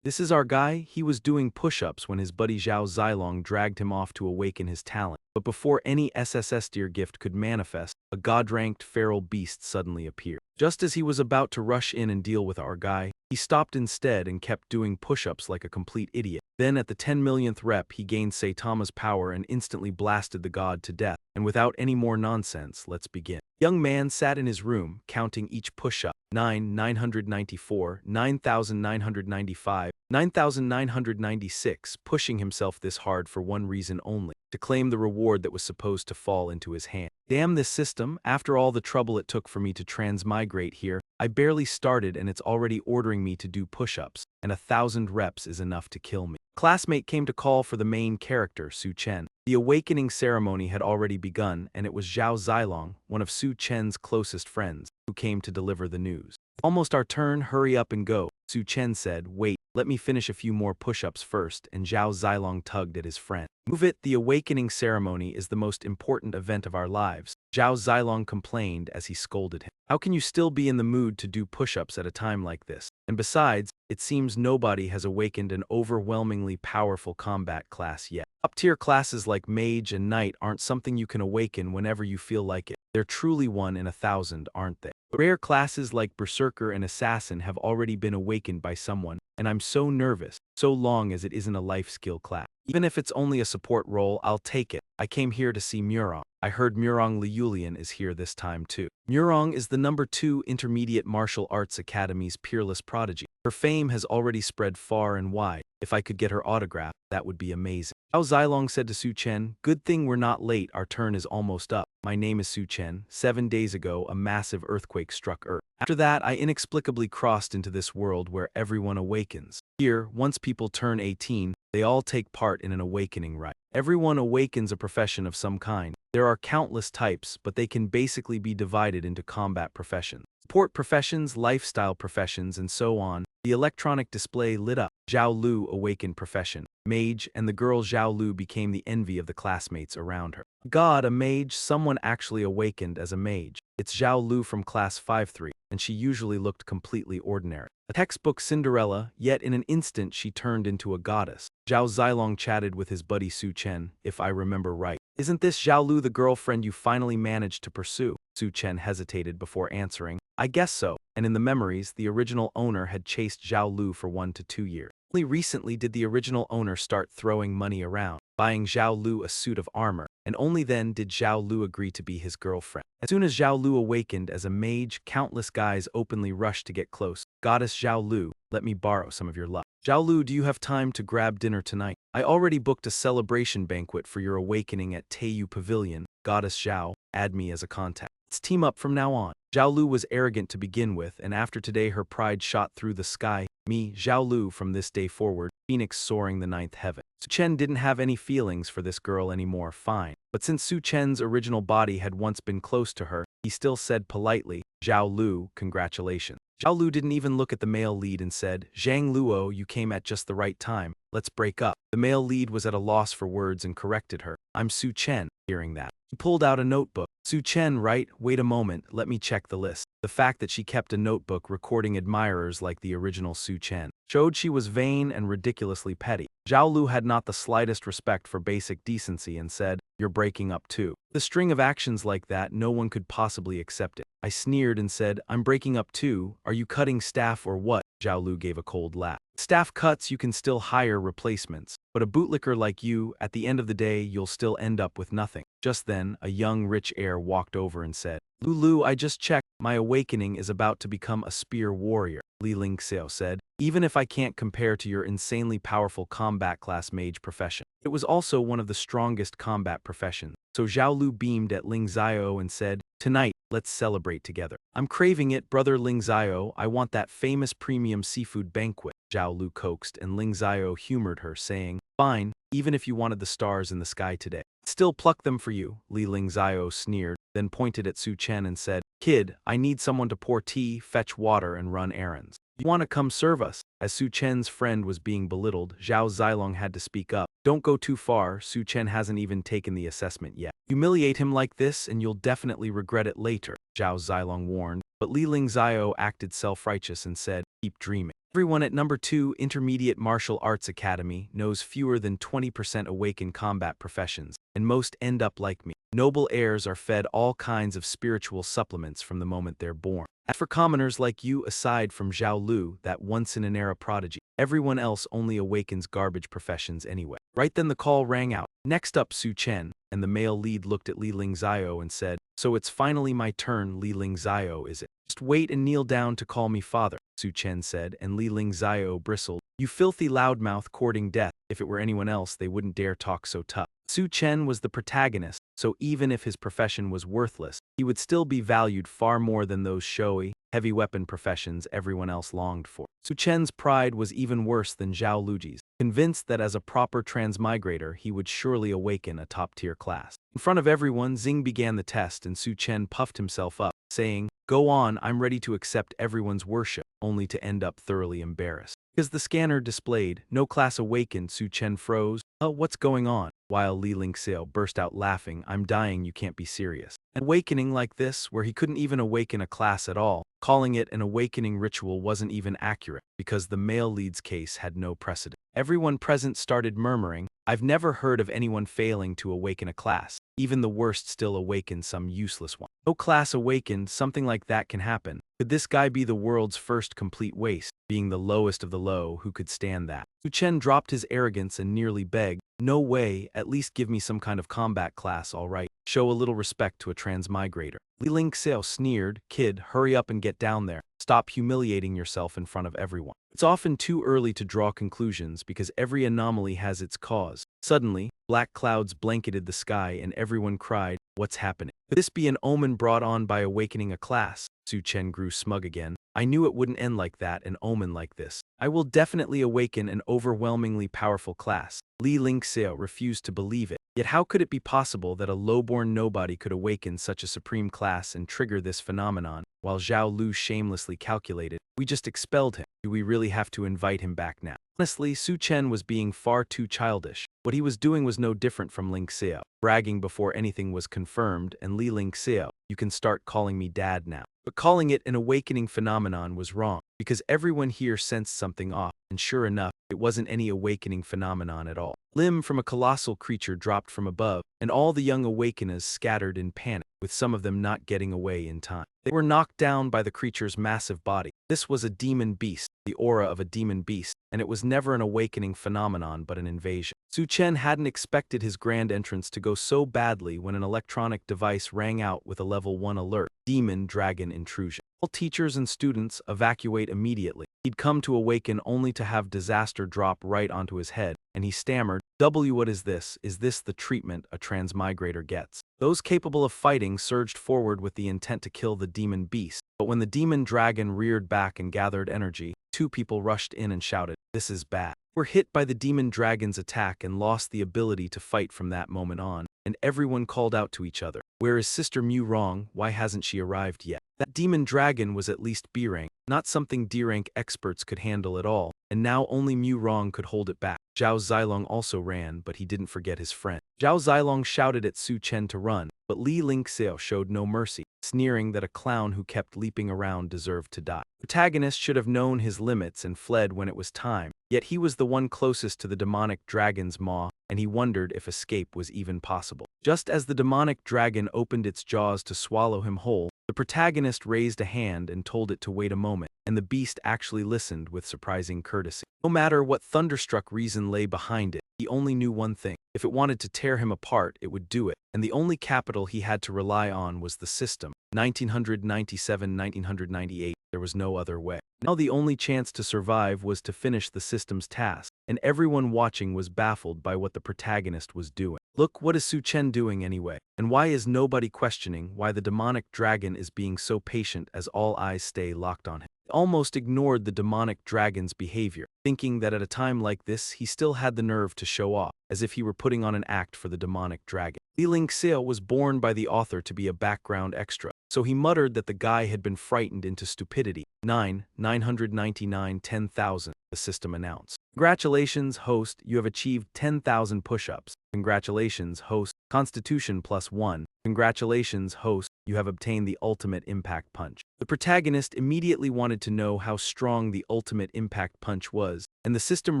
"This is our guy." He was doing push-ups when his buddy Zhao Zilong dragged him off to awaken his talent. But before any SSS deer gift could manifest, a god-ranked feral beast suddenly appeared. Just as he was about to rush in and deal with our guy, he stopped instead and kept doing push-ups like a complete idiot. Then at the 10 millionth rep he gained Saitama's power and instantly blasted the god to death. And without any more nonsense, let's begin. Young man sat in his room, counting each push-up. 9,994, 9,995, 9,996, pushing himself this hard for one reason only, to claim the reward that was supposed to fall into his hand. Damn this system, after all the trouble it took for me to transmigrate here, I barely started and it's already ordering me to do push-ups, and 1,000 reps is enough to kill me. Classmate came to call for the main character, Su Chen. The awakening ceremony had already begun, and it was Zhao Zilong, one of Su Chen's closest friends, who came to deliver the news. "Almost our turn, hurry up and go," Su Chen said. "Wait, let me finish a few more push-ups first," and Zhao Zilong tugged at his friend. "Move it, the awakening ceremony is the most important event of our lives," Zhao Zilong complained as he scolded him. "How can you still be in the mood to do push-ups at a time like this? And besides, it seems nobody has awakened an overwhelmingly powerful combat class yet. Up-tier classes like Mage and Knight aren't something you can awaken whenever you feel like it. They're truly 1 in 1,000, aren't they? Rare classes like Berserker and Assassin have already been awakened by someone, and I'm so nervous, so long as it isn't a life skill class. Even if it's only a support role, I'll take it. I came here to see Mu Rong. I heard Mu Rong Liulian is here this time too." Mu Rong is the #2 Intermediate Martial Arts Academy's peerless prodigy. Her fame has already spread far and wide. If I could get her autograph, that would be amazing. Zhao Zilong said to Su Chen, "Good thing we're not late, our turn is almost up. My name is Su Chen. 7 days ago, a massive earthquake struck Earth. After that, I inexplicably crossed into this world where everyone awakens. Here, once people turn 18, they all take part in an awakening rite. Everyone awakens a profession of some kind. There are countless types, but they can basically be divided into combat professions, support professions, lifestyle professions, and so on." The electronic display lit up. Xiaolu awakened profession, Mage, and the girl Xiaolu became the envy of the classmates around her. God, a mage, someone actually awakened as a mage. It's Xiaolu from class 5-3, and she usually looked completely ordinary. A textbook Cinderella, yet in an instant she turned into a goddess. Zhao Zilong chatted with his buddy Su Chen, "If I remember right. Isn't this Xiaolu the girlfriend you finally managed to pursue?" Su Chen hesitated before answering. "I guess so." And in the memories, the original owner had chased Xiaolu for 1 to 2 years. Only recently did the original owner start throwing money around, buying Xiaolu a suit of armor, and only then did Xiaolu agree to be his girlfriend. As soon as Xiaolu awakened as a mage, countless guys openly rushed to get close. "Goddess Xiaolu, let me borrow some of your luck. Xiaolu, do you have time to grab dinner tonight? I already booked a celebration banquet for your awakening at Teiyu Pavilion. Goddess Xiao, add me as a contact. Let's team up from now on." Xiaolu was arrogant to begin with, and after today her pride shot through the sky. "Me, Xiaolu, from this day forward, Phoenix soaring the 9th heaven." Su Chen didn't have any feelings for this girl anymore, fine. But since Su Chen's original body had once been close to her, he still said politely, "Xiaolu, congratulations." Xiaolu didn't even look at the male lead and said, "Zhang Luo, you came at just the right time. Let's break up." The male lead was at a loss for words and corrected her. "I'm Su Chen." Hearing that, he pulled out a notebook. "Su Chen, right? Wait a moment, let me check the list." The fact that she kept a notebook recording admirers like the original Su Chen showed she was vain and ridiculously petty. Xiaolu had not the slightest respect for basic decency and said, "You're breaking up too." The string of actions like that, no one could possibly accept it. I sneered and said, "I'm breaking up too. Are you cutting staff or what?" Xiaolu gave a cold laugh. "Staff cuts, you can still hire replacements. But a bootlicker like you, at the end of the day, you'll still end up with nothing." Just then, a young rich heir walked over and said, "Lulu, I just checked. My awakening is about to become a spear warrior." Li Lingxiao said, "Even if I can't compare to your insanely powerful combat class mage profession, it was also one of the strongest combat professions." So Xiaolu beamed at Lingxiao and said, "Tonight, let's celebrate together." "I'm craving it, brother Lingxiao. I want that famous premium seafood banquet." Xiaolu coaxed, and Lingxiao humored her, saying, "Fine, even if you wanted the stars in the sky today. Still pluck them for you." Li Lingxiao sneered, then pointed at Su Chen and said, "Kid, I need someone to pour tea, fetch water, and run errands. You want to come serve us?" As Su Chen's friend was being belittled, Zhao Zilong had to speak up. "Don't go too far, Su Chen hasn't even taken the assessment yet. Humiliate him like this and you'll definitely regret it later," Zhao Zilong warned. But Li Lingxiao acted self-righteous and said, "Keep dreaming." Everyone at number 2 Intermediate Martial Arts Academy knows fewer than 20% awaken combat professions, and most end up like me. Noble heirs are fed all kinds of spiritual supplements from the moment they're born. As for commoners like you, aside from Xiaolu, that once-in-an-era prodigy, everyone else only awakens garbage professions anyway. Right then the call rang out. Next up, Su Chen, and the male lead looked at Li Lingzio and said, "So it's finally my turn, Li Lingzio, is it? Just wait and kneel down to call me father," Su Chen said, and Li Lingzio bristled. "You filthy loudmouth courting death. If it were anyone else, they wouldn't dare talk so tough." Su Chen was the protagonist, so even if his profession was worthless, he would still be valued far more than those showy, heavy weapon professions everyone else longed for. Su Chen's pride was even worse than Zhao Luji's, convinced that as a proper transmigrator he would surely awaken a top-tier class. In front of everyone, Xing began the test and Su Chen puffed himself up, saying, "Go on, I'm ready to accept everyone's worship," only to end up thoroughly embarrassed. Because the scanner displayed, "No class awakened," Su Chen froze. What's going on?" While Li Lingxiao burst out laughing, "I'm dying, you can't be serious." An awakening like this, where he couldn't even awaken a class at all, calling it an awakening ritual wasn't even accurate, because the male lead's case had no precedent. Everyone present started murmuring, "I've never heard of anyone failing to awaken a class. Even the worst still awakens some useless one. No class awakened, something like that can happen. Could this guy be the world's first complete waste, being the lowest of the low? Who could stand that?" Su Chen dropped his arrogance and nearly begged, "No way, at least give me some kind of combat class, all right? Show a little respect to a transmigrator." Li Lingxiao sneered, "Kid, hurry up and get down there. Stop humiliating yourself in front of everyone." It's often too early to draw conclusions because every anomaly has its cause. Suddenly, black clouds blanketed the sky and everyone cried, "What's happening? Could this be an omen brought on by awakening a class?" Su Chen grew smug again. "I knew it wouldn't end like that, an omen like this. I will definitely awaken an overwhelmingly powerful class." Li Lingxiao refused to believe it. Yet how could it be possible that a lowborn nobody could awaken such a supreme class and trigger this phenomenon, while Zhao Lu shamelessly calculated, "We just expelled him. Do we really have to invite him back now?" Honestly, Su Chen was being far too childish. What he was doing was no different from Lingxiao, bragging before anything was confirmed, and Li Lingxiao, "You can start calling me dad now." But calling it an awakening phenomenon was wrong, because everyone here sensed something off, and sure enough, it wasn't any awakening phenomenon at all. Limb from a colossal creature dropped from above, and all the young awakeners scattered in panic, with some of them not getting away in time. They were knocked down by the creature's massive body. This was a demon beast, the aura of a demon beast, and it was never an awakening phenomenon but an invasion. Su Chen hadn't expected his grand entrance to go so badly when an electronic device rang out with a level 1 alert, Demon Dragon Intrusion. All teachers and students evacuate immediately. He'd come to awaken only to have disaster drop right onto his head, and he stammered, What is this? Is this the treatment a transmigrator gets?" Those capable of fighting surged forward with the intent to kill the demon beast, but when the demon dragon reared back and gathered energy, 2 people rushed in and shouted, "This is bad." Were hit by the demon dragon's attack and lost the ability to fight from that moment on, and everyone called out to each other, "Where is Sister Mu Rong? Why hasn't she arrived yet?" That demon dragon was at least B rank, not something D rank experts could handle at all, and now only Mu Rong could hold it back. Zhao Zilong also ran, but he didn't forget his friend. Zhao Zilong shouted at Su Chen to run, but Li Lingxiao showed no mercy, sneering that a clown who kept leaping around deserved to die. The protagonist should have known his limits and fled when it was time, yet he was the one closest to the demonic dragon's maw, and he wondered if escape was even possible. Just as the demonic dragon opened its jaws to swallow him whole, the protagonist raised a hand and told it to wait a moment, and the beast actually listened with surprising courtesy. No matter what thunderstruck reason lay behind it, he only knew one thing. If it wanted to tear him apart, it would do it, and the only capital he had to rely on was the system. 1997-1998, there was no other way. Now the only chance to survive was to finish the system's task, and everyone watching was baffled by what the protagonist was doing. Look, what is Su Chen doing anyway? And why is nobody questioning why the demonic dragon is being so patient as all eyes stay locked on him? He almost ignored the demonic dragon's behavior, thinking that at a time like this he still had the nerve to show off, as if he were putting on an act for the demonic dragon. Li Lingxiao was born by the author to be a background extra, so he muttered that the guy had been frightened into stupidity. 999 10,000, the system announced. Congratulations, host, you have achieved 10,000 push-ups. Congratulations, host, Constitution +1. Congratulations, host, you have obtained the ultimate impact punch. The protagonist immediately wanted to know how strong the ultimate impact punch was, and the system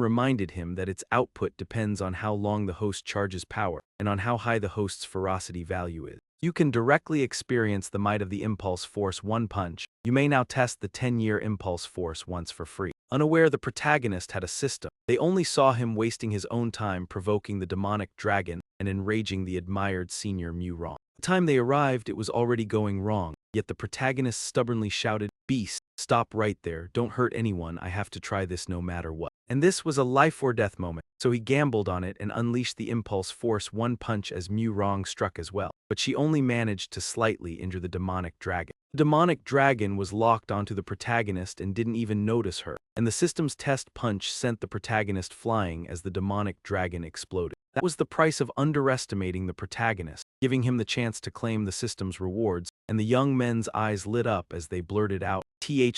reminded him that its output depends on how long the host charges power, and on how high the host's ferocity value is. You can directly experience the might of the Impulse Force 1 punch. You may now test the 10-year Impulse Force once for free. Unaware the protagonist had a system, they only saw him wasting his own time provoking the demonic dragon and enraging the admired senior Mu Rong. By the time they arrived, it was already going wrong, yet the protagonist stubbornly shouted, "Beast, stop right there, don't hurt anyone, I have to try this no matter what." And this was a life-or-death moment, so he gambled on it and unleashed the Impulse Force 1 punch as Mu Rong struck as well, but she only managed to slightly injure the demonic dragon. The demonic dragon was locked onto the protagonist and didn't even notice her, and the system's test punch sent the protagonist flying as the demonic dragon exploded. That was the price of underestimating the protagonist, giving him the chance to claim the system's rewards, and the young men's eyes lit up as they blurted out,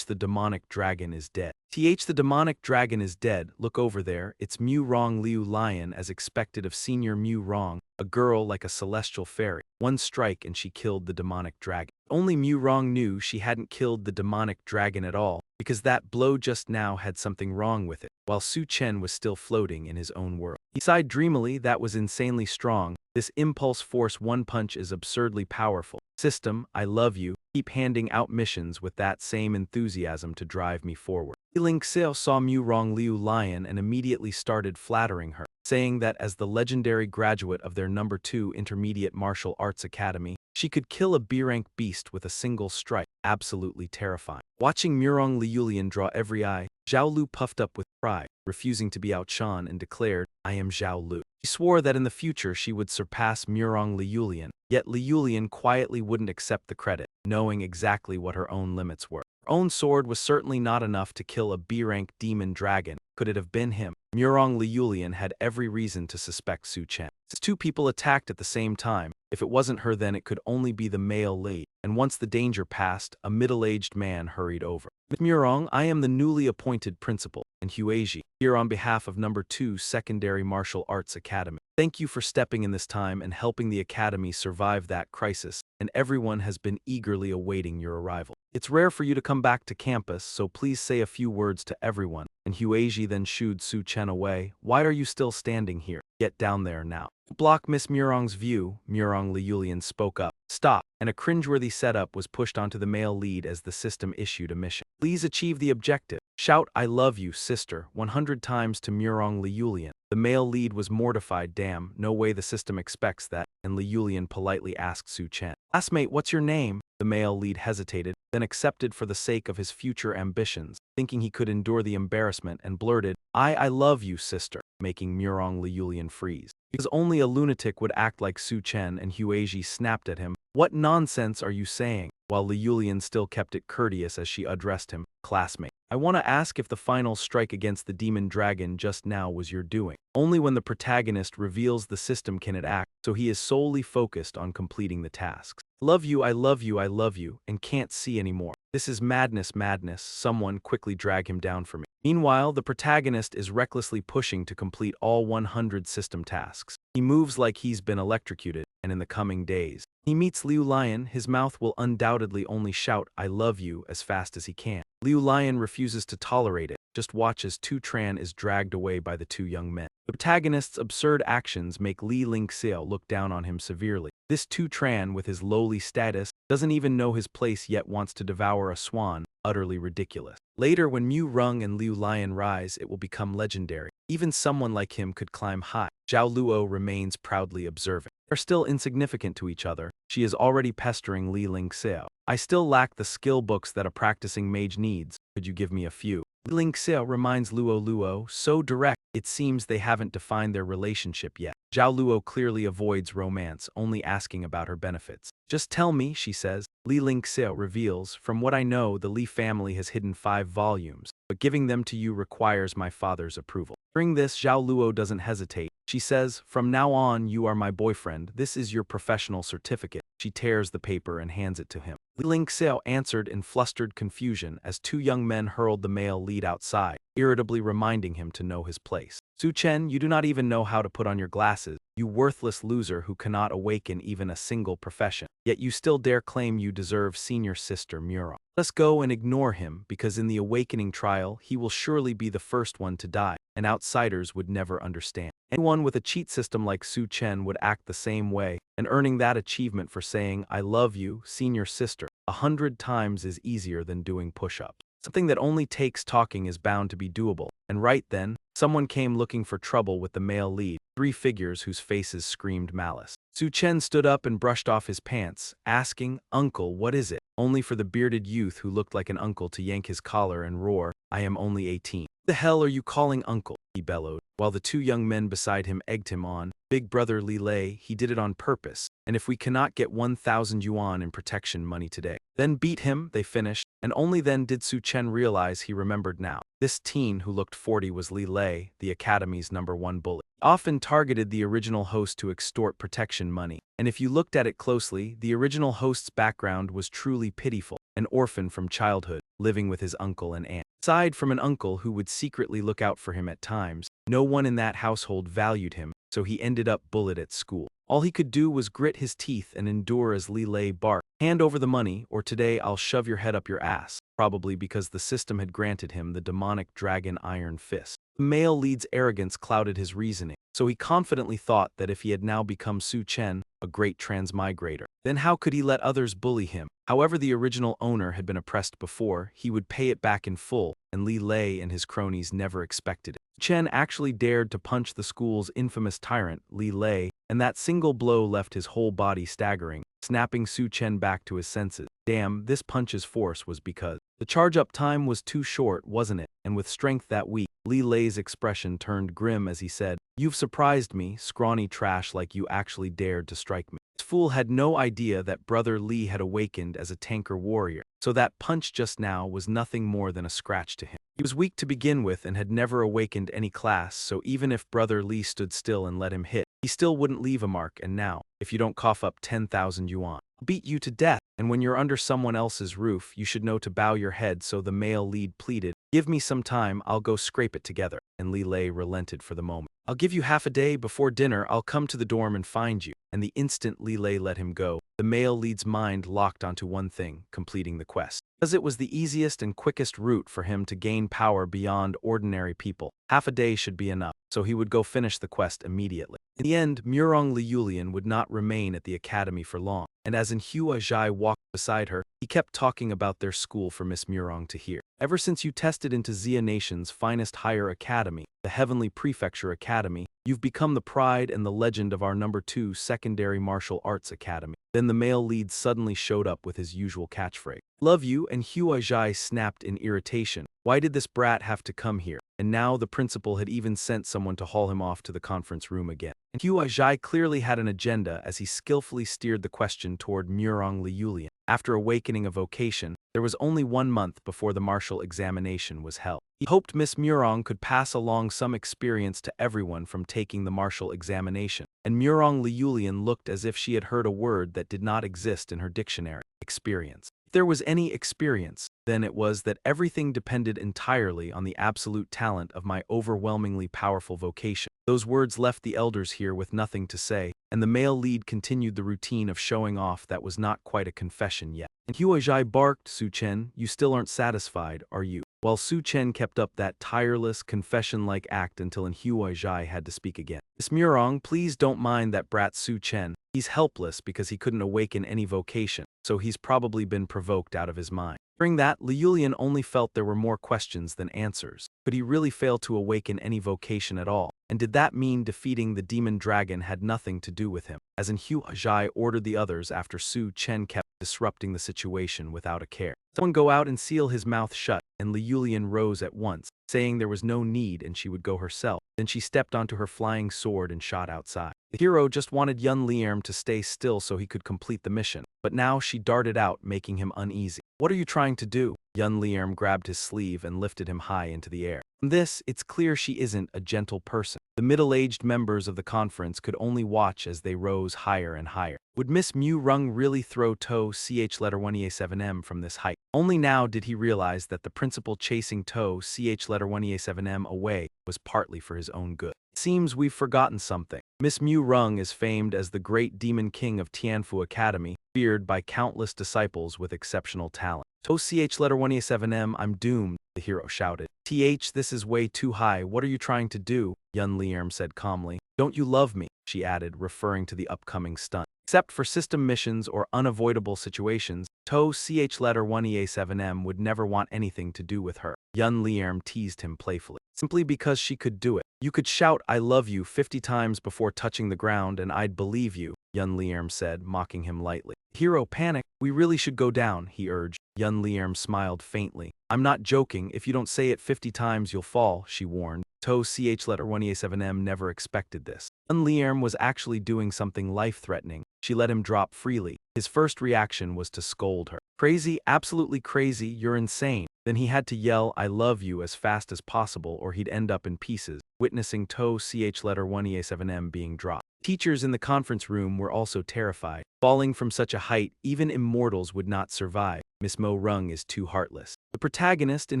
the demonic dragon is dead. The demonic dragon is dead, look over there, it's Mu Rong Liu Lion as expected of senior Mu Rong, a girl like a celestial fairy. One strike and she killed the demonic dragon. Only Mu Rong knew she hadn't killed the demonic dragon at all, because that blow just now had something wrong with it, while Su Chen was still floating in his own world. He sighed dreamily, that was insanely strong. This Impulse Force 1 punch is absurdly powerful. System, I love you. Keep handing out missions with that same enthusiasm to drive me forward. Ling Xiao saw Mu Rong Liu Lion and immediately started flattering her, saying that as the legendary graduate of their No. 2 Intermediate Martial Arts Academy, she could kill a B-rank beast with a single strike, absolutely terrifying. Watching Mu Rong Liulian draw every eye, Xiaolu puffed up with pride, refusing to be outshone and declared, I am Xiaolu. She swore that in the future she would surpass Mu Rong Liulian, yet Liulian quietly wouldn't accept the credit, knowing exactly what her own limits were. Her own sword was certainly not enough to kill a B-rank demon dragon. Could it have been him? Mu Rong Liulian had every reason to suspect Su Chen. Since two people attacked at the same time, if it wasn't her then it could only be the male lead, and once the danger passed, a middle-aged man hurried over. Mu Rong, I am the newly appointed principal, and Huaji, here on behalf of No. 2 Secondary Martial Arts Academy. Thank you for stepping in this time and helping the academy survive that crisis, and everyone has been eagerly awaiting your arrival. It's rare for you to come back to campus, so please say a few words to everyone. And Huaji then shooed Su Chen away. Why are you still standing here? Get down there now. To block Miss Mu Rong's view, Mu Rong Liulian spoke up. Stop, and a cringeworthy setup was pushed onto the male lead as the system issued a mission. Please achieve the objective. Shout, I love you, sister, 100 times to Mu Rong Liulian. The male lead was mortified. Damn, no way the system expects that, and Liulian politely asked Su Chen. Classmate, what's your name? The male lead hesitated, then accepted for the sake of his future ambitions, thinking he could endure the embarrassment, and blurted, I love you, sister, making Mu Rong Liulian freeze. Because only a lunatic would act like Su Chen, and Huaji snapped at him. What nonsense are you saying? While Liulian still kept it courteous as she addressed him, classmate. I want to ask if the final strike against the demon dragon just now was your doing. Only when the protagonist reveals the system can it act, so he is solely focused on completing the tasks. Love you, I love you, I love you, and can't see anymore. This is madness, madness. Someone quickly drag him down for me. Meanwhile, the protagonist is recklessly pushing to complete all 100 system tasks. He moves like he's been electrocuted, and in the coming days, he meets Liu Lion, his mouth will undoubtedly only shout, I love you, as fast as he can. Liu Lion refuses to tolerate it. Just watch as Tu Tran is dragged away by the two young men. The protagonist's absurd actions make Li Lingxiao look down on him severely. This Tu Tran, with his lowly status, doesn't even know his place yet wants to devour a swan, utterly ridiculous. Later, when Mu Rong and Liu Lion rise, it will become legendary. Even someone like him could climb high. Zhao Luo remains proudly observant. They're still insignificant to each other. She is already pestering Li Lingxiao. I still lack the skill books that a practicing mage needs. Could you give me a few? Li Lingxiao reminds Luo, so direct, it seems they haven't defined their relationship yet. Zhao Luo clearly avoids romance, only asking about her benefits. Just tell me, she says. Li Lingxiao reveals, from what I know, the Li family has hidden 5 volumes, but giving them to you requires my father's approval. Hearing this, Zhao Luo doesn't hesitate. She says, "From now on, you are my boyfriend. This is your professional certificate." She tears the paper and hands it to him. Li Lingxiao answered in flustered confusion as two young men hurled the male lead outside, irritably reminding him to know his place. "Su Chen, you do not even know how to put on your glasses, you worthless loser who cannot awaken even a single profession. Yet you still dare claim you deserve senior sister Mu Rong. Let's go and ignore him, because in the awakening trial, he will surely be the first one to die, and outsiders would never understand. Anyone with a cheat system like Su Chen would act the same way, and earning that achievement for saying, 'I love you, senior sister,' 100 times is easier than doing push-ups. Something that only takes talking is bound to be doable." And right then, someone came looking for trouble with the male lead, three figures whose faces screamed malice. Su Chen stood up and brushed off his pants, asking, "Uncle, what is it?" Only for the bearded youth who looked like an uncle to yank his collar and roar, "I am only 18. The hell are you calling uncle?" he bellowed, while the two young men beside him egged him on. "Big brother Li Lei, he did it on purpose, and if we cannot get 1,000 yuan in protection money today, then beat him," they finished, and only then did Su Chen realize he remembered now. This teen who looked 40 was Li Lei, the academy's #1 bully. Often targeted the original host to extort protection money, and if you looked at it closely, the original host's background was truly pitiful, an orphan from childhood, living with his uncle and aunt. Aside from an uncle who would secretly look out for him at times, no one in that household valued him, so he ended up bullied at school. All he could do was grit his teeth and endure as Li Lei barked, "Hand over the money, or today I'll shove your head up your ass," probably because the system had granted him the demonic dragon iron fist. The male lead's arrogance clouded his reasoning, so he confidently thought that if he had now become Su Chen, a great transmigrator, then how could he let others bully him? However the original owner had been oppressed before, he would pay it back in full, and Li Lei and his cronies never expected it. Chen actually dared to punch the school's infamous tyrant, Li Lei, and that single blow left his whole body staggering, snapping Su Chen back to his senses. Damn, this punch's force was because the charge-up time was too short, wasn't it? And with strength that weak, Li Lei's expression turned grim as he said, "You've surprised me, scrawny trash like you actually dared to strike me." This fool had no idea that brother Li had awakened as a tanker warrior, so that punch just now was nothing more than a scratch to him. He was weak to begin with and had never awakened any class, so even if brother Li stood still and let him hit, he still wouldn't leave a mark. And now, if you don't cough up 10,000 yuan, I'll beat you to death. And when you're under someone else's roof, you should know to bow your head. So the male lead pleaded, "Give me some time, I'll go scrape it together." And Li Lei relented for the moment. "I'll give you half a day. Before dinner, I'll come to the dorm and find you." And the instant Li Lei let him go, the male lead's mind locked onto one thing, completing the quest. Because it was the easiest and quickest route for him to gain power beyond ordinary people. Half a day should be enough, so he would go finish the quest immediately. In the end, Mu Rong Liulian would not remain at the academy for long, and as Hua Zhai walked beside her, he kept talking about their school for Miss Mu Rong to hear. "Ever since you tested into Xia Nation's finest higher academy, the Heavenly Prefecture Academy, you've become the pride and the legend of our #2 secondary martial arts academy." Then the male lead suddenly showed up with his usual catchphrase, "Love you," and Hua Zhai snapped in irritation. Why did this brat have to come here? And now the principal had even sent someone to haul him off to the conference room again. And Hua Zhai clearly had an agenda as he skillfully steered the question toward Mu Rong Liulian. After awakening a vocation, there was only 1 month before the martial examination was held. He hoped Miss Mu Rong could pass along some experience to everyone from taking the martial examination, and Mu Rong Liulian looked as if she had heard a word that did not exist in her dictionary: experience. If there was any experience, then it was that everything depended entirely on the absolute talent of my overwhelmingly powerful vocation. Those words left the elders here with nothing to say, and the male lead continued the routine of showing off that was not quite a confession yet. And Hua Zhai barked, "Su Chen, you still aren't satisfied, are you?" While Su Chen kept up that tireless, confession-like act until Hua Zhai had to speak again. "Miss Mu Rong, please don't mind that brat Su Chen. He's helpless because he couldn't awaken any vocation, so he's probably been provoked out of his mind." During that, Liulian only felt there were more questions than answers. Could he really fail to awaken any vocation at all? And did that mean defeating the demon dragon had nothing to do with him? As Hua Zhai ordered the others after Su Chen kept disrupting the situation without a care. "Someone go out and seal his mouth shut," and Liulian rose at once, saying there was no need and she would go herself. Then she stepped onto her flying sword and shot outside. The hero just wanted Yun Lierm to stay still so he could complete the mission, but now she darted out, making him uneasy. What are you trying to do? Yun Lierm grabbed his sleeve and lifted him high into the air. From this, it's clear she isn't a gentle person. The middle-aged members of the conference could only watch as they rose higher and higher. Would Miss Mu Rong really throw To ch letter 1EA7M from this height? Only now did he realize that the principal chasing To ch letter 1EA7M away was partly for his own good. It seems we've forgotten something. Miss Mu Rong is famed as the great demon king of Tianfu Academy, feared by countless disciples with exceptional talent. To ch letter 1EA7M, I'm doomed, the hero shouted. This is way too high, what are you trying to do? Yun Lierm said calmly. Don't you love me? She added, referring to the upcoming stunt. Except for system missions or unavoidable situations, To ch letter 1EA7M would never want anything to do with her. Yun Lierm teased him playfully. Simply because she could do it. You could shout I love you 50 times before touching the ground and I'd believe you, Yun Lierm said, mocking him lightly. Hero panicked. We really should go down, he urged. Yun Lierm smiled faintly. I'm not joking, if you don't say it 50 times you'll fall, she warned. To ch letter 1EA7M never expected this. Yun Lierm was actually doing something life-threatening. She let him drop freely. His first reaction was to scold her. Crazy, absolutely crazy, you're insane. Then he had to yell, I love you as fast as possible or he'd end up in pieces, witnessing To ch letter 1EA7M being dropped. Teachers in the conference room were also terrified. Falling from such a height, even immortals would not survive. Miss Mu Rong is too heartless. The protagonist, in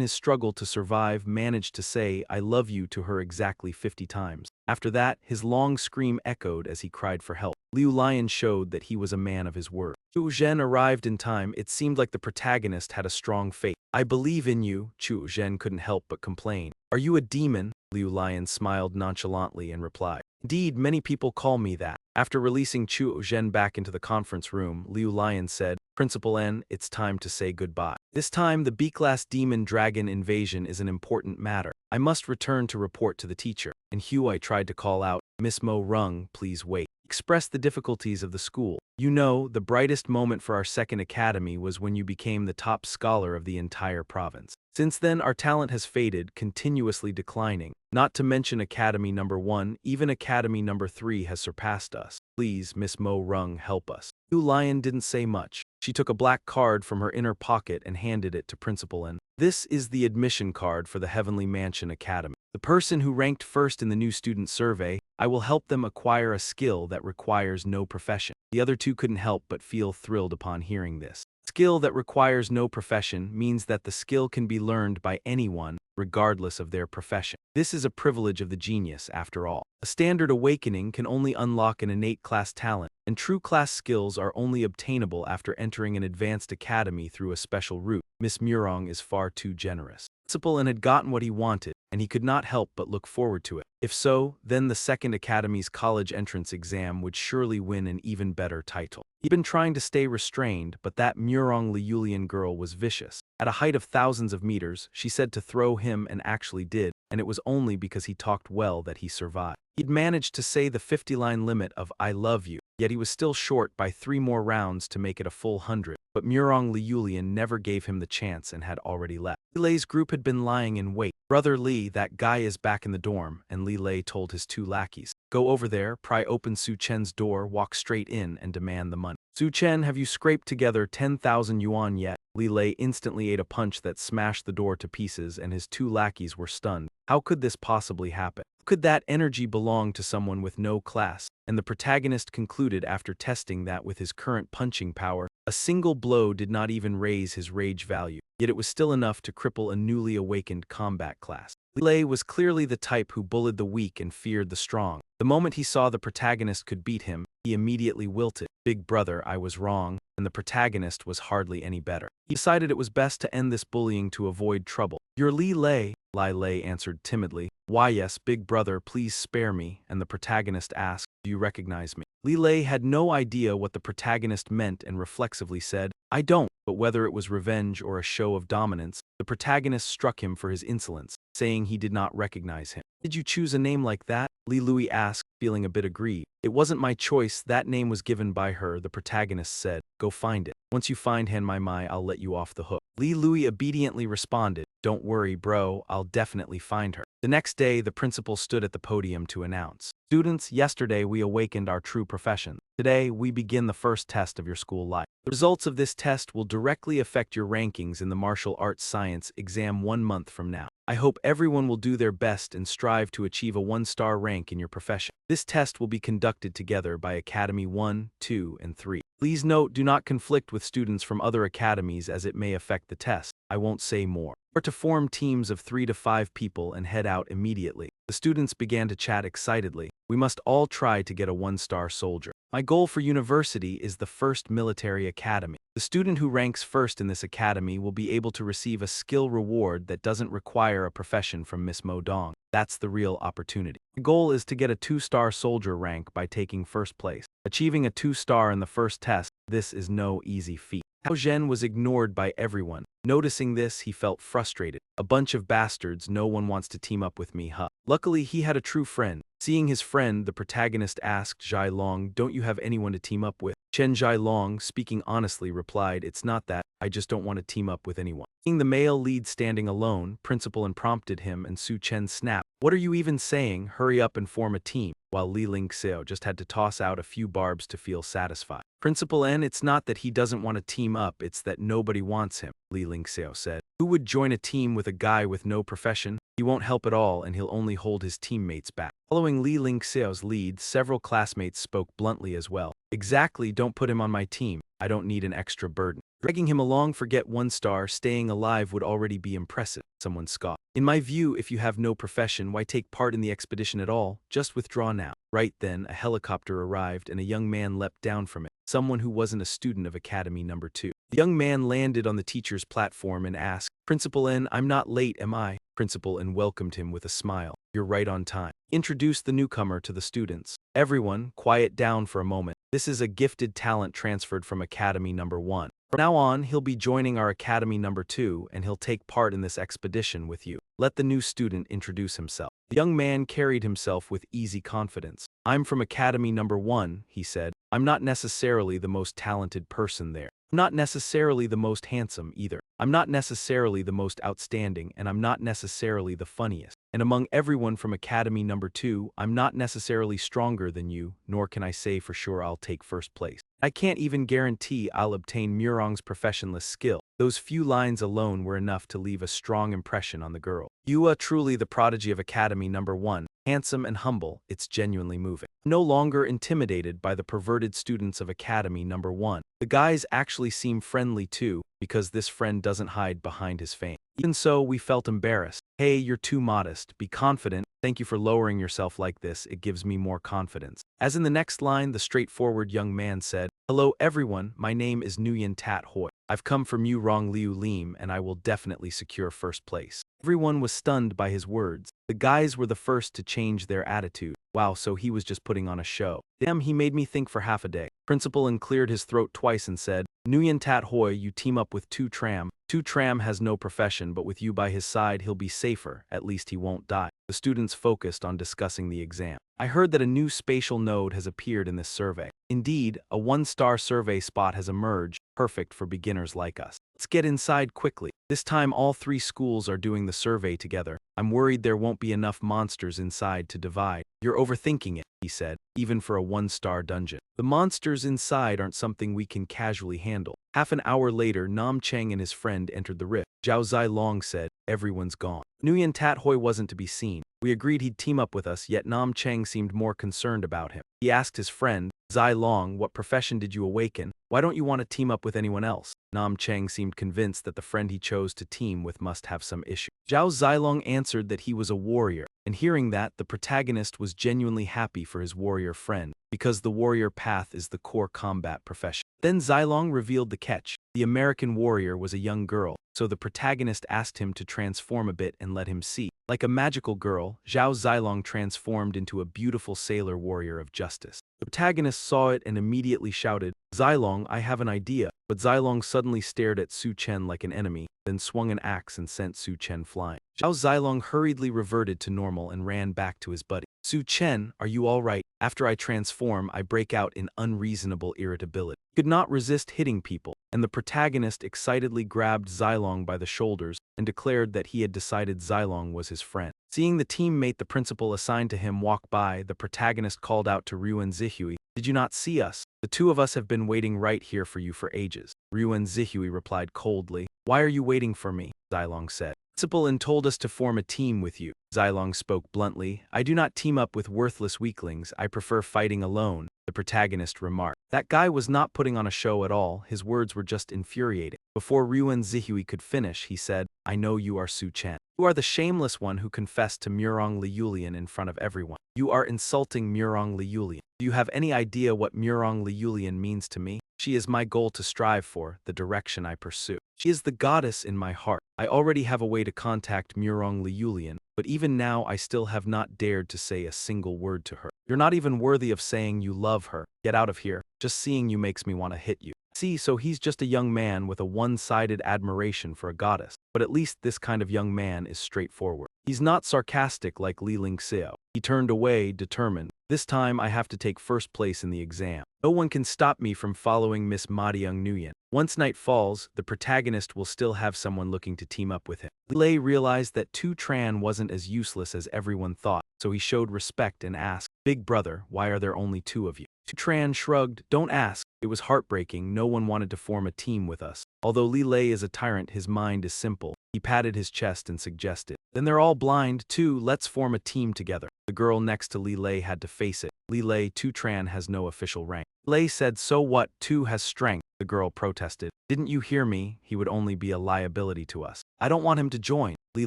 his struggle to survive, managed to say, I love you to her exactly 50 times. After that, his long scream echoed as he cried for help. Liu Lion showed that he was a man of his word. Chu Zhen arrived in time. It seemed like the protagonist had a strong faith. I believe in you, Chu Zhen couldn't help but complain. Are you a demon? Liu Lion smiled nonchalantly and replied. Indeed, many people call me that. After releasing Chu Zhen back into the conference room, Liu Lion said, Principal N, it's time to say goodbye. This time, the B-class demon dragon invasion is an important matter. I must return to report to the teacher. And Huai tried to call out, Miss Mu Rong, please wait. Express the difficulties of the school. You know, the brightest moment for our second academy was when you became the top scholar of the entire province. Since then, our talent has faded, continuously declining. Not to mention Academy number 1, even Academy number 3 has surpassed us. Please, Miss Mu Rong, help us. Liu Lion didn't say much. She took a black card from her inner pocket and handed it to Principal N. This is the admission card for the Heavenly Mansion Academy. The person who ranked first in the new student survey, I will help them acquire a skill that requires no profession. The other two couldn't help but feel thrilled upon hearing this. Skill that requires no profession means that the skill can be learned by anyone, regardless of their profession. This is a privilege of the genius, after all. A standard awakening can only unlock an innate class talent, and true class skills are only obtainable after entering an advanced academy through a special route. Miss Mu Rong is far too generous. Principal N had gotten what he wanted, and he could not help but look forward to it. If so, then the second academy's college entrance exam would surely win an even better title. He'd been trying to stay restrained, but that Mu Rong Liulian girl was vicious. At a height of thousands of meters, she said to throw him and actually did, and it was only because he talked well that he survived. He'd managed to say the 50-line limit of I love you, yet he was still short by 3 more rounds to make it a full 100. But Mu Rong Liulian never gave him the chance and had already left. Li Lei's group had been lying in wait. Brother Li, that guy is back in the dorm, and Li Lei told his 2 lackeys. Go over there, pry open Su Chen's door, walk straight in, and demand the money. Su Chen, have you scraped together 10,000 yuan yet? Li Lei instantly ate a punch that smashed the door to pieces, and his 2 lackeys were stunned. How could this possibly happen? Could that energy belong to someone with no class? And the protagonist concluded after testing that with his current punching power, a single blow did not even raise his rage value, yet it was still enough to cripple a newly awakened combat class. Li Lei was clearly the type who bullied the weak and feared the strong. The moment he saw the protagonist could beat him, he immediately wilted. Big brother, I was wrong, and the protagonist was hardly any better. He decided it was best to end this bullying to avoid trouble. You're Li Lei, Li Lei answered timidly. Why yes, big brother, please spare me, and the protagonist asked, do you recognize me? Li Lei had no idea what the protagonist meant and reflexively said, I don't, but whether it was revenge or a show of dominance, the protagonist struck him for his insolence, saying he did not recognize him. Did you choose a name like that? Li Lui asked, feeling a bit aggrieved. It wasn't my choice, that name was given by her, the protagonist said. Go find it. Once you find Han Mai Mai, I'll let you off the hook. Li Lui obediently responded, don't worry, bro, I'll definitely find her. The next day, the principal stood at the podium to announce, students, yesterday we awakened our true profession. Today, we begin the first test of your school life. The results of this test will directly affect your rankings in the martial arts science exam 1 month from now. I hope everyone will do their best and strive to achieve a 1-star rank in your profession. This test will be conducted together by Academy 1, 2, and 3. Please note, do not conflict with students from other academies as it may affect the test. I won't say more. Or to form teams of 3 to 5 people and head out immediately. The students began to chat excitedly. We must all try to get a 1-star soldier. My goal for university is the first military academy. The student who ranks first in this academy will be able to receive a skill reward that doesn't require a profession from Miss Mu Rong. That's the real opportunity. The goal is to get a 2-star soldier rank by taking first place. Achieving a 2-star in the first test, this is no easy feat. Hao Zhen was ignored by everyone. Noticing this, he felt frustrated. A bunch of bastards, no one wants to team up with me, huh? Luckily, he had a true friend. Seeing his friend, the protagonist asked Zhai Long, don't you have anyone to team up with? Chen Zhai Long, speaking honestly, replied, it's not that, I just don't want to team up with anyone. Seeing the male lead standing alone, Principal N prompted him and Su Chen snapped. What are you even saying? Hurry up and form a team. While Li Lingxiao just had to toss out a few barbs to feel satisfied. Principal N, it's not that he doesn't want to team up, it's that nobody wants him, Li Lingxiao said. Who would join a team with a guy with no profession? He won't help at all and he'll only hold his teammates back. Following Li Lingxiao's lead, several classmates spoke bluntly as well. Exactly, don't put him on my team. I don't need an extra burden. Dragging him along, forget 1-star, staying alive would already be impressive, someone scoffed. In my view, if you have no profession, why take part in the expedition at all? Just withdraw now. Right then, a helicopter arrived and a young man leapt down from it, someone who wasn't a student of Academy number 2. The young man landed on the teacher's platform and asked, Principal N, I'm not late, am I? Principal N welcomed him with a smile. You're right on time. Introduced the newcomer to the students. Everyone, quiet down for a moment. This is a gifted talent transferred from Academy number 1. From now on, he'll be joining our Academy number 2 and he'll take part in this expedition with you. Let the new student introduce himself. The young man carried himself with easy confidence. I'm from Academy number 1, he said. I'm not necessarily the most talented person there. I'm not necessarily the most handsome either. I'm not necessarily the most outstanding, and I'm not necessarily the funniest. And among everyone from Academy number 2, I'm not necessarily stronger than you, nor can I say for sure I'll take first place. I can't even guarantee I'll obtain Mu Rong's professionless skill. Those few lines alone were enough to leave a strong impression on the girl. You are truly the prodigy of Academy number 1. Handsome and humble, it's genuinely moving. No longer intimidated by the perverted students of Academy number 1. The guys actually seem friendly too, because this friend doesn't hide behind his fame. Even so, we felt embarrassed. Hey, you're too modest. Be confident. Thank you for lowering yourself like this. It gives me more confidence. As in the next line, the straightforward young man said, Hello everyone, my name is Nguyen Tat Hoi. I've come from Mu Rong Liu Lim and I will definitely secure first place. Everyone was stunned by his words. The guys were the first to change their attitude. Wow, so he was just putting on a show. Damn, he made me think for half a day. Principal N cleared his throat twice and said, Nguyen Tat Hoi, you team up with Tu Tram. Tu Tram has no profession, but with you by his side he'll be safer, at least he won't die. The students focused on discussing the exam. I heard that a new spatial node has appeared in this survey. Indeed, a 1-star survey spot has emerged, perfect for beginners like us. Let's get inside quickly. This time all 3 schools are doing the survey together. I'm worried there won't be enough monsters inside to divide. You're overthinking it, he said, even for a 1-star dungeon. The monsters inside aren't something we can casually handle. Half an hour later, Nam Cheng and his friend entered the rift. Zhao Zai Long said, everyone's gone. Nguyen Tat Hoi wasn't to be seen. We agreed he'd team up with us, yet Nam Cheng seemed more concerned about him. He asked his friend, Zai Long, what profession did you awaken? Why don't you want to team up with anyone else? Nam Cheng seemed convinced that the friend he chose to team with must have some issue. Zhao Zilong answered that he was a warrior, and hearing that, the protagonist was genuinely happy for his warrior friend, because the warrior path is the core combat profession. Then Zilong revealed the catch. The American warrior was a young girl, so the protagonist asked him to transform a bit and let him see. Like a magical girl, Zhao Zilong transformed into a beautiful sailor warrior of justice. The protagonist saw it and immediately shouted, Zilong, I have an idea. But Zilong suddenly stared at Su Chen like an enemy, then swung an axe and sent Su Chen flying. Zhao Zilong hurriedly reverted to normal and ran back to his buddy. Su Chen, are you all right? After I transform, I break out in unreasonable irritability. He could not resist hitting people, and the protagonist excitedly grabbed Zilong by the shoulders and declared that he had decided Zilong was his friend. Seeing the teammate the principal assigned to him walk by, the protagonist called out to Ryu and Zihui, Did you not see us? The two of us have been waiting right here for you for ages. Ryuan Zihui replied coldly. Why are you waiting for me? Xilong said. Principal In told us to form a team with you. Xilong spoke bluntly. I do not team up with worthless weaklings, I prefer fighting alone, the protagonist remarked. That guy was not putting on a show at all, his words were just infuriating. Before Ryuan Zihui could finish, he said, I know you are Su Chen. You are the shameless one who confessed to Mu Rong Liulian in front of everyone. You are insulting Mu Rong Liulian. Do you have any idea what Mu Rong Liulian means to me? She is my goal to strive for, the direction I pursue. She is the goddess in my heart. I already have a way to contact Mu Rong Liulian, but even now I still have not dared to say a single word to her. You're not even worthy of saying you love her. Get out of here. Just seeing you makes me want to hit you. See, so he's just a young man with a one-sided admiration for a goddess. But at least this kind of young man is straightforward. He's not sarcastic like Li Lingxiao. He turned away, determined. This time I have to take first place in the exam. No one can stop me from following Miss Ma Diang Nguyen. Once night falls, the protagonist will still have someone looking to team up with him. Lei realized that Tu Tran wasn't as useless as everyone thought, so he showed respect and asked, Big brother, why are there only two of you? Tu Tran shrugged, don't ask. It was heartbreaking, no one wanted to form a team with us. Although Li Lei is a tyrant, his mind is simple. He patted his chest and suggested, then they're all blind, too, let's form a team together. The girl next to Li Lei had to face it. Li Lei, Tu Tran has no official rank. Lei said, so what, Tu has strength. The girl protested. Didn't you hear me? He would only be a liability to us. I don't want him to join. Li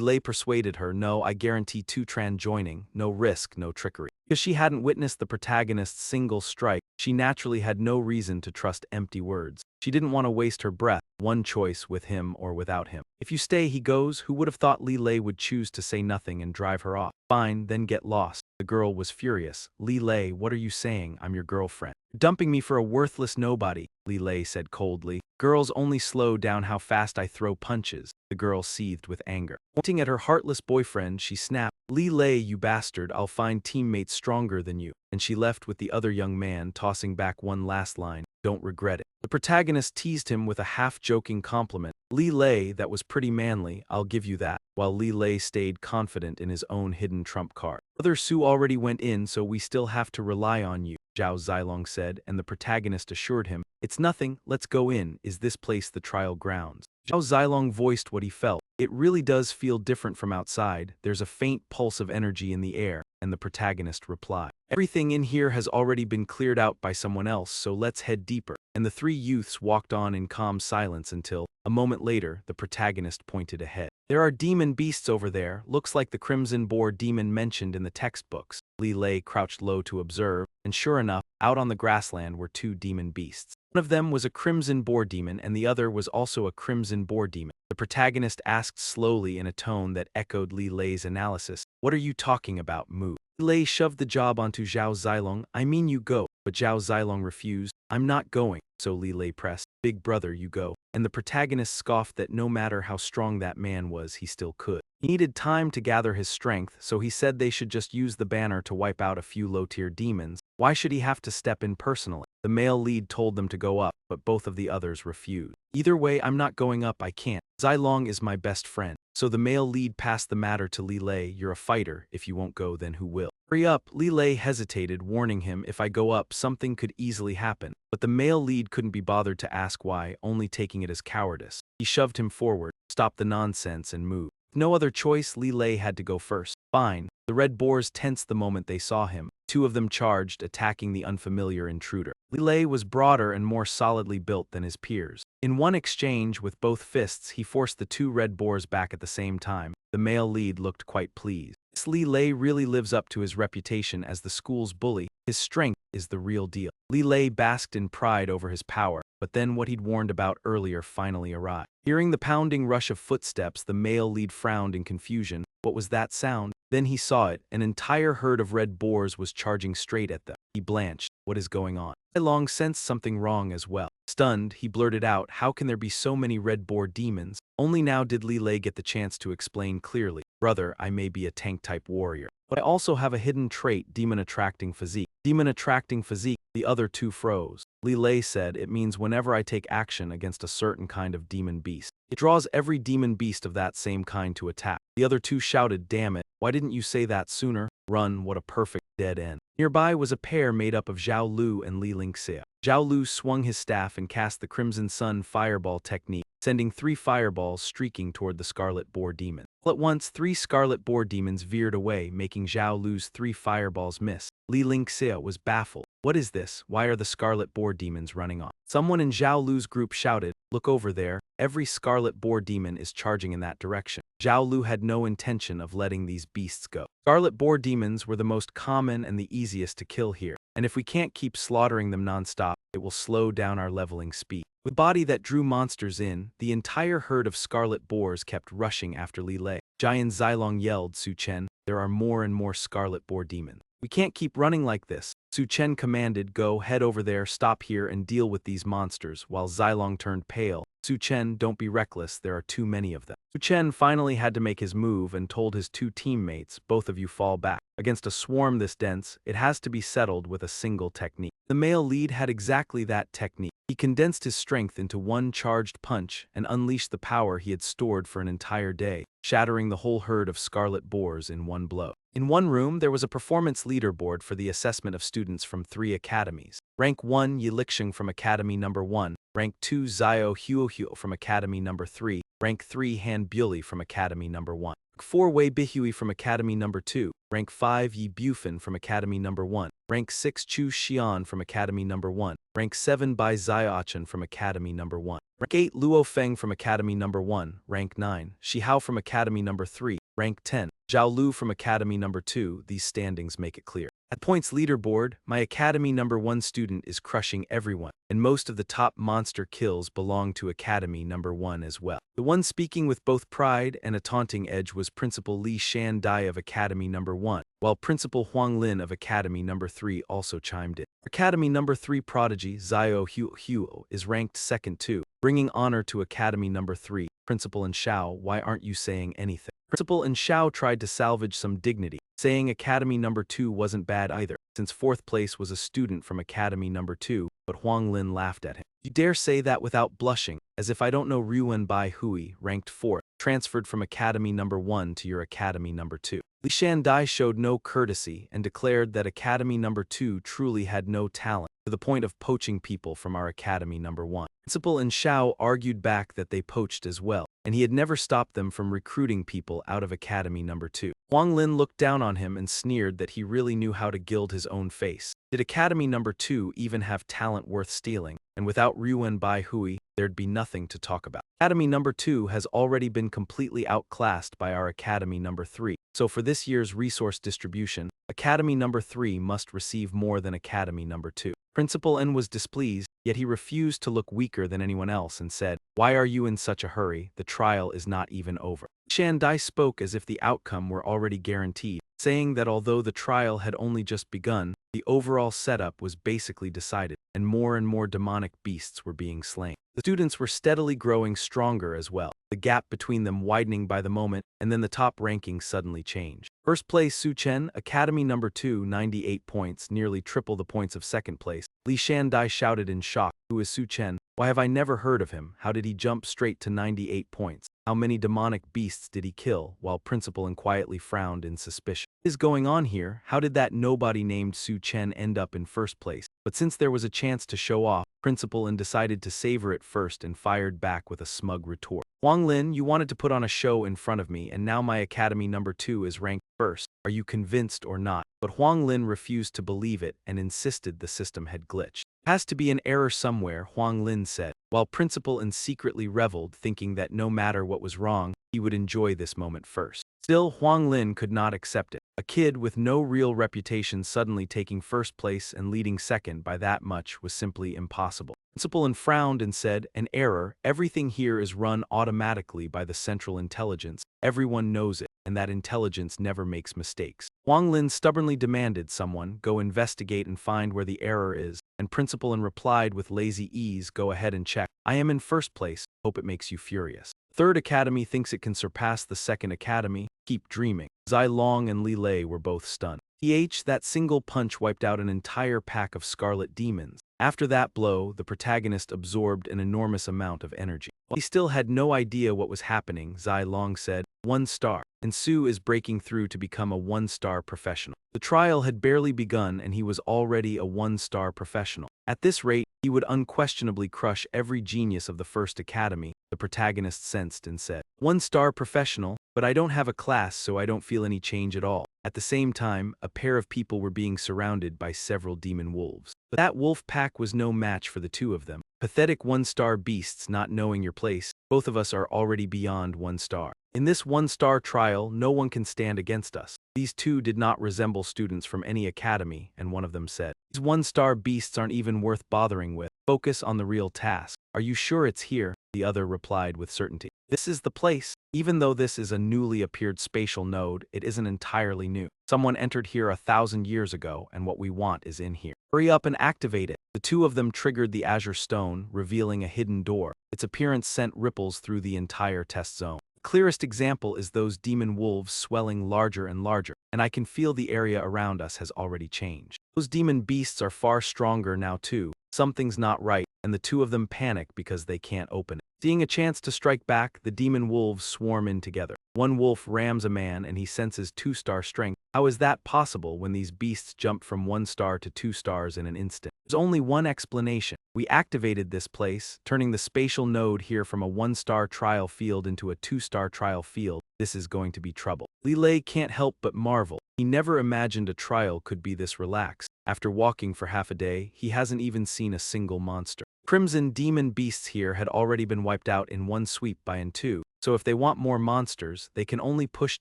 Lei persuaded her, no, I guarantee Tu Tran joining, no risk, no trickery. Because she hadn't witnessed the protagonist's single strike, she naturally had no reason to trust empty words. She didn't want to waste her breath, one choice with him or without him. If you stay, he goes, who would have thought Li Lei would choose to say nothing and drive her off? Fine, then get lost. The girl was furious. Li Lei, what are you saying? I'm your girlfriend. Dumping me for a worthless nobody, Li Lei said coldly. Girls only slow down how fast I throw punches. The girl seethed with anger. Pointing at her heartless boyfriend, she snapped, Li Lei, you bastard, I'll find teammates stronger than you. And she left with the other young man, tossing back one last line, don't regret it. The protagonist teased him with a half-joking compliment. Li Lei, that was pretty manly, I'll give you that, while Li Lei stayed confident in his own hidden trump card. Brother Su already went in, so we still have to rely on you, Zhao Zilong said, and the protagonist assured him, it's nothing, let's go in, is this place the trial grounds? Zhao Zilong voiced what he felt. It really does feel different from outside, there's a faint pulse of energy in the air, and the protagonist replied. Everything in here has already been cleared out by someone else, so let's head deeper. And the three youths walked on in calm silence until, a moment later, the protagonist pointed ahead. There are demon beasts over there, looks like the crimson boar demon mentioned in the textbooks. Li Lei crouched low to observe, and sure enough, out on the grassland were two demon beasts. One of them was a crimson boar demon and the other was also a crimson boar demon. The protagonist asked slowly in a tone that echoed Li Lei's analysis, what are you talking about, Mu? Li Lei shoved the job onto Zhao Zilong, I mean you go, but Zhao Zilong refused, I'm not going, so Li Lei pressed, big brother you go, and the protagonist scoffed that no matter how strong that man was, he still could. He needed time to gather his strength, so he said they should just use the banner to wipe out a few low-tier demons. Why should he have to step in personally? The male lead told them to go up, but both of the others refused. Either way, I'm not going up, I can't. Zilong is my best friend. So the male lead passed the matter to Li Lei, you're a fighter, if you won't go then who will? Hurry up, Li Lei hesitated, warning him if I go up something could easily happen. But the male lead couldn't be bothered to ask why, only taking it as cowardice. He shoved him forward, stopped the nonsense and moved. With no other choice, Li Lei had to go first. Fine. The red boars tensed the moment they saw him. Two of them charged, attacking the unfamiliar intruder. Li Lei was broader and more solidly built than his peers. In one exchange, with both fists, he forced the two red boars back at the same time. The male lead looked quite pleased. This Li Lei really lives up to his reputation as the school's bully. His strength is the real deal. Li Lei basked in pride over his power, but then what he'd warned about earlier finally arrived. Hearing the pounding rush of footsteps, the male lead frowned in confusion. What was that sound? Then he saw it. An entire herd of red boars was charging straight at them. He blanched. What is going on? Long sensed something wrong as well. Stunned, he blurted out, how can there be so many red boar demons? Only now did Li Lei get the chance to explain clearly. Brother, I may be a tank-type warrior, but I also have a hidden trait, demon-attracting physique. Demon-attracting physique, the other two froze. Li Lei said it means whenever I take action against a certain kind of demon beast, it draws every demon beast of that same kind to attack. The other two shouted, damn it, why didn't you say that sooner? Run, what a perfect dead end. Nearby was a pair made up of Xiaolu and Li Lingxia. Xiaolu swung his staff and cast the Crimson Sun fireball technique, sending 3 fireballs streaking toward the Scarlet Boar demon. All at once, 3 Scarlet Boar demons veered away, making Xiaolu's 3 fireballs miss. Li Lingxia was baffled. What is this? Why are the Scarlet Boar demons running on? Someone in Xiaolu's group shouted, look over there, every Scarlet Boar demon is charging in that direction. Xiaolu had no intention of letting these beasts go. Scarlet Boar demons were the most common and the easiest to kill here, and if we can't keep slaughtering them non-stop, it will slow down our leveling speed. With a body that drew monsters in, the entire herd of Scarlet Boars kept rushing after Li Lei. Giant Zilong yelled, Su Chen, there are more and more Scarlet Boar demons. We can't keep running like this. Su Chen commanded, go, head over there, stop here and deal with these monsters, while Zilong turned pale. Su Chen, don't be reckless, there are too many of them. Su Chen finally had to make his move and told his 2 teammates, both of you fall back. Against a swarm this dense, it has to be settled with a single technique. The male lead had exactly that technique. He condensed his strength into one charged punch and unleashed the power he had stored for an entire day, shattering the whole herd of Scarlet Boars in one blow. In one room, there was a performance leaderboard for the assessment of students from 3 academies. Rank 1, Yi Lixing from Academy Number 1. Rank 2, Zio Huohuo from Academy Number 3. Rank 3, Han Bully from Academy Number 1. Rank 4, Wei Bihui from Academy Number 2. Rank 5, Yi Bufin from Academy Number 1. Rank 6, Chu Xian from Academy Number 1. Rank 7, Bai Ziochen from Academy Number 1. Rank 8, Luo Feng from Academy Number 1. Rank 9, Shi Hao from Academy Number 3. Rank 10, Zhao Lu from Academy Number 2. These standings make it clear. At points leaderboard, my Academy Number 1 student is crushing everyone, and most of the top monster kills belong to Academy Number 1 as well. The one speaking with both pride and a taunting edge was Principal Li Shan Dai of Academy Number 1, while Principal Huang Lin of Academy Number 3 also chimed in. Academy Number 3 prodigy Zio Huo is ranked second too, bringing honor to Academy Number 3. Principal and Xiao, why aren't you saying anything? Principal and Xiao tried to salvage some dignity, saying Academy Number 2 wasn't bad either, since 4th place was a student from Academy Number 2, but Huang Lin laughed at him. You dare say that without blushing, as if I don't know Ruan Bai Hui, ranked 4th, transferred from Academy Number 1 to your Academy Number 2. Li Shandai showed no courtesy and declared that Academy Number 2 truly had no talent, to the point of poaching people from our Academy Number 1. Principal and Xiao argued back that they poached as well, and he had never stopped them from recruiting people out of Academy Number 2. Huang Lin looked down on him and sneered that he really knew how to gild his own face. Did Academy Number 2 even have talent worth stealing? And without Ruan Bai Hui, there'd be nothing to talk about. Academy Number 2 has already been completely outclassed by our Academy Number 3, so for this year's resource distribution, Academy Number 3 must receive more than Academy Number 2. Principal N was displeased, yet he refused to look weaker than anyone else and said, why are you in such a hurry? The trial is not even over. Shandai spoke as if the outcome were already guaranteed, saying that although the trial had only just begun, the overall setup was basically decided, and more demonic beasts were being slain. The students were steadily growing stronger as well, the gap between them widening by the moment, and then the top ranking suddenly changed. First place Su Chen, Academy Number 2, 98 points, nearly triple the points of second place. Li Shandai shouted in shock, who is Su Chen? Why have I never heard of him? How did he jump straight to 98 points? How many demonic beasts did he kill? While Principal N quietly frowned in suspicion. What is going on here? How did that nobody named Su Chen end up in first place? But since there was a chance to show off, Principal N decided to savor it first and fired back with a smug retort. Huang Lin, you wanted to put on a show in front of me, and now my Academy Number 2 is ranked first. Are you convinced or not? But Huang Lin refused to believe it and insisted the system had glitched. Has to be an error somewhere, Huang Lin said, while Principal N secretly reveled, thinking that no matter what was wrong, he would enjoy this moment first. Still, Huang Lin could not accept it. A kid with no real reputation suddenly taking first place and leading second by that much was simply impossible. Principal N frowned and said, an error, everything here is run automatically by the central intelligence. Everyone knows it, and that intelligence never makes mistakes. Huang Lin stubbornly demanded someone go investigate and find where the error is, and Principal N replied with lazy ease, go ahead and check. I am in first place, hope it makes you furious. Third Academy thinks it can surpass the second Academy. Keep dreaming. Zai Long and Li Lei were both stunned. That single punch wiped out an entire pack of scarlet demons. After that blow, the protagonist absorbed an enormous amount of energy. While he still had no idea what was happening, Zai Long said, 1 star, and Su is breaking through to become a 1-star professional. The trial had barely begun and he was already a 1-star professional. At this rate, he would unquestionably crush every genius of the First Academy, the protagonist sensed and said. 1-star professional, but I don't have a class so I don't feel any change at all. At the same time, a pair of people were being surrounded by several demon wolves. But that wolf pack was no match for the two of them. Pathetic 1-star beasts not knowing your place, both of us are already beyond 1 star. In this 1-star trial, no one can stand against us. These two did not resemble students from any academy, and one of them said, these 1-star beasts aren't even worth bothering with. Focus on the real task. Are you sure it's here? The other replied with certainty. This is the place. Even though this is a newly appeared spatial node, it isn't entirely new. Someone entered here 1,000 years ago, and what we want is in here. Hurry up and activate it. The two of them triggered the azure stone, revealing a hidden door. Its appearance sent ripples through the entire test zone. The clearest example is those demon wolves swelling larger and larger, and I can feel the area around us has already changed. Those demon beasts are far stronger now too. Something's not right, and the two of them panic because they can't open it. Seeing a chance to strike back, the demon wolves swarm in together. One wolf rams a man and he senses 2-star strength. How is that possible when these beasts jumped from 1 star to 2 stars in an instant? There's only one explanation. We activated this place, turning the spatial node here from a 1-star trial field into a 2-star trial field. This is going to be trouble. Li Lei can't help but marvel. He never imagined a trial could be this relaxed. After walking for half a day, he hasn't even seen a single monster. Crimson demon beasts here had already been wiped out in one sweep by N2, so if they want more monsters, they can only push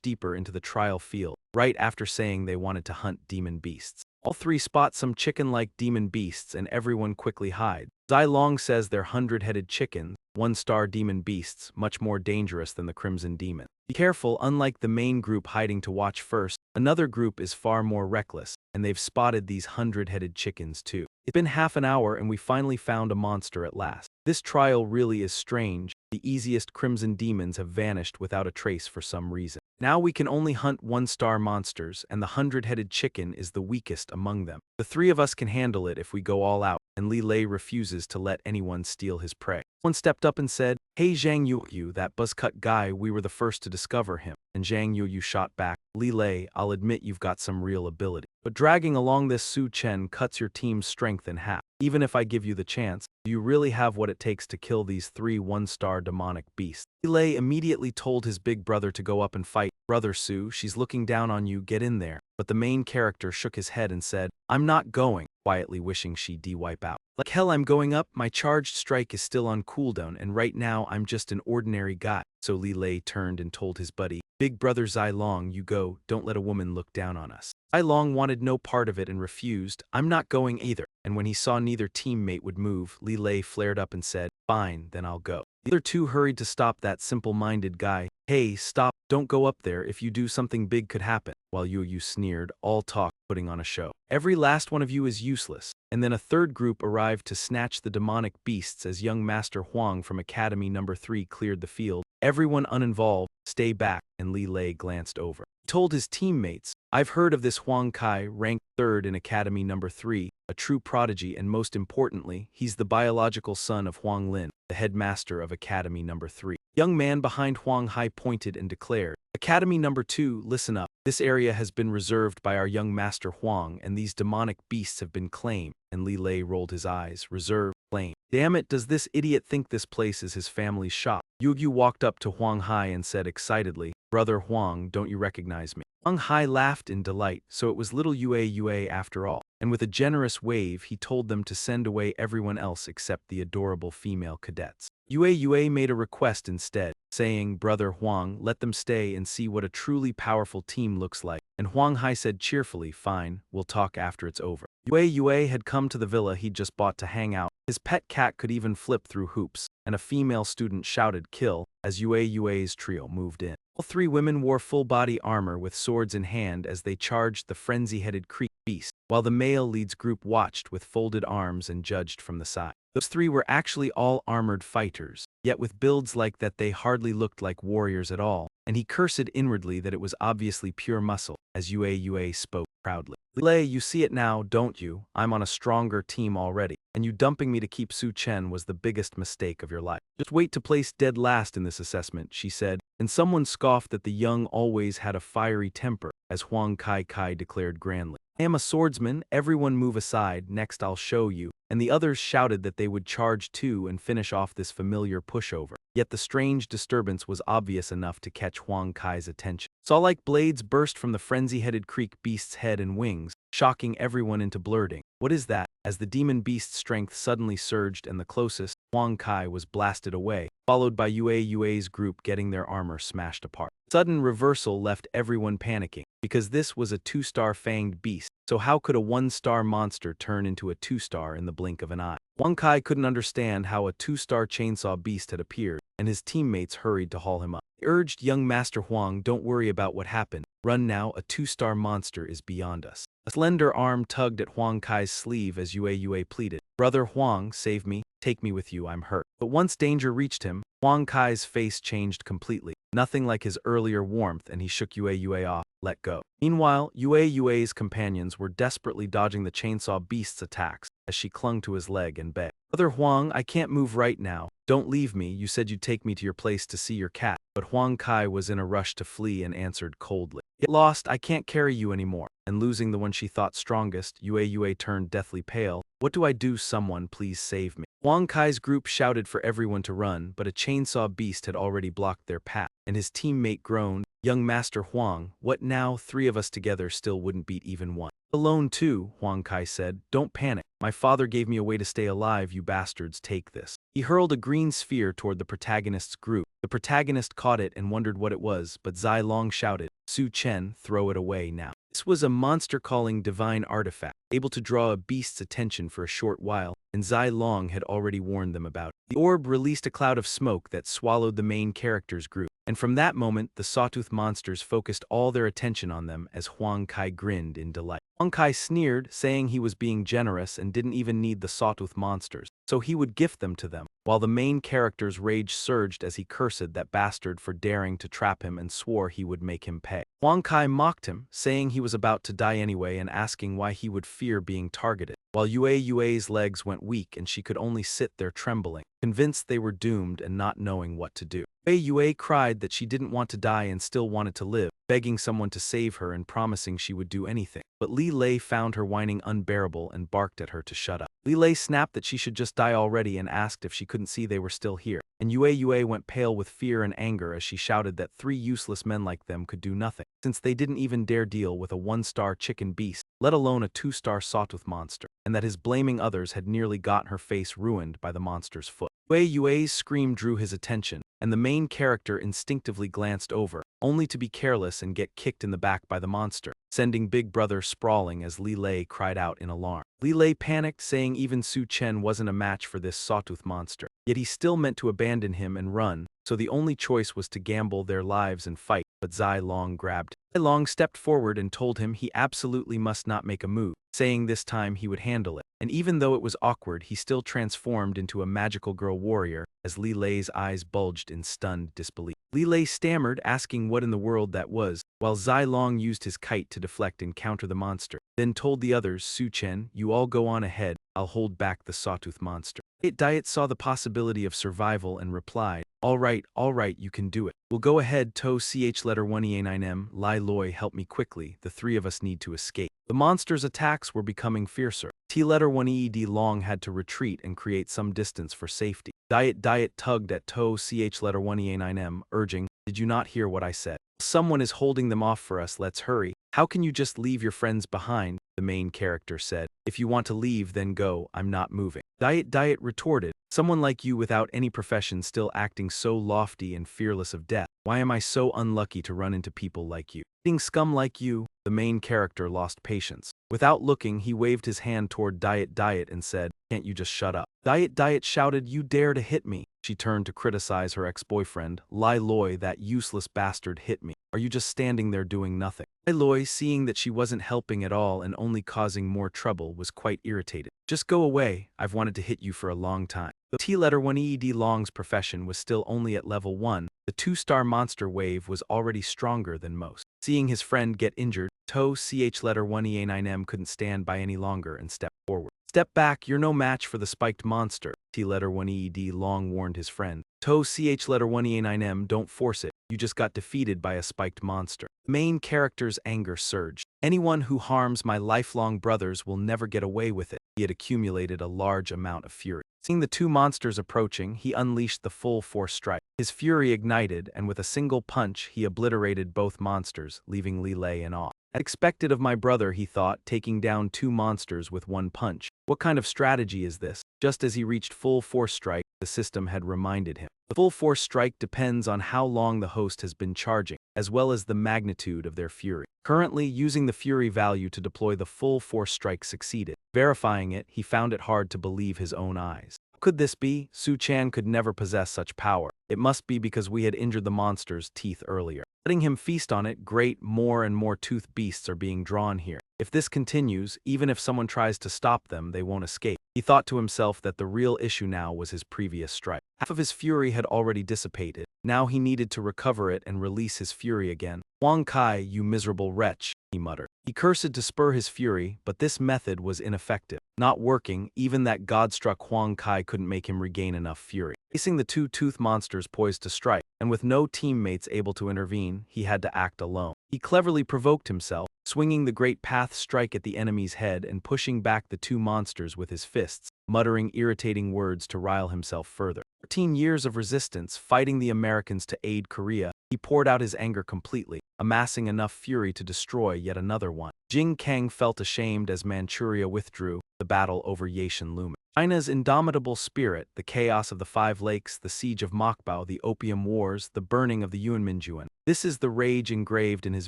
deeper into the trial field, right after saying they wanted to hunt demon beasts. All three spot some chicken-like demon beasts and everyone quickly hides. Zai Long says they're 100-headed chickens, 1-star demon beasts, much more dangerous than the crimson demon. Be careful, unlike the main group hiding to watch first, another group is far more reckless, and they've spotted these 100-headed chickens too. It's been half an hour and we finally found a monster at last. This trial really is strange. The easiest crimson demons have vanished without a trace for some reason. Now we can only hunt 1-star monsters, and the 100-headed chicken is the weakest among them. The three of us can handle it if we go all out, and Li Lei refuses to let anyone steal his prey. One stepped up and said, "Hey Zhang Yuyu, that buzzcut guy, we were the first to discover him." And Zhang Yuyu shot back, "Li Lei, I'll admit you've got some real ability. But dragging along this Su Chen cuts your team's strength in half. Even if I give you the chance, do you really have what it takes to kill these 3 1-star demonic beasts?" Li Lei immediately told his big brother to go up and fight. "Brother Su, she's looking down on you, get in there." But the main character shook his head and said, "I'm not going," quietly wishing she de-wipe out. "Like hell I'm going up, my charged strike is still on cooldown and right now I'm just an ordinary guy." So Li Lei turned and told his buddy, "Big brother Zai Long, you go, don't let a woman look down on us." Zai Long wanted no part of it and refused, "I'm not going either." And when he saw neither teammate would move, Li Lei flared up and said, "Fine, then I'll go." The other two hurried to stop that simple-minded guy. "Hey, stop, don't go up there, if you do something big could happen." While Yu sneered, "All talk, putting on a show. Every last one of you is useless." And then a third group arrived to snatch the demonic beasts as young Master Huang from Academy No. 3 cleared the field. "Everyone uninvolved, stay back," and Li Lei glanced over. He told his teammates, "I've heard of this Huang Kai, ranked 3rd in Academy No. 3, a true prodigy, and most importantly, he's the biological son of Huang Lin, the headmaster of Academy No. 3. Young man behind Huang Hai pointed and declared, "Academy No. 2, listen up. This area has been reserved by our young Master Huang, and these demonic beasts have been claimed." And Li Lei rolled his eyes. "Reserve, claim. Damn it, does this idiot think this place is his family's shop?" Yu walked up to Huang Hai and said excitedly, "Brother Huang, don't you recognize me?" Huang Hai laughed in delight, so it was little Yue after all. And with a generous wave, he told them to send away everyone else except the adorable female cadets. Yue made a request instead, saying, "Brother Huang, let them stay and see what a truly powerful team looks like." And Huang Hai said cheerfully, "Fine, we'll talk after it's over." Yue had come to the villa he'd just bought to hang out. His pet cat could even flip through hoops, and a female student shouted "kill" as Yue's trio moved in. All 3 women wore full-body armor with swords in hand as they charged the frenzy-headed creep beast, while the male lead's group watched with folded arms and judged from the side. Those 3 were actually all armored fighters, yet with builds like that they hardly looked like warriors at all. and he cursed inwardly that it was obviously pure muscle, as Yue spoke proudly. Lei, you see it now, don't you? I'm on a stronger team already, and you dumping me to keep Su Chen was the biggest mistake of your life. Just wait to place dead last in this assessment, she said, and someone scoffed that the young always had a fiery temper, as Huang Kai declared grandly. I am a swordsman, everyone move aside, next I'll show you, and the others shouted that they would charge too and finish off this familiar pushover. Yet the strange disturbance was obvious enough to catch Huang Kai's attention. Saw like blades burst from the frenzy-headed creek beast's head and wings, shocking everyone into blurting. What is that? As the demon beast's strength suddenly surged and the closest, Huang Kai was blasted away, followed by Yue's group getting their armor smashed apart. Sudden reversal left everyone panicking, because this was a 2-star fanged beast, so how could a 1-star monster turn into a 2-star in the blink of an eye? Huang Kai couldn't understand how a 2-star chainsaw beast had appeared, and his teammates hurried to haul him up. He urged young Master Huang, don't worry about what happened. Run now, a 2-star monster is beyond us. A slender arm tugged at Huang Kai's sleeve as Yue pleaded. Brother Huang, save me, take me with you, I'm hurt. But once danger reached him, Huang Kai's face changed completely. Nothing like his earlier warmth, and he shook Yue off. Let go. Meanwhile, Yue's companions were desperately dodging the chainsaw beast's attacks as she clung to his leg and begged. Brother Huang, I can't move right now. Don't leave me, you said you'd take me to your place to see your cat. But Huang Kai was in a rush to flee and answered coldly. Get lost, I can't carry you anymore. And losing the one she thought strongest, Yue turned deathly pale. What do I do? Someone please save me. Huang Kai's group shouted for everyone to run, but a chainsaw beast had already blocked their path, and his teammate groaned, Young Master Huang, what now? 3 of us together still wouldn't beat even one. Alone too, Huang Kai said. Don't panic. My father gave me a way to stay alive, you bastards, take this. He hurled a green sphere toward the protagonist's group. The protagonist caught it and wondered what it was, but Zai Long shouted, Su Chen, throw it away now. This was a monster-calling divine artifact, able to draw a beast's attention for a short while, and Zai Long had already warned them about it. The orb released a cloud of smoke that swallowed the main character's group, and from that moment the sawtooth monsters focused all their attention on them as Huang Kai grinned in delight. Huang Kai sneered, saying he was being generous and didn't even need the sawtooth monsters, so he would gift them to them, while the main character's rage surged as he cursed that bastard for daring to trap him and swore he would make him pay. Huang Kai mocked him, saying he was about to die anyway and asking why he would fear being targeted, while Yue's legs went weak and she could only sit there trembling, convinced they were doomed and not knowing what to do. Yue cried that she didn't want to die and still wanted to live, begging someone to save her and promising she would do anything. But Li Lei found her whining unbearable and barked at her to shut up. Li Lei snapped that she should just die already and asked if she couldn't see they were still here. And Yue went pale with fear and anger as she shouted that 3 useless men like them could do nothing, since they didn't even dare deal with a 1-star chicken beast, let alone a 2-star sawtooth monster, and that his blaming others had nearly gotten her face ruined by the monster's foot. Yue's scream drew his attention, and the main character instinctively glanced over, only to be careless and get kicked in the back by the monster, sending Big Brother sprawling as Li Lei cried out in alarm. Li Lei panicked, saying even Su Chen wasn't a match for this sawtooth monster, yet he still meant to abandon him and run, so the only choice was to gamble their lives and fight, but Zai Long grabbed him. Zai Long stepped forward and told him he absolutely must not make a move, saying this time he would handle it, and even though it was awkward he still transformed into a magical girl warrior as Li Lei's eyes bulged in stunned disbelief. Li Lei stammered, asking what in the world that was, while Zai Long used his kite to deflect and counter the monster, then told the others, Su Chen, you all go on ahead, I'll hold back the sawtooth monster. Diet saw the possibility of survival and replied, all right, you can do it. We'll go ahead, To Ch letter 1E9M, Lai Loi help me quickly, the 3 of us need to escape. The monster's attacks were becoming fiercer. T letter 1ED Long had to retreat and create some distance for safety. Diet tugged at To Ch letter 1E9M, urging, did you not hear what I said? Someone is holding them off for us, let's hurry. How can you just leave your friends behind? The main character said. If you want to leave, then go, I'm not moving. Diet retorted, someone like you without any profession still acting so lofty and fearless of death. Why am I so unlucky to run into people like you? Being scum like you? The main character lost patience. Without looking, he waved his hand toward Diet and said, can't you just shut up? Diet shouted, you dare to hit me. She turned to criticize her ex-boyfriend, Lai Loi, that useless bastard hit me. Are you just standing there doing nothing? Lai Loi, seeing that she wasn't helping at all and only causing more trouble, was quite irritated. Just go away, I've wanted to hit you for a long time. The T letter 1ED Long's profession was still only at level 1, The 2-star monster wave was already stronger than most. Seeing his friend get injured, To Ch letter 1E9M couldn't stand by any longer and stepped forward. Step back, you're no match for the spiked monster, T letter 1ED long warned his friend. To Ch letter 1E9M, don't force it, you just got defeated by a spiked monster. The main character's anger surged. Anyone who harms my lifelong brothers will never get away with it. He had accumulated a large amount of fury. Seeing the two monsters approaching, he unleashed the full force strike. His fury ignited, and with a single punch, he obliterated both monsters, leaving Li Lei in awe. As expected of my brother, he thought, taking down two monsters with one punch. What kind of strategy is this? Just as he reached full force strike, the system had reminded him. The full force strike depends on how long the host has been charging, as well as the magnitude of their fury. Currently, using the fury value to deploy the full force strike succeeded. Verifying it, he found it hard to believe his own eyes. Could this be? Su Chan could never possess such power. It must be because we had injured the monster's teeth earlier. Letting him feast on it, great, more and more tooth beasts are being drawn here. If this continues, even if someone tries to stop them, they won't escape. He thought to himself that the real issue now was his previous strike. Half of his fury had already dissipated. Now he needed to recover it and release his fury again. Huang Kai, you miserable wretch, he muttered. He cursed to spur his fury, but this method was ineffective. Not working, even that god-struck Huang Kai couldn't make him regain enough fury. Facing the two tooth monsters poised to strike, and with no teammates able to intervene, he had to act alone. He cleverly provoked himself, swinging the great path strike at the enemy's head and pushing back the two monsters with his fists, muttering irritating words to rile himself further. 14 years of resistance, fighting the Americans to aid Korea, he poured out his anger completely, amassing enough fury to destroy yet another one. Jing Kang felt ashamed as Manchuria withdrew, the battle over Yashin looming. China's indomitable spirit, the chaos of the Five Lakes, the siege of Mokbao, the Opium Wars, the burning of the Yunminjuan. This is the rage engraved in his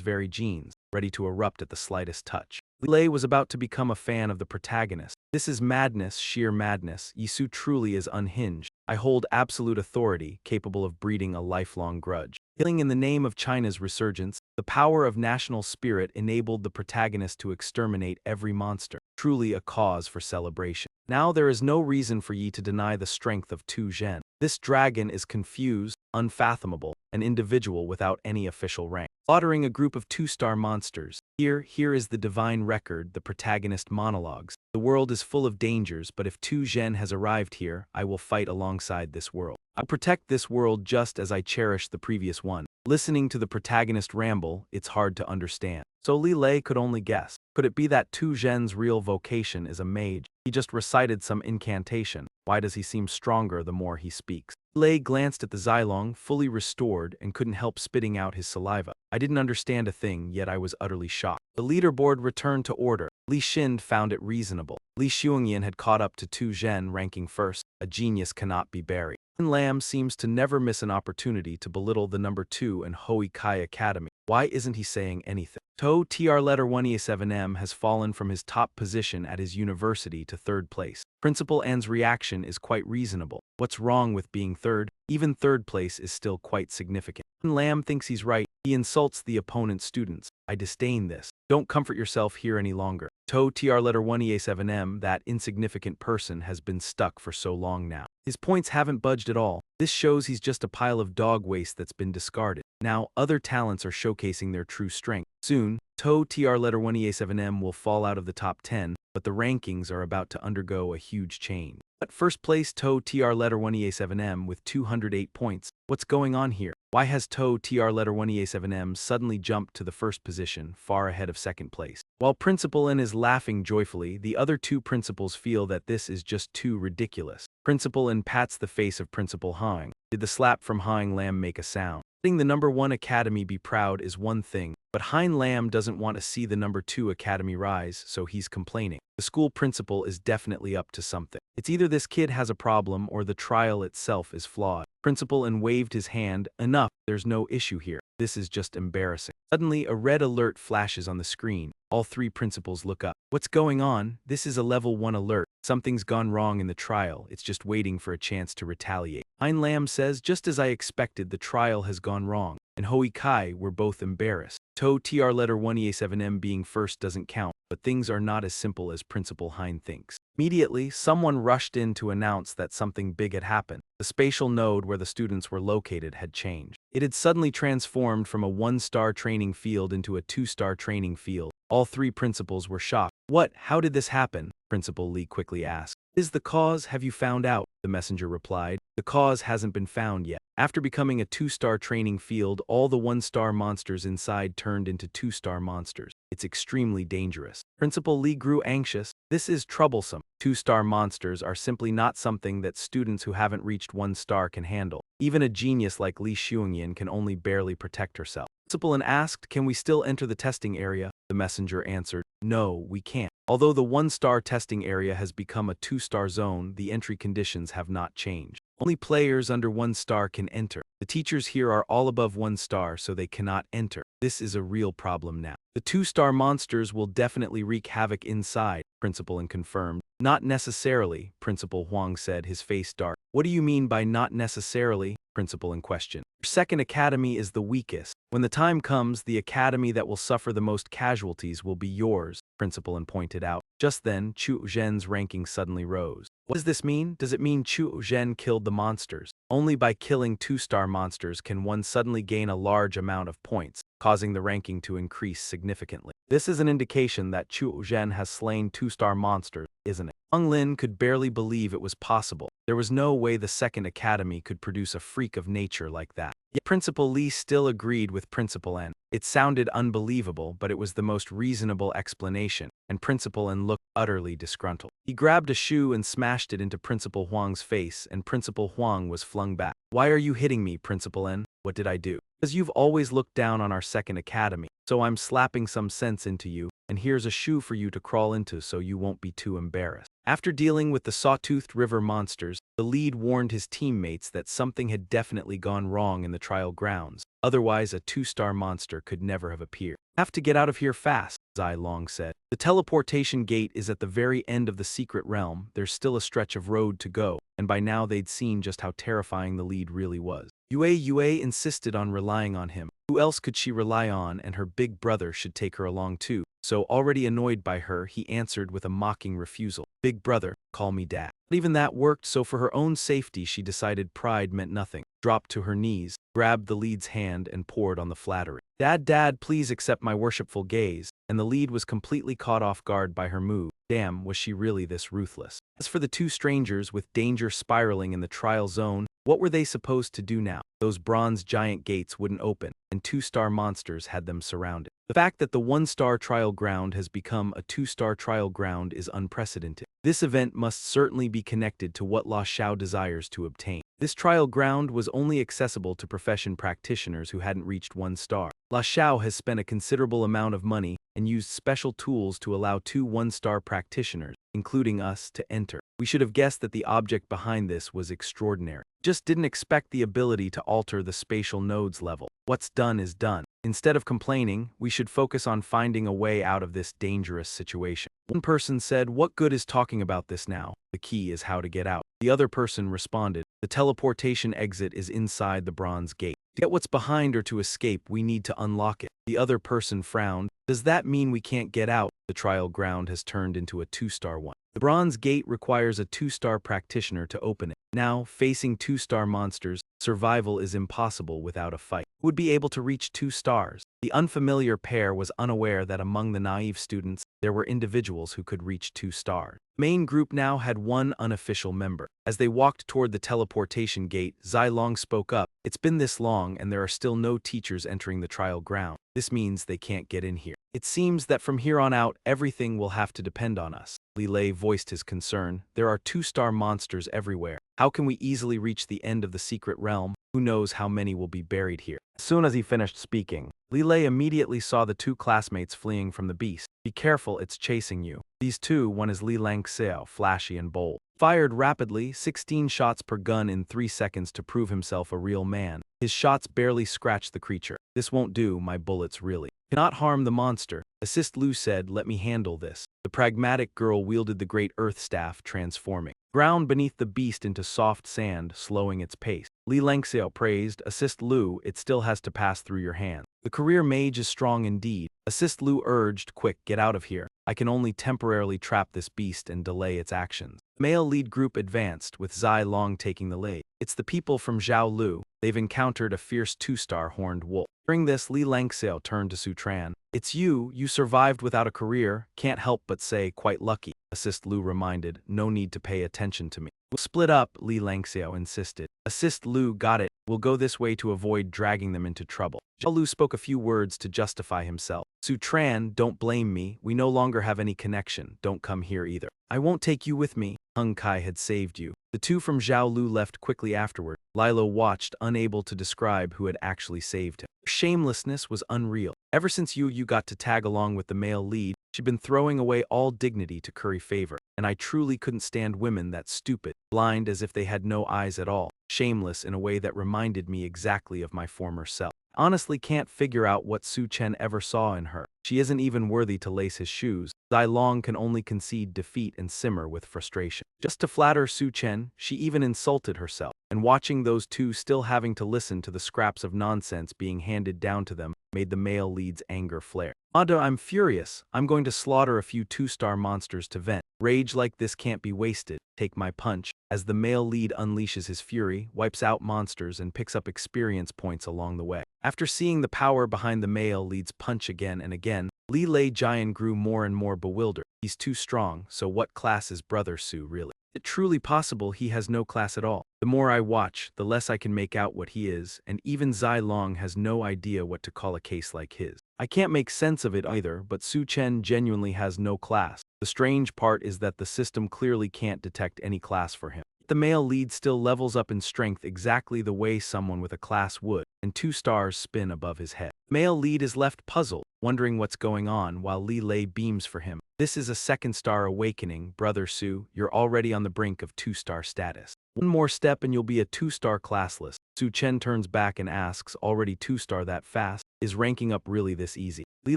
very genes, ready to erupt at the slightest touch. Li Lei was about to become a fan of the protagonist. This is madness, sheer madness. Yisu truly is unhinged. I hold absolute authority, capable of breeding a lifelong grudge. Killing in the name of China's resurgence, the power of national spirit enabled the protagonist to exterminate every monster. Truly a cause for celebration. Now there is no reason for ye to deny the strength of Tu Zhen. This dragon is confused, unfathomable, an individual without any official rank. Slaughtering a group of 2-star monsters. Here is the divine record, the protagonist monologues. The world is full of dangers, but if Tu Zhen has arrived here, I will fight alongside this world. I'll protect this world just as I cherished the previous one. Listening to the protagonist ramble, it's hard to understand. So Li Lei could only guess. Could it be that Tu Zhen's real vocation is a mage? He just recited some incantation. Why does he seem stronger the more he speaks? Li Lei glanced at the Xylong, fully restored, and couldn't help spitting out his saliva. I didn't understand a thing, yet I was utterly shocked. The leaderboard returned to order. Li Xin found it reasonable. Li Xiongyan had caught up to Tu Zhen, ranking first. A genius cannot be buried. Lam seems to never miss an opportunity to belittle the number 2 and Hoi Kai Academy. Why isn't he saying anything? To TR letter 1E7M has fallen from his top position at his university to 3rd place. Principal N's reaction is quite reasonable. What's wrong with being 3rd? Even 3rd place is still quite significant. When Lam thinks he's right, he insults the opponent's students. I disdain this. Don't comfort yourself here any longer. To TR letter 1E7M, that insignificant person has been stuck for so long now. His points haven't budged at all. This shows he's just a pile of dog waste that's been discarded. Now, other talents are showcasing their true strength. Soon, To TR letter 1E7M will fall out of the top 10, but the rankings are about to undergo a huge change. At first place, To TR letter 1E7M with 208 points. What's going on here? Why has To TR letter 1E7M suddenly jumped to the 1st position, far ahead of 2nd place? While Principal N is laughing joyfully, the other 2 principals feel that this is just too ridiculous. Principal N pats the face of Principal Hang. Did the slap from Hang Lam make a sound? Letting the number 1 academy be proud is one thing, but Hein Lam doesn't want to see the number 2 academy rise, so he's complaining. The school principal is definitely up to something. It's either this kid has a problem or the trial itself is flawed. Principal N waved his hand. Enough, there's no issue here. This is just embarrassing. Suddenly, a red alert flashes on the screen. All 3 principals look up. What's going on? This is a level 1 alert. Something's gone wrong in the trial. It's just waiting for a chance to retaliate. Hein Lam says, just as I expected, the trial has gone wrong. And Hoi Kai were both embarrassed. To TR letter 1E7M being first doesn't count. but things are not as simple as Principal Hein thinks. Immediately, someone rushed in to announce that something big had happened. The spatial node where the students were located had changed. It had suddenly transformed from a 1-star training field into a 2-star training field. All 3 principals were shocked. "What? How did this happen?" Principal Lee quickly asked. "Is the cause? Have you found out?" The messenger replied. "The cause hasn't been found yet. After becoming a 2-star training field, all the 1-star monsters inside turned into 2-star monsters. It's extremely dangerous." Principal Lee grew anxious. "This is troublesome. 2-star monsters are simply not something that students who haven't reached 1 star can handle. Even a genius like Li Xiongyan can only barely protect herself." Principal An asked, "Can we still enter the testing area?" The messenger answered, "No, we can't. Although the 1-star testing area has become a 2-star zone, the entry conditions have not changed. Only players under 1 star can enter. The teachers here are all above 1 star, so they cannot enter. This is a real problem now. The 2-star monsters will definitely wreak havoc inside," Principal An confirmed. "Not necessarily," Principal Huang said, his face dark. "What do you mean by not necessarily?" Principal An questioned. "Your second academy is the weakest. When the time comes, the academy that will suffer the most casualties will be yours," Principal An pointed out. Just then, Chu Zhen's ranking suddenly rose. "What does this mean? Does it mean Chu Zhen killed the monsters? Only by killing 2-star monsters can one suddenly gain a large amount of points, causing the ranking to increase significantly. This is an indication that Chu Zhen has slain 2-star monsters, isn't it?" Hung Lin could barely believe it was possible. There was no way the second academy could produce a freak of nature like that. Yet Principal Lee still agreed with Principal N. It sounded unbelievable, but it was the most reasonable explanation, and Principal N looked utterly disgruntled. He grabbed a shoe and smashed it into Principal Huang's face, and Principal Huang was flung back. "Why are you hitting me, Principal N? What did I do?" "Because you've always looked down on our second academy, so I'm slapping some sense into you, and here's a shoe for you to crawl into so you won't be too embarrassed." After dealing with the sawtoothed river monsters, the lead warned his teammates that something had definitely gone wrong in the trial grounds. Otherwise, a 2-star monster could never have appeared. "Have to get out of here fast," Zai Long said. "The teleportation gate is at the very end of the secret realm. There's still a stretch of road to go," and by now they'd seen just how terrifying the lead really was. Yue insisted on relying on him. Who else could she rely on, and her big brother should take her along too. So, already annoyed by her, he answered with a mocking refusal. "Big brother, call me dad." But even that worked, so for her own safety she decided pride meant nothing. Dropped to her knees, grabbed the lead's hand, and poured on the flattery. Dad, please accept my worshipful gaze," and the lead was completely caught off guard by her move. Damn, was she really this ruthless? As for the 2 strangers, with danger spiraling in the trial zone, what were they supposed to do now? Those bronze giant gates wouldn't open, and 2-star monsters had them surrounded. The fact that the 1-star trial ground has become a 2-star trial ground is unprecedented. This event must certainly be connected to what La Xiao desires to obtain. This trial ground was only accessible to profession practitioners who hadn't reached 1 star. La Xiao has spent a considerable amount of money and used special tools to allow 2 1-star practitioners, including us, to enter. We should have guessed that the object behind this was extraordinary. Just didn't expect the ability to alter the spatial nodes level. What's done is done. Instead of complaining, we should focus on finding a way out of this dangerous situation. One person said, "What good is talking about this now? The key is how to get out." The other person responded, "The teleportation exit is inside the bronze gate. To get what's behind or to escape, we need to unlock it." The other person frowned. "Does that mean we can't get out?" The trial ground has turned into a 2-star one. The bronze gate requires a 2-star practitioner to open it. Now, facing 2-star monsters, survival is impossible without a fight. Who would be able to reach 2 stars? The unfamiliar pair was unaware that among the naive students, there were individuals who could reach 2 stars. The main group now had 1 unofficial member. As they walked toward the teleportation gate, Zai Long spoke up. "It's been this long and there are still no teachers entering the trial ground. This means they can't get in here. It seems that from here on out, everything will have to depend on us." Li Lei voiced his concern. "There are 2-star monsters everywhere. How can we easily reach the end of the secret realm? Who knows how many will be buried here?" As soon as he finished speaking, Li Lei immediately saw the 2 classmates fleeing from the beast. "Be careful, it's chasing you." These 2, one is Li Langxiao, flashy and bold. Fired rapidly, 16 shots per gun in 3 seconds to prove himself a real man. His shots barely scratched the creature. "This won't do, my bullets really cannot harm the monster." Assist Lu said, "Let me handle this." The pragmatic girl wielded the great earth staff, transforming ground beneath the beast into soft sand, slowing its pace. Li Langxiao praised, "Assist Lu, it still has to pass through your hands. The career mage is strong indeed." Assist Lu urged, "Quick, get out of here. I can only temporarily trap this beast and delay its actions. The male lead group advanced, with Zai Long taking the lead. It's the people from Xiaolu. They've encountered a fierce 2-star horned wolf. During this, Li Langxiao turned to Su Tran. It's you survived without a career, can't help but say quite lucky. Assist Lu reminded, no need to pay attention to me. We'll split up, Li Langxiao insisted. Assist Lu, got it. We'll go this way to avoid dragging them into trouble. Xiaolu spoke a few words to justify himself. Su Tran, don't blame me. We no longer have any connection. Don't come here either. I won't take you with me. Hung Kai had saved you. The two from Xiaolu left quickly afterward. Lilo watched, unable to describe who had actually saved him. Her shamelessness was unreal. Ever since you got to tag along with the male lead, she'd been throwing away all dignity to curry favor, and I truly couldn't stand women that stupid, blind as if they had no eyes at all, shameless in a way that reminded me exactly of my former self. Honestly can't figure out what Su Chen ever saw in her. She isn't even worthy to lace his shoes. Zai Long can only concede defeat and simmer with frustration. Just to flatter Su Chen, she even insulted herself. And watching those two still having to listen to the scraps of nonsense being handed down to them made the male lead's anger flare. Ada, I'm furious. I'm going to slaughter a few 2-star monsters to vent. Rage like this can't be wasted. Take my punch. As the male lead unleashes his fury, wipes out monsters, and picks up experience points along the way. After seeing the power behind the male lead's punch again and again, Li Lei Jian grew more and more bewildered. He's too strong, so what class is Brother Su really? Is it truly possible he has no class at all? The more I watch, the less I can make out what he is, and even Zai Long has no idea what to call a case like his. I can't make sense of it either, but Su Chen genuinely has no class. The strange part is that the system clearly can't detect any class for him. The male lead still levels up in strength exactly the way someone with a class would, and 2 stars spin above his head. Male lead is left puzzled, wondering what's going on while Li Lei beams for him. This is a 2nd-star awakening, Brother Su. You're already on the brink of 2-star status. One more step and you'll be a 2-star classless. Su Chen turns back and asks, already 2-star that fast? Is ranking up really this easy? Li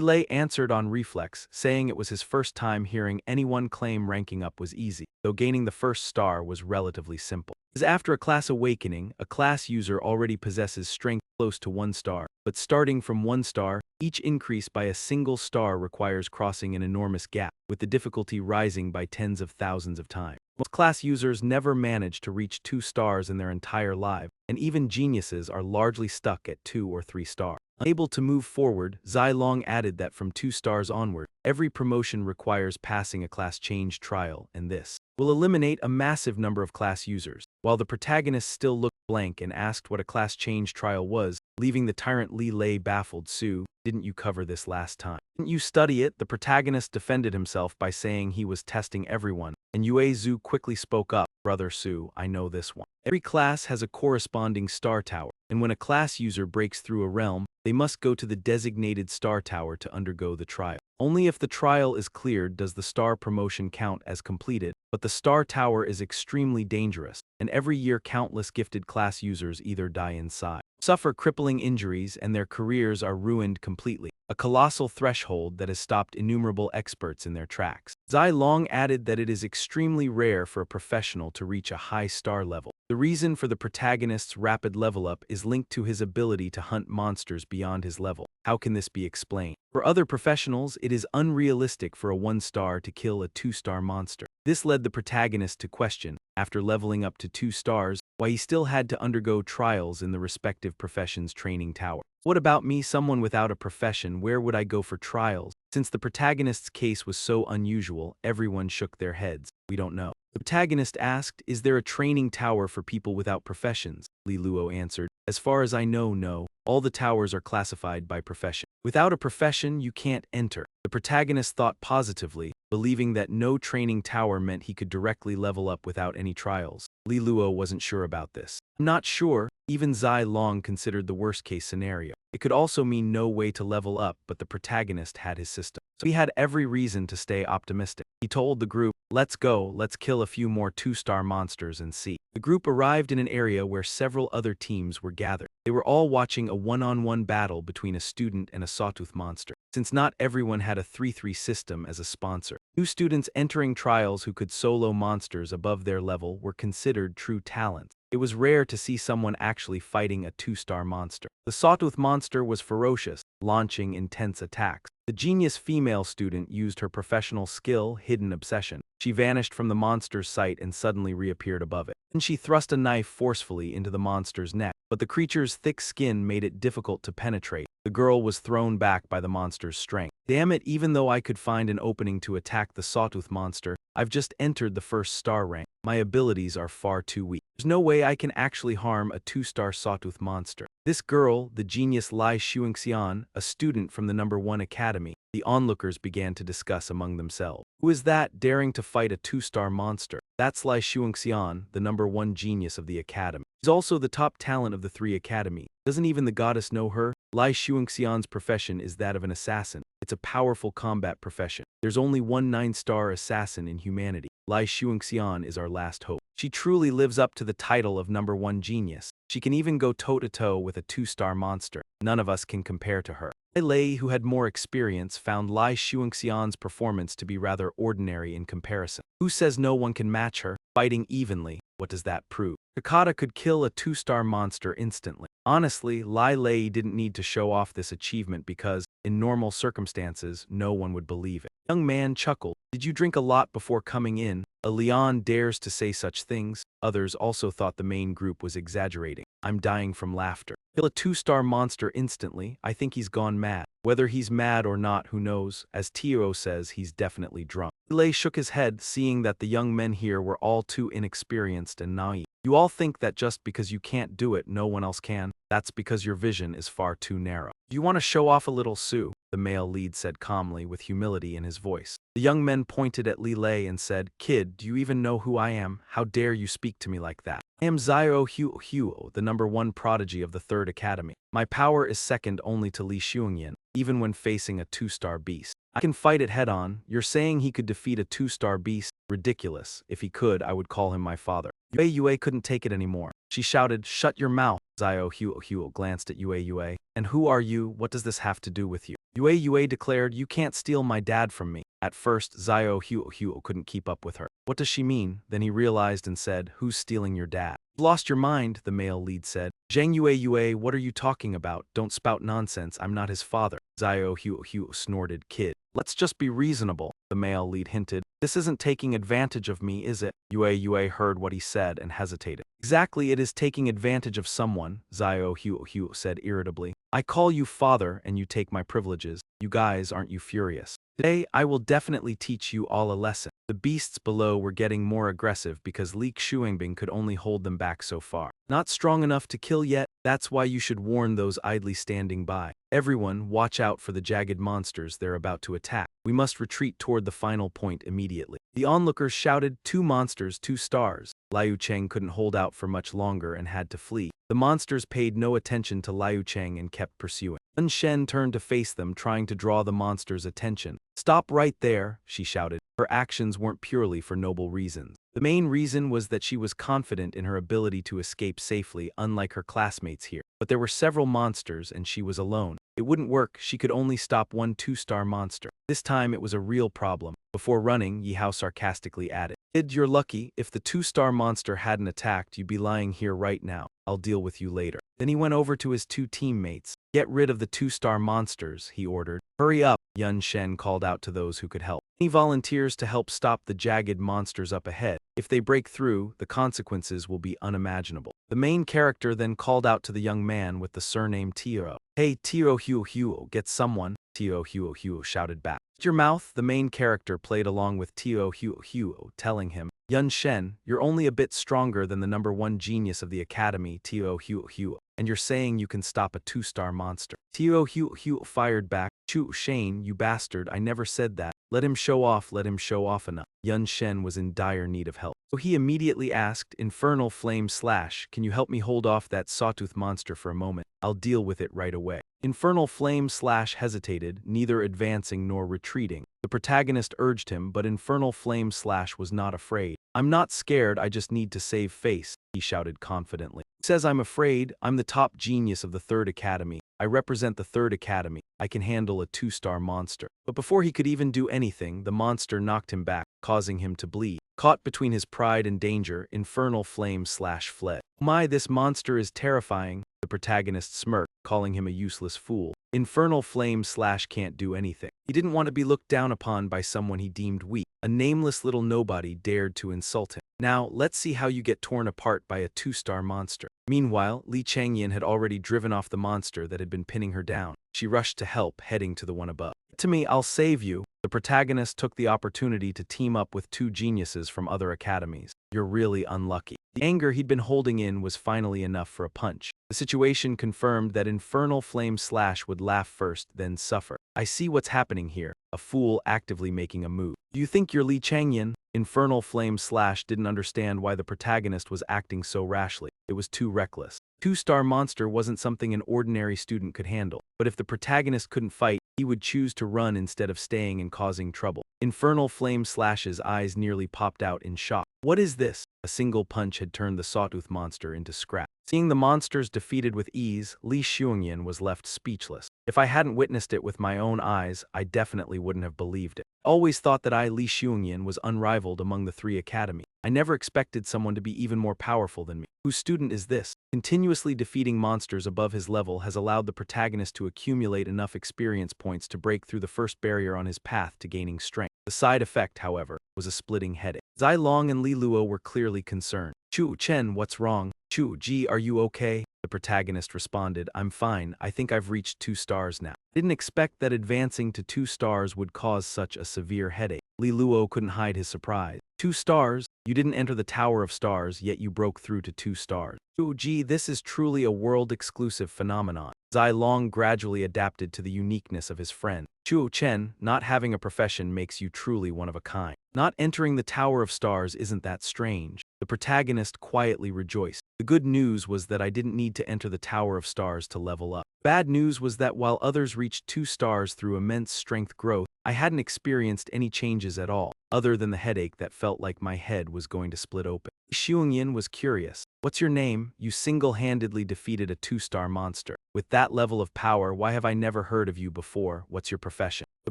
Lei answered on reflex, saying it was his first time hearing anyone claim ranking up was easy, though gaining the 1st star was relatively simple. As after a class awakening, a class user already possesses strength close to 1 star, but starting from 1 star, each increase by a single star requires crossing an enormous gap, with the difficulty rising by tens of thousands of times. Most class users never manage to reach 2 stars in their entire life, and even geniuses are largely stuck at 2 or 3 stars. Unable to move forward, Zai Long added that from 2 stars onward, every promotion requires passing a class change trial, and this will eliminate a massive number of class users. While the protagonist still looked blank and asked what a class change trial was, leaving the tyrant Li Lei baffled. Su, didn't you cover this last time? Didn't you study it? The protagonist defended himself by saying he was testing everyone, and Yue Zhu quickly spoke up, Brother Su, I know this one. Every class has a corresponding star tower, and when a class user breaks through a realm, they must go to the designated star tower to undergo the trial. Only if the trial is cleared does the star promotion count as completed, but the star tower is extremely dangerous, and every year countless gifted class users either die inside, suffer crippling injuries, and their careers are ruined completely. A colossal threshold that has stopped innumerable experts in their tracks. Zai Long added that it is extremely rare for a professional to reach a high star level. The reason for the protagonist's rapid level up is linked to his ability to hunt monsters beyond his level. How can this be explained? For other professionals, it is unrealistic for a 1-star to kill a 2-star monster. This led the protagonist to question, after leveling up to 2 stars, why he still had to undergo trials in the respective profession's training tower. What about me, someone without a profession? Where would I go for trials? Since the protagonist's case was so unusual, everyone shook their heads. We don't know. The protagonist asked, is there a training tower for people without professions? Li Luo answered, as far as I know, no. All the towers are classified by profession. Without a profession, you can't enter. The protagonist thought positively, believing that no training tower meant he could directly level up without any trials. Li Luo wasn't sure about this. I'm not sure. Even Zai Long considered the worst-case scenario. It could also mean no way to level up, but the protagonist had his system. So he had every reason to stay optimistic. He told the group, let's go, let's kill a few more 2-star monsters and see. The group arrived in an area where several other teams were gathered. They were all watching a one-on-one battle between a student and a sawtooth monster. Since not everyone had a 3-3 system as a sponsor, new students entering trials who could solo monsters above their level were considered true talents. It was rare to see someone actually fighting a 2-star monster. The sawtooth monster was ferocious, launching intense attacks. The The genius female student used her professional skill, hidden obsession. She vanished from the monster's sight and suddenly reappeared above it. Then she thrust a knife forcefully into the monster's neck, but the creature's thick skin made it difficult to penetrate. The girl was thrown back by the monster's strength. Damn it, even though I could find an opening to attack the sawtooth monster, I've just entered the first star rank. My abilities are far too weak. There's no way I can actually harm a 2-star sawtooth monster. This girl, the genius Lai Xuingxian, a student from the #1 academy, the onlookers began to discuss among themselves. Who is that daring to fight a 2-star monster? That's Lai Xuingxian, the #1 genius of the academy. She's also the top talent of the 3 academy. Doesn't even the goddess know her? Lai Xuingxian's profession is that of an assassin. It's a powerful combat profession. There's only one 9-star assassin in humanity. Lai Xuingxian is our last hope. She truly lives up to the title of #1 genius. She can even go toe-to-toe with a 2-star monster. None of us can compare to her. Lei, who had more experience, found Lai Xuingxian's performance to be rather ordinary in comparison. Who says no one can match her? Fighting evenly, what does that prove? Takata could kill a 2-star monster instantly. Honestly, Lai Lei didn't need to show off this achievement because, in normal circumstances, no one would believe it. The young man chuckled. Did you drink a lot before coming in? A Leon dares to say such things. Others also thought the main group was exaggerating. I'm dying from laughter. Kill a 2-star monster instantly. I think he's gone mad. Whether he's mad or not, who knows? As Tio says, he's definitely drunk. Lei shook his head, seeing that the young men here were all too inexperienced and naive. You all think that just because you can't do it, no one else can? That's because your vision is far too narrow. Do you want to show off a little, Sue? The male lead said calmly, with humility in his voice. The young men pointed at Li Lei and said, Kid, do you even know who I am? How dare you speak to me like that? I am Xiaolu, the #1 prodigy of the 3rd Academy. My power is second only to Li Xuanyan, even when facing a 2-star beast. I can fight it head-on. You're saying he could defeat a 2-star beast? Ridiculous. If he could, I would call him my father. Yue couldn't take it anymore. She shouted, Shut your mouth. Xiaolu glanced at Yue. And who are you? What does this have to do with you? Yue declared, You can't steal my dad from me. At first, Xiaolu couldn't keep up with her. What does she mean? Then he realized and said, Who's stealing your dad? You've lost your mind, the male lead said. Zheng Yue, what are you talking about? Don't spout nonsense, I'm not his father. Xiaolu snorted, Kid. Let's just be reasonable, the male lead hinted. This isn't taking advantage of me, is it? Yue heard what he said and hesitated. Exactly, it is taking advantage of someone, Xiaolu said irritably. I call you father and you take my privileges. You guys, aren't you furious? Today, I will definitely teach you all a lesson. The beasts below were getting more aggressive because Li Xuanbing could only hold them back so far. Not strong enough to kill yet, that's why you should warn those idly standing by. Everyone, watch out for the jagged monsters they're about to attack. We must retreat toward the final point immediately. The onlookers shouted, 2 monsters, 2 stars. Liu Cheng couldn't hold out for much longer and had to flee. The monsters paid no attention to Liu Cheng and kept pursuing. Yun Shen turned to face them, trying to draw the monsters' attention. Stop right there, she shouted. Her actions weren't purely for noble reasons. The main reason was that she was confident in her ability to escape safely, unlike her classmates here. But there were several monsters and she was alone. It wouldn't work, she could only stop one 2-star monster. This time it was a real problem. Before running, Yihao sarcastically added, Kid, you're lucky. If the 2-star monster hadn't attacked, you'd be lying here right now. I'll deal with you later. Then he went over to his 2 teammates. Get rid of the 2-star monsters, he ordered. Hurry up, Yun Shen called out to those who could help. Any volunteers to help stop the jagged monsters up ahead? If they break through, the consequences will be unimaginable. The main character then called out to the young man with the surname Tio. Hey, Tio Huo, get someone. Tio Huo shouted back. Shut your mouth, the main character played along with Tio Huo, telling him, Yun Shen, you're only a bit stronger than the #1 genius of the academy, Tio Huo, and you're saying you can stop a 2-star monster. Tio Huo fired back, Chu Shane, you bastard, I never said that. Let him show off enough. Yun Shen was in dire need of help. So he immediately asked, Infernal Flame Slash, can you help me hold off that sawtooth monster for a moment? I'll deal with it right away. Infernal Flame Slash hesitated, neither advancing nor retreating. The protagonist urged him, but Infernal Flame Slash was not afraid. I'm not scared, I just need to save face, he shouted confidently. He says I'm afraid, I'm the top genius of the 3rd Academy. I represent the 3rd Academy. I can handle a 2-star monster. But before he could even do anything, the monster knocked him back, causing him to bleed. Caught between his pride and danger, Infernal Flame Slash fled. My, this monster is terrifying, the protagonist smirked, calling him a useless fool. Infernal flame slash can't do anything. He didn't want to be looked down upon by someone he deemed weak. A nameless little nobody dared to insult him. Now, let's see how you get torn apart by a 2-star monster. Meanwhile, Li Changyan had already driven off the monster that had been pinning her down. She rushed to help, heading to the one above. To me, I'll save you. The protagonist took the opportunity to team up with 2 geniuses from other academies. You're really unlucky. The anger he'd been holding in was finally enough for a punch. The situation confirmed that Infernal Flame Slash would laugh first, then suffer. I see what's happening here. A fool actively making a move. Do you think you're Li Changyan? Infernal Flame Slash didn't understand why the protagonist was acting so rashly. It was too reckless. 2-star monster wasn't something an ordinary student could handle. But if the protagonist couldn't fight, he would choose to run instead of staying and causing trouble. Infernal Flame Slash's eyes nearly popped out in shock. What is this? A single punch had turned the sawtooth monster into scrap. Seeing the monsters defeated with ease, Li Xiongyan was left speechless. If I hadn't witnessed it with my own eyes, I definitely wouldn't have believed it. Always thought that Li Xiongyan was unrivaled among the 3 academies. I never expected someone to be even more powerful than me. Whose student is this? Continuously defeating monsters above his level has allowed the protagonist to accumulate enough experience points to break through the first barrier on his path to gaining strength. The side effect, however, was a splitting headache. Zai Long and Li Luo were clearly concerned. Chu Chen, what's wrong? Chu Ji, are you okay? The protagonist responded, I'm fine, I think I've reached 2 stars now. Didn't expect that advancing to 2 stars would cause such a severe headache. Li Luo couldn't hide his surprise. 2 stars? You didn't enter the Tower of Stars, yet you broke through to 2 stars. Chu Ji, this is truly a world-exclusive phenomenon. Zai Long gradually adapted to the uniqueness of his friend. Chu Chen, not having a profession makes you truly one of a kind. Not entering the Tower of Stars isn't that strange. The protagonist quietly rejoiced. The good news was that I didn't need to enter the Tower of Stars to level up. Bad news was that while others reached 2 stars through immense strength growth, I hadn't experienced any changes at all, other than the headache that felt like my head was going to split open. Xiongyan was curious. What's your name? You single-handedly defeated a 2-star monster. With that level of power, why have I never heard of you before? What's your profession? The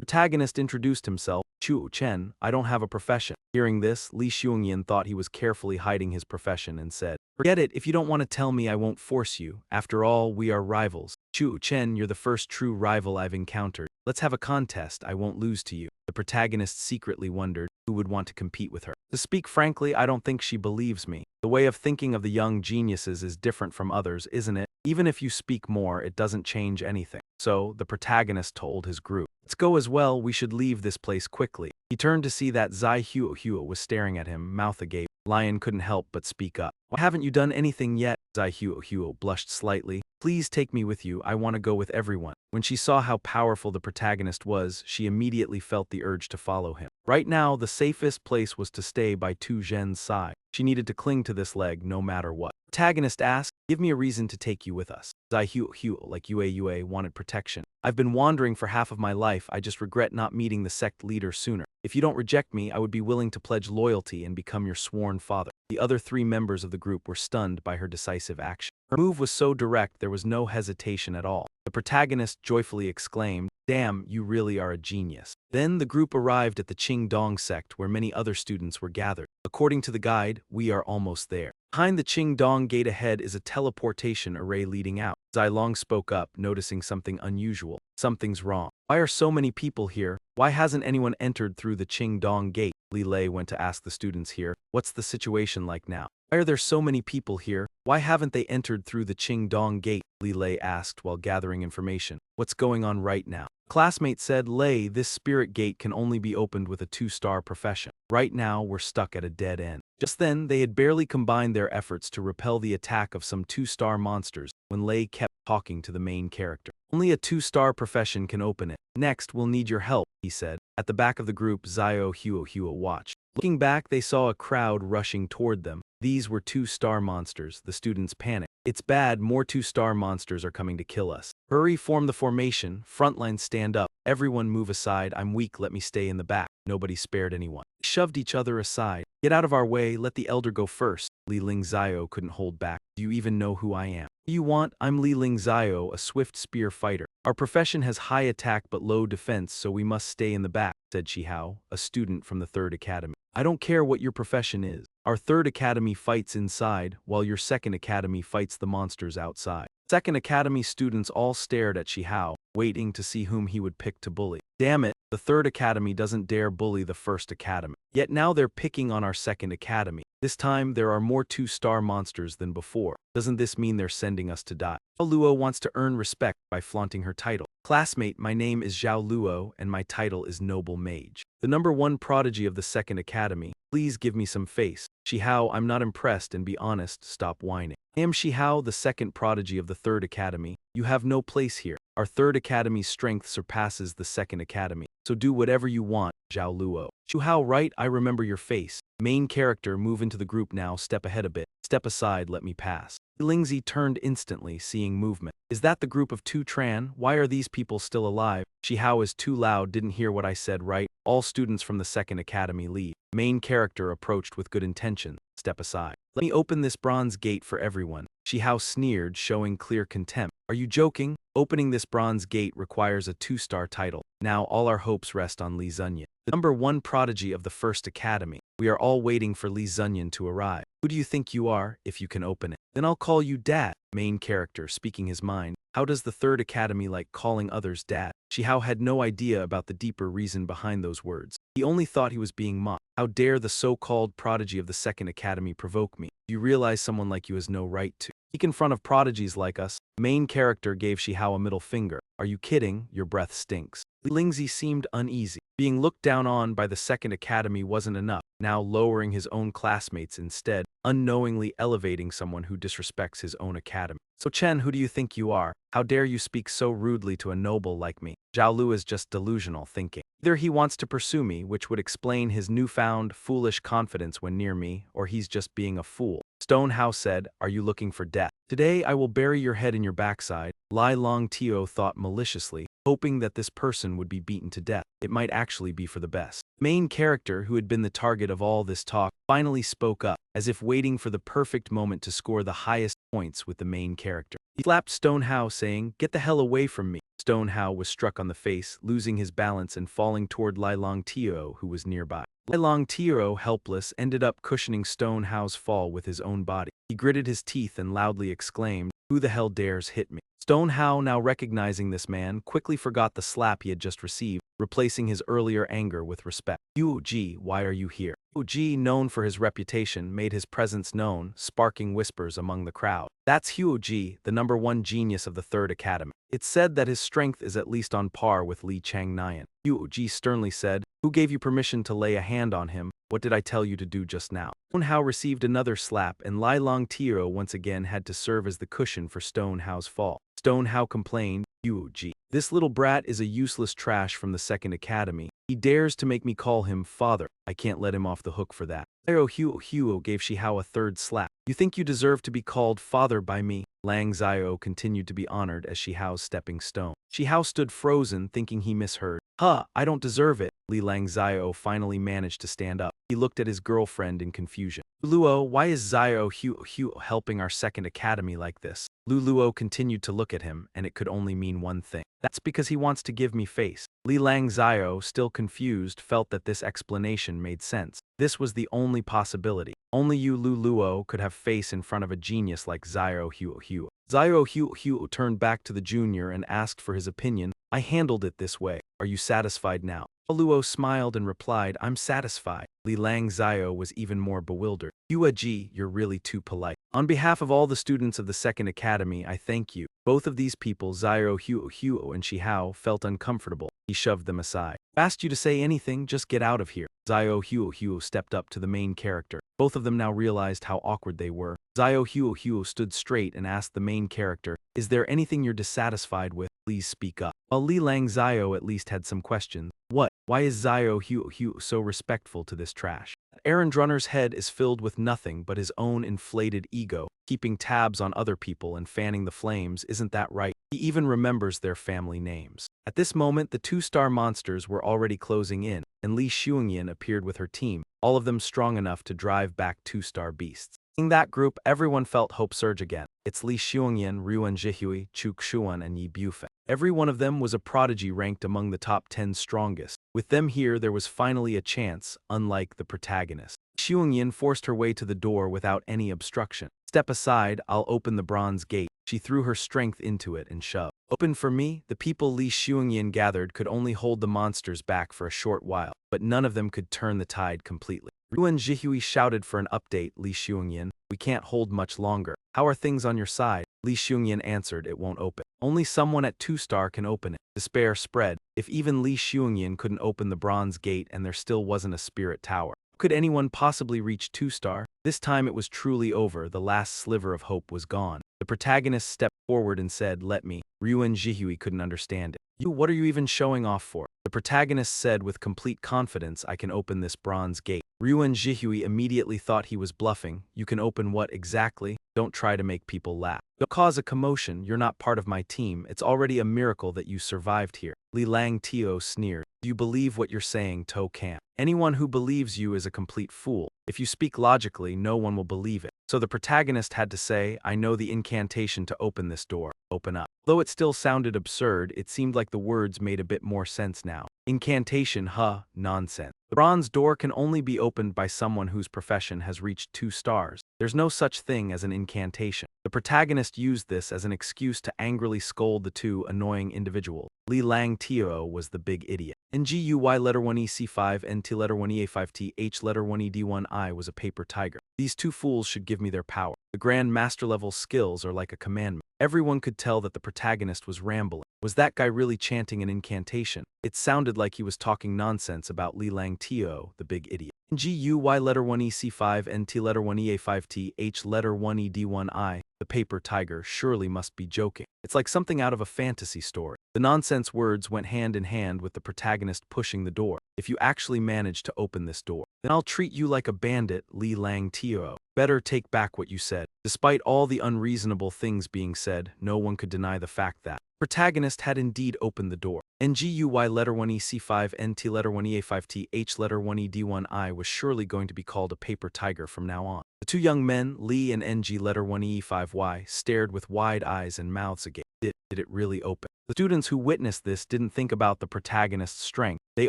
protagonist introduced himself. Chu Chen, I don't have a profession. Hearing this, Li Xiongyan thought he was carefully hiding his profession and said, forget it, if you don't want to tell me I won't force you. After all, we are rivals. Chu Chen, you're the first true rival I've encountered. Let's have a contest, I won't lose to you. The protagonist secretly wondered who would want to compete with her. To speak frankly, I don't think she believes me. The way of thinking of the young geniuses is different from others, isn't it? Even if you speak more, it doesn't change anything. So, the protagonist told his group, let's go as well, we should leave this place quickly. He turned to see that Zai Huo was staring at him, mouth agape. Lion couldn't help but speak up. Why haven't you done anything yet? Zai Huo blushed slightly. Please take me with you, I want to go with everyone. When she saw how powerful the protagonist was, she immediately felt the urge to follow him. Right now, the safest place was to stay by Tu Zhen's side. She needed to cling to this leg no matter what. Protagonist asked, give me a reason to take you with us. Zai Huo, like Yue, wanted protection. I've been wandering for half of my life, I just regret not meeting the sect leader sooner. If you don't reject me, I would be willing to pledge loyalty and become your sworn father. The other 3 members of the group were stunned by her decisive action. Her move was so direct there was no hesitation at all. The protagonist joyfully exclaimed, damn, you really are a genius. Then the group arrived at the Qingdong sect where many other students were gathered. According to the guide, we are almost there. Behind the Qingdong gate ahead is a teleportation array leading out. Zai Long spoke up, noticing something unusual. Something's wrong. Why are so many people here? Why hasn't anyone entered through the Qingdong gate? Li Lei went to ask the students here, what's the situation like now? Why are there so many people here? Why haven't they entered through the Qingdong gate? Li Lei asked while gathering information. What's going on right now? Classmate said, Lei, this spirit gate can only be opened with a 2-star profession. Right now, we're stuck at a dead end. Just then, they had barely combined their efforts to repel the attack of some 2-star monsters when Lei kept talking to the main character. Only a 2-star profession can open it. Next, we'll need your help, he said. At the back of the group, Zai Huo watched. Looking back, they saw a crowd rushing toward them. These were 2-star monsters. The students panicked. It's bad, more 2-star monsters are coming to kill us. Hurry, form the formation. Frontline, stand up. Everyone move aside. I'm weak, let me stay in the back. Nobody spared anyone. They shoved each other aside. Get out of our way, let the elder go first. Li Ling Zio couldn't hold back. Do you even know who I am? What do you want? I'm Li Ling Zio, a swift spear fighter. Our profession has high attack but low defense, so we must stay in the back, said Shihao, a student from the 3rd Academy. I don't care what your profession is. Our 3rd Academy fights inside, while your 2nd Academy fights the monsters outside. Second Academy students all stared at Xiao, waiting to see whom he would pick to bully. Damn it, the Third Academy doesn't dare bully the First Academy. Yet now they're picking on our Second Academy. This time there are more 2-star monsters than before. Doesn't this mean they're sending us to die? Zhao Luo wants to earn respect by flaunting her title. Classmate, my name is Zhao Luo and my title is Noble Mage. The #1 prodigy of the Second Academy. Please give me some face. Xiao, I'm not impressed and be honest, stop whining. I am Xiao, the second prodigy of the Third Academy. You have no place here. Our Third Academy's strength surpasses the Second Academy. So do whatever you want, Zhao Luo. Xiao, right, I remember your face. Main character, move into the group now, step ahead a bit. Step aside, let me pass. Lingzi turned instantly, seeing movement. Is that the group of 2 Tran? Why are these people still alive? Xiao is too loud, didn't hear what I said, right? All students from the Second Academy leave. Main character approached with good intention. Step aside. Let me open this bronze gate for everyone. Xiao sneered, showing clear contempt. Are you joking? Opening this bronze gate requires a 2-star title. Now all our hopes rest on Li Zunyan, the #1 prodigy of the First Academy. We are all waiting for Li Zunyan to arrive. Who do you think you are, if you can open it? Then I'll call you Dad. Main character, speaking his mind. How does the Third Academy like calling others Dad? Xiao had no idea about the deeper reason behind those words. He only thought he was being mocked. How dare the so-called prodigy of the Second Academy provoke me? Do you realize someone like you has no right to speak in front of prodigies like us? Main character gave Xiao a middle finger. Are you kidding? Your breath stinks. Lingzi seemed uneasy. Being looked down on by the Second Academy wasn't enough, now lowering his own classmates instead, unknowingly elevating someone who disrespects his own academy. So Chen, who do you think you are? How dare you speak so rudely to a noble like me? Zhao Lu is just delusional thinking. Either he wants to pursue me, which would explain his newfound, foolish confidence when near me, or he's just being a fool. Stonehouse said, are you looking for death? Today I will bury your head in your backside. Lai Long Tio thought maliciously, hoping that this person would be beaten to death. It might actually be for the best. Main character, who had been the target of all this talk, finally spoke up, as if waiting for the perfect moment to score the highest points with the main character. He slapped Stonehouse, saying, get the hell away from me. Stonehouse was struck on the face, losing his balance and falling toward Lai Long Tio, who was nearby. Lai Long Tio, helpless, ended up cushioning Stonehouse's fall with his own body. He gritted his teeth and loudly exclaimed, who the hell dares hit me? Stonehouse, now recognizing this man, quickly forgot the slap he had just received, replacing his earlier anger with respect. Huo, why are you here? Huo, known for his reputation, made his presence known, sparking whispers among the crowd. That's Huo, the #1 genius of the Third Academy. It's said that his strength is at least on par with Li Changnian. Huo sternly said, who gave you permission to lay a hand on him? What did I tell you to do just now? Stonehouse received another slap and Lai Long Tio once again had to serve as the cushion for Stonehouse's fall. Stonehouse complained, Huo, this little brat is a useless trash from the Second Academy. He dares to make me call him father. I can't let him off the hook for that. Huo gave Xiao a third slap. You think you deserve to be called father by me? Lang Xiao continued to be honored as Xiao's stepping stone. Xiao stood frozen, thinking he misheard. I don't deserve it. Li Lang Xiao finally managed to stand up. He looked at his girlfriend in confusion. Luo, why is Huo helping our Second Academy like this? Luo continued to look at him, and it could only mean one thing. That's because he wants to give me face. Li Lang Xiao, still confused, felt that this explanation made sense. This was the only possibility. Only you, Luo, could have face in front of a genius like Xiao Huo. Xiao Huo turned back to the junior and asked for his opinion. I handled it this way. Are you satisfied now? Luo smiled and replied, I'm satisfied. Li Lang Xiao was even more bewildered. Huo, you're really too polite. On behalf of all the students of the Second Academy, I thank you. Both of these people, Xiao Huo and Xiao, felt uncomfortable. He shoved them aside. Asked you to say anything, just get out of here. Xiao Huo stepped up to the main character. Both of them now realized how awkward they were. Xiao Huo stood straight and asked the main character, is there anything you're dissatisfied with? Please speak up. While Li Lang Xiao at least had some questions. What? Why is Xiao Huo so respectful to this trash? Errand Runner's head is filled with nothing but his own inflated ego. Keeping tabs on other people and fanning the flames, isn't that right? He even remembers their family names. At this moment, the 2-star monsters were already closing in, and Li Xiongyan appeared with her team, all of them strong enough to drive back 2-star beasts. In that group, everyone felt hope surge again. It's Li Xiongyan, Ruan Jihui, Chu Xuan, and Yi Bufei. Every one of them was a prodigy ranked among the top 10 strongest. With them here, there was finally a chance, unlike the protagonist. Xiaolu forced her way to the door without any obstruction. Step aside, I'll open the bronze gate. She threw her strength into it and shoved. Open for me? The people Li Xiaolu gathered could only hold the monsters back for a short while, but none of them could turn the tide completely. Ruan Jihui shouted for an update. Li Xiaolu, we can't hold much longer. How are things on your side? Li Xiaolu answered, it won't open. Only someone at 2-star can open it. Despair spread. If even Li Xiaolu couldn't open the bronze gate and there still wasn't a spirit tower, could anyone possibly reach 2-star? This time it was truly over. The last sliver of hope was gone. The protagonist stepped forward and said, let me. Ruan Jihui couldn't understand it. What are you even showing off for? The protagonist said with complete confidence, I can open this bronze gate. Ruan Jihui immediately thought he was bluffing. You can open what exactly? Don't try to make people laugh. Don't cause a commotion. You're not part of my team. It's already a miracle that you survived here. Li Lang Tio sneered. Do you believe what you're saying, To Can? Anyone who believes you is a complete fool. If you speak logically, no one will believe it. So the protagonist had to say, I know the incantation to open this door. Open up. Though it still sounded absurd, it seemed like the words made a bit more sense now. Incantation, nonsense. The bronze door can only be opened by someone whose profession has reached 2 stars. There's no such thing as an incantation. The protagonist used this as an excuse to angrily scold the two annoying individuals. Li Lang Tio was the big idiot. NGUY letter 1EC5 NT letter 1EA5T H letter 1ED1I was a paper tiger. These two fools should give me their power. The Grand Master level skills are like a commandment. Everyone could tell that the protagonist was rambling. Was that guy really chanting an incantation? It sounded like he was talking nonsense about Li Lang Tio, the big idiot. GUY letter 1EC5 NT letter 1EA5T H letter 1ED1I, the paper tiger surely must be joking. It's like something out of a fantasy story. The nonsense words went hand in hand with the protagonist pushing the door. If you actually manage to open this door, then I'll treat you like a bandit, Li Lang Tio. Better take back what you said. Despite all the unreasonable things being said, no one could deny the fact that protagonist had indeed opened the door. NGUY letter 1EC5 NT letter 1EA5T H letter 1ED1I was surely going to be called a paper tiger from now on. The two young men, Li and NG letter 1E5Y, stared with wide eyes and mouths agape. Did it really open? The students who witnessed this didn't think about the protagonist's strength. They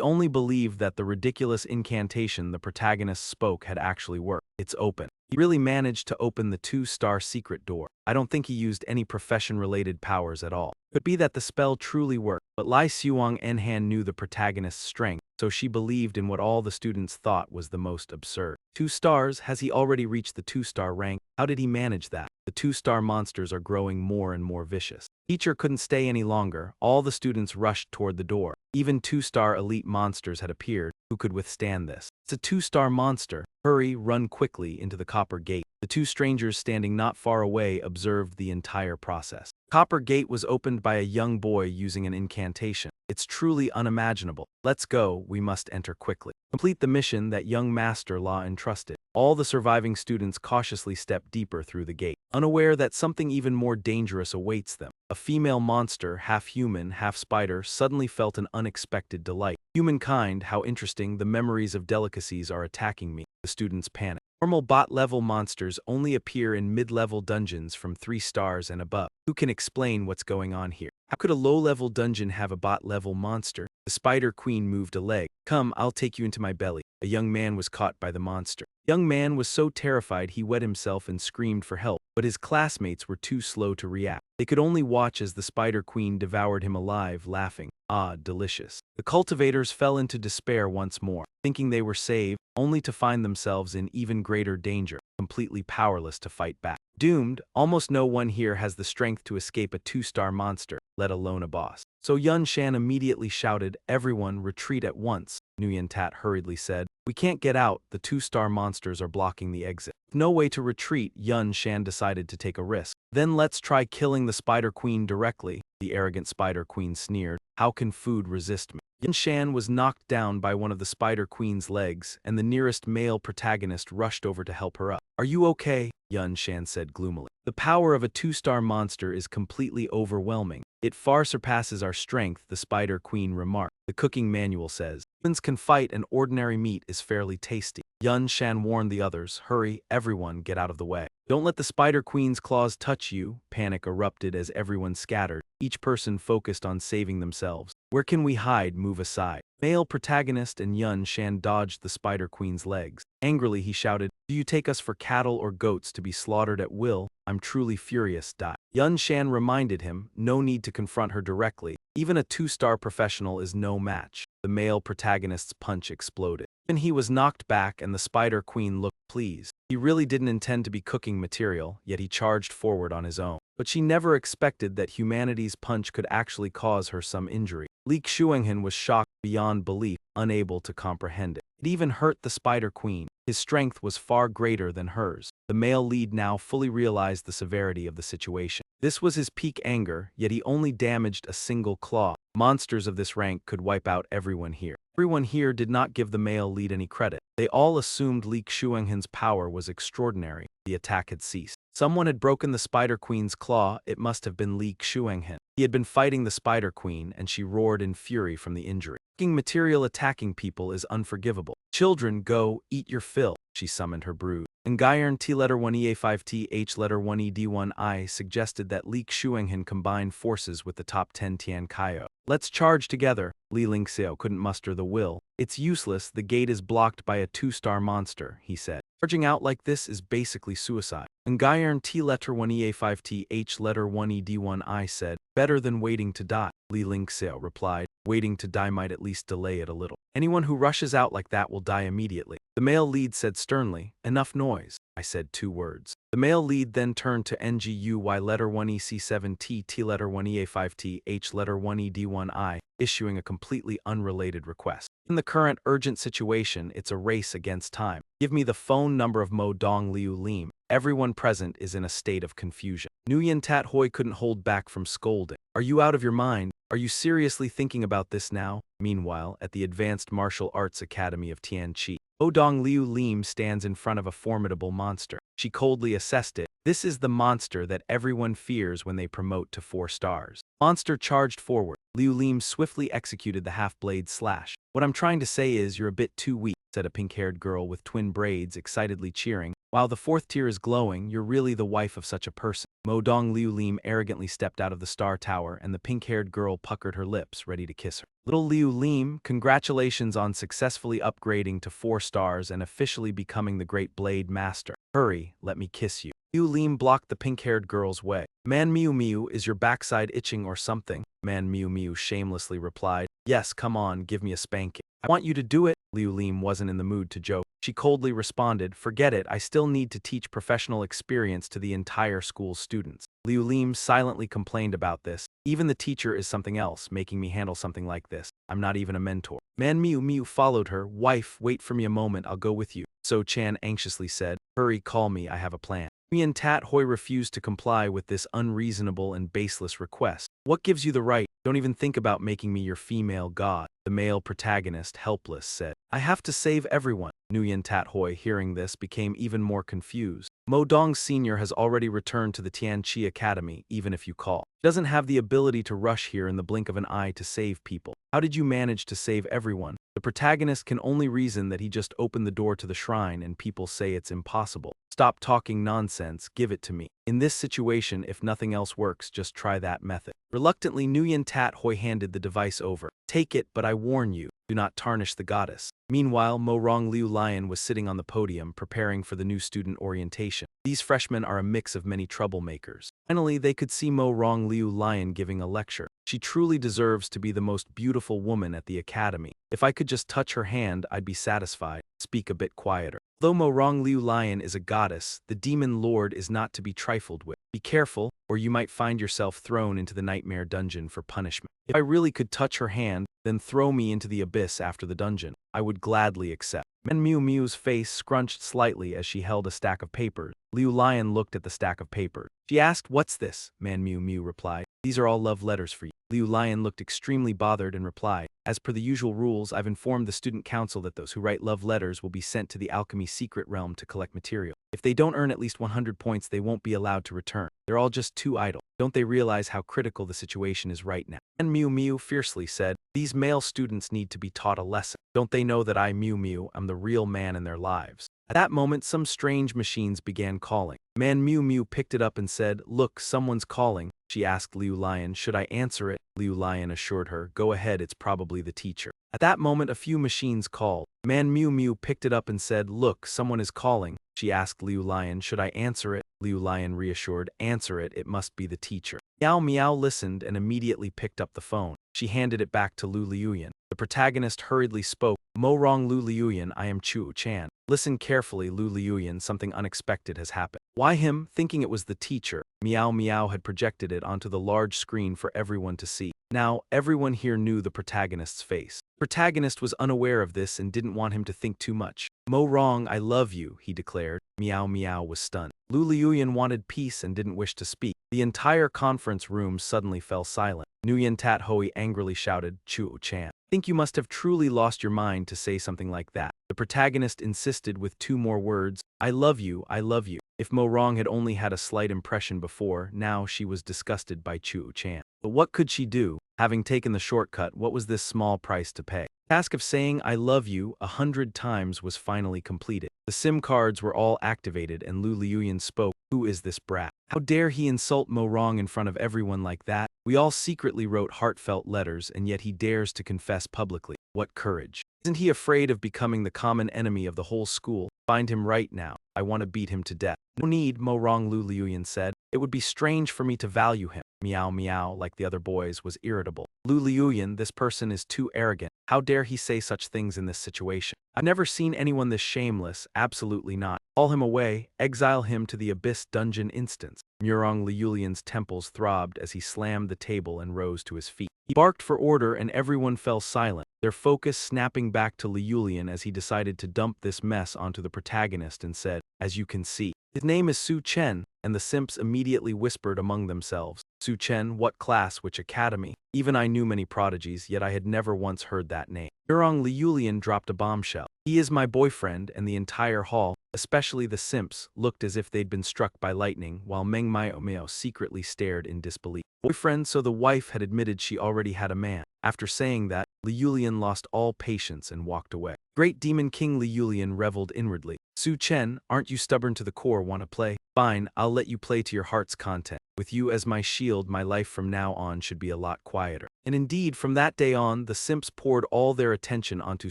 only believed that the ridiculous incantation the protagonist spoke had actually worked. It's open. He really managed to open the 2-star secret door. I don't think he used any profession-related powers at all. Could be that the spell truly worked, but Lai Xuang Enhan knew the protagonist's strength, so she believed in what all the students thought was the most absurd. 2 stars? Has he already reached the 2-star rank? How did he manage that? The 2-star monsters are growing more and more vicious. Teacher couldn't stay any longer. All the students rushed toward the door. Even 2-star elite monsters had appeared. Who could withstand this? It's a 2-star monster. Hurry, run quickly into the copper gate. The two strangers standing not far away observed the entire process. Copper gate was opened by a young boy using an incantation. It's truly unimaginable. Let's go, we must enter quickly. Complete the mission that young Master Law entrusted. All the surviving students cautiously stepped deeper through the gate, unaware that something even more dangerous awaits them. A female monster, half human, half spider, suddenly felt an unexpected delight. Humankind, how interesting, the memories of delicacies are attacking me. The students panicked. Normal bot-level monsters only appear in mid-level dungeons from 3 stars and above. Who can explain what's going on here? How could a low-level dungeon have a bot-level monster? The Spider Queen moved a leg. Come, I'll take you into my belly. A young man was caught by the monster. The young man was so terrified he wet himself and screamed for help, but his classmates were too slow to react. They could only watch as the Spider Queen devoured him alive, laughing. Ah, delicious. The cultivators fell into despair once more, thinking they were saved, only to find themselves in even greater danger, completely powerless to fight back. Doomed, almost no one here has the strength to escape a 2-star monster, let alone a boss. So Yun Shan immediately shouted, everyone retreat at once. Nguyen Tat hurriedly said, we can't get out, the 2-star monsters are blocking the exit. With no way to retreat, Yun Shan decided to take a risk. Then let's try killing the Spider Queen directly. The arrogant Spider Queen sneered, how can food resist me? Yun Shan was knocked down by one of the Spider Queen's legs, and the nearest male protagonist rushed over to help her up. Are you okay? Yun Shan said gloomily. The power of a 2-star monster is completely overwhelming. It far surpasses our strength, the Spider Queen remarked. The cooking manual says, humans can fight and ordinary meat is fairly tasty. Yun Shan warned the others, hurry, everyone get out of the way. Don't let the Spider Queen's claws touch you. Panic erupted as everyone scattered, each person focused on saving themselves. Where can we hide? Move aside. Male protagonist and Yun Shan dodged the Spider Queen's legs. Angrily he shouted, do you take us for cattle or goats to be slaughtered at will? I'm truly furious. Yun Shan reminded him, no need to confront her directly. Even a 2-star professional is no match. The male protagonist's punch exploded. Then he was knocked back and the Spider Queen looked pleased. He really didn't intend to be cooking material, yet he charged forward on his own. But she never expected that humanity's punch could actually cause her some injury. Li Xuanhan was shocked beyond belief, unable to comprehend it. It even hurt the Spider Queen. His strength was far greater than hers. The male lead now fully realized the severity of the situation. This was his peak anger, yet he only damaged a single claw. Monsters of this rank could wipe out everyone here. Everyone here did not give the male lead any credit. They all assumed Li Xuanhan's power was extraordinary. The attack had ceased. Someone had broken the Spider Queen's claw. It must have been Li Xuanhan. He had been fighting the Spider Queen, and she roared in fury from the injury. Cooking material attacking people is unforgivable. Children, go, eat your fill, she summoned her brood. Ngayern T letter 1E A5T H letter 1E D1I suggested that Li Xuanhan combine forces with the top 10 Tian Kaio. Let's charge together. Li Lingxiao couldn't muster the will. It's useless, the gate is blocked by a 2-star monster, he said. Charging out like this is basically suicide. Ngayern T letter 1E A5T H letter 1E D1I said, better than waiting to die. Li Lingxiao replied, waiting to die might at least delay it a little. Anyone who rushes out like that will die immediately. The male lead said sternly, enough noise. I said 2 words. The male lead then turned to NGUY letter 1EC7T T letter 1EA5T H letter 1ED1I, issuing a completely unrelated request. In the current urgent situation, it's a race against time. Give me the phone number of Mo Dong Liu Lim. Everyone present is in a state of confusion. Nguyen Tat Hoi couldn't hold back from scolding. Are you out of your mind? Are you seriously thinking about this now? Meanwhile, at the Advanced Martial Arts Academy of Tianqi, Mo Dong Liu Lim stands in front of a formidable monster. She coldly assessed it. This is the monster that everyone fears when they promote to 4 stars. Monster charged forward. Liu Lim swiftly executed the half-blade slash. What I'm trying to say is you're a bit too weak, said a pink-haired girl with twin braids excitedly cheering. While the 4th tier is glowing, you're really the wife of such a person. Mo Dong Liu Lim arrogantly stepped out of the star tower and the pink-haired girl puckered her lips, ready to kiss her. Little Liu Lim, congratulations on successfully upgrading to 4 stars and officially becoming the Great Blade Master. Hurry, let me kiss you. Liu Lim blocked the pink-haired girl's way. Man Miu Miu, is your backside itching or something? Man Miu Miu shamelessly replied, yes, come on, give me a spanking. I want you to do it. Liu Lim wasn't in the mood to joke. She coldly responded, forget it, I still need to teach professional experience to the entire school's students. Liu Lim silently complained about this. Even the teacher is something else, making me handle something like this. I'm not even a mentor. Man Miu Miu followed her. Wife, wait for me a moment, I'll go with you. So Chan anxiously said, hurry, call me, I have a plan. Nguyen Tat Hoi refused to comply with this unreasonable and baseless request. What gives you the right? Don't even think about making me your female god. The male protagonist, helpless, said, I have to save everyone. Nguyen Tat Hoi, hearing this, became even more confused. Mo Dong Sr. has already returned to the Tianqi Academy, even if you call. He doesn't have the ability to rush here in the blink of an eye to save people. How did you manage to save everyone? The protagonist can only reason that he just opened the door to the shrine and people say it's impossible. Stop talking nonsense, give it to me. In this situation, if nothing else works, just try that method. Reluctantly, Nguyen Tat Hoi handed the device over. Take it, but I warn you, do not tarnish the goddess. Meanwhile, Mu Rong Liu Lion was sitting on the podium, preparing for the new student orientation. These freshmen are a mix of many troublemakers. Finally, they could see Mu Rong Liu Lion giving a lecture. She truly deserves to be the most beautiful woman at the academy. If I could just touch her hand, I'd be satisfied. Speak a bit quieter. Though Mu Rong Liu Lion is a goddess, the demon lord is not to be trifled with. Be careful, or you might find yourself thrown into the nightmare dungeon for punishment. If I really could touch her hand, then throw me into the abyss after the dungeon. I would gladly accept. Man Miu Miu's face scrunched slightly as she held a stack of papers. Liu Lion looked at the stack of papers. She asked, what's this? Man Miu Miu replied, these are all love letters for you. Liu Lion looked extremely bothered and replied, as per the usual rules, I've informed the student council that those who write love letters will be sent to the alchemy secret realm to collect material. If they don't earn at least 100 points, they won't be allowed to return. They're all just too idle. Don't they realize how critical the situation is right now? And Miu Miu fiercely said, these male students need to be taught a lesson. Don't they know that I, Miu Miu, am the real man in their lives? At that moment, some strange machines began calling. Man Mew Mew picked it up and said, "Look, someone's calling." She asked Liu Lion, "Should I answer it?" Liu Lion assured her, "Go ahead, it's probably the teacher." At that moment, a few machines called. Man Mew Mew picked it up and said, "Look, someone is calling." She asked Liu Lion, "Should I answer it?" Liu Lion reassured, "Answer it, it must be the teacher." Meow Meow listened and immediately picked up the phone. She handed it back to Lu Liuyan. The protagonist hurriedly spoke, "Mu Rong Lu Liuyan, I am Chu Chan. Listen carefully, Lu Liuyan, something unexpected has happened." Why him? Thinking it was the teacher, Meow Meow had projected it onto the large screen for everyone to see. Now, everyone here knew the protagonist's face. The protagonist was unaware of this and didn't want him to think too much. "Mo Rong, I love you," he declared. Meow Meow was stunned. Lu Liuyan wanted peace and didn't wish to speak. The entire conference room suddenly fell silent. Nguyen Tat Hoi angrily shouted, "Chu Chan, think you must have truly lost your mind to say something like that." The protagonist insisted with 2 more words, "I love you, I love you." If Mo Rong had only had a slight impression before, now she was disgusted by Chu Chan. But what could she do? Having taken the shortcut, what was this small price to pay? The task of saying "I love you" 100 times was finally completed. The SIM cards were all activated and Lu Liuyan spoke, "Who is this brat? How dare he insult Mo Rong in front of everyone like that? We all secretly wrote heartfelt letters and yet he dares to confess publicly. What courage. Isn't he afraid of becoming the common enemy of the whole school? Find him right now. I want to beat him to death." "No need," Mo Rong, Lu Liuyan said. "It would be strange for me to value him." Meow Meow, like the other boys, was irritable. "Lu Liuyan, this person is too arrogant. How dare he say such things in this situation? I've never seen anyone this shameless, absolutely not. Call him away, exile him to the Abyss Dungeon instance." Mu Rong Liulian's temples throbbed as he slammed the table and rose to his feet. He barked for order and everyone fell silent, their focus snapping back to Liulian as he decided to dump this mess onto the protagonist and said, "As you can see, his name is Su Chen," and the simps immediately whispered among themselves, "Su Chen, what class, which academy?" Even I knew many prodigies, yet I had never once heard that name. Mu Rong Liulian dropped a bombshell. "He is my boyfriend," and the entire hall, especially the simps, looked as if they'd been struck by lightning, while Meng Mio secretly stared in disbelief. Boyfriend, so the wife had admitted she already had a man. After saying that, Liulian lost all patience and walked away. Great Demon King Liulian reveled inwardly. "Su Chen, aren't you stubborn to the core? Want to play? Fine, I'll let you play to your heart's content. With you as my shield, my life from now on should be a lot quieter." And indeed, from that day on, the simps poured all their attention onto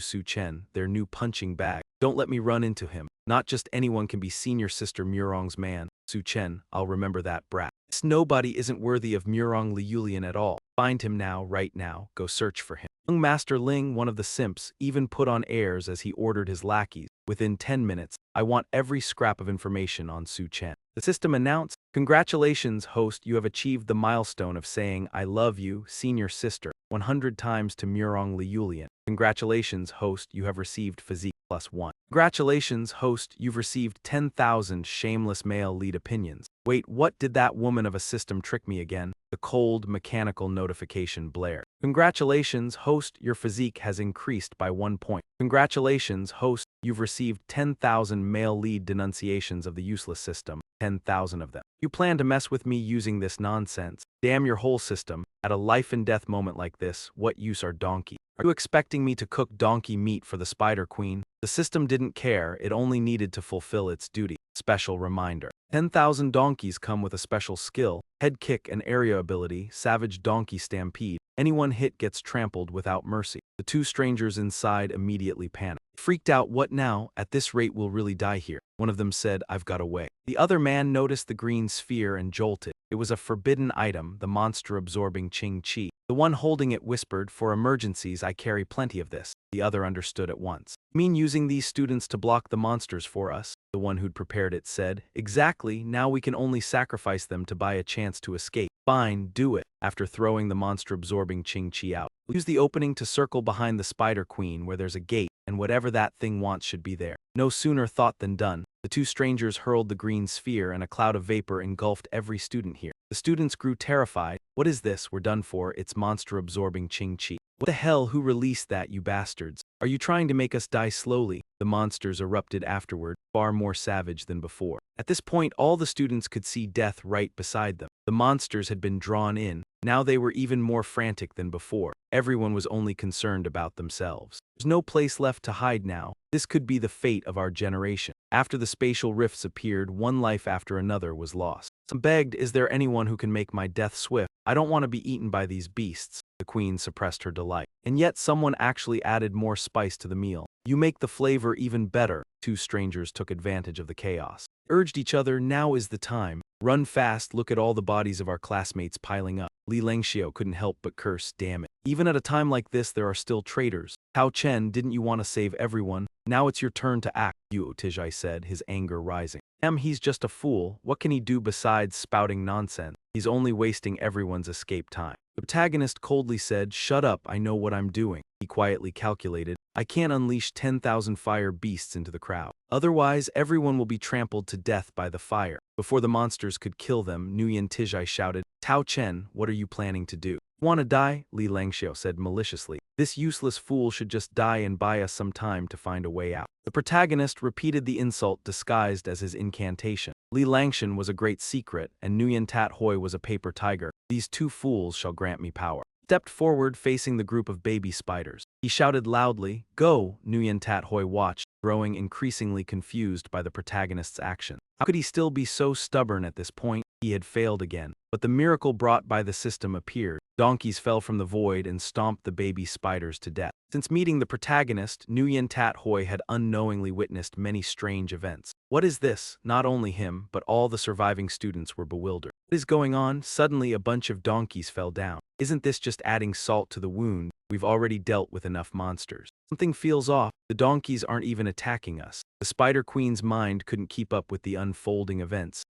Su Chen, their new punching bag. "Don't let me run into him. Not just anyone can be senior sister Mu Rong's man. Su Chen, I'll remember that brat. This nobody isn't worthy of Mu Rong Liulian at all. Find him now, right now, go search for him." Young Master Ling, one of the simps, even put on airs as he ordered his lackeys, "Within 10 minutes, I want every scrap of information on Su Chen." The system announced, "Congratulations, host, you have achieved the milestone of saying 'I love you, senior sister,' 100 times to Mu Rong Liulian. Congratulations, host, you have received physique +1. Congratulations, host, you've received 10,000 shameless male lead opinions." Wait, what? Did that woman of a system trick me again? The cold, mechanical notification blared. "Congratulations, host, your physique has increased by 1 point. Congratulations, host, you've received 10,000 male lead denunciations of the useless system, 10,000 of them. You plan to mess with me using this nonsense? Damn your whole system. At a life and death moment like this, what use are donkey? Are you expecting me to cook donkey meat for the Spider Queen?" The system didn't care, it only needed to fulfill its duty. Special reminder. 10,000 donkeys come with a special skill, head kick and area ability, Savage Donkey Stampede. Anyone hit gets trampled without mercy. The 2 strangers inside immediately panicked. Freaked out, "What now? At this rate we'll really die here." One of them said, "I've got away." The other man noticed the green sphere and jolted. It was a forbidden item, the monster-absorbing Ching Chi. The one holding it whispered, "For emergencies I carry plenty of this." The other understood at once. "You mean using these students to block the monsters for us?" The one who'd prepared it said, "Exactly, now we can only sacrifice them to buy a chance to escape." "Fine, do it." After throwing the monster-absorbing Ching Chi out, use the opening to circle behind the Spider Queen where there's a gate, and whatever that thing wants should be there. No sooner thought than done. The 2 strangers hurled the green sphere and a cloud of vapor engulfed every student here. The students grew terrified. "What is this? We're done for. It's monster-absorbing Ching Chi. What the hell? Who released that, you bastards? Are you trying to make us die slowly?" The monsters erupted afterward, far more savage than before. At this point, all the students could see death right beside them. The monsters had been drawn in. Now they were even more frantic than before. Everyone was only concerned about themselves. There's no place left to hide now. This could be the fate of our generation. After the spatial rifts appeared, one life after another was lost. Some begged, "Is there anyone who can make my death swift? I don't want to be eaten by these beasts." The queen suppressed her delight. And yet someone actually added more spice to the meal. "You make the flavor even better." Two strangers took advantage of the chaos. Urged each other, "Now is the time. Run fast, look at all the bodies of our classmates piling up." Li Lengxiao couldn't help but curse, "Damn it. Even at a time like this there are still traitors. Hao Chen, didn't you want to save everyone? Now it's your turn to act," Yu Tijai said, his anger rising. He's just a fool. What can he do besides spouting nonsense? He's only wasting everyone's escape time." The protagonist coldly said, "Shut up, I know what I'm doing." He quietly calculated, "I can't unleash 10,000 fire beasts into the crowd. Otherwise, everyone will be trampled to death by the fire." Before the monsters could kill them, Nguyen Tijai shouted, "Tao Chen, what are you planning to do?" "Want to die?" Li Lengxiao said maliciously. "This useless fool should just die and buy us some time to find a way out." The protagonist repeated the insult disguised as his incantation. Li Langshan was a great secret, and Nguyen Tat Hoi was a paper tiger. "These two fools shall grant me power." Stepped forward facing the group of baby spiders. He shouted loudly, "Go!" Nguyen Tat Hoi watched, growing increasingly confused by the protagonist's action. How could he still be so stubborn at this point? He had failed again. But the miracle brought by the system appeared. Donkeys fell from the void and stomped the baby spiders to death. Since meeting the protagonist, Nguyen Tat Hoi had unknowingly witnessed many strange events. What is this? Not only him, but all the surviving students were bewildered. What is going on? Suddenly a bunch of donkeys fell down. Isn't this just adding salt to the wound? We've already dealt with enough monsters. Something feels off. The donkeys aren't even attacking us. The Spider Queen's mind couldn't keep up with the unfolding events.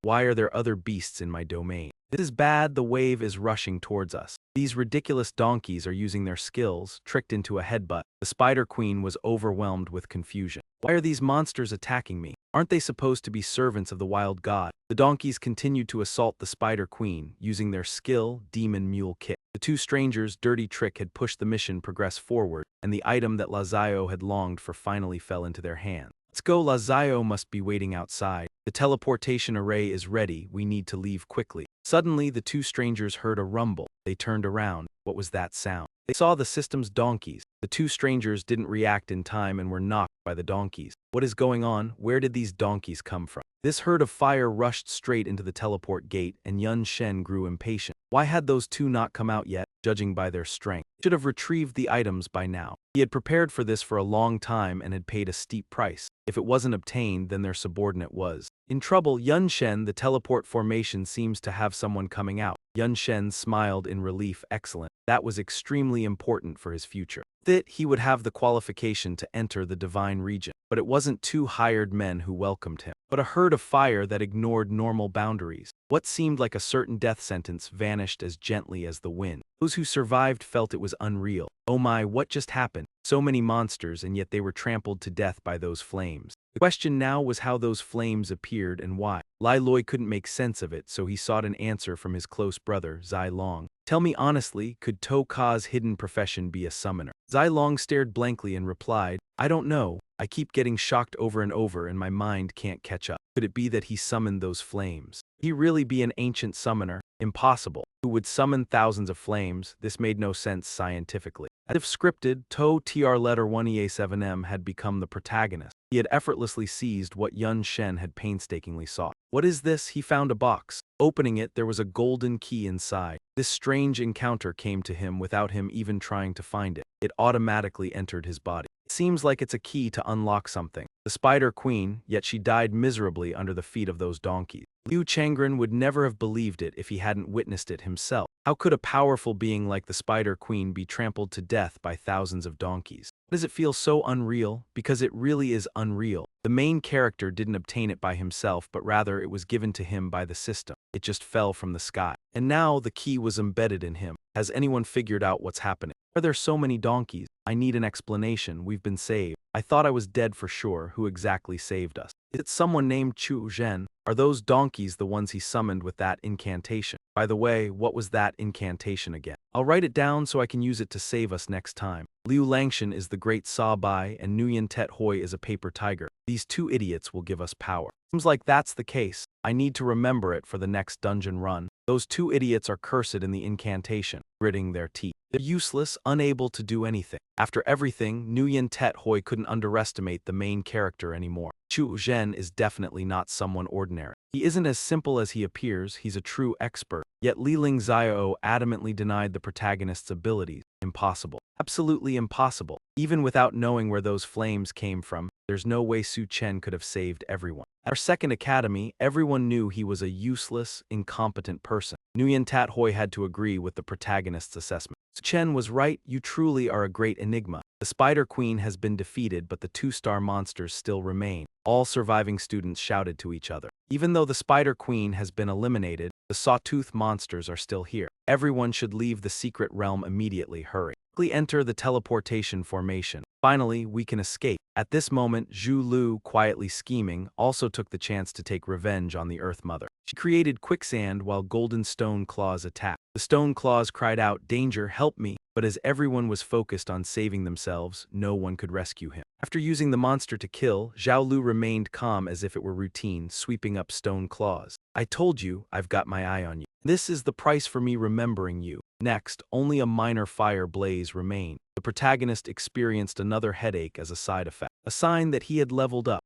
Why are there other beasts in my domain? This is bad. The wave is rushing towards us. These ridiculous donkeys are using their skills, tricked into a headbutt. The Spider Queen was overwhelmed with confusion. Why are these monsters attacking me? Aren't they supposed to be servants of the wild god? The donkeys continued to assault the Spider Queen, using their skill, Demon Mule Kick. The two strangers' dirty trick had pushed the mission progress forward, and the item that Lazayo had longed for finally fell into their hands. "Let's go." Lazayo must be waiting outside. "The teleportation array is ready. We need to leave quickly." Suddenly, the two strangers heard a rumble. They turned around. What was that sound? They saw the system's donkeys. The two strangers didn't react in time and were knocked by the donkeys. What is going on? Where did these donkeys come from? This herd of fire rushed straight into the teleport gate, and Yun Shen grew impatient. Why had those two not come out yet? Judging by their strength, should have retrieved the items by now. He had prepared for this for a long time and had paid a steep price. If it wasn't obtained, then their subordinate was in trouble. Yun Shen, the teleport formation seems to have someone coming out. Yun Shen smiled in relief. Excellent. That was extremely important for his future. That he would have the qualification to enter the divine region. But it wasn't two hired men who welcomed him, but a herd of fire that ignored normal boundaries. What seemed like a certain death sentence vanished as gently as the wind. Those who survived felt it was unreal. Oh my, what just happened? So many monsters, and yet they were trampled to death by those flames. The question now was how those flames appeared and why. Lai Loi couldn't make sense of it, so he sought an answer from his close brother, Zai Long. "Tell me honestly, could To Ka's hidden profession be a summoner?" Zai Long stared blankly and replied, "I don't know. I keep getting shocked over and over and my mind can't catch up. Could it be that he summoned those flames? Could he really be an ancient summoner? Impossible. Who would summon thousands of flames? This made no sense scientifically." As if scripted, To Tr letter 1EA7M had become the protagonist. He had effortlessly seized what Yun Shen had painstakingly sought. What is this? He found a box. Opening it, there was a golden key inside. This strange encounter came to him without him even trying to find it. It automatically entered his body. It seems like it's a key to unlock something. The Spider Queen, yet she died miserably under the feet of those donkeys. Liu Changren would never have believed it if he hadn't witnessed it himself. How could a powerful being like the Spider Queen be trampled to death by thousands of donkeys? Why does it feel so unreal? Because it really is unreal. The main character didn't obtain it by himself, but rather it was given to him by the system. It just fell from the sky. And now the key was embedded in him. Has anyone figured out what's happening? Are there so many donkeys? I need an explanation. We've been saved. I thought I was dead for sure. Who exactly saved us? Is it someone named Chu Zhen? Are those donkeys the ones he summoned with that incantation? By the way, what was that incantation again? I'll write it down so I can use it to save us next time. Liu Langshan is the great Sa Bai and Nguyen Tet Hoi is a paper tiger. These two idiots will give us power. Seems like that's the case. I need to remember it for the next dungeon run. Those two idiots are cursed in the incantation, gritting their teeth. They're useless, unable to do anything. After everything, Nguyen Tet Hoi couldn't underestimate the main character anymore. Chu Zhen is definitely not someone ordinary. He isn't as simple as he appears, he's a true expert. Yet Li Ling Xiao adamantly denied the protagonist's abilities. Impossible. Absolutely impossible. Even without knowing where those flames came from, there's no way Su Chen could have saved everyone. At our second academy, everyone knew he was a useless, incompetent person. Nguyen Tat Hoi had to agree with the protagonist's assessment. Su Chen was right, you truly are a great enigma. The Spider Queen has been defeated, but the two-star monsters still remain. All surviving students shouted to each other. Even though the Spider Queen has been eliminated, the Sawtooth monsters are still here. Everyone should leave the secret realm immediately, hurry. Quickly enter the teleportation formation. Finally, we can escape. At this moment, Zhu Lu, quietly scheming, also took the chance to take revenge on the Earth Mother. She created quicksand while golden stone claws attacked. The stone claws cried out, "Danger, help me!" But as everyone was focused on saving themselves, no one could rescue him. After using the monster to kill, Xiaolu remained calm as if it were routine, sweeping up stone claws. "I told you, I've got my eye on you. This is the price for me remembering you." Next, only a minor fire blaze remained. The protagonist experienced another headache as a side effect, a sign that he had leveled up.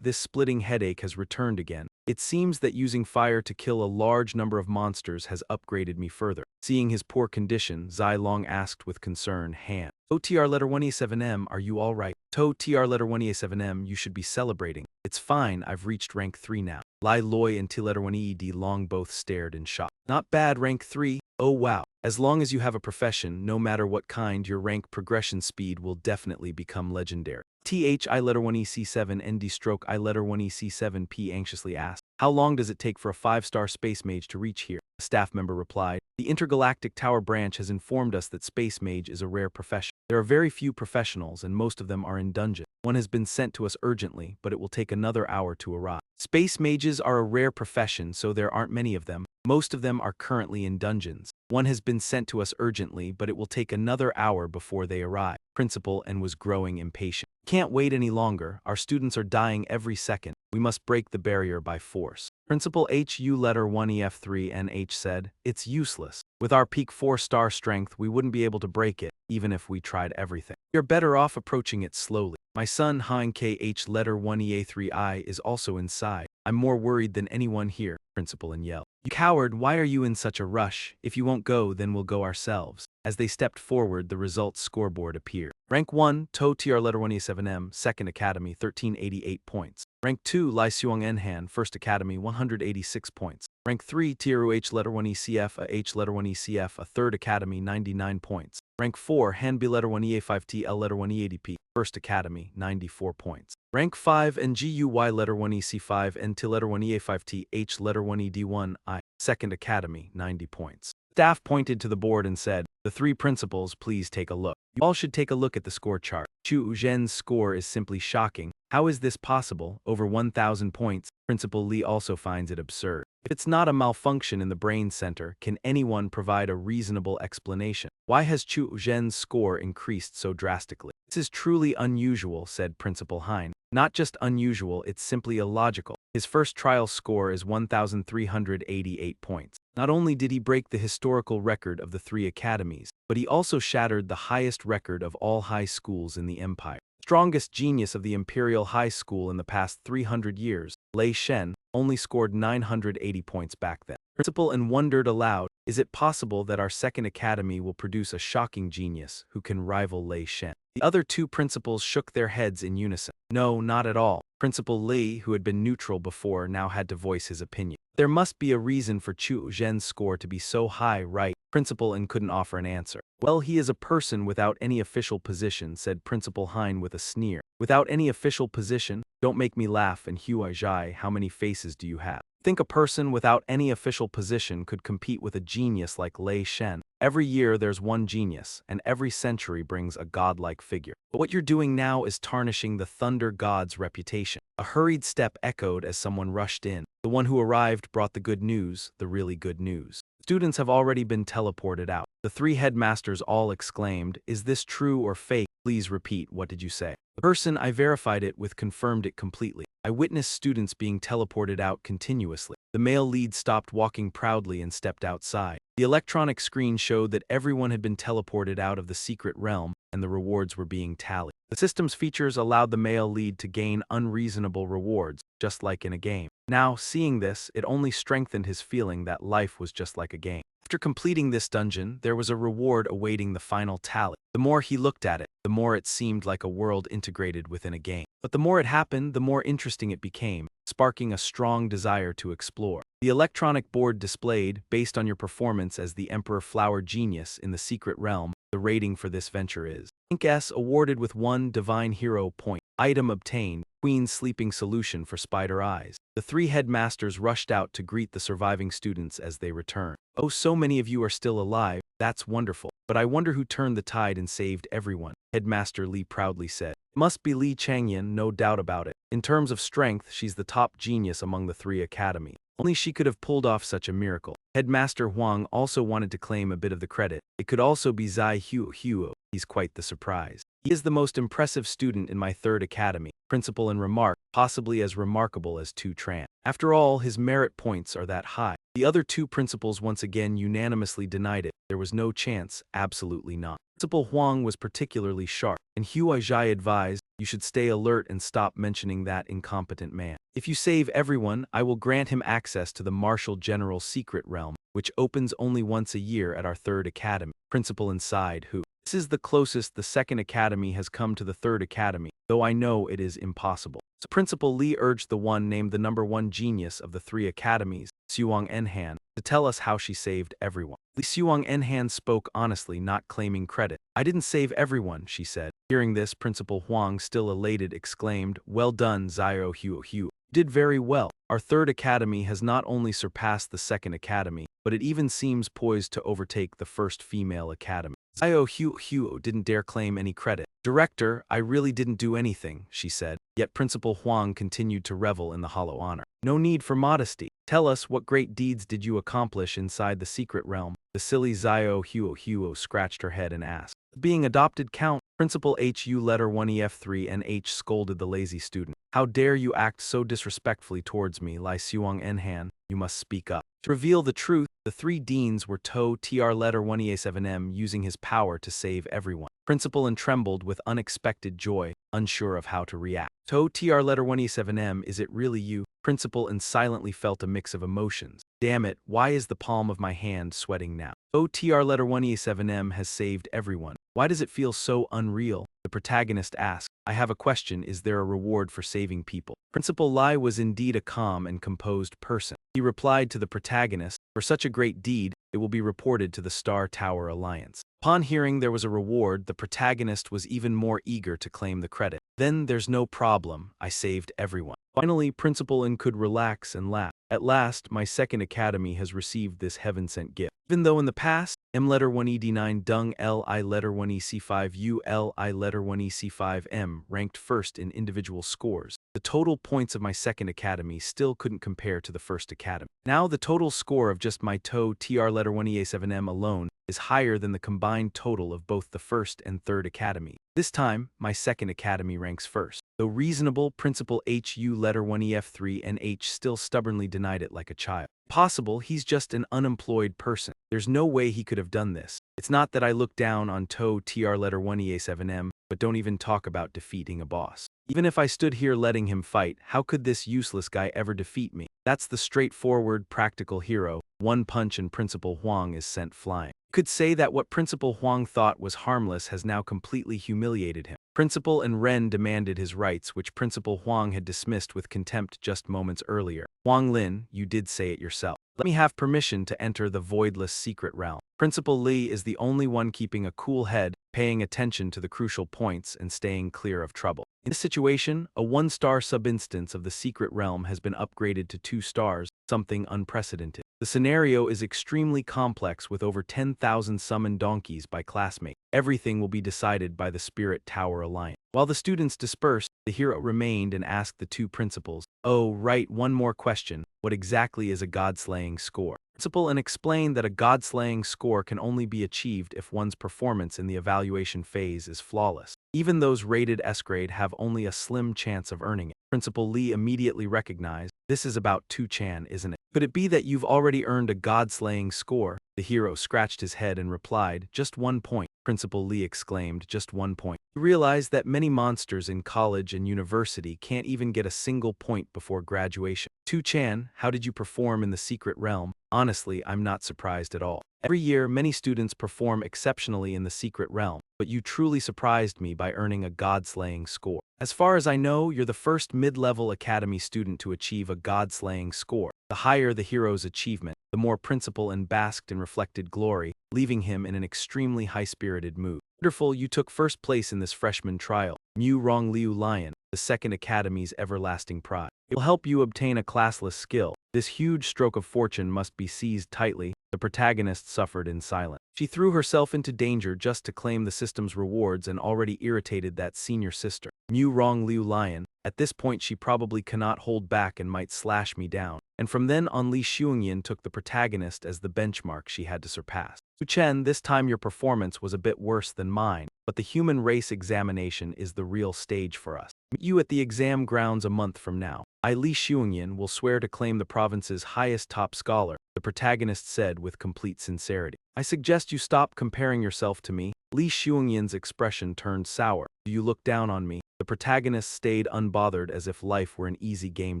This splitting headache has returned again. It seems that using fire to kill a large number of monsters has upgraded me further. Seeing his poor condition, Zai Long asked with concern, "Han, OTR letter 1A7M, are you alright? To TR letter 1A7M, you should be celebrating." "It's fine, I've reached rank 3 now." Lai Loi and T letter 1ED Long both stared in shock. "Not bad, rank 3? Oh wow. As long as you have a profession, no matter what kind, your rank progression speed will definitely become legendary." THI letter 1EC7 ND stroke I letter 1EC7P anxiously asked, "How long does it take for a 5-star space mage to reach here?" A staff member replied, "The Intergalactic Tower branch has informed us that space mage is a rare profession. There are very few professionals and most of them are in dungeon. One has been sent to us urgently, but it will take another hour to arrive." Space mages are a rare profession, so there aren't many of them. Most of them are currently in dungeons. One has been sent to us urgently, but it will take another hour before they arrive. Principal and was growing impatient. "Can't wait any longer. Our students are dying every second. We must break the barrier by force." Principal HU letter 1EF3NH said, "It's useless. With our peak 4-star strength, we wouldn't be able to break it, even if we tried everything. You're better off approaching it slowly. My son Han KH letter 1EA3I is also inside. I'm more worried than anyone here." Principal and yelled, "You coward, why are you in such a rush? If you won't go, then we'll go ourselves." As they stepped forward, the results scoreboard appeared. Rank 1, To TR letter 1E7M, 2nd Academy, 1388 points. Rank 2, Lai Suong Enhan, 1st Academy, 186 points. Rank 3, TRUH letter 1ECF, H letter 1ECF, 3rd Academy, 99 points. Rank 4, Hanbi letter 1EA5T, L letter 1E80P, 1st Academy, 94 points. Rank 5, NGUY letter 1EC5, NT letter 1EA5T, H letter 1ED1, I, 2nd Academy, 90 points. Staff pointed to the board and said, "The 3 principals, please take a look. You all should take a look at the score chart. Chu Zhen's score is simply shocking. How is this possible? Over 1,000 points." Principal Li also finds it absurd. If it's not a malfunction in the brain center, can anyone provide a reasonable explanation? Why has Chu Zhen's score increased so drastically? "This is truly unusual," said Principal Hein. "Not just unusual, it's simply illogical. His first trial score is 1,388 points. Not only did he break the historical record of the 3 academies, but he also shattered the highest record of all high schools in the empire. Strongest genius of the Imperial High School in the past 300 years, Lei Shen, only scored 980 points back then." Principal and wondered aloud, is it possible that our 2nd Academy will produce a shocking genius who can rival Lei Shen? The other 2 principals shook their heads in unison. No, not at all. Principal Li, who had been neutral before, now had to voice his opinion. "There must be a reason for Chu Zhen's score to be so high, right?" Principal and couldn't offer an answer. "Well, he is a person without any official position," said Principal Hein with a sneer. "Without any official position? Don't make me laugh, and Hua Zhai, how many faces do you have? Think a person without any official position could compete with a genius like Lei Shen? Every year there's one genius, and every century brings a godlike figure. But what you're doing now is tarnishing the Thunder God's reputation." A hurried step echoed as someone rushed in. The one who arrived brought the good news, the really good news. Students have already been teleported out. The 3 headmasters all exclaimed, "Is this true or fake? Please repeat, what did you say?" "The person I verified it with confirmed it completely. I witnessed students being teleported out continuously." The male lead stopped walking proudly and stepped outside. The electronic screen showed that everyone had been teleported out of the secret realm, and the rewards were being tallied. The system's features allowed the male lead to gain unreasonable rewards, just like in a game. Now, seeing this, it only strengthened his feeling that life was just like a game. After completing this dungeon, there was a reward awaiting the final tally. The more he looked at it, the more it seemed like a world integrated within a game. But the more it happened, the more interesting it became, sparking a strong desire to explore. The electronic board displayed, based on your performance as the Emperor Flower Genius in the Secret Realm, the rating for this venture is Rank S, awarded with 1 Divine Hero point. Item obtained, Queen's Sleeping Solution for Spider Eyes. The 3 headmasters rushed out to greet the surviving students as they returned. Oh, so many of you are still alive, that's wonderful. But I wonder who turned the tide and saved everyone, Headmaster Li proudly said. Must be Li Changyan, no doubt about it. In terms of strength, she's the top genius among the 3 academies. Only she could have pulled off such a miracle. Headmaster Huang also wanted to claim a bit of the credit. It could also be Zai Huo. He's quite the surprise. He is the most impressive student in my 3rd academy, principal and remark, possibly as remarkable as Tu Tran. After all, his merit points are that high. The other 2 principals once again unanimously denied it. There was no chance, absolutely not. Principal Huang was particularly sharp, and Hua Zhai advised, you should stay alert and stop mentioning that incompetent man. If you save everyone, I will grant him access to the Martial General's secret realm, which opens only once a year at our 3rd academy. Principal inside, who? This is the closest the 2nd academy has come to the 3rd academy, though I know it is impossible. So Principal Li urged the one named the number 1 genius of the 3 academies, Xuang Enhan, to tell us how she saved everyone. Li Xuang Enhan spoke honestly, not claiming credit. I didn't save everyone, she said. Hearing this, Principal Huang, still elated, exclaimed, well done, Zio Huo. Did very well. Our 3rd academy has not only surpassed the 2nd academy, but it even seems poised to overtake the 1st female academy. Zio Huo didn't dare claim any credit. Director, I really didn't do anything, she said, yet Principal Huang continued to revel in the hollow honor. No need for modesty. Tell us, what great deeds did you accomplish inside the secret realm? The silly Zio Huo scratched her head and asked. Being adopted count, Principal Hu letter 1EF3 and H scolded the lazy student. How dare you act so disrespectfully towards me, Li Xuang Enhan, you must speak up. To reveal the truth, the 3 deans were To Tr letter 1EA7M using his power to save everyone. Principal trembled with unexpected joy, unsure of how to react. To Tr letter 1E7M, is it really you? Principal silently felt a mix of emotions. Damn it, why is the palm of my hand sweating now? To Tr letter 1E7M has saved everyone. Why does it feel so unreal? The protagonist asked. I have a question, is there a reward for saving people? Principal Lai was indeed a calm and composed person. He replied to the protagonist, for such a great deed, it will be reported to the Star Tower Alliance. Upon hearing there was a reward, the protagonist was even more eager to claim the credit. Then there's no problem, I saved everyone. Finally, Principal could relax and laugh. At last, my 2nd academy has received this heaven-sent gift. Even though in the past, M letter 1ED9 Dung Li letter 1EC5 U Li letter 1EC5 M ranked 1st in individual scores, the total points of my 2nd academy still couldn't compare to the 1st academy. Now the total score of just my To Tr letter 1EA7M alone is higher than the combined total of both the 1st and 3rd academy. This time, my 2nd academy ranks 1st. Though reasonable, Principal Hu letter 1EF3 and H still stubbornly denied it like a child. Possible, he's just an unemployed person. There's no way he could have done this. It's not that I look down on To Tr letter 1EA7M, but don't even talk about defeating a boss. Even if I stood here letting him fight, how could this useless guy ever defeat me? That's the straightforward, practical hero. One punch and Principal Huang is sent flying. You could say that what Principal Huang thought was harmless has now completely humiliated him. Principal and Ren demanded his rights, which Principal Huang had dismissed with contempt just moments earlier. Huang Lin, you did say it yourself. Let me have permission to enter the voidless secret realm. Principal Li is the only one keeping a cool head, paying attention to the crucial points and staying clear of trouble. In this situation, a 1-star subinstance of the secret realm has been upgraded to 2 stars, something unprecedented. The scenario is extremely complex with over 10,000 summoned donkeys by classmates. Everything will be decided by the Spirit Tower Alliance. While the students dispersed, the hero remained and asked the 2 principals, oh, right, one more question. What exactly is a god-slaying score? Principal explained that a god-slaying score can only be achieved if one's performance in the evaluation phase is flawless. Even those rated S-grade have only a slim chance of earning it. Principal Li immediately recognized, this is about Tu Chan, isn't it? Could it be that you've already earned a god-slaying score? The hero scratched his head and replied, just 1 point. Principal Lee exclaimed, just 1 point. You realize that many monsters in college and university can't even get a single point before graduation. Tu-chan, how did you perform in the secret realm? Honestly, I'm not surprised at all. Every year, many students perform exceptionally in the secret realm, but you truly surprised me by earning a god-slaying score. As far as I know, you're the first mid-level academy student to achieve a god-slaying score. The higher the hero's achievement, the more Principal and basked in reflected glory, leaving him in an extremely high-spirited mood. Wonderful, you took first place in this freshman trial. Mu Rong Liu Lion, the second academy's everlasting pride. It will help you obtain a classless skill. This huge stroke of fortune must be seized tightly. The protagonist suffered in silence. She threw herself into danger just to claim the system's rewards and already irritated that senior sister. Mu Rong Liu Lion. At this point she probably cannot hold back and might slash me down. And from then on Li Xiongyan took the protagonist as the benchmark she had to surpass. Tu-chen, this time your performance was a bit worse than mine, but the human race examination is the real stage for us. Meet you at the exam grounds a month from now. I, Li Xiongyan, will swear to claim the province's highest top scholar, the protagonist said with complete sincerity. I suggest you stop comparing yourself to me. Li Xiongyan's expression turned sour. Do you look down on me? The protagonist stayed unbothered as if life were an easy game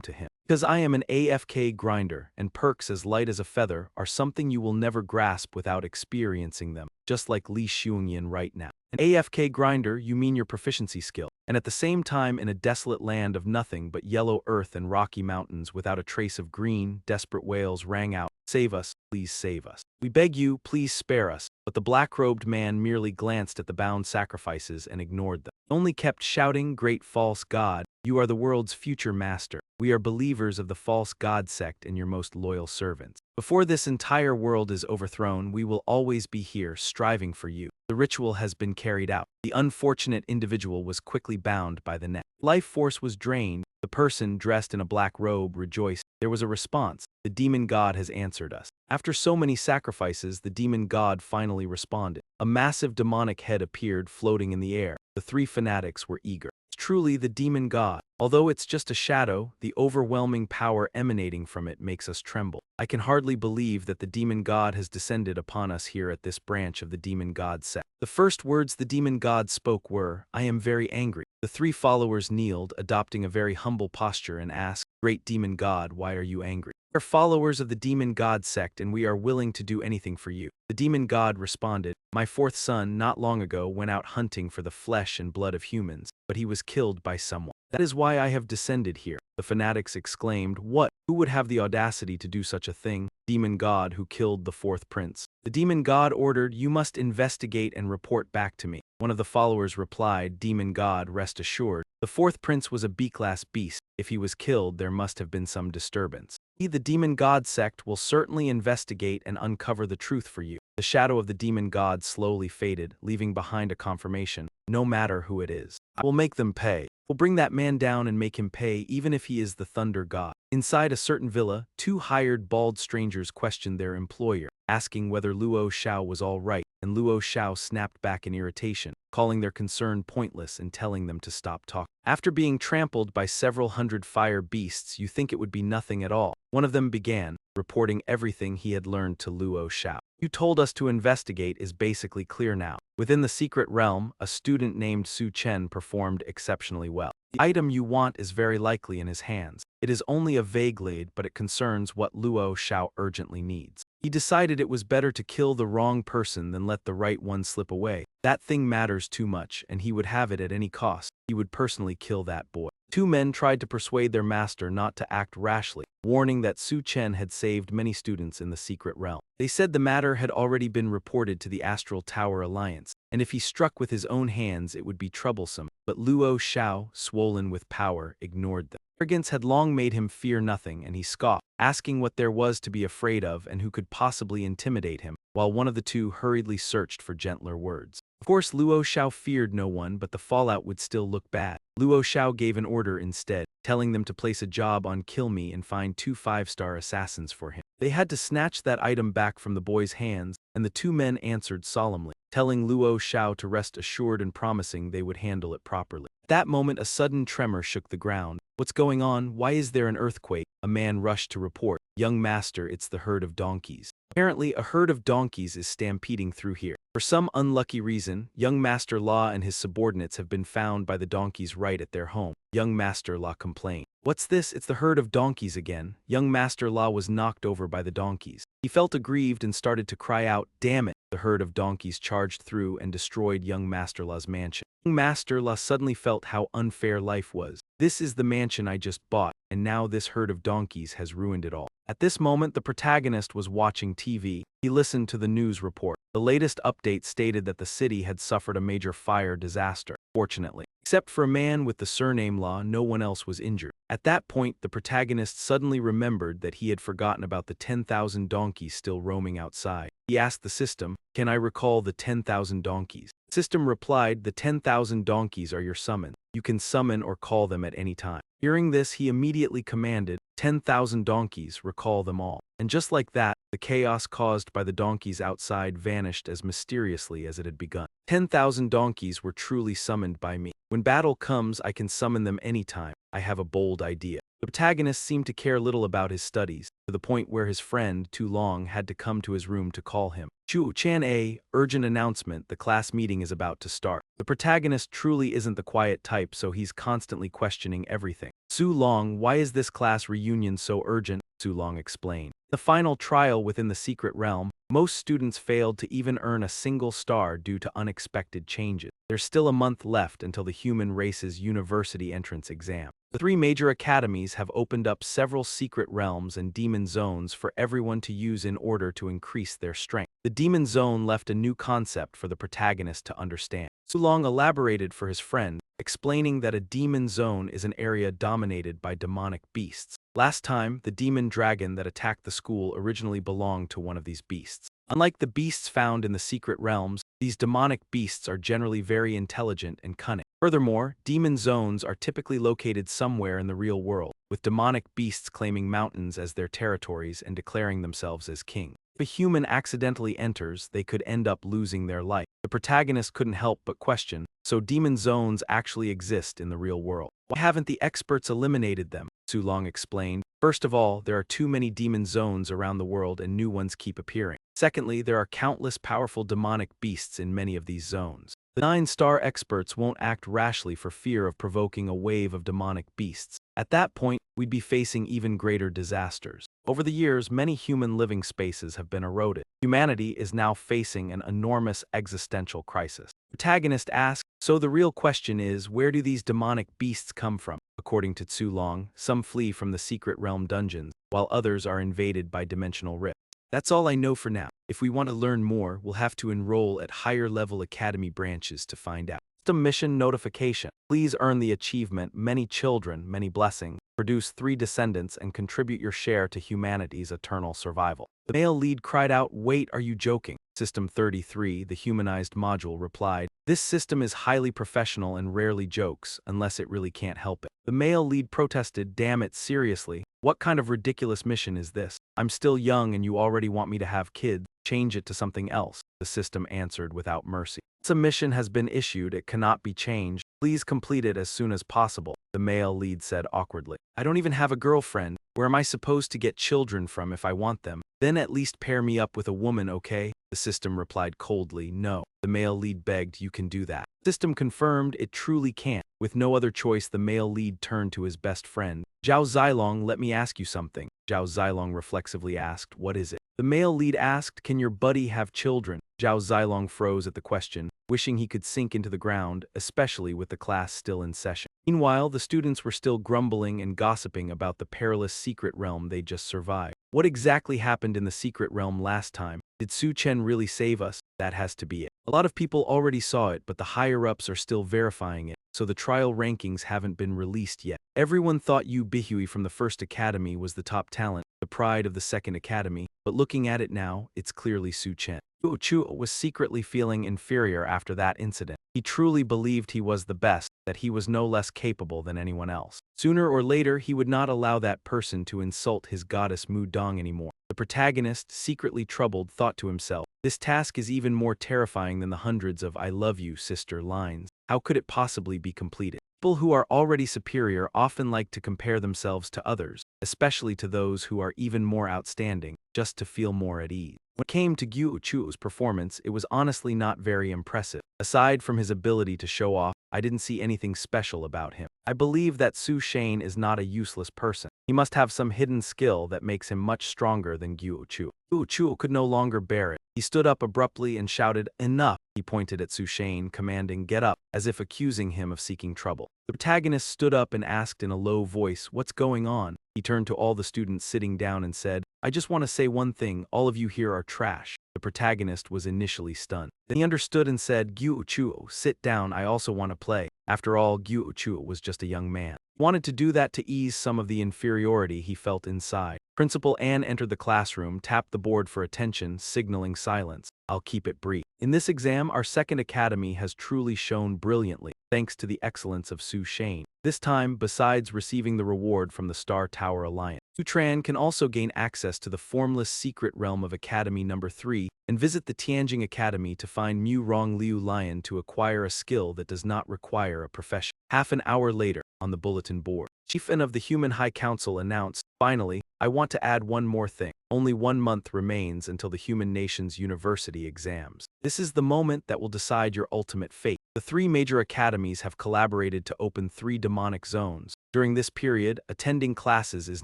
to him. Because I am an AFK grinder, and perks as light as a feather are something you will never grasp without experiencing them, just like Li Xiongyan right now. An AFK grinder, you mean your proficiency skill, and at the same time in a desolate land of nothing but yellow earth and rocky mountains without a trace of green, desperate wails rang out, "Save us, please save us. We beg you, please spare us." But the black-robed man merely glanced at the bound sacrifices and ignored them. He only kept shouting, "Great false god, you are the world's future master. We are believers of the false god sect and your most loyal servants. Before this entire world is overthrown, we will always be here, striving for you." The ritual has been carried out. The unfortunate individual was quickly bound by the neck. Life force was drained. The person dressed in a black robe rejoiced. There was a response. The demon god has answered us. After so many sacrifices, the demon god finally responded. A massive demonic head appeared floating in the air. The three fanatics were eager. It's truly the demon god. Although it's just a shadow, the overwhelming power emanating from it makes us tremble. I can hardly believe that the demon god has descended upon us here at this branch of the demon god sect. The first words the demon god spoke were, "I am very angry." The three followers kneeled, adopting a very humble posture, and asked, "Great demon god, why are you angry?" "We are followers of the demon god sect and we are willing to do anything for you." The demon god responded, "My fourth son not long ago went out hunting for the flesh and blood of humans, but he was killed by someone. That is why I have descended here." The fanatics exclaimed, "What? Who would have the audacity to do such a thing?" Demon god who killed the fourth prince. The demon god ordered, "You must investigate and report back to me." One of the followers replied, "Demon god, rest assured. The fourth prince was a B-class beast. If he was killed, there must have been some disturbance. The demon god sect will certainly investigate and uncover the truth for you." The shadow of the demon god slowly faded, leaving behind a confirmation. "No matter who it is, I will make them pay. We'll bring that man down and make him pay even if he is the thunder god." Inside a certain villa, two hired bald strangers questioned their employer, asking whether Luo Xiao was all right, and Luo Xiao snapped back in irritation, calling their concern pointless and telling them to stop talking. After being trampled by several hundred fire beasts, you think it would be nothing at all. One of them began, reporting everything he had learned to Luo Xiao. "You told us to investigate is basically clear now. Within the secret realm, a student named Su Chen performed exceptionally well. The item you want is very likely in his hands. It is only a vague lead, but it concerns what Luo Xiao urgently needs. He decided it was better to kill the wrong person than let the right one slip away. That thing matters too much, and he would have it at any cost. He would personally kill that boy." Two men tried to persuade their master not to act rashly, warning that Su Chen had saved many students in the secret realm. They said the matter had already been reported to the Astral Tower Alliance, and if he struck with his own hands it would be troublesome. But Luo Xiao, swollen with power, ignored them. Arrogance had long made him fear nothing, and he scoffed, asking what there was to be afraid of and who could possibly intimidate him, while one of the two hurriedly searched for gentler words. Of course, Luo Xiao feared no one, but the fallout would still look bad. Luo Xiao gave an order instead, telling them to place a job on Kill Me and find 2 5-star assassins for him. They had to snatch that item back from the boy's hands, and the two men answered solemnly, telling Luo Xiao to rest assured and promising they would handle it properly. At that moment, a sudden tremor shook the ground. "What's going on? Why is there an earthquake?" A man rushed to report. Young master, it's the herd of donkeys. Apparently, a herd of donkeys is stampeding through here. For some unlucky reason, young Master Law and his subordinates have been found by the donkeys right at their home. Young Master Law complained. What's this? It's the herd of donkeys again. Young Master Law was knocked over by the donkeys. He felt aggrieved and started to cry out, "Damn it!" The herd of donkeys charged through and destroyed young Master Law's mansion. Young Master Law suddenly felt how unfair life was. This is the mansion I just bought, and now this herd of donkeys has ruined it all. At this moment, the protagonist was watching TV. He listened to the news report. The latest update stated that the city had suffered a major fire disaster. Fortunately, except for a man with the surname Law, no one else was injured. At that point, the protagonist suddenly remembered that he had forgotten about the 10,000 donkeys still roaming outside. He asked the system, "Can I recall the 10,000 donkeys?" The system replied, "The 10,000 donkeys are your summon. You can summon or call them at any time." Hearing this, he immediately commanded, 10,000 donkeys, recall them all. And just like that, the chaos caused by the donkeys outside vanished as mysteriously as it had begun. 10,000 donkeys were truly summoned by me. When battle comes, I can summon them anytime. I have a bold idea. The protagonist seemed to care little about his studies, to the point where his friend, Tu Long, had to come to his room to call him. Chu Chan A, urgent announcement, the class meeting is about to start. The protagonist truly isn't the quiet type, so he's constantly questioning everything. Su Long, why is this class reunion so urgent? Su Long explained. The final trial within the secret realm, most students failed to even earn a single star due to unexpected changes. There's still a month left until the human race's university entrance exam. The three major academies have opened up several secret realms and demon zones for everyone to use in order to increase their strength. The demon zone left a new concept for the protagonist to understand. Su Long elaborated for his friend, explaining that a demon zone is an area dominated by demonic beasts. Last time, the demon dragon that attacked the school originally belonged to one of these beasts. Unlike the beasts found in the secret realms, these demonic beasts are generally very intelligent and cunning. Furthermore, demon zones are typically located somewhere in the real world, with demonic beasts claiming mountains as their territories and declaring themselves as king. If a human accidentally enters, they could end up losing their life. The protagonist couldn't help but question, so demon zones actually exist in the real world. Why haven't the experts eliminated them? Su Long explained. First of all, there are too many demon zones around the world and new ones keep appearing. Secondly, there are countless powerful demonic beasts in many of these zones. The 9-star experts won't act rashly for fear of provoking a wave of demonic beasts. At that point, we'd be facing even greater disasters. Over the years, many human living spaces have been eroded. Humanity is now facing an enormous existential crisis. The protagonist asks, so the real question is, where do these demonic beasts come from? According to Su Long, some flee from the secret realm dungeons, while others are invaded by dimensional rifts. That's all I know for now. If we want to learn more, we'll have to enroll at higher-level academy branches to find out. Custom mission notification. Please earn the achievement Many Children, Many Blessings. Produce 3 descendants and contribute your share to humanity's eternal survival. The male lead cried out, "Wait, are you joking?" System 33, the humanized module, replied, "This system is highly professional and rarely jokes, unless it really can't help it." The male lead protested, "Damn it, seriously? What kind of ridiculous mission is this? I'm still young and you already want me to have kids. Change it to something else." The system answered without mercy. "Once a mission has been issued, it cannot be changed. Please complete it as soon as possible," the male lead said awkwardly. "I don't even have a girlfriend. Where am I supposed to get children from if I want them? Then at least pair me up with a woman, okay?" The system replied coldly, "No." The male lead begged, "You can do that." The system confirmed it truly can't. With no other choice, the male lead turned to his best friend. "Zhao Zilong, let me ask you something." Zhao Zilong reflexively asked, "What is it?" The male lead asked, "Can your buddy have children?" Zhao Zilong froze at the question, wishing he could sink into the ground, especially with the class still in session. Meanwhile, the students were still grumbling and gossiping about the perilous secret realm they just survived. What exactly happened in the secret realm last time? Did Su Chen really save us? That has to be it. A lot of people already saw it, but the higher-ups are still verifying it, so the trial rankings haven't been released yet. Everyone thought Yu Bihui from the first academy was the top talent, the pride of the second academy, but looking at it now, it's clearly Su Chen. Yu Chu was secretly feeling inferior after that incident. He truly believed he was the best, that he was no less capable than anyone else. Sooner or later, he would not allow that person to insult his goddess Mu Dong anymore. The protagonist, secretly troubled, thought to himself, "This task is even more terrifying than the hundreds of 'I love you, sister' lines. How could it possibly be completed?" People who are already superior often like to compare themselves to others. especially to those who are even more outstanding, just to feel more at ease. When it came to Gyu Chu's performance, it was honestly not very impressive. Aside from his ability to show off, I didn't see anything special about him. I believe that Su Shane is not a useless person. He must have some hidden skill that makes him much stronger than Gyu Chu. Gyu Chu could no longer bear it. He stood up abruptly and shouted, "Enough!" He pointed at Su Shane, commanding, "Get up," as if accusing him of seeking trouble. The protagonist stood up and asked in a low voice, "What's going on?" He turned to all the students sitting down and said, "I just want to say one thing, all of you here are trash." The protagonist was initially stunned. Then he understood and said, "Gyu Chu, sit down, I also want to play." After all, Gyu Chu was just a young man. He wanted to do that to ease some of the inferiority he felt inside. Principal Ann entered the classroom, tapped the board for attention, signaling silence. "I'll keep it brief. In this exam, our second academy has truly shone brilliantly, thanks to the excellence of Su Shane. This time, besides receiving the reward from the Star Tower Alliance, Su Tran can also gain access to the formless secret realm of Academy Number 3 and visit the Tianjing Academy to find Mu Rong Liu Lion to acquire a skill that does not require a profession." Half an hour later, on the bulletin board, Chief of the Human High Council announced, "Finally, I want to add one more thing. Only 1 month remains until the Human Nations University exams. This is the moment that will decide your ultimate fate. The 3 major academies have collaborated to open 3 demonic zones. During this period, attending classes is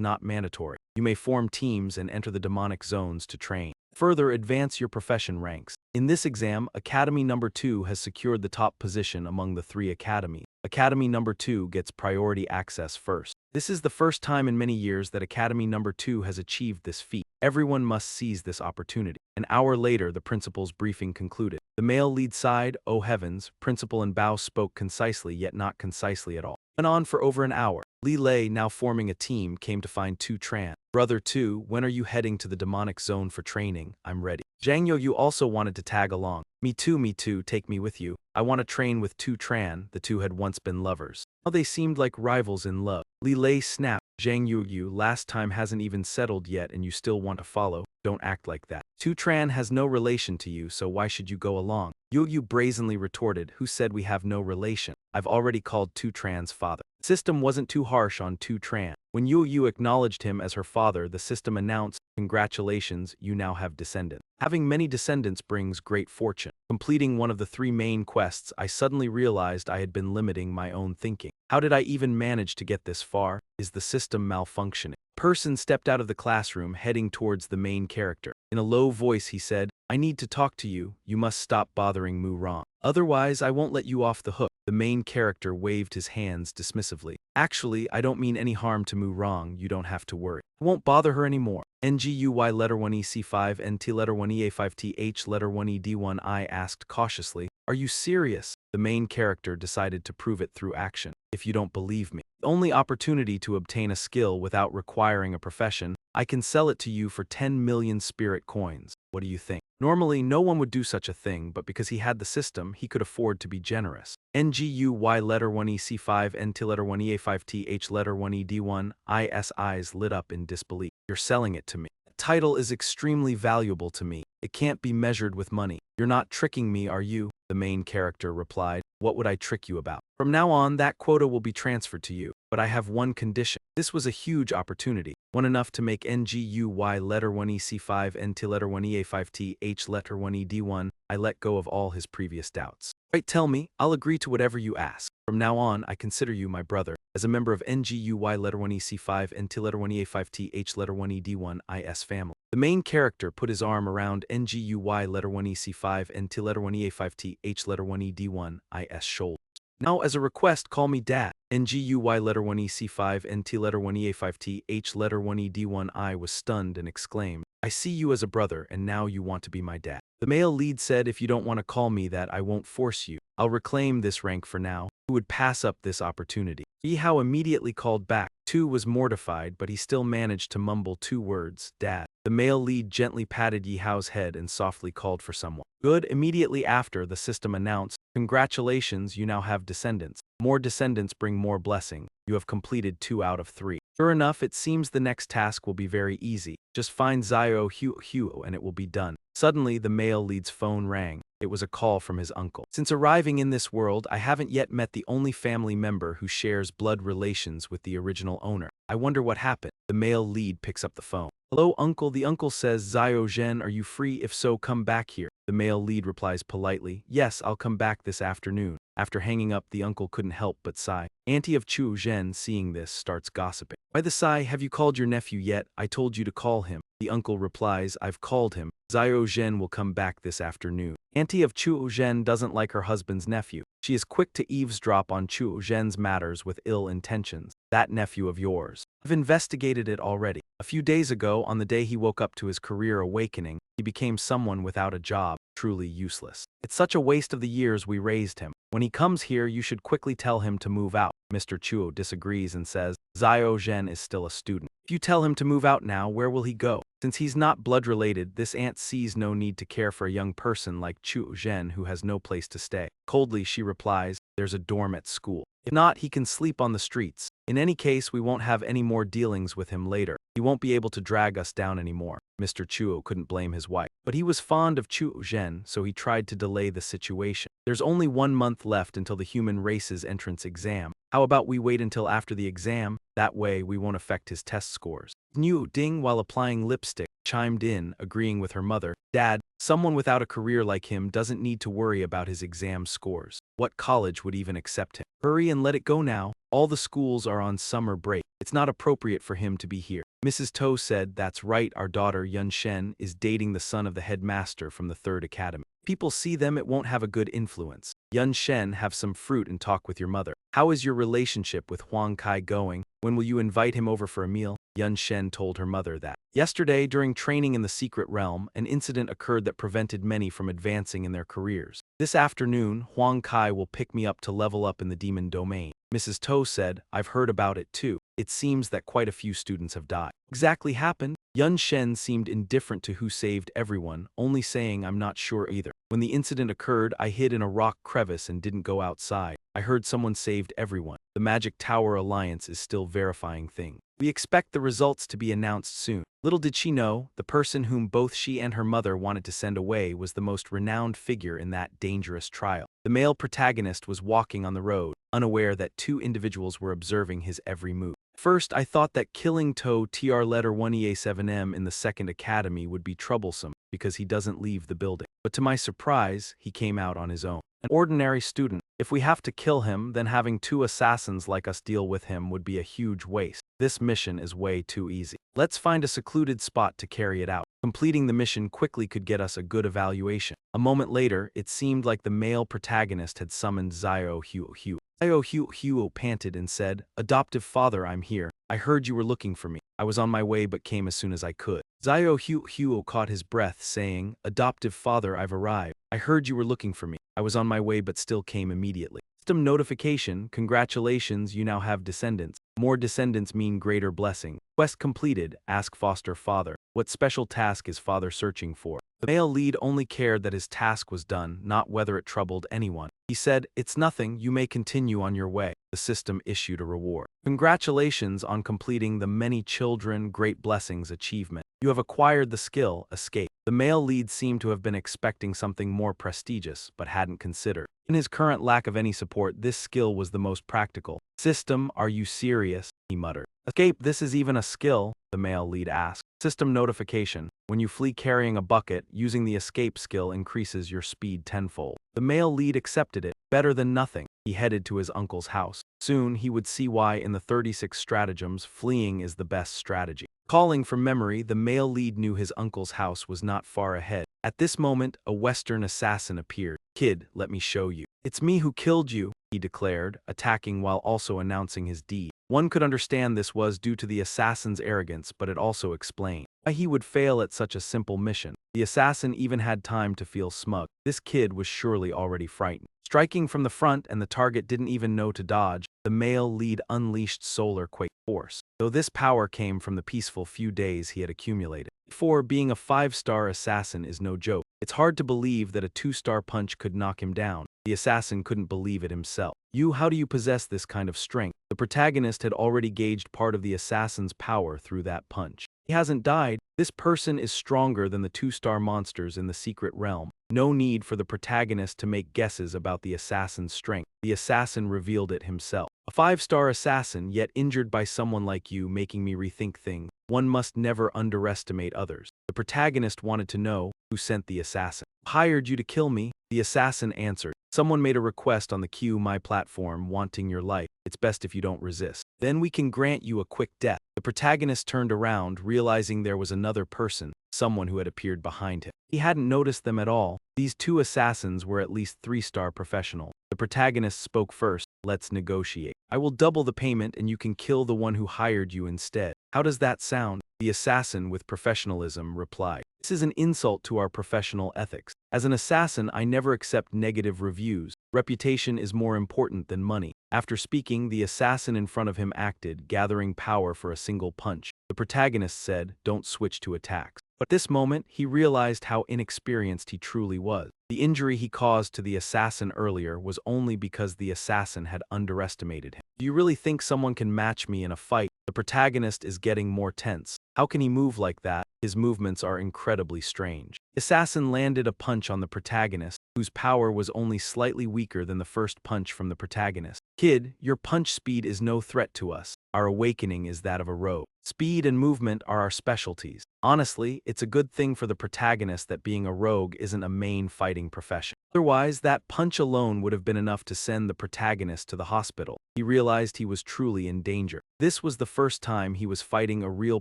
not mandatory. You may form teams and enter the demonic zones to train. Further advance your profession ranks. In this exam, Academy Number 2 has secured the top position among the 3 academies. Academy Number 2 gets priority access first. This is the first time in many years that Academy Number 2 has achieved this feat. Everyone must seize this opportunity." An hour later, the principal's briefing concluded. The male lead sighed, "Oh heavens." Principal and Bao spoke concisely, yet not concisely at all. Went on for over an hour. Li Lei, now forming a team, came to find Tu Tran. "Brother Tu, when are you heading to the demonic zone for training?" "I'm ready." Zhang Youyu also wanted to tag along. Me too, take me with you. I want to train with Tu Tran." The two had once been lovers. Now they seemed like rivals in love. Li Lei snapped, "Zhang Youyu, last time hasn't even settled yet and you still want to follow? Don't act like that. Tu Tran has no relation to you, so why should you go along?" Youyu brazenly retorted, "Who said we have no relation? I've already called Tu Tran's father." The system wasn't too harsh on Tu Tran. When Youyu acknowledged him as her father, the system announced, "Congratulations, you now have descendants. Having many descendants brings great fortune." Completing one of the 3 main quests, I suddenly realized I had been limiting my own thinking. How did I even manage to get this far? Is the system malfunctioning? Person stepped out of the classroom, heading towards the main character. In a low voice he said, "I need to talk to you. You must stop bothering Mu Rong. Otherwise, I won't let you off the hook." The main character waved his hands dismissively. "Actually, I don't mean any harm to Mu Rong. You don't have to worry. I won't bother her anymore." NGUY letter 1EC5 NT letter 1EA5TH letter 1ED1 I asked cautiously, "Are you serious?" The main character decided to prove it through action. "If you don't believe me, the only opportunity to obtain a skill without requiring a profession, I can sell it to you for 10 million spirit coins. What do you think?" Normally, no one would do such a thing, but because he had the system, he could afford to be generous. NGUY letter 1EC5 NT letter 1EA5TH letter 1ED1 IS eyes lit up in disbelief. "You're selling it to me. The title is extremely valuable to me. It can't be measured with money. You're not tricking me, are you?" The main character replied, "What would I trick you about? From now on, that quota will be transferred to you. But I have one condition." This was a huge opportunity, one enough to make NGUY letter 1EC5 NT letter 1EA5TH letter 1ED1 I let go of all his previous doubts. "Right, tell me, I'll agree to whatever you ask. From now on, I consider you my brother, as a member of NGUY letter 1EC5 NT letter 1EA5TH letter 1ED1 IS family." The main character put his arm around NGUY letter 1EC5 NT letter 1EA5TH letter 1ED1 IS shoulder. "Now, as a request, call me Dad." NGUY letter 1EC5 NT letter 1EA5TH letter 1ED1 I was stunned and exclaimed, "I see you as a brother, and now you want to be my dad." The male lead said, "If you don't want to call me that, I won't force you. I'll reclaim this rank for now. Who would pass up this opportunity?" Yihao immediately called back. Tu was mortified, but he still managed to mumble 2 words, "Dad." The male lead gently patted Yihao's head and softly called for someone. Good. Immediately after, the system announced, "Congratulations, you now have descendants. More descendants bring more blessing. You have completed 2 out of 3. Sure enough, it seems the next task will be very easy. Just find Zio Hu and it will be done." Suddenly, the male lead's phone rang. It was a call from his uncle. "Since arriving in this world, I haven't yet met the only family member who shares blood relations with the original owner. I wonder what happened." The male lead picks up the phone. "Hello, uncle." The uncle says, "Xiao Zhen, are you free? If so, come back here." The male lead replies politely, "Yes, I'll come back this afternoon." After hanging up, the uncle couldn't help but sigh. Auntie of Chu Zhen, seeing this, starts gossiping. "By the sigh, have you called your nephew yet? I told you to call him." The uncle replies, "I've called him. Xiao Zhen will come back this afternoon." Auntie of Chu Zhen doesn't like her husband's nephew. She is quick to eavesdrop on Chu Zhen's matters with ill intentions. "That nephew of yours. I've investigated it already. A few days ago, on the day he woke up to his career awakening, he became someone without a job, truly useless. It's such a waste of the years we raised him. When he comes here, you should quickly tell him to move out." Mr. Chuo disagrees and says, "Xiao Zhen is still a student. If you tell him to move out now, where will he go?" Since he's not blood-related, this aunt sees no need to care for a young person like Chu Zhen who has no place to stay. Coldly, she replies, "There's a dorm at school. If not, he can sleep on the streets. In any case, we won't have any more dealings with him later. He won't be able to drag us down anymore." Mr. Chuo couldn't blame his wife, but he was fond of Chu Zhen, so he tried to delay the situation. "There's only 1 month left until the human race's entrance exam. How about we wait until after the exam? That way, we won't affect his test scores." Niu Ding, while applying lipstick, chimed in, agreeing with her mother. "Dad, someone without a career like him doesn't need to worry about his exam scores. What college would even accept him? Hurry and let it go now. All the schools are on summer break. It's not appropriate for him to be here." Mrs. To said, "That's right, our daughter Yun Shen is dating the son of the headmaster from the 3rd Academy. People see them, it won't have a good influence. Yun Shen, have some fruit and talk with your mother. How is your relationship with Huang Kai going? When will you invite him over for a meal?" Yun Shen told her mother that yesterday, during training in the secret realm, an incident occurred that prevented many from advancing in their careers. This afternoon, Huang Kai will pick me up to level up in the demon domain. Mrs. To said, "I've heard about it too. It seems that quite a few students have died." Exactly happened? Yun Shen seemed indifferent to who saved everyone, only saying, "I'm not sure either. When the incident occurred, I hid in a rock crevice and didn't go outside. I heard someone saved everyone. The Magic Tower Alliance is still verifying things. We expect the results to be announced soon." Little did she know, the person whom both she and her mother wanted to send away was the most renowned figure in that dangerous trial. The male protagonist was walking on the road, unaware that 2 individuals were observing his every move. "First, I thought that killing To TR letter 1EA7M in the 2nd Academy would be troublesome, because he doesn't leave the building. But to my surprise, he came out on his own. An ordinary student. If we have to kill him, then having 2 assassins like us deal with him would be a huge waste. This mission is way too easy. Let's find a secluded spot to carry it out. Completing the mission quickly could get us a good evaluation." A moment later, it seemed like the male protagonist had summoned Xiao Huo. Xiao Huo panted and said, "Adoptive father, I'm here. I heard you were looking for me. I was on my way but came as soon as I could." Xiao Huo caught his breath, saying, "Adoptive father, I've arrived. I heard you were looking for me. I was on my way but still came immediately. System notification, congratulations, you now have descendants. More descendants mean greater blessing. Quest completed, ask foster father. What special task is father searching for?" The male lead only cared that his task was done, not whether it troubled anyone. He said, "It's nothing, you may continue on your way." The system issued a reward. "Congratulations on completing the Many Children Great Blessings achievement. You have acquired the skill, Escape." The male lead seemed to have been expecting something more prestigious, but hadn't considered. In his current lack of any support, this skill was the most practical. "System, are you serious?" he muttered. "Escape, this is even a skill?" the male lead asked. System notification. When you flee carrying a bucket, using the escape skill increases your speed tenfold. The male lead accepted it. Better than nothing. He headed to his uncle's house. Soon, he would see why in the 36 stratagems, fleeing is the best strategy. Calling from memory, the male lead knew his uncle's house was not far ahead. At this moment, a Western assassin appeared. "Kid, let me show you. It's me who killed you," he declared, attacking while also announcing his deed. One could understand this was due to the assassin's arrogance, but it also explained why he would fail at such a simple mission. The assassin even had time to feel smug. This kid was surely already frightened. Striking from the front and the target didn't even know to dodge, the male lead unleashed solar quake force. Though this power came from the peaceful few days he had accumulated. For being a 5-star assassin is no joke. It's hard to believe that a 2-star punch could knock him down. The assassin couldn't believe it himself. How do you possess this kind of strength?" The protagonist had already gauged part of the assassin's power through that punch. "He hasn't died. This person is stronger than the 2-star monsters in the secret realm." No need for the protagonist to make guesses about the assassin's strength. The assassin revealed it himself. A 5-star assassin, yet injured by someone like you, making me rethink things. One must never underestimate others. The protagonist wanted to know who sent the assassin. Hired you to kill me? The assassin answered. Someone made a request on the Q My platform wanting your life. It's best if you don't resist. Then we can grant you a quick death. The protagonist turned around, realizing there was another person, someone who had appeared behind him. He hadn't noticed them at all. These two assassins were at least 3-star professional. The protagonist spoke first. Let's negotiate. I will double the payment and you can kill the one who hired you instead. How does that sound? The assassin, with professionalism, replied. This is an insult to our professional ethics. As an assassin, I never accept negative reviews. Reputation is more important than money. After speaking, the assassin in front of him acted, gathering power for a single punch. The protagonist said, don't switch to attacks. But at this moment, he realized how inexperienced he truly was. The injury he caused to the assassin earlier was only because the assassin had underestimated him. Do you really think someone can match me in a fight? The protagonist is getting more tense. How can he move like that? His movements are incredibly strange. The assassin landed a punch on the protagonist, whose power was only slightly weaker than the first punch from the protagonist. Kid, your punch speed is no threat to us. Our awakening is that of a rogue. Speed and movement are our specialties. Honestly, it's a good thing for the protagonist that being a rogue isn't a main fighting profession. Otherwise, that punch alone would have been enough to send the protagonist to the hospital. He realized he was truly in danger. This was the first time he was fighting a real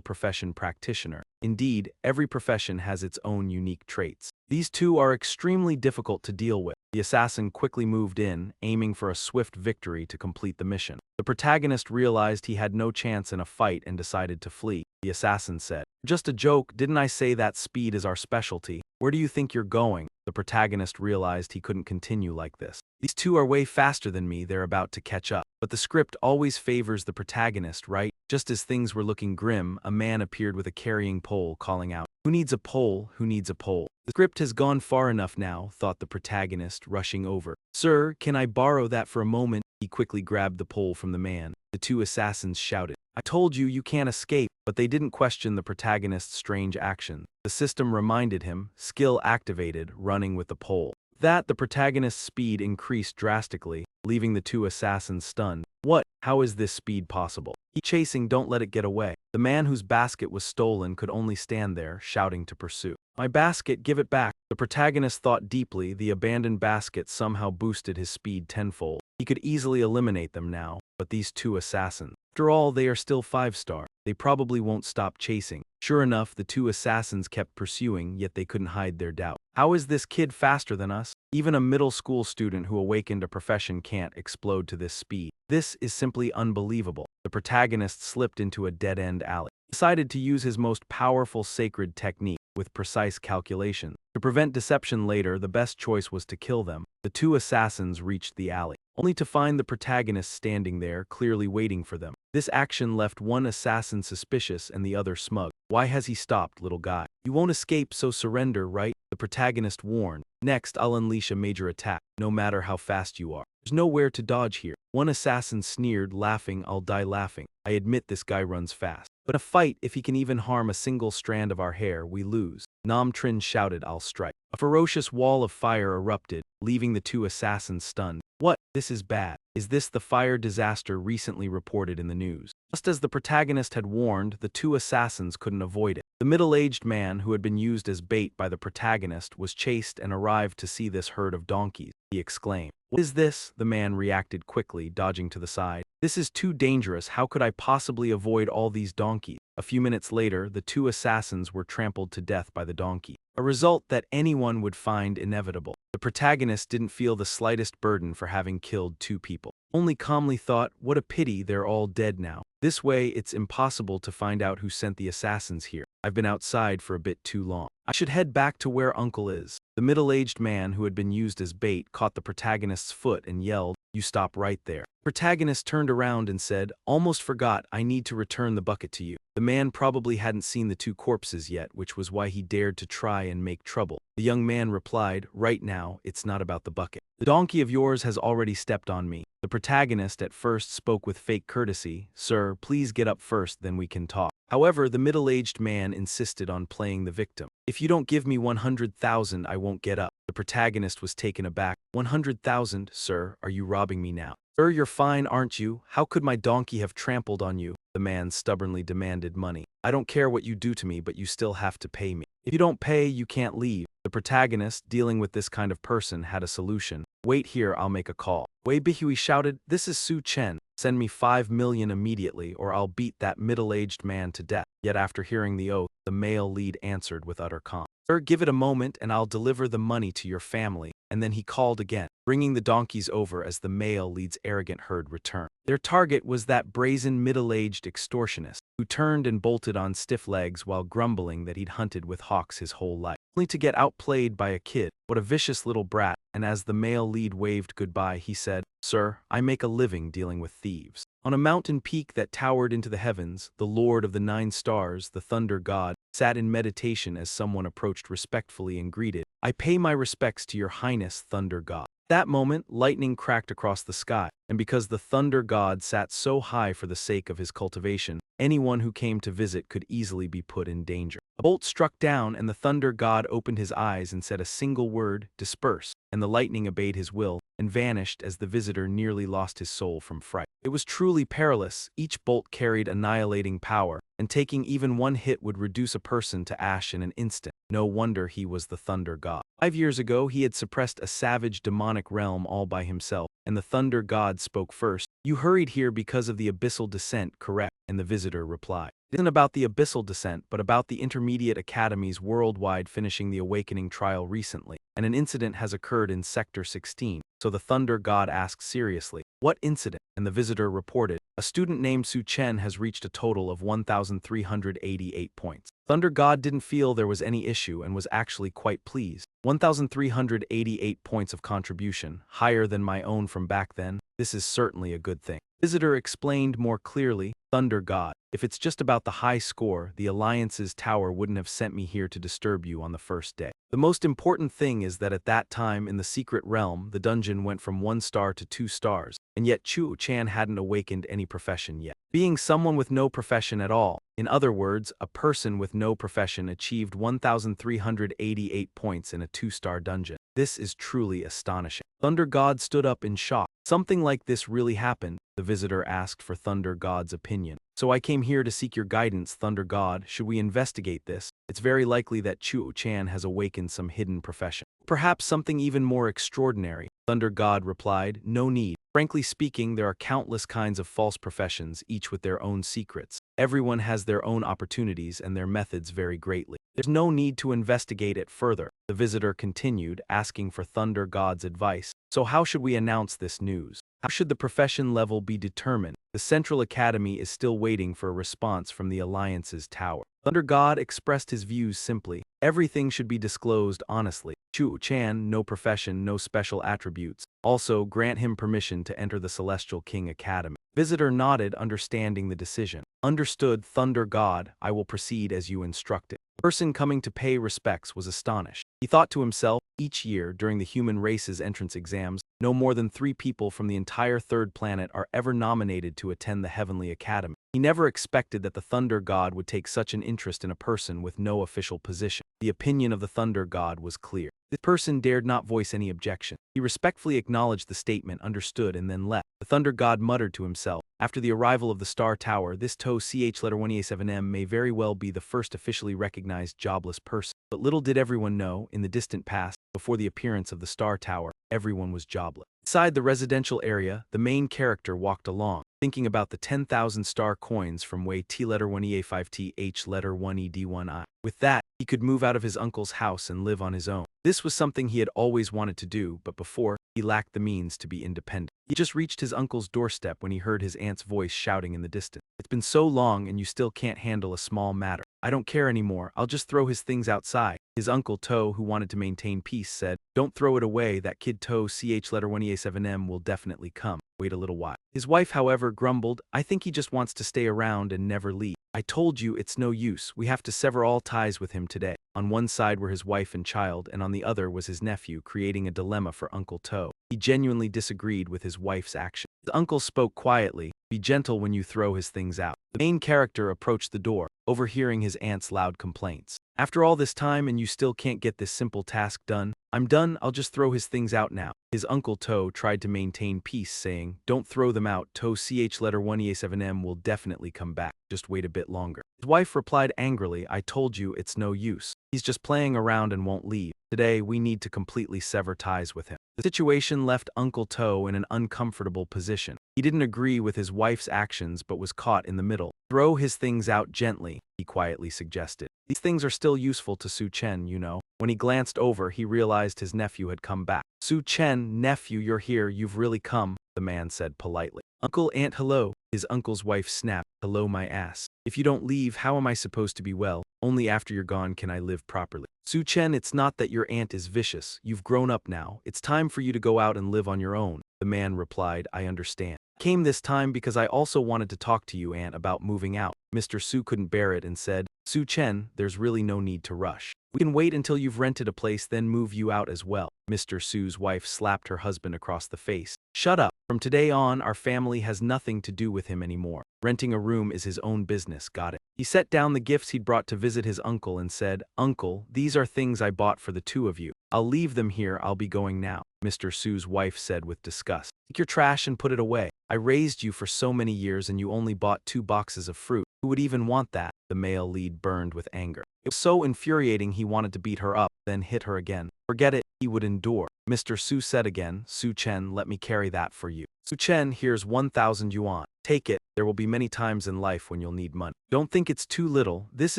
profession practitioner. Indeed, every profession has its own unique traits. These two are extremely difficult to deal with. The assassin quickly moved in, aiming for a swift victory to complete the mission. The protagonist realized he had no chance in a fight and decided to flee. The assassin said, just a joke, didn't I say that speed is our specialty? Where do you think you're going? The protagonist realized he couldn't continue like this. These two are way faster than me, they're about to catch up. But the script always favors the protagonist, right? Just as things were looking grim, a man appeared with a carrying pole, calling out, who needs a pole? Who needs a pole? The script has gone far enough now, thought the protagonist, rushing over. Sir, can I borrow that for a moment? He quickly grabbed the pole from the man. The two assassins shouted, I told you, you can't escape. But they didn't question the protagonist's strange action. The system reminded him, skill activated, running with the pole. The protagonist's speed increased drastically, leaving the two assassins stunned. What? How is this speed possible? Keep chasing, don't let it get away. The man whose basket was stolen could only stand there, shouting to pursue. My basket, give it back. The protagonist thought deeply. The abandoned basket somehow boosted his speed tenfold. He could easily eliminate them now, but these two assassins. After all, they are still 5-star. They probably won't stop chasing. Sure enough, the two assassins kept pursuing, yet they couldn't hide their doubt. How is this kid faster than us? Even a middle school student who awakened a profession can't explode to this speed. This is simply unbelievable. The protagonist slipped into a dead-end alley. He decided to use his most powerful sacred technique with precise calculation. To prevent deception later, the best choice was to kill them. The two assassins reached the alley, only to find the protagonist standing there, clearly waiting for them. This action left one assassin suspicious and the other smug. Why has he stopped, little guy? You won't escape, so surrender, right? The protagonist warned. Next, I'll unleash a major attack, no matter how fast you are. There's nowhere to dodge here. One assassin sneered, laughing, I'll die laughing. I admit this guy runs fast. But in a fight, if he can even harm a single strand of our hair, we lose. Nam Trin shouted, I'll strike. A ferocious wall of fire erupted, leaving the two assassins stunned. What? This is bad. Is this the fire disaster recently reported in the news? Just as the protagonist had warned, the two assassins couldn't avoid it. The middle-aged man, who had been used as bait by the protagonist, was chased and arrived to see this herd of donkeys. He exclaimed, What is this? The man reacted quickly, dodging to the side. This is too dangerous. How could I possibly avoid all these donkeys? A few minutes later, the two assassins were trampled to death by the donkey, a result that anyone would find inevitable. The protagonist didn't feel the slightest burden for having killed two people. Only calmly thought, what a pity they're all dead now. This way, it's impossible to find out who sent the assassins here. I've been outside for a bit too long. I should head back to where Uncle is. The middle-aged man, who had been used as bait, caught the protagonist's foot and yelled, You stop right there. The protagonist turned around and said, Almost forgot, I need to return the bucket to you. The man probably hadn't seen the two corpses yet, which was why he dared to try and make trouble. The young man replied, Right now, it's not about the bucket. The donkey of yours has already stepped on me. The protagonist at first spoke with fake courtesy, Sir, please get up first, then we can talk. However, the middle-aged man insisted on playing the victim. If you don't give me 100,000, I won't get up. The protagonist was taken aback. 100,000, sir, are you robbing me now? Sir, you're fine, aren't you? How could my donkey have trampled on you? The man stubbornly demanded money. I don't care what you do to me, but you still have to pay me. If you don't pay, you can't leave. The protagonist, dealing with this kind of person, had a solution. Wait here, I'll make a call. Wei Bihui shouted, this is Su Chen. Send me 5 million immediately, or I'll beat that middle-aged man to death. Yet after hearing the oath, the male lead answered with utter calm. Sir, give it a moment and I'll deliver the money to your family. And then he called again, bringing the donkeys over as the male lead's arrogant herd returned. Their target was that brazen middle-aged extortionist, who turned and bolted on stiff legs while grumbling that he'd hunted with hawks his whole life, only to get outplayed by a kid. What a vicious little brat. And as the male lead waved goodbye, he said, Sir, I make a living dealing with thieves. On a mountain peak that towered into the heavens, the Lord of the 9 stars, the Thunder God, sat in meditation as someone approached respectfully and greeted, I pay my respects to your highness, Thunder God. That moment, lightning cracked across the sky, and because the Thunder God sat so high for the sake of his cultivation, anyone who came to visit could easily be put in danger. A bolt struck down, and the Thunder God opened his eyes and said a single word, disperse, and the lightning obeyed his will, and vanished as the visitor nearly lost his soul from fright. It was truly perilous. Each bolt carried annihilating power, and taking even one hit would reduce a person to ash in an instant. No wonder he was the Thunder God. 5 years ago, he had suppressed a savage demonic realm all by himself, and the Thunder God spoke first. You hurried here because of the abyssal descent, correct? And the visitor replied, it isn't about the abyssal descent, but about the intermediate academies worldwide finishing the awakening trial recently, and an incident has occurred in Sector 16. So the Thunder God asked seriously, what incident? And the visitor reported, a student named Su Chen has reached a total of 1,388 points. Thunder God didn't feel there was any issue and was actually quite pleased. 1,388 points of contribution, higher than my own from back then. This is certainly a good thing. Visitor explained more clearly, Thunder God, if it's just about the high score, the Alliance's tower wouldn't have sent me here to disturb you on the first day. The most important thing is that at that time in the secret realm, the dungeon went from 1 star to 2 stars, and yet Chu Chan hadn't awakened any profession yet. Being someone with no profession at all, in other words, a person with no profession achieved 1,388 points in a 2-star dungeon. This is truly astonishing. Thunder God stood up in shock. Something like this really happened? The visitor asked for Thunder God's opinion. So I came here to seek your guidance, Thunder God. Should we investigate this? It's very likely that Chu Chan has awakened some hidden profession. Perhaps something even more extraordinary. Thunder God replied, no need. Frankly speaking, there are countless kinds of false professions, each with their own secrets. Everyone has their own opportunities and their methods vary greatly. There's no need to investigate it further. The visitor continued, asking for Thunder God's advice. So how should we announce this news? How should the profession level be determined? The Central Academy is still waiting for a response from the Alliance's tower. Thunder God expressed his views simply. Everything should be disclosed honestly. Chu Chan, no profession, no special attributes. Also, grant him permission to enter the Celestial King Academy. Visitor nodded, understanding the decision. Understood, Thunder God, I will proceed as you instructed. The person coming to pay respects was astonished. He thought to himself, each year during the human race's entrance exams, no more than 3 people from the entire 3rd planet are ever nominated to attend the Heavenly Academy. He never expected that the Thunder God would take such an interest in a person with no official position. The opinion of the Thunder God was clear. This person dared not voice any objection. He respectfully acknowledged the statement, understood, and then left. The Thunder God muttered to himself, after the arrival of the Star Tower, this letter 1A7M may very well be the first officially recognized jobless person. But little did everyone know, in the distant past, before the appearance of the Star Tower, everyone was jobless. Inside the residential area, the main character walked along, thinking about the 10,000 star coins from way T letter 1EA5T H letter 1ED1I. With that, he could move out of his uncle's house and live on his own. This was something he had always wanted to do, but before, he lacked the means to be independent. He just reached his uncle's doorstep when he heard his aunt's voice shouting in the distance. It's been so long and you still can't handle a small matter. I don't care anymore, I'll just throw his things outside. His uncle To, who wanted to maintain peace, said, don't throw it away, that kid To letter 1EA7M will definitely come. Wait a little while. His wife, however, grumbled, I think he just wants to stay around and never leave. I told you it's no use, we have to sever all ties with him today. On one side were his wife and child, and on the other was his nephew, creating a dilemma for Uncle To. He genuinely disagreed with his wife's action. His uncle spoke quietly, be gentle when you throw his things out. The main character approached the door, overhearing his aunt's loud complaints. After all this time and you still can't get this simple task done? I'm done, I'll just throw his things out now. His uncle To tried to maintain peace, saying, don't throw them out, To ch letter 1e7m will definitely come back, just wait a bit longer. His wife replied angrily, I told you it's no use. He's just playing around and won't leave. Today, we need to completely sever ties with him. The situation left Uncle To in an uncomfortable position. He didn't agree with his wife's actions but was caught in the middle. Throw his things out gently, he quietly suggested. These things are still useful to Su Chen, you know. When he glanced over, he realized his nephew had come back. Su Chen, nephew, you're here, you've really come, the man said politely. Uncle, aunt, hello. His uncle's wife snapped, hello my ass. If you don't leave, how am I supposed to be well? Only after you're gone can I live properly. Su Chen, it's not that your aunt is vicious. You've grown up now. It's time for you to go out and live on your own. The man replied, I understand. I came this time because I also wanted to talk to you, aunt, about moving out. Mr. Su couldn't bear it and said, Su Chen, there's really no need to rush. We can wait until you've rented a place, then move you out as well. Mr. Su's wife slapped her husband across the face. Shut up. From today on, our family has nothing to do with him anymore. Renting a room is his own business, got it? He set down the gifts he'd brought to visit his uncle and said, Uncle, these are things I bought for the two of you. I'll leave them here, I'll be going now. Mr. Su's wife said with disgust. Take your trash and put it away. I raised you for so many years and you only bought 2 boxes of fruit. Who would even want that? The male lead burned with anger. It was so infuriating he wanted to beat her up, then hit her again. Forget it, he would endure. Mr. Su said again, Su Chen, let me carry that for you. Su Chen, here's 1,000 yuan. Take it, there will be many times in life when you'll need money. Don't think it's too little, this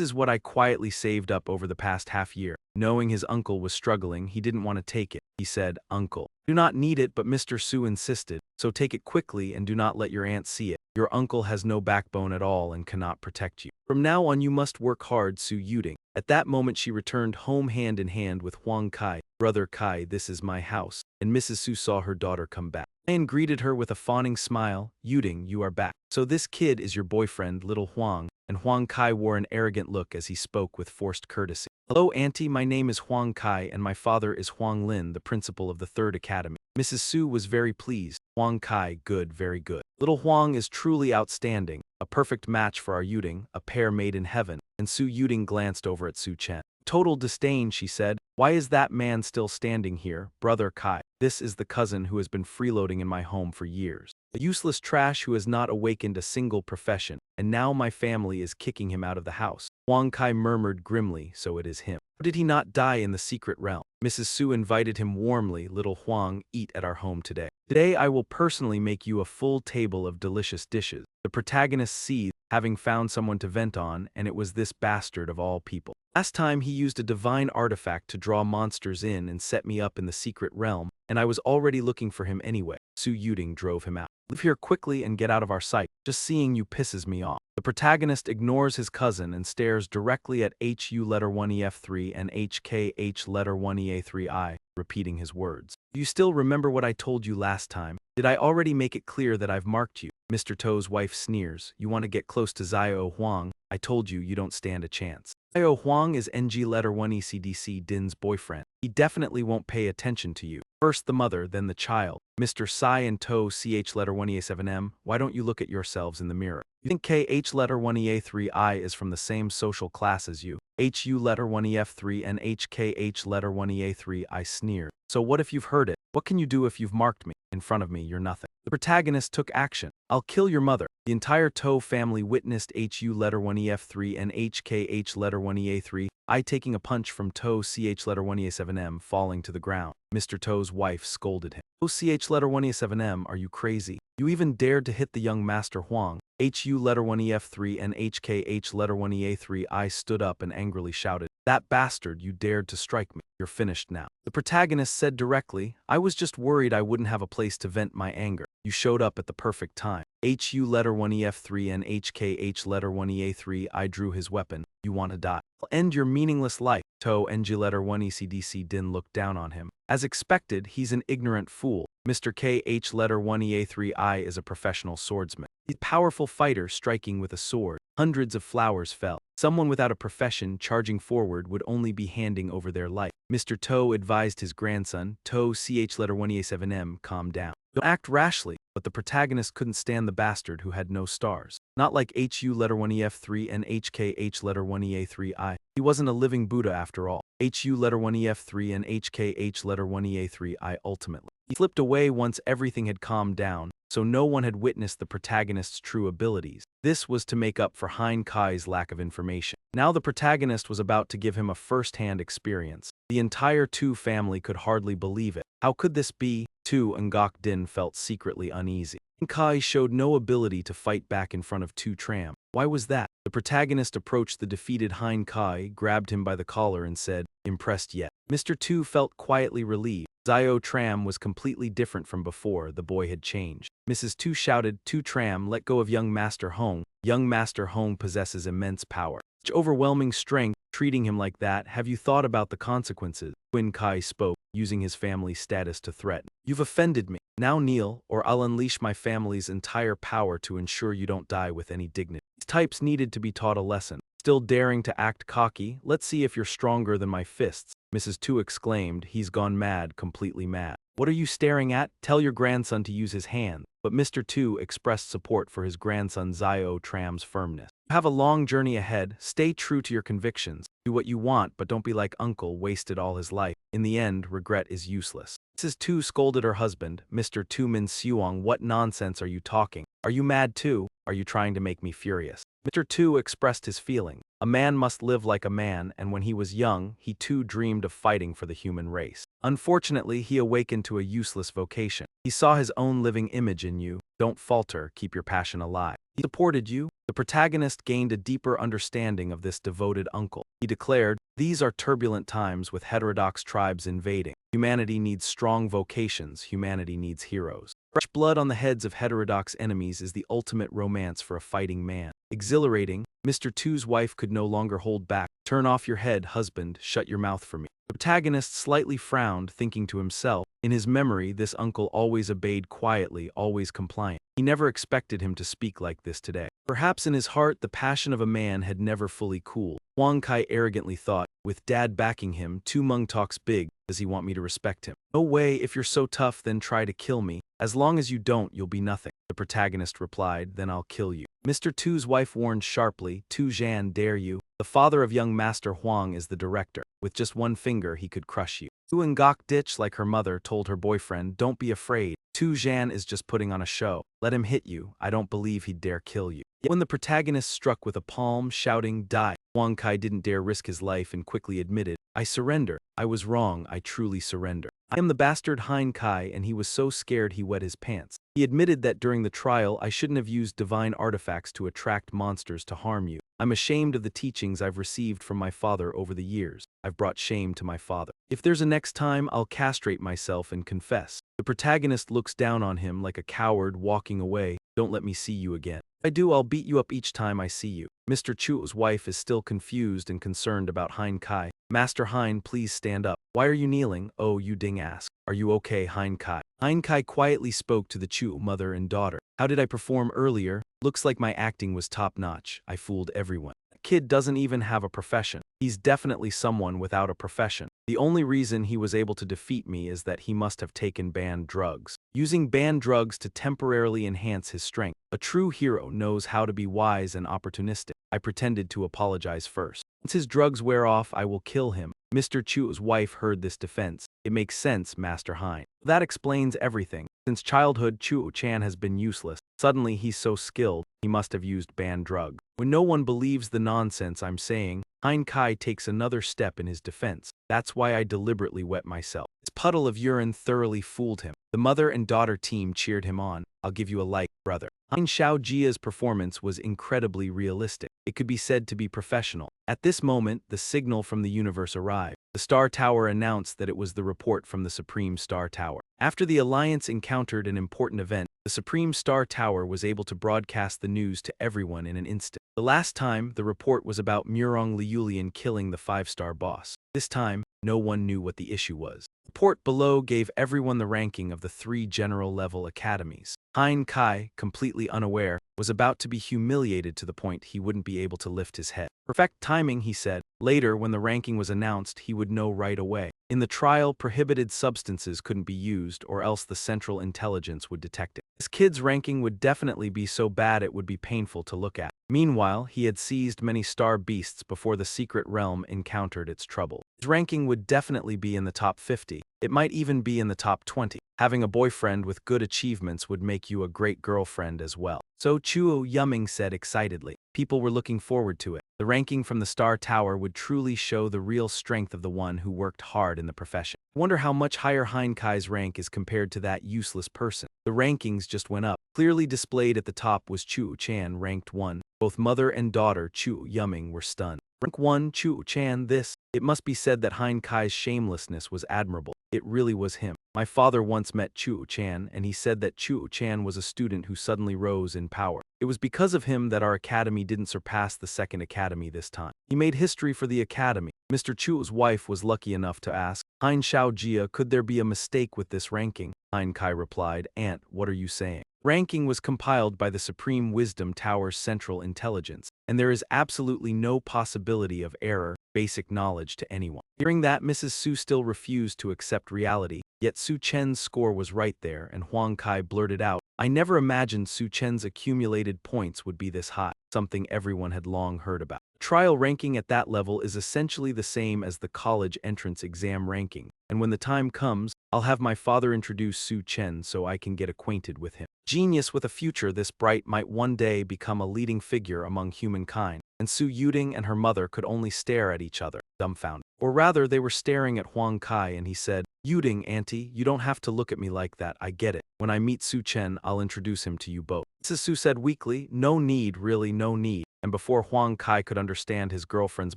is what I quietly saved up over the past half year. Knowing his uncle was struggling, he didn't want to take it. He said, Uncle, do not need it, but Mr. Su insisted, so take it quickly and do not let your aunt see it. Your uncle has no backbone at all and cannot protect you. From now on you must work hard, Su Yuding. At that moment she returned home hand in hand with Huang Kai. Brother Kai, this is my house. And Mrs. Su saw her daughter come back and greeted her with a fawning smile. Yuding, you are back. So this kid is your boyfriend, little Huang. And Huang Kai wore an arrogant look as he spoke with forced courtesy. Hello, auntie, my name is Huang Kai and my father is Huang Lin, the principal of the 3rd Academy. Mrs. Su was very pleased. Huang Kai, good, very good. Little Huang is truly outstanding. A perfect match for our Yuding, a pair made in heaven. And Su Yuding glanced over at Su Chen. Total disdain, she said. Why is that man still standing here, Brother Kai? This is the cousin who has been freeloading in my home for years. A useless trash who has not awakened a single profession, and now my family is kicking him out of the house. Huang Kai murmured grimly, so it is him. Or did he not die in the secret realm? Mrs. Su invited him warmly, little Huang, eat at our home today. Today I will personally make you a full table of delicious dishes. The protagonist seethed, having found someone to vent on, and it was this bastard of all people. Last time he used a divine artifact to draw monsters in and set me up in the secret realm, and I was already looking for him anyway. Su Yuding drove him out. Leave here quickly and get out of our sight. Just seeing you pisses me off. The protagonist ignores his cousin and stares directly at HU letter 1EF3 and HKH letter 1EA3I, repeating his words. Do you still remember what I told you last time? Did I already make it clear that I've marked you? Mr. To's wife sneers. You want to get close to Xiao Huang? I told you you don't stand a chance. Xiao Huang is NG letter 1 ECDC Din's boyfriend. He definitely won't pay attention to you. First the mother, then the child. Mr. Sai and To CH letter 1EA7M, why don't you look at yourselves in the mirror? You think KH letter 1EA3I is from the same social class as you? HU letter 1EF3 and HKH letter 1EA3I sneered. So what if you've heard it? What can you do if you've marked me? In front of me, you're nothing. The protagonist took action. I'll kill your mother. The entire To family witnessed HU letter 1EF3 and HKH letter 1EA3, I taking a punch from To CH letter 1EA7M falling to the ground. Mr. To's wife scolded him. To CH letter 1EA7M, are you crazy? You even dared to hit the young Master Huang. HU letter 1EF3 and HKH letter 1EA3, I stood up and angrily shouted, that bastard, you dared to strike me. You're finished now. The protagonist said directly, I was just worried I wouldn't have a place to vent my anger. You showed up at the perfect time. HU letter 1EF3 and HKH letter 1EA3, I drew his weapon. You want to die? I'll end your meaningless life. To NG letter 1 ECDC Din looked down on him. As expected, he's an ignorant fool. Mr. KH letter 1 EA3I is a professional swordsman. He's a powerful fighter striking with a sword. Hundreds of flowers fell. Someone without a profession charging forward would only be handing over their life. Mr. To advised his grandson, To CH letter 1 EA7M, calm down. Don't act rashly, but the protagonist couldn't stand the bastard who had no stars. Not like HU letter 1EF3 and HKH letter 1EA3I. He wasn't a living Buddha after all. HU letter 1EF3 and HKH letter 1EA3I ultimately. He flipped away once everything had calmed down, so no one had witnessed the protagonist's true abilities. This was to make up for Hein Kai's lack of information. Now the protagonist was about to give him a first-hand experience. The entire Tu family could hardly believe it. How could this be? Tu and Gok Din felt secretly uneasy. Hein Kai showed no ability to fight back in front of Tu Tram. Why was that? The protagonist approached the defeated Hein Kai, grabbed him by the collar and said, "Impressed yet?" Mr. Tu felt quietly relieved. Zio Tram was completely different from before. The boy had changed. Mrs. Tu shouted, "Tu Tram, let go of young Master Hong. Young Master Hong possesses immense power. Such overwhelming strength, treating him like that. Have you thought about the consequences?" Hein Kai spoke, using his family's status to threaten. "You've offended me. Now kneel, or I'll unleash my family's entire power to ensure you don't die with any dignity." These types needed to be taught a lesson. Still daring to act cocky? Let's see if you're stronger than my fists. Mrs. Tu exclaimed. He's gone mad, completely mad. What are you staring at? Tell your grandson to use his hand. But Mr. Tu expressed support for his grandson Zio Tram's firmness. You have a long journey ahead. Stay true to your convictions. Do what you want, but don't be like Uncle, wasted all his life. In the end, regret is useless. Mrs. Tu scolded her husband, Mr. Tu Min Seong. What nonsense are you talking? Are you mad too? Are you trying to make me furious? Mr. Tu expressed his feeling. A man must live like a man, and when he was young, he too dreamed of fighting for the human race. Unfortunately, he awakened to a useless vocation. He saw his own living image in you. Don't falter, keep your passion alive. He supported you. The protagonist gained a deeper understanding of this devoted uncle. He declared, "These are turbulent times with heterodox tribes invading. Humanity needs strong vocations, humanity needs heroes. Fresh blood on the heads of heterodox enemies is the ultimate romance for a fighting man." Exhilarating, Mr. Tu's wife could no longer hold back. "Turn off your head, husband, shut your mouth for me." The protagonist slightly frowned, thinking to himself, in his memory this uncle always obeyed quietly, always compliant. He never expected him to speak like this today. Perhaps in his heart the passion of a man had never fully cooled. Huang Kai arrogantly thought, with dad backing him, Tu Meng talks big, does he want me to respect him? No way, if you're so tough then try to kill me. As long as you don't, you'll be nothing. The protagonist replied, then I'll kill you. Mr. Tu's wife warned sharply, Tu Zhan, dare you? The father of young Master Huang is the director. With just one finger he could crush you. Tu Ngok Ditch, like her mother, told her boyfriend, don't be afraid. Tu Zhan is just putting on a show. Let him hit you. I don't believe he'd dare kill you. Yet when the protagonist struck with a palm, shouting, die, Huang Kai didn't dare risk his life and quickly admitted, I surrender. I was wrong. I truly surrender. I am the bastard Hein Kai, and he was so scared he wet his pants. He admitted that during the trial I shouldn't have used divine artifacts to attract monsters to harm you. I'm ashamed of the teachings I've received from my father over the years. I've brought shame to my father. If there's a next time, I'll castrate myself and confess. The protagonist looks down on him like a coward walking away. Don't let me see you again. If I do, I'll beat you up each time I see you. Mr. Chuo's wife is still confused and concerned about Hein Kai. Master Hein, please stand up. Why are you kneeling? Oh, you ding ask. Are you okay, Hein Kai? Hein Kai quietly spoke to the Chuo mother and daughter. How did I perform earlier? Looks like my acting was top-notch. I fooled everyone. The kid doesn't even have a profession. He's definitely someone without a profession. The only reason he was able to defeat me is that he must have taken banned drugs. Using banned drugs to temporarily enhance his strength. A true hero knows how to be wise and opportunistic. I pretended to apologize first. Once his drugs wear off, I will kill him. Mr. Chuo's wife heard this defense. It makes sense, Master Hein. That explains everything. Since childhood, Chuo-chan has been useless. Suddenly he's so skilled, he must have used banned drugs. When no one believes the nonsense I'm saying, Hein Kai takes another step in his defense. That's why I deliberately wet myself. His puddle of urine thoroughly fooled him. The mother and daughter team cheered him on. I'll give you a like, brother. Hein Xiaojia's performance was incredibly realistic. It could be said to be professional. At this moment, the signal from the universe arrived. The Star Tower announced that it was the report from the Supreme Star Tower. After the Alliance encountered an important event, the Supreme Star Tower was able to broadcast the news to everyone in an instant. The last time, the report was about Mu Rong Liulian killing the 5-star boss. This time, no one knew what the issue was. The report below gave everyone the ranking of the 3 general-level academies. Hein Kai, completely unaware, was about to be humiliated to the point he wouldn't be able to lift his head. Perfect timing, he said. Later, when the ranking was announced, he would know right away. In the trial, prohibited substances couldn't be used, or else the Central Intelligence would detect it. This kid's ranking would definitely be so bad it would be painful to look at. Meanwhile, he had seized many star beasts before the secret realm encountered its trouble. His ranking would definitely be in the top 50. It might even be in the top 20. Having a boyfriend with good achievements would make you a great girlfriend as well. So Chuo Yumming said excitedly. People were looking forward to it. The ranking from the Star Tower would truly show the real strength of the one who worked hard in the profession. I wonder how much higher Heinkai's rank is compared to that useless person. The rankings just went up. Clearly displayed at the top was Chuo Chan ranked 1. Both mother and daughter Chuo Yumming were stunned. Rank 1 Chuo Chan this. It must be said that Heinkai's shamelessness was admirable. It really was him. My father once met Chuo Chan, and he said that Chuo Chan was a student who suddenly rose in power. It was because of him that our academy didn't surpass the second academy this time. He made history for the academy. Mr. Chuo's wife was lucky enough to ask, Hein Xiaojia, could there be a mistake with this ranking? Hein Kai replied, Aunt, what are you saying? Ranking was compiled by the Supreme Wisdom Tower's Central Intelligence, and there is absolutely no possibility of error, basic knowledge to anyone. Hearing that, Mrs. Su still refused to accept reality, yet Su Chen's score was right there, and Huang Kai blurted out, I never imagined Su Chen's accumulated points would be this high, something everyone had long heard about. Trial ranking at that level is essentially the same as the college entrance exam ranking, and when the time comes, I'll have my father introduce Su Chen so I can get acquainted with him. Genius with a future this bright might one day become a leading figure among humankind, and Su Yuding and her mother could only stare at each other, dumbfounded. Or rather, they were staring at Huang Kai, and he said, Yuding, auntie, you don't have to look at me like that, I get it. When I meet Su Chen, I'll introduce him to you both. Mrs. Su said weakly, no need, really no need. And before Huang Kai could understand his girlfriend's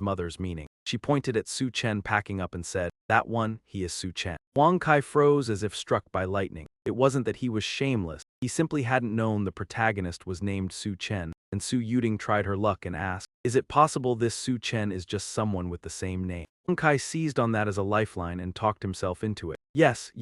mother's meaning, she pointed at Su Chen packing up and said, that one, he is Su Chen. Huang Kai froze as if struck by lightning. It wasn't that he was shameless, he simply hadn't known the protagonist was named Su Chen, and Su Yuding tried her luck and asked, is it possible this Su Chen is just someone with the same name? Huang Kai seized on that as a lifeline and talked himself into it. Yes,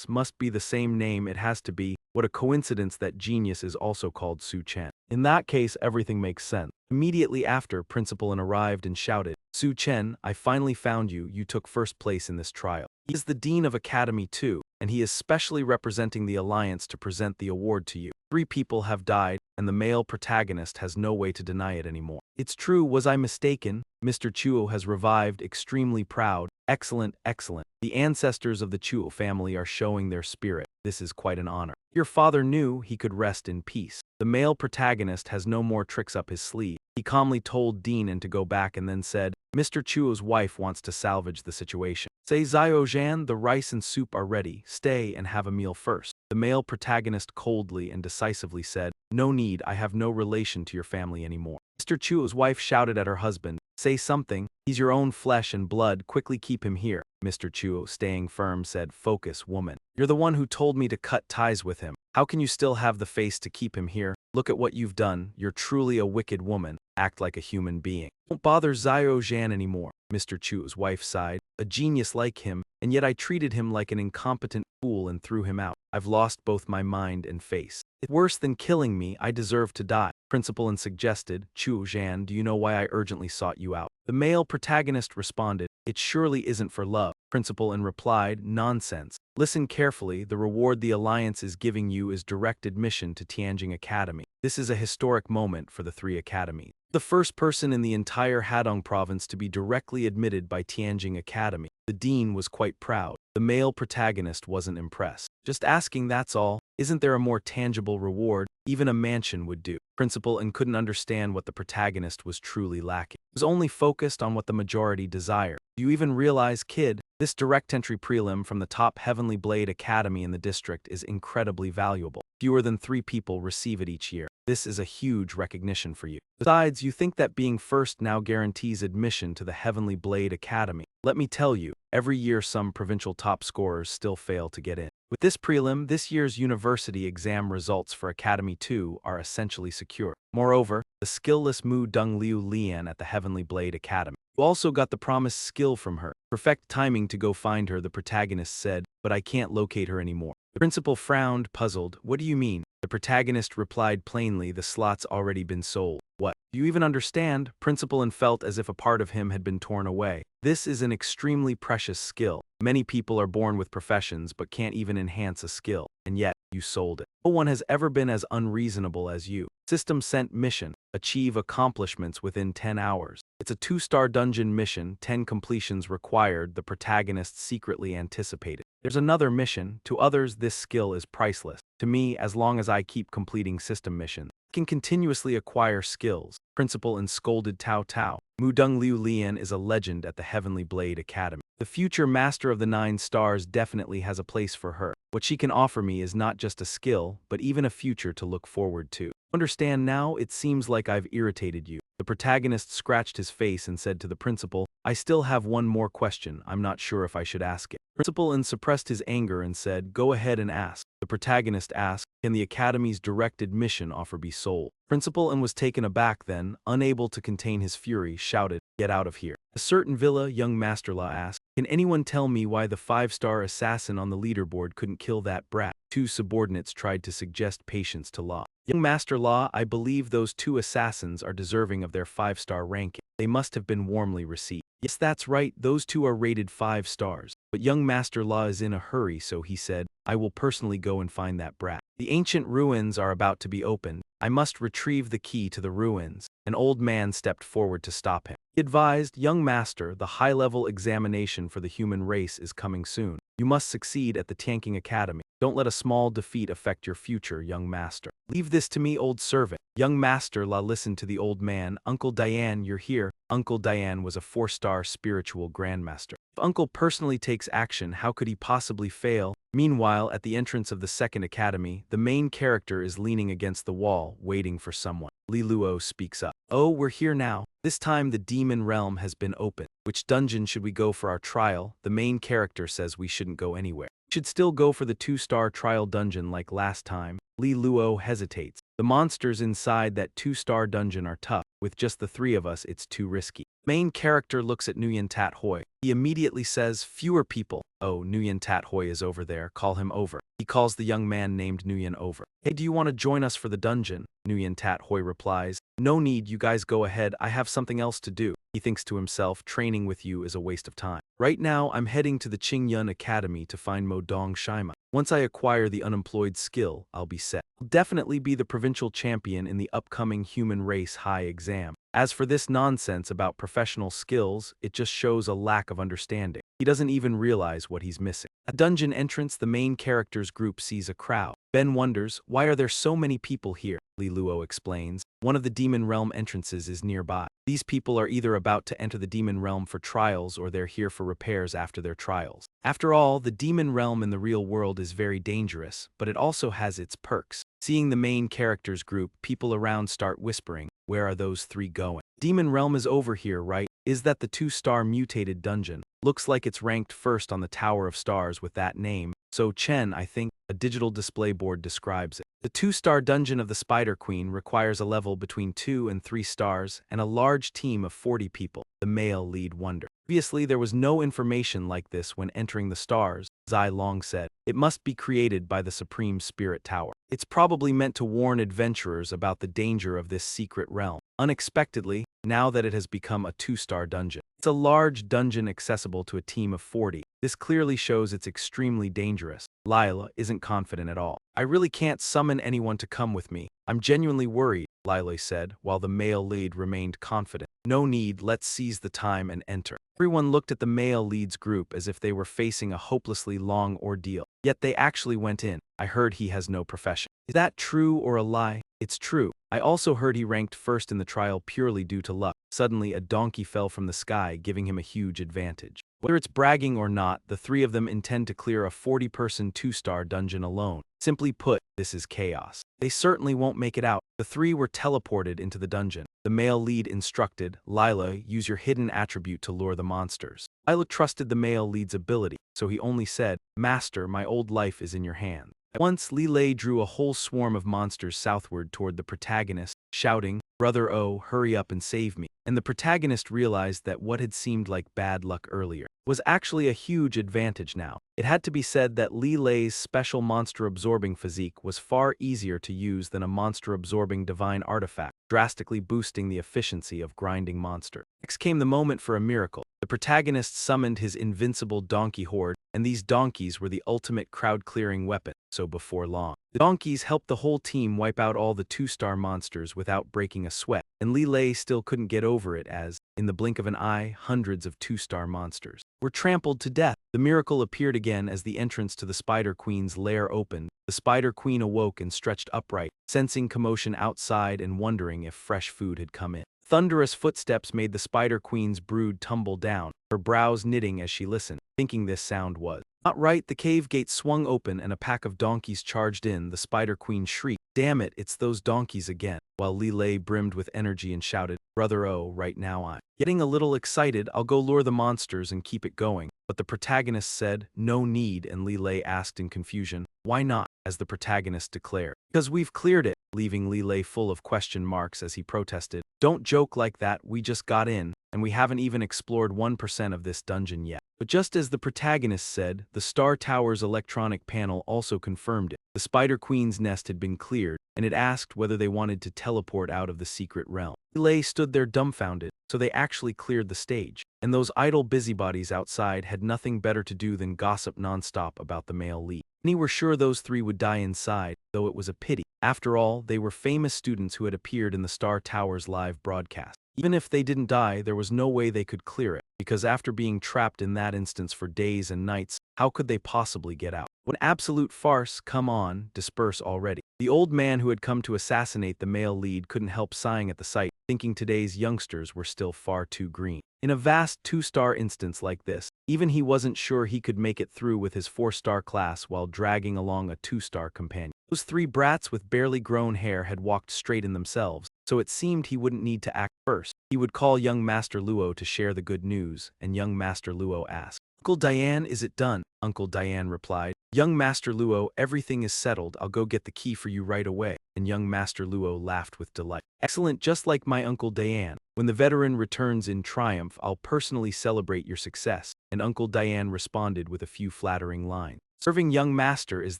must be the same name, it has to be. What a coincidence that genius is also called Su Chen. In that case, everything makes sense. Immediately after, Principal arrived and shouted, Su Chen, I finally found you, you took first place in this trial. He is the Dean of Academy 2, and he is specially representing the Alliance to present the award to you. 3 people have died, and the male protagonist has no way to deny it anymore. It's true, was I mistaken? Mr. Chuo has revived, extremely proud. Excellent, excellent. The ancestors of the Chuo family are showing their spirit. This is quite an honor. Your father knew he could rest in peace. The male protagonist has no more tricks up his sleeve. He calmly told Dean to go back and then said, Mr. Chuo's wife wants to salvage the situation. Say Zio Zhan, the rice and soup are ready. Stay and have a meal first. The male protagonist coldly and decisively said, no need, I have no relation to your family anymore. Mr. Chuo's wife shouted at her husband, say something, he's your own flesh and blood, quickly keep him here. Mr. Chuo, staying firm, said, focus, woman. You're the one who told me to cut ties with him. How can you still have the face to keep him here? Look at what you've done, you're truly a wicked woman. Act like a human being. Don't bother Zio Zhan anymore. Mr. Chuo's wife sighed, a genius like him, and yet I treated him like an incompetent fool and threw him out. I've lost both my mind and face. It's worse than killing me, I deserve to die. Principal suggested, Chuo Zhan, do you know why I urgently sought you out? The male protagonist responded, it surely isn't for love. Principal replied, nonsense. Listen carefully, the reward the Alliance is giving you is direct admission to Tianjing Academy. This is a historic moment for the 3 academies. The first person in the entire Hadong province to be directly admitted by Tianjing Academy. The dean was quite proud. The male protagonist wasn't impressed. Just asking, that's all. Isn't there a more tangible reward? Even a mansion would do. Principal couldn't understand what the protagonist was truly lacking. He was only focused on what the majority desired. Do you even realize, kid? This direct entry prelim from the top Heavenly Blade Academy in the district is incredibly valuable. Fewer than 3 people receive it each year. This is a huge recognition for you. Besides, you think that being first now guarantees admission to the Heavenly Blade Academy. Let me tell you, every year some provincial top scorers still fail to get in. With this prelim, this year's university exam results for Academy 2 are essentially secure. Moreover, the skillless Mu Dong Liu Lian at the Heavenly Blade Academy. You also got the promised skill from her. Perfect timing to go find her, the protagonist said, but I can't locate her anymore. The principal frowned, puzzled. What do you mean? The protagonist replied plainly, the slot's already been sold. What? Do you even understand? Principal felt as if a part of him had been torn away. This is an extremely precious skill. Many people are born with professions but can't even enhance a skill. and yet, you sold it. No one has ever been as unreasonable as you. System sent mission. Achieve accomplishments within 10 hours. It's a 2-star dungeon mission, 10 completions required, the protagonist secretly anticipated. There's another mission. To others, this skill is priceless. To me, as long as I keep completing system missions, I can continuously acquire skills. Principal and scolded Tao Tao. Mu Rong Liu Lian is a legend at the Heavenly Blade Academy. The future master of the 9 stars definitely has a place for her. What she can offer me is not just a skill, but even a future to look forward to. Understand now? It seems like I've irritated you. The protagonist scratched his face and said to the principal, I still have one more question. I'm not sure if I should ask it. Principal and suppressed his anger and said, go ahead and ask. The protagonist asked, can the Academy's direct admission offer be sold? Principal and was taken aback then, unable to contain his fury, shouted, get out of here. A certain villa, young Master La asked, can anyone tell me why the 5-star assassin on the leaderboard couldn't kill that brat? 2 subordinates tried to suggest patience to La. Young Master La, I believe those 2 assassins are deserving of their 5-star ranking. They must have been warmly received. Yes, that's right, those 2 are rated 5 stars. But young Master La is in a hurry, so he said, I will personally go and find that brat. The ancient ruins are about to be opened. I must retrieve the key to the ruins. An old man stepped forward to stop him. He advised, young master, the high-level examination for the human race is coming soon. You must succeed at the Tanking Academy. Don't let a small defeat affect your future, young master. Leave this to me, old servant. Young Master La listened to the old man. Uncle Diane, you're here. Uncle Diane was a 4-star spiritual grandmaster. If Uncle personally takes action, how could he possibly fail? Meanwhile, at the entrance of the second academy, the main character is leaning against the wall, waiting for someone. Li Luo speaks up. Oh, we're here now. This time the demon realm has been opened. Which dungeon should we go for our trial? The main character says we shouldn't go anywhere. We should still go for the 2-star trial dungeon like last time. Li Luo hesitates. The monsters inside that 2-star dungeon are tough. With just the 3 of us, it's too risky. Main character looks at Nguyen Tat Hoi. He immediately says, fewer people. Oh, Nguyen Tat Hoi is over there. Call him over. He calls the young man named Nguyen over. Hey, do you want to join us for the dungeon? Nguyen Tat Hoi replies, no need, you guys go ahead. I have something else to do. He thinks to himself, training with you is a waste of time. Right now, I'm heading to the Qingyun Academy to find Mo Dong Shaima. Once I acquire the unemployed skill, I'll be set. I'll definitely be the provincial champion in the upcoming human race high exam. As for this nonsense about professional skills, it just shows a lack of understanding. He doesn't even realize what he's missing. At dungeon entrance, the main character's group sees a crowd. Ben wonders, why are there so many people here? Li Luo explains, one of the demon realm entrances is nearby. These people are either about to enter the demon realm for trials or they're here for repairs after their trials. After all, the demon realm in the real world is very dangerous, but it also has its perks. Seeing the main character's group, people around start whispering, where are those 3 going? Demon realm is over here, right? Is that the 2-star mutated dungeon? Looks like it's ranked first on the Tower of Stars with that name. So Chen, I think, a digital display board describes it. The 2-star dungeon of the Spider Queen requires a level between 2 and 3 stars and a large team of 40 people. The male lead wondered. Obviously, there was no information like this when entering the stars, Zai Long said. It must be created by the Supreme Spirit Tower. It's probably meant to warn adventurers about the danger of this secret realm. Unexpectedly, now that it has become a 2-star dungeon. It's a large dungeon accessible to a team of 40. This clearly shows it's extremely dangerous. Lila isn't confident at all. I really can't summon anyone to come with me. I'm genuinely worried, Lila said, while the male lead remained confident. No need, let's seize the time and enter. Everyone looked at the male lead's group as if they were facing a hopelessly long ordeal. Yet they actually went in. I heard he has no profession. Is that true or a lie? It's true. I also heard he ranked first in the trial purely due to luck. Suddenly, a donkey fell from the sky, giving him a huge advantage. Whether it's bragging or not, the 3 of them intend to clear a 40-person 2-star dungeon alone. Simply put, this is chaos. They certainly won't make it out. The 3 were teleported into the dungeon. The male lead instructed, Lila, use your hidden attribute to lure the monsters. Lila trusted the male lead's ability, so he only said, Master, my old life is in your hands. At once, Li Lei drew a whole swarm of monsters southward toward the protagonist, shouting, Brother O, hurry up and save me. And the protagonist realized that what had seemed like bad luck earlier was actually a huge advantage now. It had to be said that Li Lei's special monster-absorbing physique was far easier to use than a monster-absorbing divine artifact, drastically boosting the efficiency of grinding monster. Next came the moment for a miracle. The protagonist summoned his invincible donkey horde, and these donkeys were the ultimate crowd-clearing weapon, so before long, the donkeys helped the whole team wipe out all the 2-star monsters without breaking a sweat, and Li Lei still couldn't get over it as, in the blink of an eye, hundreds of 2-star monsters were trampled to death. The miracle appeared again as the entrance to the Spider Queen's lair opened. The Spider Queen awoke and stretched upright, sensing commotion outside and wondering if fresh food had come in. Thunderous footsteps made the Spider Queen's brood tumble down, her brows knitting as she listened, thinking this sound was not right. The cave gate swung open and a pack of donkeys charged in. The Spider Queen shrieked, "Damn it, it's those donkeys again," while Li Lei brimmed with energy and shouted, "Brother oh, right now I'm getting a little excited. I'll go lure the monsters and keep it going." But the protagonist said, "No need," and Li Lei asked in confusion, "Why not?" As the protagonist declared, "Because we've cleared it," leaving Li Lei full of question marks as he protested, "Don't joke like that, we just got in, and we haven't even explored 1% of this dungeon yet." But just as the protagonist said, the Star Tower's electronic panel also confirmed it. The Spider Queen's nest had been cleared, and it asked whether they wanted to teleport out of the secret realm. Li Lei stood there dumbfounded, so they actually cleared the stage. And those idle busybodies outside had nothing better to do than gossip nonstop about the male lead. Many were sure those three would die inside, though it was a pity. After all, they were famous students who had appeared in the Star Tower's live broadcast. Even if they didn't die, there was no way they could clear it, because after being trapped in that instance for days and nights, how could they possibly get out? What an absolute farce. Come on, disperse already. The old man who had come to assassinate the male lead couldn't help sighing at the sight, thinking today's youngsters were still far too green. In a vast 2-star instance like this, even he wasn't sure he could make it through with his 4-star class while dragging along a 2-star companion. Those 3 brats with barely grown hair had walked straight in themselves, so it seemed he wouldn't need to act first. He would call young Master Luo to share the good news, and young Master Luo asked, "Uncle Diane, is it done?" Uncle Diane replied, "Young Master Luo, everything is settled. I'll go get the key for you right away." And young Master Luo laughed with delight. "Excellent, just like my Uncle Diane. When the veteran returns in triumph, I'll personally celebrate your success." And Uncle Diane responded with a few flattering lines. "Serving young master is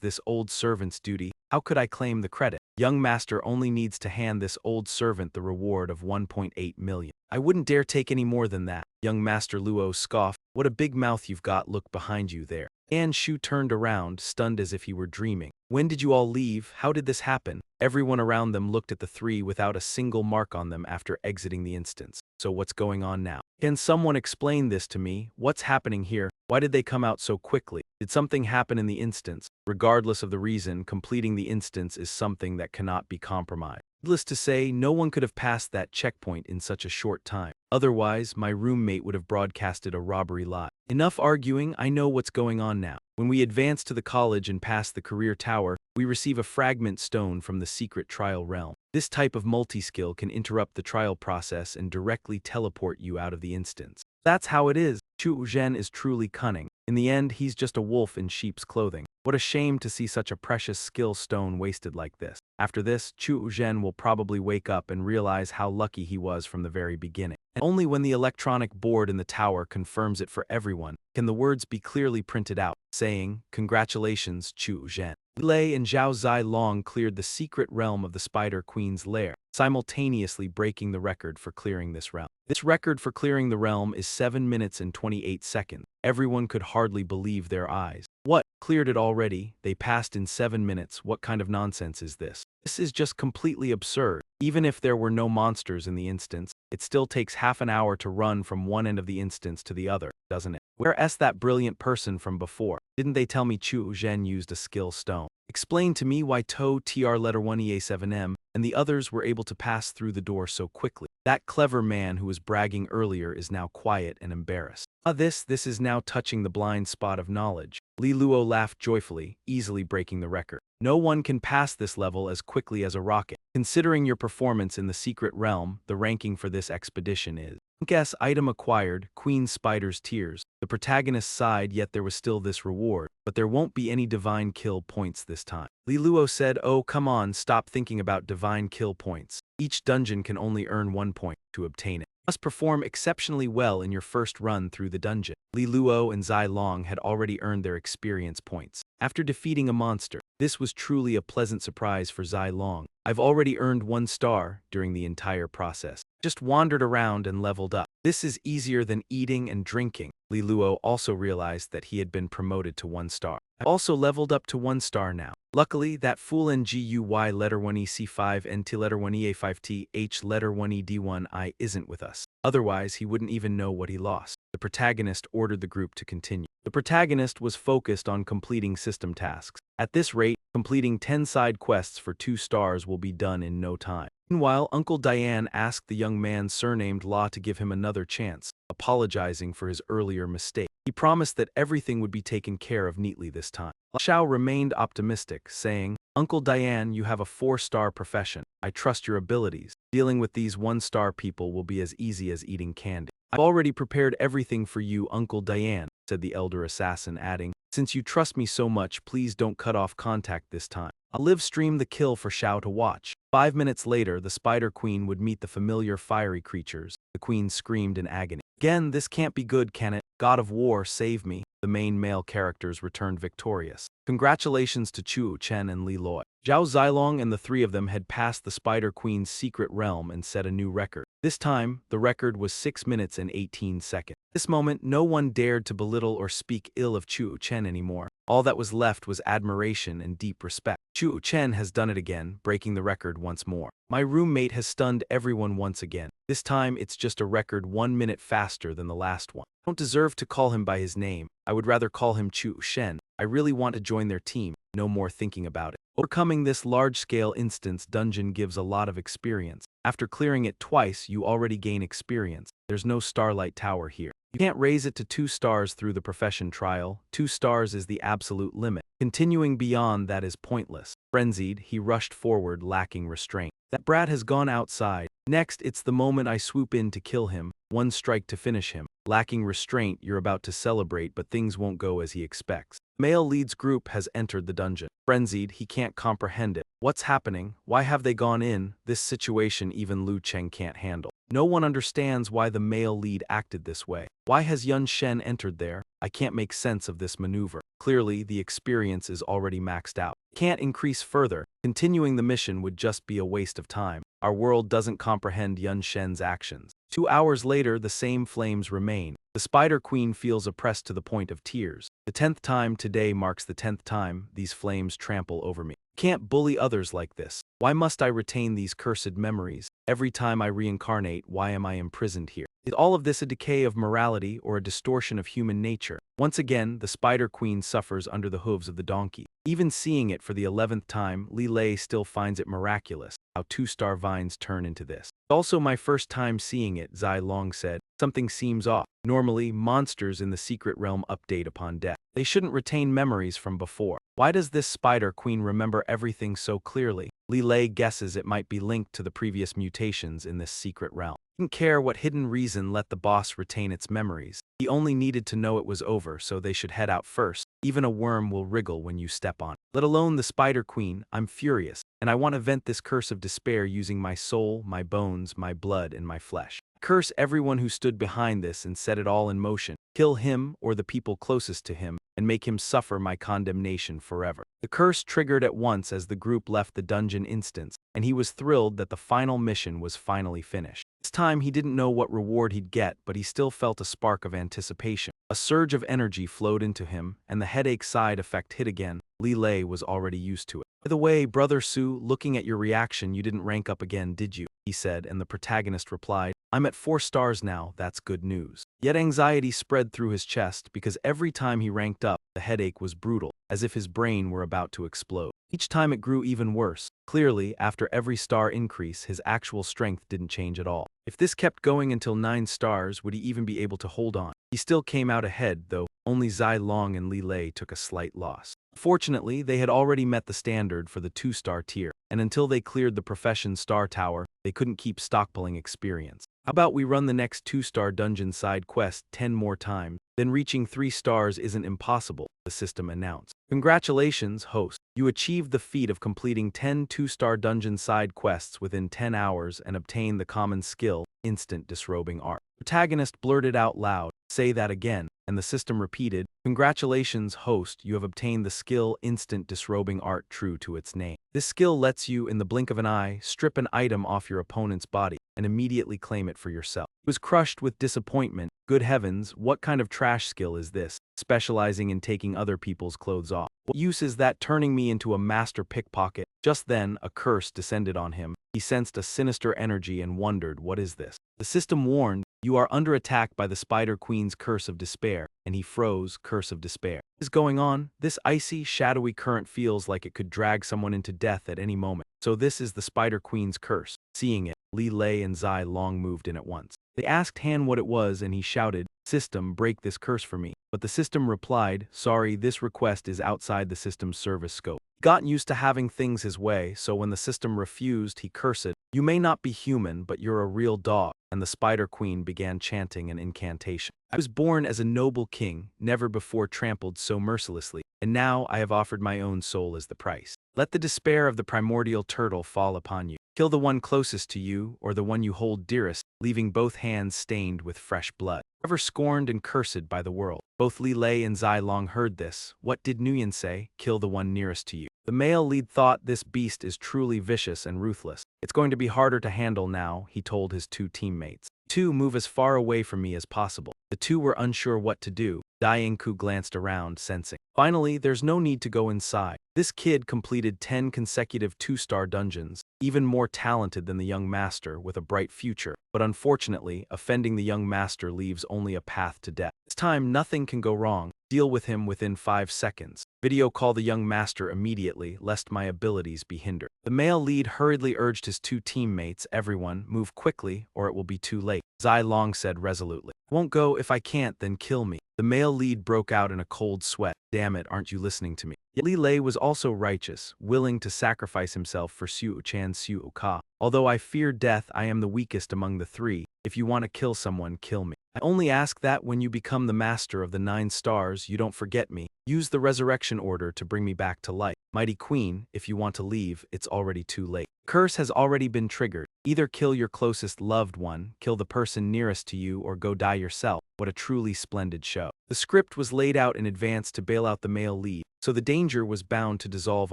this old servant's duty. How could I claim the credit? Young master only needs to hand this old servant the reward of 1.8 million. I wouldn't dare take any more than that." Young Master Luo scoffed, "What a big mouth you've got. Look behind you there." And Shu turned around, stunned as if he were dreaming. "When did you all leave? How did this happen?" Everyone around them looked at the 3 without a single mark on them after exiting the instance. "So what's going on now? Can someone explain this to me? What's happening here? Why did they come out so quickly? Did something happen in the instance?" Regardless of the reason, completing the instance is something that cannot be compromised. Needless to say, no one could have passed that checkpoint in such a short time. Otherwise, my roommate would have broadcasted a robbery lot. Enough arguing, I know what's going on now. When we advance to the college and pass the career tower, we receive a fragment stone from the secret trial realm. This type of multi-skill can interrupt the trial process and directly teleport you out of the instance. That's how it is. Chu Zhen is truly cunning. In the end, he's just a wolf in sheep's clothing. What a shame to see such a precious skill stone wasted like this. After this, Chu Zhen will probably wake up and realize how lucky he was from the very beginning. And only when the electronic board in the tower confirms it for everyone can the words be clearly printed out, saying, "Congratulations, Chu Zhen." Li Lei and Zhao Zilong cleared the secret realm of the Spider Queen's lair, simultaneously breaking the record for clearing this realm. This record for clearing the realm is 7 minutes and 28 seconds. Everyone could hardly believe their eyes. What? Cleared it already? They passed in 7 minutes. What kind of nonsense is this? This is just completely absurd. Even if there were no monsters in the instance, it still takes half an hour to run from one end of the instance to the other, doesn't it? Where's that brilliant person from before? Didn't they tell me Chu Zhen used a skill stone? Explain to me why To Tr letter 1 EA7M and the others were able to pass through the door so quickly. That clever man who was bragging earlier is now quiet and embarrassed. This is now touching the blind spot of knowledge. Li Luo laughed joyfully, easily breaking the record. No one can pass this level as quickly as a rocket. Considering your performance in the secret realm, the ranking for this expedition is Guess item acquired, Queen Spider's Tears. The protagonist sighed, yet there was still this reward, but there won't be any divine kill points this time. Li Luo said, "Oh, come on, stop thinking about divine kill points. Each dungeon can only earn 1 point to obtain it. You must perform exceptionally well in your first run through the dungeon." Li Luo and Zai Long had already earned their experience points after defeating a monster. This was truly a pleasant surprise for Zai Long, I've already earned 1 star during the entire process. Just wandered around and leveled up. This is easier than eating and drinking. Li Luo also realized that he had been promoted to 1 star. I've also leveled up to 1 star now. Luckily, that fool NGUY letter 1EC5 NT letter 1EA5T H letter 1ED1I isn't with us. Otherwise, he wouldn't even know what he lost. The protagonist ordered the group to continue. The protagonist was focused on completing system tasks. At this rate, completing 10 side quests for 2 stars will be done in no time. Meanwhile, Uncle Diane asked the young man surnamed La to give him another chance, apologizing for his earlier mistake. He promised that everything would be taken care of neatly this time. Xiao remained optimistic, saying, "Uncle Diane, you have a 4-star profession. I trust your abilities. Dealing with these 1-star people will be as easy as eating candy." "I've already prepared everything for you, Uncle Diane," said the elder assassin, adding, "Since you trust me so much, please don't cut off contact this time. I'll live stream the kill for Xiao to watch." 5 minutes later, the Spider Queen would meet the familiar fiery creatures. The queen screamed in agony. "Again, this can't be good, can it? God of War, save me." The main male characters returned victorious. Congratulations to Chu Chen and Li Loi. Zhao Zilong and the 3 of them had passed the Spider Queen's secret realm and set a new record. This time, the record was 6 minutes and 18 seconds. At this moment, no one dared to belittle or speak ill of Chu Chen anymore. All that was left was admiration and deep respect. Chu Chen has done it again, breaking the record once more. My roommate has stunned everyone once again. This time, it's just a record 1 minute faster than the last one. I don't deserve to call him by his name. I would rather call him Chu Shen. I really want to join their team. No more thinking about it. Overcoming this large-scale instance dungeon gives a lot of experience. After clearing it twice, you already gain experience. There's no Starlight Tower here. You can't raise it to 2 stars through the profession trial. 2 stars is the absolute limit. Continuing beyond that is pointless. Frenzied, he rushed forward, lacking restraint. That brat has gone outside. Next, it's the moment I swoop in to kill him. 1 strike to finish him. Lacking restraint, you're about to celebrate, but things won't go as he expects. Male lead's group has entered the dungeon. Frenzied, he can't comprehend it. What's happening? Why have they gone in? This situation even Lu Cheng can't handle. No one understands why the male lead acted this way. Why has Yun Shen entered there? I can't make sense of this maneuver. Clearly, the experience is already maxed out. Can't increase further. Continuing the mission would just be a waste of time. Our world doesn't comprehend Yun Shen's actions. 2 hours later, the same flames remain. The Spider Queen feels oppressed to the point of tears. The 10th time today marks the 10th time these flames trample over me. Can't bully others like this. Why must I retain these cursed memories? Every time I reincarnate, why am I imprisoned here? Is all of this a decay of morality or a distortion of human nature? Once again, the Spider Queen suffers under the hooves of the donkey. Even seeing it for the 11th time, Li Lei still finds it miraculous how 2-star vines turn into this. It's also my first time seeing it, Zai Long said. Something seems off. Normally, monsters in the secret realm update upon death. They shouldn't retain memories from before. Why does this Spider Queen remember everything so clearly? Li Lei guesses it might be linked to the previous mutations in this secret realm. He didn't care what hidden reason let the boss retain its memories. He only needed to know it was over, so they should head out first. Even a worm will wriggle when you step on it. Let alone the Spider Queen. I'm furious, and I want to vent this curse of despair using my soul, my bones, my blood, and my flesh. Curse everyone who stood behind this and set it all in motion. Kill him or the people closest to him, and make him suffer my condemnation forever. The curse triggered at once as the group left the dungeon instance, and he was thrilled that the final mission was finally finished. This time he didn't know what reward he'd get, but he still felt a spark of anticipation. A surge of energy flowed into him, and the headache side effect hit again. Li Lei was already used to it. "By the way, Brother Su, looking at your reaction, you didn't rank up again, did you?" he said, and the protagonist replied, "I'm at 4 stars now, that's good news." Yet anxiety spread through his chest because every time he ranked up, the headache was brutal, as if his brain were about to explode. Each time it grew even worse. Clearly, after every star increase, his actual strength didn't change at all. If this kept going until 9 stars, would he even be able to hold on? He still came out ahead, though only Zai Long and Li Lei took a slight loss. Fortunately, they had already met the standard for the 2-star tier, and until they cleared the profession star tower, they couldn't keep stockpiling experience. How about we run the next 2-star dungeon side quest 10 more times? Then reaching 3 stars isn't impossible, the system announced. Congratulations, host. You achieved the feat of completing 10 2-star dungeon side quests within 10 hours and obtained the common skill, Instant Disrobing Art. Protagonist blurted out loud, Say that again. And the system repeated, "Congratulations, host, you have obtained the skill Instant Disrobing Art true to its name. This skill lets you, in the blink of an eye, strip an item off your opponent's body and immediately claim it for yourself." He was crushed with disappointment. Good heavens, what kind of trash skill is this, specializing in taking other people's clothes off? What use is that turning me into a master pickpocket? Just then, a curse descended on him. He sensed a sinister energy and wondered, what is this? The system warned, "You are under attack by the Spider Queen's Curse of Despair," and he froze. Curse of Despair. What is going on? This icy, shadowy current feels like it could drag someone into death at any moment. So this is the Spider Queen's curse. Seeing it, Li Lei and Zai Long moved in at once. They asked Han what it was and he shouted, "System, break this curse for me." But the system replied, "Sorry, this request is outside the system's service scope." He got used to having things his way, so when the system refused, he cursed, "You may not be human, but you're a real dog." And the Spider Queen began chanting an incantation. "I was born as a noble king, never before trampled so mercilessly, and now I have offered my own soul as the price. Let the despair of the primordial turtle fall upon you. Kill the one closest to you, or the one you hold dearest, leaving both hands stained with fresh blood. Ever scorned and cursed by the world." Both Li Lei and Zai Long heard this. What did Nguyen say? Kill the one nearest to you. The male lead thought, this beast is truly vicious and ruthless. It's going to be harder to handle now, he told his two teammates. Two, move as far away from me as possible. The two were unsure what to do. Dainku glanced around, sensing. Finally, there's no need to go inside. This kid completed 10 consecutive 2-star dungeons, even more talented than the young master with a bright future. But unfortunately, offending the young master leaves only a path to death. This time, nothing can go wrong. Deal with him within 5 seconds. Video call the young master immediately, lest my abilities be hindered. The male lead hurriedly urged his two teammates, "Everyone, move quickly, or it will be too late." Zai Long said resolutely, "Won't go. If I can't, then kill me." The male lead broke out in a cold sweat. "Damn it, aren't you listening to me?" Yet Li Lei was also righteous, willing to sacrifice himself for Xiu Chan Xiu Ka. "Although I fear death, I am the weakest among the three. If you want to kill someone, kill me. I only ask that when you become the master of the 9 stars, you don't forget me. Use the resurrection order to bring me back to life. Mighty Queen, if you want to leave, it's already too late. Curse has already been triggered. Either kill your closest loved one, kill the person nearest to you, or go die yourself." What a truly splendid show. The script was laid out in advance to bail out the male lead, so the danger was bound to dissolve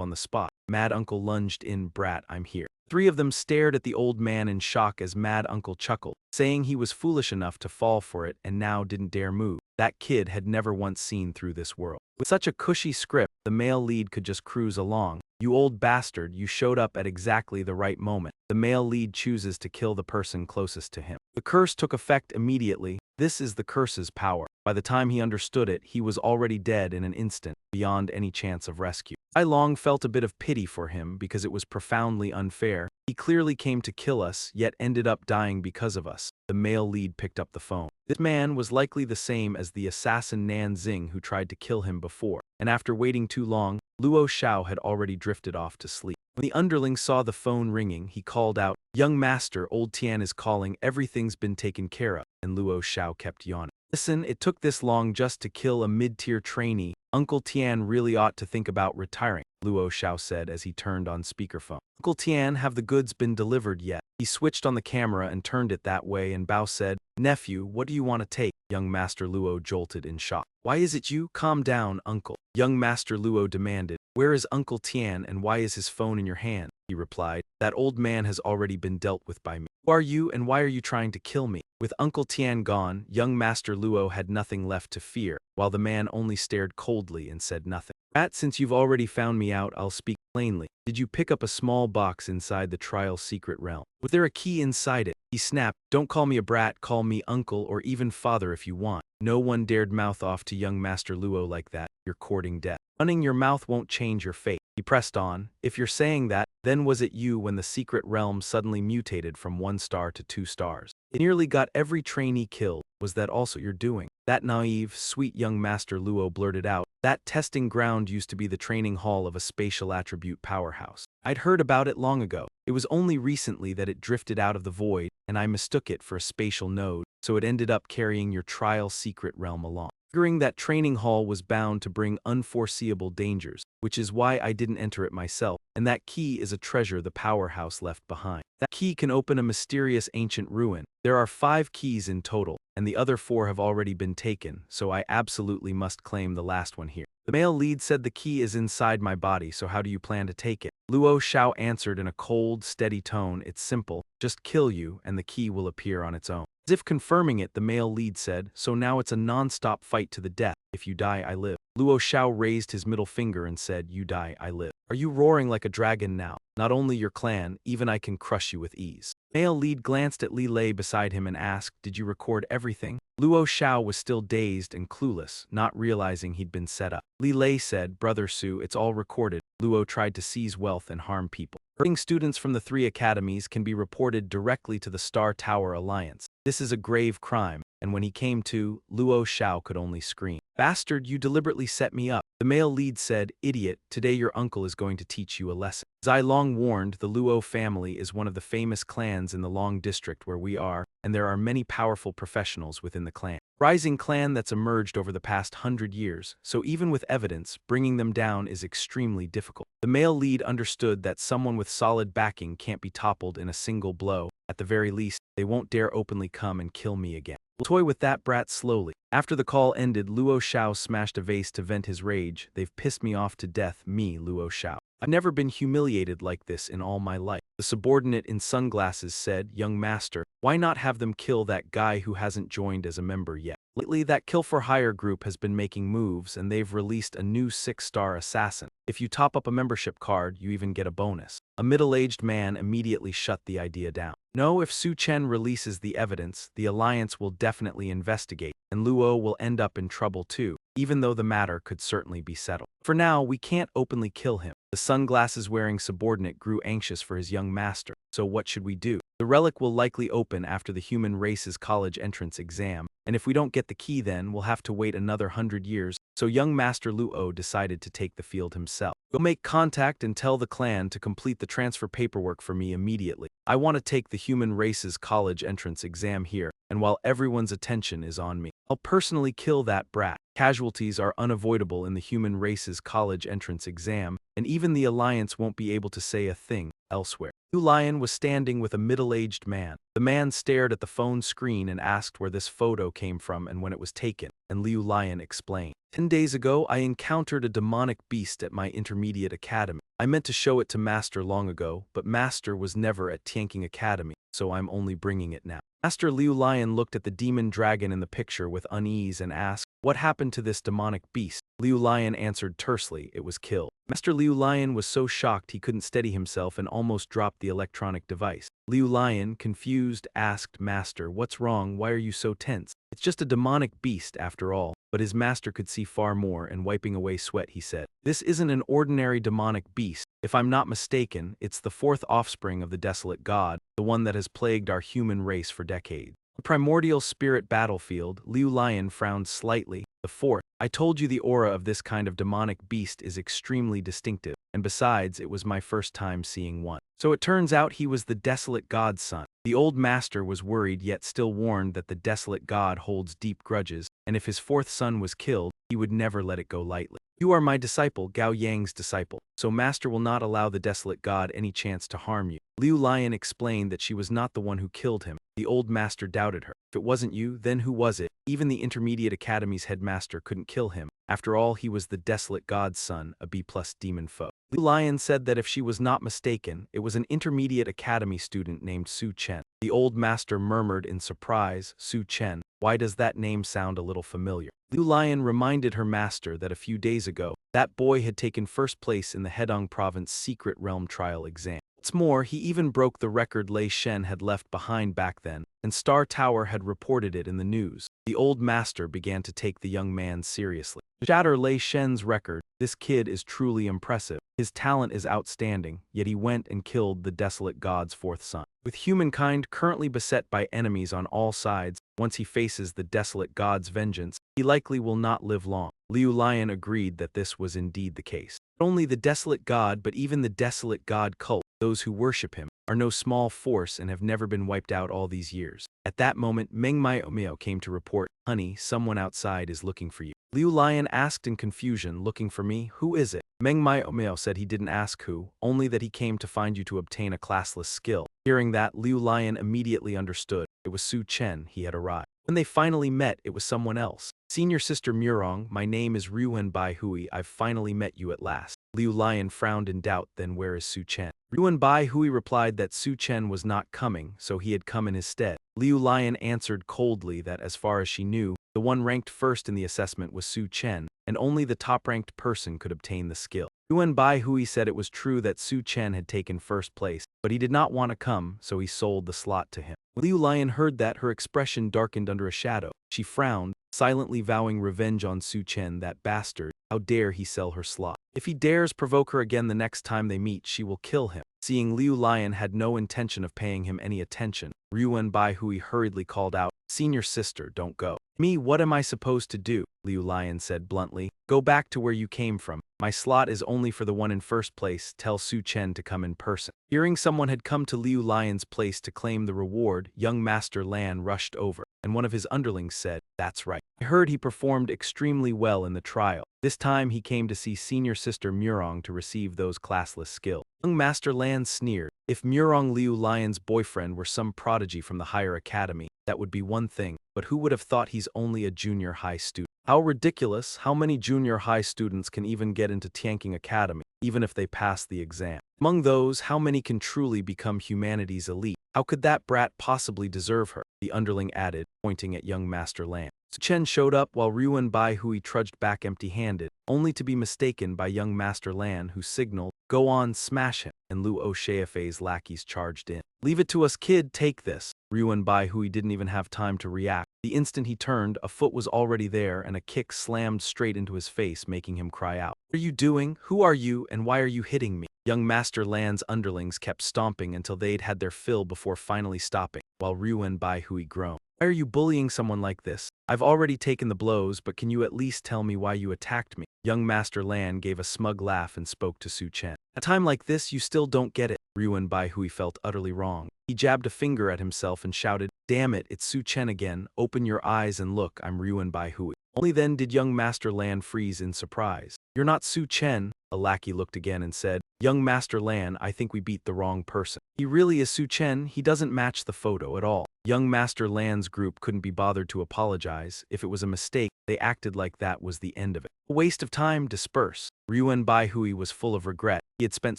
on the spot. Mad Uncle lunged in, "Brat, I'm here." 3 of them stared at the old man in shock as Mad Uncle chuckled, saying he was foolish enough to fall for it and now didn't dare move. That kid had never once seen through this world. With such a cushy script, the male lead could just cruise along. "You old bastard, you showed up at exactly the right moment." The male lead chooses to kill the person closest to him. The curse took effect immediately. This is the curse's power. By the time he understood it, he was already dead in an instant, beyond any chance of rescue. I long felt a bit of pity for him because it was profoundly unfair. He clearly came to kill us, yet ended up dying because of us. The male lead picked up the phone. This man was likely the same as the assassin Nan Xing who tried to kill him before, and after waiting too long, Luo Xiao had already drifted off to sleep. When the underling saw the phone ringing, he called out, "Young master, old Tian is calling, everything's been taken care of," and Luo Xiao kept yawning. "Listen, it took this long just to kill a mid-tier trainee. Uncle Tian really ought to think about retiring," Luo Xiao said as he turned on speakerphone. "Uncle Tian, have the goods been delivered yet?" He switched on the camera and turned it that way, and Bao said, "Nephew, what do you want to take?" Young Master Luo jolted in shock. "Why is it you? Calm down, uncle." Young Master Luo demanded, "Where is Uncle Tian and why is his phone in your hand?" He replied, "That old man has already been dealt with by me." "Who are you and why are you trying to kill me?" With Uncle Tian gone, young Master Luo had nothing left to fear, while the man only stared coldly and said nothing. "Rat, since you've already found me out, I'll speak plainly. Did you pick up a small box inside the trial secret realm? Was there a key inside it?" He snapped, "Don't call me a brat, call me uncle or even father if you want." No one dared mouth off to young Master Luo like that. "You're courting death. Running your mouth won't change your fate." He pressed on, "If you're saying that, then was it you when the secret realm suddenly mutated from 1 star to 2 stars? It nearly got every trainee killed. Was that also your doing?" That naive, sweet young Master Luo blurted out, "That testing ground used to be the training hall of a spatial attribute powerhouse. I'd heard about it long ago. It was only recently that it drifted out of the void, and I mistook it for a spatial node, so it ended up carrying your trial secret realm along. figuring that training hall was bound to bring unforeseeable dangers, which is why I didn't enter it myself, and that key is a treasure the powerhouse left behind. That key can open a mysterious ancient ruin. There are 5 keys in total, and the other 4 have already been taken, so I absolutely must claim the last one here. The male lead said the key is inside my body, so how do you plan to take it? Luo Xiao answered in a cold, steady tone, it's simple, just kill you and the key will appear on its own. As if confirming it, the male lead said, so now it's a non-stop fight to the death. If you die, I live. Luo Xiao raised his middle finger and said, you die, I live. Are you roaring like a dragon now? Not only your clan, even I can crush you with ease. Male lead glanced at Li Lei beside him and asked, did you record everything? Luo Xiao was still dazed and clueless, not realizing he'd been set up. Li Lei said, Brother Su, it's all recorded. Luo tried to seize wealth and harm people. Hurting students from the 3 academies can be reported directly to the Star Tower Alliance. This is a grave crime, and when he came to, Luo Xiao could only scream. Bastard, you deliberately set me up. The male lead said, idiot, today your uncle is going to teach you a lesson. Zai Long warned, the Luo family is one of the famous clans in the Long district where we are, and there are many powerful professionals within the clan. Rising clan that's emerged over the past 100 years, so even with evidence, bringing them down is extremely difficult. The male lead understood that someone with solid backing can't be toppled in a single blow. At the very least, they won't dare openly come and kill me again. We'll toy with that brat slowly. After the call ended, Luo Xiao smashed a vase to vent his rage. They've pissed me off to death, me, Luo Xiao. I've never been humiliated like this in all my life. The subordinate in sunglasses said, young master, why not have them kill that guy who hasn't joined as a member yet? Lately, that kill-for-hire group has been making moves, and they've released a new 6-star assassin. If you top up a membership card, you even get a bonus. A middle-aged man immediately shut the idea down. No, if Su Chen releases the evidence, the Alliance will definitely investigate, and Luo will end up in trouble too, even though the matter could certainly be settled. For now, we can't openly kill him. The sunglasses-wearing subordinate grew anxious for his young master. So what should we do? The relic will likely open after the human race's college entrance exam, and if we don't get the key then, we'll have to wait another 100 years, so young Master Luo decided to take the field himself. Go make contact and tell the clan to complete the transfer paperwork for me immediately. I want to take the human race's college entrance exam here, and while everyone's attention is on me, I'll personally kill that brat. Casualties are unavoidable in the human race's college entrance exam, and even the Alliance won't be able to say a thing elsewhere. Liu Lion was standing with a middle-aged man. The man stared at the phone screen and asked where this photo came from and when it was taken, and Liu Lion explained. 10 days ago, I encountered a demonic beast at my intermediate academy. I meant to show it to Master long ago, but Master was never at Tianqing Academy, so I'm only bringing it now. Master Liu Lion looked at the demon dragon in the picture with unease and asked, what happened to this demonic beast? Liu Lion answered tersely, it was killed. Master Liu Lion was so shocked he couldn't steady himself and almost dropped the electronic device. Liu Lion, confused, asked, Master, what's wrong? Why are you so tense? It's just a demonic beast after all. But his master could see far more, and wiping away sweat, he said, this isn't an ordinary demonic beast. If I'm not mistaken, it's the 4th offspring of the desolate god, the one that has plagued our human race for decades. The primordial spirit battlefield, Liu Lion frowned slightly. The 4th. I told you the aura of this kind of demonic beast is extremely distinctive, and besides, it was my first time seeing one. So it turns out he was the desolate god's son. The old master was worried yet still warned that the desolate god holds deep grudges, and if his 4th son was killed, he would never let it go lightly. You are my disciple, Gao Yang's disciple, so master will not allow the desolate god any chance to harm you. Liu Lion explained that she was not the one who killed him. The old master doubted her. If it wasn't you, then who was it? Even the Intermediate Academy's headmaster couldn't kill him. After all, he was the desolate god's son, a B+ demon foe. Liu Lion said that if she was not mistaken, it was an Intermediate Academy student named Su Chen. The old master murmured in surprise, Su Chen, why does that name sound a little familiar? Liu Lion reminded her master that a few days ago, that boy had taken first place in the Hedong province secret realm trial exam. What's more, he even broke the record Lei Shen had left behind back then, and Star Tower had reported it in the news. The old master began to take the young man seriously. To shatter Lei Shen's record, this kid is truly impressive. His talent is outstanding, yet he went and killed the desolate god's 4th son. With humankind currently beset by enemies on all sides, once he faces the desolate god's vengeance, he likely will not live long. Liu Lion agreed that this was indeed the case. Not only the desolate god but even the desolate god cult, those who worship him, are no small force and have never been wiped out all these years. At that moment, Meng Mai Omeo came to report, "Honey, someone outside is looking for you." Liu Lion asked in confusion, "Looking for me? Who is it?" Meng Mai Omeo said he didn't ask who, only that he came to find you to obtain a classless skill. Hearing that, Liu Lion immediately understood. It was Su Chen he had arrived. When they finally met, it was someone else. "Senior Sister Mu Rong, my name is Ruan Bai Hui. I've finally met you at last." Liu Lion frowned in doubt, "Then where is Su Chen?" Ruan Bai Hui replied that Su Chen was not coming, so he had come in his stead. Liu Lion answered coldly that as far as she knew, the one ranked first in the assessment was Su Chen, and only the top-ranked person could obtain the skill. Ruan Bai Hui said it was true that Su Chen had taken first place, but he did not want to come, so he sold the slot to him. When Liu Lion heard that, her expression darkened under a shadow. She frowned, silently vowing revenge on Su Chen, that bastard. How dare he sell her slot? If he dares provoke her again the next time they meet, she will kill him. Seeing Liu Lion had no intention of paying him any attention, Ruan Bai Hui hurriedly called out, "Senior sister, don't go." "Me, what am I supposed to do?" Liu Lion said bluntly. "Go back to where you came from. My slot is only for the one in first place. Tell Su Chen to come in person." Hearing someone had come to Liu Lion's place to claim the reward, young Master Lan rushed over, and one of his underlings said, "That's right. I heard he performed extremely well in the trial. This time he came to see Senior Sister Mu Rong to receive those classless skills." Young Master Lan sneered. If Mu Rong, Liu Lion's boyfriend, were some prodigy from the higher academy, that would be one thing, but who would have thought he's only a junior high student? How ridiculous! How many junior high students can even get into Tianqing Academy, even if they pass the exam? Among those, how many can truly become humanity's elite? How could that brat possibly deserve her? The underling added, pointing at young Master Lan. Su Chen showed up while Ruan Bai Hui trudged back empty-handed, only to be mistaken by young Master Lan, who signaled, "Go on, smash him," and Lu O'Sheafei's lackeys charged in. "Leave it to us, kid, take this." Ruan Bai Hui didn't even have time to react. The instant he turned, a foot was already there and a kick slammed straight into his face, making him cry out. "What are you doing? Who are you, and why are you hitting me?" Young Master Lan's underlings kept stomping until they'd had their fill before finally stopping, while Ruan Bai Hui groaned. "Why are you bullying someone like this? I've already taken the blows, but can you at least tell me why you attacked me?" Young Master Lan gave a smug laugh and spoke to Su Chen. "At a time like this, you still don't get it." Ruan Bai Hui felt utterly wrong. He jabbed a finger at himself and shouted, "Damn it, it's Su Chen again. Open your eyes and look, I'm Ruan Bai Hui." Only then did young Master Lan freeze in surprise. "You're not Su Chen." A lackey looked again and said, "Young Master Lan, I think we beat the wrong person. He really is Su Chen. He doesn't match the photo at all." Young Master Lan's group couldn't be bothered to apologize. If it was a mistake, they acted like that was the end of it. A waste of time, disperse. Ruan Bai Hui was full of regret. He had spent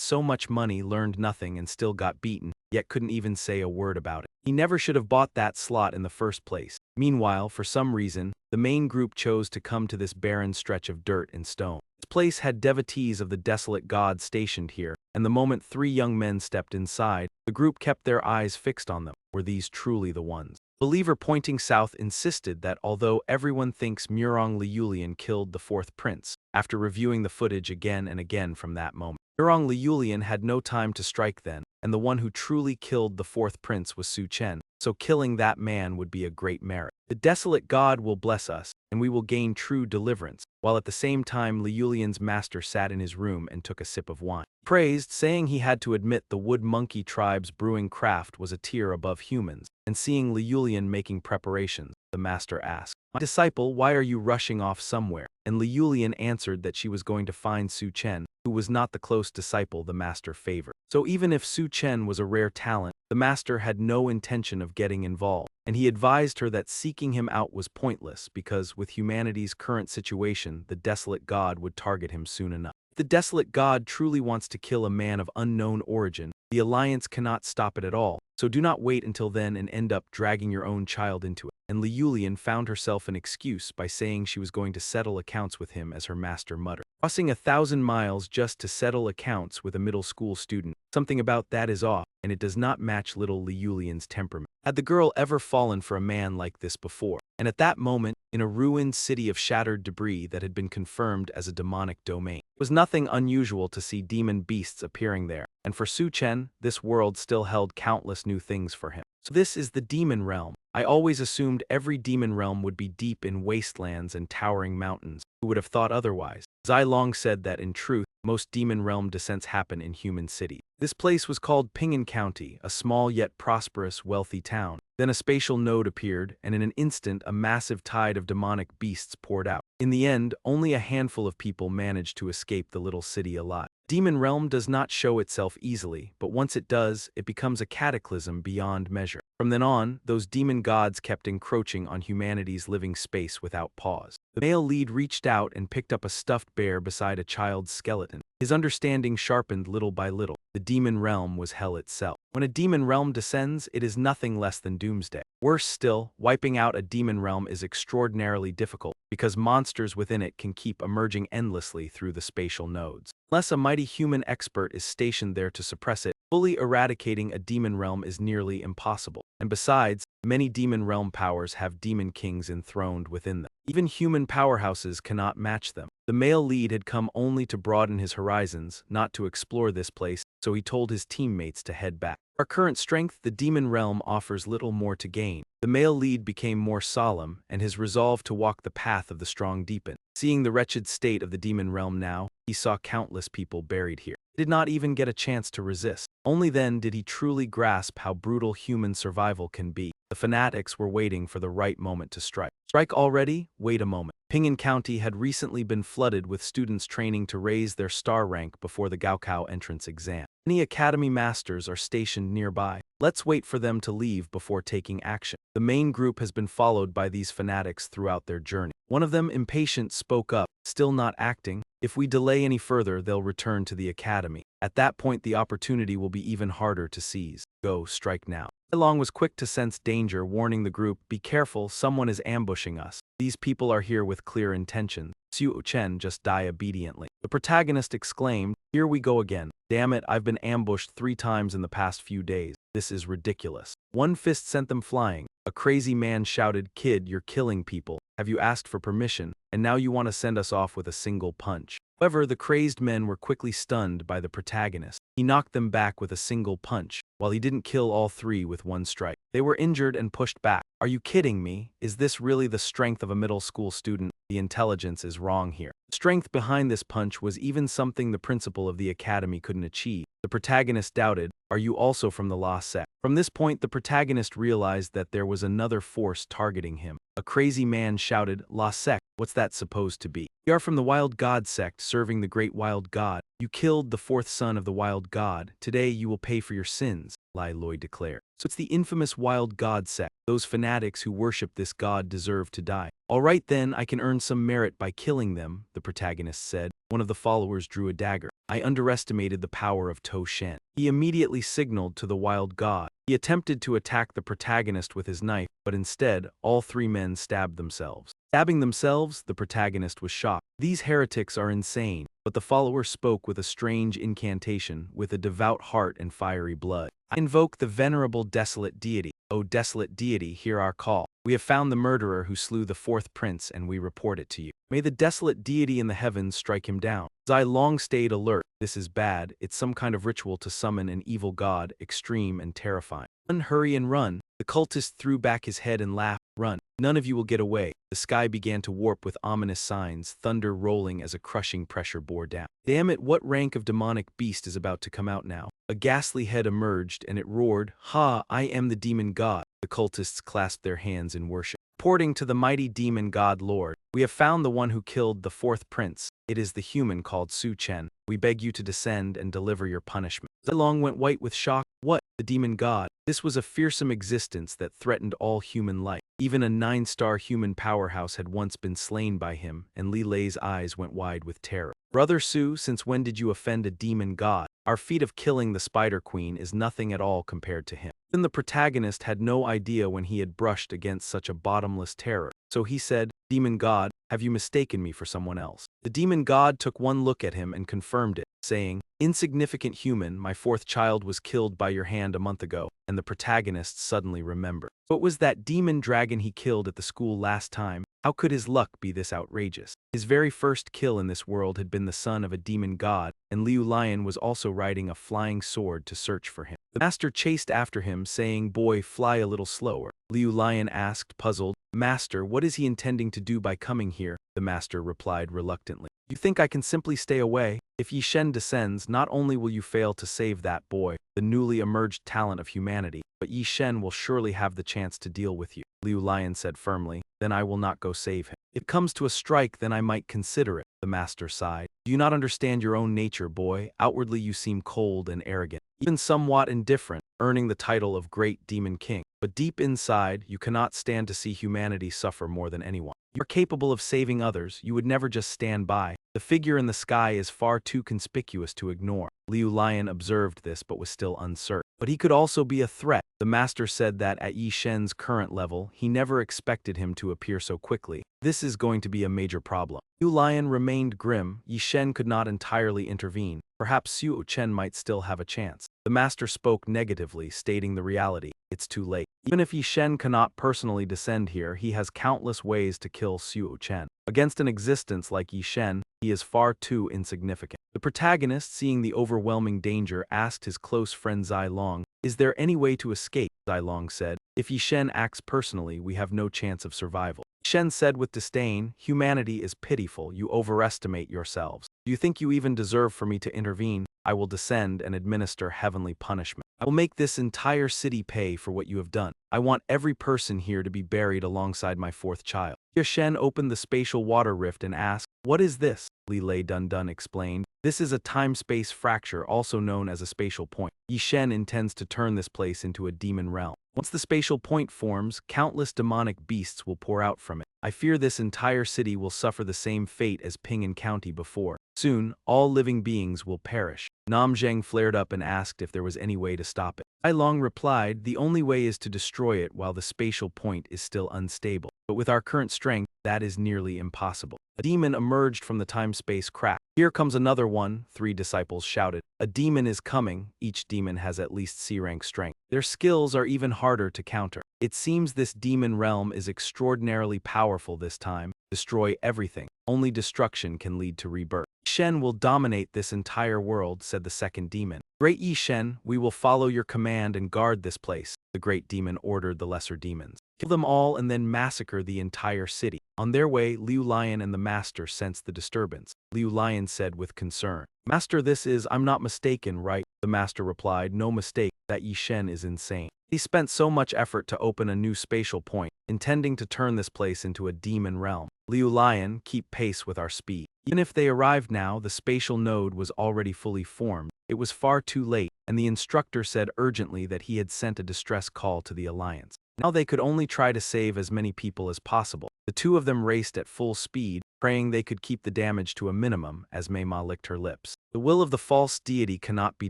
so much money, learned nothing, and still got beaten, yet couldn't even say a word about it. He never should have bought that slot in the first place. Meanwhile, for some reason, the main group chose to come to this barren stretch of dirt and stone. This place had devotees of the desolate god stationed here, and the moment three young men stepped inside, the group kept their eyes fixed on them. Were these truly the ones? Believer pointing south insisted that although everyone thinks Mu Rong Liulian killed the fourth prince, after reviewing the footage again and again from that moment, Mu Rong Liulian had no time to strike then, and the one who truly killed the fourth prince was Su Chen, so killing that man would be a great merit. The desolate god will bless us, and we will gain true deliverance, while at the same time Liulian's master sat in his room and took a sip of wine. Praised, saying he had to admit the wood monkey tribe's brewing craft was a tier above humans, and seeing Liulian making preparations, the master asked, "My disciple, why are you rushing off somewhere?" And Liulian answered that she was going to find Su Chen, who was not the close disciple the master favored. So even if Su Chen was a rare talent, the master had no intention of getting involved, and he advised her that seeking him out was pointless because, with humanity's current situation, the desolate god would target him soon enough. If the desolate god truly wants to kill a man of unknown origin, the Alliance cannot stop it at all, so do not wait until then and end up dragging your own child into it. And Liulian found herself an excuse by saying she was going to settle accounts with him, as her master muttered. Crossing 1,000 miles just to settle accounts with a middle school student, something about that is off, and it does not match little Liulian's temperament. Had the girl ever fallen for a man like this before? And at that moment, in a ruined city of shattered debris that had been confirmed as a demonic domain, it was nothing unusual to see demon beasts appearing there, and for Su Chen, this world still held countless new things for him. So this is the demon realm. I always assumed every demon realm would be deep in wastelands and towering mountains. Who would have thought otherwise? Zai Long said that, in truth, most demon realm descents happen in human cities. This place was called Ping'an County, a small yet prosperous, wealthy town. Then a spatial node appeared, and in an instant a massive tide of demonic beasts poured out. In the end, only a handful of people managed to escape the little city alive. Demon realm does not show itself easily, but once it does, it becomes a cataclysm beyond measure. From then on, those demon gods kept encroaching on humanity's living space without pause. The male lead reached out and picked up a stuffed bear beside a child's skeleton. His understanding sharpened little by little. The demon realm was hell itself. When a demon realm descends, it is nothing less than doomsday. Worse still, wiping out a demon realm is extraordinarily difficult, because monsters within it can keep emerging endlessly through the spatial nodes. Unless a mighty human expert is stationed there to suppress it, fully eradicating a demon realm is nearly impossible. And besides, many demon realm powers have demon kings enthroned within them. Even human powerhouses cannot match them. The male lead had come only to broaden his horizons, not to explore this place, so he told his teammates to head back. Our current strength, the demon realm offers little more to gain. The male lead became more solemn, and his resolve to walk the path of the strong deepened. Seeing the wretched state of the demon realm now, he saw countless people buried here. He did not even get a chance to resist. Only then did he truly grasp how brutal human survival can be. The fanatics were waiting for the right moment to strike. Strike already? Wait a moment. Ping'an County had recently been flooded with students training to raise their star rank before the Gaokao entrance exam. Many academy masters are stationed nearby. Let's wait for them to leave before taking action. The main group has been followed by these fanatics throughout their journey. One of them, impatient, spoke up, still not acting. If we delay any further, they'll return to the academy. At that point, the opportunity will be even harder to seize. Go, strike now. Long was quick to sense danger, warning the group, be careful, someone is ambushing us. These people are here with clear intentions. Xiu Chen just die obediently. The protagonist exclaimed, here we go again. Damn it, I've been ambushed 3 times in the past few days. This is ridiculous. One fist sent them flying. A crazy man shouted, kid, you're killing people. Have you asked for permission? And now you want to send us off with a single punch. However, the crazed men were quickly stunned by the protagonist. He knocked them back with a single punch, while he didn't kill all 3 with one strike. They were injured and pushed back. Are you kidding me? Is this really the strength of a middle school student? The intelligence is wrong here. The strength behind this punch was even something the principal of the academy couldn't achieve. The protagonist doubted, are you also from the lost sect? From this point, the protagonist realized that there was another force targeting him. A crazy man shouted, lost sect, what's that supposed to be? We are from the wild god sect, serving the great wild god. You killed the 4th son of the wild god. Today you will pay for your sins, Lai Loi declared. So it's the infamous wild god sect. Those fanatics who worship this god deserve to die. All right then, I can earn some merit by killing them, the protagonist said. One of the followers drew a dagger. I underestimated the power of To Shen. He immediately signaled to the wild god. He attempted to attack the protagonist with his knife, but instead, all 3 men stabbed themselves. Stabbing themselves, the protagonist was shocked. These heretics are insane. But the follower spoke with a strange incantation, with a devout heart and fiery blood. I invoke the venerable desolate deity. O desolate deity, hear our call. We have found the murderer who slew the 4th prince, and we report it to you. May the desolate deity in the heavens strike him down. Zai long stayed alert. This is bad. It's some kind of ritual to summon an evil god, extreme and terrifying. Hurry and run. The cultist threw back his head and laughed. Run. None of you will get away. The sky began to warp with ominous signs, thunder rolling as a crushing pressure bore down. Damn it, what rank of demonic beast is about to come out now? A ghastly head emerged, and it roared, ha, I am the demon god. The cultists clasped their hands in worship. Reporting to the mighty demon god lord, we have found the one who killed the 4th prince. It is the human called Su Chen. We beg you to descend and deliver your punishment. Zilong went white with shock. What? The demon god? This was a fearsome existence that threatened all human life. Even a 9-star human powerhouse had once been slain by him, and Li Lei's eyes went wide with terror. Brother Su, since when did you offend a demon god? Our feat of killing the Spider Queen is nothing at all compared to him. Then the protagonist had no idea when he had brushed against such a bottomless terror. So he said, Demon god, have you mistaken me for someone else? The demon god took one look at him and confirmed it, saying, insignificant human, my 4th child was killed by your hand a month ago, and the protagonist suddenly remembered. What was that demon dragon he killed at the school last time? How could his luck be this outrageous? His very first kill in this world had been the son of a demon god, and Liu Lion was also riding a flying sword to search for him. The master chased after him, saying, boy, fly a little slower. Liu Lion asked, puzzled, Master, what is he intending to do by coming here? The master replied reluctantly. You think I can simply stay away? If Yi Shen descends, not only will you fail to save that boy, the newly emerged talent of humanity, but Yi Shen will surely have the chance to deal with you, Liu Lion said firmly. Then I will not go save him. If it comes to a strike, then I might consider it, the master sighed. Do you not understand your own nature, boy? Outwardly you seem cold and arrogant, even somewhat indifferent, earning the title of Great Demon King. But deep inside, you cannot stand to see humanity suffer more than anyone. You are capable of saving others, you would never just stand by. The figure in the sky is far too conspicuous to ignore. Liu Lion observed this but was still uncertain. But he could also be a threat. The master said that at Yi Shen's current level, he never expected him to appear so quickly. This is going to be a major problem. Liu Lion remained grim. Yi Shen could not entirely intervene. Perhaps Xiu Chen might still have a chance. The master spoke negatively, stating the reality. It's too late. Even if Yi Shen cannot personally descend here, he has countless ways to kill Xiu Chen. Against an existence like Yi Shen, he is far too insignificant. The protagonist, seeing the overwhelming danger, asked his close friend Zai Long, "Is there any way to escape?" Zai Long said, "If Yi Shen acts personally, we have no chance of survival." Shen said with disdain, "Humanity is pitiful, you overestimate yourselves. Do you think you even deserve for me to intervene? I will descend and administer heavenly punishment. I will make this entire city pay for what you have done. I want every person here to be buried alongside my fourth child." Yi Shen opened the spatial water rift and asked, "What is this?" Li Lei Dun Dun explained, "This is a time-space fracture, also known as a spatial point. Yi Shen intends to turn this place into a demon realm. Once the spatial point forms, countless demonic beasts will pour out from it. I fear this entire city will suffer the same fate as Ping'an County before. Soon, all living beings will perish." Nam Zheng flared up and asked if there was any way to stop it. Ai Long replied, "The only way is to destroy it while the spatial point is still unstable. But with our current strength, that is nearly impossible." A demon emerged from the time-space crack. "Here comes another one," 3 disciples shouted. "A demon is coming." Each demon has at least C-rank strength. Their skills are even harder to counter. It seems this demon realm is extraordinarily powerful this time. Destroy everything. Only destruction can lead to rebirth. "Shen will dominate this entire world," said the second demon. "Great Yi Shen, we will follow your command and guard this place," the great demon ordered the lesser demons. "Kill them all and then massacre the entire city." On their way, Liu Lion and the master sensed the disturbance. Liu Lion said with concern, "Master, I'm not mistaken, right?" The master replied, "No mistake, that Yi Shen is insane. He spent so much effort to open a new spatial point, intending to turn this place into a demon realm. Liu Lion, keep pace with our speed." Even if they arrived now, the spatial node was already fully formed. It was far too late, and the instructor said urgently that he had sent a distress call to the Alliance. Now they could only try to save as many people as possible. The two of them raced at full speed, praying they could keep the damage to a minimum, as Mei Ma licked her lips. "The will of the false deity cannot be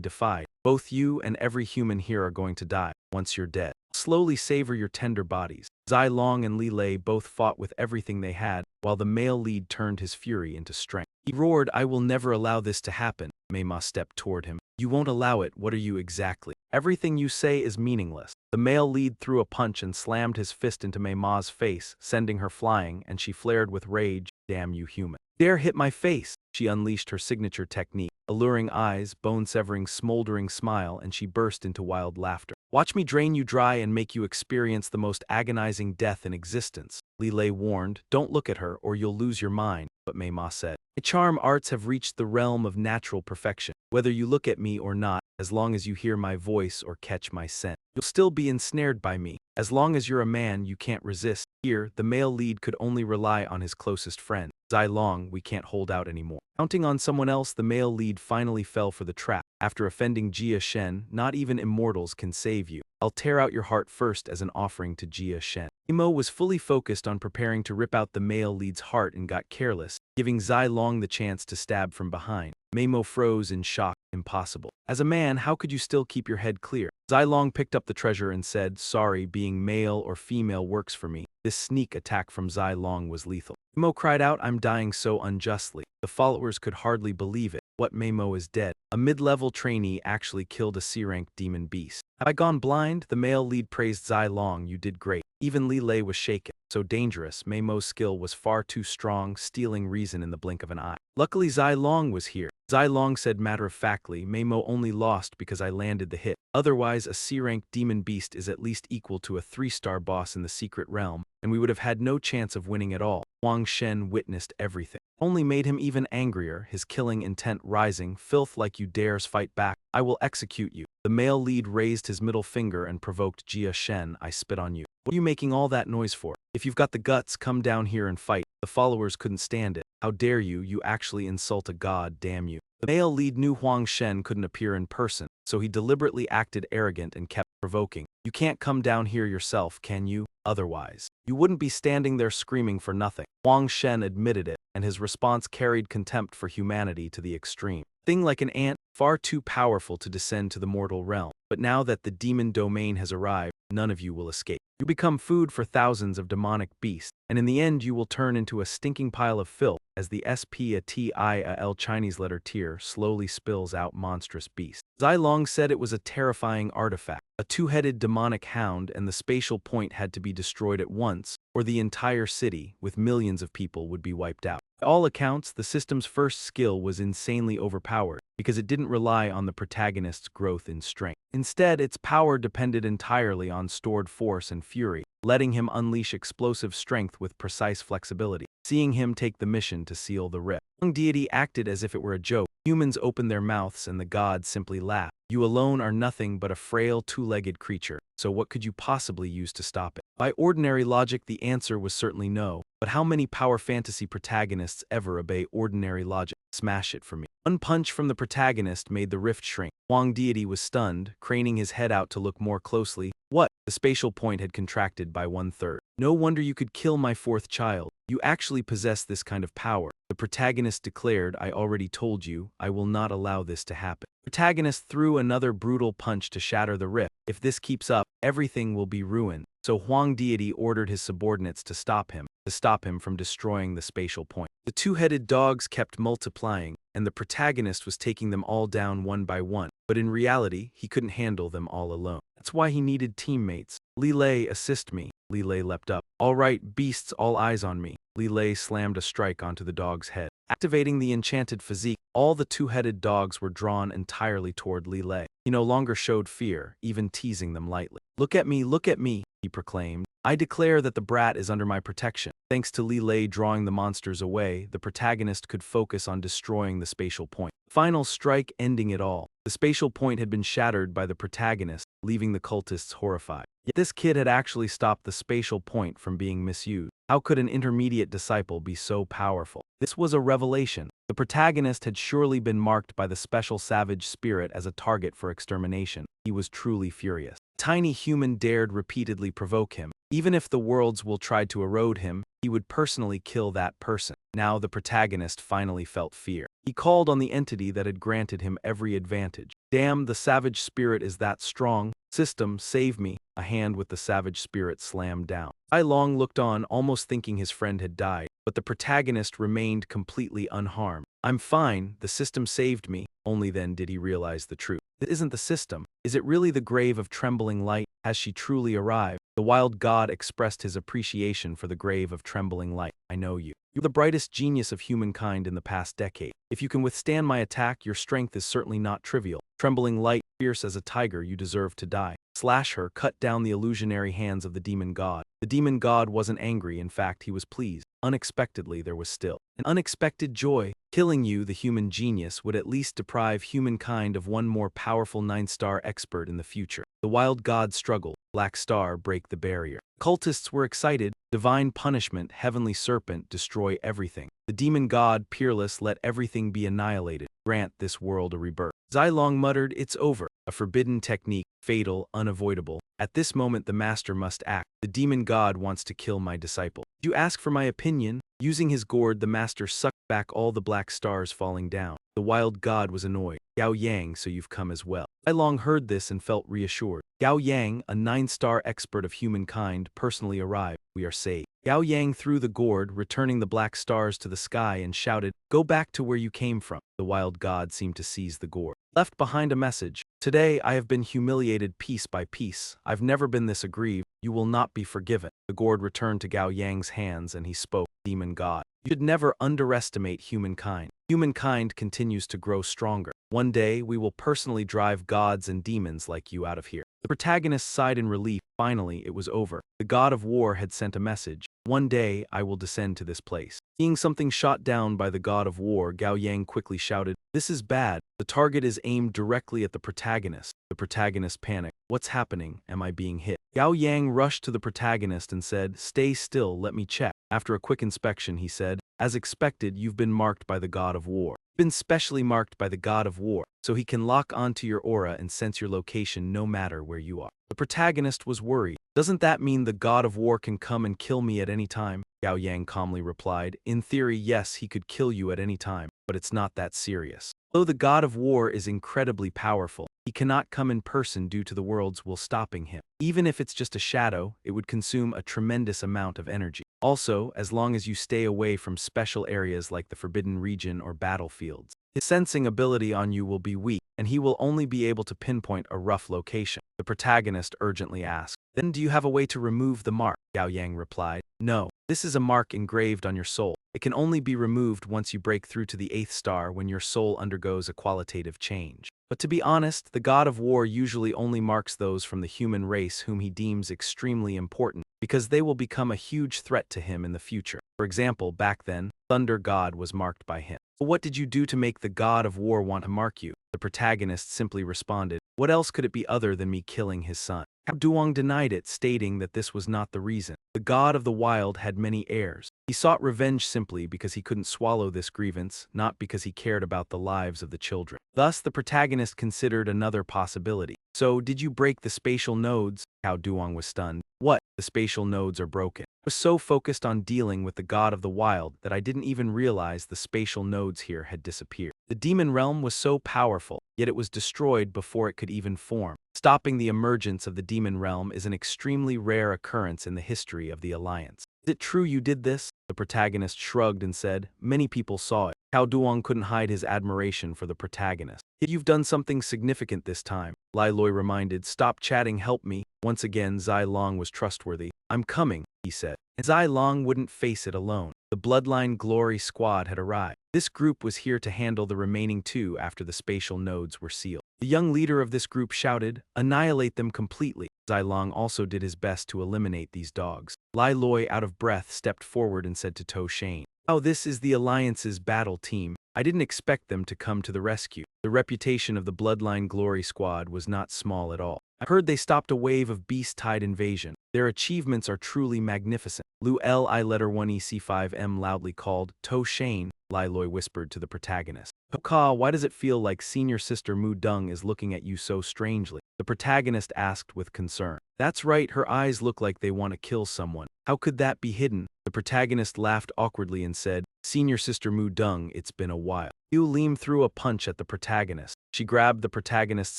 defied. Both you and every human here are going to die. Once you're dead, slowly savor your tender bodies." Zai Long and Li Lei both fought with everything they had, while the male lead turned his fury into strength. He roared, "I will never allow this to happen." Mei Ma stepped toward him. "You won't allow it, what are you exactly? Everything you say is meaningless." The male lead threw a punch and slammed his fist into Mei Ma's face, sending her flying, and she flared with rage, "Damn you human. Dare hit my face!" She unleashed her signature technique, alluring eyes, bone-severing smoldering smile, and she burst into wild laughter. "Watch me drain you dry and make you experience the most agonizing death in existence." Li Lei warned, "Don't look at her or you'll lose your mind," but Mei Ma said, "My charm arts have reached the realm of natural perfection. Whether you look at me or not, as long as you hear my voice or catch my scent, you'll still be ensnared by me. As long as you're a man, you can't resist." Here, the male lead could only rely on his closest friend. "Zai Long, we can't hold out anymore." Counting on someone else, the male lead finally fell for the trap. After offending Jia Shen, "Not even immortals can save you. I'll tear out your heart first as an offering to Jia Shen." Imo was fully focused on preparing to rip out the male lead's heart and got careless, giving Zai Long the chance to stab from behind. Meimo froze in shock. "Impossible. As a man, how could you still keep your head clear?" Zai Long picked up the treasure and said, "Sorry, being male or female works for me." This sneak attack from Zai Long was lethal. Meimo cried out, "I'm dying so unjustly." The followers could hardly believe it. What, Meimo is dead? A mid-level trainee actually killed a C-rank demon beast. "Have I gone blind?" The male lead praised Zai Long, "You did great." Even Li Lei was shaken. so dangerous, Mei Mo's skill was far too strong, stealing reason in the blink of an eye. Luckily Zai Long was here. Zai Long said matter-of-factly, Mei Mo only lost because I landed the hit. Otherwise, a C-rank demon beast is at least equal to a 3-star boss in the secret realm, and we would have had no chance of winning at all. Huang Shen witnessed everything. Only made him even angrier, his killing intent rising. Filth, like you dares fight back, I will execute you. The male lead raised his middle finger and provoked Jia Shen, I spit on you. What are you making all that noise for? If you've got the guts, come down here and fight. The followers couldn't stand it. How dare you, you actually insult a god, damn you. The male lead knew Huang Shen couldn't appear in person, so he deliberately acted arrogant and kept provoking. You can't come down here yourself, can you? Otherwise, you wouldn't be standing there screaming for nothing. Huang Shen admitted it, and his response carried contempt for humanity to the extreme. Thing like an ant, far too powerful to descend to the mortal realm. But now that the demon domain has arrived, none of you will escape. You become food for thousands of demonic beasts, and in the end you will turn into a stinking pile of filth as the SPATIAL Chinese letter tier slowly spills out monstrous beast. Zai Long said it was a terrifying artifact, a two-headed demonic hound, and the spatial point had to be destroyed at once, or the entire city, with millions of people, would be wiped out. By all accounts, the system's first skill was insanely overpowered, because it didn't rely on the protagonist's growth in strength. Instead, its power depended entirely on stored force and fury, letting him unleash explosive strength with precise flexibility. Seeing him take the mission to seal the rift, Young deity acted as if it were a joke. Humans opened their mouths and the gods simply laughed. You alone are nothing but a frail two-legged creature, so what could you possibly use to stop it? By ordinary logic, the answer was certainly no, but how many power fantasy protagonists ever obey ordinary logic? Smash it for me. One punch from the protagonist made the rift shrink. Huang deity was stunned, craning his head out to look more closely. What? The spatial point had contracted by 1/3. No wonder you could kill my fourth child. You actually possess this kind of power. The protagonist declared, I already told you, I will not allow this to happen. The protagonist threw another brutal punch to shatter the rift. If this keeps up, everything will be ruined. So Huang deity ordered his subordinates to stop him from destroying the spatial point. The two-headed dogs kept multiplying, and the protagonist was taking them all down one by one. But in reality, he couldn't handle them all alone. That's why he needed teammates. Li Lei, assist me. Li Lei leapt up. All right, beasts, all eyes on me. Li Lei slammed a strike onto the dog's head. Activating the enchanted physique, all the two-headed dogs were drawn entirely toward Li Lei. He no longer showed fear, even teasing them lightly. Look at me, he proclaimed. I declare that the brat is under my protection. Thanks to Li Lei drawing the monsters away, the protagonist could focus on destroying the spatial point. Final strike ending it all. The spatial point had been shattered by the protagonist, leaving the cultists horrified. Yet this kid had actually stopped the spatial point from being misused. How could an intermediate disciple be so powerful? This was a revelation. The protagonist had surely been marked by the special savage spirit as a target for extermination. He was truly furious. A tiny human dared repeatedly provoke him. Even if the worlds will try to erode him, he would personally kill that person. Now the protagonist finally felt fear. He called on the entity that had granted him every advantage. Damn, the savage spirit is that strong. System, save me. A hand with the savage spirit slammed down. Ai Long looked on, almost thinking his friend had died, but the protagonist remained completely unharmed. I'm fine, the system saved me. Only then did he realize the truth. It isn't the system. Is it really the grave of trembling light? Has she truly arrived? The wild god expressed his appreciation for the grave of trembling light. I know you. You're the brightest genius of humankind in the past decade. If you can withstand my attack, your strength is certainly not trivial. Trembling light, fierce as a tiger, you deserve to die. Slash her, cut down the illusionary hands of the demon god. The demon god wasn't angry, in fact, he was pleased. Unexpectedly, there was still an unexpected joy. Killing you, the human genius, would at least deprive humankind of one more powerful 9-star expert in the future. The wild god struggled. Black Star, break the barrier. Cultists were excited. Divine punishment, heavenly serpent, destroy everything. The demon god, peerless, let everything be annihilated. Grant this world a rebirth. Zai Long muttered, it's over. A forbidden technique, fatal, unavoidable. At this moment the master must act. The demon god wants to kill my disciple. You ask for my opinion? Using his gourd, the master sucked back all the black stars falling down. The wild god was annoyed. Gao Yang, so you've come as well. Zai Long heard this and felt reassured. Gao Yang, a 9-star expert of humankind, personally arrived. We are saved. Gao Yang threw the gourd, returning the black stars to the sky, and shouted, go back to where you came from. The wild god seemed to seize the gourd. Left behind a message. Today I have been humiliated piece by piece. I've never been this aggrieved. You will not be forgiven. The gourd returned to Gao Yang's hands and he spoke, Demon God. You should never underestimate humankind. Humankind continues to grow stronger. One day we will personally drive gods and demons like you out of here. The protagonist sighed in relief. Finally, it was over. The god of war had sent a message. One day I will descend to this place. Seeing something shot down by the god of war, Gao Yang quickly shouted, "This is bad." The target is aimed directly at the protagonist. The protagonist panicked. What's happening? Am I being hit? Gao Yang rushed to the protagonist and said, "Stay still, let me check." After a quick inspection, he said, "As expected, you've been marked by the god of war. Been specially marked by the god of war, so he can lock onto your aura and sense your location no matter where you are." The protagonist was worried. "Doesn't that mean the god of war can come and kill me at any time?" Gao Yang calmly replied, "In theory, yes, he could kill you at any time, but it's not that serious. Though the god of war is incredibly powerful, he cannot come in person due to the world's will stopping him. Even if it's just a shadow, it would consume a tremendous amount of energy. Also, as long as you stay away from special areas like the Forbidden Region or battlefields, his sensing ability on you will be weak, and he will only be able to pinpoint a rough location." The protagonist urgently asked, "Then do you have a way to remove the mark?" Gao Yang replied, "No. This is a mark engraved on your soul. It can only be removed once you break through to the 8th star when your soul undergoes a qualitative change. But to be honest, the god of war usually only marks those from the human race whom he deems extremely important, because they will become a huge threat to him in the future. For example, back then, Thunder God was marked by him. But what did you do to make the god of war want to mark you?" The protagonist simply responded, "What else could it be other than me killing his son?" Duong denied it, stating that this was not the reason. The god of the wild had many heirs. He sought revenge simply because he couldn't swallow this grievance, not because he cared about the lives of the children. Thus, the protagonist considered another possibility. "So, did you break the spatial nodes?" Cao Duong was stunned. "What? The spatial nodes are broken." I was so focused on dealing with the god of the wild that I didn't even realize the spatial nodes here had disappeared. The demon realm was so powerful, yet it was destroyed before it could even form. Stopping the emergence of the demon realm is an extremely rare occurrence in the history of the Alliance. "Is it true you did this?" The protagonist shrugged and said, "Many people saw it." Cao Duong couldn't hide his admiration for the protagonist. "Yet you've done something significant this time," Lai Loi reminded. "Stop chatting, help me." Once again, Zai Long was trustworthy. "I'm coming," he said. And Zai Long wouldn't face it alone. The Bloodline Glory Squad had arrived. This group was here to handle the remaining 2 after the spatial nodes were sealed. The young leader of this group shouted, "Annihilate them completely." Zai Long also did his best to eliminate these dogs. Lai Loi, out of breath, stepped forward and said to To Shane, "Oh, this is the Alliance's battle team. I didn't expect them to come to the rescue." The reputation of the Bloodline Glory Squad was not small at all. "I heard they stopped a wave of beast-tide invasion. Their achievements are truly magnificent." Lu Li letter 1EC5M loudly called, "To Shane," Lai Loi whispered to the protagonist. "Ka, why does it feel like senior sister Mu Dung is looking at you so strangely?" The protagonist asked with concern. "That's right, her eyes look like they want to kill someone. How could that be hidden?" The protagonist laughed awkwardly and said, "Senior sister Mu Dung, it's been a while." Liu Lim threw a punch at the protagonist. She grabbed the protagonist's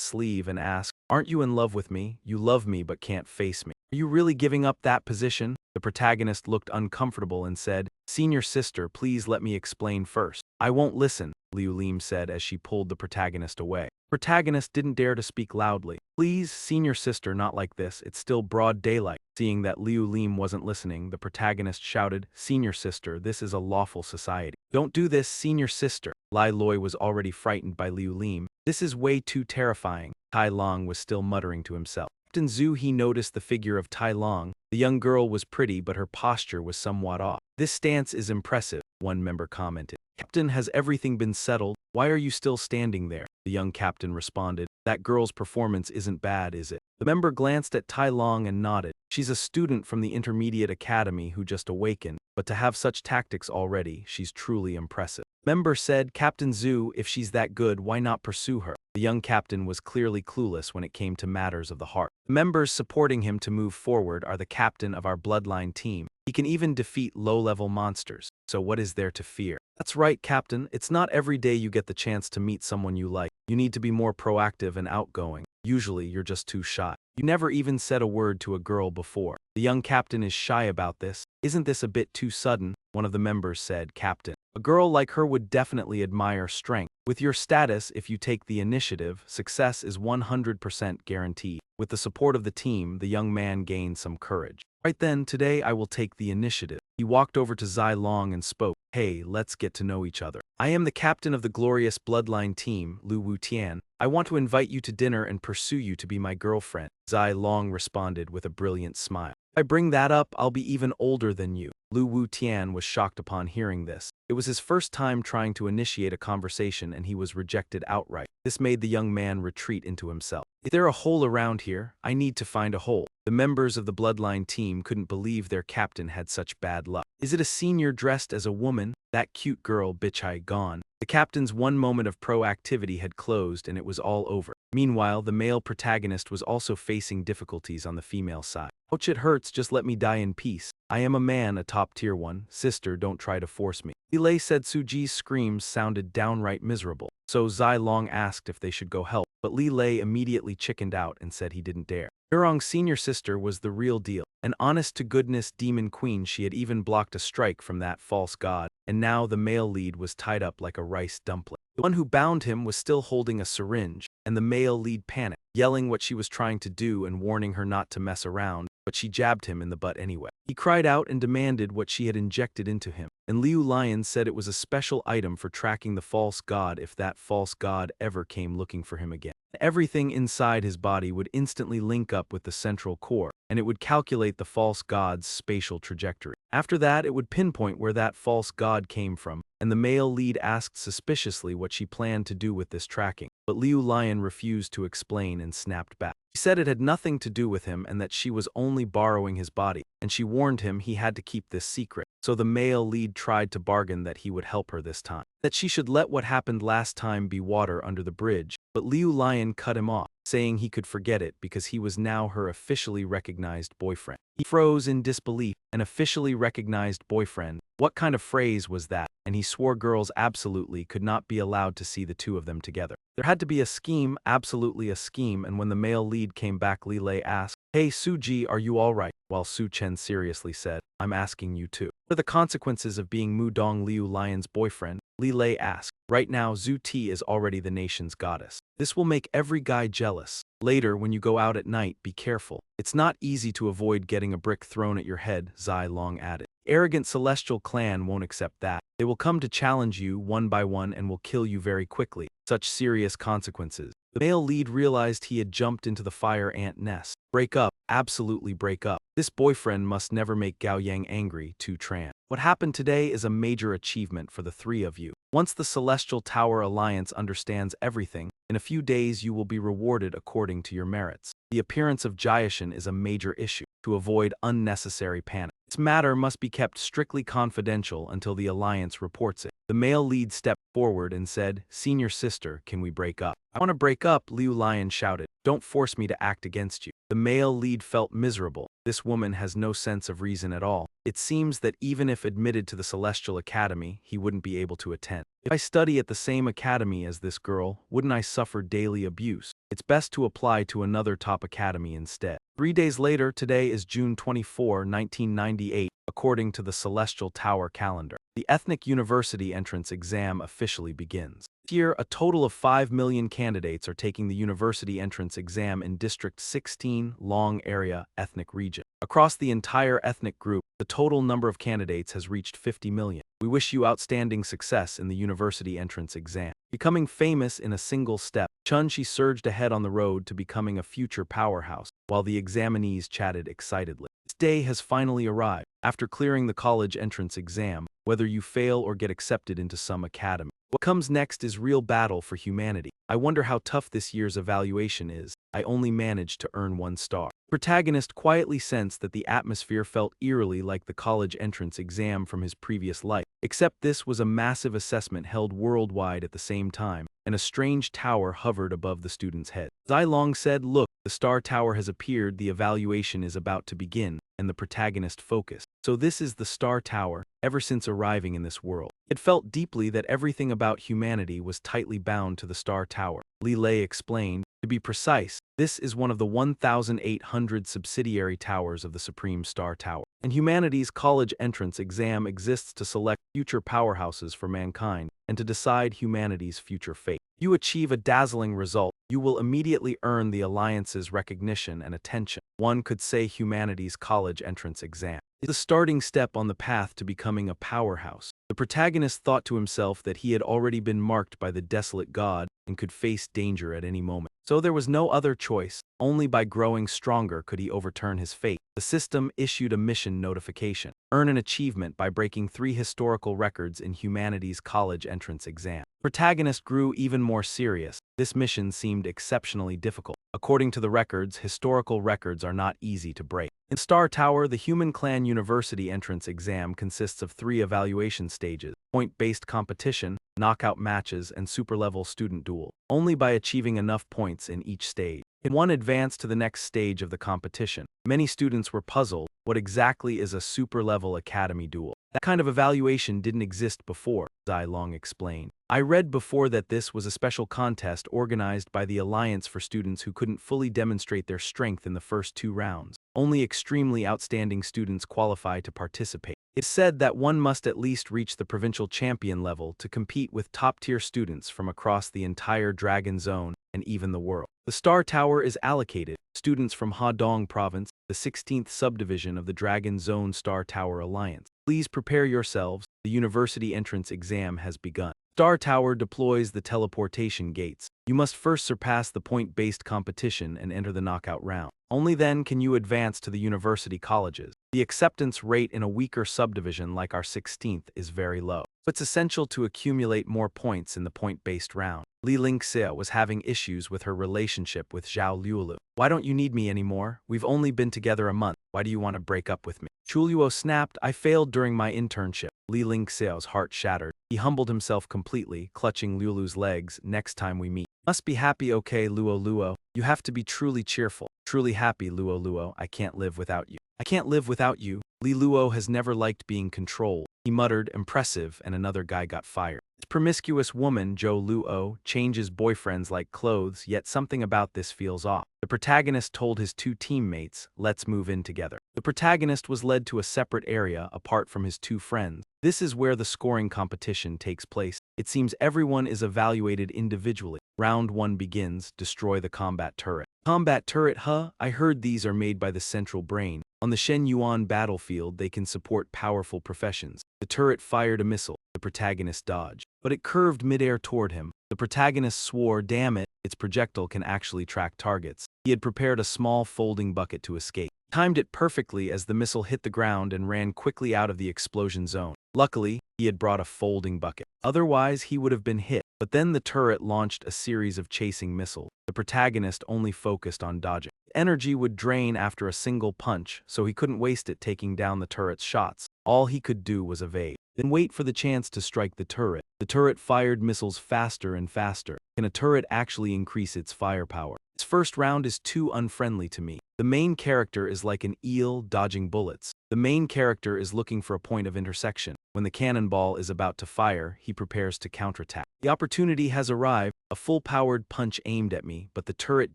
sleeve and asked, "Aren't you in love with me? You love me but can't face me. Are you really giving up that position?" The protagonist looked uncomfortable and said, "Senior sister, please let me explain first." "I won't listen," Liu Lim said as she pulled the protagonist away. The protagonist didn't dare to speak loudly. "Please, senior sister, not like this. It's still broad daylight." Seeing that Liu Lim wasn't listening, the protagonist shouted, "Senior sister, this is a lawful society. Don't do this, senior sister." Lai Loi was already frightened by Liu Lim. "This is way too terrifying." Tai Long was still muttering to himself. Captain Zhu, he noticed the figure of Tai Long. The young girl was pretty, but her posture was somewhat off. "This stance is impressive," one member commented. "Captain, has everything been settled? Why are you still standing there?" The young captain responded, "That girl's performance isn't bad, is it?" The member glanced at Tai Long and nodded. "She's a student from the intermediate academy who just awakened, but to have such tactics already, she's truly impressive." Member said, "Captain Zhu, if she's that good, why not pursue her?" The young captain was clearly clueless when it came to matters of the heart. The members supporting him to move forward are the captain of our bloodline team. He can even defeat low-level monsters. So what is there to fear? "That's right, Captain. It's not every day you get the chance to meet someone you like. You need to be more proactive and outgoing. Usually, you're just too shy. You never even said a word to a girl before." The young captain is shy about this. "Isn't this a bit too sudden?" One of the members said, "Captain, a girl like her would definitely admire strength. With your status, if you take the initiative, success is 100% guaranteed. With the support of the team, the young man gained some courage. Right then, today I will take the initiative. He walked over to Zai Long and spoke. Hey, let's get to know each other. I am the captain of the glorious bloodline team, Lu Wutian. I want to invite you to dinner and pursue you to be my girlfriend. Zai Long responded with a brilliant smile. If I bring that up, I'll be even older than you. Lu Wutian was shocked upon hearing this. It was his first time trying to initiate a conversation and he was rejected outright. This made the young man retreat into himself. Is there a hole around here? I need to find a hole. The members of the bloodline team couldn't believe their captain had such bad luck. Is it a senior dressed as a woman? That cute girl, bitch, gone. The captain's one moment of proactivity had closed and it was all over. Meanwhile, the male protagonist was also facing difficulties on the female side. Ouch, it hurts, just let me die in peace. I am a man, a top-tier one. Sister, don't try to force me. Lei said. Suji's screams sounded downright miserable. So Zai Long asked if they should go help, but Lei immediately chickened out and said he didn't dare. Mu Rong's senior sister was the real deal. An honest-to-goodness demon queen. She had even blocked a strike from that false god, and now the male lead was tied up like a rice dumpling. The one who bound him was still holding a syringe, and the male lead panicked, yelling what she was trying to do and warning her not to mess around, but she jabbed him in the butt anyway. He cried out and demanded what she had injected into him, and Liu Lion said it was a special item for tracking the false god if that false god ever came looking for him again. Everything inside his body would instantly link up with the central core, and it would calculate the false god's spatial trajectory. After that, it would pinpoint where that false god came from, and the male lead asked suspiciously what she planned to do with this tracking. But Liu Lion refused to explain and snapped back. She said it had nothing to do with him and that she was only borrowing his body, and she warned him he had to keep this secret. So the male lead tried to bargain that he would help her this time, that she should let what happened last time be water under the bridge, but Liu Lion cut him off, saying he could forget it because he was now her officially recognized boyfriend. He froze in disbelief. An officially recognized boyfriend? What kind of phrase was that? And he swore girls absolutely could not be allowed to see the two of them together. There had to be a scheme, absolutely a scheme, and when the male lead came back, Lei asked, Hey Suji, are you alright? While Su Chen seriously said, I'm asking you too. What are the consequences of being Mu Dong Liu Lion's boyfriend? Lei asked. Right now, Zhu Ti is already the nation's goddess. This will make every guy jealous. Later, when you go out at night, be careful. It's not easy to avoid getting a brick thrown at your head, Zai Long added. Arrogant celestial clan won't accept that. They will come to challenge you one by one and will kill you very quickly. Such serious consequences. The male lead realized he had jumped into the fire ant nest. Break up, absolutely break up. This boyfriend must never make Gao Yang angry, Tu Tran. What happened today is a major achievement for the three of you. Once the Celestial Tower Alliance understands everything, in a few days you will be rewarded according to your merits. The appearance of Jiashan is a major issue, to avoid unnecessary panic. This matter must be kept strictly confidential until the Alliance reports it. The male lead stepped forward and said, Senior sister, can we break up? I want to break up, Liu Lion shouted. Don't force me to act against you. The male lead felt miserable. This woman has no sense of reason at all. It seems that even if admitted to the Celestial Academy, he wouldn't be able to attend. If I study at the same academy as this girl, wouldn't I suffer daily abuse? It's best to apply to another top academy instead. 3 days later, today is June 24, 1998, according to the Celestial Tower calendar. The Ethnic University entrance exam officially begins. This year, a total of 5 million candidates are taking the university entrance exam in District 16, Long Area, Ethnic Region. Across the entire ethnic group, the total number of candidates has reached 50 million. We wish you outstanding success in the university entrance exam. Becoming famous in a single step, Chun-Chi surged ahead on the road to becoming a future powerhouse, while the examinees chatted excitedly. This day has finally arrived. After clearing the college entrance exam, whether you fail or get accepted into some academy, what comes next is real battle for humanity. I wonder how tough this year's evaluation is. I only managed to earn 1 star. The protagonist quietly sensed that the atmosphere felt eerily like the college entrance exam from his previous life, except this was a massive assessment held worldwide at the same time, and a strange tower hovered above the student's head. Zai Long said, Look, the star tower has appeared, the evaluation is about to begin, and the protagonist focused. So this is the star tower. ever since arriving in this world. It felt deeply that everything about humanity was tightly bound to the Star Tower. Li Lei explained, to be precise, this is one of the 1,800 subsidiary towers of the Supreme Star Tower. And humanity's college entrance exam exists to select future powerhouses for mankind and to decide humanity's future fate. You achieve a dazzling result, you will immediately earn the Alliance's recognition and attention. One could say humanity's college entrance exam is the starting step on the path to becoming a powerhouse. The protagonist thought to himself that he had already been marked by the desolate god and could face danger at any moment. So there was no other choice. Only by growing stronger could he overturn his fate. The system issued a mission notification. Earn an achievement by breaking 3 historical records in humanity's college entrance exam. Protagonist grew even more serious. This mission seemed exceptionally difficult. According to the records, historical records are not easy to break. In Star Tower, the Human Clan University entrance exam consists of 3 evaluation stages: point-based competition, knockout matches, and super-level student duel. Only by achieving enough points in each stage can one advance to the next stage of the competition. Many students were puzzled. What exactly is a super-level academy duel? That kind of evaluation didn't exist before, Zai Long explained. I read before that this was a special contest organized by the Alliance for students who couldn't fully demonstrate their strength in the first 2 rounds. Only extremely outstanding students qualify to participate. It's said that one must at least reach the provincial champion level to compete with top-tier students from across the entire Dragon Zone and even the world. The Star Tower is allocated students from Hadong Province, the 16th subdivision of the Dragon Zone Star Tower Alliance. Please prepare yourselves. The university entrance exam has begun. Star Tower deploys the teleportation gates. You must first surpass the point-based competition and enter the knockout round. Only then can you advance to the university colleges. The acceptance rate in a weaker subdivision like our 16th is very low. It's essential to accumulate more points in the point-based round. Li Lingxia was having issues with her relationship with Xiaolu. Why don't you need me anymore? We've only been together a month. Why do you want to break up with me? Chuluo snapped, I failed during my internship. Li Lingxiao's heart shattered. He humbled himself completely, clutching Lulu's legs. Next time we meet. Must be happy, okay, Luo Luo. You have to be truly cheerful. Truly happy, Luo Luo. I can't live without you. I can't live without you. Li Luo has never liked being controlled. He muttered, impressive, and another guy got fired. This promiscuous woman, Zhou Luo, changes boyfriends like clothes, yet something about this feels off. The protagonist told his 2 teammates, let's move in together. The protagonist was led to a separate area apart from his 2 friends. This is where the scoring competition takes place. It seems everyone is evaluated individually. Round 1 begins, destroy the combat turret. Combat turret, huh? I heard these are made by the central brain. On the Shen Yuan battlefield, they can support powerful professions. The turret fired a missile. The protagonist dodged, but it curved midair toward him. The protagonist swore, damn it, its projectile can actually track targets. He had prepared a small folding bucket to escape. Timed it perfectly as the missile hit the ground and ran quickly out of the explosion zone. Luckily, he had brought a folding bucket. Otherwise, he would have been hit. But then the turret launched a series of chasing missiles. The protagonist only focused on dodging. Energy would drain after a single punch, so he couldn't waste it taking down the turret's shots. All he could do was evade, then wait for the chance to strike the turret. The turret fired missiles faster and faster. Can a turret actually increase its firepower? Its first round is too unfriendly to me. The main character is like an eel dodging bullets. The main character is looking for a point of intersection. When the cannonball is about to fire, he prepares to counterattack. The opportunity has arrived, a full-powered punch aimed at me, but the turret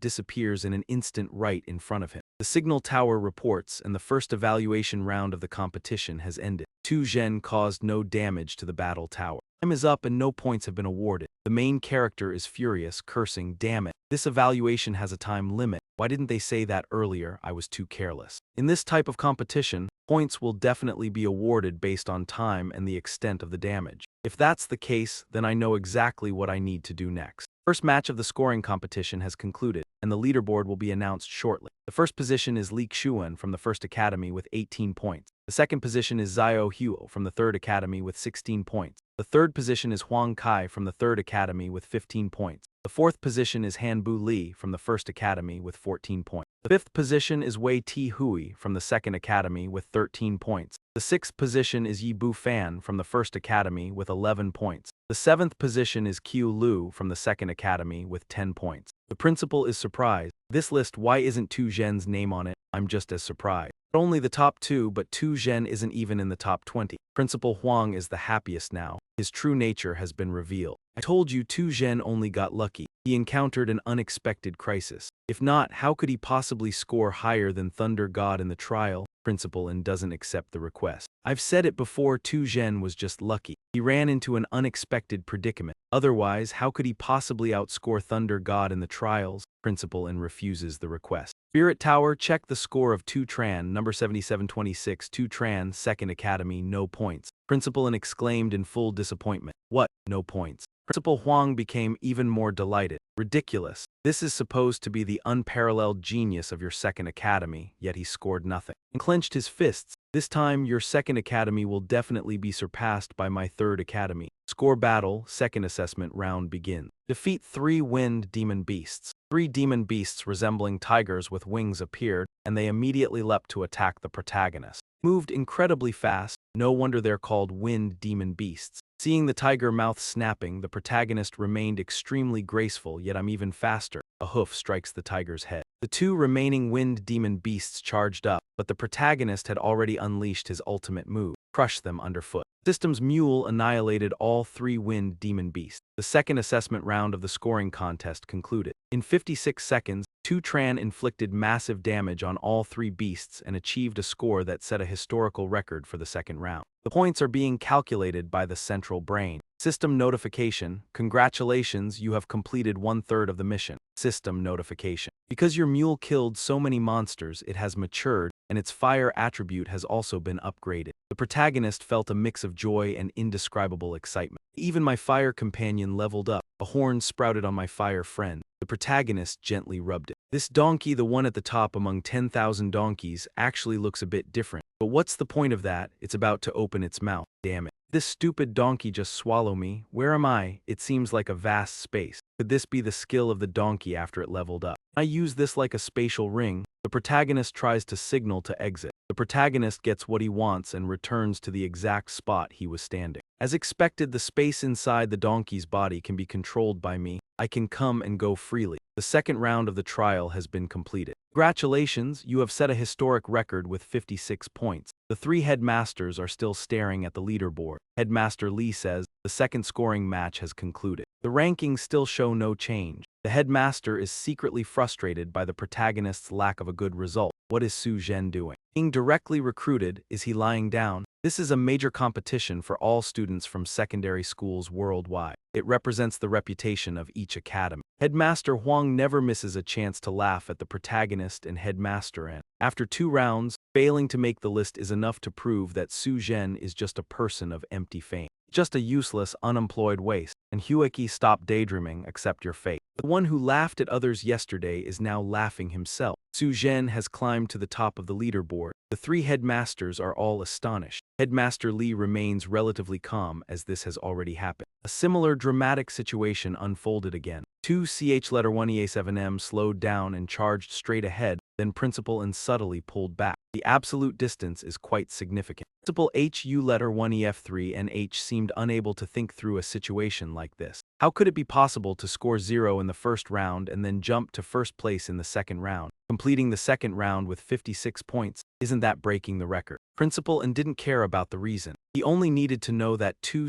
disappears in an instant right in front of him. The signal tower reports, and the first evaluation round of the competition has ended. Tu Zhen caused no damage to the battle tower. Time is up and no points have been awarded. The main character is furious, cursing, damn it. This evaluation has a time limit. Why didn't they say that earlier? I was too careless. In this type of competition, points will definitely be awarded based on time and the extent of the damage. If that's the case, then I know exactly what I need to do next. First match of the scoring competition has concluded, and the leaderboard will be announced shortly. The first position is Li Xuan from the First Academy with 18 points. The second position is Xiao Huo from the Third Academy with 16 points. The third position is Huang Kai from the Third Academy with 15 points. The fourth position is Hanbu Li from the First Academy with 14 points. The fifth position is Wei Ti Hui from the Second Academy with 13 points. The sixth position is Yi Bu Fan from the First Academy with 11 points. The seventh position is Qiu Lu from the Second Academy with 10 points. The principal is surprised. This list, why isn't Tu Zhen's name on it? I'm just as surprised. Not only the top 2, but Tu Zhen isn't even in the top 20. Principal Huang is the happiest now. His true nature has been revealed. I told you Tu Zhen only got lucky. He encountered an unexpected crisis. If not, how could he possibly score higher than Thunder God in the trial? Principal and doesn't accept the request. I've said it before, Tu Zhen was just lucky. He ran into an unexpected predicament. Otherwise, how could he possibly outscore Thunder God in the trials? Principal and refuses the request. Spirit Tower, check the score of Tu Tran, number 7726, Tu Tran, Second Academy, no points. Principal and exclaimed in full disappointment. What? No points. Principal Huang became even more delighted. Ridiculous. This is supposed to be the unparalleled genius of your Second Academy, yet he scored nothing. And clenched his fists. This time, your Second Academy will definitely be surpassed by my Third Academy. Score battle, second assessment round begins. Defeat 3 wind demon beasts. 3 demon beasts resembling tigers with wings appeared, and they immediately leapt to attack the protagonist. Moved incredibly fast, no wonder they're called wind demon beasts. Seeing the tiger mouth snapping, the protagonist remained extremely graceful, yet I'm even faster. A hoof strikes the tiger's head. The 2 remaining wind demon beasts charged up, but the protagonist had already unleashed his ultimate move, crushed them underfoot. System's Mule annihilated all 3 wind demon beasts. The second assessment round of the scoring contest concluded. In 56 seconds, Tu Tran inflicted massive damage on all 3 beasts and achieved a score that set a historical record for the second round. The points are being calculated by the central brain. System notification. Congratulations, you have completed 1/3 of the mission. System notification. Because your mule killed so many monsters, it has matured, and its fire attribute has also been upgraded. The protagonist felt a mix of joy and indescribable excitement. Even my fire companion leveled up. A horn sprouted on my fire friend. The protagonist gently rubbed it. This donkey, the one at the top among 10,000 donkeys, actually looks a bit different. But what's the point of that? It's about to open its mouth. Damn it. This stupid donkey just swallow me. Where am I? It seems like a vast space. Could this be the skill of the donkey after it leveled up? I use this like a spatial ring. The protagonist tries to signal to exit. The protagonist gets what he wants and returns to the exact spot he was standing. As expected, the space inside the donkey's body can be controlled by me. I can come and go freely. The second round of the trial has been completed. Congratulations, you have set a historic record with 56 points. The 3 headmasters are still staring at the leaderboard. Headmaster Lee says, the second scoring match has concluded. The rankings still show no change. The headmaster is secretly frustrated by the protagonist's lack of a good result. What is Su Zhen doing? Being directly recruited, is he lying down? This is a major competition for all students from secondary schools worldwide. It represents the reputation of each academy. Headmaster Huang never misses a chance to laugh at the protagonist and headmaster, and after 2 rounds, failing to make the list is enough to prove that Su Zhen is just a person of empty fame. Just a useless, unemployed waste. And Hueki, stop daydreaming, accept your fate. The one who laughed at others yesterday is now laughing himself. Su Zhen has climbed to the top of the leaderboard. The 3 headmasters are all astonished. Headmaster Lee remains relatively calm as this has already happened. A similar dramatic situation unfolded again. 2 letter 1 EA7M slowed down and charged straight ahead, then Principal and subtly pulled back. The absolute distance is quite significant. Principal HU letter 1 EF3 and H seemed unable to think through a situation like this. How could it be possible to score 0 in the first round and then jump to first place in the second round? Completing the second round with 56 points, isn't that breaking the record? Principal and didn't care about the reason. He only needed to know that 2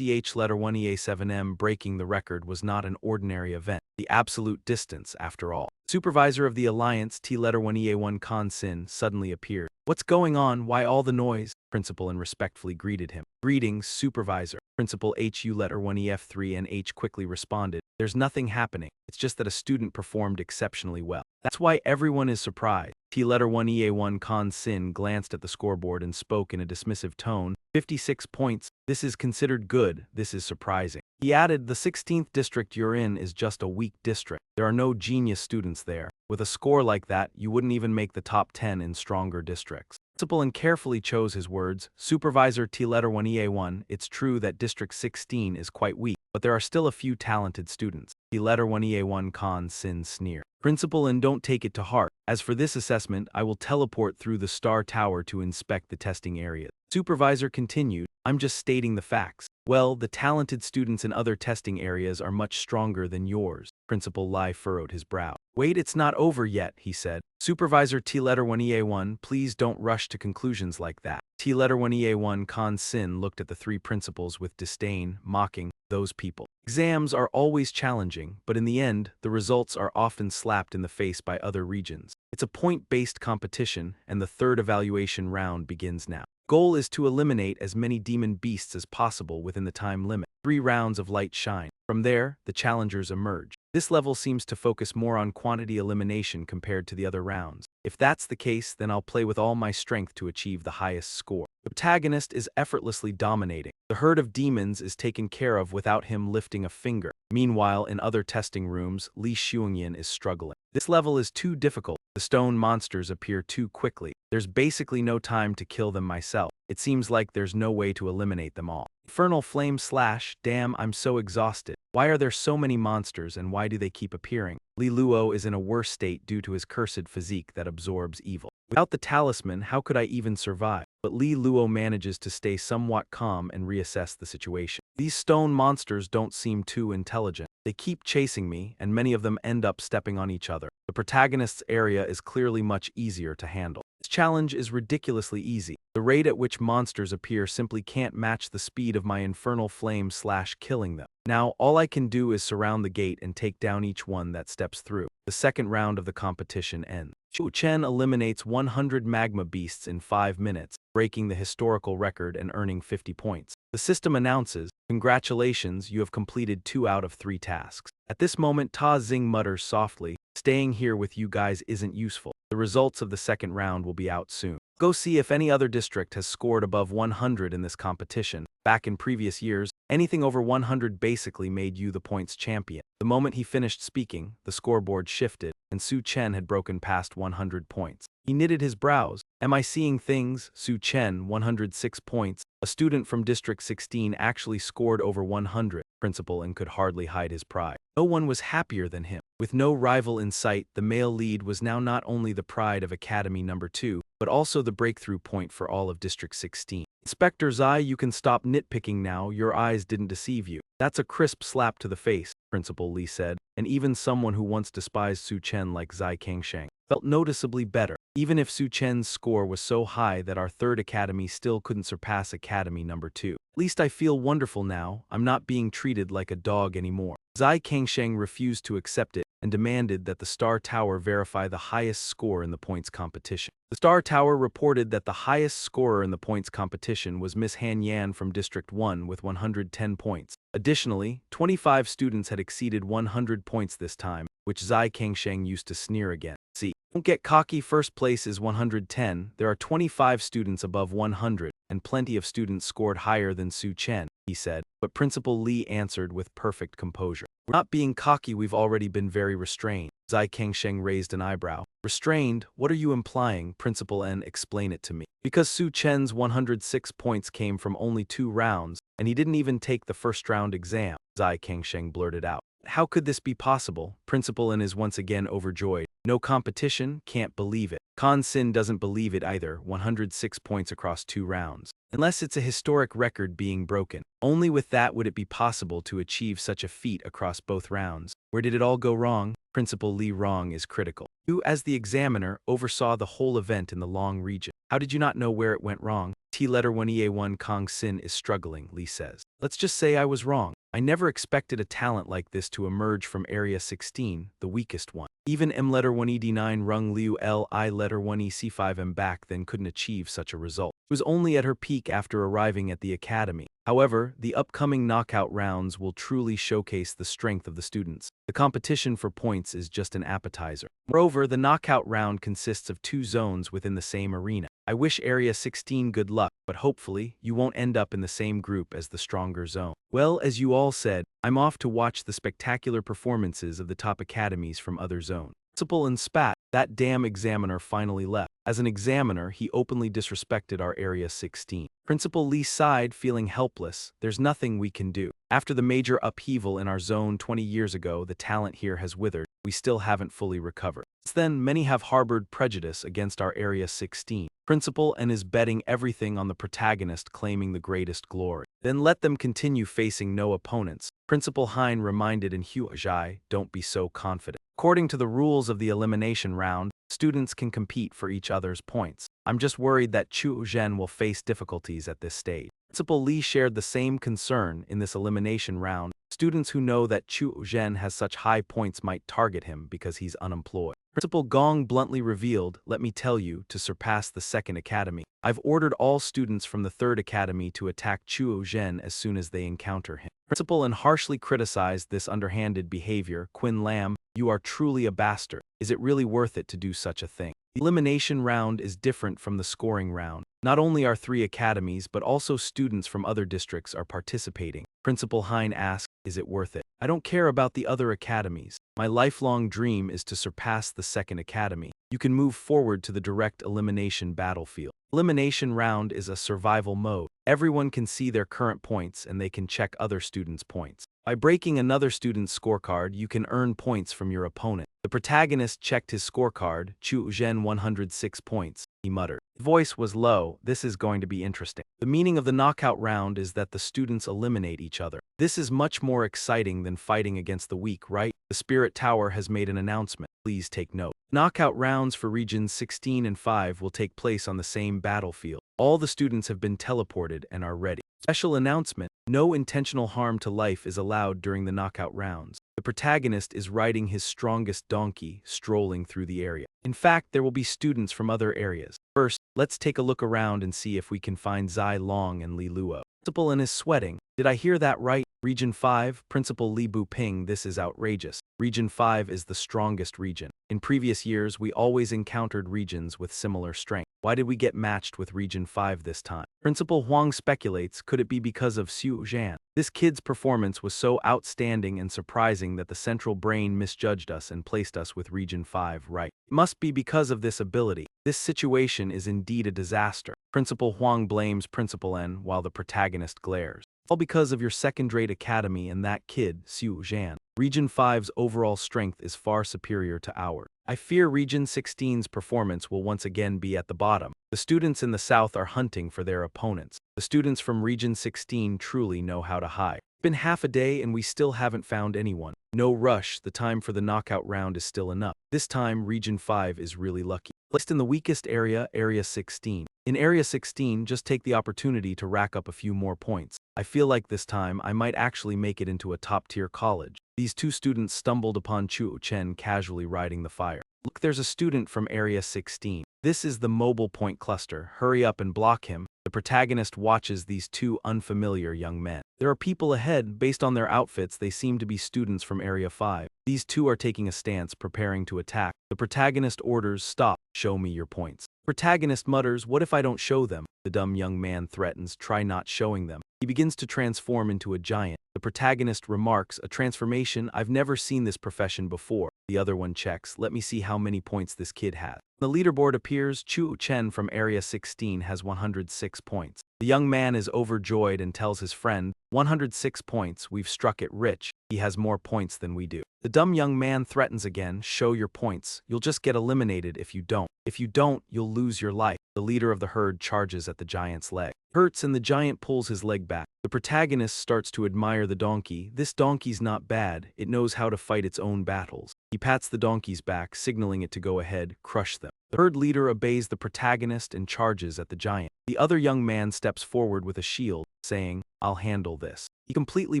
letter 1 EA7M breaking the record was not an ordinary event. The absolute distance, after all. Supervisor of the Alliance T letter 1 EA1 Con Sin suddenly appeared. What's going on? Why all the noise? Principal and respectfully greeted him. Greetings, Supervisor. Principal HU letter 1 EF3 and H quickly responded. There's nothing happening. It's just that a student performed exceptionally well. That's why everyone is surprised. T letter 1 EA1 Con Sin glanced at the scoreboard and spoke in a dismissive tone. 56 points. This is considered good. This is surprising. He added, the 16th district you're in is just a weak district. There are no genius students there. With a score like that, you wouldn't even make the top 10 in stronger districts. Principal and carefully chose his words. Supervisor T letter 1 EA1, it's true that District 16 is quite weak, but there are still a few talented students. T letter 1 EA1 Con Sin sneer. Principal, and don't take it to heart. As for this assessment, I will teleport through the Star Tower to inspect the testing area. Supervisor continued, I'm just stating the facts. Well, the talented students in other testing areas are much stronger than yours. Principal Lai furrowed his brow. Wait, it's not over yet, he said. Supervisor T-Letter-1EA1, please don't rush to conclusions like that. T-Letter-1EA1 Khan Sin looked at the three principals with disdain, mocking, those people. Exams are always challenging, but in the end, the results are often slapped in the face by other regions. It's a point-based competition, and the third evaluation round begins now. Goal is to eliminate as many demon beasts as possible within the time limit. 3 rounds of light shine. From there, the challengers emerge. This level seems to focus more on quantity elimination compared to the other rounds. If that's the case, then I'll play with all my strength to achieve the highest score. The protagonist is effortlessly dominating. The herd of demons is taken care of without him lifting a finger. Meanwhile, in other testing rooms, Li Xiongyan is struggling. This level is too difficult. The stone monsters appear too quickly. There's basically no time to kill them myself. It seems like there's no way to eliminate them all. Infernal flame slash, damn, I'm so exhausted. Why are there so many monsters and why do they keep appearing? Li Luo is in a worse state due to his cursed physique that absorbs evil. Without the talisman, how could I even survive? But Li Luo manages to stay somewhat calm and reassess the situation. These stone monsters don't seem too intelligent. They keep chasing me, and many of them end up stepping on each other. The protagonist's area is clearly much easier to handle. This challenge is ridiculously easy. The rate at which monsters appear simply can't match the speed of my infernal flame slash killing them. Now, all I can do is surround the gate and take down each one that steps through. The second round of the competition ends. Xiu Chen eliminates 100 magma beasts in 5 minutes, breaking the historical record and earning 50 points. The system announces, congratulations, you have completed 2 out of 3 tasks. At this moment, Ta Xing mutters softly, staying here with you guys isn't useful. The results of the second round will be out soon. Go see if any other district has scored above 100 in this competition. Back in previous years, anything over 100 basically made you the points champion. The moment he finished speaking, the scoreboard shifted, and Su Chen had broken past 100 points. He knitted his brows. Am I seeing things? Su Chen, 106 points. A student from District 16 actually scored over 100, principal, and could hardly hide his pride. No one was happier than him. With no rival in sight, the male lead was now not only the pride of Academy Number 2, but also the breakthrough point for all of District 16. Inspector Zai, you can stop nitpicking now, your eyes didn't deceive you. That's a crisp slap to the face, Principal Li said, and even someone who once despised Su Chen like Zai Kangsheng felt noticeably better. Even if Su Chen's score was so high that our third academy still couldn't surpass Academy Number 2. At least I feel wonderful now, I'm not being treated like a dog anymore. Zai Kangsheng refused to accept it and demanded that the Star Tower verify the highest score in the points competition. The Star Tower reported that the highest scorer in the points competition was Miss Han Yan from District 1 with 110 points. Additionally, 25 students had exceeded 100 points this time, which Zai Kangsheng used to sneer again. See, don't get cocky, first place is 110, there are 25 students above 100, and plenty of students scored higher than Su Chen, he said, but Principal Li answered with perfect composure. We're not being cocky, we've already been very restrained. Zai Kangsheng raised an eyebrow. Restrained? What are you implying, Principal N? Explain it to me. Because Su Chen's 106 points came from only 2 rounds, and he didn't even take the first round exam, Zai Kangsheng blurted out. How could this be possible? Principal N is once again overjoyed. No competition? Can't believe it. Khan Sin doesn't believe it either, 106 points across 2 rounds. Unless it's a historic record being broken. Only with that would it be possible to achieve such a feat across both rounds. Where did it all go wrong? Principal Li Rong is critical. You, as the examiner, oversaw the whole event in the Long region. How did you not know where it went wrong? T-Letter-1EA1 Kong Sin is struggling, Li says. Let's just say I was wrong. I never expected a talent like this to emerge from Area 16, the weakest one. Even M-Letter-1ED9 Rung Liu L-I-Letter-1EC5M back then couldn't achieve such a result. It was only at her peak after arriving at the academy. However, the upcoming knockout rounds will truly showcase the strength of the students. The competition for points is just an appetizer. Moreover, the knockout round consists of 2 zones within the same arena. I wish Area 16 good luck, but hopefully, you won't end up in the same group as the stronger zone. Well, as you all said, I'm off to watch the spectacular performances of the top academies from other zones. Principal and spat, that damn examiner finally left. As an examiner, he openly disrespected our Area 16. Principal Li sighed, feeling helpless. There's nothing we can do. After the major upheaval in our zone 20 years ago, the talent here has withered. We still haven't fully recovered. Since then, many have harbored prejudice against our Area 16. Principal and is betting everything on the protagonist claiming the greatest glory. Then let them continue facing no opponents. Principal Hein reminded in Huajai, don't be so confident. According to the rules of the elimination round, students can compete for each other's points. I'm just worried that Chu Zhen will face difficulties at this stage. Principal Li shared the same concern in this elimination round. Students who know that Chu Zhen has such high points might target him because he's unemployed. Principal Gong bluntly revealed, let me tell you, to surpass the second academy, I've ordered all students from the third academy to attack Chu Zhen as soon as they encounter him. Principal and harshly criticized this underhanded behavior. Quinn Lam, you are truly a bastard. Is it really worth it to do such a thing? The elimination round is different from the scoring round. Not only are 3 academies but also students from other districts are participating. Principal Hein asked, is it worth it? I don't care about the other academies. My lifelong dream is to surpass the second academy. You can move forward to the direct elimination battlefield. Elimination round is a survival mode. Everyone can see their current points and they can check other students' points. By breaking another student's scorecard, you can earn points from your opponent. The protagonist checked his scorecard, Chu Zhen 106 points. He muttered. His voice was low, this is going to be interesting. The meaning of the knockout round is that the students eliminate each other. This is much more exciting than fighting against the weak, right? The Spirit Tower has made an announcement. Please take note. Knockout rounds for regions 16 and 5 will take place on the same battlefield. All the students have been teleported and are ready. Special announcement, no intentional harm to life is allowed during the knockout rounds. The protagonist is riding his strongest donkey, strolling through the area. In fact, there will be students from other areas. First, let's take a look around and see if we can find Zai Long and Li Luo. Principal and is sweating. Did I hear that right? Region 5, Principal Li Buping, this is outrageous. Region 5 is the strongest region. In previous years, we always encountered regions with similar strength. Why did we get matched with Region 5 this time? Principal Huang speculates, could it be because of Xu Zhan? This kid's performance was so outstanding and surprising that the central brain misjudged us and placed us with Region 5 right. It must be because of this ability. This situation is indeed a disaster. Principal Huang blames Principal N while the protagonist glares. All because of your second-rate academy and that kid, Xu Zhan. Region 5's overall strength is far superior to ours. I fear Region 16's performance will once again be at the bottom. The students in the south are hunting for their opponents. The students from Region 16 truly know how to hide. It's been half a day and we still haven't found anyone. No rush, the time for the knockout round is still enough. This time, Region 5 is really lucky. Placed in the weakest area, Area 16. In Area 16, just take the opportunity to rack up a few more points. I feel like this time I might actually make it into a top-tier college. These 2 students stumbled upon Chu Chen casually riding the fire. Look, there's a student from Area 16. This is the mobile point cluster. Hurry up and block him. The protagonist watches these 2 unfamiliar young men. There are people ahead. Based on their outfits, they seem to be students from Area 5. These 2 are taking a stance, preparing to attack. The protagonist orders, stop, show me your points. The protagonist mutters, what if I don't show them? The dumb young man threatens, try not showing them. He begins to transform into a giant. The protagonist remarks, a transformation, I've never seen this profession before. The other one checks, let me see how many points this kid has. The leaderboard appears, Chu Chen from Area 16 has 106 points. The young man is overjoyed and tells his friend, 106 points, we've struck it rich. He has more points than we do. The dumb young man threatens again, show your points. You'll just get eliminated if you don't. If you don't, you'll lose your life. The leader of the herd charges at the giant's leg. Hurts and the giant pulls his leg back. The protagonist starts to admire the donkey. This donkey's not bad. It knows how to fight its own battles. He pats the donkey's back, signaling it to go ahead, crush them. The herd leader obeys the protagonist and charges at the giant. The other young man steps forward with a shield, saying, I'll handle this. He completely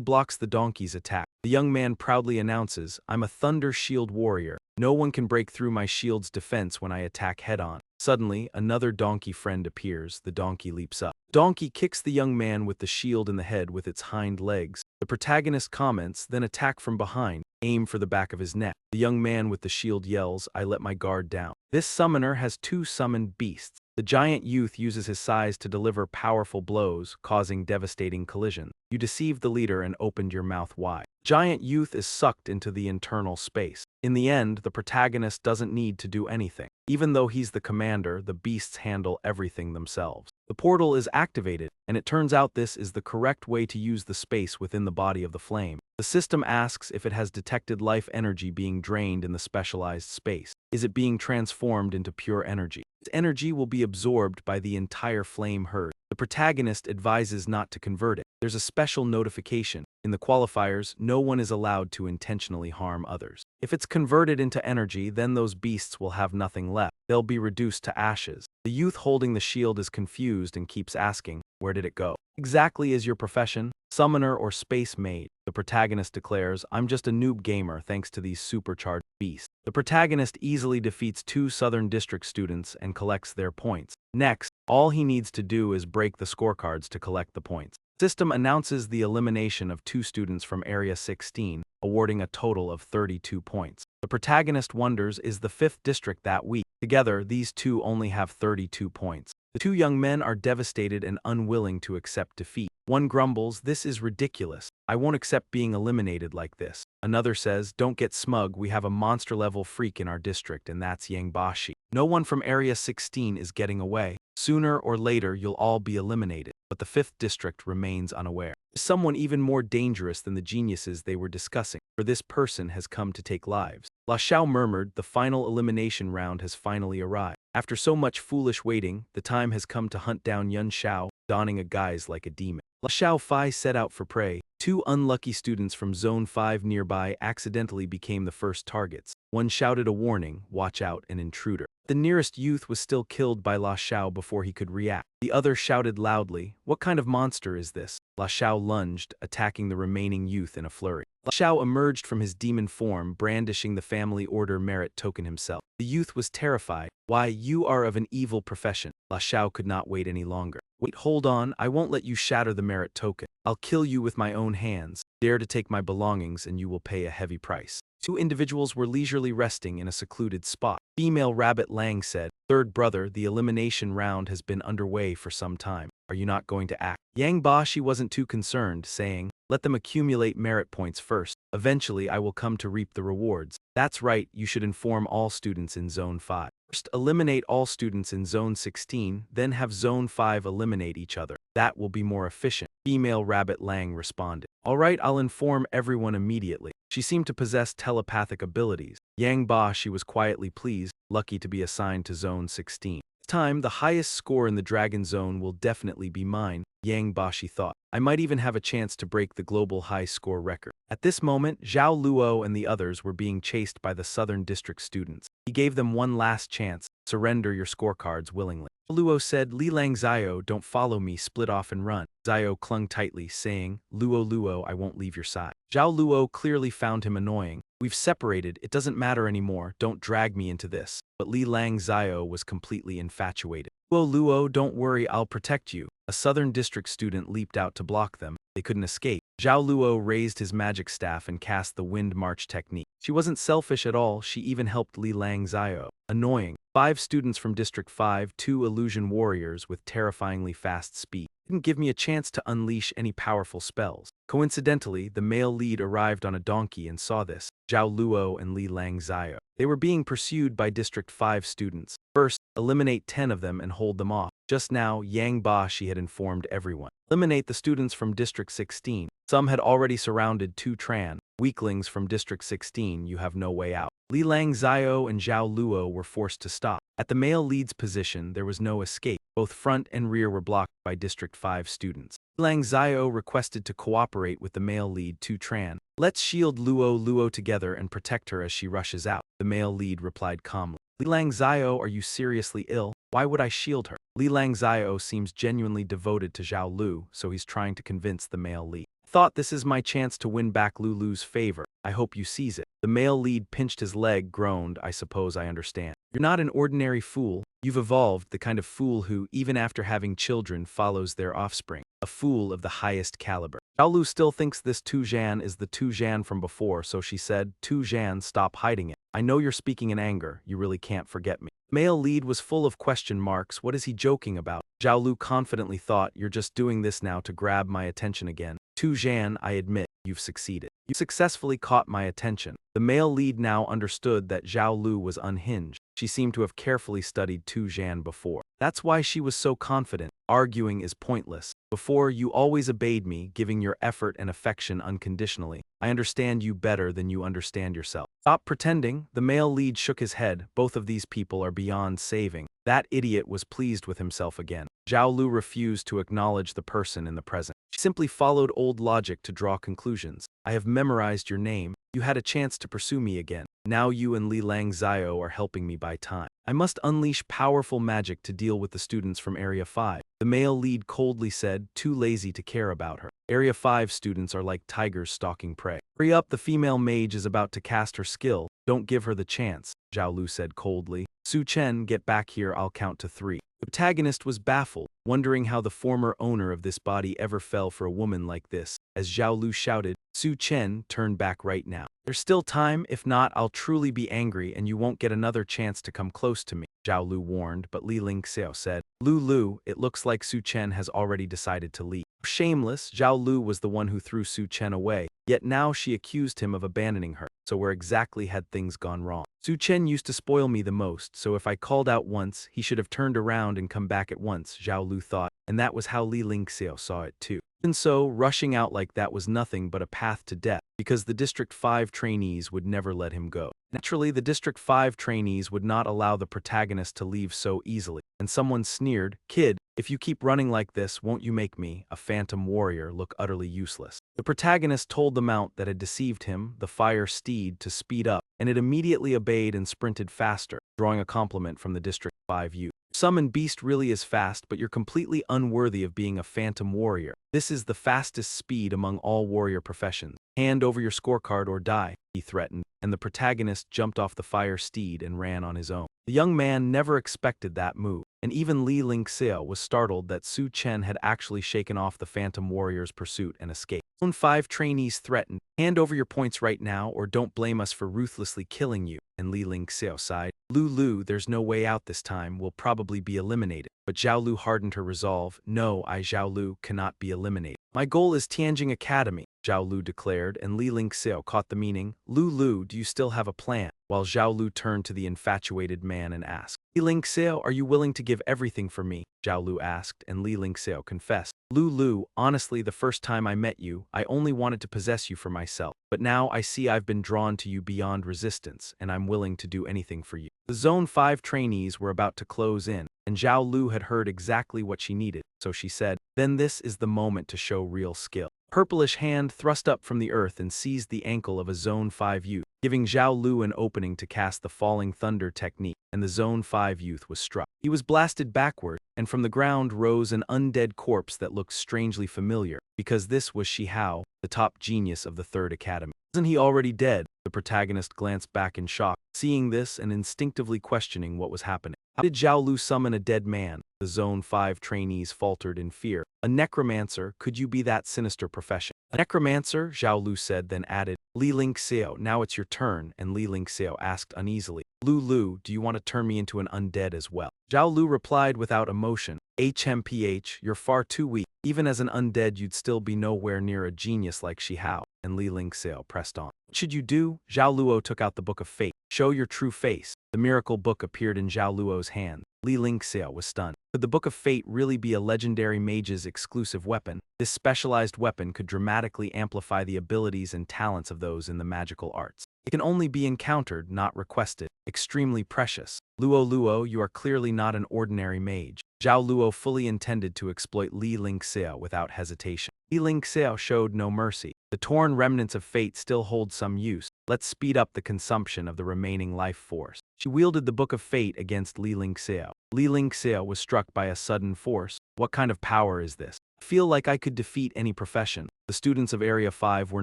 blocks the donkey's attack. The young man proudly announces, I'm a Thunder Shield warrior. No one can break through my shield's defense when I attack head-on. Suddenly, another donkey friend appears. The donkey leaps up. Donkey kicks the young man with the shield in the head with its hind legs. The protagonist comments, then attack from behind. Aim for the back of his neck. The young man with the shield yells, I let my guard down. This summoner has 2 summoned beasts. The giant youth uses his size to deliver powerful blows, causing devastating collisions. You deceived the leader and opened your mouth wide. Giant youth is sucked into the internal space. In the end, the protagonist doesn't need to do anything. Even though he's the commander, the beasts handle everything themselves. The portal is activated, and it turns out this is the correct way to use the space within the body of the flame. The system asks if it has detected life energy being drained in the specialized space. Is it being transformed into pure energy? Its energy will be absorbed by the entire flame herd. The protagonist advises not to convert it. There's a special notification. In the qualifiers, no one is allowed to intentionally harm others. If it's converted into energy, then those beasts will have nothing left. They'll be reduced to ashes. The youth holding the shield is confused and keeps asking, where did it go? Exactly is your profession? Summoner or space maid? The protagonist declares, I'm just a noob gamer thanks to these supercharged beasts. The protagonist easily defeats 2 Southern District students and collects their points. Next, all he needs to do is break the scorecards to collect the points. System announces the elimination of 2 students from Area 16, awarding a total of 32 points. The protagonist wonders, is the 5th district that weak? Together, these 2 only have 32 points. The 2 young men are devastated and unwilling to accept defeat. One grumbles, this is ridiculous. I won't accept being eliminated like this. Another says, don't get smug, we have a monster-level freak in our district and that's Yangbashi. No one from Area 16 is getting away. Sooner or later, you'll all be eliminated. But the 5th district remains unaware. Someone even more dangerous than the geniuses they were discussing, for this person has come to take lives. La Xiao murmured, the final elimination round has finally arrived. After so much foolish waiting, the time has come to hunt down Yun Xiao, donning a guise like a demon. La Xiao Fai set out for prey. 2 unlucky students from Zone 5 nearby accidentally became the first targets. One shouted a warning, watch out, an intruder. The nearest youth was still killed by La Xiao before he could react. The other shouted loudly, what kind of monster is this? La Xiao lunged, attacking the remaining youth in a flurry. La Xiao emerged from his demon form, brandishing the family order merit token himself. The youth was terrified. Why, you are of an evil profession. La Xiao could not wait any longer. Wait, hold on, I won't let you shatter the merit token. I'll kill you with my own hands. Dare to take my belongings and you will pay a heavy price. 2 individuals were leisurely resting in a secluded spot. Female Rabbit Lang said, third brother, the elimination round has been underway for some time. Are you not going to act? Yang Bashi wasn't too concerned, saying, let them accumulate merit points first. Eventually, I will come to reap the rewards. That's right, you should inform all students in Zone 5. First, eliminate all students in Zone 16, then have Zone 5 eliminate each other. That will be more efficient. Female Rabbit Lang responded. All right, I'll inform everyone immediately. She seemed to possess telepathic abilities. Yang Bashi was quietly pleased, lucky to be assigned to Zone 16. This time, the highest score in the Dragon Zone will definitely be mine, Yang Bashi thought. I might even have a chance to break the global high score record. At this moment, Zhao Luo and the others were being chased by the Southern District students. He gave them one last chance, surrender your scorecards willingly. Luo said, Li Lang Zio, don't follow me, split off and run. Zio clung tightly, saying, Luo, I won't leave your side. Zhao Luo clearly found him annoying. We've separated, it doesn't matter anymore, don't drag me into this. But Li Lang Zio was completely infatuated. Luo, don't worry, I'll protect you. A Southern District student leaped out to block them. They couldn't escape. Zhao Luo raised his magic staff and cast the Wind March technique. She wasn't selfish at all, she even helped Li Lang Zio. Annoying. 5 students from District 5, 2 illusion warriors with terrifyingly fast speed. Didn't give me a chance to unleash any powerful spells. Coincidentally, the male lead arrived on a donkey and saw this, Zhao Luo and Li Lang Zio. They were being pursued by District 5 students. First, eliminate 10 of them and hold them off. Just now, Yang Bashi had informed everyone. Eliminate the students from District 16. Some had already surrounded 2 Tran. Weaklings from District 16, you have no way out. Li Lang Zio and Zhao Luo were forced to stop. At the male lead's position, there was no escape. Both front and rear were blocked by District 5 students. Li Lang Zio requested to cooperate with the male lead 2 Tran. Let's shield Luo together and protect her as she rushes out. The male lead replied calmly. Li Lang Zio, are you seriously ill? Why would I shield her? Li Lang Zio seems genuinely devoted to Zhao Lu, so he's trying to convince the male lead. Thought this is my chance to win back Lulu's favor. I hope you seize it. The male lead pinched his leg, groaned, I suppose I understand. You're not an ordinary fool. You've evolved, the kind of fool who, even after having children, follows their offspring. A fool of the highest caliber. Xiaolu still thinks this Tu Zhan is the Tu Zhan from before, so she said, Tu Zhan, stop hiding it. I know you're speaking in anger, you really can't forget me. Male lead was full of question marks, what is he joking about? Xiaolu confidently thought, you're just doing this now to grab my attention again. Tu Zhan, I admit, you've succeeded. You successfully caught my attention. The male lead now understood that Zhao Lu was unhinged. She seemed to have carefully studied Tu Zhan before. That's why she was so confident. Arguing is pointless. Before, you always obeyed me, giving your effort and affection unconditionally. I understand you better than you understand yourself. Stop pretending. The male lead shook his head. Both of these people are beyond saving. That idiot was pleased with himself again. Xiaolu refused to acknowledge the person in the present. She simply followed old logic to draw conclusions. I have memorized your name. You had a chance to pursue me again. Now you and Li Lang Zio are helping me buy time. I must unleash powerful magic to deal with the students from Area 5. The male lead coldly said, too lazy to care about her. Area 5 students are like tigers stalking prey. Hurry up, the female mage is about to cast her skill. Don't give her the chance, Xiaolu said coldly. Su Chen, get back here, I'll count to 3. The protagonist was baffled, wondering how the former owner of this body ever fell for a woman like this. As Xiaolu shouted, Su Chen, turn back right now. There's still time, if not, I'll truly be angry and you won't get another chance to come close to me, Xiaolu warned, but Li Lingxiao said, Lu, it looks like Su Chen has already decided to leave. Shameless, Xiaolu was the one who threw Su Chen away, yet now she accused him of abandoning her. So where exactly had things gone wrong? Su Chen used to spoil me the most, so if I called out once, he should have turned around and come back at once, Xiaolu thought, and that was how Li Lingxiao saw it too. And so, rushing out like that was nothing but a path to death, because the District 5 trainees would never let him go. Naturally, the District 5 trainees would not allow the protagonist to leave so easily, and someone sneered, Kid, if you keep running like this, won't you make me, a phantom warrior, look utterly useless? The protagonist told the mount that had deceived him, the fire steed, to speed up, and it immediately obeyed and sprinted faster, drawing a compliment from the District 5 youth. Summon Beast really is fast, but you're completely unworthy of being a phantom warrior. This is the fastest speed among all warrior professions. Hand over your scorecard or die, he threatened, and the protagonist jumped off the fire steed and ran on his own. The young man never expected that move, and even Li Lingxiao was startled that Su Chen had actually shaken off the phantom warrior's pursuit and escaped. 5 trainees threatened, hand over your points right now or don't blame us for ruthlessly killing you, and Li Lingxiao sighed. Lu, there's no way out this time, we'll probably be eliminated. But Xiaolu hardened her resolve. No, Xiaolu cannot be eliminated. My goal is Tianjing Academy, Xiaolu declared, and Li Lingxiao caught the meaning. Lu, do you still have a plan? While Xiaolu turned to the infatuated man and asked, Li Lingxiao, are you willing to give everything for me? Xiaolu asked, and Li Lingxiao confessed. Lu, honestly, the first time I met you, I only wanted to possess you for myself. But now I see I've been drawn to you beyond resistance, and I'm willing to do anything for you. The Zone 5 trainees were about to close in, and Xiaolu had heard exactly what she needed, so she said, then this is the moment to show real skill. Purplish hand thrust up from the earth and seized the ankle of a Zone 5 youth, giving Xiaolu an opening to cast the Falling Thunder technique, and the Zone 5 youth was struck. He was blasted backward, and from the ground rose an undead corpse that looked strangely familiar, because this was Shihao, the top genius of the 3rd Academy. Wasn't he already dead? The protagonist glanced back in shock, seeing this and instinctively questioning what was happening. How did Xiaolu summon a dead man? The Zone 5 trainees faltered in fear. A necromancer, could you be that sinister profession? A necromancer, Xiaolu said, then added, Li Lingxiao, now it's your turn, and Li Lingxiao asked uneasily, Lu, do you want to turn me into an undead as well? Xiaolu replied without emotion, HMPH, you're far too weak. Even as an undead, you'd still be nowhere near a genius like Shihao, and Li Lingxiao pressed on. What should you do? Zhao Luo took out the Book of Fate. Show your true face. The miracle book appeared in Zhao Luo's hand. Li Lingxiao was stunned. Could the Book of Fate really be a legendary mage's exclusive weapon? This specialized weapon could dramatically amplify the abilities and talents of those in the magical arts. It can only be encountered, not requested. Extremely precious. Luo, you are clearly not an ordinary mage. Zhao Luo fully intended to exploit Li Lingxiao without hesitation. Li Lingxiao showed no mercy. The torn remnants of fate still hold some use. Let's speed up the consumption of the remaining life force. She wielded the Book of Fate against Li Lingxiao. Li Lingxiao was struck by a sudden force. What kind of power is this? I feel like I could defeat any profession. The students of Area 5 were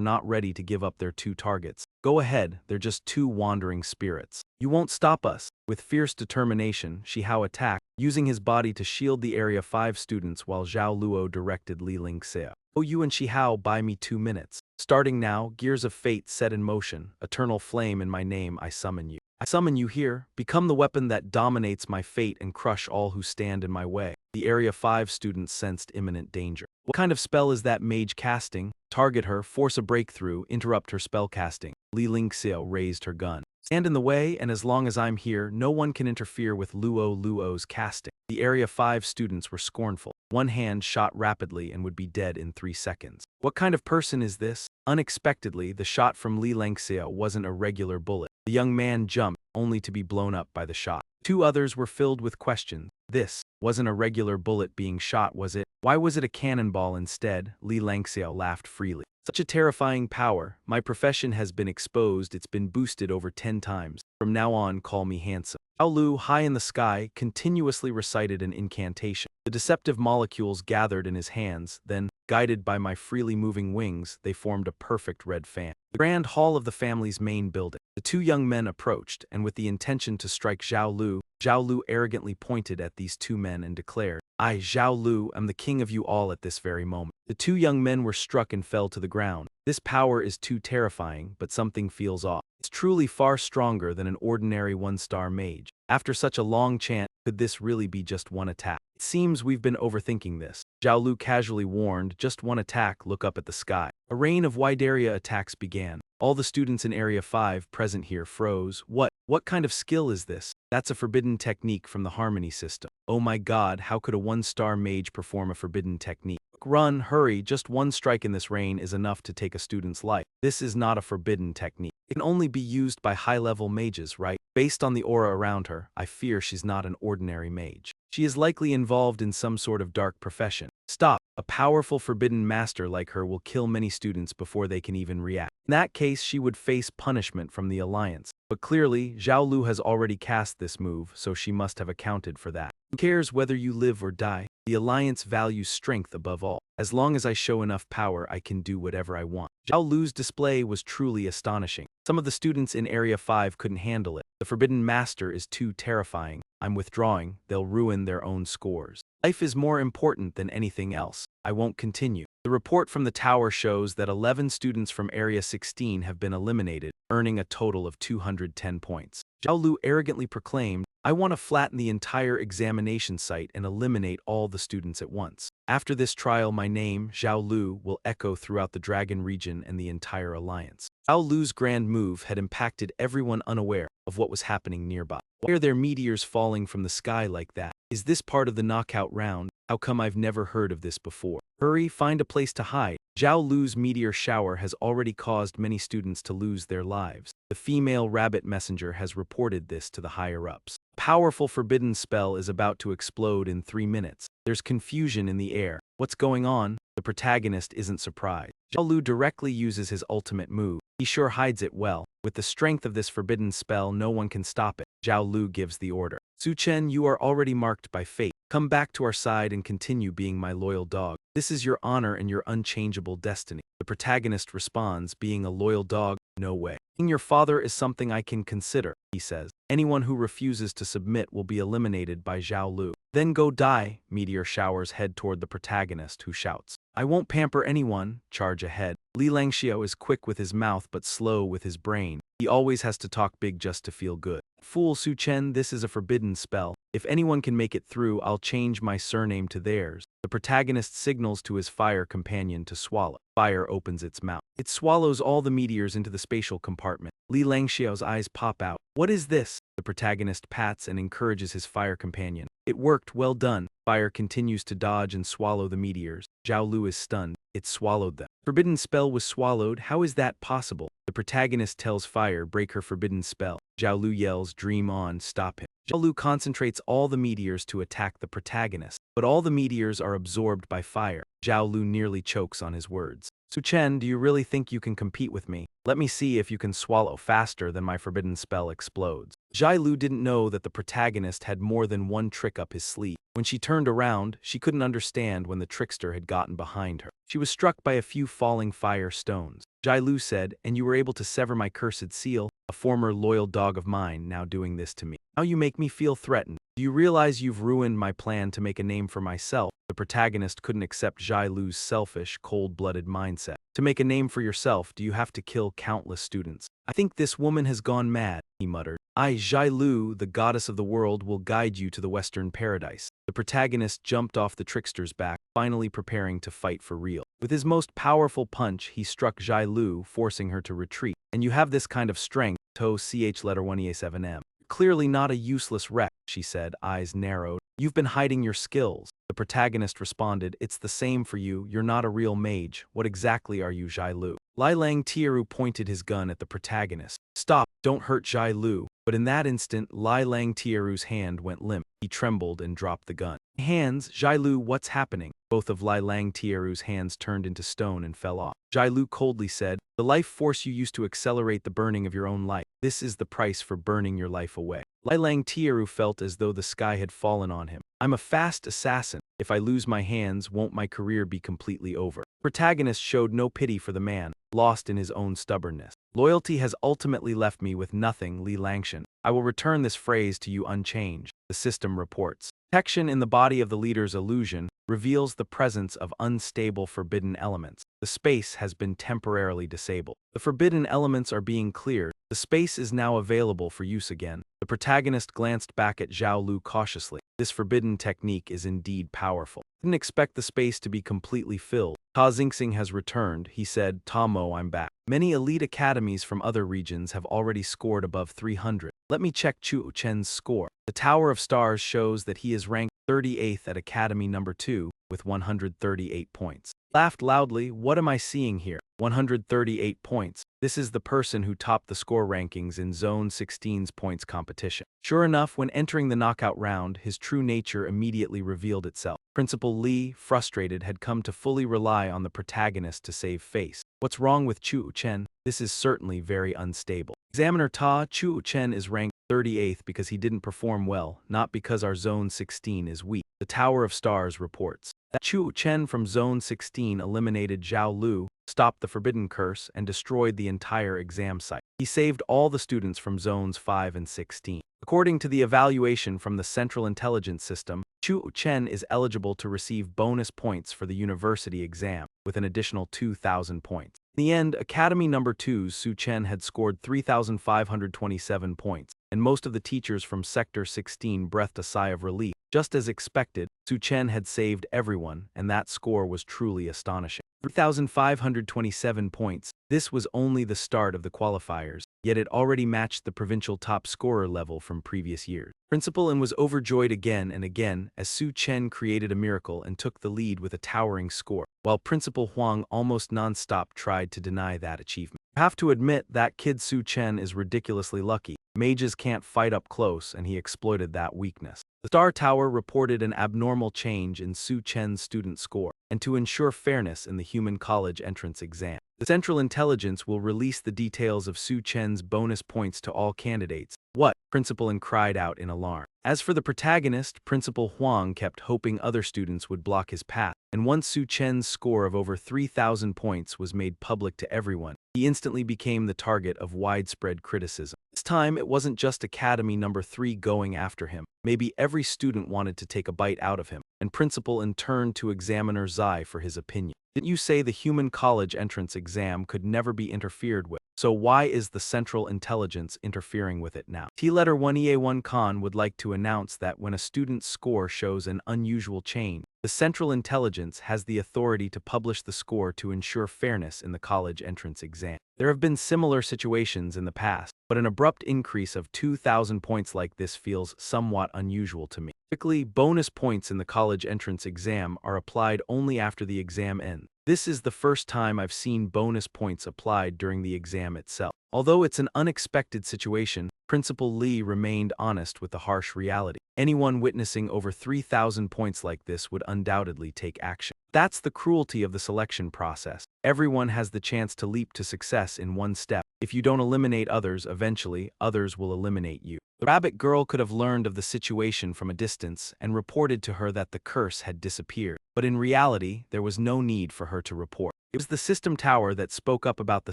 not ready to give up their 2 targets. Go ahead, they're just 2 wandering spirits. You won't stop us. With fierce determination, Shihao attacked, using his body to shield the Area 5 students while Zhao Luo directed Li Lingxiao. Oh, you and Shihao, buy me 2 minutes. Starting now, gears of fate set in motion. Eternal flame in my name, I summon you. I summon you here. Become the weapon that dominates my fate and crush all who stand in my way. The Area 5 students sensed imminent danger. What kind of spell is that mage casting? Target her, force a breakthrough, interrupt her spell casting. Li Lingxiao raised her gun. Stand in the way, and as long as I'm here, no one can interfere with Luo's casting. The Area 5 students were scornful. One hand shot rapidly and would be dead in 3 seconds. What kind of person is this? Unexpectedly, the shot from Li Lengxia wasn't a regular bullet. The young man jumped, only to be blown up by the shot. 2 others were filled with questions. This wasn't a regular bullet being shot, was it? Why was it a cannonball instead? Li Lengxiao laughed freely. Such a terrifying power. My profession has been exposed. It's been boosted over 10 times. From now on, call me handsome. Xiaolu, high in the sky, continuously recited an incantation. The deceptive molecules gathered in his hands, then, guided by my freely moving wings, they formed a perfect red fan. The grand hall of the family's main building. The 2 young men approached, and with the intention to strike Xiaolu arrogantly pointed at these 2 men and declared, I, Xiaolu, am the king of you all at this very moment. The 2 young men were struck and fell to the ground. This power is too terrifying, but something feels off. It's truly far stronger than an ordinary 1-star mage. After such a long chant, could this really be just one attack? It seems we've been overthinking this. Xiaolu casually warned, just one attack, look up at the sky. A rain of wide area attacks began. All the students in Area 5 present here froze. What kind of skill is this? That's a forbidden technique from the Harmony system. Oh my god, how could a 1-star mage perform a forbidden technique? Run, hurry, just 1 strike in this rain is enough to take a student's life. This is not a forbidden technique. It can only be used by high-level mages, right? Based on the aura around her, I fear she's not an ordinary mage. She is likely involved in some sort of dark profession. Stop. A powerful forbidden master like her will kill many students before they can even react. In that case, she would face punishment from the Alliance. But clearly, Xiaolu has already cast this move, so she must have accounted for that. Who cares whether you live or die? The Alliance values strength above all. As long as I show enough power, I can do whatever I want. Xiaolu's display was truly astonishing. Some of the students in Area 5 couldn't handle it. The Forbidden Master is too terrifying. I'm withdrawing. They'll ruin their own scores. Life is more important than anything else. I won't continue. The report from the tower shows that 11 students from Area 16 have been eliminated, earning a total of 210 points. Xiaolu arrogantly proclaimed, I want to flatten the entire examination site and eliminate all the students at once. After this trial, my name, Xiaolu, will echo throughout the Dragon region and the entire Alliance. Xiaolu's grand move had impacted everyone unaware of what was happening nearby. Why are there meteors falling from the sky like that? Is this part of the knockout round? How come I've never heard of this before? Hurry, find a place to hide. Xiaolu's meteor shower has already caused many students to lose their lives. The female rabbit messenger has reported this to the higher-ups. A powerful forbidden spell is about to explode in 3 minutes. There's confusion in the air. What's going on? The protagonist isn't surprised. Xiaolu directly uses his ultimate move. He sure hides it well. With the strength of this forbidden spell, no one can stop it. Xiaolu gives the order. Su Chen, you are already marked by fate. Come back to our side and continue being my loyal dog. This is your honor and your unchangeable destiny. The protagonist responds, being a loyal dog? No way. Being your father is something I can consider, he says. Anyone who refuses to submit will be eliminated by Xiaolu. Then go die. Meteor showers head toward the protagonist, who shouts, I won't pamper anyone. Charge ahead. Li Lengxiao is quick with his mouth but slow with his brain. He always has to talk big just to feel good. Fool Su Chen, this is a forbidden spell. If anyone can make it through, I'll change my surname to theirs. The protagonist signals to his fire companion to swallow. Fire opens its mouth. It swallows all the meteors into the spatial compartment. Li Lengxiao's eyes pop out. What is this? The protagonist pats and encourages his fire companion. It worked, well done. Fire continues to dodge and swallow the meteors. Xiaolu is stunned. It swallowed them. Forbidden spell was swallowed. How is that possible? The protagonist tells Fire, break her forbidden spell. Xiaolu yells, dream on, stop him. Xiaolu concentrates all the meteors to attack the protagonist, but all the meteors are absorbed by Fire. Xiaolu nearly chokes on his words. Su Chen, do you really think you can compete with me? Let me see if you can swallow faster than my forbidden spell explodes. Xiaolu didn't know that the protagonist had more than one trick up his sleeve. When she turned around, she couldn't understand when the trickster had gotten behind her. She was struck by a few falling fire stones. Xiaolu said, and you were able to sever my cursed seal, a former loyal dog of mine now doing this to me. Now you make me feel threatened. Do you realize you've ruined my plan to make a name for myself? The protagonist couldn't accept Xiaolu's selfish, cold-blooded mindset. To make a name for yourself, do you have to kill countless students? I think this woman has gone mad, he muttered. I, Xiaolu, the goddess of the world, will guide you to the Western Paradise. The protagonist jumped off the trickster's back, finally preparing to fight for real. With his most powerful punch, he struck Xiaolu, forcing her to retreat. And you have this kind of strength, to ch letter 1e7m. Clearly not a useless wreck, she said, eyes narrowed. You've been hiding your skills. The protagonist responded, it's the same for you, you're not a real mage. What exactly are you, Xiaolu? Lai Lang Tieru pointed his gun at the protagonist. Stop, don't hurt Xiaolu. But in that instant, Lai Lang Tieru's hand went limp. He trembled and dropped the gun. Hands, Xiaolu, what's happening? Both of Lai Lang Tieru's hands turned into stone and fell off. Xiaolu coldly said, the life force you used to accelerate the burning of your own life. This is the price for burning your life away. Lai Lang Tieru felt as though the sky had fallen on him. I'm a fast assassin. If I lose my hands, won't my career be completely over? The protagonist showed no pity for the man, lost in his own stubbornness. Loyalty has ultimately left me with nothing, Li Langshan. I will return this phrase to you unchanged, the system reports. Detection in the body of the leader's illusion reveals the presence of unstable forbidden elements. The space has been temporarily disabled. The forbidden elements are being cleared. The space is now available for use again. The protagonist glanced back at Xiaolu cautiously. This forbidden technique is indeed powerful. Didn't expect the space to be completely filled. Ta Xingxing has returned, he said, Ta Mo, I'm back. Many elite academies from other regions have already scored above 300. Let me check Chu Chen's score. The Tower of Stars shows that he is ranked 38th at Academy number 2 with 138 points. Laughed loudly, what am I seeing here? 138 points. This is the person who topped the score rankings in Zone 16's points competition. Sure enough, when entering the knockout round, his true nature immediately revealed itself. Principal Li, frustrated, had come to fully rely on the protagonist to save face. What's wrong with Chu Chen? This is certainly very unstable. Examiner Ta, Chu Chen is ranked 38th because he didn't perform well, not because our Zone 16 is weak. The Tower of Stars reports that Chu Chen from Zone 16 eliminated Zhao Lu, stopped the Forbidden Curse, and destroyed the entire exam site. He saved all the students from Zones 5 and 16. According to the evaluation from the Central Intelligence System, Chu Chen is eligible to receive bonus points for the university exam, with an additional 2,000 points. In the end, Academy number 2's Su Chen had scored 3,527 points, and most of the teachers from Sector 16 breathed a sigh of relief. Just as expected, Su Chen had saved everyone, and that score was truly astonishing. 3,527 points. This was only the start of the qualifiers, yet it already matched the provincial top scorer level from previous years. Principal N was overjoyed again and again as Su Chen created a miracle and took the lead with a towering score, while Principal Huang almost non-stop tried to deny that achievement. I have to admit that kid Su Chen is ridiculously lucky. Mages can't fight up close, and he exploited that weakness. The Star Tower reported an abnormal change in Su Chen's student score, and to ensure fairness in the Human College entrance exam, the Central Intelligence will release the details of Su Chen's bonus points to all candidates. What? Principal N cried out in alarm. As for the protagonist, Principal Huang kept hoping other students would block his path, and once Su Chen's score of over 3,000 points was made public to everyone, he instantly became the target of widespread criticism. This time, it wasn't just Academy number 3 going after him. Maybe every student wanted to take a bite out of him, and Principal N turned to Examiner Zai for his opinion. Didn't you say the Human College entrance exam could never be interfered with? So why is the Central Intelligence interfering with it now? T-Letter 1EA1 Khan would like to announce that when a student's score shows an unusual change, the Central Intelligence has the authority to publish the score to ensure fairness in the college entrance exam. There have been similar situations in the past, but an abrupt increase of 2,000 points like this feels somewhat unusual to me. Typically, bonus points in the college entrance exam are applied only after the exam ends. This is the first time I've seen bonus points applied during the exam itself. Although it's an unexpected situation, Principal Li remained honest with the harsh reality. Anyone witnessing over 3,000 points like this would undoubtedly take action. That's the cruelty of the selection process. Everyone has the chance to leap to success in one step. If you don't eliminate others, eventually, others will eliminate you. The rabbit girl could have learned of the situation from a distance and reported to her that the curse had disappeared. But in reality, there was no need for her to report. It was the system tower that spoke up about the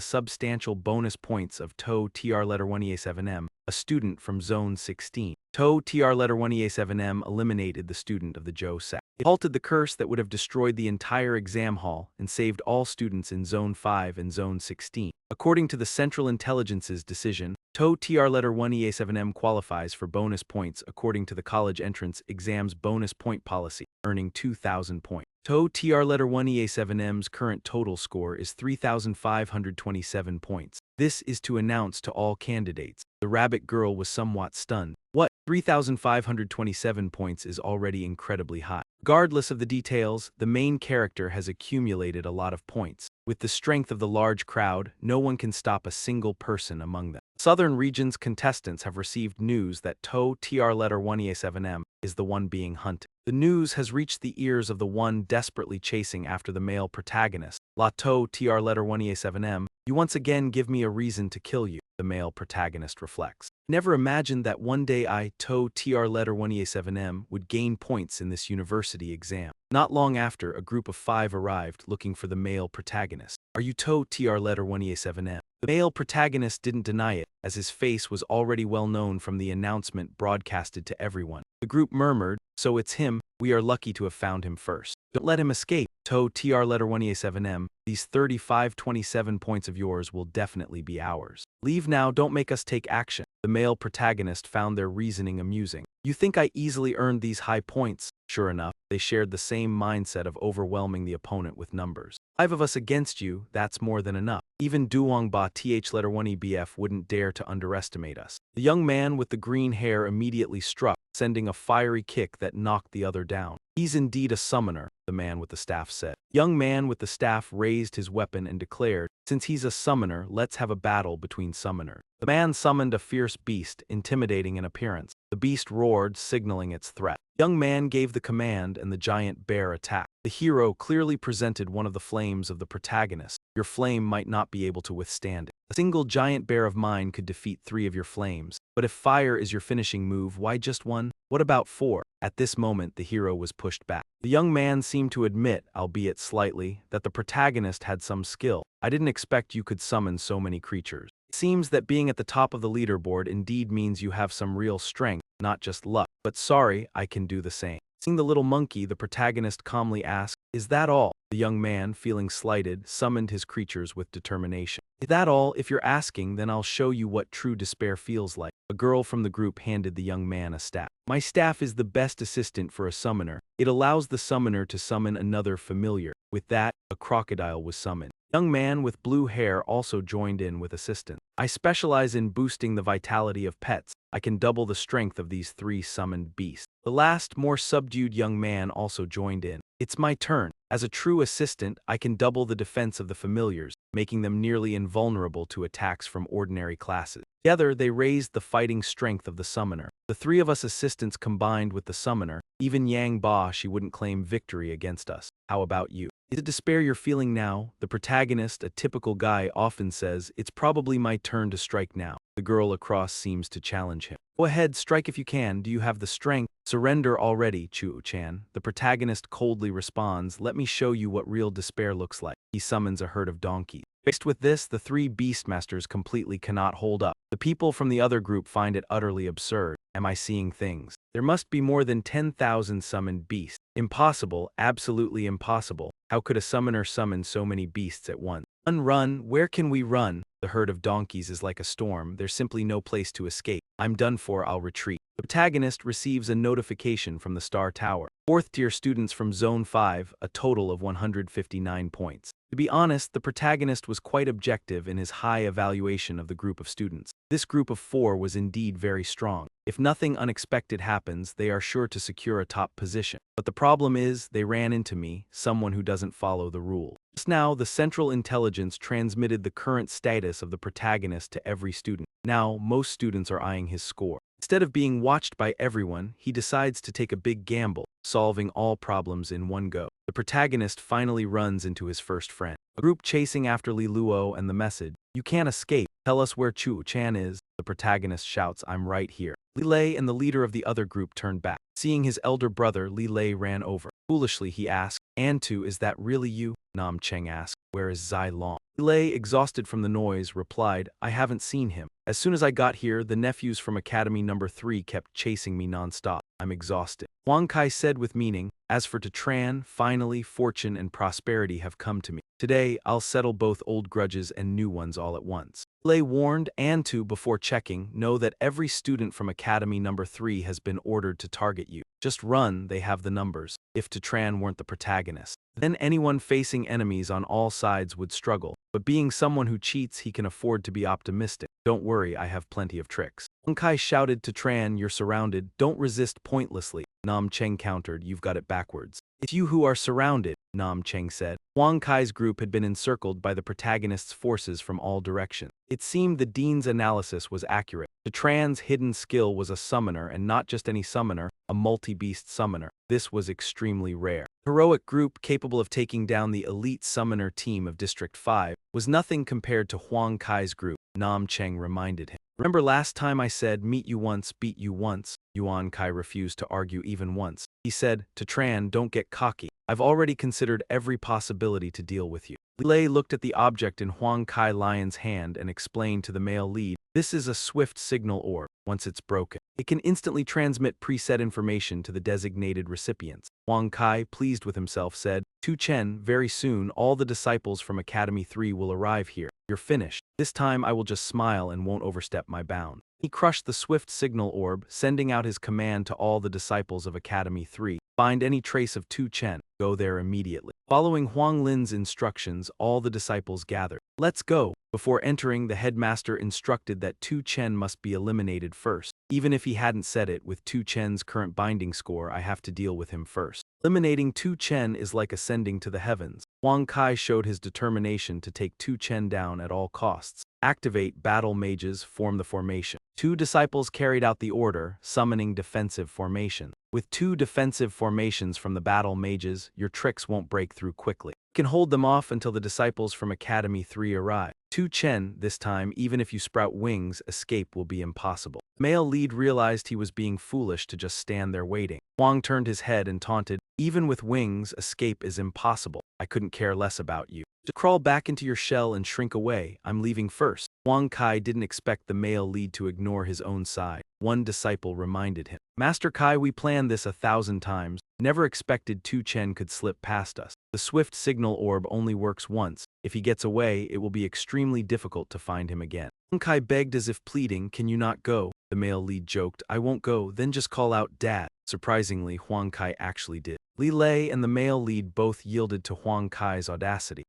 substantial bonus points of To TR letter 1EA7M, a student from Zone 16. To TR letter 1EA7M eliminated the student of the Zhou sect. It halted the curse that would have destroyed the entire exam hall and saved all students in Zone 5 and Zone 16. According to the Central Intelligence's decision, To TR letter 1EA7M qualifies for bonus points according to the college entrance exam's bonus point policy, earning 2,000 points. To TR letter 1 EA7M's current total score is 3,527 points. This is to announce to all candidates. The rabbit girl was somewhat stunned. What? 3,527 points is already incredibly high. Regardless of the details, the main character has accumulated a lot of points. With the strength of the large crowd, no one can stop a single person among them. Southern region's contestants have received news that To TR letter 1 EA7M is the one being hunted. The news has reached the ears of the one desperately chasing after the male protagonist. La To TR letter 1 EA7M, you once again give me a reason to kill you, the male protagonist reflects. Never imagined that one day I, To TR letter 1 EA7M, would gain points in this university exam. Not long after, a group of 5 arrived looking for the male protagonist. Are you To TR letter 1 EA7M? The male protagonist didn't deny it, as his face was already well known from the announcement broadcasted to everyone. The group murmured, so it's him, we are lucky to have found him first. Don't let him escape. To TR letter 1 EA7M, these 3527 points of yours will definitely be ours. Leave now, don't make us take action. The male protagonist found their reasoning amusing. You think I easily earned these high points? Sure enough, they shared the same mindset of overwhelming the opponent with numbers. 5 of us against you, that's more than enough. Even Duongba TH letter 1 EBF wouldn't dare to underestimate us. The young man with the green hair immediately struck, sending a fiery kick that knocked the other down. He's indeed a summoner, the man with the staff said. Young man with the staff raised his weapon and declared, since he's a summoner, let's have a battle between summoners. The man summoned a fierce beast, intimidating in appearance. The beast roared, signaling its threat. The young man gave the command and the giant bear attacked. The hero clearly presented one of the flames of the protagonist. Your flame might not be able to withstand it. A single giant bear of mine could defeat 3 of your flames. But if fire is your finishing move, why just 1? What about 4? At this moment, the hero was pushed back. The young man seemed to admit, albeit slightly, that the protagonist had some skill. I didn't expect you could summon so many creatures. It seems that being at the top of the leaderboard indeed means you have some real strength, not just luck. But sorry, I can do the same. Seeing the little monkey, the protagonist calmly asked, is that all? The young man, feeling slighted, summoned his creatures with determination. Is that all? If you're asking, then I'll show you what true despair feels like. A girl from the group handed the young man a staff. My staff is the best assistant for a summoner. It allows the summoner to summon another familiar. With that, a crocodile was summoned. A young man with blue hair also joined in with assistance. I specialize in boosting the vitality of pets. I can double the strength of these 3 summoned beasts. The last, more subdued young man also joined in. It's my turn. As a true assistant, I can double the defense of the familiars, making them nearly invulnerable to attacks from ordinary classes. Together, they raised the fighting strength of the summoner. The 3 of us assistants combined with the summoner. Even Yang Ba, she wouldn't claim victory against us. How about you? Is it despair you're feeling now? The protagonist, a typical guy, often says, it's probably my turn to strike now. The girl across seems to challenge him. Go ahead, strike if you can. Do you have the strength? Surrender already, Chu-chan. The protagonist coldly responds, let me show you what real despair looks like. He summons a herd of donkeys. Faced with this, the 3 beastmasters completely cannot hold up. The people from the other group find it utterly absurd. Am I seeing things? There must be more than 10,000 summoned beasts. Impossible, absolutely impossible. How could a summoner summon so many beasts at once? Run, where can we run? The herd of donkeys is like a storm. There's simply no place to escape. I'm done for, I'll retreat. The protagonist receives a notification from the Star Tower. 4th tier students from Zone 5, a total of 159 points. To be honest, the protagonist was quite objective in his high evaluation of the group of students. This group of 4 was indeed very strong. If nothing unexpected happens, they are sure to secure a top position. But the problem is, they ran into me, someone who doesn't follow the rule. Just now, the Central Intelligence transmitted the current status of the protagonist to every student. Now, most students are eyeing his score. Instead of being watched by everyone, he decides to take a big gamble, solving all problems in one go. The protagonist finally runs into his first friend. A group chasing after Li Luo and the message, you can't escape, tell us where Chu-chan is. The protagonist shouts, I'm right here. Li Lei and the leader of the other group turned back. Seeing his elder brother, Li Lei ran over. Foolishly, he asked, Antu, is that really you? Nam Cheng asked, where is Zai Long? Li Lei, exhausted from the noise, replied, I haven't seen him. As soon as I got here, the nephews from Academy number 3 kept chasing me non-stop. I'm exhausted. Huang Kai said with meaning, as for Tetran, finally, fortune and prosperity have come to me. Today, I'll settle both old grudges and new ones all at once. Lei warned, and to, before checking, know that every student from Academy number 3 has been ordered to target you. Just run, they have the numbers, if Tatran weren't the protagonist. Then anyone facing enemies on all sides would struggle, but being someone who cheats, he can afford to be optimistic. Don't worry, I have plenty of tricks. Huang Kai shouted to Tran, you're surrounded, don't resist pointlessly. Nam Cheng countered, you've got it backwards. It's you who are surrounded, Nam Cheng said. Huang Kai's group had been encircled by the protagonist's forces from all directions. It seemed the dean's analysis was accurate. Tatran's hidden skill was a summoner, and not just any summoner, a multi-beast summoner. This was extremely rare. Heroic group capable of taking down the elite summoner team of District 5 was nothing compared to Huang Kai's group, Nam Cheng reminded him. Remember last time I said meet you once, beat you once? Yuan Kai refused to argue even once. He said, Tatran, don't get cocky. I've already considered every possibility to deal with you. Lei looked at the object in Huang Kai Lion's hand and explained to the male lead, this is a swift signal orb. Once it's broken, it can instantly transmit preset information to the designated recipients. Huang Kai, pleased with himself, said, Tu Chen, very soon all the disciples from Academy 3 will arrive here. You're finished. This time I will just smile and won't overstep my bound. He crushed the swift signal orb, sending out his command to all the disciples of Academy 3. Find any trace of Tu Chen. Go there immediately. Following Huang Lin's instructions, all the disciples gathered. Let's go. Before entering, the headmaster instructed that Tu Chen must be eliminated first. Even if he hadn't said it, with Tu Chen's current binding score, I have to deal with him first. Eliminating Tu Chen is like ascending to the heavens. Huang Kai showed his determination to take Tu Chen down at all costs. Activate battle mages, form the formation. 2 disciples carried out the order, summoning defensive formation. With 2 defensive formations from the battle mages, your tricks won't break through quickly. You can hold them off until the disciples from Academy 3 arrive. Tu Chen, this time, even if you sprout wings, escape will be impossible. Male lead realized he was being foolish to just stand there waiting. Huang turned his head and taunted, even with wings, escape is impossible. I couldn't care less about you. To crawl back into your shell and shrink away, I'm leaving first. Huang Kai didn't expect the male lead to ignore his own side. One disciple reminded him, Master Kai, we planned this 1,000 times. Never expected Tu Chen could slip past us. The swift signal orb only works once. If he gets away, it will be extremely difficult to find him again. Huang Kai begged as if pleading, can you not go? The male lead joked, I won't go, then just call out Dad. Surprisingly, Huang Kai actually did. Li Lei and the male lead both yielded to Huang Kai's audacity.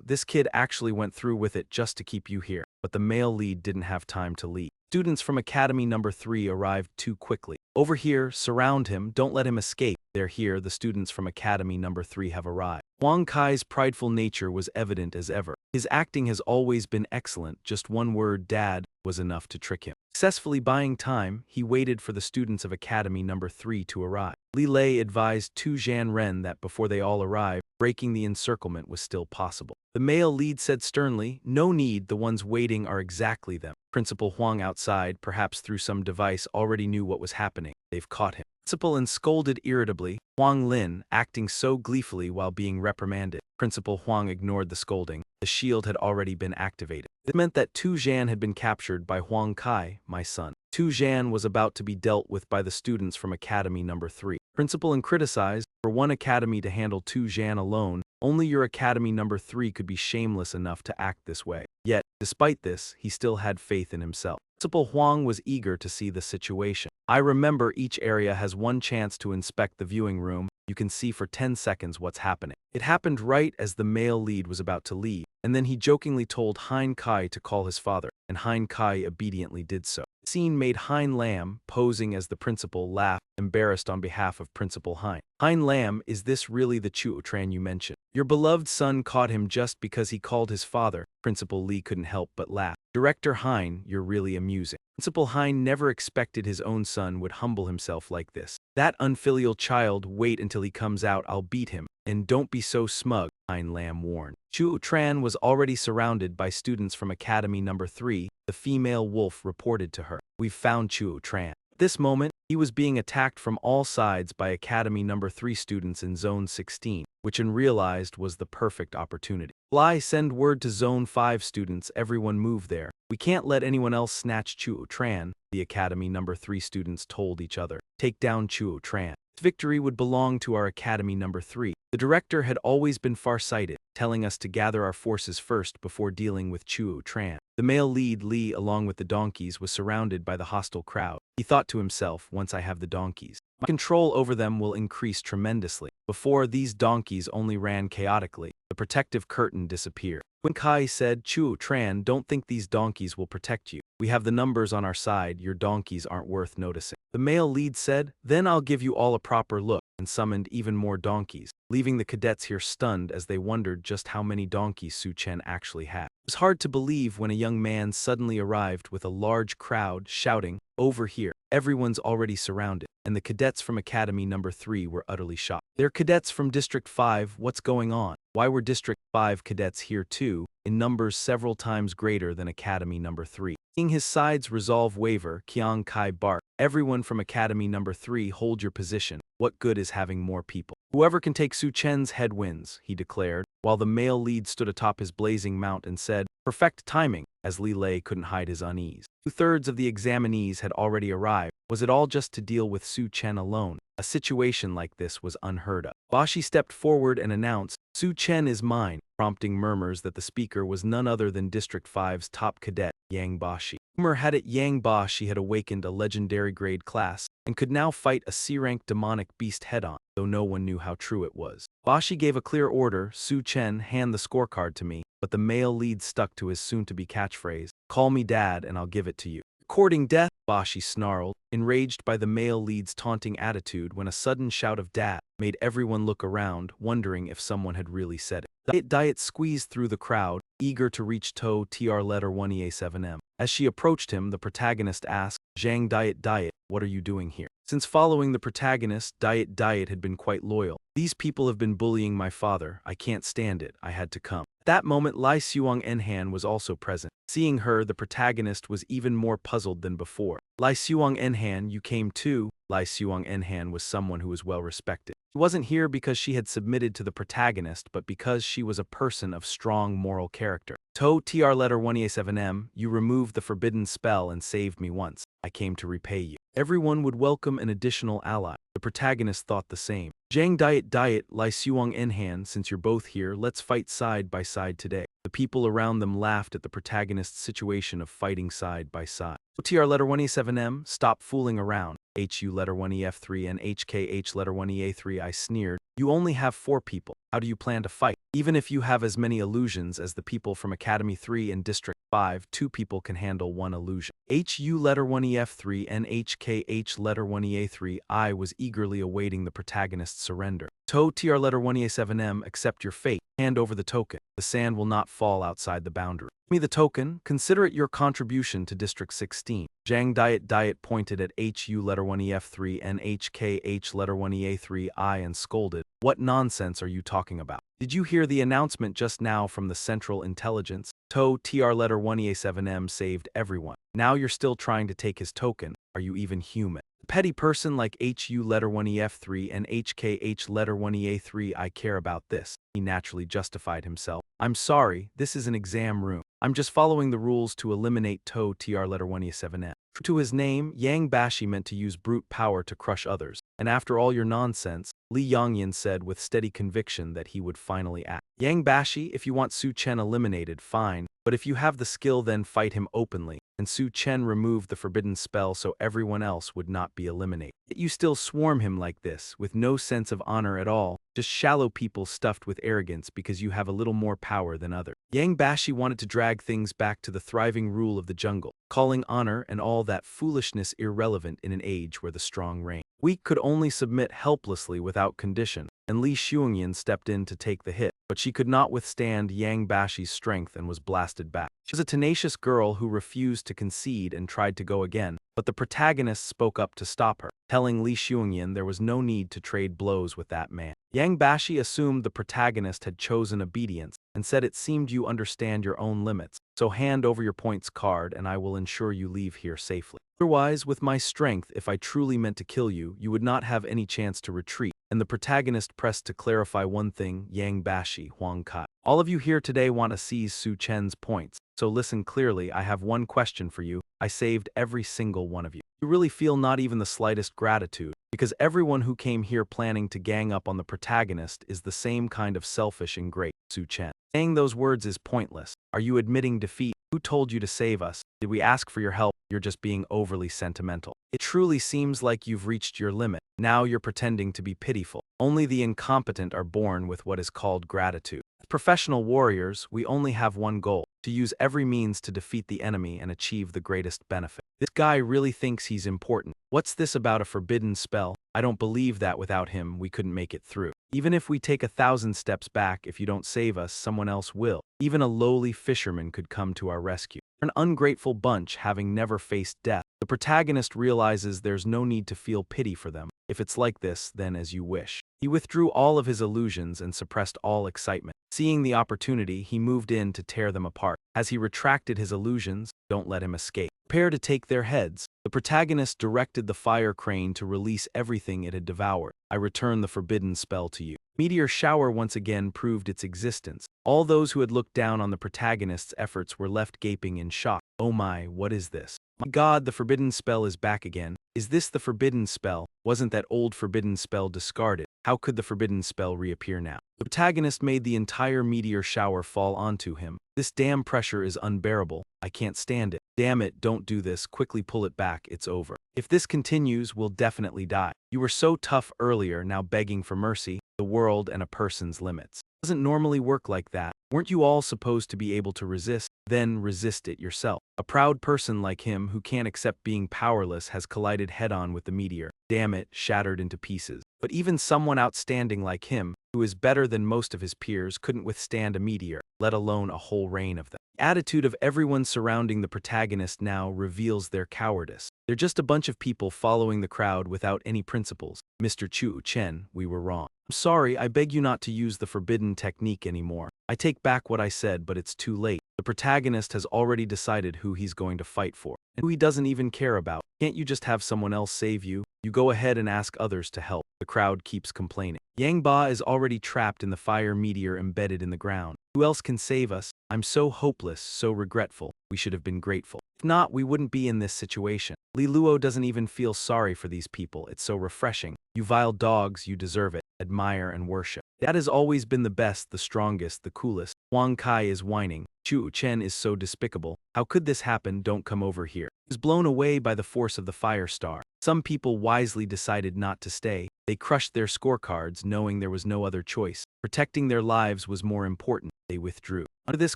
This kid actually went through with it just to keep you here. But the male lead didn't have time to leave. Students from Academy number 3 arrived too quickly. Over here, surround him, don't let him escape. They're here, the students from Academy number 3 have arrived. Huang Kai's prideful nature was evident as ever. His acting has always been excellent, just one word, Dad, was enough to trick him. Successfully buying time, he waited for the students of Academy number 3 to arrive. Li Lei advised Tu Zhanren that before they all arrived, breaking the encirclement was still possible. The male lead said sternly, no need, the ones waiting are exactly them. Principal Huang outside, perhaps through some device, already knew what was happening. They've caught him. Principal and scolded irritably, Huang Lin, acting so gleefully while being reprimanded. Principal Huang ignored the scolding. The shield had already been activated. It meant that Tu Zhan had been captured by Huang Kai, my son. Tu Zhan was about to be dealt with by the students from Academy number 3. Principal and criticized, for one academy to handle Tu Zhan alone, only your Academy number 3 could be shameless enough to act this way. Yet, despite this, he still had faith in himself. Principal Huang was eager to see the situation. I remember each area has one chance to inspect the viewing room. You can see for 10 seconds what's happening. It happened right as the male lead was about to leave, and then he jokingly told Hein Kai to call his father, and Hein Kai obediently did so. The scene made Hein Lam, posing as the principal, laugh, embarrassed on behalf of Principal Hein. Hein Lam, is this really the Chuo Tran you mentioned? Your beloved son caught him just because he called his father. Principal Li couldn't help but laugh. Director Hein, you're really amusing. Principal Hein never expected his own son would humble himself like this. That unfilial child, wait until he comes out, I'll beat him. And don't be so smug, Hein Lam warned. Chuo Tran was already surrounded by students from Academy number 3. The female wolf reported to her, we've found Chuo Tran. At this moment, he was being attacked from all sides by Academy number 3 students in Zone 16, which An realized was the perfect opportunity. Fly, send word to Zone 5 students, everyone move there. We can't let anyone else snatch Chuo Tran, the Academy number 3 students told each other. Take down Chuo Tran. Victory would belong to our Academy number 3. The director had always been far-sighted, telling us to gather our forces first before dealing with Chuo Tran. The male lead, Li, along with the donkeys, was surrounded by the hostile crowd. He thought to himself, once I have the donkeys, my control over them will increase tremendously. Before, these donkeys only ran chaotically. The protective curtain disappeared. When Kai said, Chuo Tran, don't think these donkeys will protect you. We have the numbers on our side, your donkeys aren't worth noticing. The male lead said, then I'll give you all a proper look, and summoned even more donkeys, leaving the cadets here stunned as they wondered just how many donkeys Su Chen actually had. It was hard to believe when a young man suddenly arrived with a large crowd shouting, over here. Everyone's already surrounded, and the cadets from Academy number 3 were utterly shocked. They're cadets from District 5, what's going on? Why were District 5 cadets here too, in numbers several times greater than Academy number 3? Seeing his side's resolve waver, Qiang Kai barked, everyone from Academy number 3 hold your position. What good is having more people? Whoever can take Su Chen's head wins, he declared, while the male lead stood atop his blazing mount and said, perfect timing, as Li Lei couldn't hide his unease. 2/3 of the examinees had already arrived. Was it all just to deal with Su Chen alone? A situation like this was unheard of. Bashi stepped forward and announced, Su Chen is mine, prompting murmurs that the speaker was none other than District 5's top cadet, Yang Bashi. Rumor had it Yang Bashi had awakened a legendary grade class and could now fight a C-rank demonic beast head-on, though no one knew how true it was. Bashi gave a clear order, Su Chen, hand the scorecard to me, but the male lead stuck to his soon-to-be catchphrase, call me dad and I'll give it to you. Courting death, Bashi snarled, enraged by the male lead's taunting attitude when a sudden shout of dad made everyone look around, wondering if someone had really said it. Diet squeezed through the crowd, eager to reach To Tr letter 1EA7M. As she approached him, the protagonist asked, Zhang Diet, what are you doing here? Since following the protagonist, Diet had been quite loyal. These people have been bullying my father. I can't stand it. I had to come. At that moment, Lai Xuang Enhan was also present. Seeing her, the protagonist was even more puzzled than before. Lai Xuang Enhan, you came too? Lai Xuang Enhan was someone who was well respected. She wasn't here because she had submitted to the protagonist, but because she was a person of strong moral character. To Tr letter 1EA7M, you removed the forbidden spell and saved me once. I came to repay you. Everyone would welcome an additional ally. The protagonist thought the same. Zhang Diet, Lai Xuang Enhan, since you're both here, let's fight side by side today. The people around them laughed at the protagonist's situation of fighting side by side. TR letter 1E7M, stop fooling around. HU letter 1EF3 and HKH letter 1EA3, I sneered. You only have 4 people. How do you plan to fight? Even if you have as many illusions as the people from Academy 3 and District 5, 2 people can handle 1 illusion. HU letter 1EF3 and HKH letter 1EA3, I was eagerly awaiting the protagonist's surrender. To Tr letter 1EA7M, accept your fate. Hand over the token. The sand will not fall outside the boundary. Give me the token. Consider it your contribution to District 16. Zhang Diet pointed at HU letter 1EF3 and HKH letter 1EA3 I and scolded. What nonsense are you talking about? Did you hear the announcement just now from the Central Intelligence? To Tr letter 1EA7M saved everyone. Now you're still trying to take his token. Are you even human? A petty person like HU letter 1EF3 and HKH letter 1EA3, I care about this. He naturally justified himself. I'm sorry, this is an exam room. I'm just following the rules to eliminate To Tr letter 1E7M. True to his name, Yang Bashi meant to use brute power to crush others. And after all your nonsense, Li Yongyan said with steady conviction that he would finally act. Yang Bashi, if you want Su Chen eliminated, fine. But if you have the skill, then fight him openly. And Su Chen removed the forbidden spell so everyone else would not be eliminated. Yet you still swarm him like this, with no sense of honor at all. Just shallow people stuffed with arrogance because you have a little more power than others. Yang Bashi wanted to drag things back to the thriving rule of the jungle, calling honor and all that foolishness irrelevant in an age where the strong reign. Weak could only submit helplessly without condition, and Li Xuanyan stepped in to take the hit, but she could not withstand Yang Bashi's strength and was blasted back. She was a tenacious girl who refused to concede and tried to go again, but the protagonist spoke up to stop her, telling Li Xuanyan there was no need to trade blows with that man. Yang Bashi assumed the protagonist had chosen obedience and said it seemed you understand your own limits, so hand over your points card and I will ensure you leave here safely. Otherwise, with my strength, if I truly meant to kill you, you would not have any chance to retreat. And the protagonist pressed to clarify one thing, Yang Bashi, Huang Kai. All of you here today want to seize Su Chen's points, so listen clearly. I have one question for you. I saved every single one of you. You really feel not even the slightest gratitude, because everyone who came here planning to gang up on the protagonist is the same kind of selfish and great, Su Chen. Saying those words is pointless. Are you admitting defeat? Who told you to save us? Did we ask for your help? You're just being overly sentimental. It truly seems like you've reached your limit. Now you're pretending to be pitiful. Only the incompetent are born with what is called gratitude. As professional warriors, we only have one goal: to use every means to defeat the enemy and achieve the greatest benefit. This guy really thinks he's important. What's this about a forbidden spell? I don't believe that without him we couldn't make it through. Even if we take 1,000 steps back, if you don't save us, someone else will. Even a lowly fisherman could come to our rescue. An ungrateful bunch, having never faced death. The protagonist realizes there's no need to feel pity for them. If it's like this, then as you wish. He withdrew all of his illusions and suppressed all excitement. Seeing the opportunity, he moved in to tear them apart. As he retracted his illusions, don't let him escape. Prepare to take their heads. The protagonist directed the fire crane to release everything it had devoured. I return the forbidden spell to you. Meteor shower once again proved its existence. All those who had looked down on the protagonist's efforts were left gaping in shock. Oh my, what is this? My God, the forbidden spell is back again. Is this the forbidden spell? Wasn't that old forbidden spell discarded? How could the forbidden spell reappear now? The protagonist made the entire meteor shower fall onto him. This damn pressure is unbearable. I can't stand it. Damn it, don't do this. Quickly pull it back. It's over. If this continues, we'll definitely die. You were so tough earlier, now begging for mercy. The world and a person's limits. It doesn't normally work like that. Weren't you all supposed to be able to resist? Then resist it yourself. A proud person like him who can't accept being powerless has collided head-on with the meteor. Damn it, shattered into pieces. But even someone outstanding like him, who is better than most of his peers, couldn't withstand a meteor, let alone a whole rain of them. The attitude of everyone surrounding the protagonist now reveals their cowardice. They're just a bunch of people following the crowd without any principles. Mr. Chu Chen, we were wrong. I'm sorry, I beg you not to use the forbidden technique anymore. I take back what I said, but it's too late. The protagonist has already decided who he's going to fight for, and who he doesn't even care about. Can't you just have someone else save you? You go ahead and ask others to help. The crowd keeps complaining. Yang Ba is already trapped in the fire meteor embedded in the ground. Who else can save us? I'm so hopeless, so regretful. We should have been grateful. If not, we wouldn't be in this situation. Li Luo doesn't even feel sorry for these people. It's so refreshing. You vile dogs, you deserve it. Admire and worship. That has always been the best, the strongest, the coolest. Huang Kai is whining. Chu Chen is so despicable. How could this happen? Don't come over here. He was blown away by the force of the fire star. Some people wisely decided not to stay. They crushed their scorecards, knowing there was no other choice. Protecting their lives was more important. They withdrew. Under this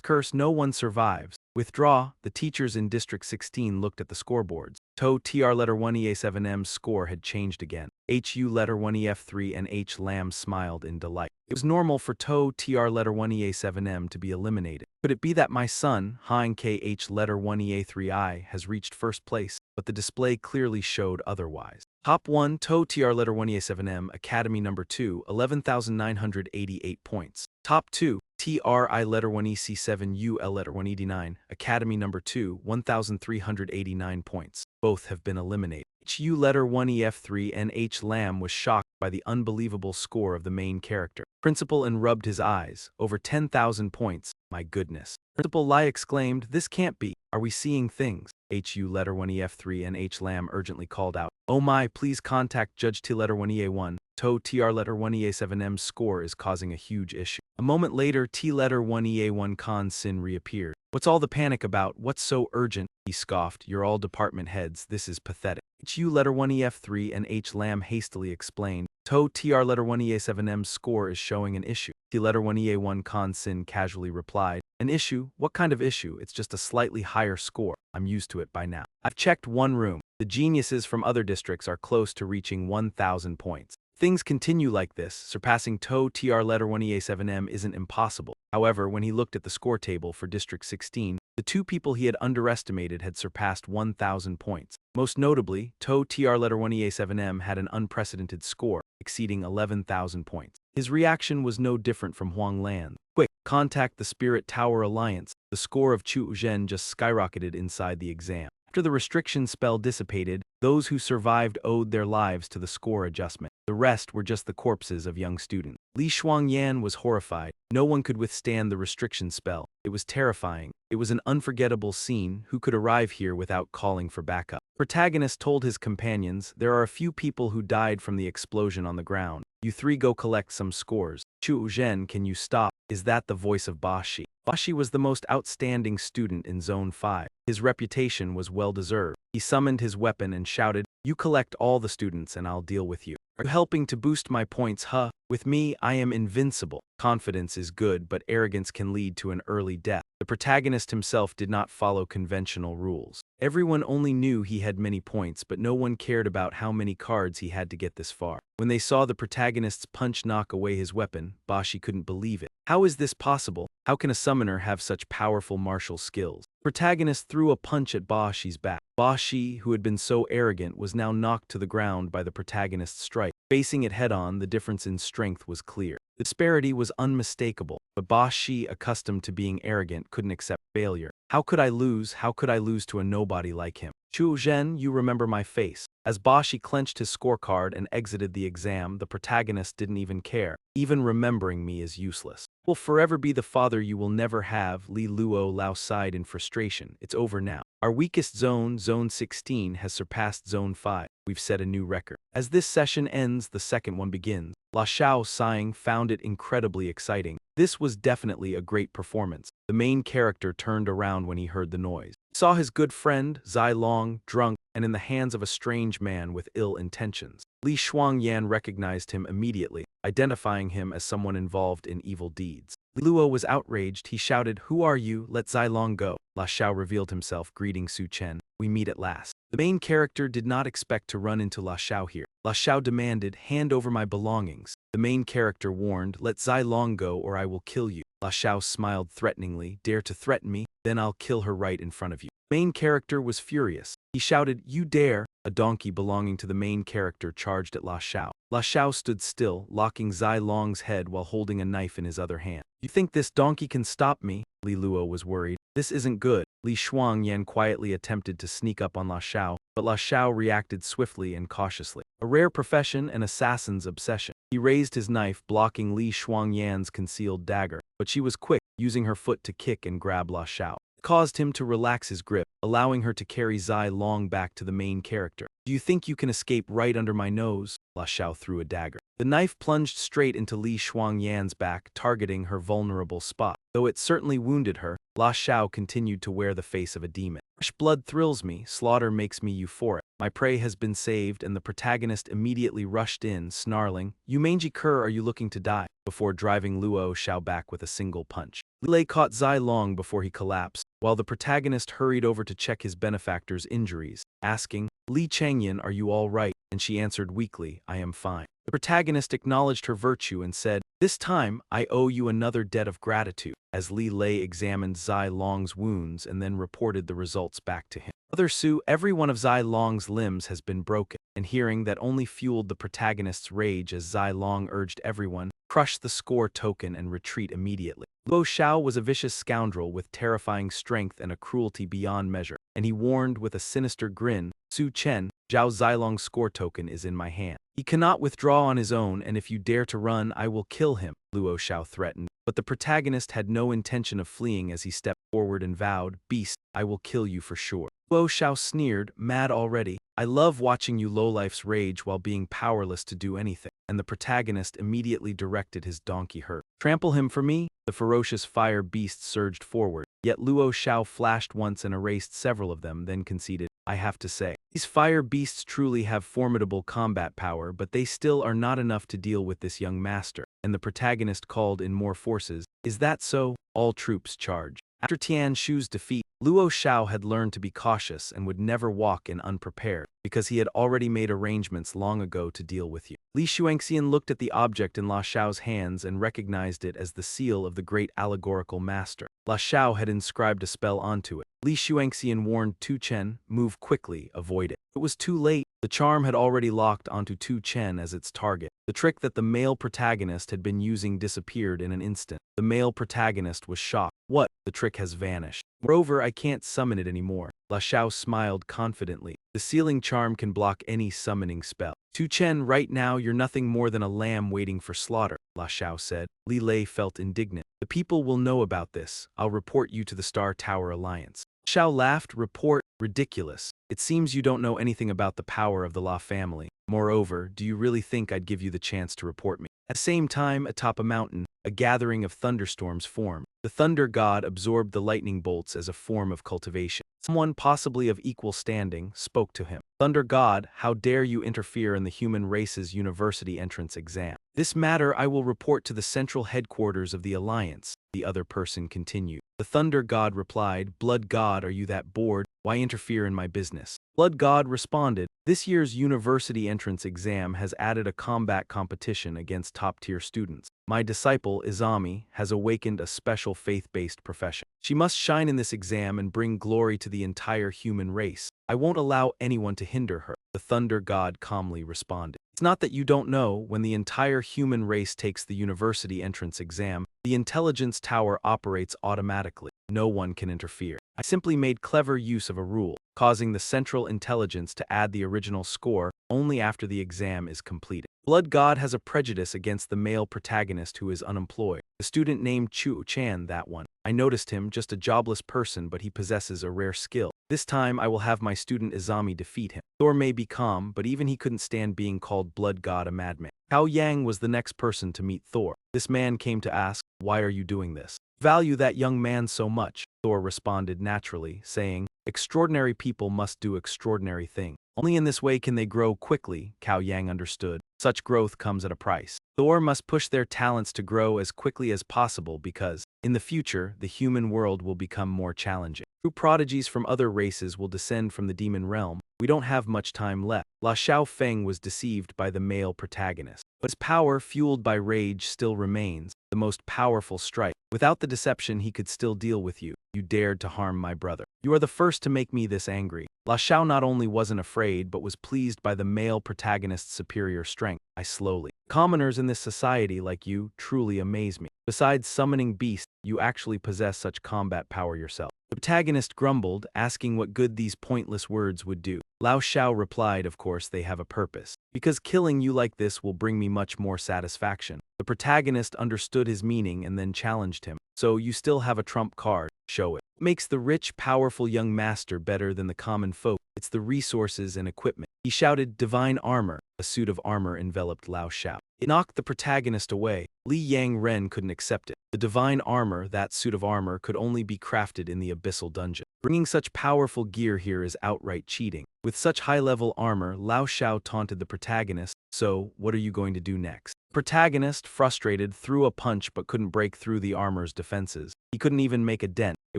curse, no one survives. Withdraw. The teachers in District 16 looked at the scoreboards. To TR letter 1EA7M's score had changed again. HU letter 1EF3 and H Lam smiled in delight. It was normal for To TR letter 1EA7M to be eliminated. Could it be that my son, Hein KH letter 1EA3I, has reached first place? But the display clearly showed otherwise. Top 1, To TR letter 1EA7M, Academy number 2, 11,988 points. Top 2, TRI letter 1EC7 UL letter 1ED9, Academy number 2, 1,389 points. Both have been eliminated. HU letter 1EF3 and H Lam was shocked by the unbelievable score of the main character. Principal and rubbed his eyes. Over 10,000 points. My goodness. Principal Lai exclaimed, this can't be. Are we seeing things? HU letter 1EF3 and H Lam urgently called out. Oh my, please contact Judge T letter 1EA1. To TR letter 1EA7M's score is causing a huge issue. A moment later, T letter 1EA1 Khan Sin reappeared. What's all the panic about? What's so urgent? He scoffed. You're all department heads. This is pathetic. HU letter 1EF3 and H Lam hastily explained. To TR letter 1EA7M's score is showing an issue. T letter 1EA1 Khan Sin casually replied. An issue? What kind of issue? It's just a slightly higher score. I'm used to it by now. I've checked one room. The geniuses from other districts are close to reaching 1,000 points. Things continue like this, surpassing To TR letter 1EA7M isn't impossible. However, when he looked at the score table for District 16, the two people he had underestimated had surpassed 1,000 points. Most notably, To TR letter 1EA7M had an unprecedented score, exceeding 11,000 points. His reaction was no different from Huang Lan. Quick, contact the Spirit Tower Alliance. The score of Chu Zhen just skyrocketed inside the exam. After the restriction spell dissipated, those who survived owed their lives to the score adjustment. The rest were just the corpses of young students. Li Shuangyan was horrified. No one could withstand the restriction spell. It was terrifying. It was an unforgettable scene. Who could arrive here without calling for backup? Protagonist told his companions, there are a few people who died from the explosion on the ground. You three go collect some scores. Chu Zhen, can you stop? Is that the voice of Bashi? Bashi was the most outstanding student in Zone 5. His reputation was well-deserved. He summoned his weapon and shouted, you collect all the students and I'll deal with you. Are you helping to boost my points, huh? With me, I am invincible. Confidence is good, but arrogance can lead to an early death. The protagonist himself did not follow conventional rules. Everyone only knew he had many points, but no one cared about how many cards he had to get this far. When they saw the protagonist's punch knock away his weapon, Bashi couldn't believe it. How is this possible? How can a summoner have such powerful martial skills? Protagonist threw a punch at Bashi's back. Bashi, who had been so arrogant, was now knocked to the ground by the protagonist's strike. Facing it head-on, the difference in strength was clear. The disparity was unmistakable, but Bashi, accustomed to being arrogant, couldn't accept failure. How could I lose? How could I lose to a nobody like him? Chu Zhen, you remember my face. As Bashi clenched his scorecard and exited the exam, the protagonist didn't even care. Even remembering me is useless. Will forever be the father you will never have, Li Luo Lao sighed in frustration. It's over now. Our weakest zone, Zone 16, has surpassed Zone 5. We've set a new record. As this session ends, the second one begins. La Xiao, sighing, found it incredibly exciting. This was definitely a great performance. The main character turned around when he heard the noise. He saw his good friend, Zai Long, drunk and in the hands of a strange man with ill intentions. Li Shuangyan recognized him immediately, identifying him as someone involved in evil deeds. Li Luo was outraged. He shouted, "Who are you? Let Zai Long go." La Xiao revealed himself, greeting Su Chen. "We meet at last." The main character did not expect to run into La Xiao here. La Xiao demanded, "Hand over my belongings." The main character warned, "Let Zai Long go or I will kill you." La Xiao smiled threateningly, "Dare to threaten me? Then I'll kill her right in front of you." The main character was furious. He shouted, "You dare!" A donkey belonging to the main character charged at La Xiao. La Xiao stood still, locking Zai Long's head while holding a knife in his other hand. "You think this donkey can stop me?" Li Luo was worried. "This isn't good." Li Shuangyan quietly attempted to sneak up on La Xiao, but La Xiao reacted swiftly and cautiously. A rare profession, an assassin's obsession. He raised his knife, blocking Li Shuangyan's concealed dagger, but she was quick, using her foot to kick and grab La Xiao. It caused him to relax his grip, allowing her to carry Zai Long back to the main character. "Do you think you can escape right under my nose?" La Xiao threw a dagger. The knife plunged straight into Li Shuangyan's back, targeting her vulnerable spot. Though it certainly wounded her, La Xiao continued to wear the face of a demon. "Fresh blood thrills me, slaughter makes me euphoric. My prey has been saved," and the protagonist immediately rushed in, snarling, "You mangy cur, are you looking to die?" before driving Luo Xiao back with a single punch. Li caught Zai Long before he collapsed, while the protagonist hurried over to check his benefactor's injuries, asking, "Li Changyan, are you all right?" And she answered weakly, "I am fine." The protagonist acknowledged her virtue and said, "This time, I owe you another debt of gratitude." As Li Lei examined Zai Long's wounds and then reported the results back to him. "Mother Su, every one of Zai Long's limbs has been broken," and hearing that only fueled the protagonist's rage as Zai Long urged everyone, "Crush the score token and retreat immediately." Luo Xiao was a vicious scoundrel with terrifying strength and a cruelty beyond measure, and he warned with a sinister grin, "Su Chen, Zhao Zilong's score token is in my hand. He cannot withdraw on his own, and if you dare to run, I will kill him," Luo Xiao threatened. But the protagonist had no intention of fleeing as he stepped forward and vowed, "Beast, I will kill you for sure." Luo Xiao sneered, "Mad already? I love watching you lowlifes rage while being powerless to do anything." And the protagonist immediately directed his donkey herd. "Trample him for me?" The ferocious fire beast surged forward, yet Luo Xiao flashed once and erased several of them, then conceded, "I have to say, these fire beasts truly have formidable combat power, but they still are not enough to deal with this young master." And the protagonist called in more forces. "Is that so? All troops charge." After Tian Shu's defeat, Luo Xiao had learned to be cautious and would never walk in unprepared, because he had already made arrangements long ago to deal with you. Li Shuangxian looked at the object in La Xiao's hands and recognized it as the seal of the great allegorical master. La Xiao had inscribed a spell onto it. Li Xuanxian warned Tu Chen, move quickly, avoid it. It was too late. The charm had already locked onto Tu Chen as its target. The trick that the male protagonist had been using disappeared in an instant. The male protagonist was shocked. What? The trick has vanished. Moreover, I can't summon it anymore. La Xiao smiled confidently. The sealing charm can block any summoning spell. Tu Chen, right now you're nothing more than a lamb waiting for slaughter, La Xiao said. Li Lei felt indignant. The people will know about this. I'll report you to the Star Tower Alliance. Xiao laughed. Report? Ridiculous. It seems you don't know anything about the power of the La family. Moreover, do you really think I'd give you the chance to report me? At the same time, atop a mountain, a gathering of thunderstorms formed. The thunder god absorbed the lightning bolts as a form of cultivation. Someone, possibly of equal standing, spoke to him. Thunder god, how dare you interfere in the human race's university entrance exam? This matter I will report to the central headquarters of the Alliance, the other person continued. The thunder god replied, Blood god, are you that bored? Why interfere in my business? Blood god responded, this year's university entrance exam has added a combat competition against top-tier students. My disciple, Izami, has awakened a special faith-based profession. She must shine in this exam and bring glory to the entire human race. I won't allow anyone to hinder her. The thunder god calmly responded. It's not that you don't know, when the entire human race takes the university entrance exam, the intelligence tower operates automatically. No one can interfere. I simply made clever use of a rule, causing the central intelligence to add the original score only after the exam is completed. Blood God has a prejudice against the male protagonist who is unemployed. The student named Chu Chan, that one. I noticed him, just a jobless person, but he possesses a rare skill. This time I will have my student Izami defeat him. Thor may be calm, but even he couldn't stand being called Blood God a madman. Cao Yang was the next person to meet Thor. This man came to ask, why are you doing this? Value that young man so much, Thor responded naturally, saying, extraordinary people must do extraordinary things. Only in this way can they grow quickly, Cao Yang understood. Such growth comes at a price. Thor must push their talents to grow as quickly as possible because, in the future, the human world will become more challenging. True prodigies from other races will descend from the demon realm. We don't have much time left. La Xiao Feng was deceived by the male protagonist. But his power, fueled by rage, still remains, the most powerful strike. Without the deception, he could still deal with you. You dared to harm my brother. You are the first to make me this angry. La Xiao not only wasn't afraid, but was pleased by the male protagonist's superior strength. I slowly. Commoners in this society like you truly amaze me. Besides summoning beasts, you actually possess such combat power yourself. The protagonist grumbled, asking what good these pointless words would do. Lao Xiao replied, of course they have a purpose. Because killing you like this will bring me much more satisfaction. The protagonist understood his meaning and then challenged him. So you still have a trump card, show it. What makes the rich, powerful young master better than the common folk? It's the resources and equipment. He shouted, divine armor. A suit of armor enveloped Lao Xiao. It knocked the protagonist away. Li Yang Ren couldn't accept it. The divine armor, that suit of armor, could only be crafted in the abyssal dungeon. Bringing such powerful gear here is outright cheating. With such high-level armor, Lao Xiao taunted the protagonist, so, what are you going to do next? The protagonist, frustrated, threw a punch but couldn't break through the armor's defenses. He couldn't even make a dent. It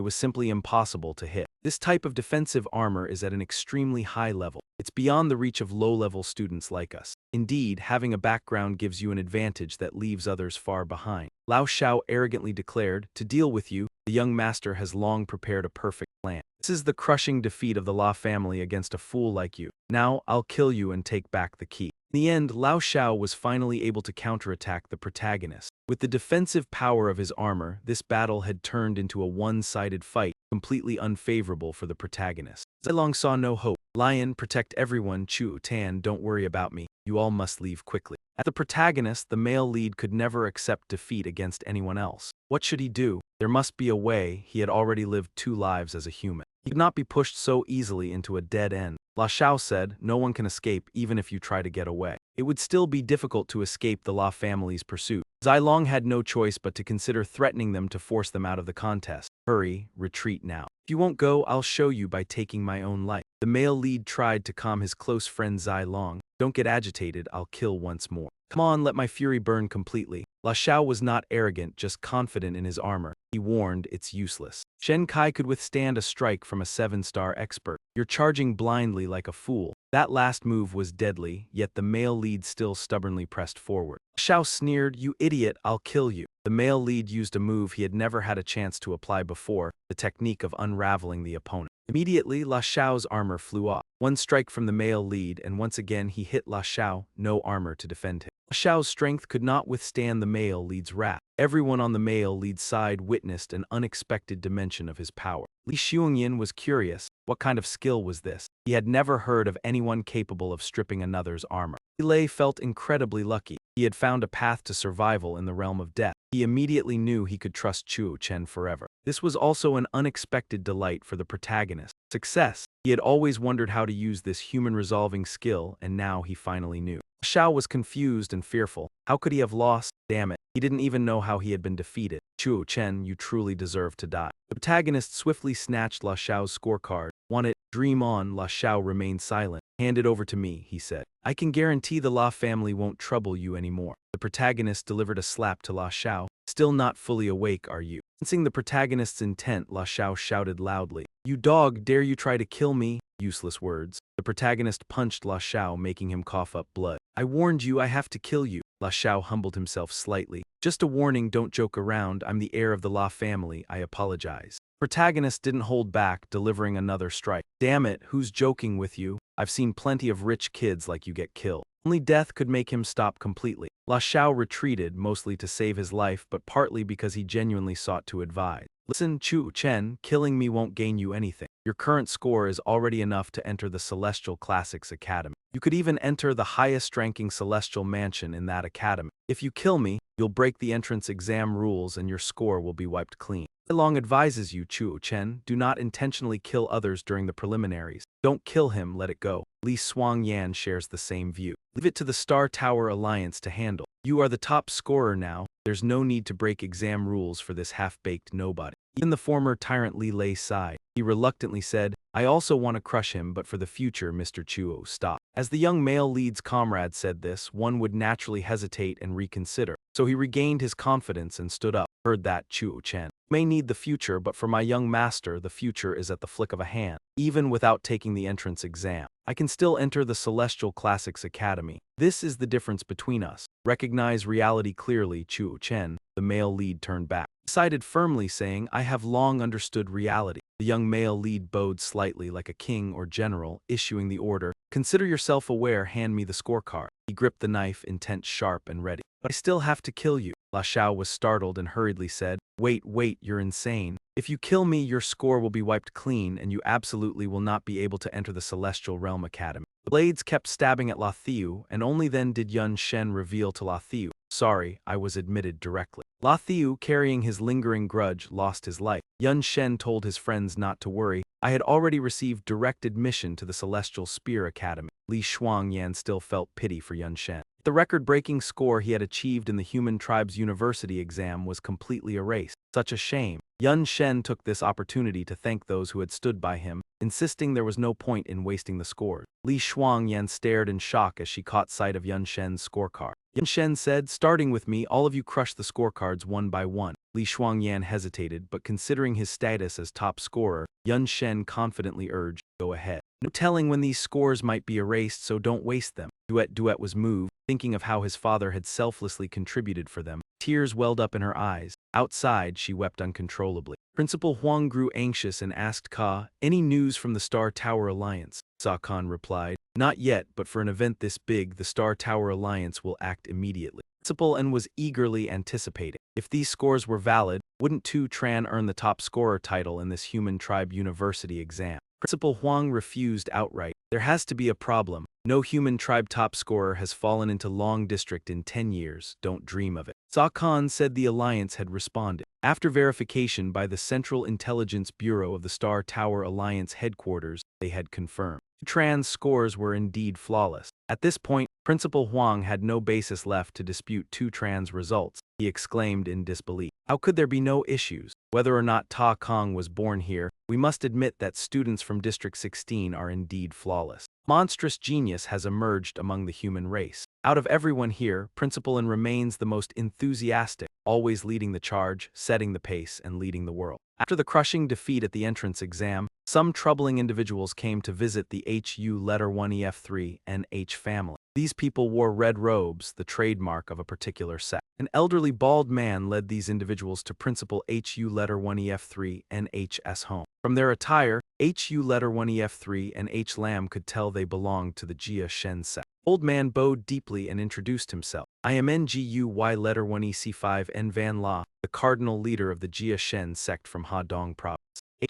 was simply impossible to hit. This type of defensive armor is at an extremely high level. It's beyond the reach of low-level students like us. Indeed, having a background gives you an advantage that leaves others far behind. Lao Xiao arrogantly declared, to deal with you, the young master has long prepared a perfect plan. This is the crushing defeat of the La family against a fool like you. Now, I'll kill you and take back the key. In the end, Lao Xiao was finally able to counterattack the protagonist. With the defensive power of his armor, this battle had turned into a one-sided fight, completely unfavorable for the protagonist. Zilong saw no hope. Lion, protect everyone. Chu Tan, don't worry about me. You all must leave quickly. As the protagonist, the male lead could never accept defeat against anyone else. What should he do? There must be a way. He had already lived 2 lives as a human. He could not be pushed so easily into a dead end. La Xiao said, no one can escape even if you try to get away. It would still be difficult to escape the La family's pursuit. Zilong had no choice but to consider threatening them to force them out of the contest. Hurry, retreat now. If you won't go, I'll show you by taking my own life. The male lead tried to calm his close friend Zilong. Don't get agitated, I'll kill once more. Come on, let my fury burn completely. La Xiao was not arrogant, just confident in his armor. He warned, it's useless. Shen Kai could withstand a strike from a 7-star expert. You're charging blindly like a fool. That last move was deadly, yet the male lead still stubbornly pressed forward. Xiao sneered, you idiot, I'll kill you. The male lead used a move he had never had a chance to apply before, the technique of unraveling the opponent. Immediately, La Xiao's armor flew off. One strike from the male lead, and once again he hit La Xiao, no armor to defend him. La Xiao's strength could not withstand the male lead's wrath. Everyone on the male lead's side witnessed an unexpected dimension of his power. Li Xiongyan was curious. What kind of skill was this? He had never heard of anyone capable of stripping another's armor. Li Lei felt incredibly lucky. He had found a path to survival in the realm of death. He immediately knew he could trust Chuo Chen forever. This was also an unexpected delight for the protagonist. Success! He had always wondered how to use this human-resolving skill, and now he finally knew. Xiao was confused and fearful. How could he have lost? Damn it. He didn't even know how he had been defeated. Chuo Chen, you truly deserve to die. The protagonist swiftly snatched La Xiao's scorecard. Want it? Dream on. La Xiao remained silent. Hand it over to me, he said. I can guarantee the La family won't trouble you anymore. The protagonist delivered a slap to La Xiao. Still not fully awake, are you? Sensing the protagonist's intent, La Xiao shouted loudly. You dog, dare you try to kill me? Useless words. The protagonist punched La Xiao, making him cough up blood. I warned you, I have to kill you. La Xiao humbled himself slightly. Just a warning, don't joke around. I'm the heir of the La family. I apologize. Protagonist didn't hold back, delivering another strike. Damn it, who's joking with you? I've seen plenty of rich kids like you get killed. Only death could make him stop completely. La Xiao retreated, mostly to save his life, but partly because he genuinely sought to advise. Listen, Chuo Chen, killing me won't gain you anything. Your current score is already enough to enter the Celestial Classics Academy. You could even enter the highest-ranking Celestial Mansion in that academy. If you kill me, you'll break the entrance exam rules and your score will be wiped clean. Long advises you, Chuo Chen, do not intentionally kill others during the preliminaries. Don't kill him, let it go. Li Xuangyan shares the same view. Leave it to the Star Tower Alliance to handle. You are the top scorer now. There's no need to break exam rules for this half-baked nobody. Even the former tyrant Li Lei sighed. He reluctantly said, I also want to crush him, but for the future, Mr. Chuo, stop. As the young male lead's comrade said this, one would naturally hesitate and reconsider. So he regained his confidence and stood up. Heard that, Chuo Chen. May need the future, but for my young master, the future is at the flick of a hand. Even without taking the entrance exam, I can still enter the Celestial Classics Academy. This is the difference between us. Recognize reality clearly, Chuo Chen. The male lead turned back. Decided firmly, saying, I have long understood reality. The young male lead bowed slightly like a king or general, issuing the order, consider yourself aware, hand me the scorecard. He gripped the knife, intent sharp and ready. But I still have to kill you. La Xiao was startled and hurriedly said, wait, you're insane. If you kill me, your score will be wiped clean and you absolutely will not be able to enter the Celestial Realm Academy. The blades kept stabbing at La Thiu, and only then did Yun Shen reveal to La Thiu, sorry, I was admitted directly. La Thiu, carrying his lingering grudge, lost his life. Yun Shen told his friends not to worry. I had already received direct admission to the Celestial Spear Academy. Li Xuangyan still felt pity for Yun Shen. The record-breaking score he had achieved in the Human Tribes University exam was completely erased. Such a shame. Yun Shen took this opportunity to thank those who had stood by him, insisting there was no point in wasting the scores. Li Xuangyan stared in shock as she caught sight of Yun Shen's scorecard. Yun Shen said, starting with me, all of you crush the scorecards one by one. Li Xuangyan hesitated, but considering his status as top scorer, Yun Shen confidently urged, go ahead. No telling when these scores might be erased, so don't waste them. Duet was moved, thinking of how his father had selflessly contributed for them. Tears welled up in her eyes. Outside, she wept uncontrollably. Principal Huang grew anxious and asked Ka, any news from the Star Tower Alliance? Sa-Kan replied, not yet, but for an event this big, the Star Tower Alliance will act immediately. Principal N was eagerly anticipating. If these scores were valid, wouldn't Tu Tran earn the top scorer title in this Human Tribe University exam? Principal Huang refused outright. There has to be a problem. No Human Tribe top scorer has fallen into Long District in 10 years. Don't dream of it. Sa-Kan said the Alliance had responded. After verification by the Central Intelligence Bureau of the Star Tower Alliance headquarters, they had confirmed. Tran's scores were indeed flawless. At this point, Principal Huang had no basis left to dispute Tu Tran's results. He exclaimed in disbelief. How could there be no issues? Whether or not Ta Kong was born here, we must admit that students from District 16 are indeed flawless. Monstrous genius has emerged among the human race. Out of everyone here, Principal N remains the most enthusiastic. always leading the charge, setting the pace, and leading the world. After the crushing defeat at the entrance exam, some troubling individuals came to visit the HU letter 1EF3 and H family. These people wore red robes, the trademark of a particular sect. An elderly bald man led these individuals to Principal HU letter 1EF3 and HS home. From their attire, HU letter 1EF3 and H Lam could tell they belonged to the Jia Shen sect. Old man bowed deeply and introduced himself. I am NGUY letter 1EC5 N Van La, the cardinal leader of the Jia Shen sect from Hadong province.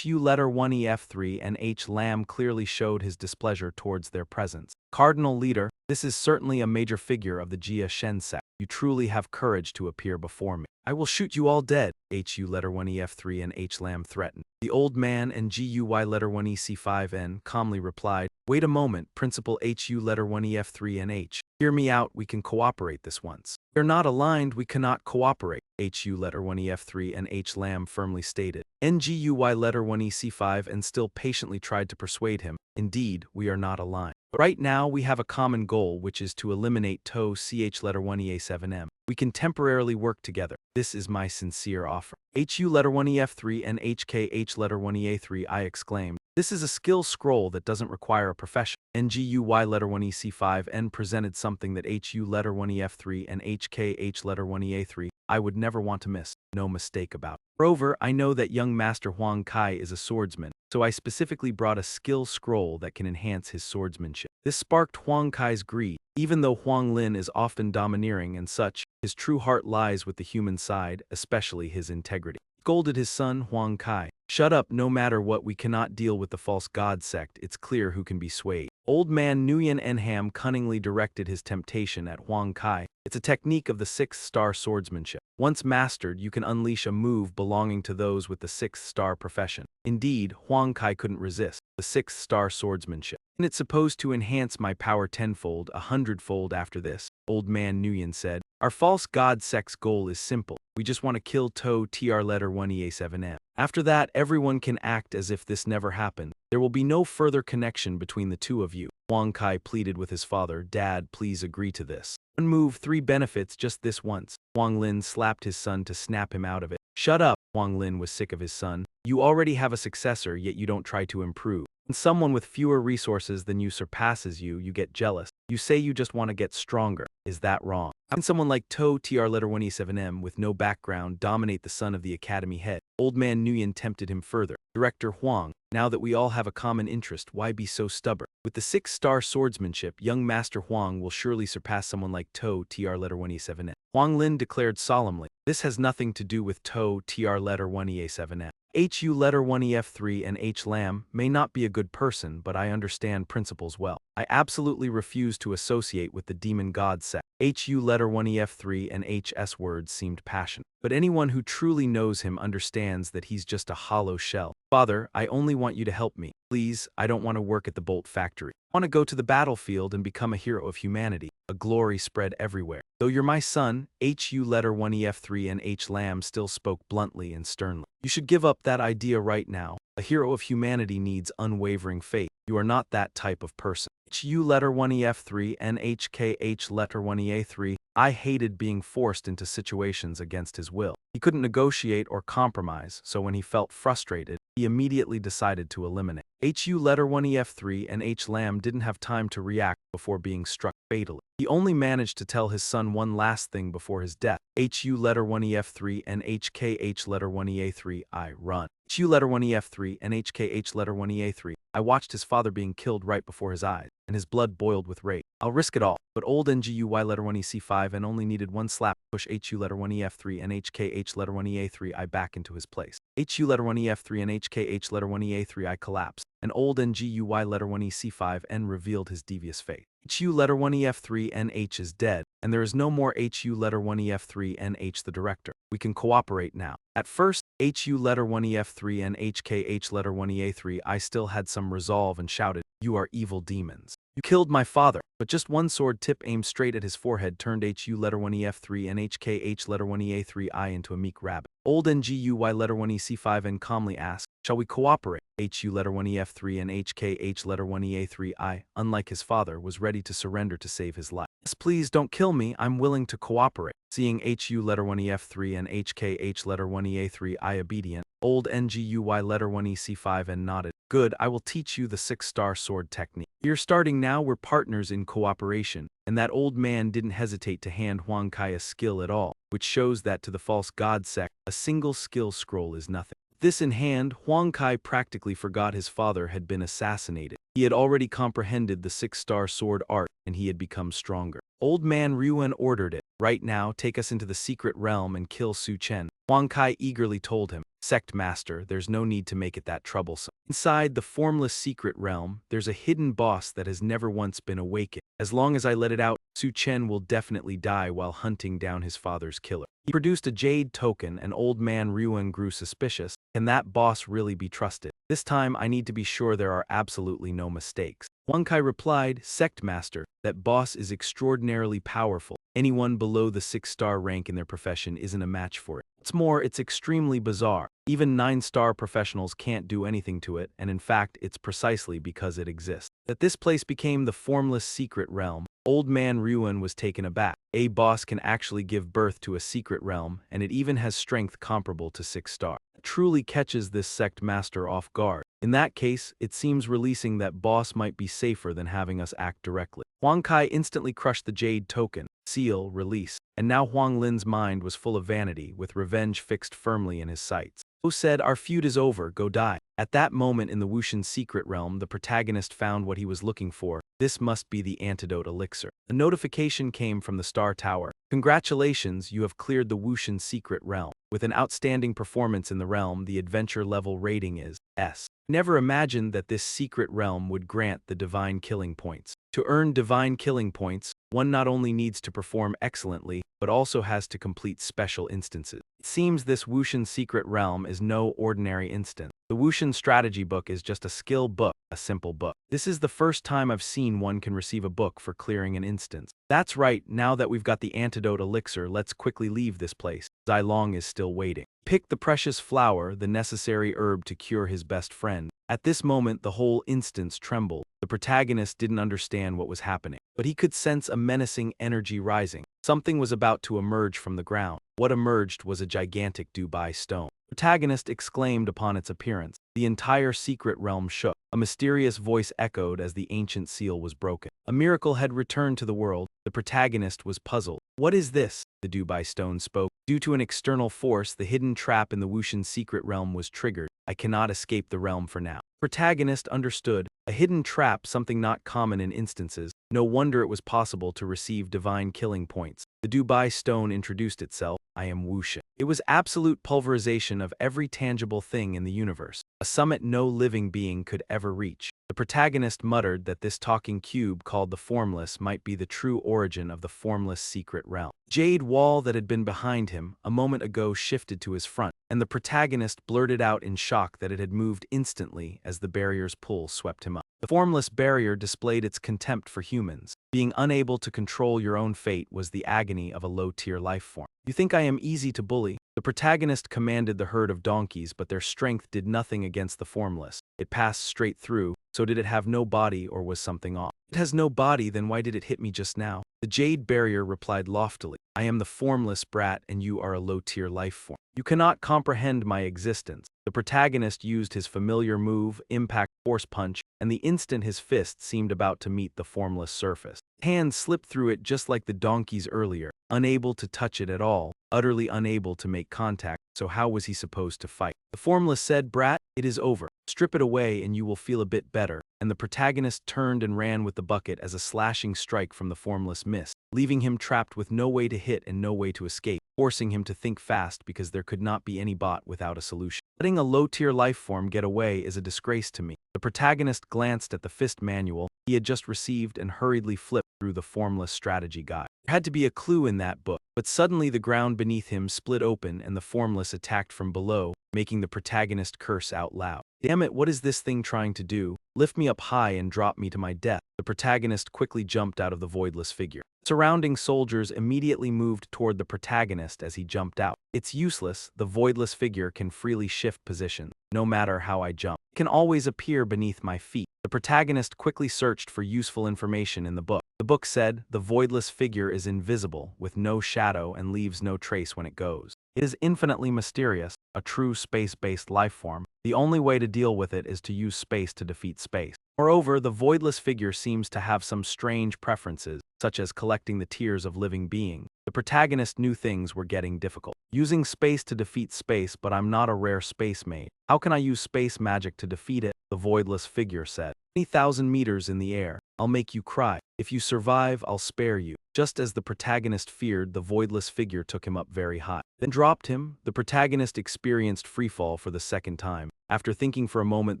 HU letter 1EF3 and H Lam clearly showed his displeasure towards their presence. Cardinal leader, this is certainly a major figure of the Jia Shen sect. You truly have courage to appear before me. I will shoot you all dead, HU letter 1EF3 and H Lam threatened. The old man and GUY letter 1EC5N calmly replied, wait a moment, Principal HU letter 1EF3 and H. Hear me out, we can cooperate this once. We are not aligned, we cannot cooperate, HU letter 1EF3 and H Lam firmly stated. NGUY letter 1EC5 and still patiently tried to persuade him, indeed, we are not aligned. But right now we have a common goal, which is to eliminate TO CH letter 1EA7M. We can temporarily work together. This is my sincere offer. HU letter 1EF3 and HKH letter 1EA3 I exclaimed. This is a skill scroll that doesn't require a profession. NGUY letter 1EC5N presented something that HU letter 1EF3 and HKH letter 1EA3 I would never want to miss. No mistake about it. Moreover, I know that young Master Huang Kai is a swordsman, so I specifically brought a skill scroll that can enhance his swordsmanship. This sparked Huang Kai's greed. Even though Huang Lin is often domineering and such, his true heart lies with the human side, especially his integrity. He scolded his son, Huang Kai. Shut up, no matter what, we cannot deal with the false god sect, it's clear who can be swayed. Old man Nguyen Enham cunningly directed his temptation at Huang Kai. It's a technique of the 6-star swordsmanship. Once mastered, you can unleash a move belonging to those with the 6-star profession. Indeed, Huang Kai couldn't resist the 6-star swordsmanship. And it's supposed to enhance my power tenfold, 100-fold after this, old man Nguyen said. Our false god sect's goal is simple. We just want to kill TO TR letter 1EA7M. After that, everyone can act as if this never happened. There will be no further connection between the two of you. Huang Kai pleaded with his father, Dad, please agree to this. One move, 3 benefits, just this once. Huang Lin slapped his son to snap him out of it. Shut up! Huang Lin was sick of his son. You already have a successor, yet you don't try to improve. When someone with fewer resources than you surpasses you, you get jealous. You say you just want to get stronger. Is that wrong? How can someone like TO TR letter 1E7M with no background dominate the son of the academy head? Old man Nguyen tempted him further. Director Huang, now that we all have a common interest, why be so stubborn? With the 6-star swordsmanship, young Master Huang will surely surpass someone like TO TR letter 1E7M. Huang Lin declared solemnly, this has nothing to do with TO TR letter 1EA7M. HU letter 1EF3 and H Lam may not be a good person, but I understand principles well. I absolutely refuse to associate with the demon god sect. HU letter 1EF3 and HS words seemed passionate, but anyone who truly knows him understands that he's just a hollow shell. Father, I only want you to help me. Please, I don't want to work at the Bolt factory. I want to go to the battlefield and become a hero of humanity. A glory spread everywhere. Though you're my son, HU letter 1EF3 and H Lam still spoke bluntly and sternly. You should give up that idea right now. A hero of humanity needs unwavering faith. You are not that type of person. HU letter 1EF3 and HKH letter 1EA3. I hated being forced into situations against his will. He couldn't negotiate or compromise, so when he felt frustrated, he immediately decided to eliminate. HU letter 1EF3 and H Lam didn't have time to react before being struck fatally. He only managed to tell his son one last thing before his death. HU letter 1EF3 and HKH letter 1EA3 I run. HU letter 1EF3 and HKH letter 1EA3 I watched his father being killed right before his eyes, and his blood boiled with rage. I'll risk it all, but old NGUY letter 1EC5 and only needed one slap to push HU letter 1EF3 and HKH letter 1EA3 I back into his place. HU letter 1EF3 and HKH letter 1EA3 I collapsed, and old NGUY letter 1EC5 N revealed his devious fate. HU letter 1EF3 and H is dead, and there is no more HU letter 1EF3 and H the director. We can cooperate now. At first, HU letter 1EF3 and HKH letter 1EA3 I still had some resolve and shouted, "You are evil demons. You killed my father." But just one sword tip aimed straight at his forehead turned HU letter 1EF3 and HKH letter 1EA3 I into a meek rabbit. Old NGUY letter 1EC5 N calmly asked, "Shall we cooperate?" HU letter 1EF3 and HKH letter 1EA3 I, unlike his father, was ready to surrender to save his life. Yes, please don't kill me, I'm willing to cooperate. Seeing HU letter 1 EF3 and HKH letter 1 EA3 I obedient. Old NGUY letter 1 EC5 and nodded. Good, I will teach you the 6-star sword technique. You're starting now, we're partners in cooperation. And that old man didn't hesitate to hand Huang Kai a skill at all, which shows that to the false god sect, a single skill scroll is nothing. This in hand, Huang Kai practically forgot his father had been assassinated. He had already comprehended the 6-star sword art, and he had become stronger. Old man Ryuan ordered it. Right now, take us into the secret realm and kill Su Chen. Huang Kai eagerly told him, Sect Master, there's no need to make it that troublesome. Inside the formless secret realm, there's a hidden boss that has never once been awakened. As long as I let it out, Su Chen will definitely die while hunting down his father's killer. He produced a jade token, and old man Ryuan grew suspicious. Can that boss really be trusted? This time I need to be sure there are absolutely no mistakes. Huang Kai replied, Sect Master, that boss is extraordinarily powerful. Anyone below the 6-star rank in their profession isn't a match for it. What's more, it's extremely bizarre. Even 9-star professionals can't do anything to it, and in fact, it's precisely because it exists that this place became the formless secret realm. Old man Ryuan was taken aback. A boss can actually give birth to a secret realm, and it even has strength comparable to 6-star. It truly catches this sect master off guard. In that case, it seems releasing that boss might be safer than having us act directly. Huang Kai instantly crushed the jade token. Seal, release. And now Huang Lin's mind was full of vanity, with revenge fixed firmly in his sights. Who said, our feud is over, go die. At that moment in the Wushan secret realm, the protagonist found what he was looking for. This must be the antidote elixir. A notification came from the Star Tower. Congratulations, you have cleared the Wushan secret realm. With an outstanding performance in the realm, the adventure level rating is S. Never imagined that this secret realm would grant the divine killing points. To earn divine killing points, one not only needs to perform excellently, but also has to complete special instances. It seems this Wushan secret realm is no ordinary instance. The Wushan strategy book is just a skill book, a simple book. This is the first time I've seen one can receive a book for clearing an instance. That's right, now that we've got the antidote elixir, let's quickly leave this place. Zilong is still waiting. Pick the precious flower, the necessary herb to cure his best friend. At this moment, the whole instance trembled. The protagonist didn't understand what was happening, but he could sense a menacing energy rising. Something was about to emerge from the ground. What emerged was a gigantic Dubai stone. The protagonist exclaimed upon its appearance. The entire secret realm shook. A mysterious voice echoed as the ancient seal was broken. A miracle had returned to the world. The protagonist was puzzled. What is this? The Dubai stone spoke. Due to an external force, the hidden trap in the Wushan secret realm was triggered. I cannot escape the realm for now. Protagonist understood. A hidden trap, something not common in instances. No wonder it was possible to receive divine killing points. The Dubai stone introduced itself. I am Wushan. It was absolute pulverization of every tangible thing in the universe, a summit no living being could ever reach. The protagonist muttered that this talking cube called the Formless might be the true origin of the formless secret realm. Jade wall that had been behind him a moment ago shifted to his front, and the protagonist blurted out in shock that it had moved instantly as the barrier's pull swept him up. The formless barrier displayed its contempt for humans. Being unable to control your own fate was the agony of a low-tier life form. You think I am easy to bully? The protagonist commanded the herd of donkeys, but their strength did nothing against the formless. It passed straight through, so did it have no body or was something off? It has no body, then why did it hit me just now? The jade barrier replied loftily, I am the formless brat and you are a low-tier life form. You cannot comprehend my existence. The protagonist used his familiar move, impact force punch, and the instant his fist seemed about to meet the formless surface. Hand slipped through it just like the donkey's earlier, unable to touch it at all, utterly unable to make contact, so how was he supposed to fight? The formless said, Brat, it is over. Strip it away and you will feel a bit better. And the protagonist turned and ran with the bucket as a slashing strike from the formless missed, leaving him trapped with no way to hit and no way to escape, forcing him to think fast because there could not be any bot without a solution. Letting a low-tier life form get away is a disgrace to me. The protagonist glanced at the fist manual he had just received and hurriedly flipped through the formless strategy guide. There had to be a clue in that book, but suddenly the ground beneath him split open and the formless attacked from below, making the protagonist curse out loud. Damn it, what is this thing trying to do? Lift me up high and drop me to my death. The protagonist quickly jumped out of the voidless figure. Surrounding soldiers immediately moved toward the protagonist as he jumped out. It's useless, the voidless figure can freely shift position. No matter how I jump, it can always appear beneath my feet. The protagonist quickly searched for useful information in the book. The book said, "The voidless figure is invisible, with no shadow and leaves no trace when it goes. It is infinitely mysterious, a true space-based life form. The only way to deal with it is to use space to defeat space." Moreover, the voidless figure seems to have some strange preferences, such as collecting the tears of living beings. The protagonist knew things were getting difficult. Using space to defeat space, but I'm not a rare space mage. How can I use space magic to defeat it? The voidless figure said. 20,000 meters in the air. I'll make you cry. If you survive, I'll spare you. Just as the protagonist feared, the voidless figure took him up very high, then dropped him. The protagonist experienced freefall for the second time. After thinking for a moment,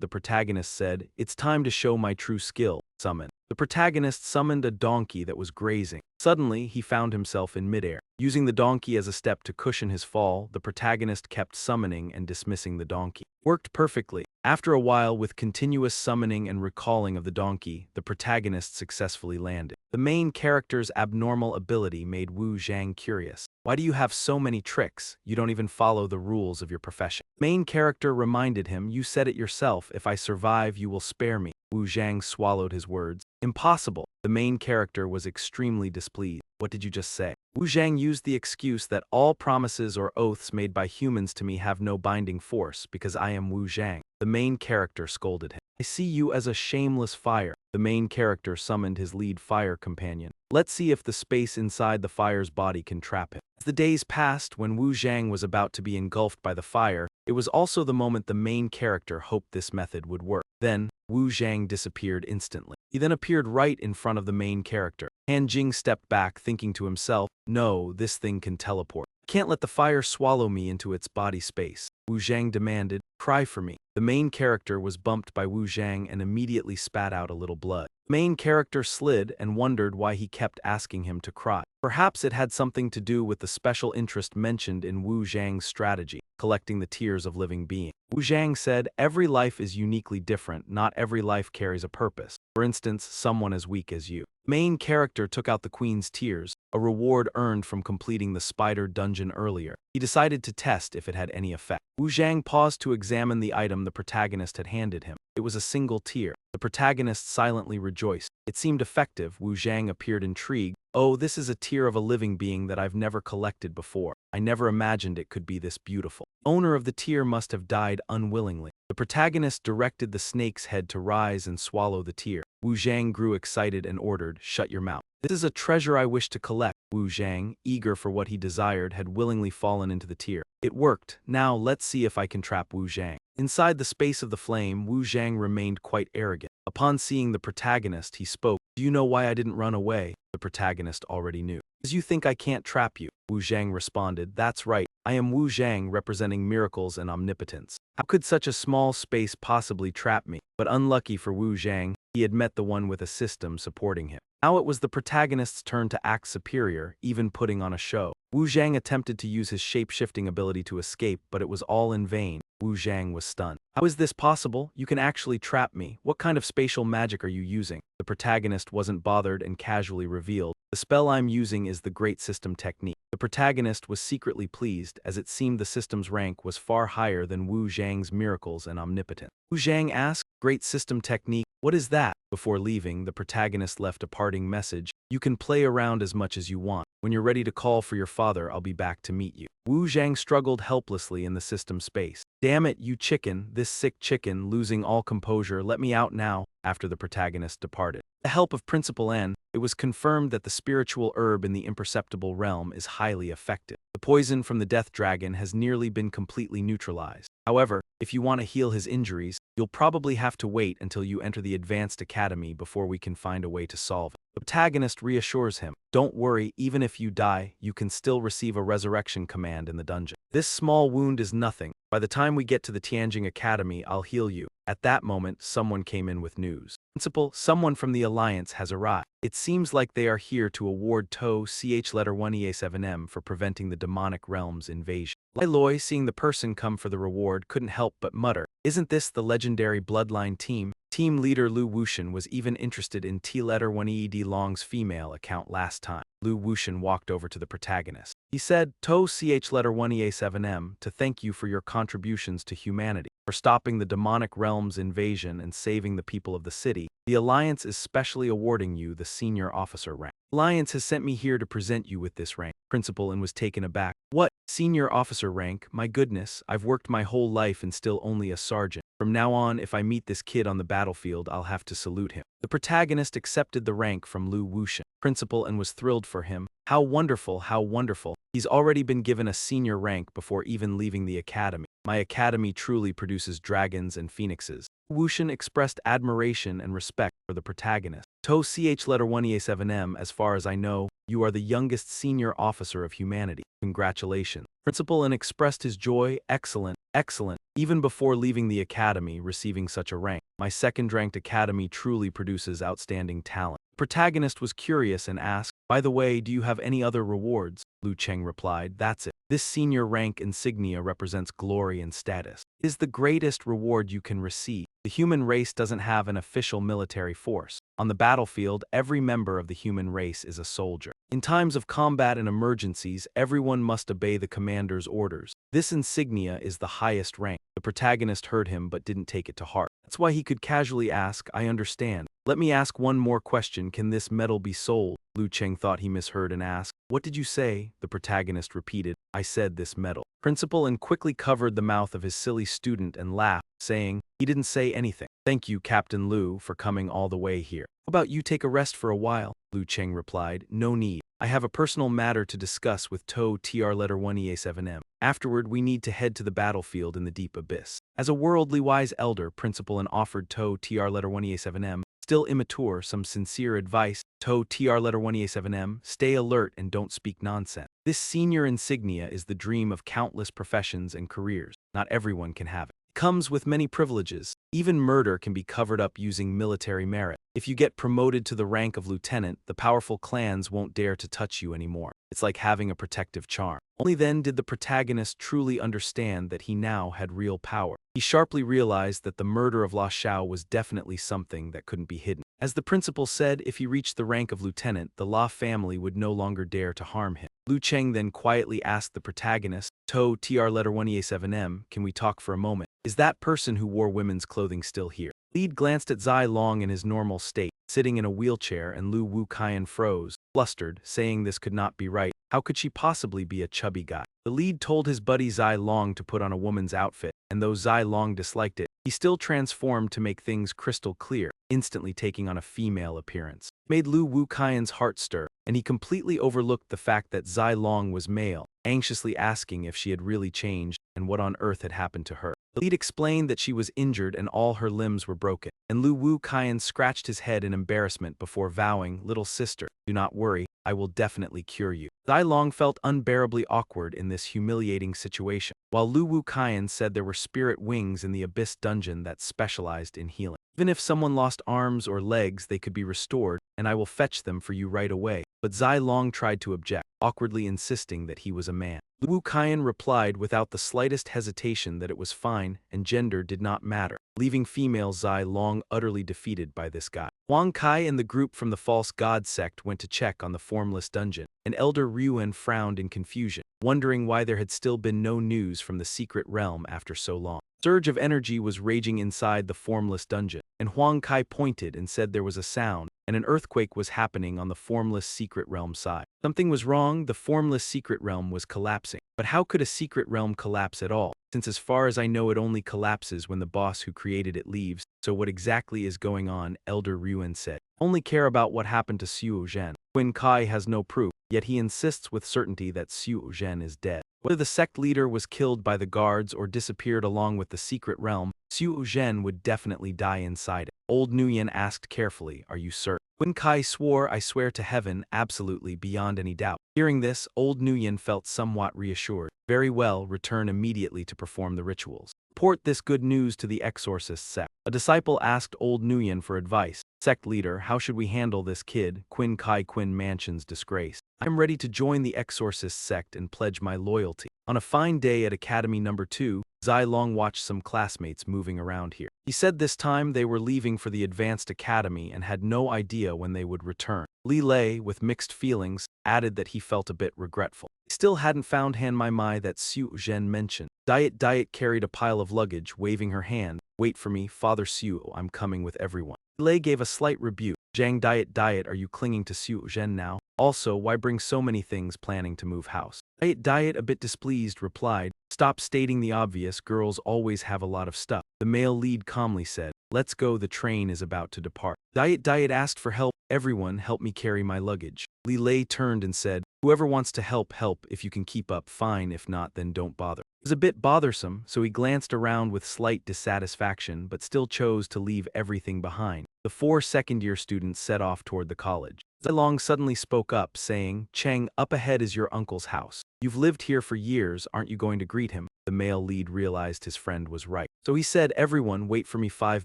the protagonist said, "It's time to show my true skill. Summon." The protagonist summoned a donkey that was grazing. Suddenly, he found himself in midair. Using the donkey as a step to cushion his fall, the protagonist kept summoning and dismissing the donkey. Worked perfectly. After a while, with continuous summoning and recalling of the donkey, the protagonist successfully landed. The main character's abnormal ability made Wu Zhang curious. "Why do you have so many tricks? You don't even follow the rules of your profession." Main character reminded him, "You said it yourself, if I survive you will spare me." Wu Zhang swallowed his words. "Impossible." The main character was extremely displeased. "What did you just say?" Wu Zhang used the excuse that all promises or oaths made by humans to me have no binding force because I am Wu Zhang. The main character scolded him. "I see you as a shameless fire." The main character summoned his lead fire companion. "Let's see if the space inside the fire's body can trap him." As the days passed, when Wu Zhang was about to be engulfed by the fire, it was also the moment the main character hoped this method would work. Then, Wu Zhang disappeared instantly. He then appeared right in front of the main character. Han Jing stepped back, thinking to himself, "No, this thing can teleport. Can't let the fire swallow me into its body space." Wu Zhang demanded, "Cry for me." The main character was bumped by Wu Zhang and immediately spat out a little blood. The main character slid and wondered why he kept asking him to cry. Perhaps it had something to do with the special interest mentioned in Wu Zhang's strategy, collecting the tears of living beings. Wu Zhang said, "Every life is uniquely different, not every life carries a purpose. For instance, someone as weak as you." Main character took out the queen's tears, a reward earned from completing the spider dungeon earlier. He decided to test if it had any effect. Wu Zhang paused to examine the item the protagonist had handed him. It was a single tear. The protagonist silently rejoiced. It seemed effective. Wu Zhang appeared intrigued. "Oh, this is a tear of a living being that I've never collected before. I never imagined it could be this beautiful." Owner of the tear must have died unwillingly. The protagonist directed the snake's head to rise and swallow the tear. Wu Zhang grew excited and ordered, "Shut your mouth. This is a treasure I wish to collect." Wu Zhang, eager for what he desired, had willingly fallen into the tear. It worked. Now let's see if I can trap Wu Zhang. Inside the space of the flame, Wu Zhang remained quite arrogant. Upon seeing the protagonist, he spoke. "Do you know why I didn't run away?" The protagonist already knew. "Because you think I can't trap you." Wu Zhang responded, "That's right. I am Wu Zhang, representing miracles and omnipotence. How could such a small space possibly trap me?" But unlucky for Wu Zhang, he had met the one with a system supporting him. Now it was the protagonist's turn to act superior, even putting on a show. Wu Zhang attempted to use his shape-shifting ability to escape, but it was all in vain. Wu Zhang was stunned. "How is this possible? You can actually trap me. What kind of spatial magic are you using?" The protagonist wasn't bothered and casually revealed, "The spell I'm using is the Great System Technique." The protagonist was secretly pleased, as it seemed the system's rank was far higher than Wu Zhang's miracles and omnipotence. Wu Zhang asked, "Great System Technique? What is that?" Before leaving, the protagonist left a parting message. "You can play around as much as you want. When you're ready to call for your father, I'll be back to meet you." Wu Zhang struggled helplessly in the system space. "Damn it, you chicken, this sick chicken," losing all composure, "let me out now." After the protagonist departed, with the help of Principal N, it was confirmed that the spiritual herb in the imperceptible realm is highly effective. The poison from the death dragon has nearly been completely neutralized. However, if you want to heal his injuries, you'll probably have to wait until you enter the Advanced Academy before we can find a way to solve it. The protagonist reassures him, "Don't worry, even if you die, you can still receive a resurrection command in the dungeon. This small wound is nothing. By the time we get to the Tianjing Academy, I'll heal you." At that moment, someone came in with news. "Principal, someone from the Alliance has arrived. It seems like they are here to award To Ch letter 1EA7M for preventing the demonic realm's invasion." Lai Loi, seeing the person come for the reward, couldn't help but mutter, "Isn't this the legendary Bloodline team?" Team leader Lu Wushan was even interested in T letter 1EED Long's female account last time. Lu Wushan walked over to the protagonist. He said, To ch letter 1EA7M, to thank you for your contributions to humanity, for stopping the demonic realm's invasion and saving the people of the city. The Alliance is specially awarding you the senior officer rank. Alliance has sent me here to present you with this rank. Principal and was taken aback. What? Senior officer rank? My goodness, I've worked my whole life and still only a sergeant. From now on, if I meet this kid on the battlefield, I'll have to salute him. The protagonist accepted the rank from Lu Wushan. Principal and was thrilled for him. How wonderful, how wonderful. He's already been given a senior rank before even leaving the academy. My academy truly produces dragons and phoenixes. Wushan expressed admiration and respect for the protagonist. To ch letter 1EA7M, as far as I know, you are the youngest senior officer of humanity. Congratulations. Principal and expressed his joy. Excellent, excellent. Even before leaving the academy, receiving such a rank. My second-ranked academy truly produces outstanding talent. The protagonist was curious and asked, By the way, do you have any other rewards? Lu Cheng replied, That's it. This senior rank insignia represents glory and status. It is the greatest reward you can receive. The human race doesn't have an official military force. On the battlefield, every member of the human race is a soldier. In times of combat and emergencies, everyone must obey the commander's orders. This insignia is the highest rank. The protagonist heard him but didn't take it to heart. That's why he could casually ask, I understand. Let me ask one more question. Can this medal be sold? Lu Cheng thought he misheard and asked, What did you say? The protagonist repeated, I said this medal. Principal and quickly covered the mouth of his silly student and laughed, saying, He didn't say anything. Thank you, Captain Lu, for coming all the way here. How about you take a rest for a while? Lu Cheng replied, No need. I have a personal matter to discuss with To tr letter 1EA7M. Afterward, we need to head to the battlefield in the deep abyss. As a worldly wise elder, Principal and offered To tr letter 1EA7M, still immature, some sincere advice. To tr letter 1EA7M, stay alert and don't speak nonsense. This senior insignia is the dream of countless professions and careers. Not everyone can have it. It comes with many privileges. Even murder can be covered up using military merit. If you get promoted to the rank of lieutenant, the powerful clans won't dare to touch you anymore. It's like having a protective charm. Only then did the protagonist truly understand that he now had real power. He sharply realized that the murder of La Xiao was definitely something that couldn't be hidden. As the principal said, if he reached the rank of lieutenant, the La family would no longer dare to harm him. Lu Cheng then quietly asked the protagonist, To tr letter 1EA7M, can we talk for a moment? Is that person who wore women's clothing still here? Lead glanced at Zai Long in his normal state, sitting in a wheelchair, and Lu Wuqian froze, flustered, saying this could not be right. How could she possibly be a chubby guy? The lead told his buddy Zai Long to put on a woman's outfit, and though Zai Long disliked it, he still transformed to make things crystal clear, instantly taking on a female appearance. It made Lu Wuqian's heart stir, and he completely overlooked the fact that Zai Long was male, anxiously asking if she had really changed and what on earth had happened to her. The lead explained that she was injured and all her limbs were broken, and Lu Wuqian scratched his head in embarrassment before vowing, Little sister, do not worry, I will definitely cure you. Zai Long felt unbearably awkward in this humiliating situation, while Lu Wuqian said there were spirit wings in the Abyss dungeon that specialized in healing. Even if someone lost arms or legs, they could be restored, and I will fetch them for you right away. But Zai Long tried to object, awkwardly insisting that he was a man. Lu Wuqian replied without the slightest hesitation that it was fine and gender did not matter, leaving female Zai Long utterly defeated by this guy. Huang Kai and the group from the false god sect went to check on the formless dungeon, and Elder Ryuan frowned in confusion, wondering why there had still been no news from the secret realm after so long. A surge of energy was raging inside the formless dungeon, and Huang Kai pointed and said there was a sound, and an earthquake was happening on the formless secret realm side. Something was wrong, the formless secret realm was collapsing. But how could a secret realm collapse at all, since as far as I know it only collapses when the boss who created it leaves? So what exactly is going on? Elder Ryuan said. Only care about what happened to Xiu Zhen. Qin Kai has no proof, yet he insists with certainty that Xiu Zhen is dead. Whether the sect leader was killed by the guards or disappeared along with the secret realm, Xiu Zhen would definitely die inside it. Old Nguyen asked carefully, Are you certain? Qin Kai swore, I swear to heaven, absolutely, beyond any doubt. Hearing this, Old Nguyen felt somewhat reassured. Very well, return immediately to perform the rituals. Report this good news to the exorcist sect. A disciple asked Old Nguyen for advice. Sect leader, how should we handle this kid, Qin Kai Qin Mansion's disgrace? I am ready to join the exorcist sect and pledge my loyalty. On a fine day at Academy Number 2, Zai Long watched some classmates moving around here. He said this time they were leaving for the Advanced Academy and had no idea when they would return. Li Lei, with mixed feelings, added that he felt a bit regretful. He still hadn't found Han Mai Mai that Xu Zhen mentioned. Diet carried a pile of luggage, waving her hand. Wait for me, Father Xu, I'm coming with everyone. Li Lei gave a slight rebuke. Zhang Diet, are you clinging to Xu Zhen now? Also, why bring so many things planning to move house? Diet, a bit displeased, replied, stop stating the obvious, girls always have a lot of stuff. The male lead calmly said, let's go, the train is about to depart. Diet asked for help. Everyone help me carry my luggage. Li Lei turned and said, whoever wants to help, if you can keep up, fine, if not, then don't bother. It was a bit bothersome, so he glanced around with slight dissatisfaction but still chose to leave everything behind. The 4 second-year students set off toward the college. Zai Long suddenly spoke up, saying, Cheng, up ahead is your uncle's house. You've lived here for years, aren't you going to greet him? The male lead realized his friend was right. So he said, everyone, wait for me 5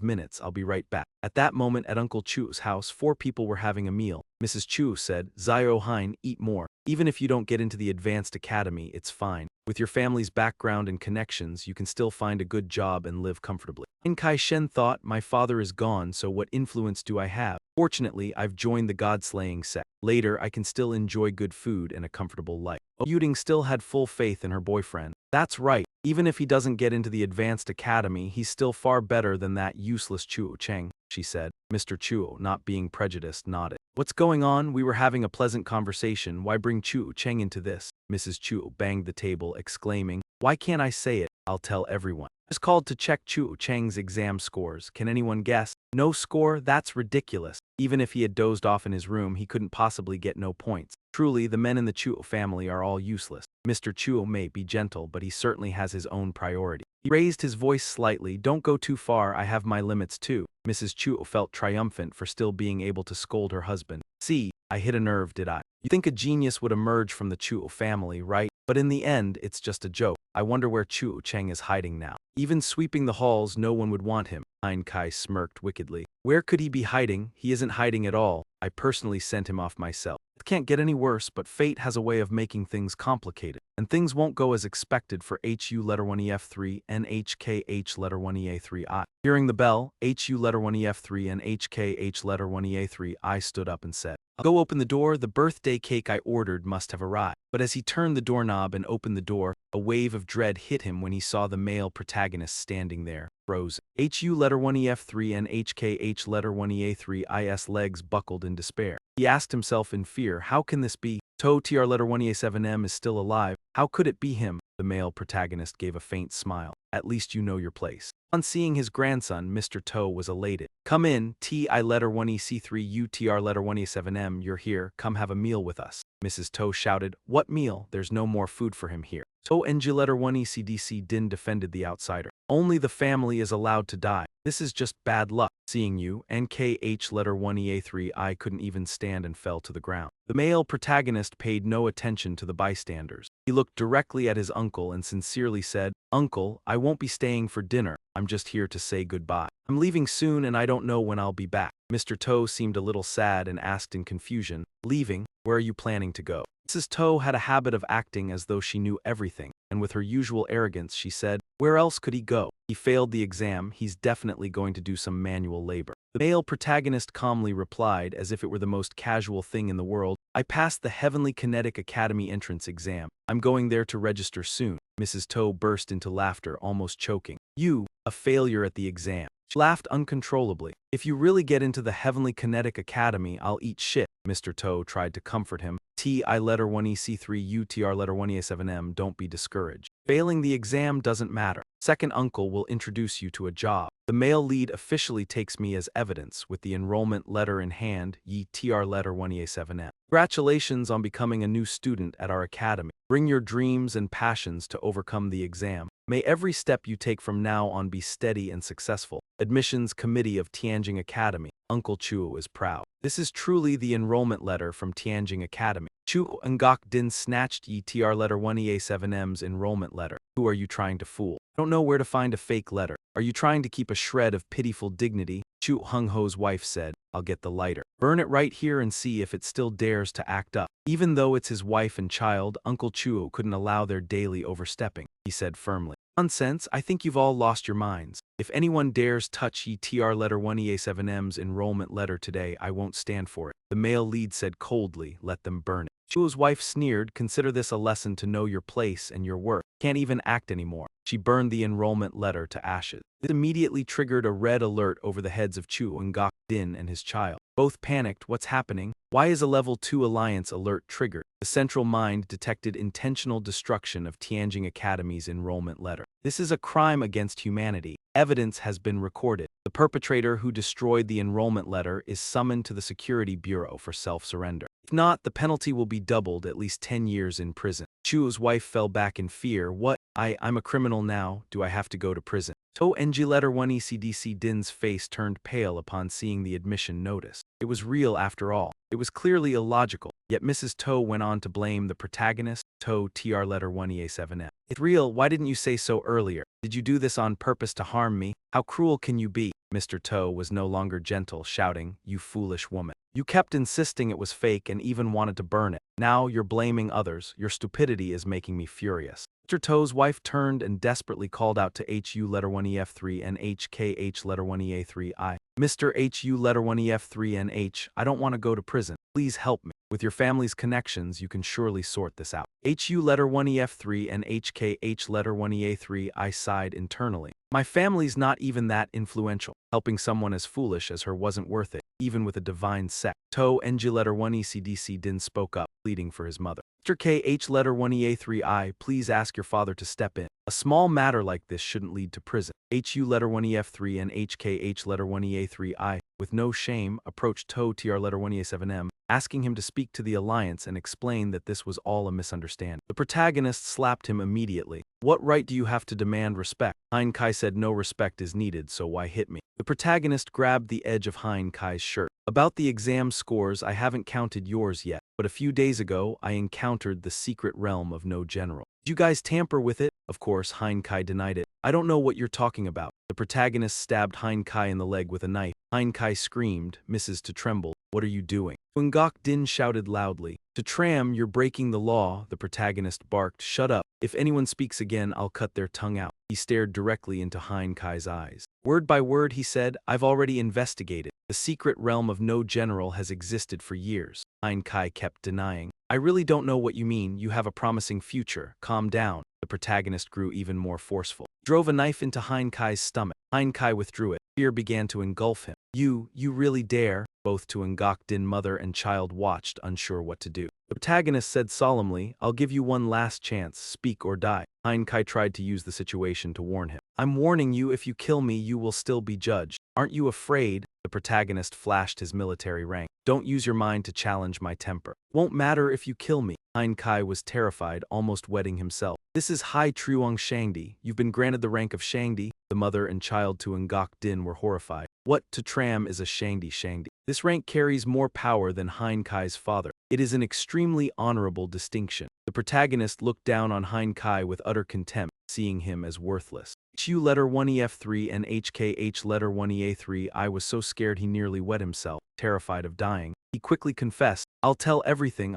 minutes, I'll be right back. At that moment at Uncle Chu's house, 4 people were having a meal. Mrs. Chu said, Zio Hein, eat more. Even if you don't get into the Advanced Academy, it's fine. With your family's background and connections, you can still find a good job and live comfortably. In Kai Shen thought, my father is gone, so what influence do I have? Fortunately, I've joined the god-slaying sect. Later, I can still enjoy good food and a comfortable life. Yuding still had full faith in her boyfriend. That's right. Even if he doesn't get into the Advanced Academy, he's still far better than that useless Chuo Cheng, she said. Mr. Chuo, not being prejudiced, nodded. What's going on? We were having a pleasant conversation. Why bring Chuo Cheng into this? Mrs. Chuo banged the table, exclaiming, why can't I say it? I'll tell everyone. I was called to check Chuo Cheng's exam scores. Can anyone guess? No score? That's ridiculous. Even if he had dozed off in his room, he couldn't possibly get no points. Truly, the men in the Chuo family are all useless. Mr. Chuo may be gentle, but he certainly has his own priority. He raised his voice slightly. Don't go too far, I have my limits too. Mrs. Chuo felt triumphant for still being able to scold her husband. See, I hit a nerve, did I? You think a genius would emerge from the Chuo family, right? But in the end, it's just a joke. I wonder where Chuo Cheng is hiding now. Even sweeping the halls, no one would want him. Hein Kai smirked wickedly. Where could he be hiding? He isn't hiding at all. I personally sent him off myself. It can't get any worse, but fate has a way of making things complicated. And things won't go as expected for HU letter 1EF3 and HKH letter 1EA3I. Hearing the bell, HU letter 1EF3 and HKH letter 1EA3I stood up and said, I'll go open the door, the birthday cake I ordered must have arrived. But as he turned the doorknob and opened the door, a wave of dread hit him when he saw the male protagonist standing there, frozen. HU letter 1EF3 and HKH letter 1EA3I's legs buckled in despair. He asked himself in fear, how can this be? To TR letter 1EA7M is still alive. How could it be him? The male protagonist gave a faint smile. At least you know your place. On seeing his grandson, Mr. To was elated. Come in, TI letter 1EC3 UTR letter 1EA7M, you're here, come have a meal with us. Mrs. To shouted, what meal? There's no more food for him here. To NG letter 1ECDC Din defended the outsider. Only the family is allowed to die. This is just bad luck. Seeing you, NKH letter 1EA3 I couldn't even stand and fell to the ground. The male protagonist paid no attention to the bystanders. He looked directly at his uncle and sincerely said, Uncle, I won't be staying for dinner. I'm just here to say goodbye. I'm leaving soon and I don't know when I'll be back. Mr. To seemed a little sad and asked in confusion, leaving? Where are you planning to go? Mrs. To had a habit of acting as though she knew everything, and with her usual arrogance she said, where else could he go? He failed the exam, he's definitely going to do some manual labor. The male protagonist calmly replied, as if it were the most casual thing in the world, I passed the Heavenly Kinetic Academy entrance exam. I'm going there to register soon. Mrs. To burst into laughter, almost choking. You, a failure at the exam. She laughed uncontrollably. If you really get into the Heavenly Kinetic Academy, I'll eat shit. Mr. To tried to comfort him. TI letter 1EC3 UTR letter 1EA7M, don't be discouraged. Failing the exam doesn't matter. Second uncle will introduce you to a job. The male lead officially takes me as evidence with the enrollment letter in hand, ye TR letter 1EA7M. Congratulations on becoming a new student at our academy. Bring your dreams and passions to overcome the exam. May every step you take from now on be steady and successful. Admissions Committee of Tianjing Academy. Uncle Chuo is proud. This is truly the enrollment letter from Tianjing Academy. Chuo Ngok Din snatched Yi TR letter 1EA7M's enrollment letter. Who are you trying to fool? I don't know where to find a fake letter. Are you trying to keep a shred of pitiful dignity? Chu Hung Ho's wife said, I'll get the lighter. Burn it right here and see if it still dares to act up. Even though it's his wife and child, Uncle Chuo couldn't allow their daily overstepping, he said firmly. Nonsense, I think you've all lost your minds. If anyone dares touch ye TR letter 1EA7M's enrollment letter today, I won't stand for it. The male lead said coldly, let them burn it. Chuo's wife sneered, consider this a lesson to know your place and your worth. Can't even act anymore. She burned the enrollment letter to ashes. This immediately triggered a red alert over the heads of Chu and Gok Din and his child. Both panicked, what's happening? Why is a level 2 alliance alert triggered? The central mind detected intentional destruction of Tianjing Academy's enrollment letter. This is a crime against humanity. Evidence has been recorded. The perpetrator who destroyed the enrollment letter is summoned to the Security Bureau for self-surrender. If not, the penalty will be doubled, at least 10 years in prison. Chuo's wife fell back in fear. What? I'm a criminal now. Do I have to go to prison? To NG letter 1 ECDC Din's face turned pale upon seeing the admission notice. It was real after all. It was clearly illogical, yet Mrs. To went on to blame the protagonist, To TR letter 1 EA7M. It's real, why didn't you say so earlier? Did you do this on purpose to harm me? How cruel can you be? Mr. To was no longer gentle, shouting, you foolish woman. You kept insisting it was fake and even wanted to burn it. Now you're blaming others. Your stupidity is making me furious. Mr. To's wife turned and desperately called out to HU letter 1 EF3 and HKH letter 1 EA3I. Mr. HU letter 1 EF3 and H, I don't want to go to prison. Please help me. With your family's connections, you can surely sort this out. HU letter 1 EF3 and HKH letter 1 EA3 I sighed internally. My family's not even that influential. Helping someone as foolish as her wasn't worth it, even with a divine sect. To NG letter 1 ECDC Din spoke up, pleading for his mother. Mr. KH letter 1 EA3I, please ask your father to step in. A small matter like this shouldn't lead to prison. HU letter 1 EF3 and HKH letter 1 EA3I, with no shame, approached To TR letter 1 EA7M, asking him to speak to the alliance and explain that this was all a misunderstanding. The protagonist slapped him immediately. What right do you have to demand respect? Hein Kai said no respect is needed, so why hit me? The protagonist grabbed the edge of Hein Kai's shirt. About the exam scores, I haven't counted yours yet, but a few days ago, I encountered the secret realm of no general. Did you guys tamper with it? Of course, Hein Kai denied it. I don't know what you're talking about. The protagonist stabbed Hein Kai in the leg with a knife. Hein Kai screamed, Mrs. To tremble. What are you doing? Gok Din shouted loudly. To Tram, you're breaking the law, the protagonist barked. Shut up. If anyone speaks again, I'll cut their tongue out. He stared directly into Hein Kai's eyes. Word by word, he said, I've already investigated. The secret realm of no general has existed for years. Hein Kai kept denying. I really don't know what you mean. You have a promising future. Calm down. The protagonist grew even more forceful. Drove a knife into Hein Kai's stomach. Hein Kai withdrew it. Fear began to engulf him. You really dare? Both To and Gok Din mother and child watched, unsure what to do. The protagonist said solemnly, I'll give you one last chance, speak or die. Hein Kai tried to use the situation to warn him. I'm warning you, if you kill me, you will still be judged. Aren't you afraid? The protagonist flashed his military rank. Don't use your mind to challenge my temper. Won't matter if you kill me. Hein Kai was terrified, almost wetting himself. This is Hai Truong Shangdi. You've been granted the rank of Shangdi. The mother and child To and Gok Din were horrified. What To Tram is a Shangdi? This rank carries more power than Hein Kai's father. It is an extremely honorable distinction. The protagonist looked down on Hein Kai with utter contempt, seeing him as worthless. HU letter 1 EF3 and HKH letter 1 EA3 I was so scared he nearly wet himself, terrified of dying. He quickly confessed, I'll tell everything.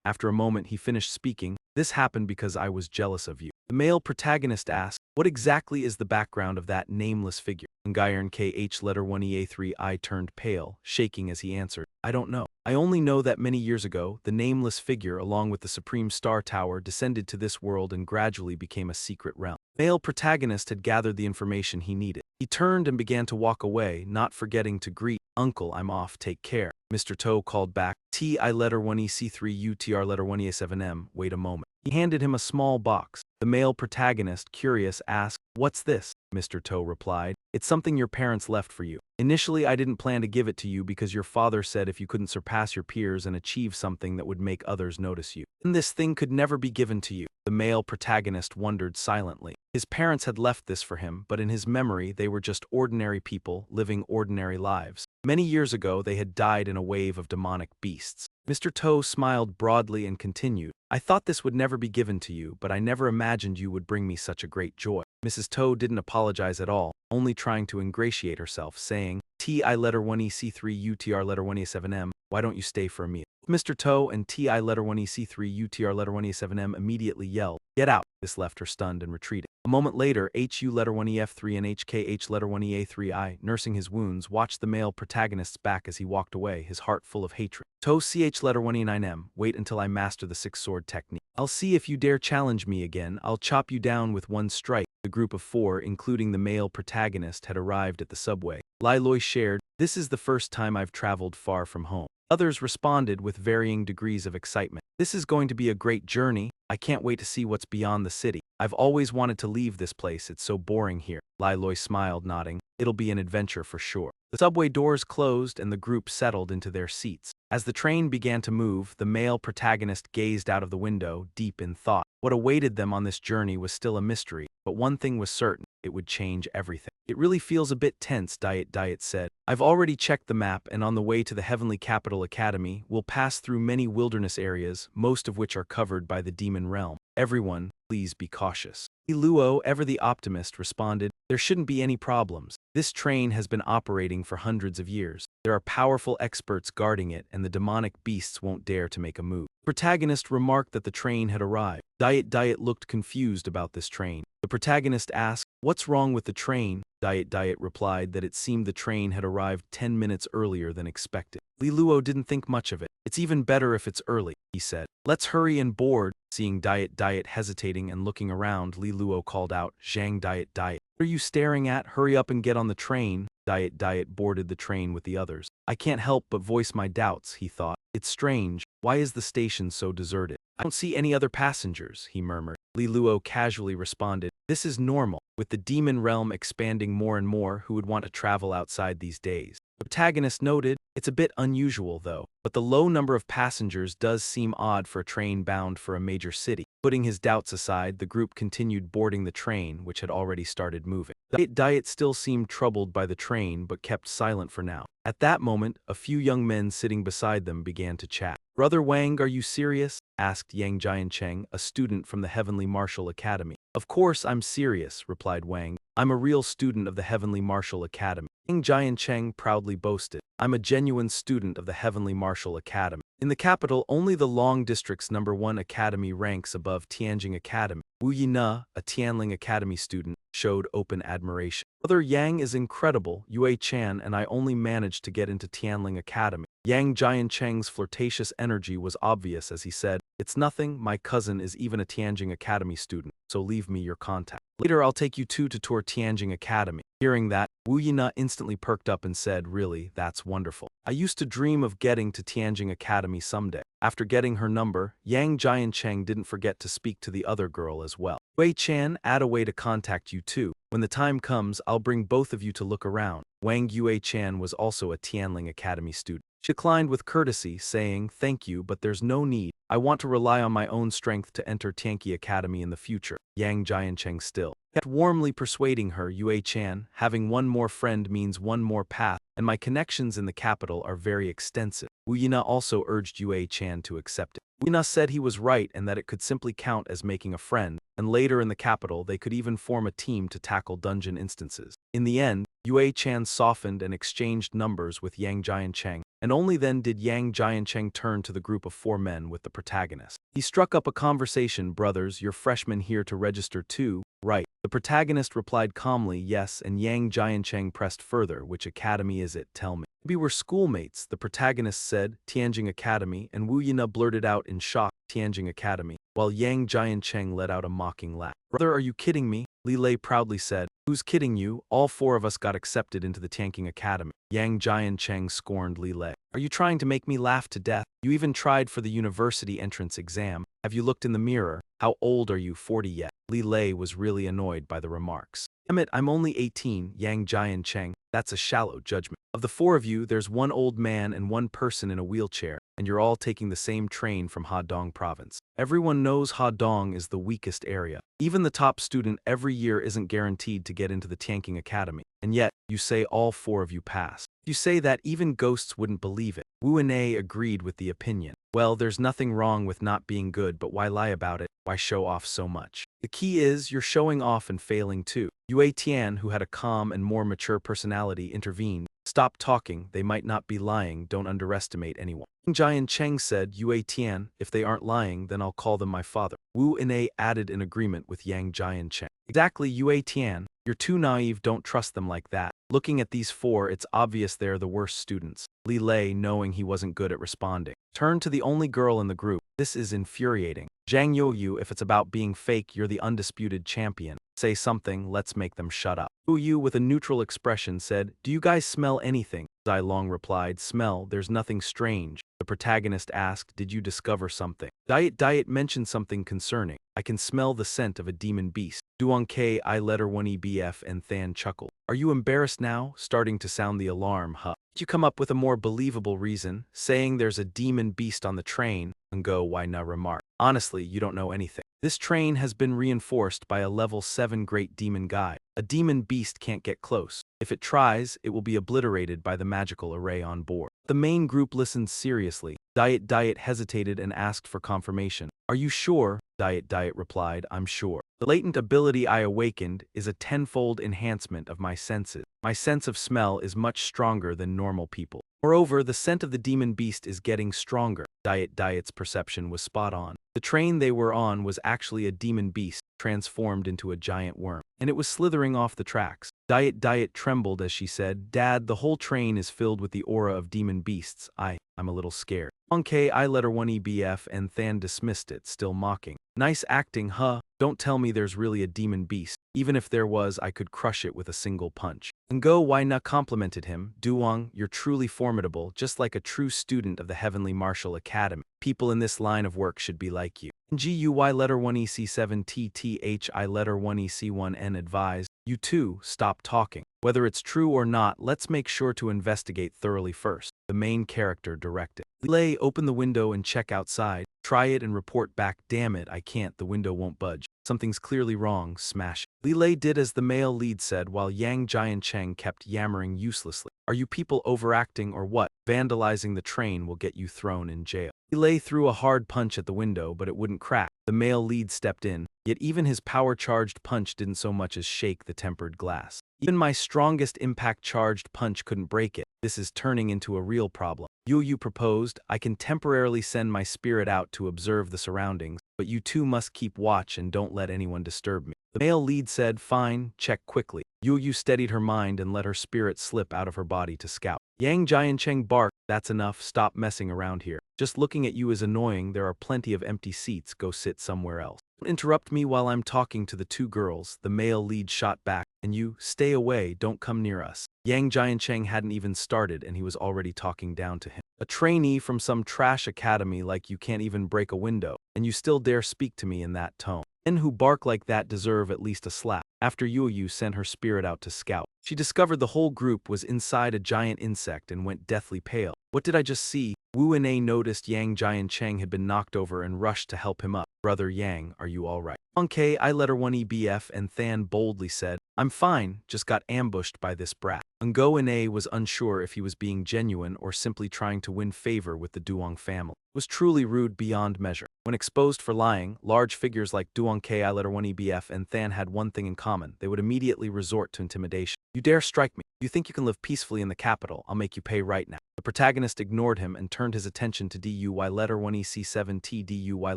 After a moment he finished speaking, this happened because I was jealous of you. The male protagonist asked, what exactly is the background of that nameless figure? Ngayon KH letter 1 EA3 I turned pale, shaking as he answered, I don't know. I only know that many years ago, the nameless figure along with the Supreme Star Tower descended to this world and gradually became a secret realm. Male protagonist had gathered the information he needed. He turned and began to walk away, not forgetting to greet, Uncle, I'm off, take care. Mr. To called back, TI letter 1 EC3 UTR letter 1 EA7M, wait a moment. He handed him a small box. The male protagonist, curious, asked, what's this? Mr. To replied, it's something your parents left for you. Initially, I didn't plan to give it to you because your father said if you couldn't surpass your peers and achieve something that would make others notice you, then this thing could never be given to you. The male protagonist wondered silently. His parents had left this for him, but in his memory, they were just ordinary people living ordinary lives. Many years ago, they had died in a wave of demonic beasts. Mr. To smiled broadly and continued, I thought this would never be given to you, but I never imagined you would bring me such a great joy. Mrs. Toe didn't apologize at all, only trying to ingratiate herself, saying, T.I. letter 1EC3 UTR letter 1A7M, why don't you stay for a meal? Mr. Toe and T.I. letter 1EC3 UTR letter 1A7M immediately yelled, get out. This left her stunned and retreating. A moment later, HU letter 1EF3 and HKH letter 1EA3I, nursing his wounds, watched the male protagonist's back as he walked away, his heart full of hatred. Toe CH letter 1E9M, wait until I master the six-sword technique. I'll see if you dare challenge me again, I'll chop you down with one strike. The group of four, including the male protagonist, had arrived at the subway. Lai Loi shared, this is the first time I've traveled far from home. Others responded with varying degrees of excitement. This is going to be a great journey. I can't wait to see what's beyond the city. I've always wanted to leave this place, it's so boring here. Lai Loi smiled, nodding. It'll be an adventure for sure. The subway doors closed and the group settled into their seats. As the train began to move, the male protagonist gazed out of the window, deep in thought. What awaited them on this journey was still a mystery, but one thing was certain, it would change everything. It really feels a bit tense, Diet said. I've already checked the map, and on the way to the Heavenly Capital Academy, we'll pass through many wilderness areas, most of which are covered by the demon realm. Everyone, please be cautious. Luo, ever the optimist, responded, there shouldn't be any problems. This train has been operating for hundreds of years. There are powerful experts guarding it, and the demonic beasts won't dare to make a move. The protagonist remarked that the train had arrived. Diet looked confused about this train. The protagonist asked, what's wrong with the train? Diet replied that it seemed the train had arrived 10 minutes earlier than expected. Li Luo didn't think much of it. It's even better if it's early, he said. Let's hurry and board. Seeing Diet hesitating and looking around, Li Luo called out, Zhang Diet. What are you staring at? Hurry up and get on the train. Diet boarded the train with the others. I can't help but voice my doubts, he thought. It's strange. Why is the station so deserted? I don't see any other passengers, he murmured. Li Luo casually responded, this is normal. With the demon realm expanding more and more, who would want to travel outside these days? The protagonist noted, it's a bit unusual though, but the low number of passengers does seem odd for a train bound for a major city. Putting his doubts aside, the group continued boarding the train, which had already started moving. Diet still seemed troubled by the train, but kept silent for now. At that moment, a few young men sitting beside them began to chat. Brother Wang, are you serious? Asked Yang Jiancheng, a student from the Heavenly Martial Academy. Of course I'm serious, replied Wang. I'm a real student of the Heavenly Martial Academy. Yang Jiancheng proudly boasted. I'm a genuine student of the Heavenly Martial Academy. In the capital, only the Long District's #1 academy ranks above Tianjing Academy. Wu Yina, a Tianling Academy student, showed open admiration. Brother Yang is incredible, Yue Chan and I only managed to get into Tianling Academy. Yang Jiancheng's flirtatious energy was obvious as he said, it's nothing, my cousin is even a Tianjing Academy student, so leave me your contact. Later I'll take you two to tour Tianjing Academy. Hearing that, Wu Yina instantly perked up and said, really, that's wonderful. I used to dream of getting to Tianjing Academy someday. After getting her number, Yang Jiancheng didn't forget to speak to the other girl as well. Wei Chan, add a way to contact you too. When the time comes, I'll bring both of you to look around. Wang Yue Chan was also a Tianling Academy student. She declined with courtesy, saying, thank you, but there's no need. I want to rely on my own strength to enter Tianqi Academy in the future. Yang Jiancheng still kept warmly persuading her, Yue Chan, having one more friend means one more path, and my connections in the capital are very extensive. Wu Yina also urged Yue Chan to accept it. Wu Yina said he was right and that it could simply count as making a friend, and later in the capital they could even form a team to tackle dungeon instances. In the end, Yue Chan softened and exchanged numbers with Yang Jiancheng, and only then did Yang Jiancheng turn to the group of 4 men with the protagonist. He struck up a conversation, brothers, you're freshmen here to register too, right? The protagonist replied calmly, yes, and Yang Jiancheng pressed further, which academy is it, tell me. We were schoolmates, the protagonist said, Tianjing Academy, and Wu Yina blurted out in shock, Tianjing Academy, while Yang Jiancheng let out a mocking laugh. Brother, are you kidding me? Li Lei proudly said, who's kidding you? All 4 of us got accepted into the Tianjing Academy. Yang Jiancheng scorned Li Lei. Are you trying to make me laugh to death? You even tried for the university entrance exam. Have you looked in the mirror? How old are you, 40 yet? Li Lei was really annoyed by the remarks. Damn it, I'm only 18, Yang Jiancheng. That's a shallow judgment. Of the 4 of you, there's 1 old man and 1 person in a wheelchair, and you're all taking the same train from Hadong province. Everyone knows Hadong is the weakest area. Even the top student every year isn't guaranteed to get into the Tianqing Academy. And yet, you say all 4 of you passed. If You say that even ghosts wouldn't believe it. Wu and A agreed with the opinion. Well, there's nothing wrong with not being good, but why lie about it? Why show off so much? The key is you're showing off and failing too. Yue Tian, who had a calm and more mature personality, intervened. Stop talking, they might not be lying, don't underestimate anyone. Jian Cheng said, Yue Tian, if they aren't lying, then I'll call them my father. Wu and A added in agreement with Yang Jian Cheng. Exactly, Yue Tian, you're too naive, don't trust them like that. Looking at these four, it's obvious they're the worst students. Li Lei, knowing he wasn't good at responding, turned to the only girl in the group. This is infuriating. Zhang Youyu, if it's about being fake, you're the undisputed champion. Say something, let's make them shut up. Wu Yu, with a neutral expression, said, do you guys smell anything? Zai Long replied, smell, there's nothing strange. The protagonist asked, did you discover something? Diet mentioned something concerning. I can smell the scent of a demon beast. Duong K I letter 1 EBF and Than chuckled. Are you embarrassed now? Starting to sound the alarm, huh? Did you come up with a more believable reason, saying there's a demon beast on the train? Ngo Wai Na remarked. Honestly, you don't know anything. This train has been reinforced by a level 7 great demon guide. A demon beast can't get close. If it tries, it will be obliterated by the magical array on board. The main group listened seriously. Diet hesitated and asked for confirmation. Are you sure? Diet replied, I'm sure. The latent ability I awakened is a tenfold enhancement of my senses. My sense of smell is much stronger than normal people. Moreover, the scent of the demon beast is getting stronger. Diet's perception was spot on. The train they were on was actually a demon beast, transformed into a giant worm, and it was slithering off the tracks. Diet trembled as she said, Dad, the whole train is filled with the aura of demon beasts. I'm a little scared. K I letter 1 EBF and Than dismissed it, still mocking. Nice acting, huh? Don't tell me there's really a demon beast. Even if there was, I could crush it with a single punch. Ngo Wai Na complimented him. Duong, you're truly formidable, just like a true student of the Heavenly Martial Academy. People in this line of work should be like you. GUY letter 1 EC7 TTHI letter 1 EC1N advised. You too, stop talking. Whether it's true or not, let's make sure to investigate thoroughly first. The main character directed. Lei, open the window and check outside. Try it and report back. Damn it, I can't, the window won't budge. Something's clearly wrong, smash it. Li Lei did as the male lead said while Yang Jian Cheng kept yammering uselessly. Are you people overacting or what? Vandalizing the train will get you thrown in jail. Li Lei threw a hard punch at the window, but it wouldn't crack. The male lead stepped in, yet even his power-charged punch didn't so much as shake the tempered glass. Even my strongest impact-charged punch couldn't break it. This is turning into a real problem. Yu proposed, I can temporarily send my spirit out to observe the surroundings, but you two must keep watch and don't let anyone disturb me. The male lead said, fine, check quickly. Yu steadied her mind and let her spirit slip out of her body to scout. Yang Jiancheng barked, that's enough, stop messing around here. Just looking at you is annoying, there are plenty of empty seats, go sit somewhere else. Don't interrupt me while I'm talking to the two girls, the male lead shot back, and you, stay away, don't come near us. Yang Jiancheng hadn't even started and he was already talking down to him. A trainee from some trash academy like you can't even break a window, and you still dare speak to me in that tone. Men who bark like that deserve at least a slap. After Yu sent her spirit out to scout, she discovered the whole group was inside a giant insect and went deathly pale. What did I just see? Wu and A noticed Yang Jiancheng had been knocked over and rushed to help him up. Brother Yang, are you all right? K I letter 1 EBF and Than boldly said, I'm fine, just got ambushed by this brat. Ngo and A was unsure if he was being genuine or simply trying to win favor with the Duong family. It was truly rude beyond measure. When exposed for lying, large figures like Duong Ki letter 1 EBF and Than had one thing in common. They would immediately resort to intimidation. You dare strike me? You think you can live peacefully in the capital? I'll make you pay right now. The protagonist ignored him and turned his attention to DUY letter 1 EC7T DUY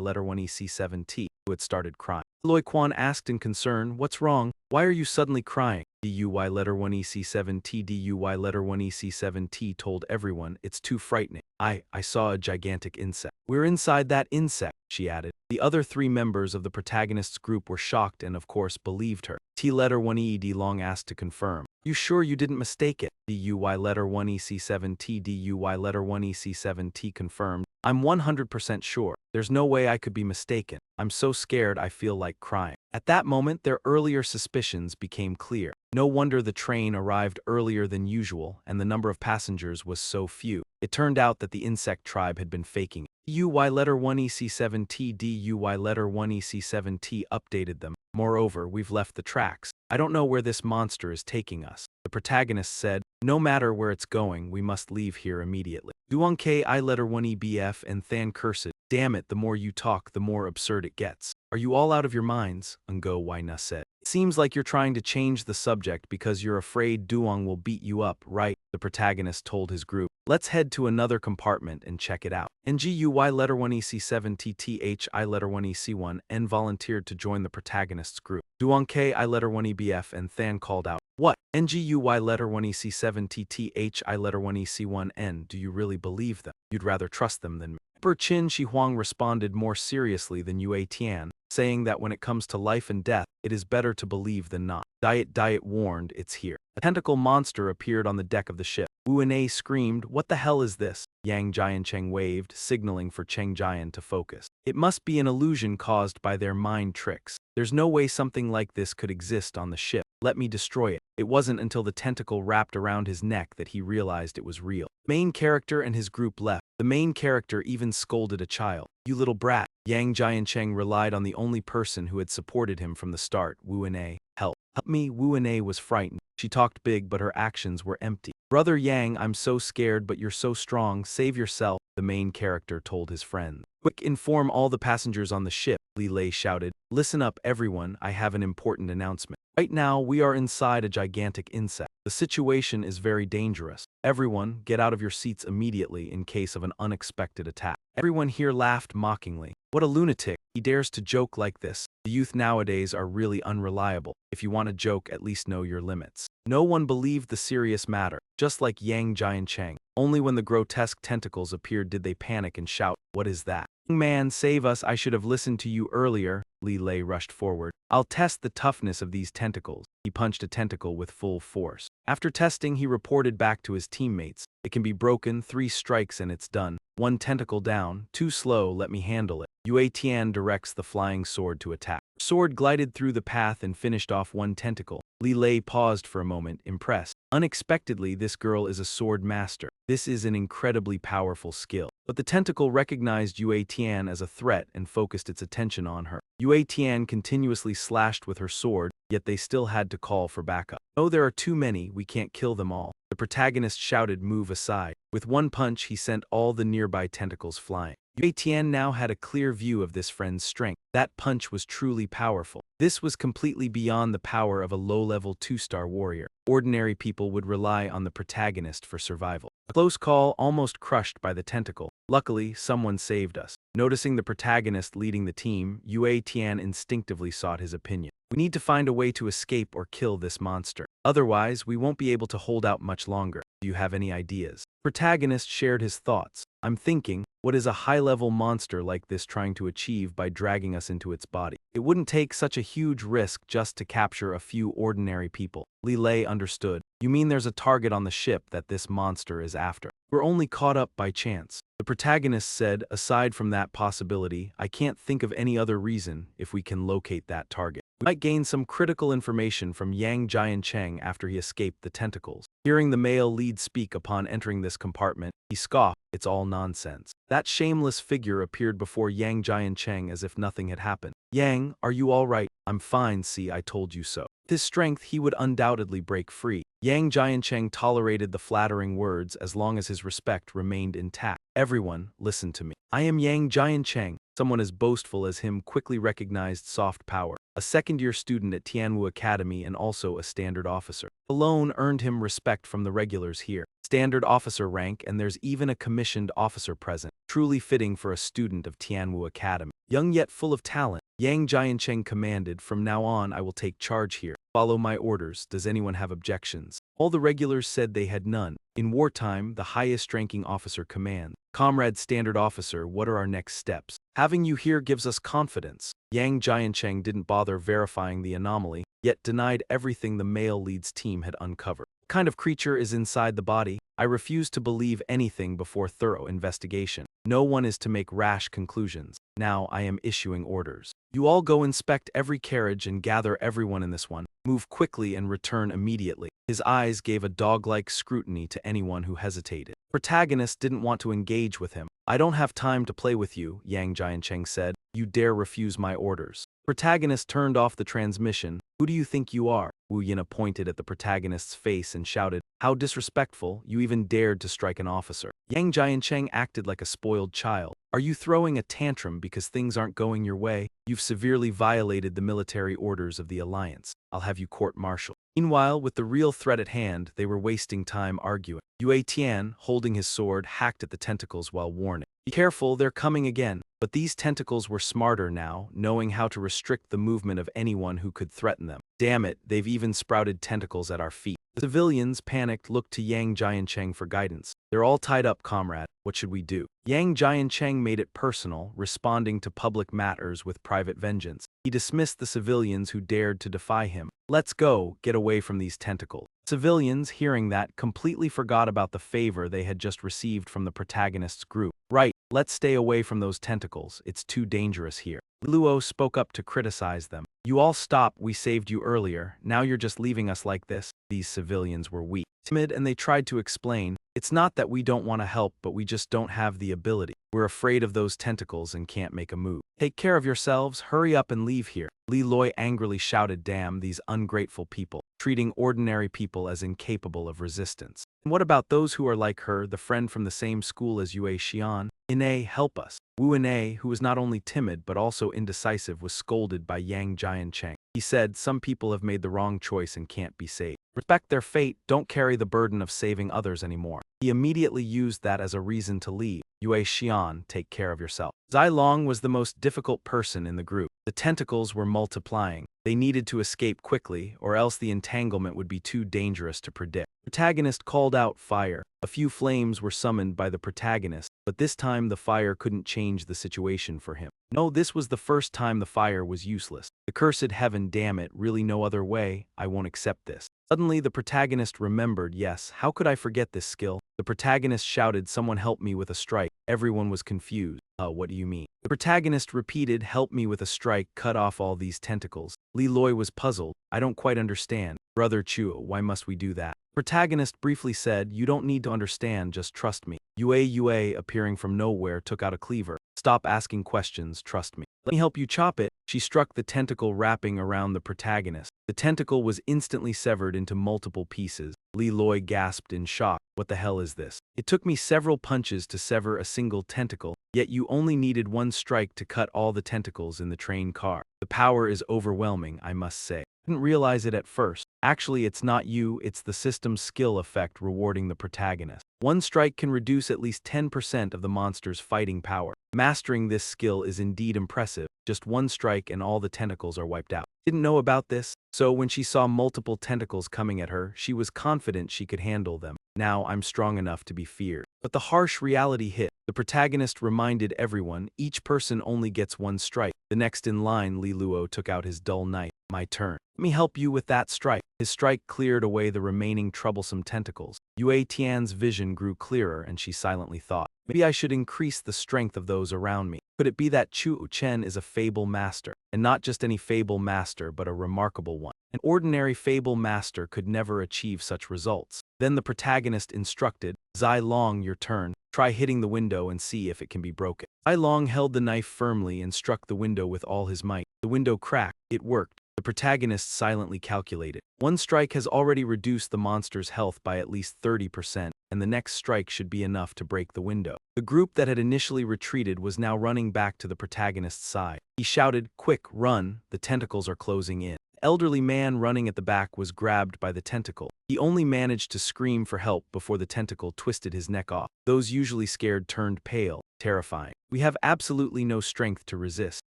letter 1 EC7T, who had started crying. Loi Quan asked in concern, what's wrong? Why are you suddenly crying? DUY letter 1 EC7T DUY letter 1 EC7T told everyone, it's too frightening. I saw a gigantic insect. We're inside that insect, she added. The other three members of the protagonist's group were shocked and of course believed her. T letter 1 EED Long asked to confirm. You sure you didn't mistake it? DUY letter 1 EC7T DUY letter 1 EC7T confirmed. I'm 100% sure. There's no way I could be mistaken. I'm so scared I feel like crying. At that moment, their earlier suspicions became clear. No wonder the train arrived earlier than usual and the number of passengers was so few. It turned out that the insect tribe had been faking it. UY letter 1 EC7T DUY letter 1 EC7T updated them. Moreover, we've left the tracks. I don't know where this monster is taking us. The protagonist said, no matter where it's going, we must leave here immediately. Duong K I letter 1 EBF and Than cursed. Damn it, the more you talk, the more absurd it gets. Are you all out of your minds? Ngo Waina said. It seems like you're trying to change the subject because you're afraid Duong will beat you up, right? The protagonist told his group. Let's head to another compartment and check it out. NGUY letter 1 EC7 TTHI letter 1 EC1 N volunteered to join the protagonist's group. Duong K I letter 1 EBF and Than called out. What? NGUY letter 1 EC7 TTHI letter 1 EC1 N. Do you really believe them? You'd rather trust them than me. Emperor Qin Shi Huang responded more seriously than Yue Tian, saying that when it comes to life and death, it is better to believe than not. Diet warned, it's here. A tentacle monster appeared on the deck of the ship. Wu Enei screamed, what the hell is this? Yang Jiancheng waved, signaling for Cheng Jian to focus. It must be an illusion caused by their mind tricks. There's no way something like this could exist on the ship. Let me destroy it. It wasn't until the tentacle wrapped around his neck that he realized it was real. Main character and his group left. The main character even scolded a child. You little brat. Yang Jiancheng relied on the only person who had supported him from the start, Wu Enei. Help me. Wu Enei was frightened. She talked big, but her actions were empty. Brother Yang, I'm so scared, but you're so strong. Save yourself, the main character told his friend. Quick, inform all the passengers on the ship, Li Lei shouted. Listen up, everyone, I have an important announcement. Right now, we are inside a gigantic insect. The situation is very dangerous. Everyone, get out of your seats immediately in case of an unexpected attack. Everyone here laughed mockingly. What a lunatic. He dares to joke like this. The youth nowadays are really unreliable. If you want to joke, at least know your limits. No one believed the serious matter, just like Yang Jiancheng. Only when the grotesque tentacles appeared did they panic and shout, what is that? Young man, save us, I should have listened to you earlier. Li Lei rushed forward. I'll test the toughness of these tentacles. He punched a tentacle with full force. After testing, he reported back to his teammates. It can be broken, 3 strikes and it's done. 1 tentacle down, too slow, let me handle it. Yue Tian directs the flying sword to attack. Sword glided through the path and finished off 1 tentacle. Li Lei paused for a moment, impressed. Unexpectedly, this girl is a sword master. This is an incredibly powerful skill. But the tentacle recognized Yue Tian as a threat and focused its attention on her. Yue Tian continuously slashed with her sword, yet they still had to call for backup. Oh, there are too many, we can't kill them all. The protagonist shouted, move aside. With 1 punch, he sent all the nearby tentacles flying. Yue Tian now had a clear view of this friend's strength. That punch was truly powerful. This was completely beyond the power of a low-level 2-star warrior. Ordinary people would rely on the protagonist for survival. A close call, almost crushed by the tentacle. Luckily, someone saved us. Noticing the protagonist leading the team, Yue Tian instinctively sought his opinion. We need to find a way to escape or kill this monster. Otherwise, we won't be able to hold out much longer. Do you have any ideas? Protagonist shared his thoughts. I'm thinking, what is a high-level monster like this trying to achieve by dragging us into its body? It wouldn't take such a huge risk just to capture a few ordinary people. Li Lei understood. You mean there's a target on the ship that this monster is after? We're only caught up by chance. The protagonist said, aside from that possibility, I can't think of any other reason if we can locate that target. We might gain some critical information from Yang Jiancheng after he escaped the tentacles. Hearing the male lead speak upon entering this compartment, he scoffed, it's all nonsense. That shameless figure appeared before Yang Jiancheng as if nothing had happened. Yang, are you all right? I'm fine, see, I told you so. With his strength, he would undoubtedly break free. Yang Jiancheng tolerated the flattering words as long as his respect remained intact. Everyone, listen to me. I am Yang Jiancheng. Someone as boastful as him quickly recognized soft power. A second-year student at Tianwu Academy and also a standard officer. Alone earned him respect from the regulars here. Standard officer rank, and there's even a commissioned officer present. Truly fitting for a student of Tianwu Academy. Young yet full of talent, Yang Jiancheng commanded, from now on I will take charge here. Follow my orders. Does anyone have objections? All the regulars said they had none. In wartime, the highest-ranking officer commands. Comrade Standard Officer, what are our next steps? Having you here gives us confidence. Yang Jiancheng didn't bother verifying the anomaly, yet denied everything the male lead's team had uncovered. What kind of creature is inside the body? I refuse to believe anything before thorough investigation. No one is to make rash conclusions. Now I am issuing orders. You all go inspect every carriage and gather everyone in this one. Move quickly and return immediately. His eyes gave a dog-like scrutiny to anyone who hesitated. Protagonist didn't want to engage with him. I don't have time to play with you, Yang Jiancheng said. You dare refuse my orders. Protagonist turned off the transmission. Who do you think you are? Wu Yina pointed at the protagonist's face and shouted, how disrespectful, you even dared to strike an officer. Yang Jiancheng acted like a spoiled child. Are you throwing a tantrum because things aren't going your way? You've severely violated the military orders of the Alliance. I'll have you court-martialed. Meanwhile, with the real threat at hand, they were wasting time arguing. Yue Tian, holding his sword, hacked at the tentacles while warning. Be careful, they're coming again. But these tentacles were smarter now, knowing how to restrict the movement of anyone who could threaten them. Damn it, they've even sprouted tentacles at our feet. The civilians, panicked, looked to Yang Jiancheng for guidance. They're all tied up, comrade. What should we do? Yang Jiancheng made it personal, responding to public matters with private vengeance. He dismissed the civilians who dared to defy him. Let's go, get away from these tentacles. Civilians, hearing that, completely forgot about the favor they had just received from the protagonist's group. Right, let's stay away from those tentacles. It's too dangerous here. Luo spoke up to criticize them. You all stop, we saved you earlier. Now you're just leaving us like this. These civilians were weak, timid, and they tried to explain. It's not that we don't want to help, but we just don't have the ability. We're afraid of those tentacles and can't make a move. Take care of yourselves, hurry up and leave here. Li Loi angrily shouted, damn these ungrateful people, treating ordinary people as incapable of resistance. And what about those who are like her, the friend from the same school as Yue Xian? Ine, help us. Wu Ine, who was not only timid but also indecisive, was scolded by Yang Jiancheng. He said, some people have made the wrong choice and can't be saved. Respect their fate, don't carry the burden of saving others anymore. He immediately used that as a reason to leave. Yue Xian, take care of yourself. Zai Long was the most difficult person in the group. The tentacles were multiplying. They needed to escape quickly, or else the entanglement would be too dangerous to predict. Protagonist called out fire. A few flames were summoned by the protagonist, but this time the fire couldn't change the situation for him. No, this was the first time the fire was useless. The cursed heaven, damn it, really no other way, I won't accept this. Suddenly the protagonist remembered, yes, how could I forget this skill? The protagonist shouted, someone help me with a strike. Everyone was confused. What do you mean? The protagonist repeated, help me with a strike, cut off all these tentacles. Li Loi was puzzled. I don't quite understand. Brother Chuo, why must we do that? The protagonist briefly said, you don't need to understand, just trust me. Yue, appearing from nowhere, took out a cleaver. Stop asking questions, trust me. Let me help you chop it. She struck the tentacle wrapping around the protagonist. The tentacle was instantly severed into multiple pieces. Li Loi gasped in shock. What the hell is this? It took me several punches to sever a single tentacle, yet you only needed one strike to cut all the tentacles in the train car. The power is overwhelming, I must say. I didn't realize it at first. Actually, it's not you, it's the system's skill effect rewarding the protagonist. One strike can reduce at least 10% of the monster's fighting power. Mastering this skill is indeed impressive. Just one strike and all the tentacles are wiped out. Didn't know about this, so when she saw multiple tentacles coming at her, she was confident she could handle them. Now I'm strong enough to be feared. But the harsh reality hit. The protagonist reminded everyone, each person only gets one strike. The next in line, Li Luo took out his dull knife. My turn. Let me help you with that strike. His strike cleared away the remaining troublesome tentacles. Yue Tian's vision grew clearer and she silently thought, maybe I should increase the strength of those around me. Could it be that Chu Chen is a fable master? And not just any fable master, but a remarkable one. An ordinary fable master could never achieve such results. Then the protagonist instructed, Zai Long, your turn. Try hitting the window and see if it can be broken. Zai Long held the knife firmly and struck the window with all his might. The window cracked. It worked. The protagonist silently calculated. One strike has already reduced the monster's health by at least 30%, and the next strike should be enough to break the window. The group that had initially retreated was now running back to the protagonist's side. He shouted, quick, run, the tentacles are closing in. The elderly man running at the back was grabbed by the tentacle. He only managed to scream for help before the tentacle twisted his neck off. Those usually scared turned pale, terrifying. We have absolutely no strength to resist.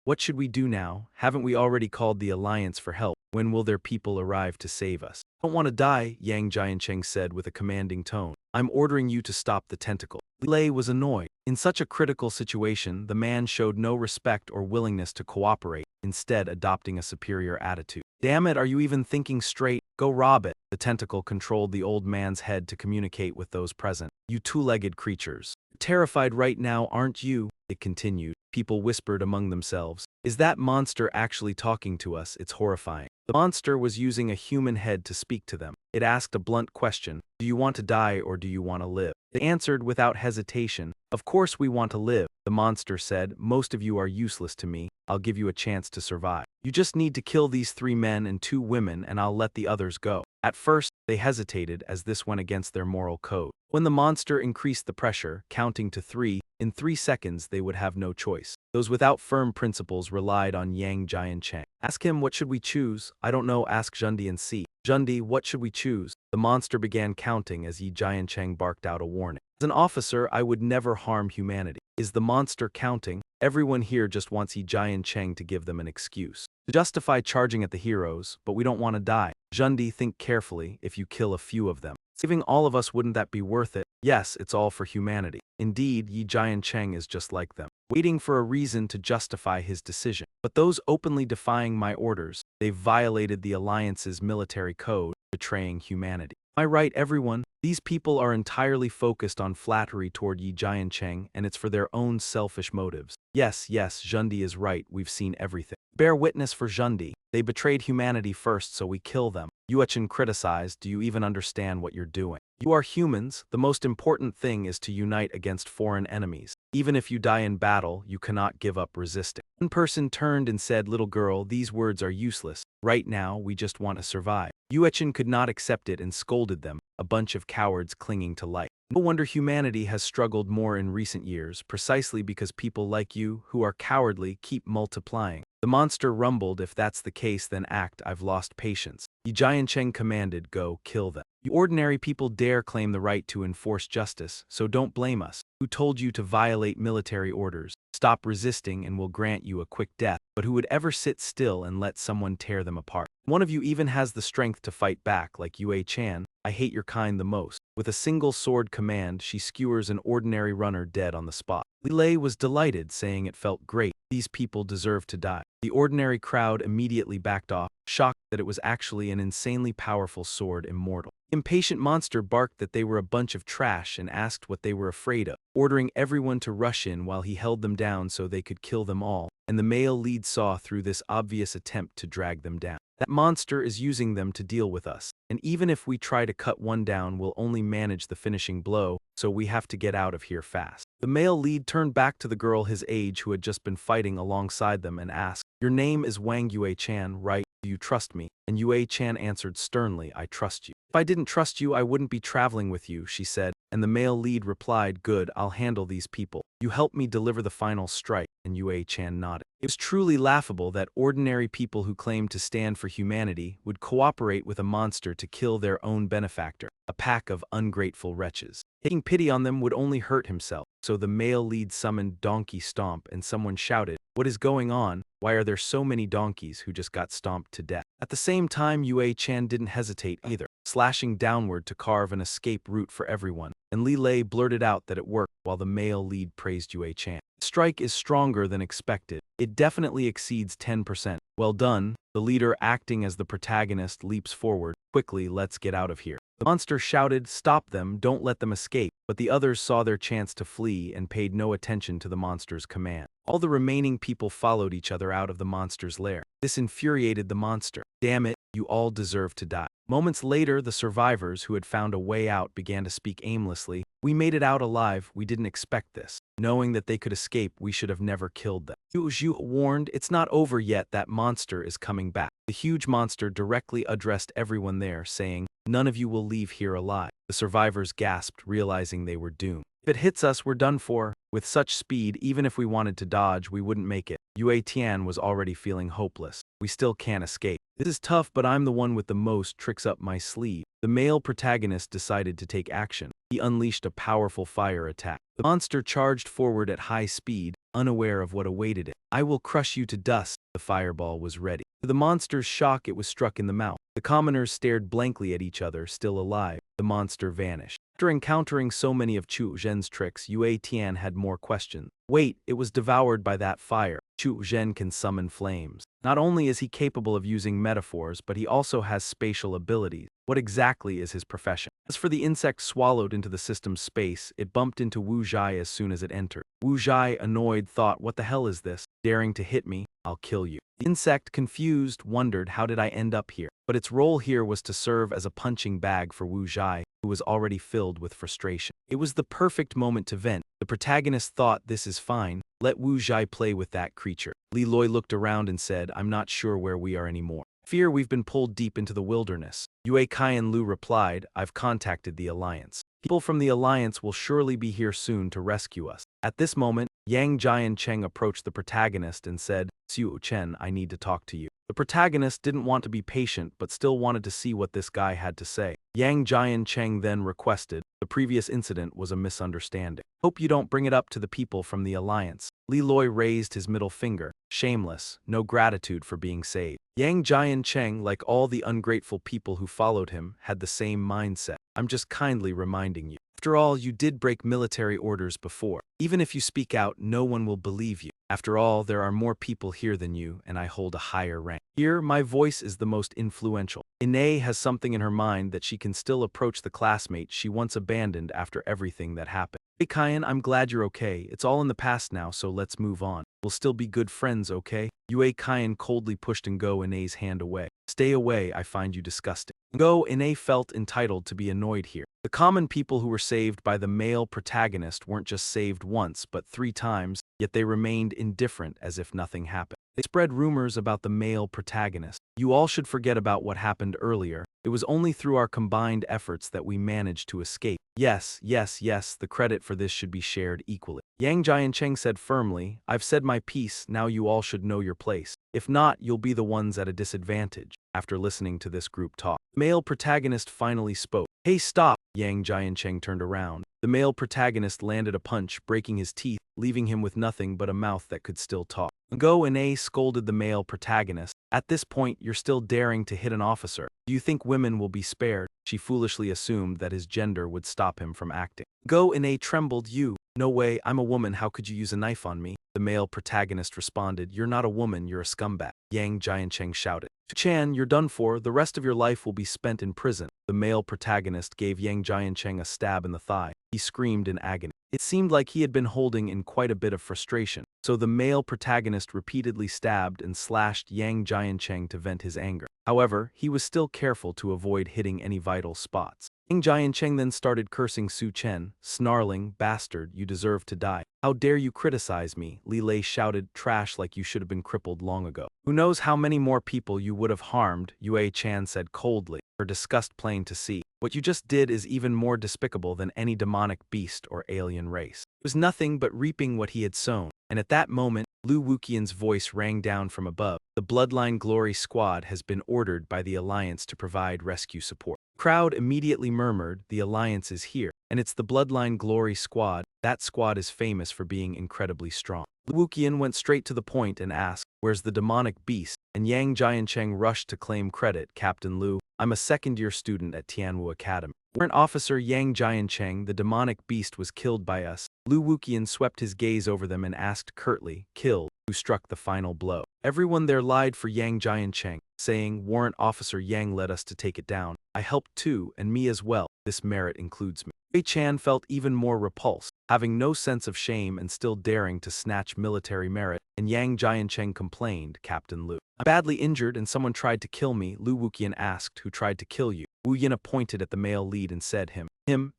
What should we do now? Haven't we already called the Alliance for help? When will their people arrive to save us? I don't want to die, Yang Jiancheng said with a commanding tone. I'm ordering you to stop the tentacle. Lei was annoyed. In such a critical situation, the man showed no respect or willingness to cooperate, instead adopting a superior attitude. Damn it, are you even thinking straight? Go rob it. The tentacle controlled the old man's head to communicate with those present. You two-legged creatures. Terrified right now, aren't you? It continued. People whispered among themselves. Is that monster actually talking to us? It's horrifying. The monster was using a human head to speak to them. It asked a blunt question. Do you want to die or do you want to live? They answered without hesitation. Of course we want to live. The monster said, most of you are useless to me. I'll give you a chance to survive. You just need to kill these 3 men and 2 women and I'll let the others go. At first, they hesitated as this went against their moral code. When the monster increased the pressure, counting to 3, in 3 seconds they would have no choice. Those without firm principles relied on Yang Jiancheng. Ask him, what should we choose? I don't know, ask Zhendi and see. Zhendi, what should we choose? The monster began counting as Yi Jiancheng barked out a warning. As an officer, I would never harm humanity. Is the monster counting? Everyone here just wants Yi Jiancheng to give them an excuse to justify charging at the heroes, but we don't want to die. Zhendi, think carefully. If you kill a few of them, saving all of us, wouldn't that be worth it? Yes, it's all for humanity. Indeed, Yi Jiancheng is just like them, waiting for a reason to justify his decision. But those openly defying my orders, they've violated the Alliance's military code, betraying humanity. Am I right, everyone? These people are entirely focused on flattery toward Yi Jiancheng, and it's for their own selfish motives. Yes, Zhendi is right, we've seen everything. Bear witness for Zhendi. They betrayed humanity first, so we kill them. Yuechen criticized, do you even understand what you're doing? You are humans. The most important thing is to unite against foreign enemies. Even if you die in battle, you cannot give up resisting. One person turned and said, little girl, these words are useless. Right now, we just want to survive. Yuechen could not accept it and scolded them, a bunch of cowards clinging to life. No wonder humanity has struggled more in recent years, precisely because people like you, who are cowardly, keep multiplying. The monster rumbled, if that's the case then act, I've lost patience. Yi Jiancheng commanded, go, kill them. You ordinary people dare claim the right to enforce justice, so don't blame us. Who told you to violate military orders? Stop resisting and we'll grant you a quick death. But who would ever sit still and let someone tear them apart? One of you even has the strength to fight back, like Yue Chan. I hate your kind the most. With a single sword command, she skewers an ordinary runner dead on the spot. Li Lei was delighted, saying it felt great. These people deserve to die. The ordinary crowd immediately backed off, shocked that it was actually an insanely powerful sword immortal. The impatient monster barked that they were a bunch of trash and asked what they were afraid of, ordering everyone to rush in while he held them down so they could kill them all, and the male lead saw through this obvious attempt to drag them down. That monster is using them to deal with us, and even if we try to cut one down, we'll only manage the finishing blow, so we have to get out of here fast. The male lead turned back to the girl his age who had just been fighting alongside them and asked, your name is Wang Yue Chan, right? Do you trust me? And Yue Chan answered sternly, I trust you. If I didn't trust you, I wouldn't be traveling with you, she said, and the male lead replied, good, I'll handle these people. You help me deliver the final strike, and Yue Chan nodded. It was truly laughable that ordinary people who claimed to stand for humanity would cooperate with a monster to kill their own benefactor, a pack of ungrateful wretches. Taking pity on them would only hurt himself, so the male lead summoned Donkey Stomp and someone shouted, what is going on? Why are there so many donkeys who just got stomped to death? At the same time, Yue Chan didn't hesitate either, slashing downward to carve an escape route for everyone, and Li Lei blurted out that it worked while the male lead praised Yue Chan. The strike is stronger than expected. It definitely exceeds 10%. Well done. The leader, acting as the protagonist, leaps forward. Quickly, let's get out of here. The monster shouted, stop them, don't let them escape, but the others saw their chance to flee and paid no attention to the monster's command. All the remaining people followed each other out of the monster's lair. This infuriated the monster. Damn it, you all deserve to die. Moments later, the survivors who had found a way out began to speak aimlessly. We made it out alive, we didn't expect this. Knowing that they could escape, we should have never killed them. Zhu warned, it's not over yet, that monster is coming back. The huge monster directly addressed everyone there, saying, none of you will leave here alive. The survivors gasped, realizing they were doomed. If it hits us, we're done for. With such speed, even if we wanted to dodge, we wouldn't make it. Yue Tian was already feeling hopeless. We still can't escape. This is tough, but I'm the one with the most tricks up my sleeve. The male protagonist decided to take action. He unleashed a powerful fire attack. The monster charged forward at high speed, unaware of what awaited it. I will crush you to dust. The fireball was ready. To the monster's shock, it was struck in the mouth. The commoners stared blankly at each other, still alive. The monster vanished. After encountering so many of Chu Zhen's tricks, Yue Tian had more questions. Wait, it was devoured by that fire. Chu Zhen can summon flames. Not only is he capable of using metaphors, but he also has spatial abilities. What exactly is his profession? As for the insect swallowed into the system's space, it bumped into Wu Zhai as soon as it entered. Wu Zhai, annoyed, thought, what the hell is this? Daring to hit me? I'll kill you. The insect, confused, wondered how did I end up here. But its role here was to serve as a punching bag for Wu Zhai, who was already filled with frustration. It was the perfect moment to vent. The protagonist thought, this is fine, let Wu Zhai play with that creature. Li Loi looked around and said, I'm not sure where we are anymore. Fear we've been pulled deep into the wilderness. Yue Kaiyan Lu replied, I've contacted the Alliance. People from the Alliance will surely be here soon to rescue us. At this moment, Yang Jian Cheng approached the protagonist and said, Xiu Chen, I need to talk to you. The protagonist didn't want to be patient but still wanted to see what this guy had to say. Yang Jian Cheng then requested, the previous incident was a misunderstanding. Hope you don't bring it up to the people from the Alliance. Li Loi raised his middle finger, shameless, no gratitude for being saved. Yang Jian Cheng, like all the ungrateful people who followed him, had the same mindset. I'm just kindly reminding you. After all, you did break military orders before. Even if you speak out, no one will believe you. After all, there are more people here than you, and I hold a higher rank. Here, my voice is the most influential. Ine has something in her mind that she can still approach the classmate she once abandoned after everything that happened. Hey Kaiyan, I'm glad you're okay. It's all in the past now, so let's move on. We'll still be good friends, okay? Yue Kaiyan coldly pushed Ngo Ine's hand away. Stay away, I find you disgusting. Ngo Ine felt entitled to be annoyed here. The common people who were saved by the male protagonist weren't just saved once, but 3 times, yet they remained indifferent as if nothing happened. They spread rumors about the male protagonist. You all should forget about what happened earlier. It was only through our combined efforts that we managed to escape. Yes, the credit for this should be shared equally. Yang Jiancheng said firmly, I've said my piece, now you all should know your place. If not, you'll be the ones at a disadvantage. After listening to this group talk, the male protagonist finally spoke. Hey, stop! Yang Jiancheng turned around. The male protagonist landed a punch, breaking his teeth, leaving him with nothing but a mouth that could still talk. Ngo Ine scolded the male protagonist. At this point, you're still daring to hit an officer. Do you think women will be spared? She foolishly assumed that his gender would stop him from acting. Ngo Ine trembled. You. No way, I'm a woman, how could you use a knife on me? The male protagonist responded, you're not a woman, you're a scumbag. Yang Jiancheng shouted. Chan, you're done for, the rest of your life will be spent in prison. The male protagonist gave Yang Jiancheng a stab in the thigh. He screamed in agony. It seemed like he had been holding in quite a bit of frustration, so the male protagonist repeatedly stabbed and slashed Yang Jiancheng to vent his anger. However, he was still careful to avoid hitting any vital spots. Yang Jiancheng then started cursing Su Chen, snarling, bastard, you deserve to die. How dare you criticize me? Li Lei shouted, trash like you should have been crippled long ago. Who knows how many more people you would have harmed, Yue Chan said coldly, her disgust plain to see. What you just did is even more despicable than any demonic beast or alien race. It was nothing but reaping what he had sown. And at that moment, Lu Wuqian's voice rang down from above. The Bloodline Glory Squad has been ordered by the Alliance to provide rescue support. The crowd immediately murmured, the Alliance is here. And it's the Bloodline Glory Squad. That squad is famous for being incredibly strong. Lu Wuqian went straight to the point and asked, where's the demonic beast? And Yang Jiancheng rushed to claim credit. Captain Lu, I'm a second-year student at Tianwu Academy. Warrant Officer Yang Jiancheng, the demonic beast was killed by us. Lu Wuqian swept his gaze over them and asked curtly, killed, who struck the final blow. Everyone there lied for Yang Jiancheng, saying, Warrant Officer Yang led us to take it down. I helped too, and me as well. This merit includes me. Wei Chan felt even more repulsed, having no sense of shame and still daring to snatch military merit, and Yang Jiancheng complained, Captain Lu. I'm badly injured and someone tried to kill me. Lu Wuqian asked, who tried to kill you? Wu Yin pointed at the male lead and said, him.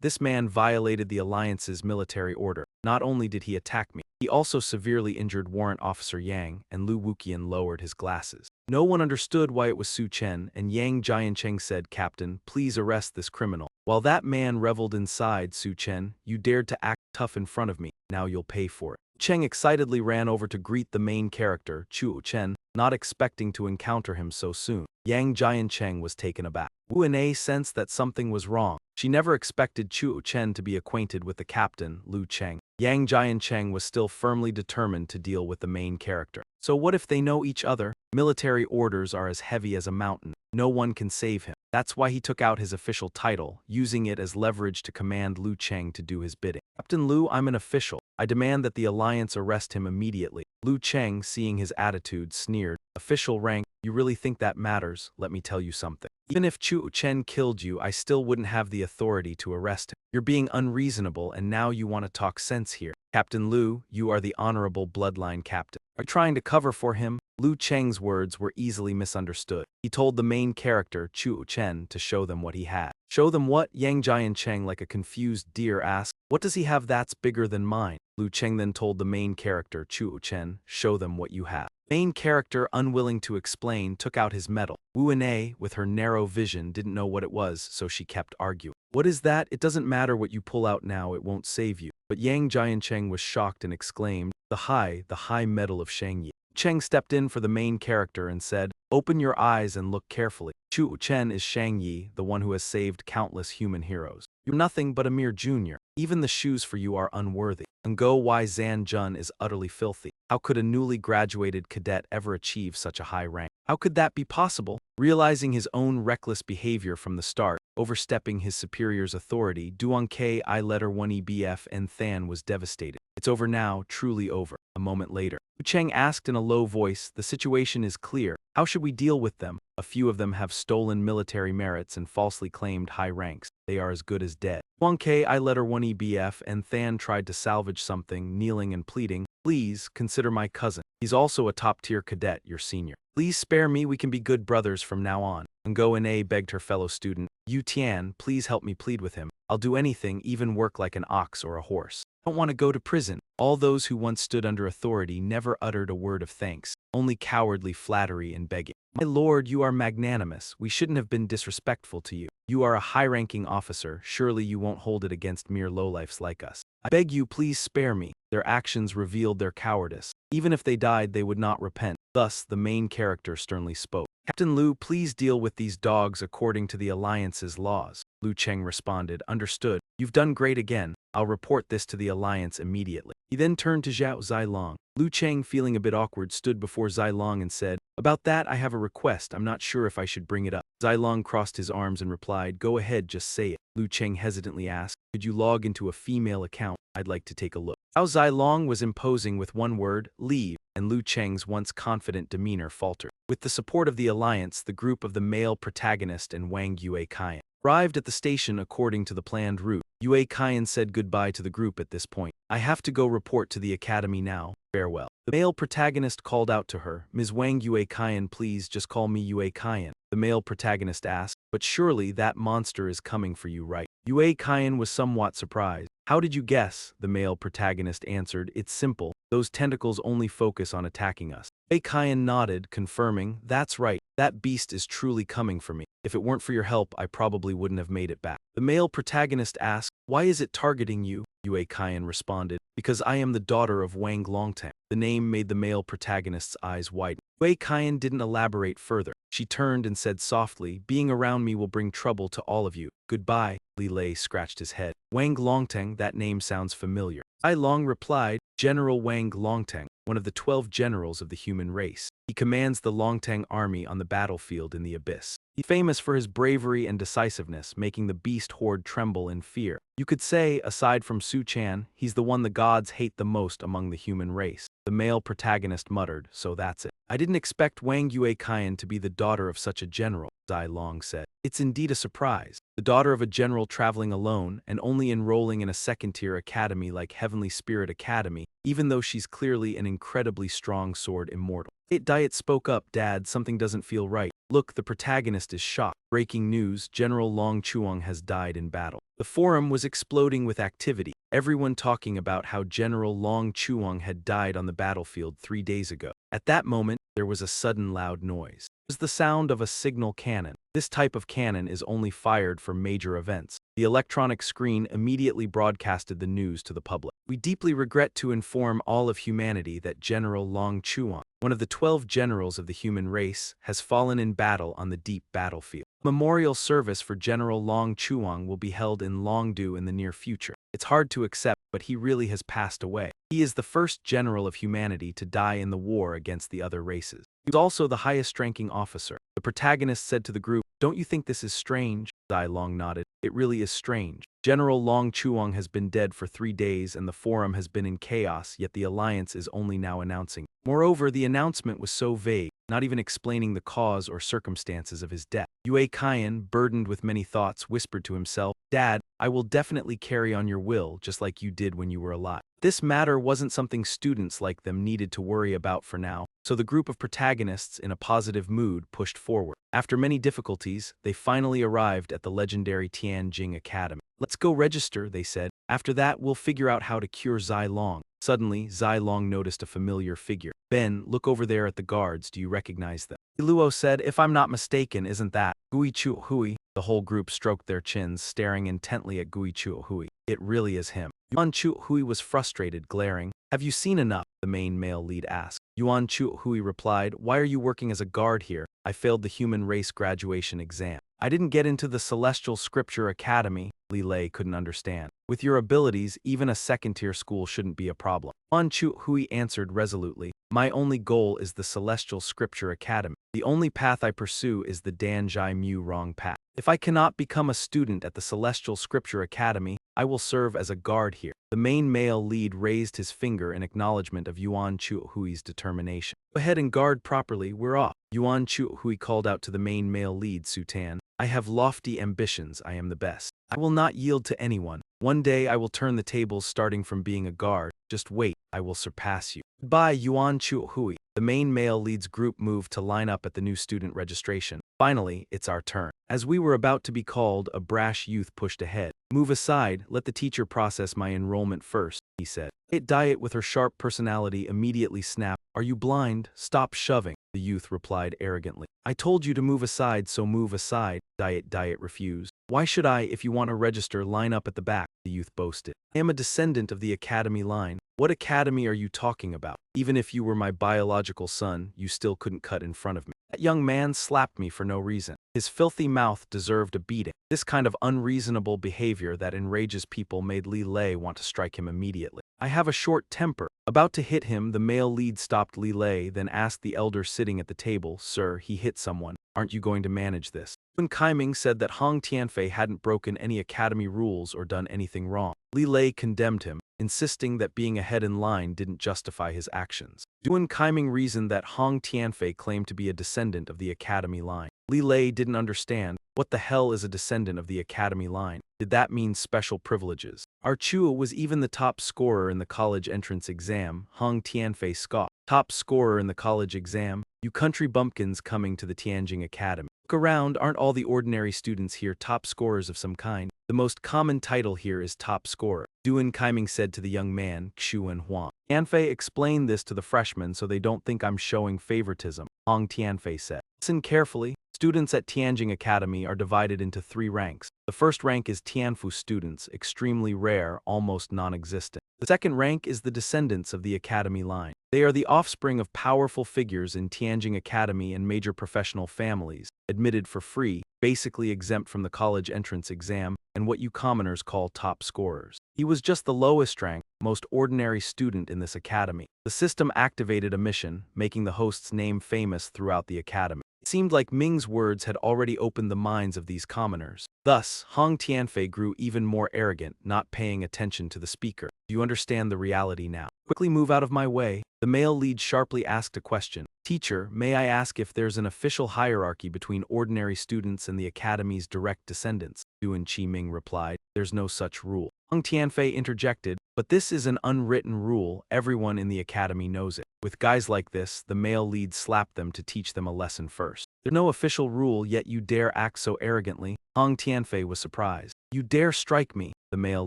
This man violated the Alliance's military order. Not only did he attack me, he also severely injured Warrant Officer Yang, and Lu Wuqian lowered his glasses. No one understood why it was Su Chen, and Yang Jiancheng said, Captain, please arrest this criminal. While that man reveled inside, Su Chen, you dared to act tough in front of me. Now you'll pay for it. Cheng excitedly ran over to greet the main character, Chu Chen, not expecting to encounter him so soon. Yang Jiancheng was taken aback. Wu Ine sensed that something was wrong. She never expected Chu Chen to be acquainted with the captain, Lu Cheng. Yang Jiancheng was still firmly determined to deal with the main character. So what if they know each other? Military orders are as heavy as a mountain. No one can save him. That's why he took out his official title, using it as leverage to command Lu Cheng to do his bidding. Captain Lu, I'm an official. I demand that the Alliance arrest him immediately. Lu Cheng, seeing his attitude, sneered. Official rank, you really think that matters? Let me tell you something. Even if Chu Chen killed you, I still wouldn't have the authority to arrest him. You're being unreasonable and now you want to talk sense here. Captain Lu, you are the honorable bloodline captain. Are you trying to cover for him? Lu Cheng's words were easily misunderstood. He told the main character, Chu Chen, to show them what he had. Show them what? Yang Jian Cheng, like a confused deer, asked. What does he have that's bigger than mine? Lu Cheng then told the main character, Chu Chen, show them what you have. Main character, unwilling to explain, took out his medal. Wu Ene, with her narrow vision, didn't know what it was, so she kept arguing. What is that? It doesn't matter what you pull out now, it won't save you. But Yang Jiancheng was shocked and exclaimed, the high medal of Shang Yi. Cheng stepped in for the main character and said, open your eyes and look carefully. Chu Chen is Shang Yi, the one who has saved countless human heroes. You're nothing but a mere junior. Even the shoes for you are unworthy. And Go Wai Zan Jun is utterly filthy. How could a newly graduated cadet ever achieve such a high rank? How could that be possible? Realizing his own reckless behavior from the start, overstepping his superior's authority, Duong K I letter 1 EBF and Than was devastated. It's over now, truly over. A moment later, Wu Cheng asked in a low voice, the situation is clear. How should we deal with them? A few of them have stolen military merits and falsely claimed high ranks. They are as good as dead. Duong K I letter 1 EBF and Than tried to salvage something, kneeling and pleading, please, consider my cousin. He's also a top-tier cadet, your senior. Please spare me, we can be good brothers from now on. Ngo Na begged her fellow student, Yu Tian, please help me plead with him. I'll do anything, even work like an ox or a horse. I don't want to go to prison. All those who once stood under authority never uttered a word of thanks, only cowardly flattery and begging. My lord, you are magnanimous. We shouldn't have been disrespectful to you. You are a high-ranking officer. Surely you won't hold it against mere lowlifes like us. I beg you, please spare me. Their actions revealed their cowardice. Even if they died, they would not repent. Thus, the main character sternly spoke. Captain Lu, please deal with these dogs according to the Alliance's laws. Lu Cheng responded, understood. You've done great again. I'll report this to the Alliance immediately. He then turned to Zhao Zilong. Lu Cheng, feeling a bit awkward, stood before Zilong and said, about that I have a request. I'm not sure if I should bring it up. Zilong crossed his arms and replied, go ahead, just say it. Lu Cheng hesitantly asked, could you log into a female account? I'd like to take a look. Zhao Zilong was imposing with one word, leave, and Lu Cheng's once confident demeanor faltered. With the support of the Alliance, the group of the male protagonist and Wang Yue Kaiyan arrived at the station according to the planned route. Yue Kaiyan said goodbye to the group at this point. I have to go report to the academy now. Farewell. The male protagonist called out to her, Ms. Wang Yue Kaiyan, please just call me Yue Kaiyan. The male protagonist asked, but surely that monster is coming for you, right? Yue Kaiyan was somewhat surprised. How did you guess? The male protagonist answered, it's simple. Those tentacles only focus on attacking us. Yue Kaiyan nodded, confirming, that's right. That beast is truly coming for me. If it weren't for your help, I probably wouldn't have made it back. The male protagonist asked, why is it targeting you? Yue Kaiyan responded, because I am the daughter of Wang Longtang. The name made the male protagonist's eyes widen. Yue Kaiyan didn't elaborate further. She turned and said softly, being around me will bring trouble to all of you. Goodbye. Li Lei scratched his head. Wang Longtang, that name sounds familiar. I Long replied, General Wang Longtang, one of the 12 generals of the human race. He commands the Longtang army on the battlefield in the abyss. He's famous for his bravery and decisiveness, making the beast horde tremble in fear. You could say, aside from Su Chan, he's the one the gods hate the most among the human race. The male protagonist muttered, so that's it. I didn't expect Wang Yue Kaiyan to be the daughter of such a general, Zai Long said. It's indeed a surprise. The daughter of a general traveling alone and only enrolling in a second-tier academy like Heavenly Spirit Academy, even though she's clearly an incredibly strong sword immortal. Diet spoke up, Dad, something doesn't feel right. Look, the protagonist is shocked. Breaking news, General Long Chuang has died in battle. The forum was exploding with activity, everyone talking about how General Long Chuang had died on the battlefield 3 days ago. At that moment, there was a sudden loud noise. It was the sound of a signal cannon. This type of cannon is only fired for major events. The electronic screen immediately broadcasted the news to the public. We deeply regret to inform all of humanity that General Long Chuang, one of the 12 generals of the human race, has fallen in battle on the deep battlefield. Memorial service for General Long Chuang will be held in Longdu in the near future. It's hard to accept, but he really has passed away. He is the first general of humanity to die in the war against the other races. He was also the highest-ranking officer. The protagonist said to the group, don't you think this is strange? Zai Long nodded. It really is strange. General Long Chuang has been dead for 3 days and the forum has been in chaos, yet the Alliance is only now announcing. Moreover, the announcement was so vague. not even explaining the cause or circumstances of his death. Yue Kaiyan, burdened with many thoughts, whispered to himself, "Dad, I will definitely carry on your will just like you did when you were alive." This matter wasn't something students like them needed to worry about for now, so the group of protagonists in a positive mood pushed forward. After many difficulties, they finally arrived at the legendary Tianjing Academy. "Let's go register," they said. "After that, we'll figure out how to cure Zai Long." Suddenly, Zai Long noticed a familiar figure. "Ben, look over there at the guards. Do you recognize them?" Luo said, "If I'm not mistaken, isn't that Gui Chuo Hui?" The whole group stroked their chins, staring intently at Gui Chuo Hui. It really is him. Yuan Chuo Hui was frustrated, glaring. "Have you seen enough?" the main male lead asked. Yuan Chuo Hui replied, "Why are you working as a guard here? I failed the human race graduation exam. I didn't get into the Celestial Scripture Academy." Li Lei couldn't understand. "With your abilities, even a second-tier school shouldn't be a problem." Yuan Chuo Hui answered resolutely, "My only goal is the Celestial Scripture Academy. The only path I pursue is the Danjai Mu Rong path. If I cannot become a student at the Celestial Scripture Academy, I will serve as a guard here." The main male lead raised his finger in acknowledgement of Yuan Chuo Hui's determination. "Go ahead and guard properly, we're off." Yuan Chuo Hui called out to the main male lead, Sutan, "I have lofty ambitions, I am the best. I will not yield to anyone. One day I will turn the tables starting from being a guard. Just wait, I will surpass you." "Goodbye, Yuan Chuo Hui." The main male lead's group moved to line up at the new student registration. "Finally, it's our turn." As we were about to be called, a brash youth pushed ahead. "Move aside, let the teacher process my enrollment first," he said. Diet, with her sharp personality, immediately snapped, "Are you blind? Stop shoving." The youth replied arrogantly, "I told you to move aside, so move aside." Diet refused. "Why should I? If you want to register, line up at the back," the youth boasted. "I am a descendant of the academy line." "What academy are you talking about? Even if you were my biological son, you still couldn't cut in front of me." That young man slapped me for no reason. His filthy mouth deserved a beating. This kind of unreasonable behavior that enrages people made Li Lei want to strike him immediately. "I have a short temper." About to hit him, the male lead stopped Li Lei, then asked the elder sitting at the table, "Sir, he hit someone. Aren't you going to manage this?" Wen Kaiming said that Hong Tianfei hadn't broken any academy rules or done anything wrong. Li Lei condemned him, insisting that being ahead in line didn't justify his actions. Duan Kaiming reasoned that Hong Tianfei claimed to be a descendant of the academy line. Li Lei didn't understand. What the hell is a descendant of the academy line? Did that mean special privileges? Our Chuo was even the top scorer in the college entrance exam, Hong Tianfei scoffed. "Top scorer in the college exam? You country bumpkins coming to the Tianjing Academy. Look around, aren't all the ordinary students here top scorers of some kind? The most common title here is top scorer," Duan Kaiming said to the young man, Xuan Huang. "Tianfei explained this to the freshmen so they don't think I'm showing favoritism," Hong Tianfei said. "Listen carefully. Students at Tianjing Academy are divided into 3 ranks. The first rank is Tianfu students, extremely rare, almost non-existent. The second rank is the descendants of the academy line. They are the offspring of powerful figures in Tianjing Academy and major professional families, admitted for free, basically exempt from the college entrance exam, and what you commoners call top scorers. He was just the lowest rank, most ordinary student in this academy. The system activated a mission, making the host's name famous throughout the academy. It seemed like Ming's words had already opened the minds of these commoners. Thus, Hong Tianfei grew even more arrogant, not paying attention to the speaker. "Do you understand the reality now? Quickly move out of my way." The male lead sharply asked a question. "Teacher, may I ask if there's an official hierarchy between ordinary students and the academy's direct descendants?" Duan Qiming replied, "There's no such rule." Hong Tianfei interjected, "But this is an unwritten rule, everyone in the academy knows it." With guys like this, the male lead slapped them to teach them a lesson first. "There's no official rule, yet you dare act so arrogantly." Hong Tianfei was surprised. "You dare strike me?" The male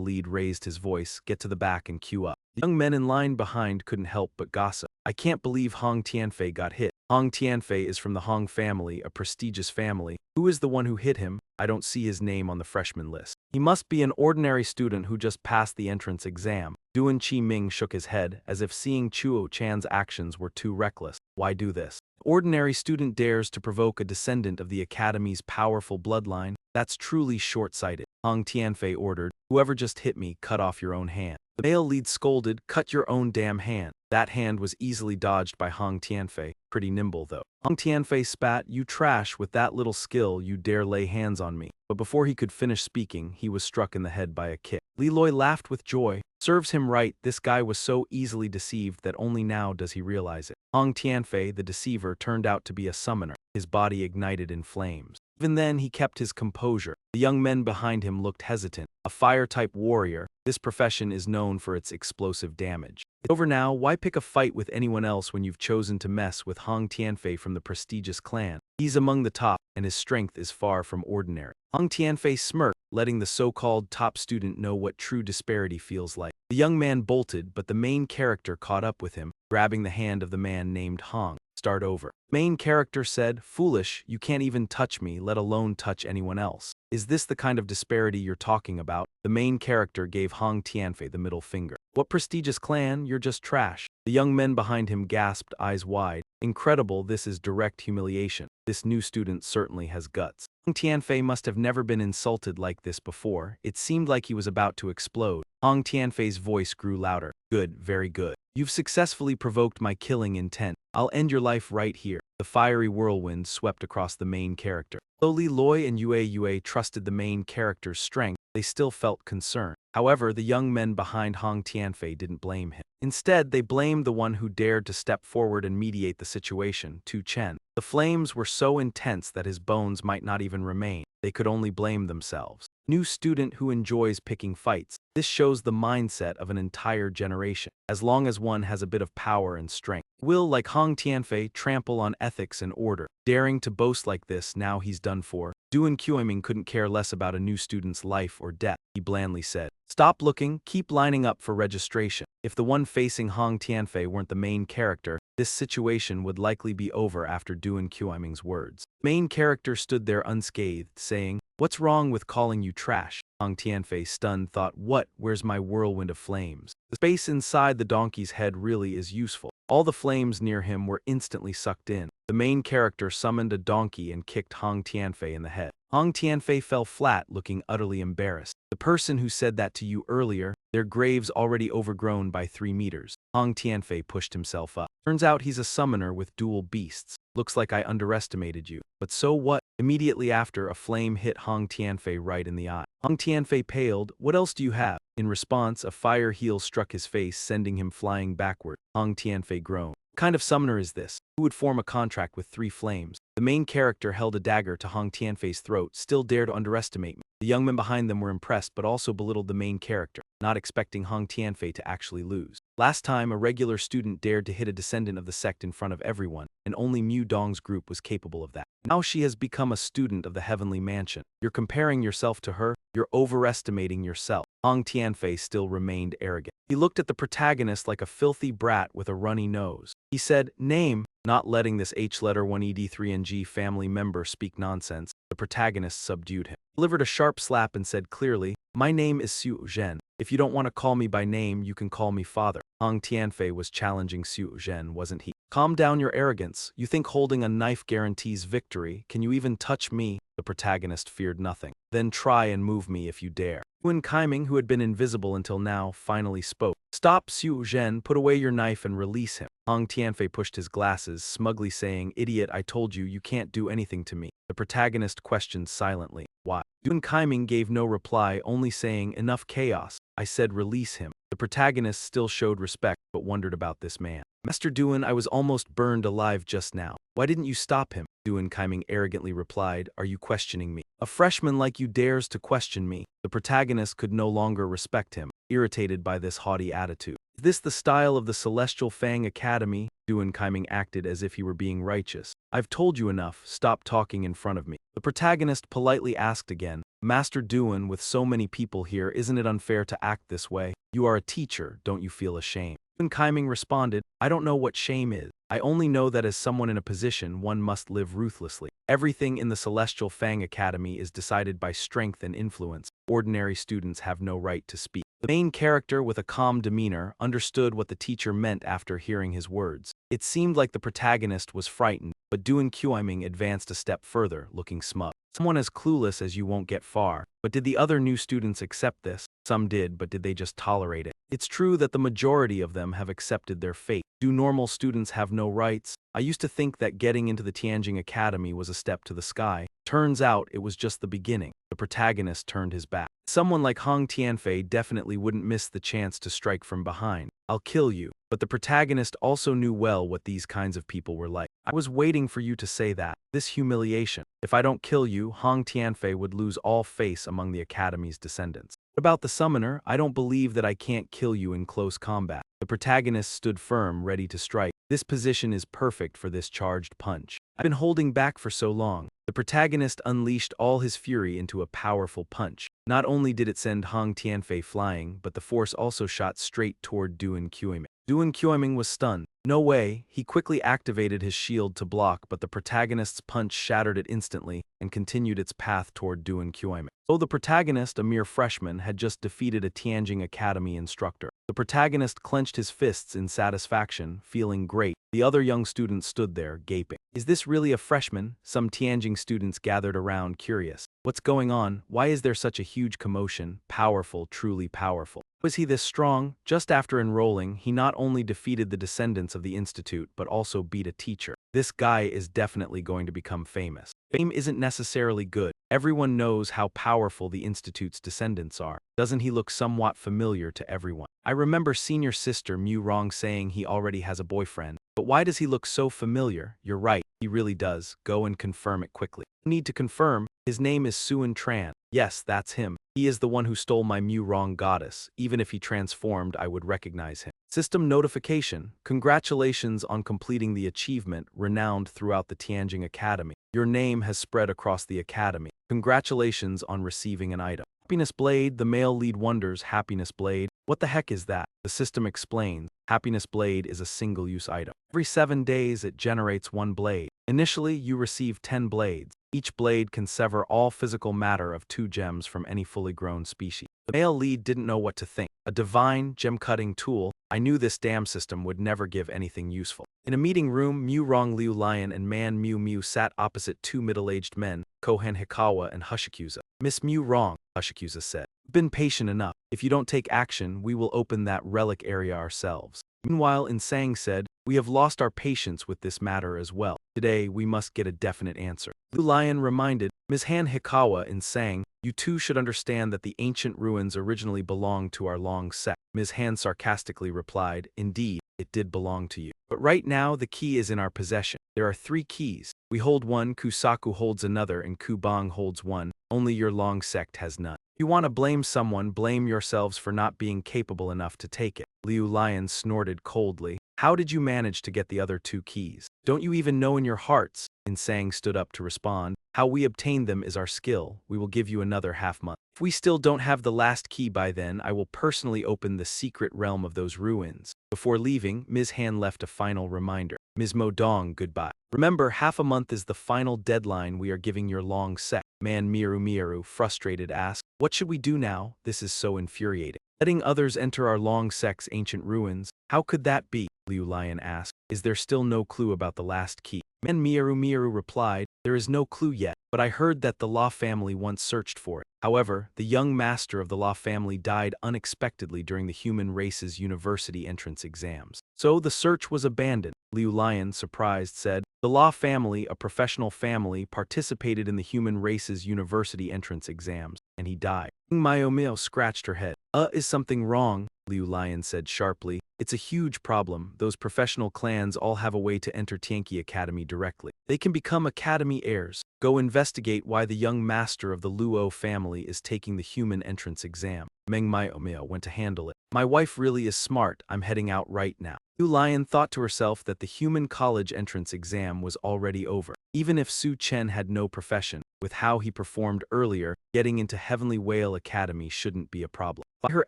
lead raised his voice. "Get to the back and queue up." The young men in line behind couldn't help but gossip. "I can't believe Hong Tianfei got hit. Hong Tianfei is from the Hong family, a prestigious family. Who is the one who hit him? I don't see his name on the freshman list. He must be an ordinary student who just passed the entrance exam." Duan Qiming shook his head, as if seeing Chuo Chan's actions were too reckless. "Why do this? Ordinary student dares to provoke a descendant of the academy's powerful bloodline? That's truly short-sighted." Hong Tianfei ordered. Whoever just hit me, cut off your own hand. The male lead scolded, cut your own damn hand. That hand was easily dodged by Hong Tianfei, pretty nimble though. Hong Tianfei spat, you trash, with that little skill you dare lay hands on me. But before he could finish speaking, he was struck in the head by a kick. Li Loi laughed with joy. Serves him right, this guy was so easily deceived that only now does he realize it. Hong Tianfei, the deceiver, turned out to be a summoner. His body ignited in flames. Even then, he kept his composure. The young men behind him looked hesitant. A fire-type warrior, this profession is known for its explosive damage. It's over now, why pick a fight with anyone else when you've chosen to mess with Hong Tianfei from the prestigious clan? He's among the top, and his strength is far from ordinary. Hong Tianfei smirked, letting the so-called top student know what true disparity feels like. The young man bolted, but the main character caught up with him, grabbing the hand of the man named Hong. Start over. Main character said, foolish, you can't even touch me, let alone touch anyone else. Is this the kind of disparity you're talking about? The main character gave Hong Tianfei the middle finger. What prestigious clan? You're just trash. The young men behind him gasped, eyes wide. Incredible, this is direct humiliation. This new student certainly has guts. Hong Tianfei must have never been insulted like this before. It seemed like he was about to explode. Hong Tianfei's voice grew louder. Good, very good. You've successfully provoked my killing intent. I'll end your life right here. The fiery whirlwind swept across the main character. Though Li Loi and Yue trusted the main character's strength, they still felt concern. However, the young men behind Hong Tianfei didn't blame him. Instead, they blamed the one who dared to step forward and mediate the situation, Tu Chen. The flames were so intense that his bones might not even remain. They could only blame themselves. New student who enjoys picking fights. This shows the mindset of an entire generation. As long as one has a bit of power and strength, will, like Hong Tianfei, trample on ethics and order. Daring to boast like this, now he's done for. Duan Qiuming couldn't care less about a new student's life or death. He blandly said, stop looking, keep lining up for registration. If the one facing Hong Tianfei weren't the main character, this situation would likely be over after Duan Qiuming's words. Main character stood there unscathed, saying, what's wrong with calling you trash? Hong Tianfei, stunned, thought, what? Where's my whirlwind of flames? The space inside the donkey's head really is useful. All the flames near him were instantly sucked in. The main character summoned a donkey and kicked Hong Tianfei in the head. Hong Tianfei fell flat, looking utterly embarrassed. The person who said that to you earlier, their graves already overgrown by 3 meters. Hong Tianfei pushed himself up. Turns out he's a summoner with dual beasts. Looks like I underestimated you. But so what? Immediately after, a flame hit Hong Tianfei right in the eye. Hong Tianfei paled. What else do you have? In response, a fire heel struck his face, sending him flying backward. Hong Tianfei groaned. What kind of summoner is this? Who would form a contract with 3 flames? The main character held a dagger to Hong Tianfei's throat. Still dare to underestimate me. The young men behind them were impressed but also belittled the main character, not expecting Hong Tianfei to actually lose. Last time, a regular student dared to hit a descendant of the sect in front of everyone, and only Mu Dong's group was capable of that. Now she has become a student of the heavenly mansion. You're comparing yourself to her? You're overestimating yourself. Hong Tianfei still remained arrogant. He looked at the protagonist like a filthy brat with a runny nose. He said, name, not letting this H-letter 1ED3NG family member speak nonsense. The protagonist subdued him, delivered a sharp slap and said clearly, my name is Xu Zhen. If you don't want to call me by name, you can call me father. Hong Tianfei was challenging Xu Zhen, wasn't he? Calm down your arrogance. You think holding a knife guarantees victory? Can you even touch me? The protagonist feared nothing. Then try and move me if you dare. Duan Qiuming, who had been invisible until now, finally spoke. Stop, Xu Zhen, put away your knife and release him. Hong Tianfei pushed his glasses, smugly saying, idiot, I told you, you can't do anything to me. The protagonist questioned silently. Why? Duan Qiuming gave no reply, only saying, enough chaos. I said release him. The protagonist still showed respect, but wondered about this man. Master Duan, I was almost burned alive just now. Why didn't you stop him? Duan Qiuming arrogantly replied, are you questioning me? A freshman like you dares to question me. The protagonist could no longer respect him, irritated by this haughty attitude. Is this the style of the Celestial Fang Academy? Duan Qiuming acted as if he were being righteous. I've told you enough, stop talking in front of me. The protagonist politely asked again, Master Duan, with so many people here, isn't it unfair to act this way? You are a teacher, don't you feel ashamed? Duan Qiuming responded, I don't know what shame is. I only know that as someone in a position, one must live ruthlessly. Everything in the Celestial Fang Academy is decided by strength and influence. Ordinary students have no right to speak. The main character, with a calm demeanor, understood what the teacher meant after hearing his words. It seemed like the protagonist was frightened, but Duan Qiuming advanced a step further, looking smug. Someone as clueless as you won't get far. But did the other new students accept this? Some did, but did they just tolerate it? It's true that the majority of them have accepted their fate. Do normal students have no rights? I used to think that getting into the Tianjing Academy was a step to the sky. Turns out it was just the beginning. The protagonist turned his back. Someone like Hong Tianfei definitely wouldn't miss the chance to strike from behind. I'll kill you. But the protagonist also knew well what these kinds of people were like. I was waiting for you to say that. This humiliation. If I don't kill you, Hong Tianfei would lose all face among the Academy's descendants. About the summoner, I don't believe that I can't kill you in close combat. The protagonist stood firm, ready to strike. This position is perfect for this charged punch. I've been holding back for so long. The protagonist unleashed all his fury into a powerful punch. Not only did it send Hong Tianfei flying, but the force also shot straight toward Duan Qiuming. Duan Qiuming was stunned. No way. He quickly activated his shield to block, but the protagonist's punch shattered it instantly and continued its path toward Duan Qiuming. Though the protagonist, a mere freshman, had just defeated a Tianjing Academy instructor. The protagonist clenched his fists in satisfaction, feeling great. The other young students stood there, gaping. Is this really a freshman? Some Tianjing students gathered around, curious. What's going on? Why is there such a huge commotion? Powerful, truly powerful. Was he this strong? Just after enrolling, he not only defeated the descendants of the institute, but also beat a teacher. This guy is definitely going to become famous. Fame isn't necessarily good. Everyone knows how powerful the institute's descendants are. Doesn't he look somewhat familiar to everyone? I remember senior sister Mu Rong saying he already has a boyfriend. But why does he look so familiar? You're right, he really does. Go and confirm it quickly. Need to confirm. His name is Suan Tran. Yes, that's him. He is the one who stole my Mu Rong goddess. Even if he transformed, I would recognize him. System notification. Congratulations on completing the achievement renowned throughout the Tianjing Academy. Your name has spread across the academy. Congratulations on receiving an item. Happiness Blade, the male lead wonders. Happiness Blade? What the heck is that? The system explains. Happiness Blade is a single-use item. Every 7 days it generates 1 blade. Initially, you receive 10 blades. Each blade can sever all physical matter of 2 gems from any fully grown species. The male lead didn't know what to think. A divine, gem-cutting tool? I knew this damn system would never give anything useful. In a meeting room, Mu Rong Liu Lion and Man Mu Mu sat opposite 2 middle-aged men, Kohen Hikawa and Hushikusa. Miss Mu Rong, Hushikusa said. Been patient enough. If you don't take action, we will open that relic area ourselves. Meanwhile, Insang said, we have lost our patience with this matter as well. Today, we must get a definite answer. Liu Lion reminded Ms. Han Hikawa Insang, you two should understand that the ancient ruins originally belonged to our Long sect. Ms. Han sarcastically replied, indeed, it did belong to you. But right now, the key is in our possession. There are 3 keys. We hold one, Kusaku holds another, and Kubang holds one. Only your Long sect has none. If you want to blame someone, blame yourselves for not being capable enough to take it. Liu Lion snorted coldly. How did you manage to get the other 2 keys? Don't you even know in your hearts? Insang stood up to respond. How we obtained them is our skill. We will give you another half-month. If we still don't have the last key by then, I will personally open the secret realm of those ruins. Before leaving, Ms. Han left a final reminder. Ms. Mo Dong, goodbye. Remember, half a month is the final deadline we are giving your Long sect. Man Miru, frustrated, asked, what should we do now? This is so infuriating. Letting others enter our Long sect's ancient ruins? How could that be? Liu Lion asked. Is there still no clue about the last key? Man Miru replied, there is no clue yet, but I heard that the Law family once searched for it. However, the young master of the Law family died unexpectedly during the human race's university entrance exams. So the search was abandoned. Liu Lion, surprised, said, the Law family, a professional family, participated in the human race's university entrance exams, and he died. Mayomio scratched her head. Is something wrong? Liu Lion said sharply. It's a huge problem. Those professional clans all have a way to enter Tianqi Academy directly. They can become academy heirs. Go investigate why the young master of the Luo family is taking the human entrance exam. Meng Maiomeo went to handle it. My wife really is smart. I'm heading out right now. Liu Lion thought to herself that the human college entrance exam was already over. Even if Su Chen had no profession, with how he performed earlier, getting into Heavenly Whale Academy shouldn't be a problem. By her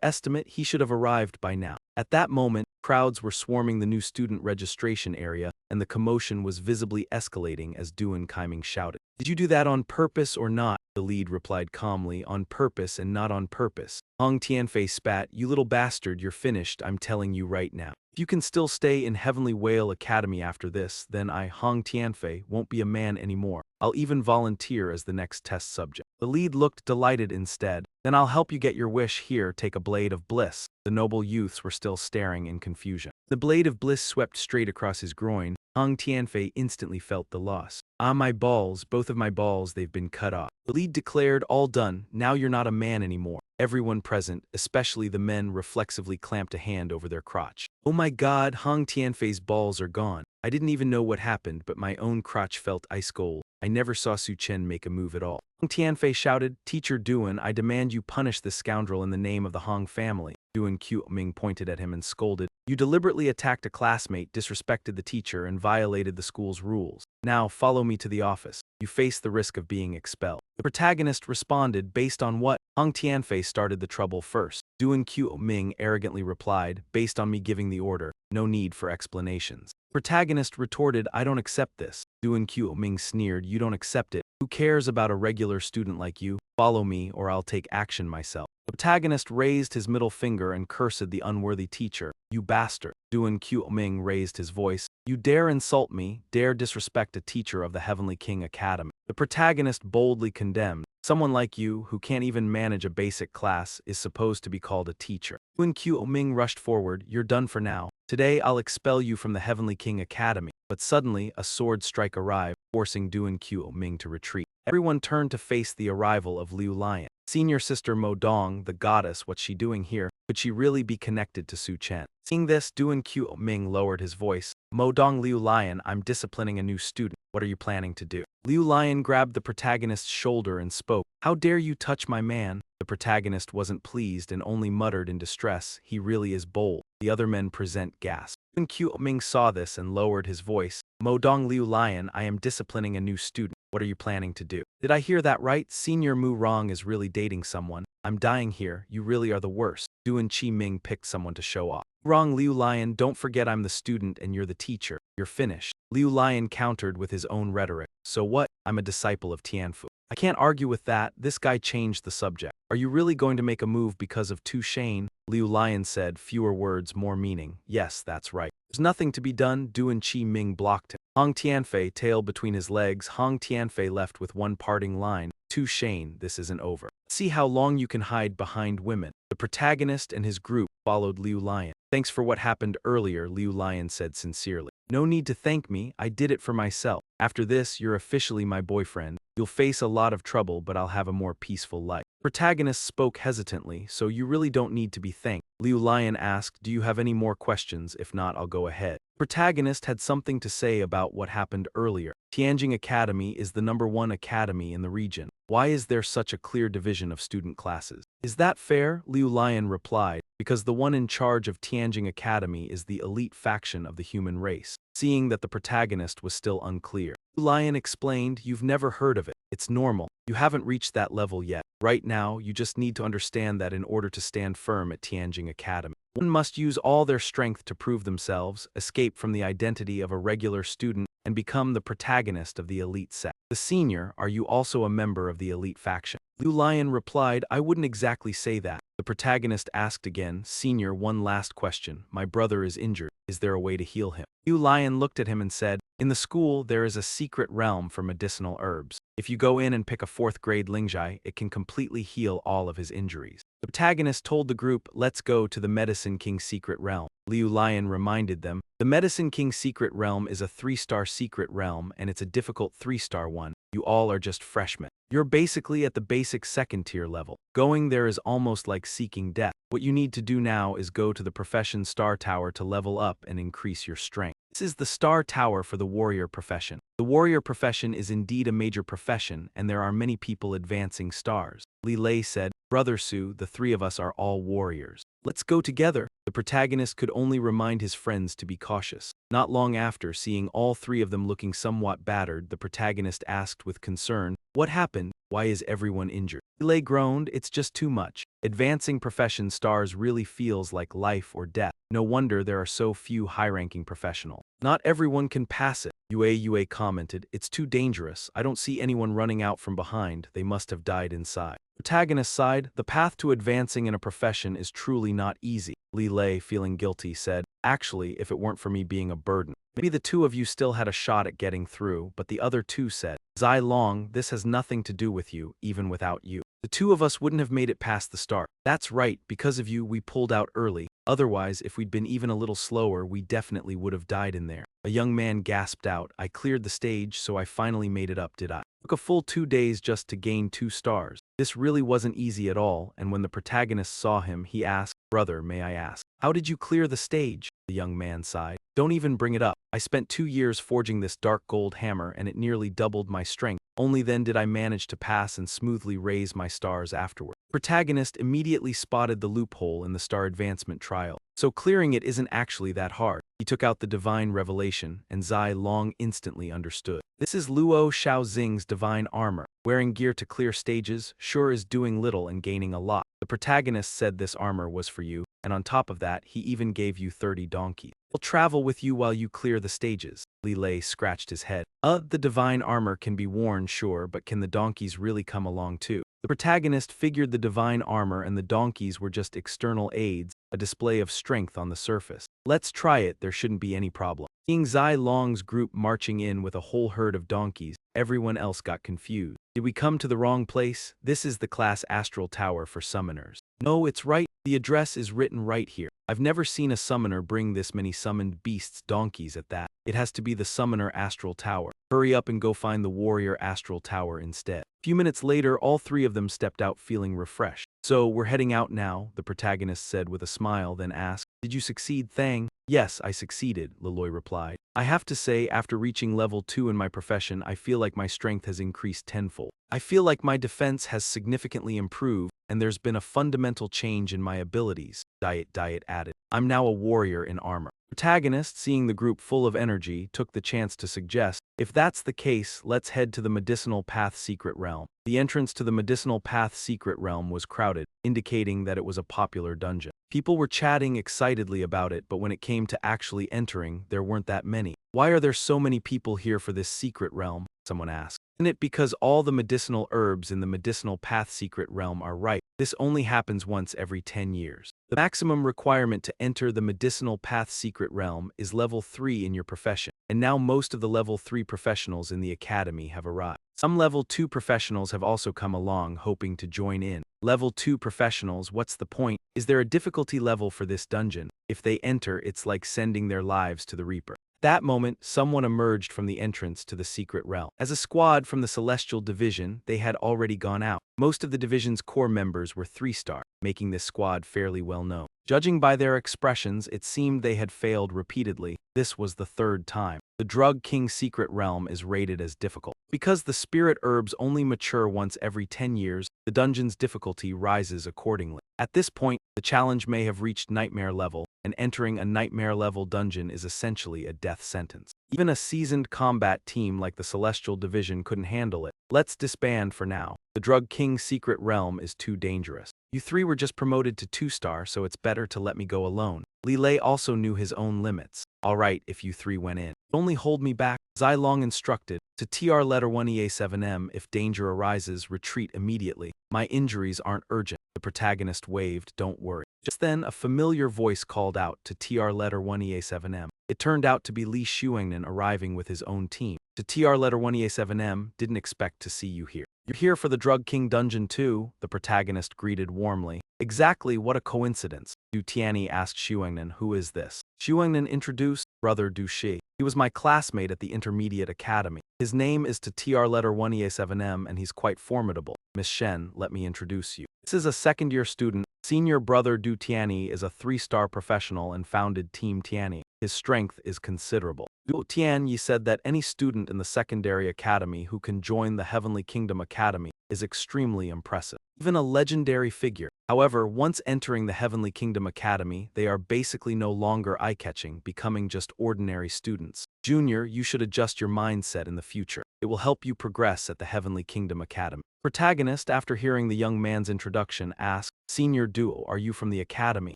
estimate, he should have arrived by now. At that moment, crowds were swarming the new student registration area, and the commotion was visibly escalating as Duan Kaiming shouted. Did you do that on purpose or not? The lead replied calmly, on purpose and not on purpose. Hong Tianfei spat, you little bastard, you're finished, I'm telling you right now. If If you can still stay in Heavenly Whale Academy after this, then I, Hong Tianfei, won't be a man anymore. I'll even volunteer as the next test subject. The lead looked delighted instead. Then I'll help you get your wish. Here, take a blade of bliss. The noble youths were still staring in confusion. The blade of bliss swept straight across his groin. Hong Tianfei instantly felt the loss. Ah, my balls, both of my balls, they've been cut off. The lead declared, all done, now you're not a man anymore. Everyone present, especially the men, reflexively clamped a hand over their crotch. Oh my god, Hong Tianfei's balls are gone. I didn't even know what happened, but my own crotch felt ice cold. I never saw Su Chen make a move at all. Hong Tianfei shouted, Teacher Duan, I demand you punish this scoundrel in the name of the Hong family. Duan Qiuming pointed at him and scolded, you deliberately attacked a classmate, disrespected the teacher, and violated the school's rules. Now follow me to the office. You face the risk of being expelled. The protagonist responded, based on what? Hong Tianfei started the trouble first. Duan Qiuming arrogantly replied, based on me giving the order. No need for explanations. Protagonist retorted, I don't accept this. Duan Qiuming sneered, you don't accept it. Who cares about a regular student like you? Follow me or I'll take action myself. The protagonist raised his middle finger and cursed the unworthy teacher. You bastard. Duan Qiuming raised his voice. You dare insult me, dare disrespect a teacher of the Heavenly King Academy. The protagonist boldly condemned. Someone like you, who can't even manage a basic class, is supposed to be called a teacher. Duan Qiuming rushed forward, you're done for now. Today I'll expel you from the Heavenly King Academy. But suddenly, a sword strike arrived, forcing Duan Qiuming to retreat. Everyone turned to face the arrival of Liu Lion. Senior sister Mu Rong, the goddess, what's she doing here? Could she really be connected to Su Chen? Seeing this, Duan Qiuming lowered his voice. Mu Rong, Liu Lion, I'm disciplining a new student. What are you planning to do? Liu Lion grabbed the protagonist's shoulder and spoke. How dare you touch my man? The protagonist wasn't pleased and only muttered in distress, he really is bold. The other men present gasped. Duan Qiuming saw this and lowered his voice. Mu Rong, Liu Lion, I am disciplining a new student. What are you planning to do? Did I hear that right? Senior Mu Rong is really dating someone. I'm dying here, you really are the worst. Duan Qiming picked someone to show off. Wrong, Liu Lion, don't forget I'm the student and you're the teacher. You're finished. Liu Lion countered with his own rhetoric. So what? I'm a disciple of Tianfu. I can't argue with that. This guy changed the subject. Are you really going to make a move because of Tu Shane? Liu Lion said, fewer words, more meaning. Yes, that's right. There's nothing to be done. Duan Qiming blocked him. Hong Tianfei, tail between his legs. Hong Tianfei left with one parting line. Tu Shane, this isn't over. See how long you can hide behind women. The protagonist and his group followed Liu Lion. Thanks for what happened earlier, Liu Lion said sincerely. No need to thank me, I did it for myself. After this, you're officially my boyfriend. You'll face a lot of trouble, but I'll have a more peaceful life. Protagonist spoke hesitantly, so you really don't need to be thanked. Liu Lion asked, do you have any more questions? If not, I'll go ahead. Protagonist had something to say about what happened earlier. Tianjing Academy is the #1 academy in the region. Why is there such a clear division of student classes? Is that fair? Liu Lion replied, because the one in charge of Tianjing Academy is the elite faction of the human race. Seeing that the protagonist was still unclear, Liu Lion explained, you've never heard of it. It's normal. You haven't reached that level yet. Right now, you just need to understand that in order to stand firm at Tianjing Academy, one must use all their strength to prove themselves, escape from the identity of a regular student, and become the protagonist of the elite sect. The senior, are you also a member of the elite faction? Liu Lion replied, I wouldn't exactly say that. The protagonist asked again, Senior, one last question. My brother is injured. Is there a way to heal him? Liu Lion looked at him and said, in the school, there is a secret realm for medicinal herbs. If you go in and pick a 4th grade Lingjai, it can completely heal all of his injuries. The protagonist told the group, let's go to the Medicine King's secret realm. Liu Lion reminded them, the Medicine King's secret realm is a 3-star secret realm and it's a difficult 3-star one. You all are just freshmen. You're basically at the basic 2nd tier level. Going there is almost like seeking death. What you need to do now is go to the profession Star Tower to level up and increase your strength. This is the Star Tower for the warrior profession. The warrior profession is indeed a major profession, and there are many people advancing stars. Li Lei said, Brother Su, the 3 of us are all warriors. Let's go together. The protagonist could only remind his friends to be cautious. Not long after, seeing all 3 of them looking somewhat battered, the protagonist asked with concern, what happened? Why is everyone injured? Li Lei groaned, it's just too much. Advancing profession stars really feels like life or death. No wonder there are so few high-ranking professionals. Not everyone can pass it. Yue commented, it's too dangerous. I don't see anyone running out from behind. They must have died inside. Protagonist sighed, the path to advancing in a profession is truly not easy. Li Lei, feeling guilty, said, Actually, if it weren't for me being a burden. Maybe the two of you still had a shot at getting through, but the other two said, Zai Long, this has nothing to do with you, even without you. The two of us wouldn't have made it past the start. That's right, because of you we pulled out early. Otherwise, if we'd been even a little slower, we definitely would have died in there. A young man gasped out, I cleared the stage, so I finally made it up, did I? Took a full 2 days just to gain 2 stars. This really wasn't easy at all, and when the protagonist saw him, he asked, Brother, may I ask, how did you clear the stage? The young man sighed. Don't even bring it up. I spent 2 years forging this dark gold hammer and it nearly doubled my strength. Only then did I manage to pass and smoothly raise my stars afterward. The protagonist immediately spotted the loophole in the star advancement trial. So clearing it isn't actually that hard. He took out the divine revelation, and Zai Long instantly understood. This is Luo Xiaoxing's divine armor. Wearing gear to clear stages sure is doing little and gaining a lot. The protagonist said this armor was for you, and on top of that, he even gave you 30 donkeys. I'll travel with you while you clear the stages. Li Lei scratched his head. The divine armor can be worn, sure, but can the donkeys really come along too? The protagonist figured the divine armor and the donkeys were just external aids, a display of strength on the surface. Let's try it, there shouldn't be any problem. Seeing Zai Long's group marching in with a whole herd of donkeys, everyone else got confused. Did we come to the wrong place? This is the class Astral Tower for summoners. No, it's right. The address is written right here. I've never seen a summoner bring this many summoned beasts donkeys at that. It has to be the summoner Astral Tower. Hurry up and go find the warrior Astral Tower instead. A few minutes later, all 3 of them stepped out feeling refreshed. So, we're heading out now, the protagonist said with a smile, then asked, Did you succeed, Thang? Yes, I succeeded, Leloy replied. I have to say, after reaching level 2 in my profession, I feel like my strength has increased tenfold. I feel like my defense has significantly improved, and there's been a fundamental change in my abilities, Diet added. I'm now a warrior in armor. Protagonist, seeing the group full of energy, took the chance to suggest, if that's the case, let's head to the Medicinal Path Secret Realm. The entrance to the Medicinal Path Secret Realm was crowded, indicating that it was a popular dungeon. People were chatting excitedly about it, but when it came to actually entering, there weren't that many. Why are there so many people here for this secret realm? Someone asked. Isn't it because all the medicinal herbs in the Medicinal Path Secret Realm are ripe? This only happens once every 10 years. The maximum requirement to enter the Medicinal Path Secret Realm is level 3 in your profession, and now most of the level 3 professionals in the academy have arrived. Some level 2 professionals have also come along hoping to join in. Level 2 professionals, what's the point? Is there a difficulty level for this dungeon? If they enter, it's like sending their lives to the Reaper. That moment, someone emerged from the entrance to the secret realm. As a squad from the Celestial Division, they had already gone out. Most of the division's core members were 3-star, making this squad fairly well known. Judging by their expressions, it seemed they had failed repeatedly. This was the 3rd time. The Drug King Secret Realm is rated as difficult. Because the spirit herbs only mature once every 10 years, the dungeon's difficulty rises accordingly. At this point, the challenge may have reached nightmare level, and entering a nightmare level dungeon is essentially a death sentence. Even a seasoned combat team like the Celestial Division couldn't handle it. Let's disband for now. The Drug King Secret Realm is too dangerous. You 3 were just promoted to 2-star, so it's better to let me go alone. Li Lei also knew his own limits. Alright, if you 3 went in. Only hold me back. Zai Long instructed. To TR letter 1EA7M, if danger arises, retreat immediately. My injuries aren't urgent. The protagonist waved, don't worry. Just then, a familiar voice called out to TR letter 1EA7M. It turned out to be Li Xuangnan arriving with his own team. To TR letter 1EA7M, didn't expect to see you here. You're here for the Drug King Dungeon too, the protagonist greeted warmly. Exactly, what a coincidence. Du Tianyi asked Xuangnan, who is this? Xuangnan introduced, Brother Du Shi. He was my classmate at the Intermediate Academy. His name is to TR letter 1EA7M and he's quite formidable. Miss Shen, let me introduce you. This is a 2nd-year student. Senior brother Du Tianyi is a 3-star professional and founded Team Tianyi. His strength is considerable. Du Tianyi said that any student in the secondary academy who can join the Heavenly Kingdom Academy is extremely impressive. Even a legendary figure. However, once entering the Heavenly Kingdom Academy, they are basically no longer eye-catching, becoming just ordinary students. Junior, you should adjust your mindset in the future. It will help you progress at the Heavenly Kingdom Academy. Protagonist, after hearing the young man's introduction, asked, Senior Duo, are you from the academy?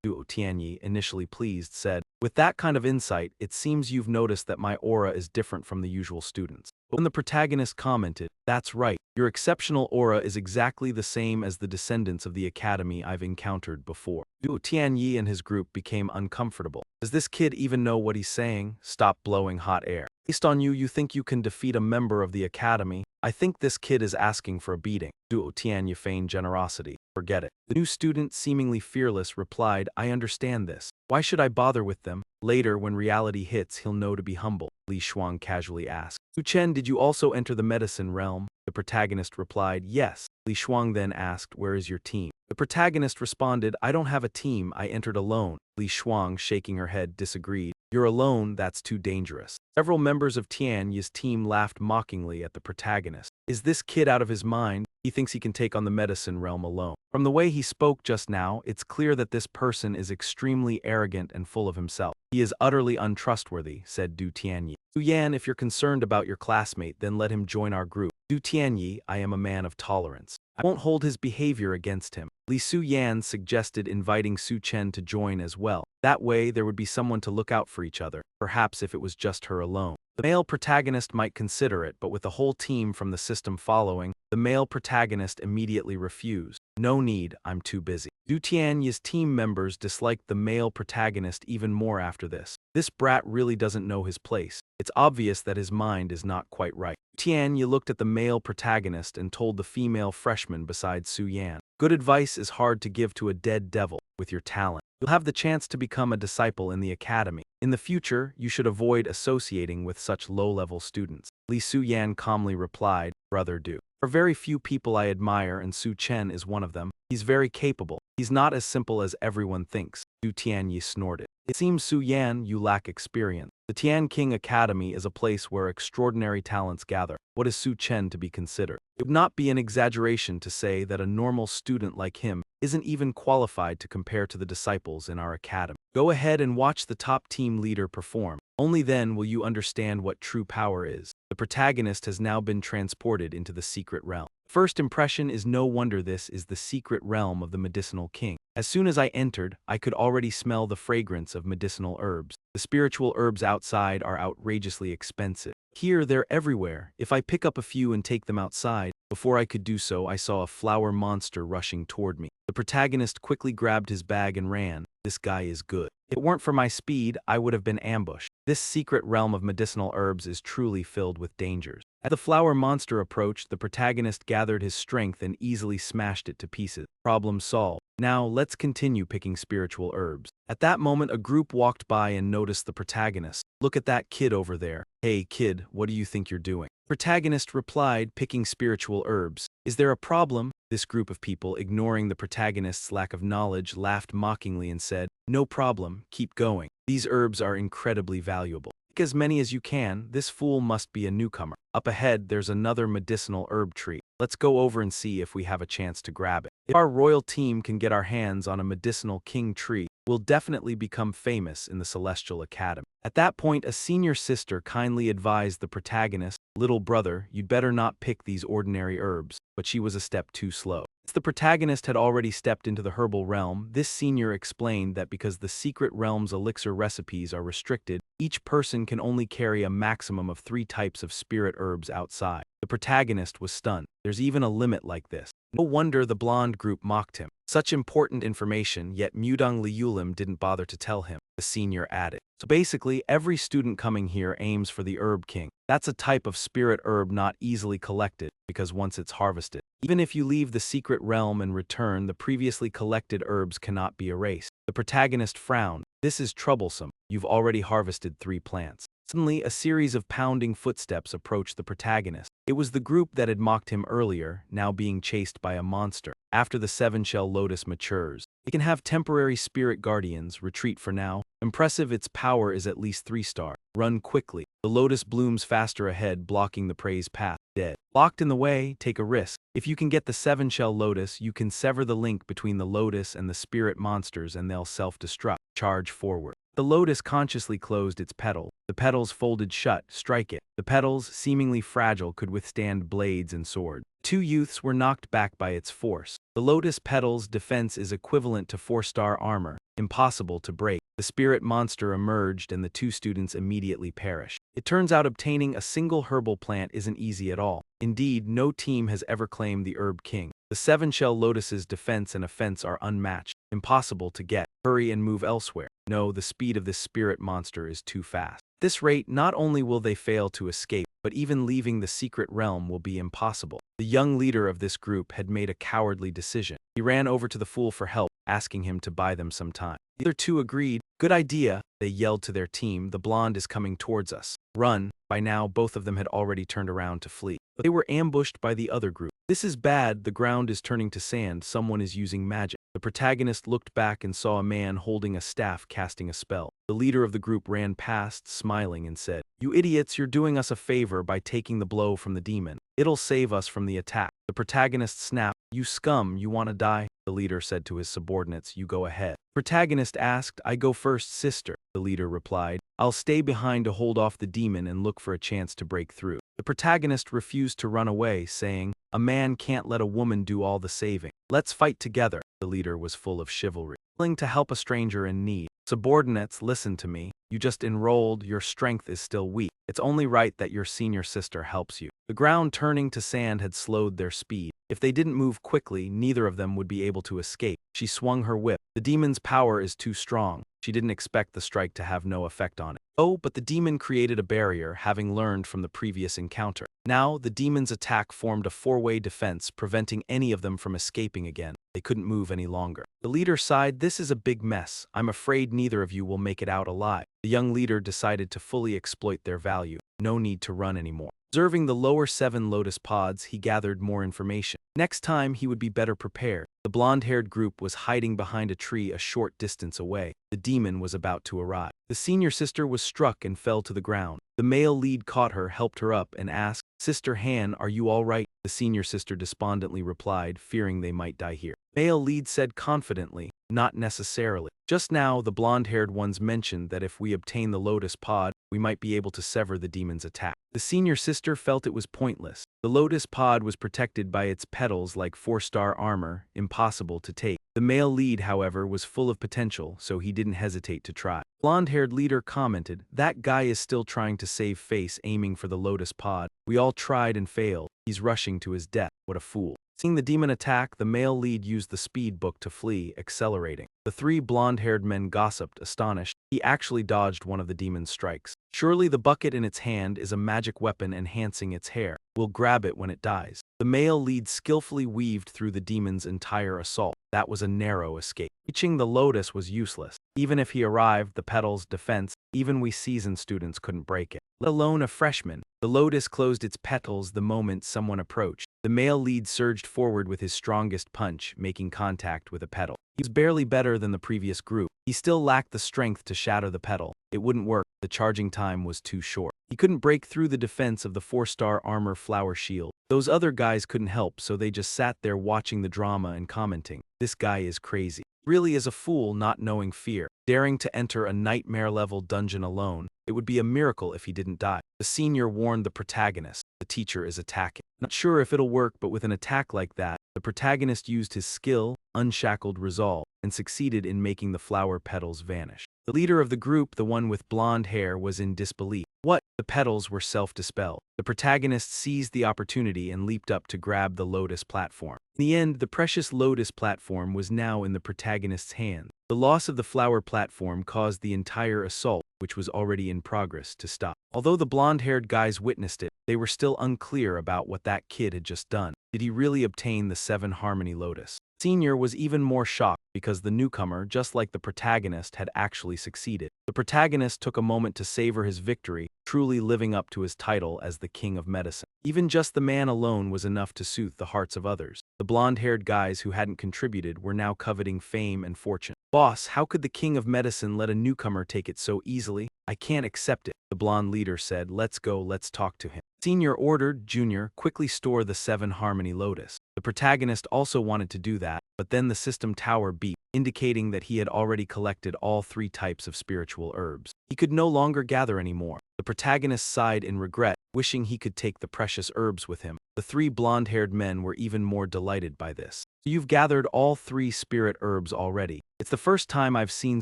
Duo Tianyi, initially pleased, said, with that kind of insight, it seems you've noticed that my aura is different from the usual students. But when the protagonist commented, that's right, your exceptional aura is exactly the same same as the descendants of the academy I've encountered before. Du Tianyi and his group became uncomfortable. Does this kid even know what he's saying? Stop blowing hot air. Based on you think you can defeat a member of the academy? I think this kid is asking for a beating. Du Tianyi feigned generosity. Forget it. The new student, seemingly fearless, replied, I understand this. Why should I bother with them? Later, when reality hits, he'll know to be humble. Li Shuang casually asked. Su Chen, did you also enter the medicine realm? The protagonist replied, yes. Li Shuang then asked, where is your team? The protagonist responded, I don't have a team, I entered alone. Li Shuang, shaking her head, disagreed. You're alone, that's too dangerous. Several members of Tianyi's team laughed mockingly at the protagonist. Is this kid out of his mind? He thinks he can take on the medicine realm alone. From the way he spoke just now, it's clear that this person is extremely arrogant and full of himself. He is utterly untrustworthy, said Du Tianyi. Du Yan, if you're concerned about your classmate, then let him join our group. Du Tianyi, I am a man of tolerance. I won't hold his behavior against him. Li Su Yan suggested inviting Su Chen to join as well. That way, there would be someone to look out for each other, perhaps if it was just her alone. The male protagonist might consider it, but with the whole team from the system following, the male protagonist immediately refused. No need, I'm too busy. Du Tianyi's team members disliked the male protagonist even more after this. This brat really doesn't know his place. It's obvious that his mind is not quite right. Tianyi looked at the male protagonist and told the female freshman beside Su Yan. Good advice is hard to give to a dead devil. With your talent, you'll have the chance to become a disciple in the academy. In the future, you should avoid associating with such low-level students. Li Su Yan calmly replied, Brother Du. There are very few people I admire and Su Chen is one of them. He's very capable. He's not as simple as everyone thinks. Du Tianyi snorted. It seems, Su Yan, you lack experience. The Tian King Academy is a place where extraordinary talents gather. What is Su Chen to be considered? It would not be an exaggeration to say that a normal student like him isn't even qualified to compare to the disciples in our academy. Go ahead and watch the top team leader perform. Only then will you understand what true power is. The protagonist has now been transported into the secret realm. First impression is no wonder this is the secret realm of the medicinal king. As soon as I entered, I could already smell the fragrance of medicinal herbs. The spiritual herbs outside are outrageously expensive. Here, they're everywhere. If I pick up a few and take them outside, before I could do so, I saw a flower monster rushing toward me. The protagonist quickly grabbed his bag and ran. This guy is good. If it weren't for my speed, I would have been ambushed. This secret realm of medicinal herbs is truly filled with dangers. As the flower monster approached, the protagonist gathered his strength and easily smashed it to pieces. Problem solved. Now, let's continue picking spiritual herbs. At that moment, a group walked by and noticed the protagonist. Look at that kid over there. Hey kid, what do you think you're doing? Protagonist replied, picking spiritual herbs. Is there a problem? This group of people, ignoring the protagonist's lack of knowledge, laughed mockingly and said, no problem, keep going. These herbs are incredibly valuable. Pick as many as you can, this fool must be a newcomer. Up ahead, there's another medicinal herb tree. Let's go over and see if we have a chance to grab it. If our royal team can get our hands on a medicinal king tree, we'll definitely become famous in the Celestial Academy. At that point, a senior sister kindly advised the protagonist, little brother, you'd better not pick these ordinary herbs, but she was a step too slow. Since the protagonist had already stepped into the herbal realm, this senior explained that because the secret realm's elixir recipes are restricted, each person can only carry a maximum of 3 types of spirit herbs outside. The protagonist was stunned. There's even a limit like this. No wonder the blonde group mocked him. Such important information, yet Mudong Liulim didn't bother to tell him, the senior added. So basically, every student coming here aims for the herb king. That's a type of spirit herb not easily collected, because once it's harvested, even if you leave the secret realm and return, the previously collected herbs cannot be erased. The protagonist frowned. This is troublesome. You've already harvested 3 plants. Suddenly, a series of pounding footsteps approached the protagonist. It was the group that had mocked him earlier, now being chased by a monster. After the 7-shell lotus matures, it can have temporary spirit guardians. Retreat for now. Impressive, its power is at least 3-star. Run quickly. The lotus blooms faster ahead, blocking the prey's path. Dead. Locked in the way, take a risk. If you can get the 7-shell lotus, you can sever the link between the lotus and the spirit monsters and they'll self-destruct. Charge forward. The lotus consciously closed its petal. The petals folded shut. Strike it. The petals, seemingly fragile, could withstand blades and swords. 2 youths were knocked back by its force. The lotus petal's defense is equivalent to 4-star armor. Impossible to break. The spirit monster emerged and the 2 students immediately perished. It turns out obtaining a single herbal plant isn't easy at all. Indeed, no team has ever claimed the herb king. The 7-shell lotus's defense and offense are unmatched, impossible to get. Hurry and move elsewhere. No, the speed of this spirit monster is too fast. At this rate, not only will they fail to escape, but even leaving the secret realm will be impossible. The young leader of this group had made a cowardly decision. He ran over to the fool for help, asking him to buy them some time. The other two agreed. Good idea, they yelled to their team. The blonde is coming towards us. Run. By now, both of them had already turned around to flee. But they were ambushed by the other group. This is bad, the ground is turning to sand, someone is using magic. The protagonist looked back and saw a man holding a staff casting a spell. The leader of the group ran past, smiling, and said, "You idiots, you're doing us a favor by taking the blow from the demon. It'll save us from the attack." The protagonist snapped, "You scum, you want to die?" The leader said to his subordinates, "You go ahead." Protagonist asked, "I go first, sister." The leader replied, "I'll stay behind to hold off the demon and look for a chance to break through." The protagonist refused to run away, saying, "A man can't let a woman do all the saving. Let's fight together." The leader was full of chivalry, willing to help a stranger in need. "Subordinates, listen to me. You just enrolled, your strength is still weak. It's only right that your senior sister helps you." The ground turning to sand had slowed their speed. If they didn't move quickly, neither of them would be able to escape. She swung her whip. The demon's power is too strong. She didn't expect the strike to have no effect on it. Oh, but the demon created a barrier, having learned from the previous encounter. Now, the demon's attack formed a four-way defense, preventing any of them from escaping again. They couldn't move any longer. The leader sighed, "This is a big mess. I'm afraid neither of you will make it out alive." The young leader decided to fully exploit their value. No need to run anymore. Observing the lower 7 lotus pods, he gathered more information. Next time, he would be better prepared. The blonde-haired group was hiding behind a tree a short distance away. The demon was about to arrive. The senior sister was struck and fell to the ground. The male lead caught her, helped her up, and asked, "Sister Han, are you all right?" The senior sister despondently replied, fearing they might die here. Male lead said confidently, "Not necessarily. Just now, the blonde-haired ones mentioned that if we obtain the lotus pod, we might be able to sever the demon's attack." The senior sister felt it was pointless. The lotus pod was protected by its petals like 4-star armor, impossible to take. The male lead, however, was full of potential, so he didn't hesitate to try. Blonde-haired leader commented, "That guy is still trying to save face, aiming for the lotus pod. We all tried and failed. He's rushing to his death. What a fool." Seeing the demon attack, the male lead used the speed book to flee, accelerating. The 3 blonde-haired men gossiped, astonished. He actually dodged one of the demon's strikes. Surely the bucket in its hand is a magic weapon enhancing its hair. We'll grab it when it dies. The male lead skillfully weaved through the demon's entire assault. That was a narrow escape. Reaching the lotus was useless. Even if he arrived, the petals' defense, even we seasoned students couldn't break it, let alone a freshman. The lotus closed its petals the moment someone approached. The male lead surged forward with his strongest punch, making contact with a petal. He was barely better than the previous group. He still lacked the strength to shatter the petal. It wouldn't work. The charging time was too short. He couldn't break through the defense of the 4-star armor flower shield. Those other guys couldn't help, so they just sat there watching the drama and commenting, "This guy is crazy. Really is a fool, not knowing fear. Daring to enter a nightmare-level dungeon alone. It would be a miracle if he didn't die." The senior warned the protagonist, "The teacher is attacking. Not sure if it'll work, but with an attack like that," the protagonist used his skill, unshackled resolve, and succeeded in making the flower petals vanish. The leader of the group, the one with blonde hair, was in disbelief. What? The petals were self-dispelled. The protagonist seized the opportunity and leaped up to grab the lotus platform. In the end, the precious lotus platform was now in the protagonist's hand. The loss of the flower platform caused the entire assault, which was already in progress, to stop. Although the blonde-haired guys witnessed it, they were still unclear about what that kid had just done. Did he really obtain the 7 Harmony Lotus? Senior was even more shocked because the newcomer, just like the protagonist, had actually succeeded. The protagonist took a moment to savor his victory, truly living up to his title as the King of Medicine. Even just the man alone was enough to soothe the hearts of others. The blonde-haired guys who hadn't contributed were now coveting fame and fortune. "Boss, how could the King of Medicine let a newcomer take it so easily? I can't accept it," the blonde leader said. "Let's go, let's talk to him." Senior ordered, "Junior, quickly store the 7 Harmony Lotus." The protagonist also wanted to do that, but then the system tower beeped, indicating that he had already collected all 3 types of spiritual herbs. He could no longer gather anymore. The protagonist sighed in regret, wishing he could take the precious herbs with him. The 3 blonde-haired men were even more delighted by this. "You've gathered all 3 spirit herbs already. It's the first time I've seen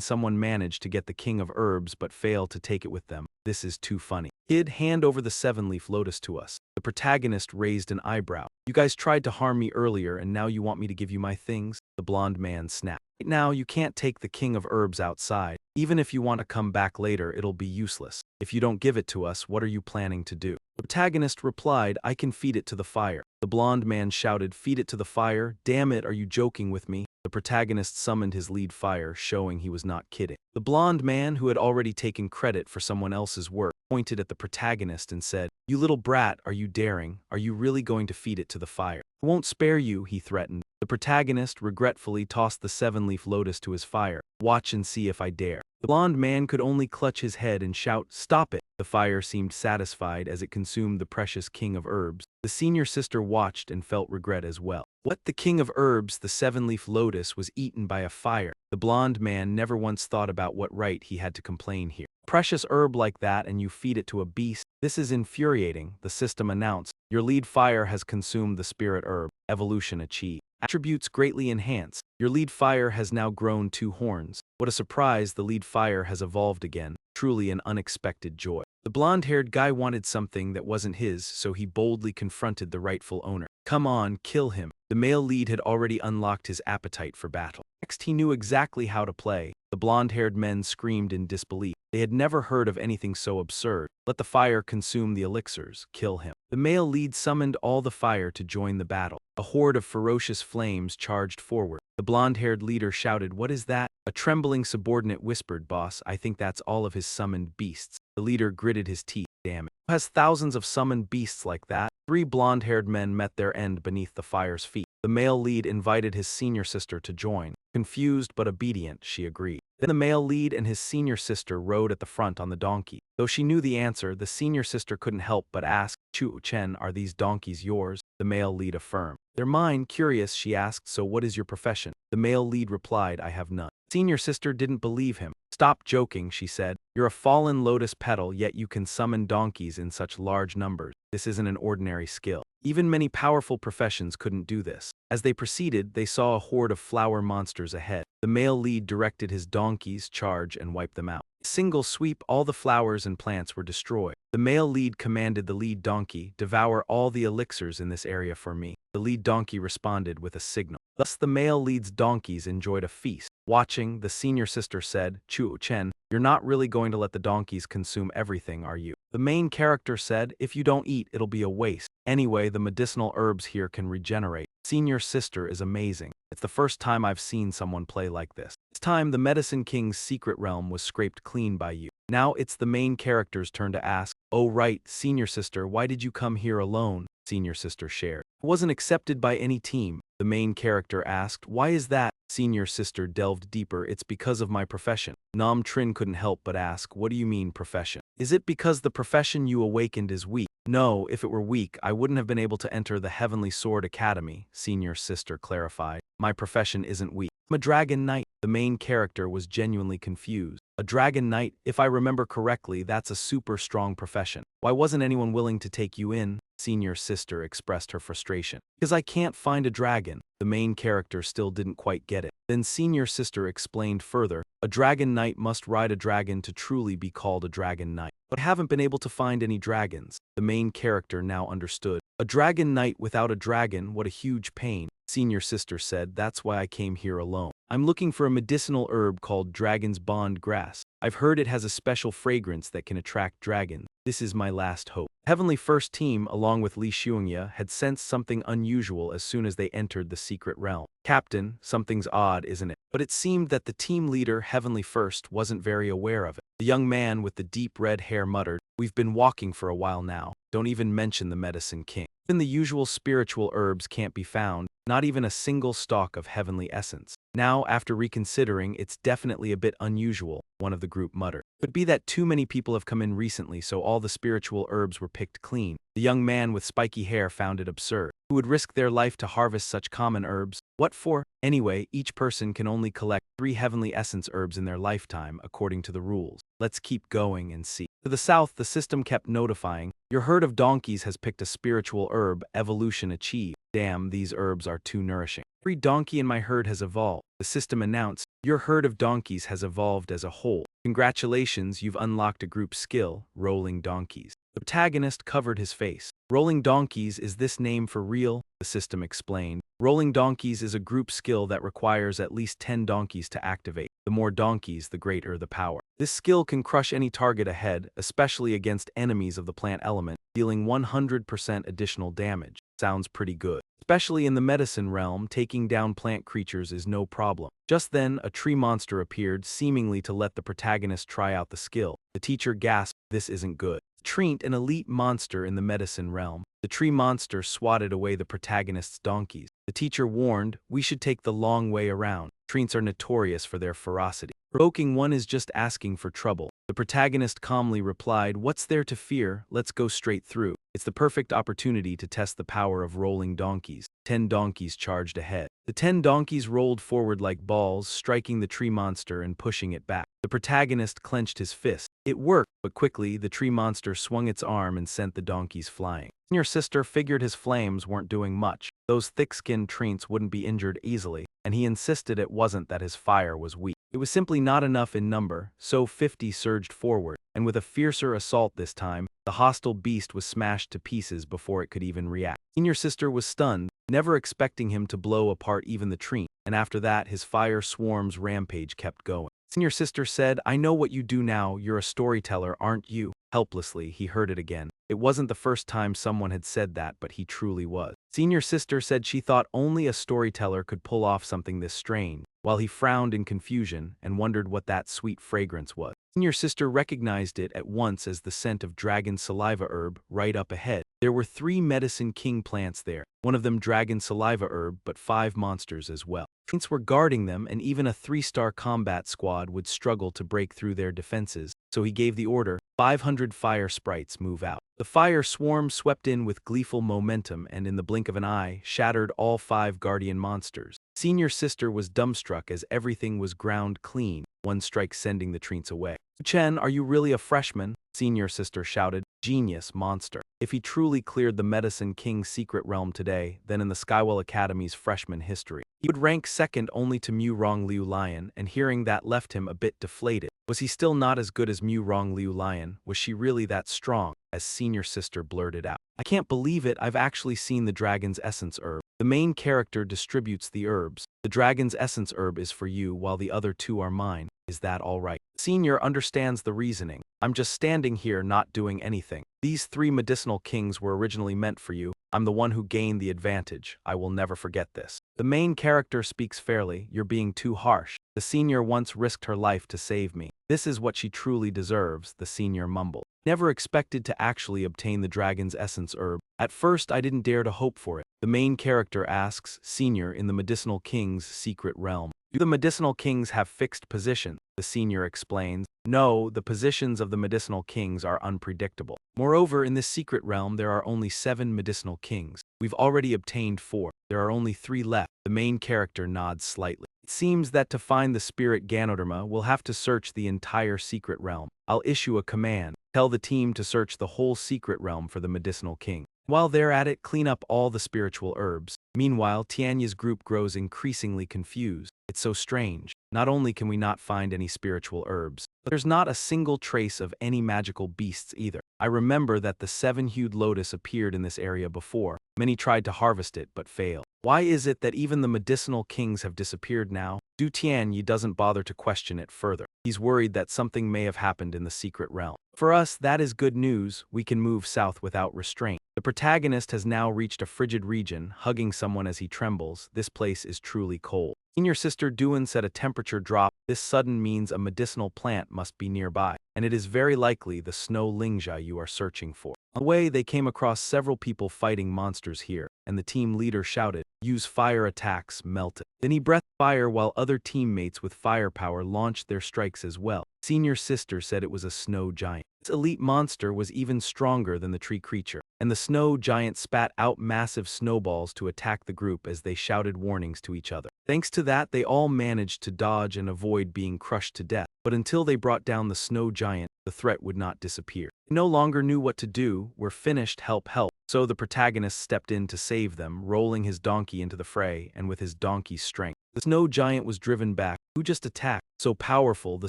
someone manage to get the King of Herbs but fail to take it with them." This is too funny. Kid, hand over the 7-leaf lotus to us. The protagonist raised an eyebrow. You guys tried to harm me earlier and now you want me to give you my things? The blonde man snapped. Right now you can't take the king of herbs outside. Even if you want to come back later, it'll be useless. If you don't give it to us, what are you planning to do? The protagonist replied, I can feed it to the fire. The blonde man shouted, feed it to the fire? Damn it, are you joking with me? The protagonist summoned his lead fire, showing he was not kidding. The blonde man, who had already taken credit for someone else's work, pointed at the protagonist and said, You little brat, are you daring? Are you really going to feed it to the fire? I won't spare you, he threatened. The protagonist regretfully tossed the 7-leaf lotus to his fire. Watch and see if I dare. The blonde man could only clutch his head and shout, Stop it! The fire seemed satisfied as it consumed the precious king of herbs. The senior sister watched and felt regret as well. What? The king of herbs, the 7-leaf lotus, was eaten by a fire. The blonde man never once thought about what right he had to complain here. Precious herb like that and you feed it to a beast? This is infuriating, the system announced. Your lead fire has consumed the spirit herb. Evolution achieved. Attributes greatly enhanced. Your lead fire has now grown 2 horns. What a surprise, the lead fire has evolved again. Truly an unexpected joy. The blonde-haired guy wanted something that wasn't his, so he boldly confronted the rightful owner. Come on, kill him. The male lead had already unlocked his appetite for battle. Next, he knew exactly how to play. The blonde-haired men screamed in disbelief. They had never heard of anything so absurd. Let the fire consume the elixirs. Kill him. The male lead summoned all the fire to join the battle. A horde of ferocious flames charged forward. The blonde-haired leader shouted, What is that? A trembling subordinate whispered, Boss, I think that's all of his summoned beasts. The leader gritted his teeth. Damn it. Who has thousands of summoned beasts like that? 3 blonde-haired men met their end beneath the fire's feet. The male lead invited his senior sister to join. Confused but obedient, she agreed. Then the male lead and his senior sister rode at the front on the donkey. Though she knew the answer, the senior sister couldn't help but ask, Chu Chen, are these donkeys yours? The male lead affirmed. They're mine. Curious, she asked, so what is your profession? The male lead replied, I have none. Senior sister didn't believe him. Stop joking, she said. You're a fallen lotus petal, yet you can summon donkeys in such large numbers. This isn't an ordinary skill. Even many powerful professions couldn't do this. As they proceeded, they saw a horde of flower monsters ahead. The male lead directed his donkeys charge and wipe them out. Single sweep, all the flowers and plants were destroyed. The male lead commanded the lead donkey, devour all the elixirs in this area for me. The lead donkey responded with a signal. Thus the male lead's donkeys enjoyed a feast. Watching, the senior sister said, Chu Chen, you're not really going to let the donkeys consume everything, are you? The main character said, if you don't eat, it'll be a waste. Anyway, the medicinal herbs here can regenerate. Senior sister is amazing. It's the first time I've seen someone play like this. This time, the Medicine King's secret realm was scraped clean by you. Now it's the main character's turn to ask, oh right, senior sister, why did you come here alone? Senior sister shared. I wasn't accepted by any team. The main character asked, why is that? Senior sister delved deeper. It's because of my profession. Nam Trin couldn't help but ask, what do you mean profession? Is it because the profession you awakened is weak? No, if it were weak, I wouldn't have been able to enter the Heavenly Sword Academy, senior sister clarified. My profession isn't weak. I'm a dragon knight. The main character was genuinely confused. A dragon knight, if I remember correctly, that's a super strong profession. Why wasn't anyone willing to take you in? Senior sister expressed her frustration. Because I can't find a dragon. The main character still didn't quite get it. Then senior sister explained further, a dragon knight must ride a dragon to truly be called a dragon knight. But I haven't been able to find any dragons. The main character now understood. A dragon knight without a dragon, what a huge pain. Senior sister said, that's why I came here alone. I'm looking for a medicinal herb called Dragon's Bond Grass. I've heard it has a special fragrance that can attract dragons. This is my last hope. Heavenly First Team, along with Li Xiongya, had sensed something unusual as soon as they entered the secret realm. Captain, something's odd, isn't it? But it seemed that the team leader, Heavenly First, wasn't very aware of it. The young man with the deep red hair muttered, we've been walking for a while now. Don't even mention the Medicine King. Even the usual spiritual herbs can't be found, not even a single stalk of heavenly essence. Now, after reconsidering, it's definitely a bit unusual, one of the group muttered. Could be that too many people have come in recently, so all the spiritual herbs were picked clean. The young man with spiky hair found it absurd. Who would risk their life to harvest such common herbs? What for? Anyway, each person can only collect 3 heavenly essence herbs in their lifetime, according to the rules. Let's keep going and see. To the south, the system kept notifying, your herd of donkeys has picked a spiritual herb, evolution achieved. Damn, these herbs are too nourishing. Every donkey in my herd has evolved. The system announced, your herd of donkeys has evolved as a whole. Congratulations, you've unlocked a group skill, rolling donkeys. The protagonist covered his face. Rolling donkeys, is this name for real? The system explained. Rolling donkeys is a group skill that requires at least 10 donkeys to activate. The more donkeys, the greater the power. This skill can crush any target ahead, especially against enemies of the plant element, dealing 100% additional damage. Sounds pretty good. Especially in the medicine realm, taking down plant creatures is no problem. Just then, a tree monster appeared, seemingly to let the protagonist try out the skill. The teacher gasped, "This isn't good." Treant, an elite monster in the medicine realm. The tree monster swatted away the protagonist's donkeys. The teacher warned, "We should take the long way around." Treants are notorious for their ferocity. Provoking one is just asking for trouble. The protagonist calmly replied, "What's there to fear? Let's go straight through." It's the perfect opportunity to test the power of rolling donkeys. 10 donkeys charged ahead. The 10 donkeys rolled forward like balls, striking the tree monster and pushing it back. The protagonist clenched his fist. It worked, but quickly the tree monster swung its arm and sent the donkeys flying. Your sister figured his flames weren't doing much. Those thick-skinned treants wouldn't be injured easily, and he insisted it wasn't that his fire was weak. It was simply not enough in number, so 50 surged forward, and with a fiercer assault this time, the hostile beast was smashed to pieces before it could even react. Senior sister was stunned, never expecting him to blow apart even the treant, and after that his fire swarm's rampage kept going. Senior sister said, "I know what you do now, you're a storyteller, aren't you?" Helplessly, he heard it again. It wasn't the first time someone had said that, but he truly was. Senior sister said she thought only a storyteller could pull off something this strange, while he frowned in confusion and wondered what that sweet fragrance was. Senior sister recognized it at once as the scent of dragon saliva herb right up ahead. There were 3 medicine king plants there, one of them dragon saliva herb, but 5 monsters as well. Treants were guarding them, and even a 3-star combat squad would struggle to break through their defenses, so he gave the order, 500 fire sprites move out. The fire swarm swept in with gleeful momentum and in the blink of an eye, shattered all 5 guardian monsters. Senior sister was dumbstruck as everything was ground clean, one strike sending the treants away. "Chen, are you really a freshman?" Senior sister shouted. Genius monster. If he truly cleared the Medicine King's secret realm today, then in the Skywell Academy's freshman history, he would rank second only to Mu Rong Liu Lion, and hearing that left him a bit deflated. Was he still not as good as Mu Rong Liu Lion? Was she really that strong? As senior sister blurted out, "I can't believe it, I've actually seen the dragon's essence herb." The main character distributes the herbs. The dragon's essence herb is for you, while the other 2 are mine. Is that all right? Senior understands the reasoning. I'm just standing here not doing anything. These 3 medicinal kings were originally meant for you. I'm the one who gained the advantage. I will never forget this. The main character speaks fairly. You're being too harsh. The senior once risked her life to save me. This is what she truly deserves, the senior mumbled. Never expected to actually obtain the dragon's essence herb. At first I didn't dare to hope for it. The main character asks, "Senior, in the medicinal king's secret realm, do the medicinal kings have fixed positions?" The senior explains, "No, the positions of the medicinal kings are unpredictable. Moreover, in this secret realm there are only 7 medicinal kings. We've already obtained 4. There are only 3 left." The main character nods slightly. "It seems that to find the spirit Ganoderma, we'll have to search the entire secret realm. I'll issue a command. Tell the team to search the whole secret realm for the medicinal king. While they're at it, clean up all the spiritual herbs." Meanwhile, Tianya's group grows increasingly confused. It's so strange. Not only can we not find any spiritual herbs, but there's not a single trace of any magical beasts either. I remember that the 7-hued lotus appeared in this area before. Many tried to harvest it, but failed. Why is it that even the medicinal kings have disappeared now? Du Tianyi doesn't bother to question it further. He's worried that something may have happened in the secret realm. For us, that is good news. We can move south without restraint. The protagonist has now reached a frigid region, hugging someone as he trembles. This place is truly cold. Senior sister Duan said a temperature drop. This sudden means a medicinal plant must be nearby, and it is very likely the snow lingja you are searching for. On the way, they came across several people fighting monsters here, and the team leader shouted, "Use fire attacks, melt it." Then he breathed fire while other teammates with firepower launched their strikes as well. Senior sister said it was a snow giant. Its elite monster was even stronger than the tree creature, and the snow giant spat out massive snowballs to attack the group as they shouted warnings to each other. Thanks to that, they all managed to dodge and avoid being crushed to death. But until they brought down the snow giant, the threat would not disappear. They no longer knew what to do. We're finished, help, help. So the protagonist stepped in to save them, rolling his donkey into the fray, and with his donkey's strength, the snow giant was driven back. Who just attacked? So powerful, the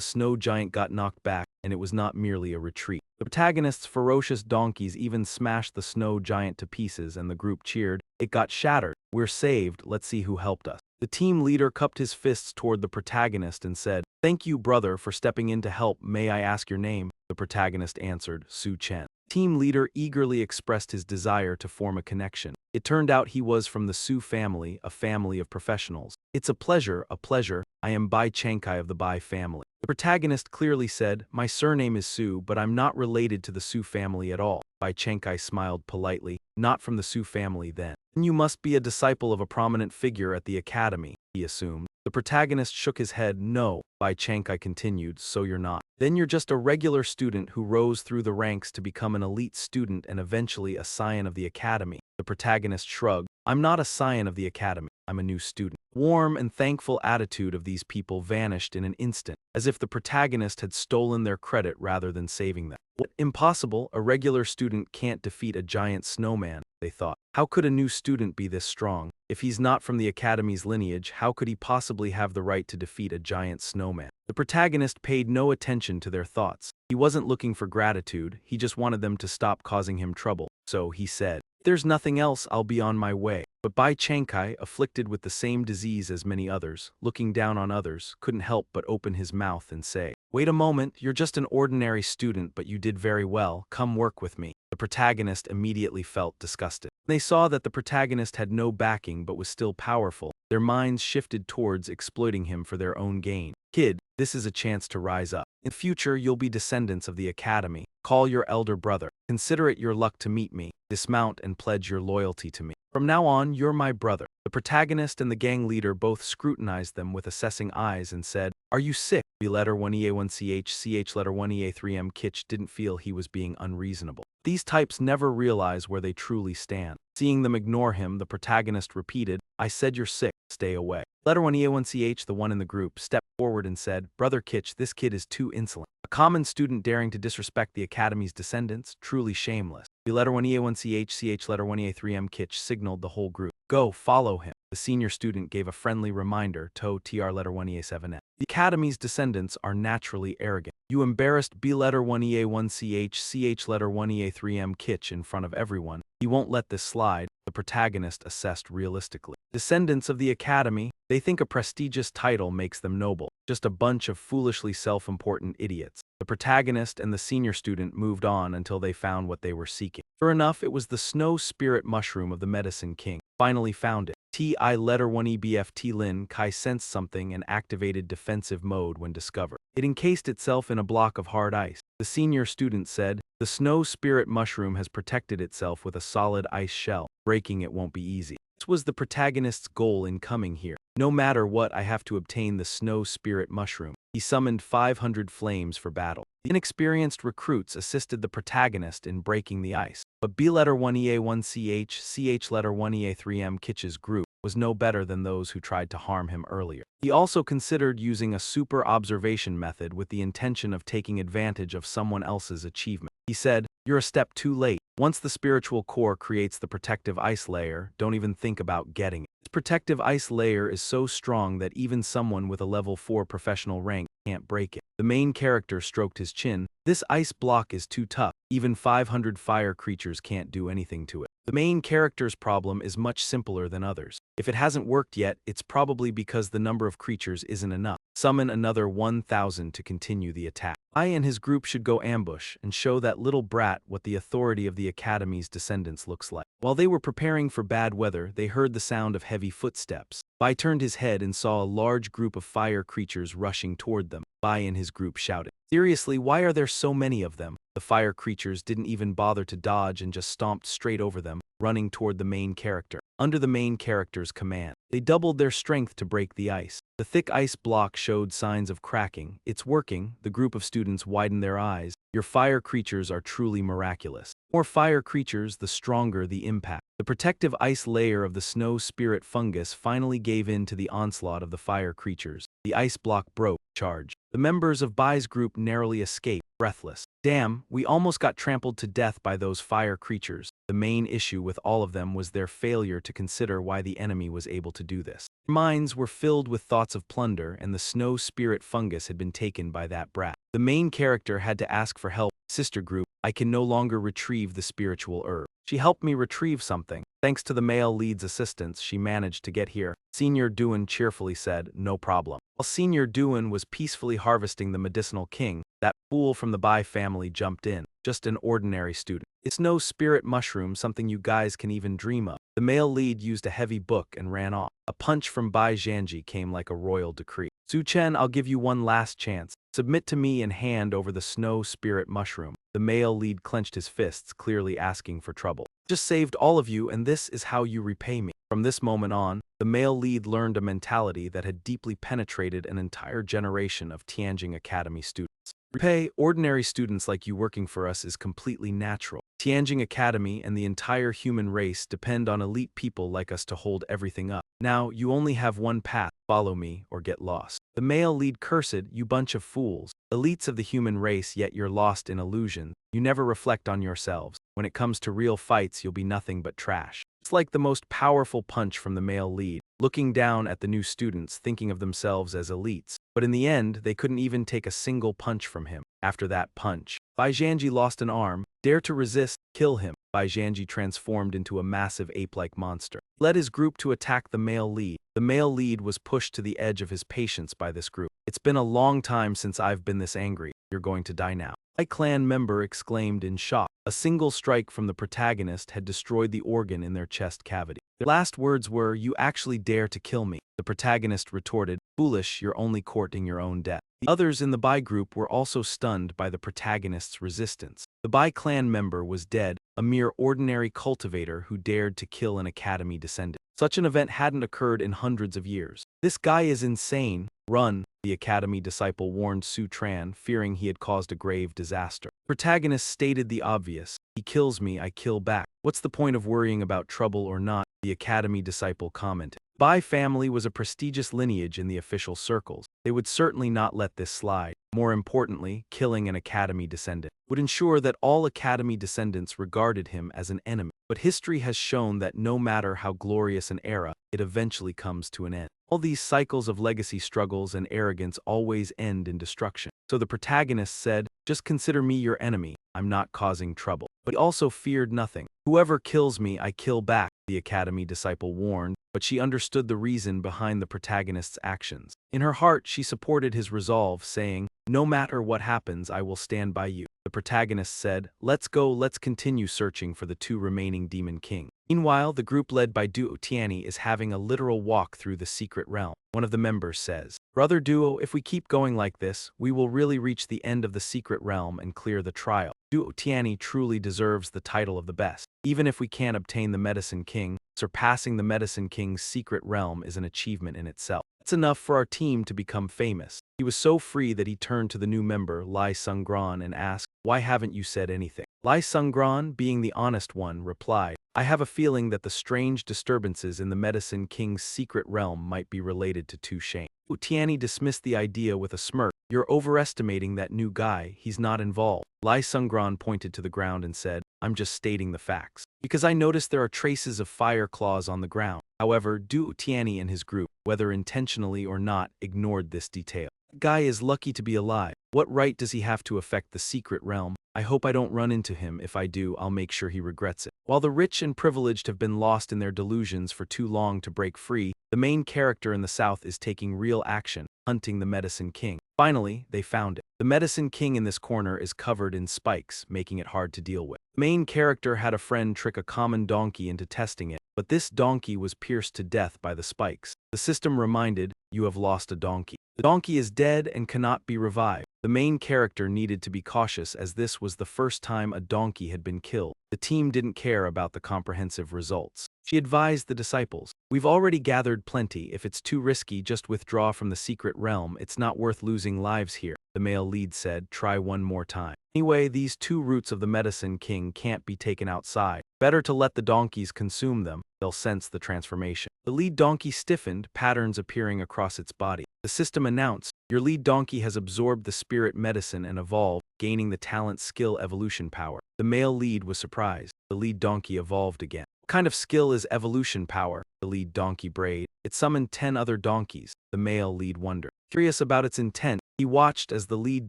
snow giant got knocked back, and it was not merely a retreat. The protagonist's ferocious donkeys even smashed the snow giant to pieces, and the group cheered. It got shattered. We're saved, let's see who helped us. The team leader cupped his fists toward the protagonist and said, "Thank you, brother, for stepping in to help. May I ask your name?" The protagonist answered, Su Chen. Team leader eagerly expressed his desire to form a connection. It turned out he was from the Su family, a family of professionals. "It's a pleasure, a pleasure. I am Bai Chenkai of the Bai family." The protagonist clearly said, "My surname is Su, but I'm not related to the Su family at all." Bai Chenkai smiled politely. "Not from the Su family then. Then you must be a disciple of a prominent figure at the academy," he assumed. The protagonist shook his head. "No," Bai Chenkai continued, "so you're not. Then you're just a regular student who rose through the ranks to become an elite student and eventually a scion of the academy." The protagonist shrugged. "I'm not a scion of the academy. I'm a new student." Warm and thankful attitude of these people vanished in an instant, as if the protagonist had stolen their credit rather than saving them. "What? Impossible, a regular student can't defeat a giant snowman," they thought. "How could a new student be this strong? If he's not from the academy's lineage, how could he possibly have the right to defeat a giant snowman?" The protagonist paid no attention to their thoughts. He wasn't looking for gratitude, he just wanted them to stop causing him trouble. So he said, "If there's nothing else, I'll be on my way." But Bai Chenkai, afflicted with the same disease as many others, looking down on others, couldn't help but open his mouth and say, "Wait a moment, you're just an ordinary student, but you did very well. Come work with me." The protagonist immediately felt disgusted. They saw that the protagonist had no backing but was still powerful. Their minds shifted towards exploiting him for their own gain. "Kid, this is a chance to rise up. In future, you'll be descendants of the academy. Call your elder brother. Consider it your luck to meet me. Dismount and pledge your loyalty to me. From now on, you're my brother." The protagonist and the gang leader both scrutinized them with assessing eyes and said, "Are you sick?" B letter 1EA1CH letter 1EA3M Kitch didn't feel he was being unreasonable. These types never realize where they truly stand. Seeing them ignore him, the protagonist repeated, "I said you're sick, stay away." Letter 1EA1CH, the one in the group, stepped forward and said, "Brother Kitch, this kid is too insolent. A common student daring to disrespect the academy's descendants, truly shameless." The letter 1EA1CH letter 1EA3M Kitch signaled the whole group, "Go, follow him." The senior student gave a friendly reminder, To TR letter 1EA7M. "The academy's descendants are naturally arrogant. You embarrassed B letter 1EA1CH letter 1EA3M Kitch in front of everyone. He won't let this slide," the protagonist assessed realistically. Descendants of the academy, they think a prestigious title makes them noble. Just a bunch of foolishly self-important idiots. The protagonist and the senior student moved on until they found what they were seeking. Sure enough, it was the snow spirit mushroom of the medicine king. Finally found it. TI letter 1EBFT Lin Kai sensed something and activated defensive mode when discovered. It encased itself in a block of hard ice. The senior student said, "The snow spirit mushroom has protected itself with a solid ice shell. Breaking it won't be easy." This was the protagonist's goal in coming here. "No matter what, I have to obtain the snow spirit mushroom." He summoned 500 flames for battle. The inexperienced recruits assisted the protagonist in breaking the ice. But B letter 1EA1CH letter 1EA3M Kitch's group was no better than those who tried to harm him earlier. He also considered using a super observation method with the intention of taking advantage of someone else's achievement. He said, "You're a step too late. Once the spiritual core creates the protective ice layer, don't even think about getting it. This protective ice layer is so strong that even someone with a level 4 professional rank can't break it." The main character stroked his chin. "This ice block is too tough. Even 500 fire creatures can't do anything to it." The main character's problem is much simpler than others. If it hasn't worked yet, it's probably because the number of creatures isn't enough. Summon another 1,000 to continue the attack. I and his group should go ambush and show that little brat what the authority of the academy's descendants looks like. While they were preparing for bad weather, they heard the sound of heavy footsteps. Bai turned his head and saw a large group of fire creatures rushing toward them. Bai and his group shouted, "Seriously, why are there so many of them?" The fire creatures didn't even bother to dodge and just stomped straight over them. running toward the main character. Under the main character's command, they doubled their strength to break the ice. The thick ice block showed signs of cracking. It's working, the group of students widened their eyes. Your fire creatures are truly miraculous. More fire creatures, the stronger the impact. The protective ice layer of the snow spirit fungus finally gave in to the onslaught of the fire creatures. The ice block broke. Charge. The members of Bai's group narrowly escaped, breathless. Damn, we almost got trampled to death by those fire creatures. The main issue with all of them was their failure to consider why the enemy was able to do this. Their minds were filled with thoughts of plunder, and the snow spirit fungus had been taken by that brat. The main character had to ask for help. Sister group, I can no longer retrieve the spiritual herb. She helped me retrieve something. Thanks to the male lead's assistance, she managed to get here. Senior Duan cheerfully said, no problem. While Senior Duan was peacefully harvesting the medicinal king, that fool from the Bai family jumped in. Just an ordinary student. It's no spirit mushroom, something you guys can even dream of. The male lead used a heavy book and ran off. A punch from Bai Zhanji came like a royal decree. Zhu Chen, I'll give you one last chance. Submit to me and hand over the snow spirit mushroom. The male lead clenched his fists, clearly asking for trouble. Just saved all of you, and this is how you repay me. From this moment on, the male lead learned a mentality that had deeply penetrated an entire generation of Tianjin Academy students. Repay ordinary students like you working for us is completely natural. Tianjin Academy and the entire human race depend on elite people like us to hold everything up. Now, you only have one path, follow me or get lost. The male lead cursed, you bunch of fools. Elites of the human race, yet you're lost in illusion. You never reflect on yourselves. When it comes to real fights, you'll be nothing but trash. It's like the most powerful punch from the male lead, looking down at the new students, thinking of themselves as elites. But in the end, they couldn't even take a single punch from him. After that punch, Bai Zhanji lost an arm. Dare to resist, kill him. Bai Zhanji transformed into a massive ape-like monster. He led his group to attack the male lead. The male lead was pushed to the edge of his patience by this group. It's been a long time since I've been this angry. You're going to die now. A clan member exclaimed in shock. A single strike from the protagonist had destroyed the organ in their chest cavity. Their last words were, you actually dare to kill me. The protagonist retorted, foolish, you're only courting your own death. The others in the Bai group were also stunned by the protagonist's resistance. The Bai clan member was dead, a mere ordinary cultivator who dared to kill an academy descendant. Such an event hadn't occurred in hundreds of years. This guy is insane. Run, the academy disciple warned Su Tran, fearing he had caused a grave disaster. Protagonist stated the obvious. He kills me, I kill back. What's the point of worrying about trouble or not? The academy disciple commented. Bai family was a prestigious lineage in the official circles. They would certainly not let this slide. More importantly, killing an academy descendant would ensure that all academy descendants regarded him as an enemy. But history has shown that no matter how glorious an era, it eventually comes to an end. All these cycles of legacy struggles and arrogance always end in destruction. So the protagonist said, just consider me your enemy. I'm not causing trouble. But he also feared nothing. Whoever kills me, I kill back, the academy disciple warned, but she understood the reason behind the protagonist's actions. In her heart, she supported his resolve, saying, no matter what happens, I will stand by you. The protagonist said, let's go, let's continue searching for the two remaining demon kings. Meanwhile, the group led by Duo Tianyi is having a literal walk through the secret realm. One of the members says, Brother Duo, if we keep going like this, we will really reach the end of the secret realm and clear the trial. Duo Tianyi truly deserves the title of the best. Even if we can't obtain the Medicine King, surpassing the Medicine King's secret realm is an achievement in itself. It's enough for our team to become famous. He was so free that he turned to the new member, Lai Sungran, and asked, why haven't you said anything? Lai Sungran, being the honest one, replied, I have a feeling that the strange disturbances in the Medicine King's secret realm might be related to Tu Shane. Tianyi dismissed the idea with a smirk. You're overestimating that new guy, he's not involved. Lai Sungran pointed to the ground and said, I'm just stating the facts. Because I noticed there are traces of fire claws on the ground. However, Du Tianyi and his group, whether intentionally or not, ignored this detail. The guy is lucky to be alive. What right does he have to affect the secret realm? I hope I don't run into him. If I do, I'll make sure he regrets it. While the rich and privileged have been lost in their delusions for too long to break free, the main character in the south is taking real action, hunting the Medicine King. Finally, they found it. The Medicine King in this corner is covered in spikes, making it hard to deal with. The main character had a friend trick a common donkey into testing it, but this donkey was pierced to death by the spikes. The system reminded, you have lost a donkey. The donkey is dead and cannot be revived. The main character needed to be cautious as this was the first time a donkey had been killed. The team didn't care about the comprehensive results. She advised the disciples, "We've already gathered plenty. If it's too risky, just withdraw from the secret realm. It's not worth losing lives here." The male lead said, "Try one more time. Anyway, these 2 roots of the medicine king can't be taken outside. Better to let the donkeys consume them. They'll sense the transformation." The lead donkey stiffened, patterns appearing across its body. The system announced, "Your lead donkey has absorbed the spirit medicine and evolved, gaining the talent skill evolution power." The male lead was surprised. The lead donkey evolved again. "What kind of skill is evolution power?" The lead donkey brayed. "It summoned 10 other donkeys." The male lead wondered. Curious about its intent, he watched as the lead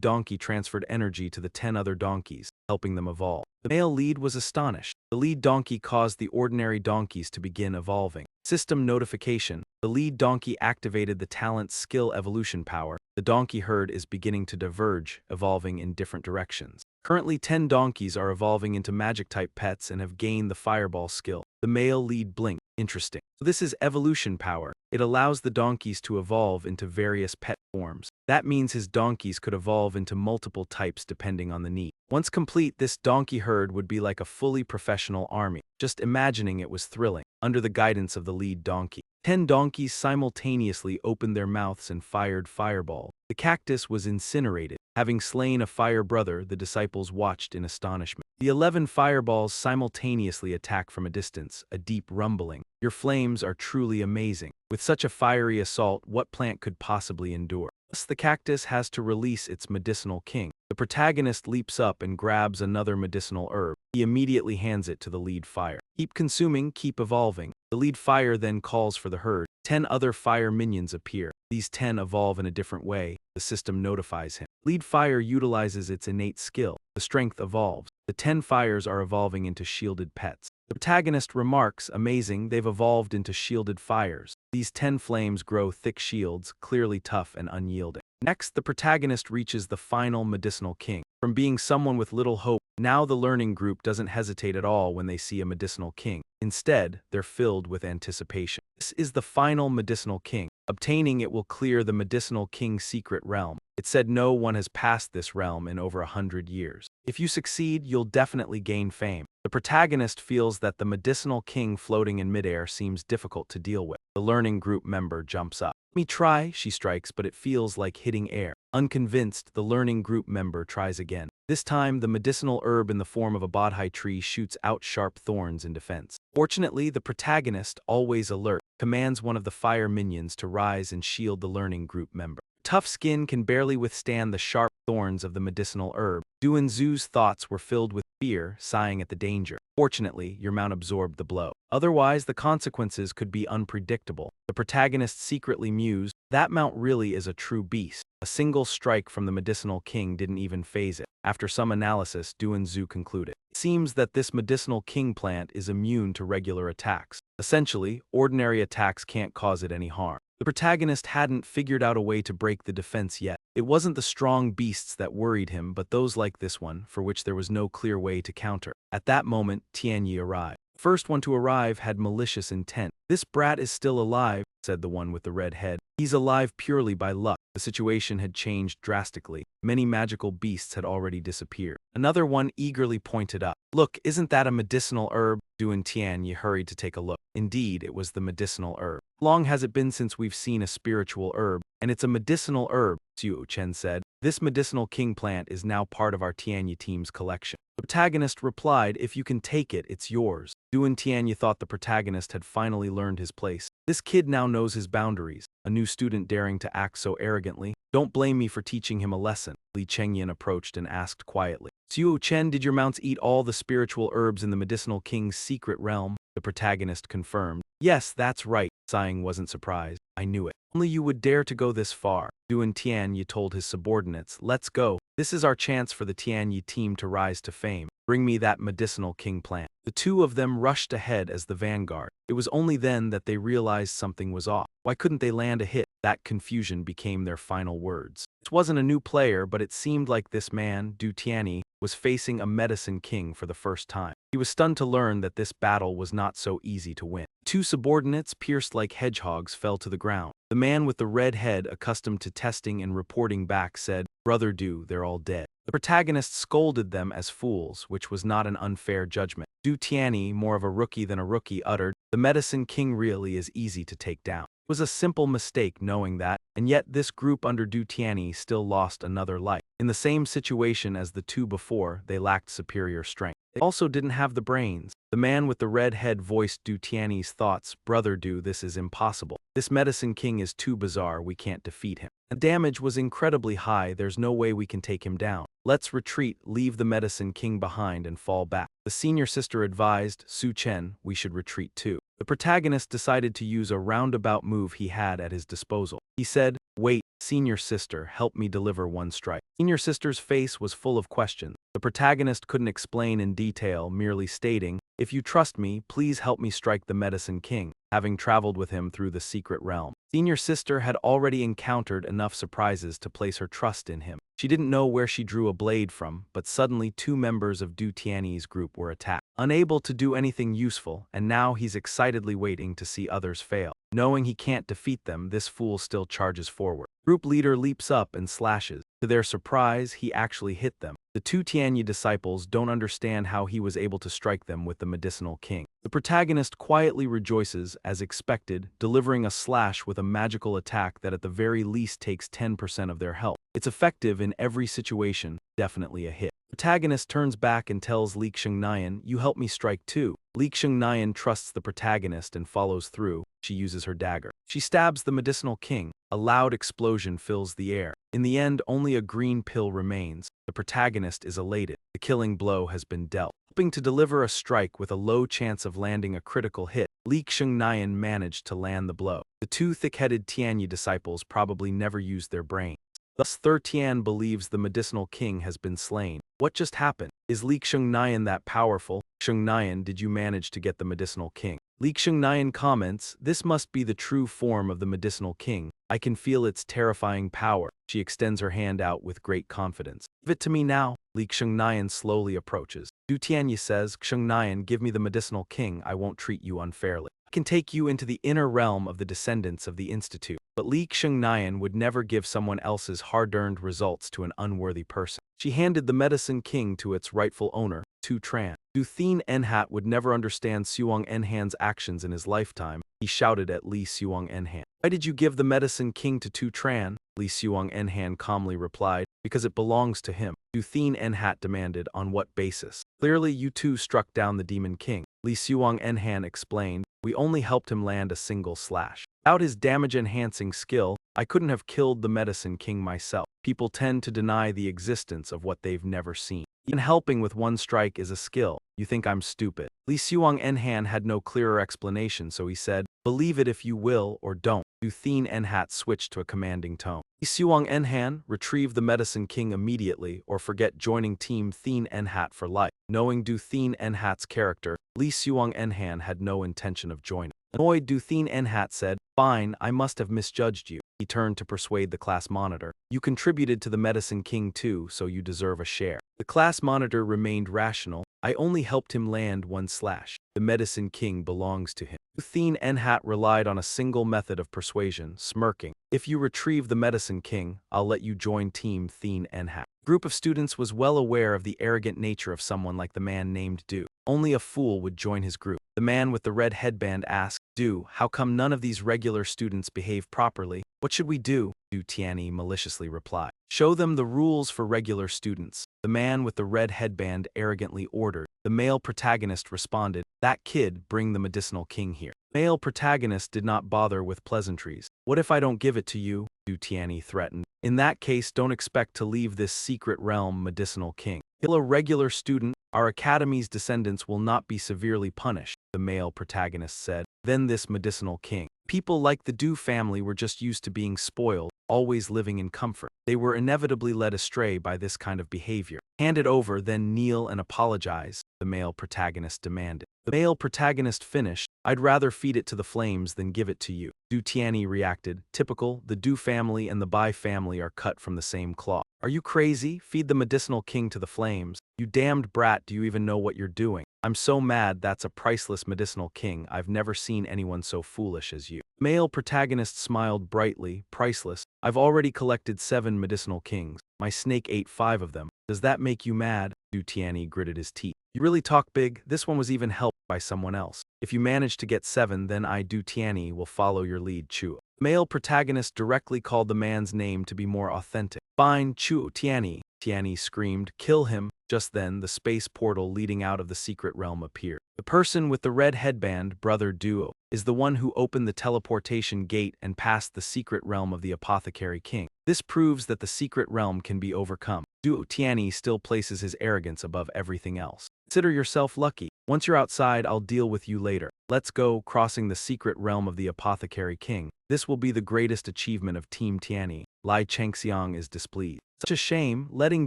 donkey transferred energy to the 10 other donkeys, helping them evolve. The male lead was astonished. The lead donkey caused the ordinary donkeys to begin evolving. System notification. The lead donkey activated the talent skill evolution power. The donkey herd is beginning to diverge, evolving in different directions. Currently 10 donkeys are evolving into magic-type pets and have gained the fireball skill. The male lead blinked. Interesting. So this is evolution power. It allows the donkeys to evolve into various pet forms. That means his donkeys could evolve into multiple types depending on the need. Once complete, this donkey herd would be like a fully professional army. Just imagining it was thrilling. Under the guidance of the lead donkey, 10 donkeys simultaneously opened their mouths and fired fireball. The cactus was incinerated. Having slain a fire brother, the disciples watched in astonishment. The 11 fireballs simultaneously attack from a distance, a deep rumbling. "Your flames are truly amazing. With such a fiery assault, what plant could possibly endure?" Thus, the cactus has to release its medicinal king. The protagonist leaps up and grabs another medicinal herb. He immediately hands it to the lead fire. "Keep consuming, keep evolving." The lead fire then calls for the herd. 10 other fire minions appear. These 10 evolve in a different way. The system notifies him. Lead fire utilizes its innate skill. The strength evolves. The 10 fires are evolving into shielded pets. The protagonist remarks, "Amazing, they've evolved into shielded fires." These 10 flames grow thick shields, clearly tough and unyielding. Next, the protagonist reaches the final medicinal king. From being someone with little hope, now the learning group doesn't hesitate at all when they see a medicinal king. Instead, they're filled with anticipation. This is the final medicinal king. Obtaining it will clear the medicinal king's secret realm. It said no one has passed this realm in over 100 years. If you succeed, you'll definitely gain fame. The protagonist feels that the medicinal king floating in midair seems difficult to deal with. The learning group member jumps up. "Let me try," she strikes, but it feels like hitting air. Unconvinced, the learning group member tries again. This time, the medicinal herb in the form of a bodhi tree shoots out sharp thorns in defense. Fortunately, the protagonist, always alert, commands one of the fire minions to rise and shield the learning group member. Tough skin can barely withstand the sharp thorns of the medicinal herb. Duanzu's thoughts were filled with fear, sighing at the danger. Fortunately, your mount absorbed the blow. Otherwise, the consequences could be unpredictable. The protagonist secretly mused, "That mount really is a true beast." A single strike from the medicinal king didn't even faze it. After some analysis, Duanzu concluded, "It seems that this medicinal king plant is immune to regular attacks. Essentially, ordinary attacks can't cause it any harm." The protagonist hadn't figured out a way to break the defense yet. It wasn't the strong beasts that worried him, but those like this one, for which there was no clear way to counter. At that moment, Tianyi arrived. The first one to arrive had malicious intent. "This brat is still alive," said the one with the red head. "He's alive purely by luck." The situation had changed drastically. Many magical beasts had already disappeared. Another one eagerly pointed up. "Look, isn't that a medicinal herb?" Duan Tianyi hurried to take a look. Indeed, it was the medicinal herb. "How long has it been since we've seen a spiritual herb? And it's a medicinal herb," Xiaolu Chen said. "This medicinal king plant is now part of our Tianyi team's collection." The protagonist replied, "If you can take it, it's yours." Duan Tianyi thought the protagonist had finally learned his place. This kid now knows his boundaries. A new student daring to act so arrogantly. "Don't blame me for teaching him a lesson." Li Chengyan approached and asked quietly, "Xiaolu Chen, did your mounts eat all the spiritual herbs in the medicinal king's secret realm?" The protagonist confirmed. "Yes, that's right." Sighing wasn't surprised. "I knew it. Only you would dare to go this far." Duan Tianyi told his subordinates, "Let's go. This is our chance for the Tianyi team to rise to fame. Bring me that medicinal king plant." The two of them rushed ahead as the vanguard. It was only then that they realized something was off. Why couldn't they land a hit? That confusion became their final words. It wasn't a new player, but it seemed like this man, Du Tianyi, was facing a medicine king for the first time. He was stunned to learn that this battle was not so easy to win. Two subordinates, pierced like hedgehogs, fell to the ground. The man with the red head, accustomed to testing and reporting back, said, "Brother Du, they're all dead." The protagonist scolded them as fools, which was not an unfair judgment. Du Tianyi, more of a rookie than a rookie, uttered, "The Medicine King really is easy to take down." It was a simple mistake knowing that, and yet this group under Du Tianyi still lost another life. In the same situation as the two before, they lacked superior strength. They also didn't have the brains. The man with the red head voiced Du Tianyi's thoughts, "Brother Du, this is impossible. This Medicine King is too bizarre, we can't defeat him. The damage was incredibly high, there's no way we can take him down. Let's retreat, leave the Medicine King behind and fall back." The senior sister advised, "Su Chen, we should retreat too." The protagonist decided to use a roundabout move he had at his disposal. He said, "Wait, senior sister, help me deliver one strike." Senior sister's face was full of questions. The protagonist couldn't explain in detail, merely stating, "If you trust me, please help me strike the Medicine King," having traveled with him through the secret realm. Senior sister had already encountered enough surprises to place her trust in him. She didn't know where she drew a blade from, but suddenly two members of Du Tianyi's group were attacked. Unable to do anything useful, and now he's excitedly waiting to see others fail. Knowing he can't defeat them, this fool still charges forward. Group leader leaps up and slashes. To their surprise, he actually hit them. The two Tianyi disciples don't understand how he was able to strike them with the Medicinal King. The protagonist quietly rejoices, as expected, delivering a slash with a magical attack that at the very least takes 10% of their health. It's effective in every situation, definitely a hit. Protagonist turns back and tells Li Xingnian, "You help me strike too." Li Xingnian trusts the protagonist and follows through. She uses her dagger. She stabs the Medicinal King. A loud explosion fills the air. In the end, only a green pill remains. The protagonist is elated. The killing blow has been dealt. Hoping to deliver a strike with a low chance of landing a critical hit, Li Xingnian managed to land the blow. The two thick-headed Tianyi disciples probably never used their brains. Thus, Tian believes the Medicinal King has been slain. What just happened? Is Li Xingnian that powerful? Xingnian, did you manage to get the Medicinal King? Li Xingnian comments, "This must be the true form of the Medicinal King. I can feel its terrifying power." She extends her hand out with great confidence. "Give it to me now." Li Xingnian slowly approaches. Du Tianyi says, "Xingnian, give me the Medicinal King. I won't treat you unfairly. I can take you into the inner realm of the descendants of the Institute." But Li Xingnian would never give someone else's hard-earned results to an unworthy person. She handed the Medicine King to its rightful owner, Tu Tran. Du Thien Enhat would never understand Suong Enhan's actions in his lifetime. He shouted at Li Suong Enhan. "Why did you give the Medicine King to Tu Tran?" Li Suong Enhan calmly replied, "Because it belongs to him." Du Thien Enhat demanded, "On what basis?" "Clearly you two struck down the Demon King." Li Suong Enhan explained, "We only helped him land a single slash. Without his damage-enhancing skill, I couldn't have killed the Medicine King myself." People tend to deny the existence of what they've never seen. Even helping with one strike is a skill. You think I'm stupid? Li Suong Enhan had no clearer explanation, so he said, "Believe it if you will, or don't." Du Thien Enhat switched to a commanding tone. Li Suong Enhan, retrieve the Medicine King immediately, or forget joining Team Thien Enhat for life. Knowing Du Thien Enhat's character, Li Suong Enhan had no intention of joining. Annoyed, Du Thien Enhat said, "Fine, I must have misjudged you." He turned to persuade the class monitor. "You contributed to the Medicine King too, so you deserve a share." The class monitor remained rational. "I only helped him land one slash. The Medicine King belongs to him." Du Thien Enhat relied on a single method of persuasion, smirking. "If you retrieve the Medicine King, I'll let you join Team Thien Enhat." A group of students was well aware of the arrogant nature of someone like the man named Du. Only a fool would join his group. The man with the red headband asked, "Du, how come none of these regular students behave properly? What should we do?" Du Tianyi maliciously replied, "Show them the rules for regular students." The man with the red headband arrogantly ordered. The male protagonist responded, "That kid, bring the Medicinal King here." Male protagonist did not bother with pleasantries. "What if I don't give it to you?" Du Tianyi threatened. "In that case, don't expect to leave this secret realm, Medicinal King. Kill a regular student, our academy's descendants will not be severely punished," the male protagonist said. Then this Medicinal King. People like the Du family were just used to being spoiled, always living in comfort. They were inevitably led astray by this kind of behavior. "Hand it over, then kneel and apologize," the male protagonist demanded. The male protagonist finished, "I'd rather feed it to the flames than give it to you." Du Tianyi reacted, "Typical, the Du family and the Bai family are cut from the same cloth. Are you crazy? Feed the medicinal king to the flames. You damned brat, do you even know what you're doing? I'm so mad, that's a priceless medicinal king. I've never seen anyone so foolish as you. Male protagonist smiled brightly. Priceless. I've already collected 7 medicinal kings. My snake ate 5 of them. Does that make you mad? Du Tianyi gritted his teeth. You really talk big. This one was even helped by someone else. If you manage to get 7, then I, Du Tianyi, will follow your lead, Chu. Male protagonist directly called the man's name to be more authentic. Fine, Chu Tianyi. Tianyi screamed, kill him. Just then, the space portal leading out of the secret realm appeared. The person with the red headband, Brother Duo, is the one who opened the teleportation gate and passed the secret realm of the Apothecary King. This proves that the secret realm can be overcome. Duo Tianyi still places his arrogance above everything else. Consider yourself lucky. Once you're outside, I'll deal with you later. Let's go, crossing the secret realm of the Apothecary King. This will be the greatest achievement of Team Tianyi. Lai Chengxiang is displeased. Such a shame, letting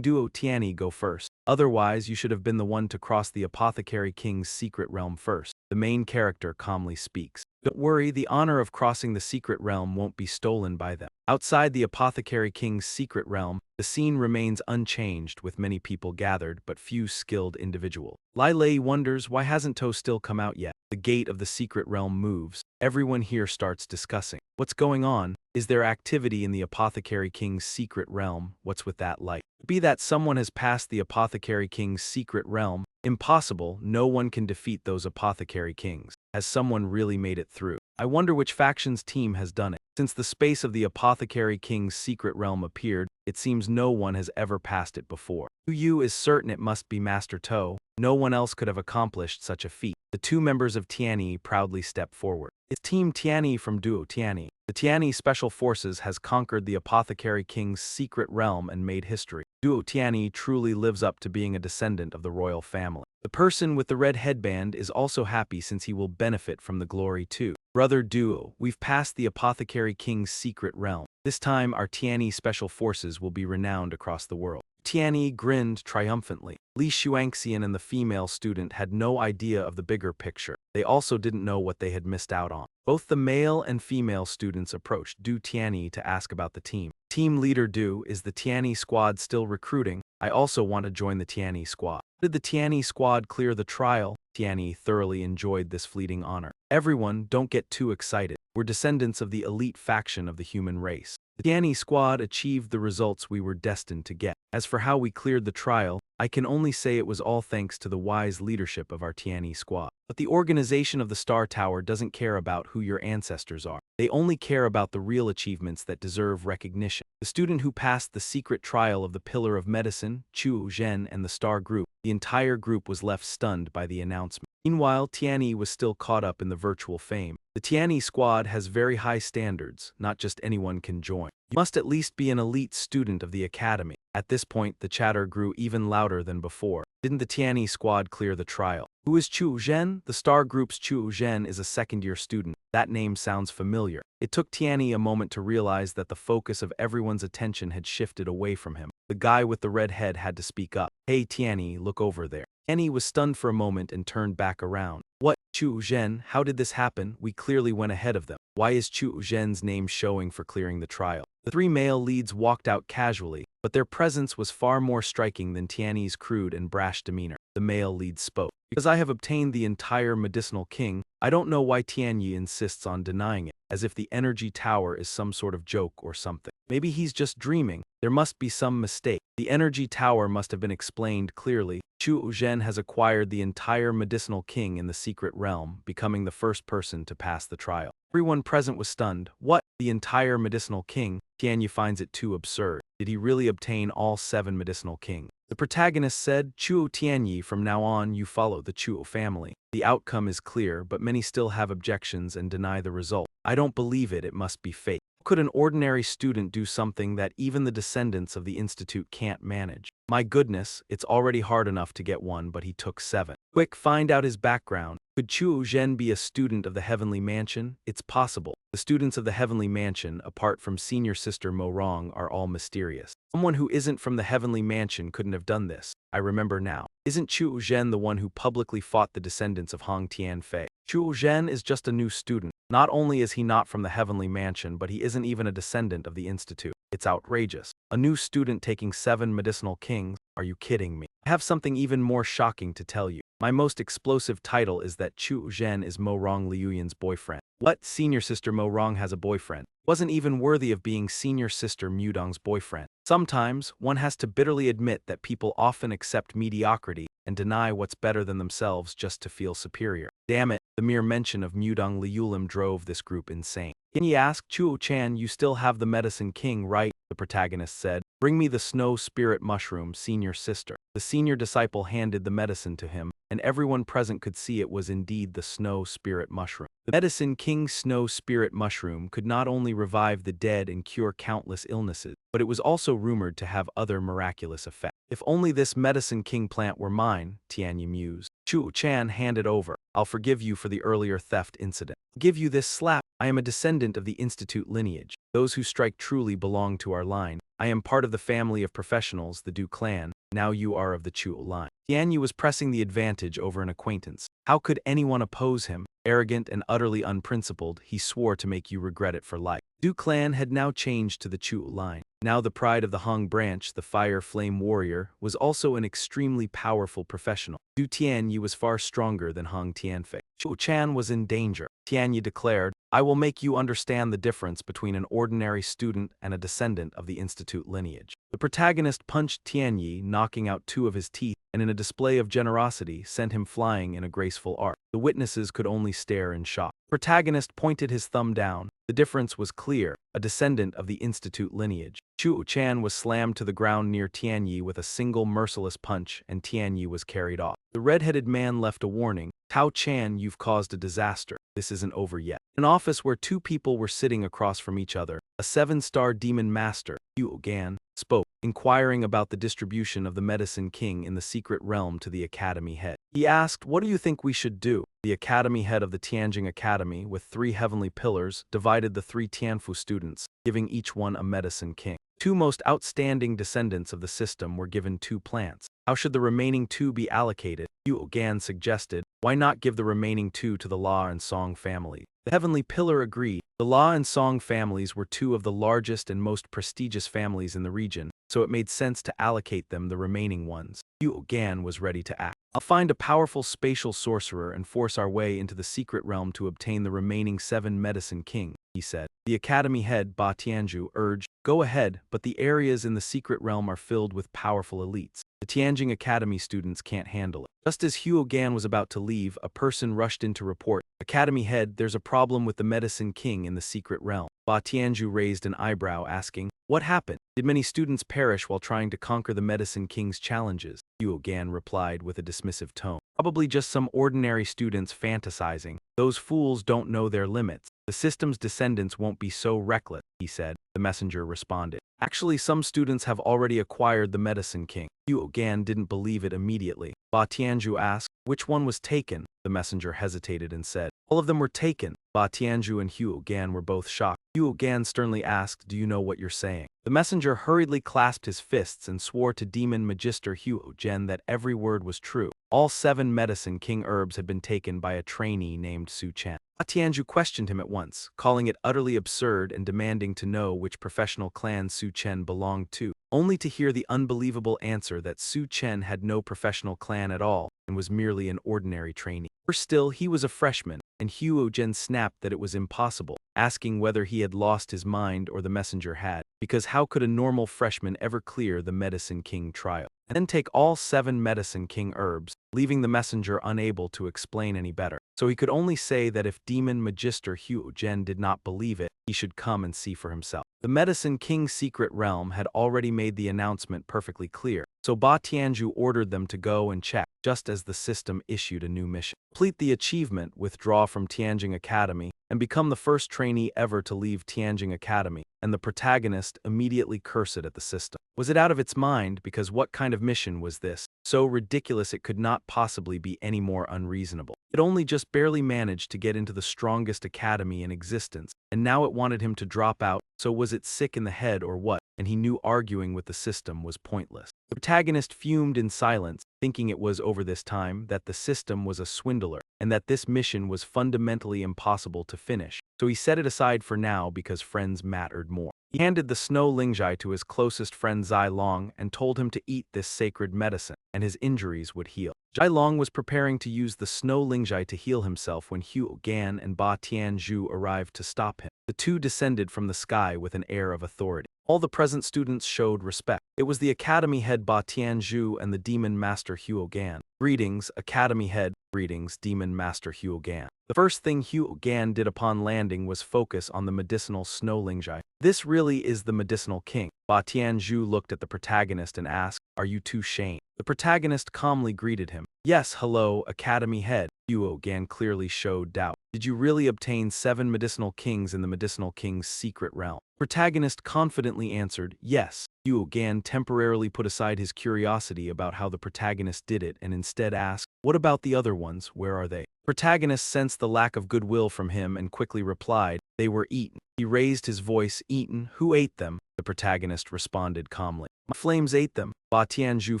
Duo Tianyi go first. Otherwise, you should have been the one to cross the Apothecary King's secret realm first. The main character calmly speaks. Don't worry, the honor of crossing the secret realm won't be stolen by them. Outside the Apothecary King's secret realm, the scene remains unchanged with many people gathered but few skilled individuals. Lai Lei wonders why hasn't To still come out yet. The gate of the secret realm moves. Everyone here starts discussing. What's going on? Is there activity in the Apothecary King's secret realm? What's with that light? Be that someone has passed the Apothecary King's secret realm. Impossible, no one can defeat those Apothecary Kings. Has someone really made it through? I wonder which faction's team has done it. Since the space of the Apothecary King's secret realm appeared, it seems no one has ever passed it before. Yu is certain it must be Master To. No one else could have accomplished such a feat. The 2 members of Tianyi proudly step forward. It's Team Tianyi from Duo Tianyi. The Tianyi Special Forces has conquered the Apothecary King's secret realm and made history. Duo Tianyi truly lives up to being a descendant of the royal family. The person with the red headband is also happy since he will benefit from the glory too. Brother Duo, we've passed the Apothecary King's secret realm. This time our Tianyi Special Forces will be renowned across the world. Tianyi grinned triumphantly. Li Xuanxian and the female student had no idea of the bigger picture. They also didn't know what they had missed out on. Both the male and female students approached Du Tianyi to ask about the team. Team leader Du, is the Tianyi squad still recruiting? I also want to join the Tianyi squad. Did the Tianyi squad clear the trial? Tianyi thoroughly enjoyed this fleeting honor. Everyone, don't get too excited. We're descendants of the elite faction of the human race. The Tianyi squad achieved the results we were destined to get. As for how we cleared the trial, I can only say it was all thanks to the wise leadership of our Tianyi squad. But the organization of the Star Tower doesn't care about who your ancestors are. They only care about the real achievements that deserve recognition. The student who passed the secret trial of the Pillar of Medicine, Chu Zhen, and the Star Group, the entire group was left stunned by the announcement. Meanwhile, Tianyi was still caught up in the virtual fame. The Tianyi squad has very high standards, not just anyone can join. You must at least be an elite student of the academy. At this point, the chatter grew even louder than before. Didn't the Tianyi squad clear the trial? Who is Chu Zhen? The Star Group's Chu Zhen is a second-year student. That name sounds familiar. It took Tianyi a moment to realize that the focus of everyone's attention had shifted away from him. The guy with the red head had to speak up. Hey Tianyi, look over there. Tianyi was stunned for a moment and turned back around. What? Chu Zhen, how did this happen? We clearly went ahead of them. Why is Chu Zhen's name showing for clearing the trial? The 3 male leads walked out casually, but their presence was far more striking than Tianyi's crude and brash demeanor. The male lead spoke. Because I have obtained the entire medicinal king, I don't know why Tianyi insists on denying it, as if the energy tower is some sort of joke or something. Maybe he's just dreaming. There must be some mistake. The energy tower must have been explained clearly. Chu Zhen has acquired the entire medicinal king in the secret realm, becoming the first person to pass the trial. Everyone present was stunned. What? The entire medicinal king? Tianyi finds it too absurd. Did he really obtain all 7 medicinal kings? The protagonist said, Chuo Tianyi, from now on you follow the Chuo family. The outcome is clear, but many still have objections and deny the result. I don't believe it, it must be fake. Could an ordinary student do something that even the descendants of the institute can't manage? My goodness, it's already hard enough to get one, but he took 7. Quick, find out his background. Could Chuo Zhen be a student of the Heavenly Mansion? It's possible. The students of the Heavenly Mansion, apart from senior sister Mu Rong, are all mysterious. Someone who isn't from the Heavenly Mansion couldn't have done this. I remember now. Isn't Chuo Zhen the one who publicly fought the descendants of Hong Tianfei? Chuo Zhen is just a new student. Not only is he not from the Heavenly Mansion, but he isn't even a descendant of the Institute. It's outrageous. A new student taking 7 medicinal kings? Are you kidding me? I have something even more shocking to tell you. My most explosive title is that Chu Zhen is Mu Rong Liuyan's boyfriend. What? Senior sister Mu Rong has a boyfriend. Wasn't even worthy of being senior sister Mu Dong's boyfriend. Sometimes, one has to bitterly admit that people often accept mediocrity and deny what's better than themselves just to feel superior. Damn it, the mere mention of Mu Dong Liulim drove this group insane. Can you ask Chuo Chan, you still have the medicine king, right? The protagonist said. Bring me the snow spirit mushroom, senior sister. The senior disciple handed the medicine to him, and everyone present could see it was indeed the snow spirit mushroom. The medicine king's snow spirit mushroom could not only revive the dead and cure countless illnesses, but it was also rumored to have other miraculous effects. If only this medicine king plant were mine, Tianyi mused. Chuo Chan handed over. I'll forgive you for the earlier theft incident. I'll give you this slap. I am a descendant of the Institute lineage. Those who strike truly belong to our line. I am part of the family of professionals, the Du clan. Now you are of the Chuo line. Tianyi was pressing the advantage over an acquaintance. How could anyone oppose him? Arrogant and utterly unprincipled, he swore to make you regret it for life. Du clan had now changed to the Chuo line. Now the pride of the Hong branch, the fire flame warrior, was also an extremely powerful professional. Du Tianyi was far stronger than Hong Tianfei. Chuo Chan was in danger. Tianyi declared, I will make you understand the difference between an ordinary student and a descendant of the Institute lineage. The protagonist punched Tianyi, knocking out 2 of his teeth, and in a display of generosity sent him flying in a graceful arc. The witnesses could only stare in shock. The protagonist pointed his thumb down. The difference was clear, a descendant of the Institute lineage. Chuo Chan was slammed to the ground near Tianyi with a single merciless punch, and Tianyi was carried off. The red-headed man left a warning. Tao Chan, you've caused a disaster. This isn't over yet. An office where 2 people were sitting across from each other. A 7-star demon master, Yu Gan, spoke, inquiring about the distribution of the medicine king in the secret realm to the academy head. He asked, what do you think we should do? The academy head of the Tianjing Academy, with 3 heavenly pillars, divided the 3 Tianfu students, giving each one a medicine king. 2 most outstanding descendants of the system were given 2 plants. How should the remaining 2 be allocated? Yu Gan suggested, why not give the remaining 2 to the La and Song family? The heavenly pillar agreed. The La and Song families were 2 of the largest and most prestigious families in the region, so it made sense to allocate them the remaining ones. Yu Gan was ready to act. I'll find a powerful spatial sorcerer and force our way into the secret realm to obtain the remaining 7 medicine king, he said. The academy head, Ba Tianju, urged, go ahead, but the areas in the secret realm are filled with powerful elites. The Tianjing Academy students can't handle it. Just as Huo Gan was about to leave, a person rushed in to report, Academy head, there's a problem with the medicine king in the secret realm. Ba Tianju raised an eyebrow, asking, what happened? Did many students perish while trying to conquer the medicine king's challenges? Huo Gan replied with a dismissive tone. Probably just some ordinary students fantasizing. Those fools don't know their limits. The system's descendants won't be so reckless, he said. The messenger responded. Actually, some students have already acquired the medicine king. Huo Gan didn't believe it immediately. Ba Tianju asked, which one was taken? The messenger hesitated and said, all of them were taken. Ba Tianju and Huo Gan were both shocked. Huo Gan sternly asked, do you know what you're saying? The messenger hurriedly clasped his fists and swore to demon magister Huo Gen that every word was true. All 7 medicine king herbs had been taken by a trainee named Su Chen. Ba Tianju questioned him at once, calling it utterly absurd and demanding to know which professional clan Su Chen belonged to, only to hear the unbelievable answer that Su Chen had no professional clan at all and was merely an ordinary trainee. Worse still, he was a freshman, and Huo Gen snapped that it was impossible, asking whether he had lost his mind or the messenger had, because how could a normal freshman ever clear the medicine king trial? And then take all 7 medicine king herbs, leaving the messenger unable to explain any better. So he could only say that if demon magister Huo Gen did not believe it, he should come and see for himself. The medicine king's secret realm had already made the announcement perfectly clear, so Ba Tianju ordered them to go and check, just as the system issued a new mission. Complete the achievement, withdraw from Tianjing Academy, and become the first trainee ever to leave Tianjing Academy, and the protagonist immediately cursed at the system. Was it out of its mind? Because what kind of mission was this? So ridiculous it could not possibly be any more unreasonable. It only just barely managed to get into the strongest academy in existence, and now it wanted him to drop out, so was it sick in the head or what? And he knew arguing with the system was pointless. The protagonist fumed in silence, thinking it was over this time that the system was a swindler, and that this mission was fundamentally impossible to finish, so he set it aside for now because friends mattered more. He handed the snow lingjai to his closest friend Zai Long and told him to eat this sacred medicine, and his injuries would heal. Zai Long was preparing to use the snow lingjai to heal himself when Hu Gan and Ba Tianzhu arrived to stop him. The two descended from the sky with an air of authority. All the present students showed respect. It was the academy head Ba Tianzhu and the demon master Hu Gan. Greetings, academy head. Greetings, demon master Hu Gan. The first thing Hu Gan did upon landing was focus on the medicinal snow lingjai. This really is the medicinal king. Ba Tianzhu looked at the protagonist and asked, "Are you too Shane?" The protagonist calmly greeted him. "Yes, hello, academy head." Hu Gan clearly showed doubt. "Did you really obtain 7 medicinal kings in the medicinal king's secret realm?" Protagonist confidently answered, "Yes." Hu Gan temporarily put aside his curiosity about how the protagonist did it and instead asked, "What about the other ones? Where are they?" Protagonist sensed the lack of goodwill from him and quickly replied, "They were eaten." He raised his voice, "Eaten? Who ate them?" The protagonist responded calmly, "My flames ate them." Ba Tianzhu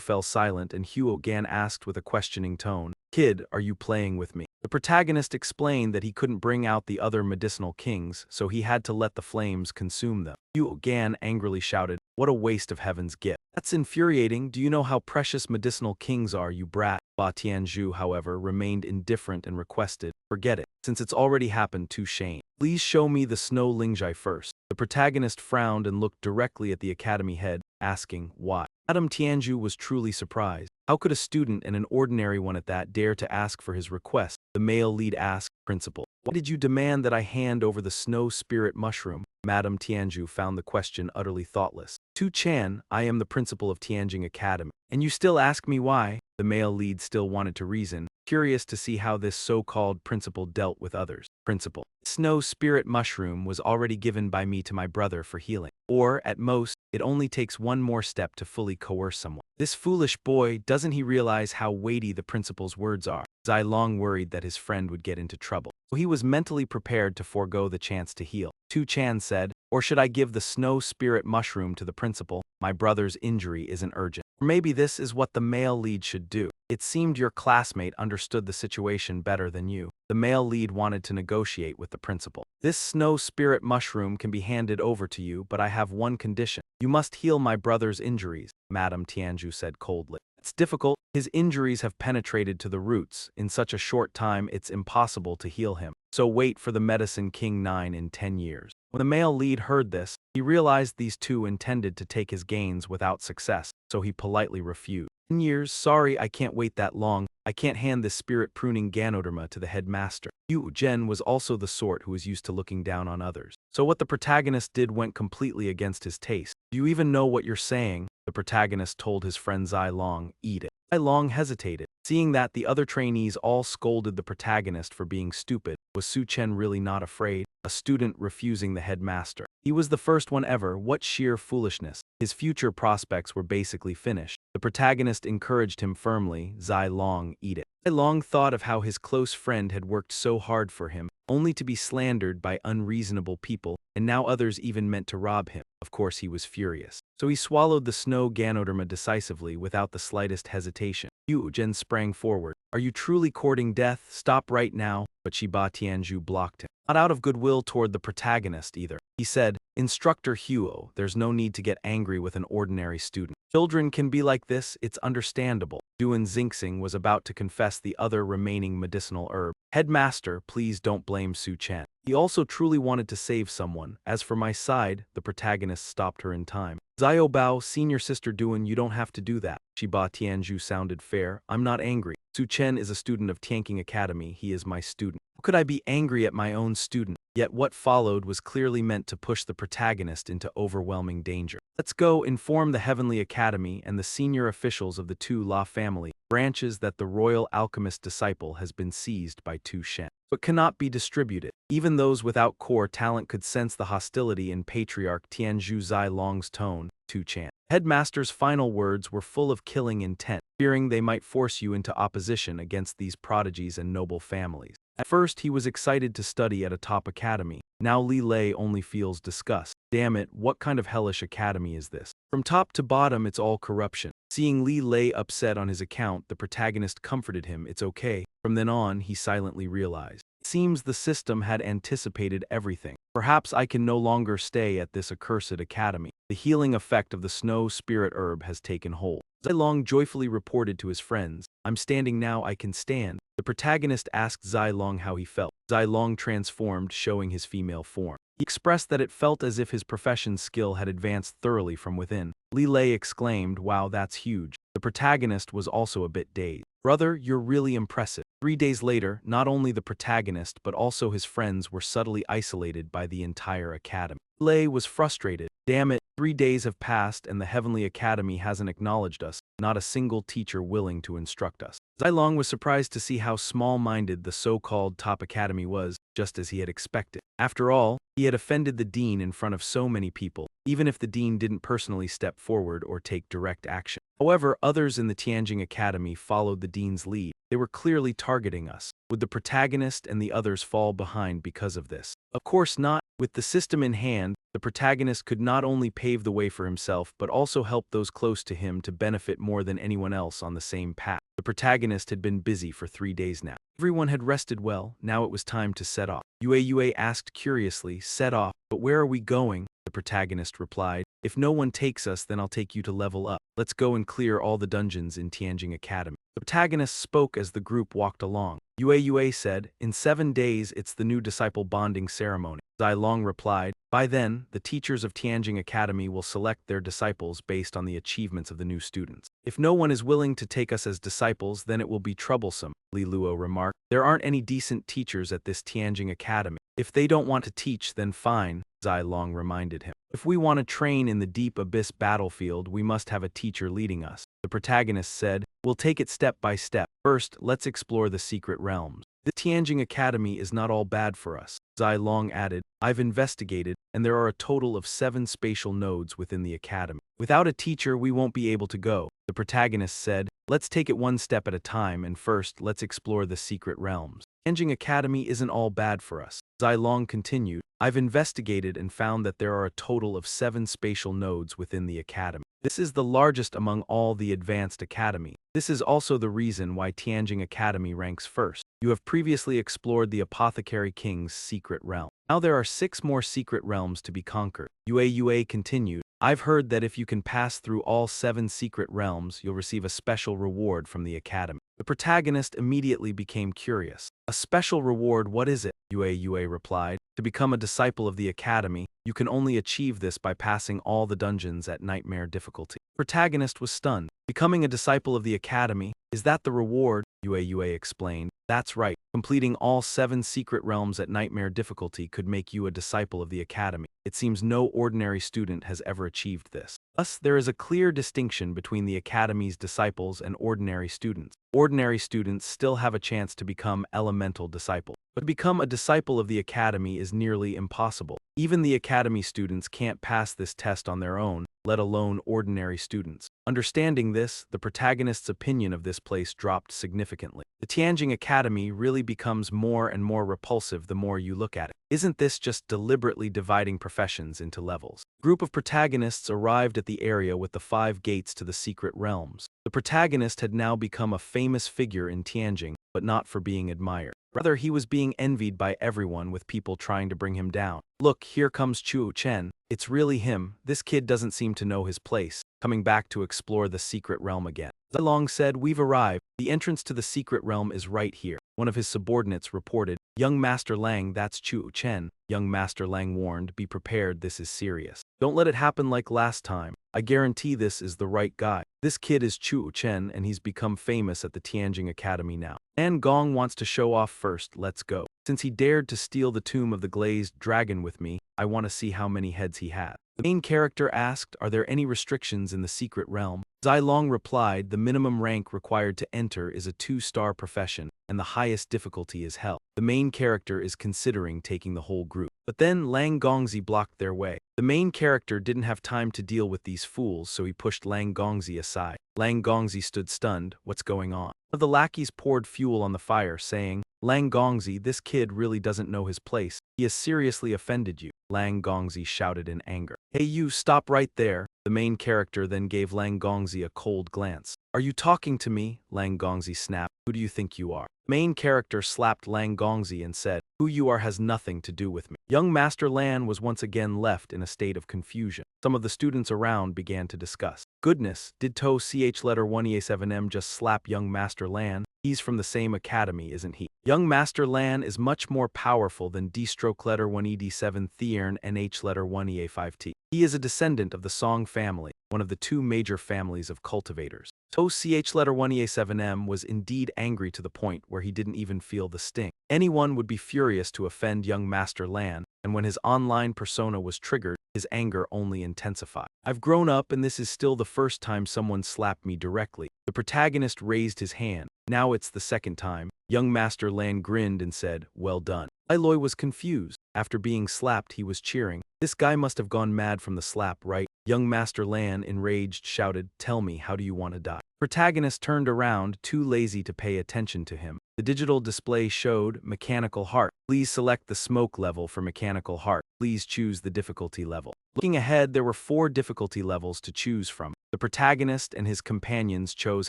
fell silent and Hu Gan asked with a questioning tone, "Kid, are you playing with me?" The protagonist explained that he couldn't bring out the other medicinal kings, so he had to let the flames consume them. Hu Gan angrily shouted, "What a waste of heaven's gift." "That's infuriating. Do you know how precious medicinal kings are, you brat?" Ba Tianzhu, however, remained indifferent and requested, "Forget it. Since it's already happened to Shane. Please show me the snow lingjai first." The protagonist frowned and looked directly at the academy head, asking, "Why?" Madame Tianzhu was truly surprised. How could a student, and an ordinary one at that, dare to ask for his request? The male lead asked, "Principal, why did you demand that I hand over the snow spirit mushroom?" Madame Tianzhu found the question utterly thoughtless. "Tu Chan, I am the principal of Tianjing Academy. And you still ask me why?" The male lead still wanted to reason, curious to see how this so-called principal dealt with others. "Principal, snow spirit mushroom was already given by me to my brother for healing. Or, at most, it only takes one more step to fully coerce someone. This foolish boy, doesn't he realize how weighty the principal's words are?" Zai Long worried that his friend would get into trouble, so he was mentally prepared to forego the chance to heal. Tu Chan said, "Or should I give the snow spirit mushroom to the principal? My brother's injury isn't urgent." Or maybe this is what the male lead should do. "It seemed your classmate understood the situation better than you." The male lead wanted to negotiate with the principal. "This snow spirit mushroom can be handed over to you, but I have one condition. You must heal my brother's injuries," Madame Tianzhu said coldly. "It's difficult. His injuries have penetrated to the roots. In such a short time, it's impossible to heal him. So wait for the Medicine King 9 in 10 years. When the male lead heard this, he realized these two intended to take his gains without success, so he politely refused. 10 years? Sorry, I can't wait that long. I can't hand this spirit-pruning Ganoderma to the headmaster." Yu Zhen was also the sort who was used to looking down on others. So what the protagonist did went completely against his taste. "Do you even know what you're saying?" The protagonist told his friend Zai Long, "Eat it." Zai Long hesitated. Seeing that the other trainees all scolded the protagonist for being stupid, was Su Chen really not afraid? A student refusing the headmaster. He was the first one ever. What sheer foolishness. His future prospects were basically finished. The protagonist encouraged him firmly, "Zai Long, eat it." Zai Long thought of how his close friend had worked so hard for him, only to be slandered by unreasonable people, and now others even meant to rob him. Of course he was furious. So he swallowed the snow Ganoderma decisively without the slightest hesitation. Yu Zhen sprang forward. "Are you truly courting death? Stop right now." But Ba Tianzhu blocked him. Not out of goodwill toward the protagonist either. He said, "Instructor Huo, there's no need to get angry with an ordinary student. Children can be like this, it's understandable." Duan Xingxing was about to confess the other remaining medicinal herb. "Headmaster, please don't blame Su Chen. He also truly wanted to save someone. As for my side," the protagonist stopped her in time. "Xiao Bao, senior sister Duan, you don't have to do that." Ba Tianzhu sounded fair. "I'm not angry. Su Chen is a student of Tianqing Academy. He is my student. How could I be angry at my own student?" Yet what followed was clearly meant to push the protagonist into overwhelming danger. "Let's go inform the Heavenly Academy and the senior officials of the Tu La family branches that the royal alchemist disciple has been seized by Tu Shen, but cannot be distributed." Even those without core talent could sense the hostility in Patriarch Tianzhu Zai Long's tone. Tu Chan. Headmaster's final words were full of killing intent, fearing they might force you into opposition against these prodigies and noble families. At first he was excited to study at a top academy. Now Li Lei only feels disgust. Damn it, what kind of hellish academy is this? From top to bottom it's all corruption. Seeing Li Lei upset on his account, the protagonist comforted him, "It's okay." From then on, he silently realized, Seems the system had anticipated everything. Perhaps I can no longer stay at this accursed academy. The healing effect of the snow spirit herb has taken hold. Zilong joyfully reported to his friends, "I'm standing now, I can stand." The protagonist asked Zilong how he felt. Zilong transformed, showing his female form. He expressed that it felt as if his profession's skill had advanced thoroughly from within. Li Lei exclaimed, "Wow, that's huge." The protagonist was also a bit dazed. "Brother, you're really impressive." 3 days later, not only the protagonist but also his friends were subtly isolated by the entire academy. Lei was frustrated. "Damn it, 3 days have passed and the Heavenly Academy hasn't acknowledged us, not a single teacher willing to instruct us." Zilong was surprised to see how small-minded the so-called top academy was, just as he had expected. After all, he had offended the dean in front of so many people, even if the dean didn't personally step forward or take direct action. However, others in the Tianjing Academy followed the dean's lead. They were clearly targeting us. Would the protagonist and the others fall behind because of this? Of course not. With the system in hand, the protagonist could not only pave the way for himself but also help those close to him to benefit more than anyone else on the same path. The protagonist had been busy for 3 days now. Everyone had rested well, now it was time to set off. Yue asked curiously, "Set off, but where are we going?" The protagonist replied, "If no one takes us, then I'll take you to level up. Let's go and clear all the dungeons in Tianjing Academy." The protagonist spoke as the group walked along. Yue said, "In 7 days, it's the new disciple bonding ceremony." Zilong replied, "By then, the teachers of Tianjing Academy will select their disciples based on the achievements of the new students. If no one is willing to take us as disciples, then it will be troublesome." Li Luo remarked, "There aren't any decent teachers at this Tianjing Academy. If they don't want to teach, then fine," Zilong reminded him. "If we want to train in the deep abyss battlefield, we must have a teacher leading us." The protagonist said, "We'll take it step by step. First, let's explore the secret realms. The Tianjing Academy is not all bad for us." Zilong added, "I've investigated, and there are a total of 7 spatial nodes within the academy. Without a teacher, we won't be able to go." The protagonist said, "Let's take it one step at a time, and first, let's explore the secret realms. Tianjing Academy isn't all bad for us." Zilong continued, "I've investigated and found that there are a total of 7 spatial nodes within the academy. This is the largest among all the advanced academy. This is also the reason why Tianjing Academy ranks first. You have previously explored the Apothecary King's secret realm. Now there are 6 more secret realms to be conquered." Yue continued, "I've heard that if you can pass through all 7 secret realms, you'll receive a special reward from the academy." The protagonist immediately became curious. "A special reward, what is it?" Yue replied, "To become a disciple of the academy, you can only achieve this by passing all the dungeons at nightmare difficulty." The protagonist was stunned. "Becoming a disciple of the academy, is that the reward?" Yue explained, "That's right. Completing all 7 secret realms at nightmare difficulty could make you a disciple of the academy. It seems no ordinary student has ever achieved this. Thus, there is a clear distinction between the academy's disciples and ordinary students. Ordinary students still have a chance to become elemental disciples. But to become a disciple of the academy is nearly impossible. Even the academy students can't pass this test on their own, let alone ordinary students." Understanding this, the protagonist's opinion of this place dropped significantly. The Tianjing Academy really becomes more and more repulsive the more you look at it. Isn't this just deliberately dividing professions into levels? A group of protagonists arrived at the area with the 5 gates to the secret realms. The protagonist had now become a famous figure in Tianjing, but not for being admired. Rather, he was being envied by everyone, with people trying to bring him down. "Look, here comes Chu Chen. It's really him. This kid doesn't seem to know his place, coming back to explore the secret realm again." Zilong said, "We've arrived. The entrance to the secret realm is right here." One of his subordinates reported, "Young Master Lang, that's Chu Chen." Young Master Lang warned, "Be prepared, this is serious. Don't let it happen like last time. I guarantee this is the right guy. This kid is Chu Chen and he's become famous at the Tianjing Academy now. An Gong wants to show off first, let's go. Since he dared to steal the tomb of the glazed dragon with me, I want to see how many heads he has." The main character asked, "Are there any restrictions in the secret realm?" Zilong replied, "The minimum rank required to enter is a 2-star profession, and the highest difficulty is hell." The main character is considering taking the whole group. But then Lang Gongzi blocked their way. The main character didn't have time to deal with these fools, so he pushed Lang Gongzi aside. Lang Gongzi stood stunned. What's going on? One of the lackeys poured fuel on the fire, saying, "Lang Gongzi, this kid really doesn't know his place. He has seriously offended you." Lang Gongzi shouted in anger. "Hey you, stop right there." The main character then gave Lang Gongzi a cold glance. Are you talking to me? Lang Gongzi snapped. Who do you think you are? Main character slapped Lang Gongzi and said, who you are has nothing to do with me. Young Master Lan was once again left in a state of confusion. Some of the students around began to discuss. Goodness, did To Ch letter 1E7M just slap young Master Lan? He's from the same academy, isn't he? Young Master Lan is much more powerful than D-stroke letter 1ED7 Theern and H letter 1EA5T. He is a descendant of the Song family, one of the two major families of cultivators. To Ch letter 1EA7M was indeed angry to the point where he didn't even feel the sting. Anyone would be furious to offend young Master Lan, and when his online persona was triggered, his anger only intensified. I've grown up and this is still the first time someone slapped me directly. The protagonist raised his hand. Now it's the second time. Young Master Lan grinned and said, well done. Loi was confused. After being slapped, he was cheering. This guy must have gone mad from the slap, right? Young Master Lan, enraged, shouted, tell me, how do you want to die? Protagonist turned around, too lazy to pay attention to him. The digital display showed Mechanical Heart. Please select the smoke level for Mechanical Heart. Please choose the difficulty level. Looking ahead, there were 4 difficulty levels to choose from. The protagonist and his companions chose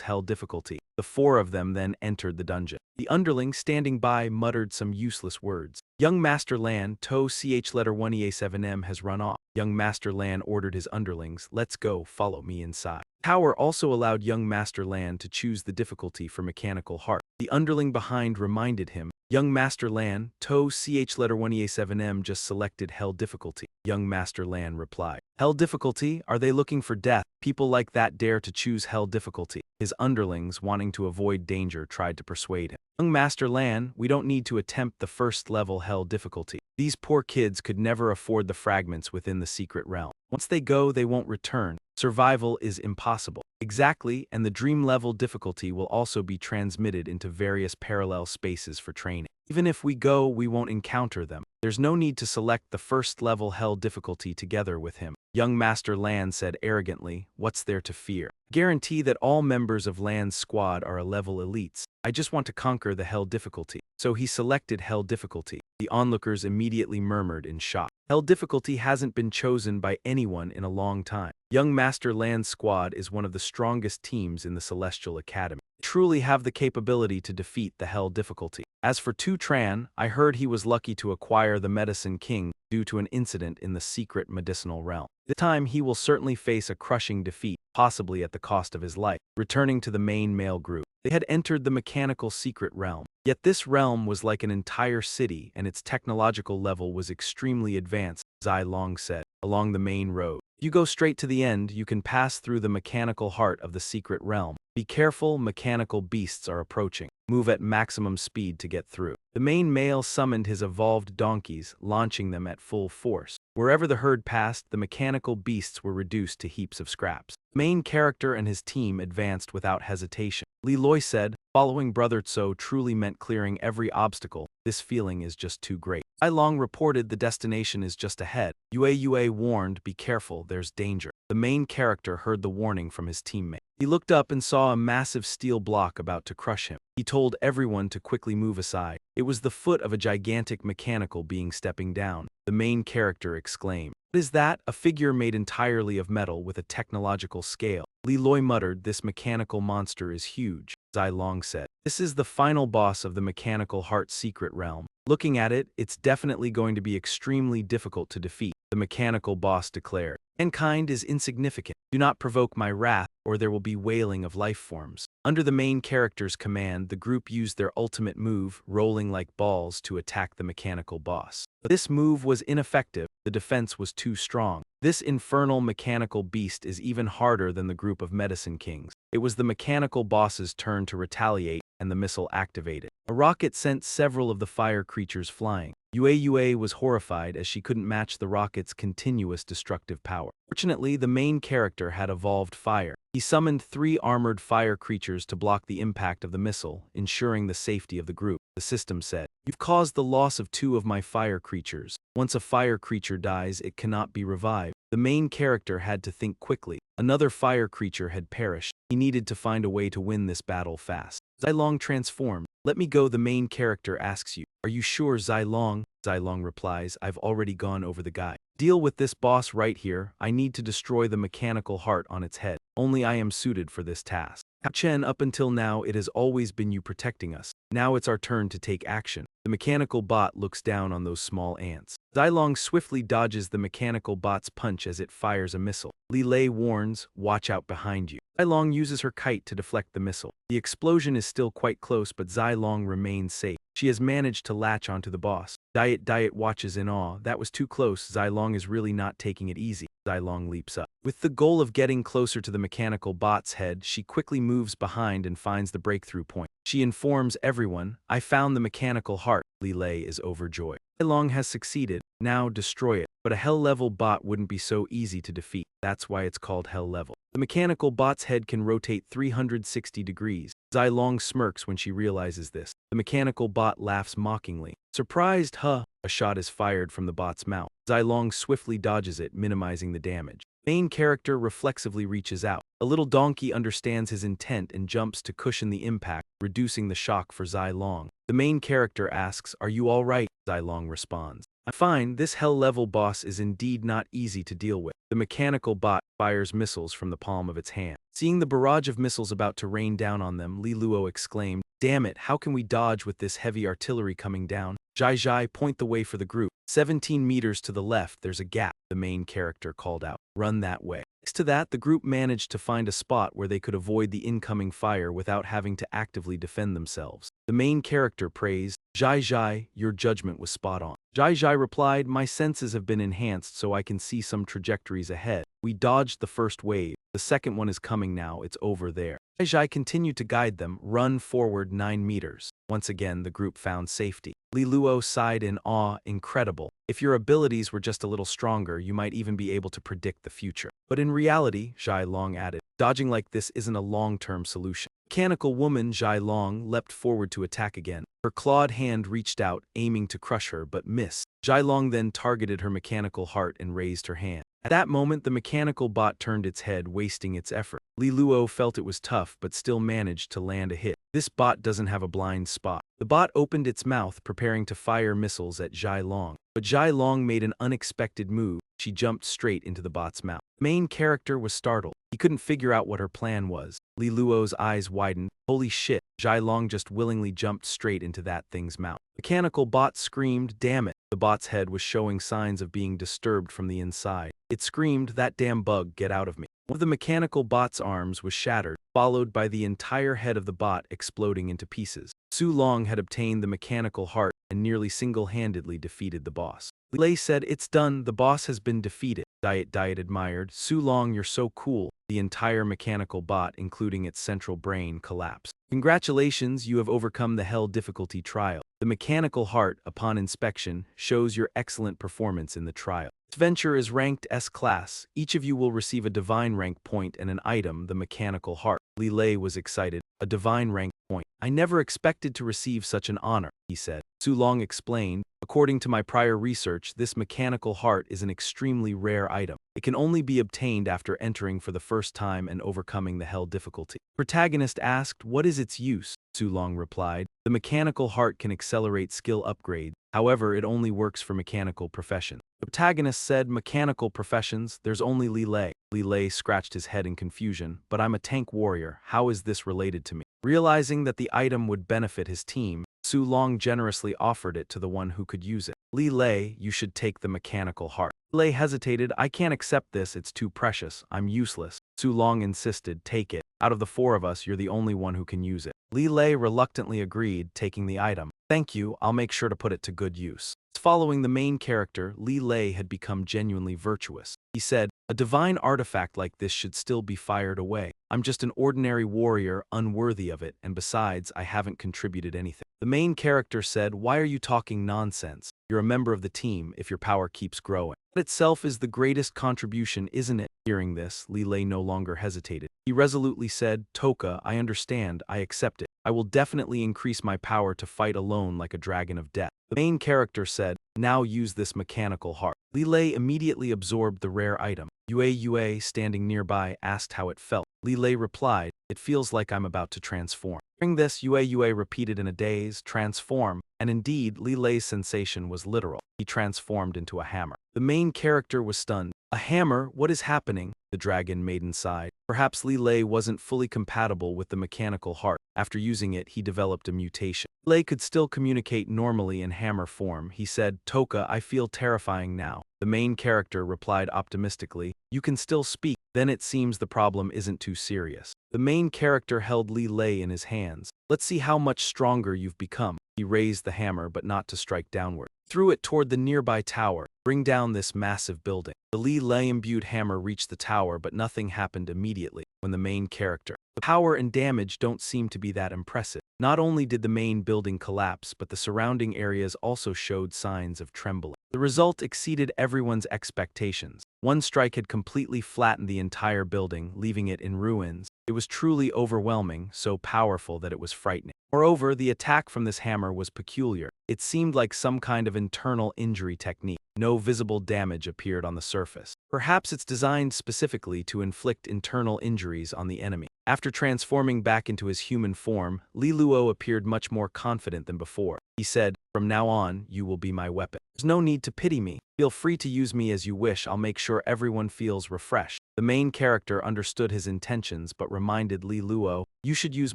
Hell difficulty. The 4 of them then entered the dungeon. The underling standing by muttered some useless words. Young Master Lan, To Ch letter 1EA7M has run off. Young Master Lan ordered his underlings, let's go, follow me inside. Tower also allowed young Master Lan to choose the difficulty for Mechanical Heart. The underling behind reminded him, young Master Lan, To Ch letter 1EA7M just selected Hell difficulty. Young Master Lan replied, Hell difficulty? Are they looking for death? People like that dare to choose Hell difficulty. His underlings, wanting to avoid danger, tried to persuade him. Young Master Lan, we don't need to attempt the first level Hell difficulty. These poor kids could never afford the fragments within the secret realm. Once they go, they won't return. Survival is impossible. Exactly, and the dream level difficulty will also be transmitted into various parallel spaces for training. Even if we go, we won't encounter them. There's no need to select the first level Hell difficulty together with him. Young Master Lan said arrogantly, what's there to fear? Guarantee that all members of Lan's squad are a level elites. I just want to conquer the Hell difficulty. So he selected Hell difficulty. The onlookers immediately murmured in shock. Hell difficulty hasn't been chosen by anyone in a long time. Young Master Lan's squad is one of the strongest teams in the Celestial Academy. They truly have the capability to defeat the Hell difficulty. As for Tu Tran, I heard he was lucky to acquire the Medicine King due to an incident in the secret medicinal realm. This time he will certainly face a crushing defeat, possibly at the cost of his life. Returning to the main male group, they had entered the mechanical secret realm. Yet this realm was like an entire city and its technological level was extremely advanced, Zai Long said, along the main road. If you go straight to the end, you can pass through the mechanical heart of the secret realm. Be careful, mechanical beasts are approaching. Move at maximum speed to get through. The main male summoned his evolved donkeys, launching them at full force. Wherever the herd passed, the mechanical beasts were reduced to heaps of scraps. The main character and his team advanced without hesitation. Loi said, following Brother Tso truly meant clearing every obstacle. This feeling is just too great. I Long reported the destination is just ahead. Yue warned, be careful, there's danger. The main character heard the warning from his teammate. He looked up and saw a massive steel block about to crush him. He told everyone to quickly move aside. It was the foot of a gigantic mechanical being stepping down. The main character exclaimed, what is that? A figure made entirely of metal with a technological scale. Loi muttered, this mechanical monster is huge. Zai Long said, this is the final boss of the Mechanical Heart secret realm. Looking at it, it's definitely going to be extremely difficult to defeat, the mechanical boss declared. Mankind is insignificant. Do not provoke my wrath, or there will be wailing of life forms. Under the main character's command, the group used their ultimate move, rolling like balls, to attack the mechanical boss. But this move was ineffective. The defense was too strong. This infernal mechanical beast is even harder than the group of Medicine Kings. It was the mechanical boss's turn to retaliate, and the missile activated. A rocket sent several of the fire creatures flying. Yue was horrified as she couldn't match the rocket's continuous destructive power. Fortunately, the main character had evolved fire. He summoned 3 armored fire creatures to block the impact of the missile, ensuring the safety of the group. The system said, you've caused the loss of 2 of my fire creatures. Once a fire creature dies, it cannot be revived. The main character had to think quickly. Another fire creature had perished. He needed to find a way to win this battle fast. Zai Long transformed. Let me go, the main character asks you. Are you sure, Zai Long? Zai Long replies, I've already gone over the guide. Deal with this boss right here. I need to destroy the mechanical heart on its head. Only I am suited for this task. Chen, up until now it has always been you protecting us. Now it's our turn to take action. The mechanical bot looks down on those small ants. Xilong swiftly dodges the mechanical bot's punch as it fires a missile. Li Lei warns, watch out behind you. Xilong uses her kite to deflect the missile. The explosion is still quite close, but Xilong remains safe. She has managed to latch onto the boss. Diet watches in awe. That was too close. Xilong is really not taking it easy. Xilong leaps up. With the goal of getting closer to the mechanical bot's head, she quickly moves behind and finds the breakthrough point. She informs everyone, I found the mechanical heart. Li Lei is overjoyed. Xilong has succeeded. Now destroy it. But a hell-level bot wouldn't be so easy to defeat. That's why it's called hell level. The mechanical bot's head can rotate 360 degrees. Xilong smirks when she realizes this. The mechanical bot laughs mockingly. Surprised, huh? A shot is fired from the bot's mouth. Xilong swiftly dodges it, minimizing the damage. Main character reflexively reaches out. A little donkey understands his intent and jumps to cushion the impact, reducing the shock for Xilong. The main character asks, are you alright? Xilong responds, I'm fine. This hell-level boss is indeed not easy to deal with. The mechanical bot fires missiles from the palm of its hand. Seeing the barrage of missiles about to rain down on them, Li Luo exclaimed, damn it, how can we dodge with this heavy artillery coming down? Jai, point the way for the group. 17 meters to the left, there's a gap, the main character called out. Run that way. Next to that, the group managed to find a spot where they could avoid the incoming fire without having to actively defend themselves. The main character praised, Jai, your judgment was spot on. Jai replied, my senses have been enhanced so I can see some trajectories ahead. We dodged the first wave. The second one is coming now, it's over there. Jai continued to guide them, run forward 9 meters. Once again, the group found safety. Li Luo sighed in awe, incredible. If your abilities were just a little stronger, you might even be able to predict the future. But in reality, Xilong added, dodging like this isn't a long-term solution. Mechanical woman Xilong leapt forward to attack again. Her clawed hand reached out, aiming to crush her, but missed. Xilong then targeted her mechanical heart and raised her hand. At that moment, the mechanical bot turned its head, wasting its effort. Li Luo felt it was tough, but still managed to land a hit. This bot doesn't have a blind spot. The bot opened its mouth, preparing to fire missiles at Xilong. But Xilong made an unexpected move. She jumped straight into the bot's mouth. The main character was startled. He couldn't figure out what her plan was. Li Luo's eyes widened. Holy shit, Xilong just willingly jumped straight into that thing's mouth. Mechanical bot screamed, damn it. The bot's head was showing signs of being disturbed from the inside. It screamed, that damn bug, get out of me. One of the mechanical bot's arms was shattered, followed by the entire head of the bot exploding into pieces. Su Long had obtained the mechanical heart and nearly single-handedly defeated the boss. Li Lei said, it's done, the boss has been defeated. Diet admired, Su Long, you're so cool. The entire mechanical bot, including its central brain, collapsed. Congratulations, you have overcome the hell difficulty trial. The mechanical heart, upon inspection, shows your excellent performance in the trial. This venture is ranked S-class. Each of you will receive a divine rank point and an item, the mechanical heart. Li Lei was excited. A divine rank point. I never expected to receive such an honor, he said. Su Long explained, according to my prior research, this mechanical heart is an extremely rare item. It can only be obtained after entering for the first time and overcoming the hell difficulty. Protagonist asked, what is its use? Su Long replied, the mechanical heart can accelerate skill upgrades. However, it only works for mechanical professions. The protagonist said, mechanical professions, there's only Li Lei. Li Lei scratched his head in confusion, but I'm a tank warrior, how is this related to me? Realizing that the item would benefit his team, Su Long generously offered it to the one who could use it. Li Lei, you should take the mechanical heart. Li Lei hesitated, I can't accept this, it's too precious, I'm useless. Su Long insisted, take it. Out of the 4 of us, you're the only one who can use it. Li Lei reluctantly agreed, taking the item. Thank you, I'll make sure to put it to good use. Following the main character, Li Lei had become genuinely virtuous. He said, a divine artifact like this should still be fired away. I'm just an ordinary warrior, unworthy of it, and besides, I haven't contributed anything. The main character said, why are you talking nonsense? You're a member of the team if your power keeps growing. That itself is the greatest contribution, isn't it? Hearing this, Li Lei no longer hesitated. He resolutely said, Toka, I understand, I accept it. I will definitely increase my power to fight alone like a dragon of death. The main character said, now use this mechanical heart. Li Lei immediately absorbed the rare item. Yue, standing nearby, asked how it felt. Li Lei replied, it feels like I'm about to transform. Hearing this, Yue repeated in a daze, transform, and indeed, Li Lei's sensation was literal. He transformed into a hammer. The main character was stunned. A hammer? What is happening? The dragon maiden sighed. Perhaps Li Lei wasn't fully compatible with the mechanical heart. After using it, he developed a mutation. Lei could still communicate normally in hammer form. He said, "Toka, I feel terrifying now." The main character replied optimistically, "You can still speak." Then it seems the problem isn't too serious. The main character held Li Lei in his hands. "Let's see how much stronger you've become." He raised the hammer but not to strike downward. Threw it toward the nearby tower. "Bring down this massive building." The Li Lei imbued hammer reached the tower but nothing happened immediately when the main character. The power and damage don't seem to be that impressive. Not only did the main building collapse, but the surrounding areas also showed signs of trembling. The result exceeded everyone's expectations. One strike had completely flattened the entire building, leaving it in ruins. It was truly overwhelming, so powerful that it was frightening. Moreover, the attack from this hammer was peculiar. It seemed like some kind of internal injury technique. No visible damage appeared on the surface. Perhaps it's designed specifically to inflict internal injuries on the enemy. After transforming back into his human form, Li Luo appeared much more confident than before. He said, "From now on, you will be my weapon. There's no need to pity me. Feel free to use me as you wish. I'll make sure everyone feels refreshed." The main character understood his intentions but reminded Li Luo, "You should use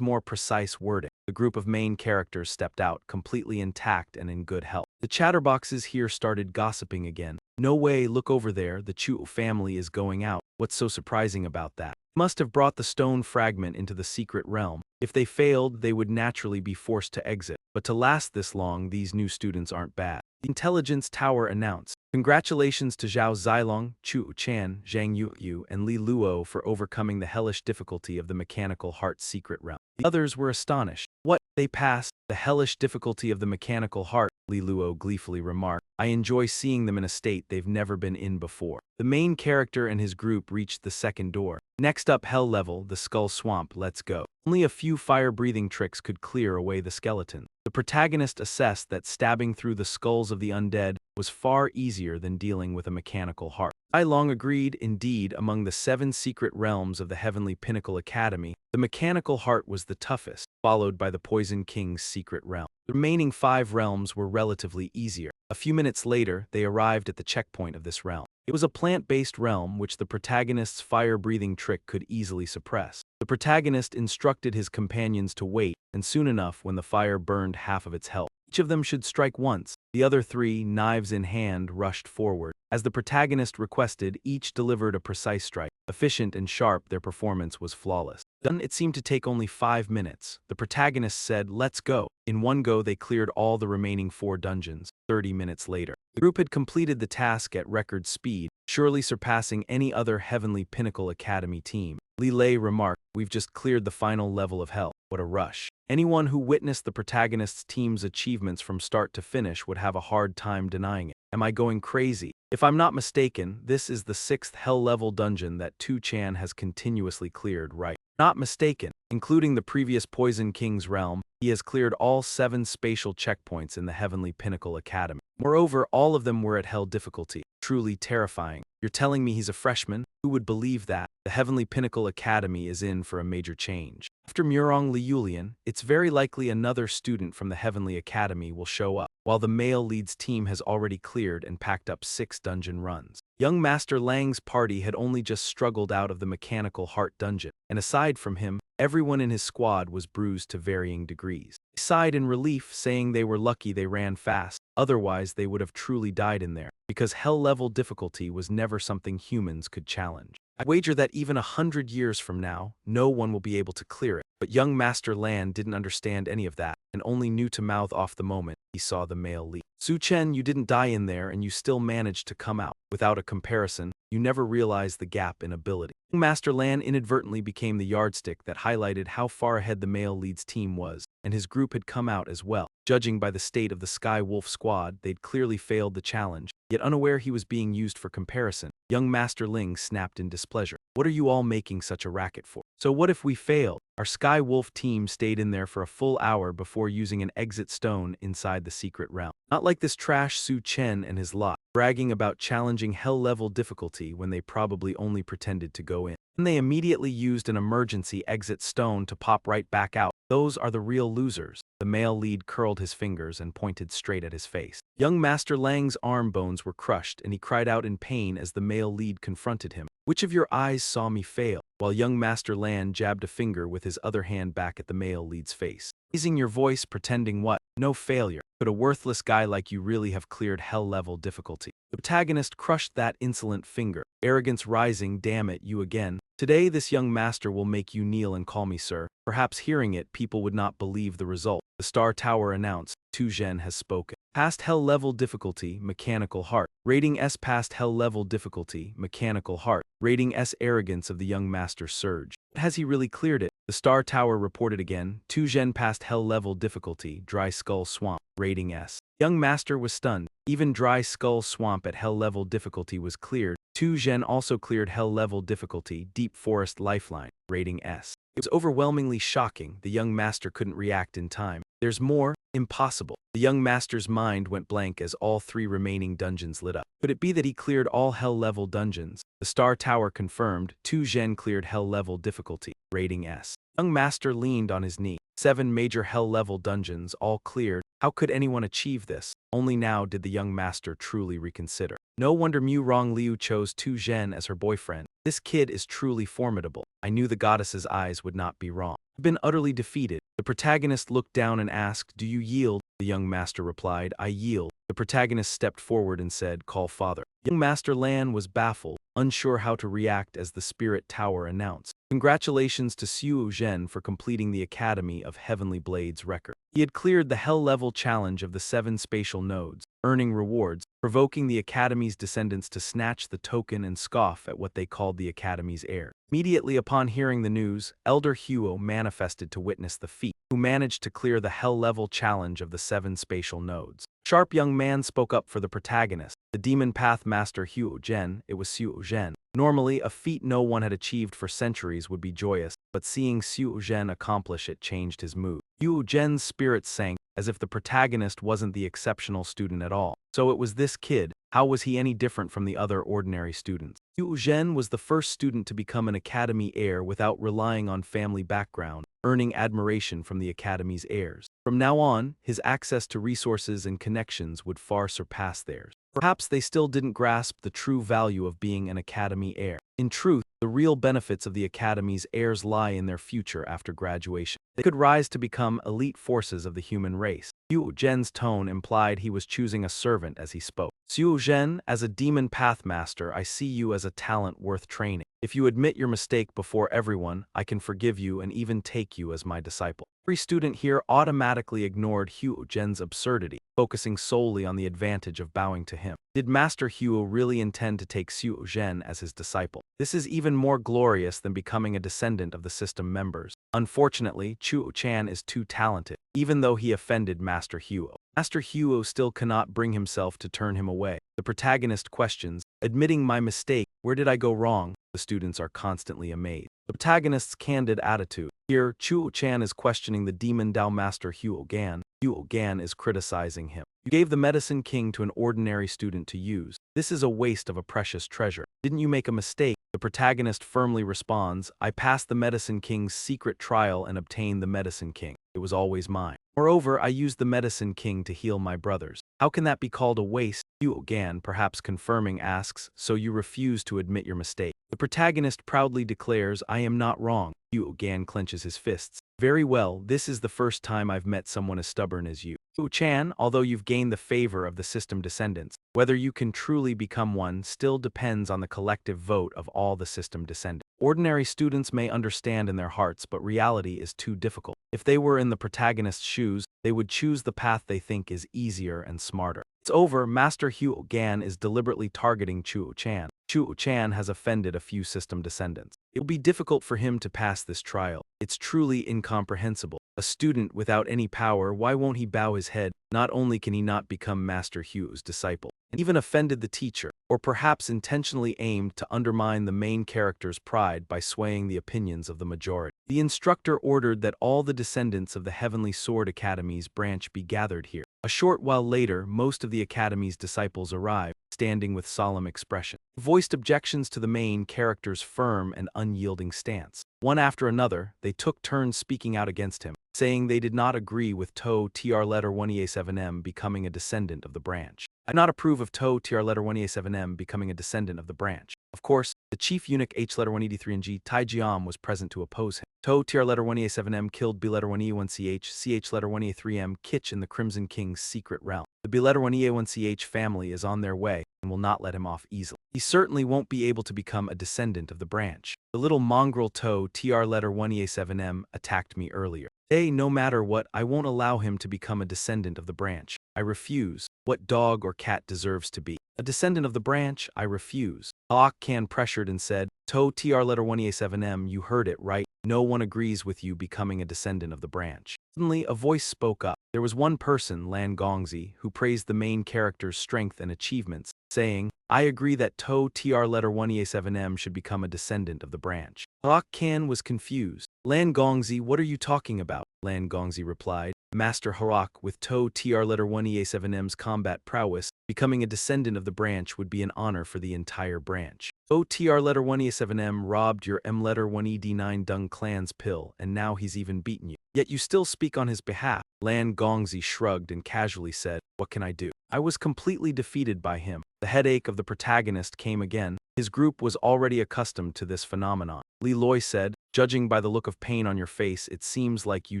more precise wording." The group of main characters stepped out, completely intact and in good health. The chatterboxes here started gossiping again. "No way, look over there, the Chu family is going out. What's so surprising about that? Must have brought the stone fragment into the secret realm. If they failed, they would naturally be forced to exit. But to last this long, these new students aren't bad." The intelligence tower announced, "Congratulations to Zhao Zilong, Chu Chan, Zhang Yu, and Li Luo for overcoming the hellish difficulty of the mechanical heart's secret realm." The others were astonished. "What? They passed? The hellish difficulty of the mechanical heart?" Li Luo gleefully remarked. "I enjoy seeing them in a state they've never been in before." The main character and his group reached the second door. Next up, hell level, the skull swamp. Let's go. Only a few fire-breathing tricks could clear away the skeleton. The protagonist assessed that stabbing through the skulls of the undead was far easier than dealing with a mechanical heart. I long agreed. Indeed, among the 7 secret realms of the Heavenly Pinnacle Academy, the mechanical heart was the toughest, followed by the Poison King's secret realm. The remaining 5 realms were relatively easier. A few minutes later, they arrived at the checkpoint of this realm. It was a plant-based realm which the protagonist's fire-breathing trick could easily suppress. The protagonist instructed his companions to wait, and soon enough, when the fire burned half of its health, each of them should strike once. The other 3, knives in hand, rushed forward. As the protagonist requested, each delivered a precise strike. Efficient and sharp, their performance was flawless. Done, it seemed to take only 5 minutes. The protagonist said, "Let's go." In one go, they cleared all the remaining 4 dungeons. 30 minutes later, the group had completed the task at record speed, surely surpassing any other Heavenly Pinnacle Academy team. Li Lei remarked, "We've just cleared the final level of hell. What a rush." Anyone who witnessed the protagonist's team's achievements from start to finish would have a hard time denying it. Am I going crazy? If I'm not mistaken, this is the 6th hell-level dungeon that Tu Chan has continuously cleared, right? Not mistaken. Including the previous Poison King's realm, he has cleared all 7 spatial checkpoints in the Heavenly Pinnacle Academy. Moreover, all of them were at hell difficulty. Truly terrifying. You're telling me he's a freshman? Who would believe that? The Heavenly Pinnacle Academy is in for a major change. After Mu Rong Liulian, it's very likely another student from the Heavenly Academy will show up, while the male lead's team has already cleared and packed up 6 dungeon runs. Young Master Lang's party had only just struggled out of the Mechanical Heart dungeon, and aside from him, everyone in his squad was bruised to varying degrees. They sighed in relief, saying they were lucky they ran fast, otherwise they would have truly died in there, because hell-level difficulty was never something humans could challenge. I wager that even 100 years from now, no one will be able to clear it. But young Master Lan didn't understand any of that, and only knew to mouth off the moment he saw the male lead. "Su Chen, you didn't die in there and you still managed to come out. Without a comparison, you never realized the gap in ability." Young Master Lan inadvertently became the yardstick that highlighted how far ahead the male lead's team was, and his group had come out as well. Judging by the state of the Sky Wolf squad, they'd clearly failed the challenge. Yet unaware he was being used for comparison, young Master Ling snapped in displeasure. "What are you all making such a racket for? So what if we failed?" Our Sky Wolf team stayed in there for a full hour before using an exit stone inside the secret realm. Not like this trash Su Chen and his lot, bragging about challenging hell-level difficulty when they probably only pretended to go in. And they immediately used an emergency exit stone to pop right back out. Those are the real losers. The male lead curled his fingers and pointed straight at his face. Young Master Lang's arm bones were crushed and he cried out in pain as the male lead confronted him. Which of your eyes saw me fail? While young Master Lan jabbed a finger with his other hand back at the male lead's face. Raising your voice, pretending what? No failure. Could a worthless guy like you really have cleared hell-level difficulty? The protagonist crushed that insolent finger. Arrogance rising, damn it, you again. Today this young master will make you kneel and call me sir. Perhaps hearing it, people would not believe the result. The Star Tower announced, Tu Zhen has spoken. Past hell-level difficulty, mechanical heart. Rating S. Past hell-level difficulty, mechanical heart. Rating S. Arrogance of the young master surged. Has he really cleared it? The Star Tower reported again, Tu Zhen past hell-level difficulty, dry skull swamp. Rating S. Young master was stunned. Even dry skull swamp at hell-level difficulty was cleared. Tu Zhen also cleared hell-level difficulty, deep forest lifeline. Rating S. It was overwhelmingly shocking. The young master couldn't react in time. There's more? Impossible. The young master's mind went blank as all 3 remaining dungeons lit up. Could it be that he cleared all hell-level dungeons? The Star Tower confirmed, Tu Zhen cleared hell-level difficulty. Rating S. Young master leaned on his knee. 7 major hell-level dungeons, all cleared. How could anyone achieve this? Only now did the young master truly reconsider. No wonder Mu Rong Liu chose Tu Zhen as her boyfriend. This kid is truly formidable. I knew the goddess's eyes would not be wrong. I've been utterly defeated. The protagonist looked down and asked, do you yield? The young master replied, I yield. The protagonist stepped forward and said, call father. Young Master Lan was baffled, unsure how to react as the Spirit Tower announced. Congratulations to Xiaolu Zhen for completing the Academy of Heavenly Blades record. He had cleared the hell-level challenge of the 7 spatial nodes, earning rewards, provoking the Academy's descendants to snatch the token and scoff at what they called the Academy's heir. Immediately upon hearing the news, Elder Xiaolu manifested to witness the feat, who managed to clear the hell-level challenge of the 7 spatial nodes. Sharp young man spoke up for the protagonist, the demon path master Xiaolu Zhen. It was Xiaolu Zhen. Normally, a feat no one had achieved for centuries would be joyous, but seeing Xiaolu Zhen accomplish it changed his mood. Xiaolu Zhen's spirit sank, as if the protagonist wasn't the exceptional student at all. So it was this kid. How was he any different from the other ordinary students? Xiaolu Zhen was the first student to become an academy heir without relying on family background, earning admiration from the academy's heirs. From now on, his access to resources and connections would far surpass theirs. Perhaps they still didn't grasp the true value of being an academy heir. In truth, the real benefits of the academy's heirs lie in their future after graduation. They could rise to become elite forces of the human race. Xiaolu Zhen's tone implied he was choosing a servant as he spoke. Xiaolu Zhen, as a demon pathmaster, I see you as a talent worth training. If you admit your mistake before everyone, I can forgive you and even take you as my disciple. Every student here automatically ignored Xiaolu Zhen's absurdity, focusing solely on the advantage of bowing to him. Did Master Xiaolu really intend to take Xiaolu Zhen as his disciple? This is even more glorious than becoming a descendant of the system members. Unfortunately, Xiaolu Chan is too talented, even though he offended Master Xiaolu. Master Xiaolu still cannot bring himself to turn him away. The protagonist questions, admitting my mistake, where did I go wrong? The students are constantly amazed. The protagonist's candid attitude. Here, Xiaolu Chan is questioning the demon Dao Master Xiaolu Gan. Xiaolu Gan is criticizing him. You gave the Medicine King to an ordinary student to use. This is a waste of a precious treasure. Didn't you make a mistake? The protagonist firmly responds, I passed the Medicine King's secret trial and obtained the Medicine King. It was always mine. Moreover, I used the Medicine King to heal my brothers. How can that be called a waste? Xiaolu Gan, perhaps confirming, asks, so you refuse to admit your mistake. The protagonist proudly declares, I am not wrong. Xiaolu Gan clenches his fists. Very well, this is the first time I've met someone as stubborn as you. Xiaolu Chan, although you've gained the favor of the system descendants, whether you can truly become one still depends on the collective vote of all the system descendants. Ordinary students may understand in their hearts, but reality is too difficult. If they were in the protagonist's shoes, they would choose the path they think is easier and smarter. It's over. Master Xiaolu Gan is deliberately targeting Xiaolu Chan. Xiaolu Chan has offended a few system descendants. It will be difficult for him to pass this trial. It's truly incomprehensible. A student without any power, why won't he bow his head? Not only can he not become Master Xiaolu's disciple, and even offended the teacher, or perhaps intentionally aimed to undermine the main character's pride by swaying the opinions of the majority. The instructor ordered that all the descendants of the Heavenly Sword Academy's branch be gathered here. A short while later, most of the Academy's disciples arrived, standing with solemn expression. They voiced objections to the main character's firm and unyielding stance. One after another, they took turns speaking out against him, saying they did not agree with To Tr letter 1EA7M becoming a descendant of the branch. I do not approve of To Tr letter 1EA7M becoming a descendant of the branch. Of course, the chief eunuch H letter 183 and G Tai Jiam was present to oppose him. To TR letter 1A7M killed B letter 1E1CH, CH letter 1A3M Kitch in the Crimson King's secret realm. The B letter 1EA1CH family is on their way and will not let him off easily. He certainly won't be able to become a descendant of the branch. The little mongrel To TR letter 1EA7M attacked me earlier. Today, no matter what, I won't allow him to become a descendant of the branch. I refuse. What dog or cat deserves to be a descendant of the branch? I refuse. Hawk Can pressured and said, To TR letter 1EA7M, you heard it right. No one agrees with you becoming a descendant of the branch. Suddenly, a voice spoke up. There was one person, Lan Gongzi, who praised the main character's strength and achievements, saying, I agree that To TR letter 1EA7M should become a descendant of the branch. Hawk Can was confused. Lan Gongzi, what are you talking about? Lan Gongzi replied, Master Harak, with To TR letter 1EA7M's combat prowess, becoming a descendant of the branch would be an honor for the entire branch. To TR letter 1EA7M robbed your M letter 1ED9 Dung clan's pill, and now he's even beaten you. Yet you still speak on his behalf. Lan Gongzi shrugged and casually said, what can I do? I was completely defeated by him. The headache of the protagonist came again. His group was already accustomed to this phenomenon. Li Loi said, judging by the look of pain on your face, it seems like you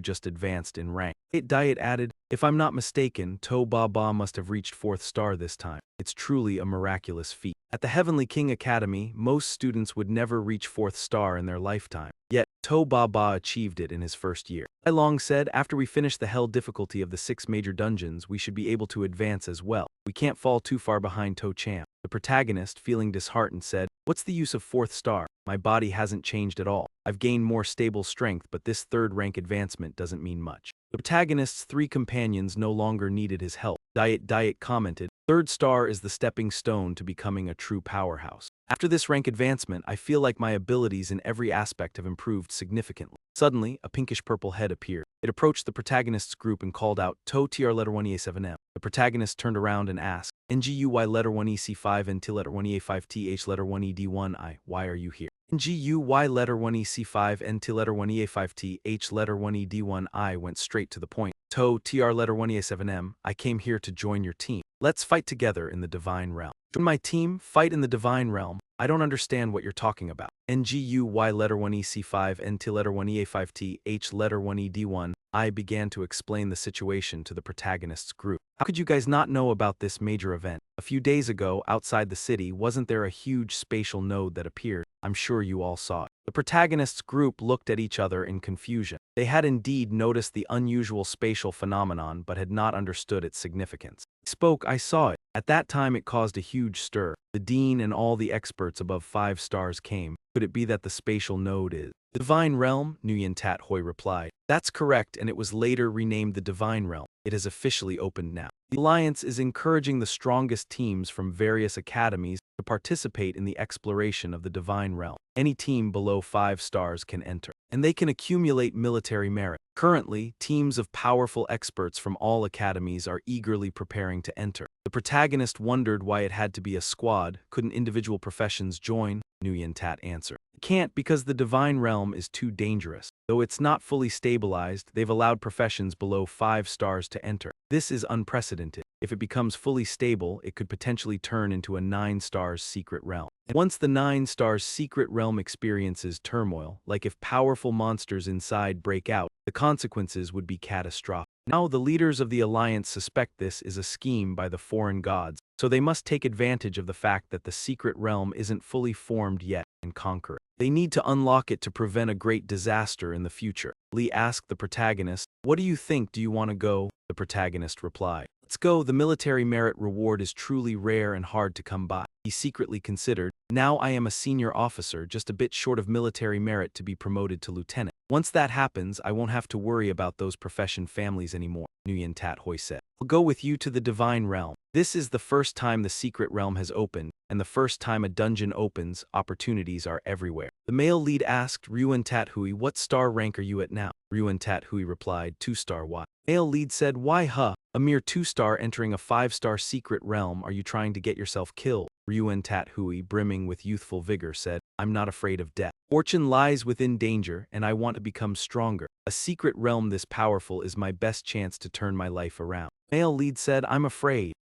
just advanced in rank. Diet added, if I'm not mistaken, To Ba Ba must have reached 4th star this time. It's truly a miraculous feat. At the Heavenly King Academy, most students would never reach 4th star in their lifetime. Yet, To Ba Ba achieved it in his first year. I Long said, after we finish the hell difficulty of the 6 major dungeons, we should be able to advance as well. We can't fall too far behind To Cham. The protagonist, feeling disheartened, said, what's the use of 4th star? My body hasn't changed at all. I've gained more stable strength, but this 3rd rank advancement doesn't mean much. The protagonist's 3 companions no longer needed his help. Diet commented, 3rd star is the stepping stone to becoming a true powerhouse. After this rank advancement, I feel like my abilities in every aspect have improved significantly. Suddenly, a pinkish-purple head appeared. It approached the protagonist's group and called out, To TR letter 1EA7M. The protagonist turned around and asked, NGUY letter 1EC5 and T letter 1EA5T H letter 1ED1I, why are you here? NGUY letter 1EC5 and T letter 1EA5T H letter 1ED1I went straight to the point. To TR letter 1EA7M, I came here to join your team. Let's fight together in the divine realm. Join my team, fight in the divine realm. I don't understand what you're talking about. NGUY letter 1EC5 and T letter 1EA5T H letter 1ED1 I began to explain the situation to the protagonist's group. How could you guys not know about this major event? A few days ago, outside the city, wasn't there a huge spatial node that appeared? I'm sure you all saw it. The protagonist's group looked at each other in confusion. They had indeed noticed the unusual spatial phenomenon but had not understood its significance. He spoke, I saw it. At that time it caused a huge stir. The dean and all the experts above 5 stars came. Could it be that the spatial node is the divine realm? Nguyen Tat Hoi replied. That's correct, and it was later renamed the divine realm. It has officially opened now. The Alliance is encouraging the strongest teams from various academies to participate in the exploration of the divine realm. Any team below 5 stars can enter, and they can accumulate military merit. Currently, teams of powerful experts from all academies are eagerly preparing to enter. The protagonist wondered why it had to be a squad. Couldn't individual professions join? Nguyen Tat answered. It can't, because the divine realm is too dangerous. Though it's not fully stabilized, they've allowed professions below 5 stars to enter. This is unprecedented. If it becomes fully stable, it could potentially turn into a 9 stars secret realm. And once the 9 stars secret realm experiences turmoil, like if powerful monsters inside break out, the consequences would be catastrophic. Now the leaders of the Alliance suspect this is a scheme by the foreign gods, so they must take advantage of the fact that the secret realm isn't fully formed yet and conquer it. They need to unlock it to prevent a great disaster in the future. Lee asked the protagonist, what do you think? Do you want to go? The protagonist replied, let's go. The military merit reward is truly rare and hard to come by. He secretly considered, now I am a senior officer, just a bit short of military merit to be promoted to lieutenant. Once that happens, I won't have to worry about those profession families anymore, Nguyen Tat Hoi said. I'll go with you to the divine realm. This is the first time the secret realm has opened, and the first time a dungeon opens, opportunities are everywhere. The male lead asked Ryuan Tat Hui, what star rank are you at now? Ryuan Tat Hui replied, 2-star. Why? Male lead said, why a mere 2-star entering a 5-star secret realm? Are you trying to get yourself killed? Ryuan Tat Hui, brimming with youthful vigor, said, I'm not afraid of death. Fortune lies within danger, and I want to become stronger. A secret realm this powerful is my best chance to turn my life around. Male lead said, I'm afraid.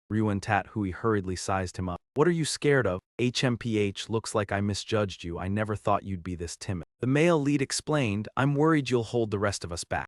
Tat Hui hurriedly sized him up. What are you scared of? HMPH, looks like I misjudged you. I never thought you'd be this timid. The male lead explained, I'm worried you'll hold the rest of us back.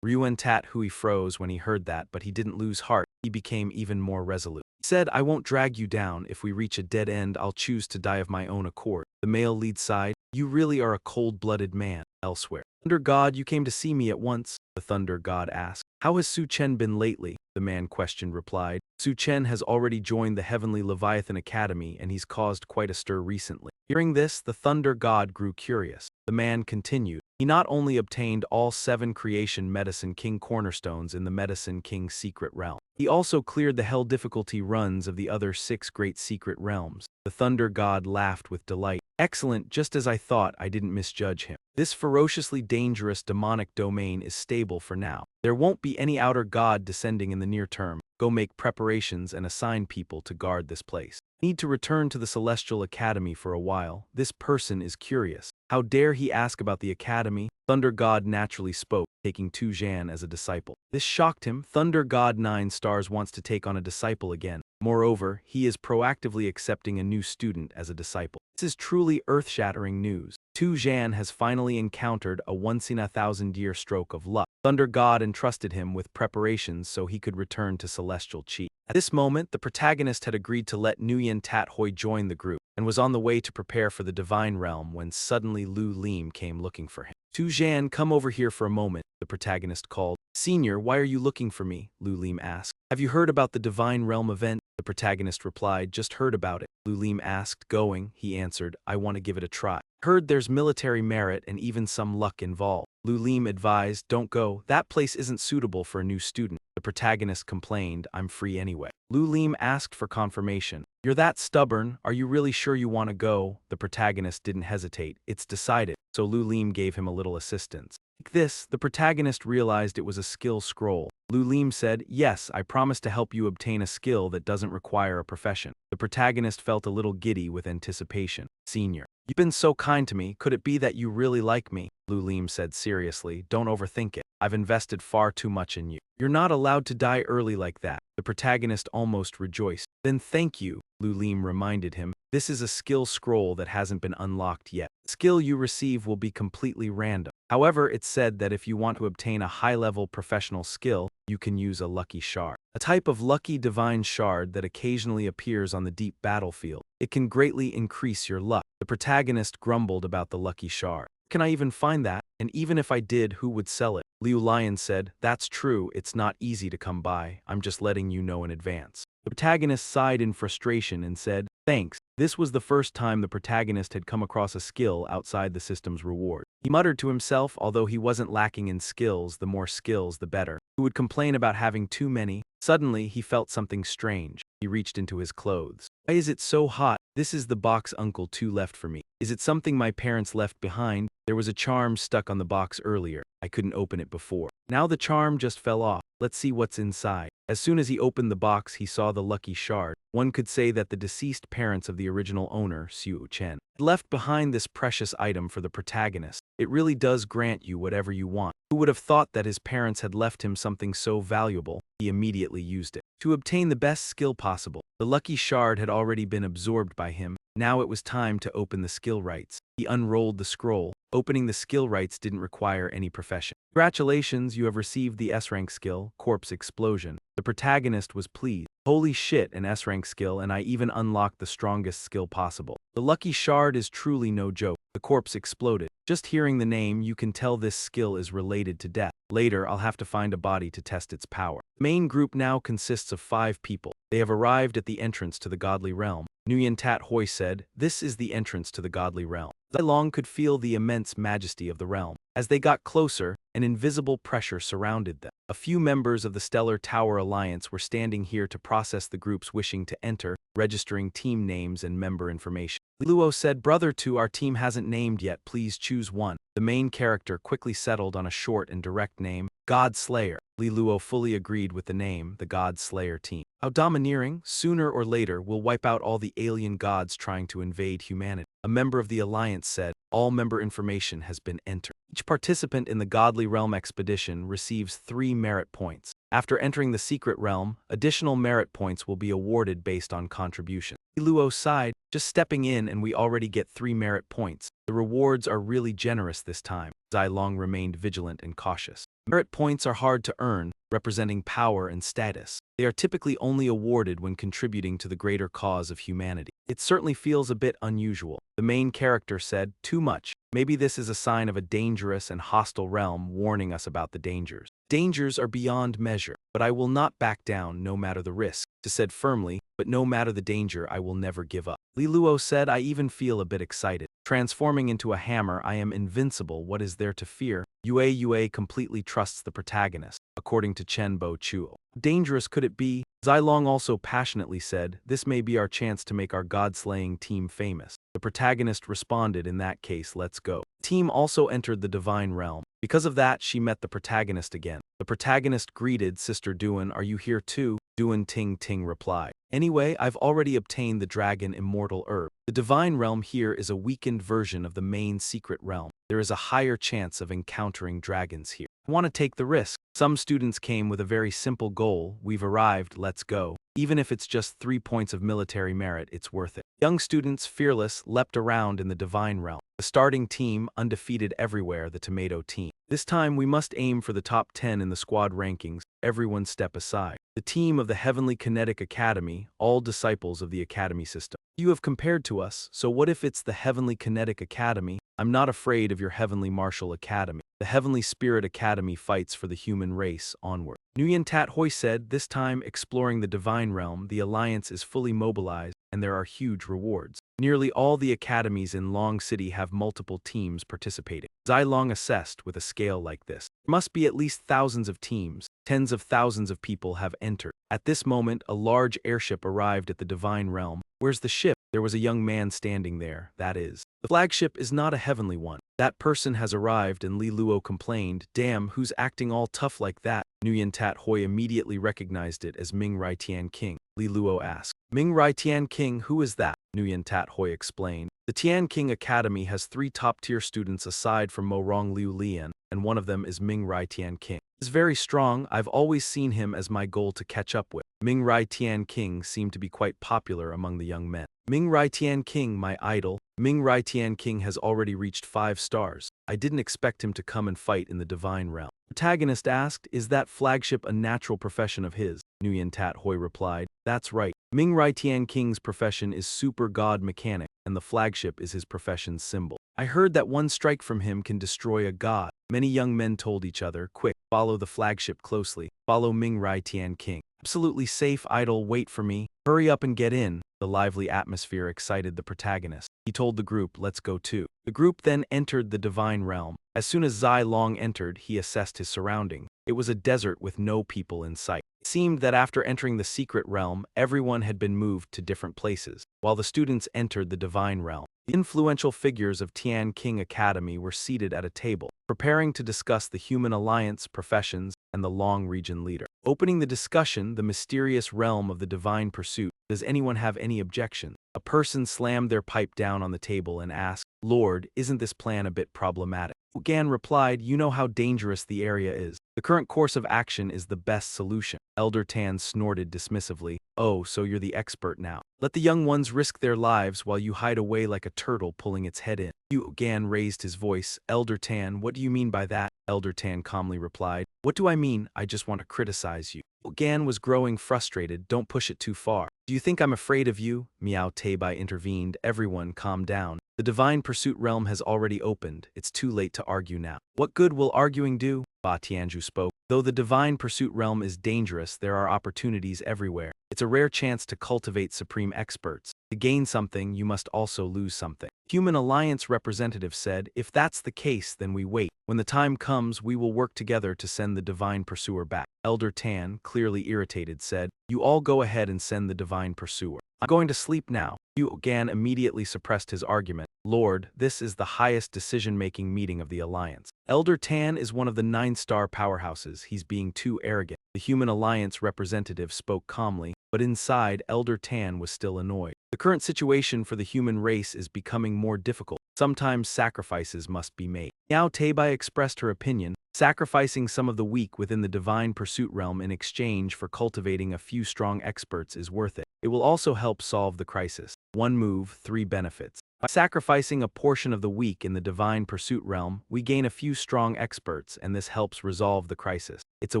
Tat Hui froze when he heard that, but he didn't lose heart. He became even more resolute. He said, I won't drag you down. If we reach a dead end, I'll choose to die of my own accord. The male lead sighed, you really are a cold-blooded man. Elsewhere. Thunder God, you came to see me at once? The Thunder God asked. How has Su Chen been lately? The man questioned replied. Su Chen has already joined the Heavenly Leviathan Academy and he's caused quite a stir recently. Hearing this, the Thunder God grew curious. The man continued. He not only obtained all 7 Creation Medicine King cornerstones in the Medicine King secret realm, he also cleared the hell difficulty runs of the other 6 great secret realms. The Thunder God laughed with delight. Excellent, just as I thought. I didn't misjudge him. This ferociously dangerous demonic domain is stable for now. There won't be any outer god descending in the near term. Go make preparations and assign people to guard this place. Need to return to the Celestial Academy for a while. This person is curious. How dare he ask about the Academy? Thunder God naturally spoke, taking Tu Zhan as a disciple. This shocked him. Thunder God 9 Stars wants to take on a disciple again. Moreover, he is proactively accepting a new student as a disciple. This is truly earth-shattering news. Tu Zhan has finally encountered a once-in-a-thousand-year stroke of luck. Thunder God entrusted him with preparations so he could return to Celestial Chi. At this moment, the protagonist had agreed to let Nguyen Tat Hoi join the group and was on the way to prepare for the Divine Realm when suddenly Lu Lim came looking for him. Tu Zhan, come over here for a moment, the protagonist called. Senior, why are you looking for me? Lu Lim asked. Have you heard about the Divine Realm event? The protagonist replied, just heard about it. Lu Lim asked, going, he answered, I want to give it a try. Heard there's military merit and even some luck involved. Lu Lim advised, don't go, that place isn't suitable for a new student. The protagonist complained, I'm free anyway. Lu Lim asked for confirmation. You're that stubborn, are you really sure you want to go? The protagonist didn't hesitate, it's decided, so Lu Lim gave him a little assistance. Like this, the protagonist realized it was a skill scroll. Lu Lim said, yes, I promise to help you obtain a skill that doesn't require a profession. The protagonist felt a little giddy with anticipation. Senior, you've been so kind to me, could it be that you really like me? Lu Lim said seriously, don't overthink it. I've invested far too much in you. You're not allowed to die early like that. The protagonist almost rejoiced. Then thank you, Lu Lim reminded him. This is a skill scroll that hasn't been unlocked yet. The skill you receive will be completely random. However, it's said that if you want to obtain a high-level professional skill, you can use a lucky shard. A type of lucky divine shard that occasionally appears on the deep battlefield. It can greatly increase your luck. The protagonist grumbled about the lucky shard. Can I even find that? And even if I did, who would sell it? Liu Lion said, that's true, it's not easy to come by, I'm just letting you know in advance. The protagonist sighed in frustration and said, thanks. This was the first time the protagonist had come across a skill outside the system's reward. He muttered to himself, although he wasn't lacking in skills, the more skills the better. Who would complain about having too many? Suddenly, he felt something strange. He reached into his clothes. Why is it so hot? This is the box Uncle Tu left for me. Is it something my parents left behind? There was a charm stuck on the box earlier. I couldn't open it before. Now the charm just fell off. Let's see what's inside. As soon as he opened the box, he saw the lucky shard. One could say that the deceased parents of the original owner, Xiu Chen, had left behind this precious item for the protagonist. It really does grant you whatever you want. Who would have thought that his parents had left him something so valuable? He immediately used it to obtain the best skill possible. The lucky shard had already been absorbed by him. Now it was time to open the skill rights. He unrolled the scroll. Opening the skill rights didn't require any profession. Congratulations, you have received the S-rank skill, Corpse Explosion. The protagonist was pleased. Holy shit, an S-rank skill, and I even unlocked the strongest skill possible. The lucky shard is truly no joke. The corpse exploded. Just hearing the name, you can tell this skill is related to death. Later, I'll have to find a body to test its power. The main group now consists of 5 people. They have arrived at the entrance to the godly realm. Nguyen Tat Hoi said, this is the entrance to the godly realm. Zai Long could feel the immense majesty of the realm. As they got closer, an invisible pressure surrounded them. A few members of the Stellar Tower Alliance were standing here to process the groups wishing to enter, registering team names and member information. Luo said, Brother 2, our team hasn't named yet, please choose one. The main character quickly settled on a short and direct name, God Slayer. Li Luo fully agreed with the name, the God Slayer team. How domineering, sooner or later we'll wipe out all the alien gods trying to invade humanity. A member of the Alliance said, all member information has been entered. Each participant in the Godly Realm expedition receives 3 merit points. After entering the secret realm, additional merit points will be awarded based on contribution. Luo sighed, just stepping in and we already get 3 merit points. The rewards are really generous this time. Zilong remained vigilant and cautious. Merit points are hard to earn, representing power and status. They are typically only awarded when contributing to the greater cause of humanity. It certainly feels a bit unusual. The main character said, too much. Maybe this is a sign of a dangerous and hostile realm warning us about the dangers. Dangers are beyond measure, but I will not back down no matter the risk. She said firmly, but no matter the danger, I will never give up. Li Luo said, I even feel a bit excited. Transforming into a hammer, I am invincible. What is there to fear? Yue completely trusts the protagonist, according to Chen Bo Chuo. How dangerous could it be? Zilong also passionately said, this may be our chance to make our god-slaying team famous. The protagonist responded, in that case, let's go. The team also entered the divine realm. Because of that, she met the protagonist again. The protagonist greeted Sister Duan, are you here too? Duan Ting Ting replied. Anyway, I've already obtained the dragon immortal herb. The divine realm here is a weakened version of the main secret realm. There is a higher chance of encountering dragons here. I want to take the risk. Some students came with a very simple goal. We've arrived, let's go. Even if it's just 3 points of military merit, it's worth it. Young students, fearless, leapt around in the divine realm. The starting team, undefeated everywhere, the tomato team. This time we must aim for the top 10 in the squad rankings. Everyone step aside. The team of the Heavenly Kinetic Academy, all disciples of the Academy system. You have compared to us, so what if it's the Heavenly Kinetic Academy? I'm not afraid of your Heavenly Martial Academy. The Heavenly Spirit Academy fights for the human race, onward. Nguyen Tat Hoi said, this time exploring the divine realm, the alliance is fully mobilized, and there are huge rewards. Nearly all the academies in Long City have multiple teams participating. Zilong assessed, with a scale like this, there must be at least thousands of teams. Tens of thousands of people have entered. At this moment, a large airship arrived at the divine realm. Where's the ship? There was a young man standing there, that is. The flagship is not a heavenly one. That person has arrived, and Li Luo complained, damn, who's acting all tough like that? Nguyen Tat Hoi immediately recognized it as Ming Rai Tian King. Li Luo asked, Ming Rai Tian King, who is that? Nguyen Tat Hoi explained. The Tian King Academy has 3 top-tier students aside from Mu Rong Liu Lian, and one of them is Ming Rai Tian King. He's very strong. I've always seen him as my goal to catch up with. Ming Rai Tian King seemed to be quite popular among the young men. Ming Rai Tian King, my idol. Ming Rai Tian King has already reached 5 stars. I didn't expect him to come and fight in the divine realm. Protagonist asked, is that flagship a natural profession of his? Nguyen Tat Hoi replied, that's right. Ming Rai Tian King's profession is super god mechanic, and the flagship is his profession's symbol. I heard that one strike from him can destroy a god. Many young men told each other, quick, follow the flagship closely. Follow Ming Rai Tian King. Absolutely safe, idol, wait for me. Hurry up and get in. The lively atmosphere excited the protagonist. He told the group, let's go too. The group then entered the divine realm. As soon as Zilong entered, he assessed his surroundings. It was a desert with no people in sight. It seemed that after entering the secret realm, everyone had been moved to different places, while the students entered the divine realm. The influential figures of Tian King Academy were seated at a table, preparing to discuss the human alliance, professions, and the Long region leader. Opening the discussion, the mysterious realm of the divine pursuit. Does anyone have any objection? A person slammed their pipe down on the table and asked, Lord, isn't this plan a bit problematic? Gan replied, you know how dangerous the area is. The current course of action is the best solution. Elder Tan snorted dismissively. Oh, so you're the expert now. Let the young ones risk their lives while you hide away like a turtle pulling its head in. Gan raised his voice. Elder Tan, what do you mean by that? Elder Tan calmly replied, what do I mean? I just want to criticize you. Gan was growing frustrated. Don't push it too far. Do you think I'm afraid of you? Miao Teibai intervened. Everyone calm down. The divine pursuit realm has already opened. It's too late to argue now. What good will arguing do? Ba Tianju spoke. Though the divine pursuit realm is dangerous, there are opportunities everywhere. It's a rare chance to cultivate supreme experts. To gain something, you must also lose something. Human Alliance representative said, if that's the case, then we wait. When the time comes, we will work together to send the divine pursuer back. Elder Tan, clearly irritated, said, you all go ahead and send the divine pursuer. I'm going to sleep now. Gan immediately suppressed his argument. Lord, this is the highest decision-making meeting of the Alliance. Elder Tan is one of the 9-star powerhouses. He's being too arrogant. The Human Alliance representative spoke calmly, but inside, Elder Tan was still annoyed. The current situation for the human race is becoming more difficult. Sometimes sacrifices must be made. Miao Teibai expressed her opinion, sacrificing some of the weak within the divine pursuit realm in exchange for cultivating a few strong experts is worth it. It will also help solve the crisis. One move, three benefits. By sacrificing a portion of the weak in the divine pursuit realm, we gain a few strong experts, and this helps resolve the crisis. It's a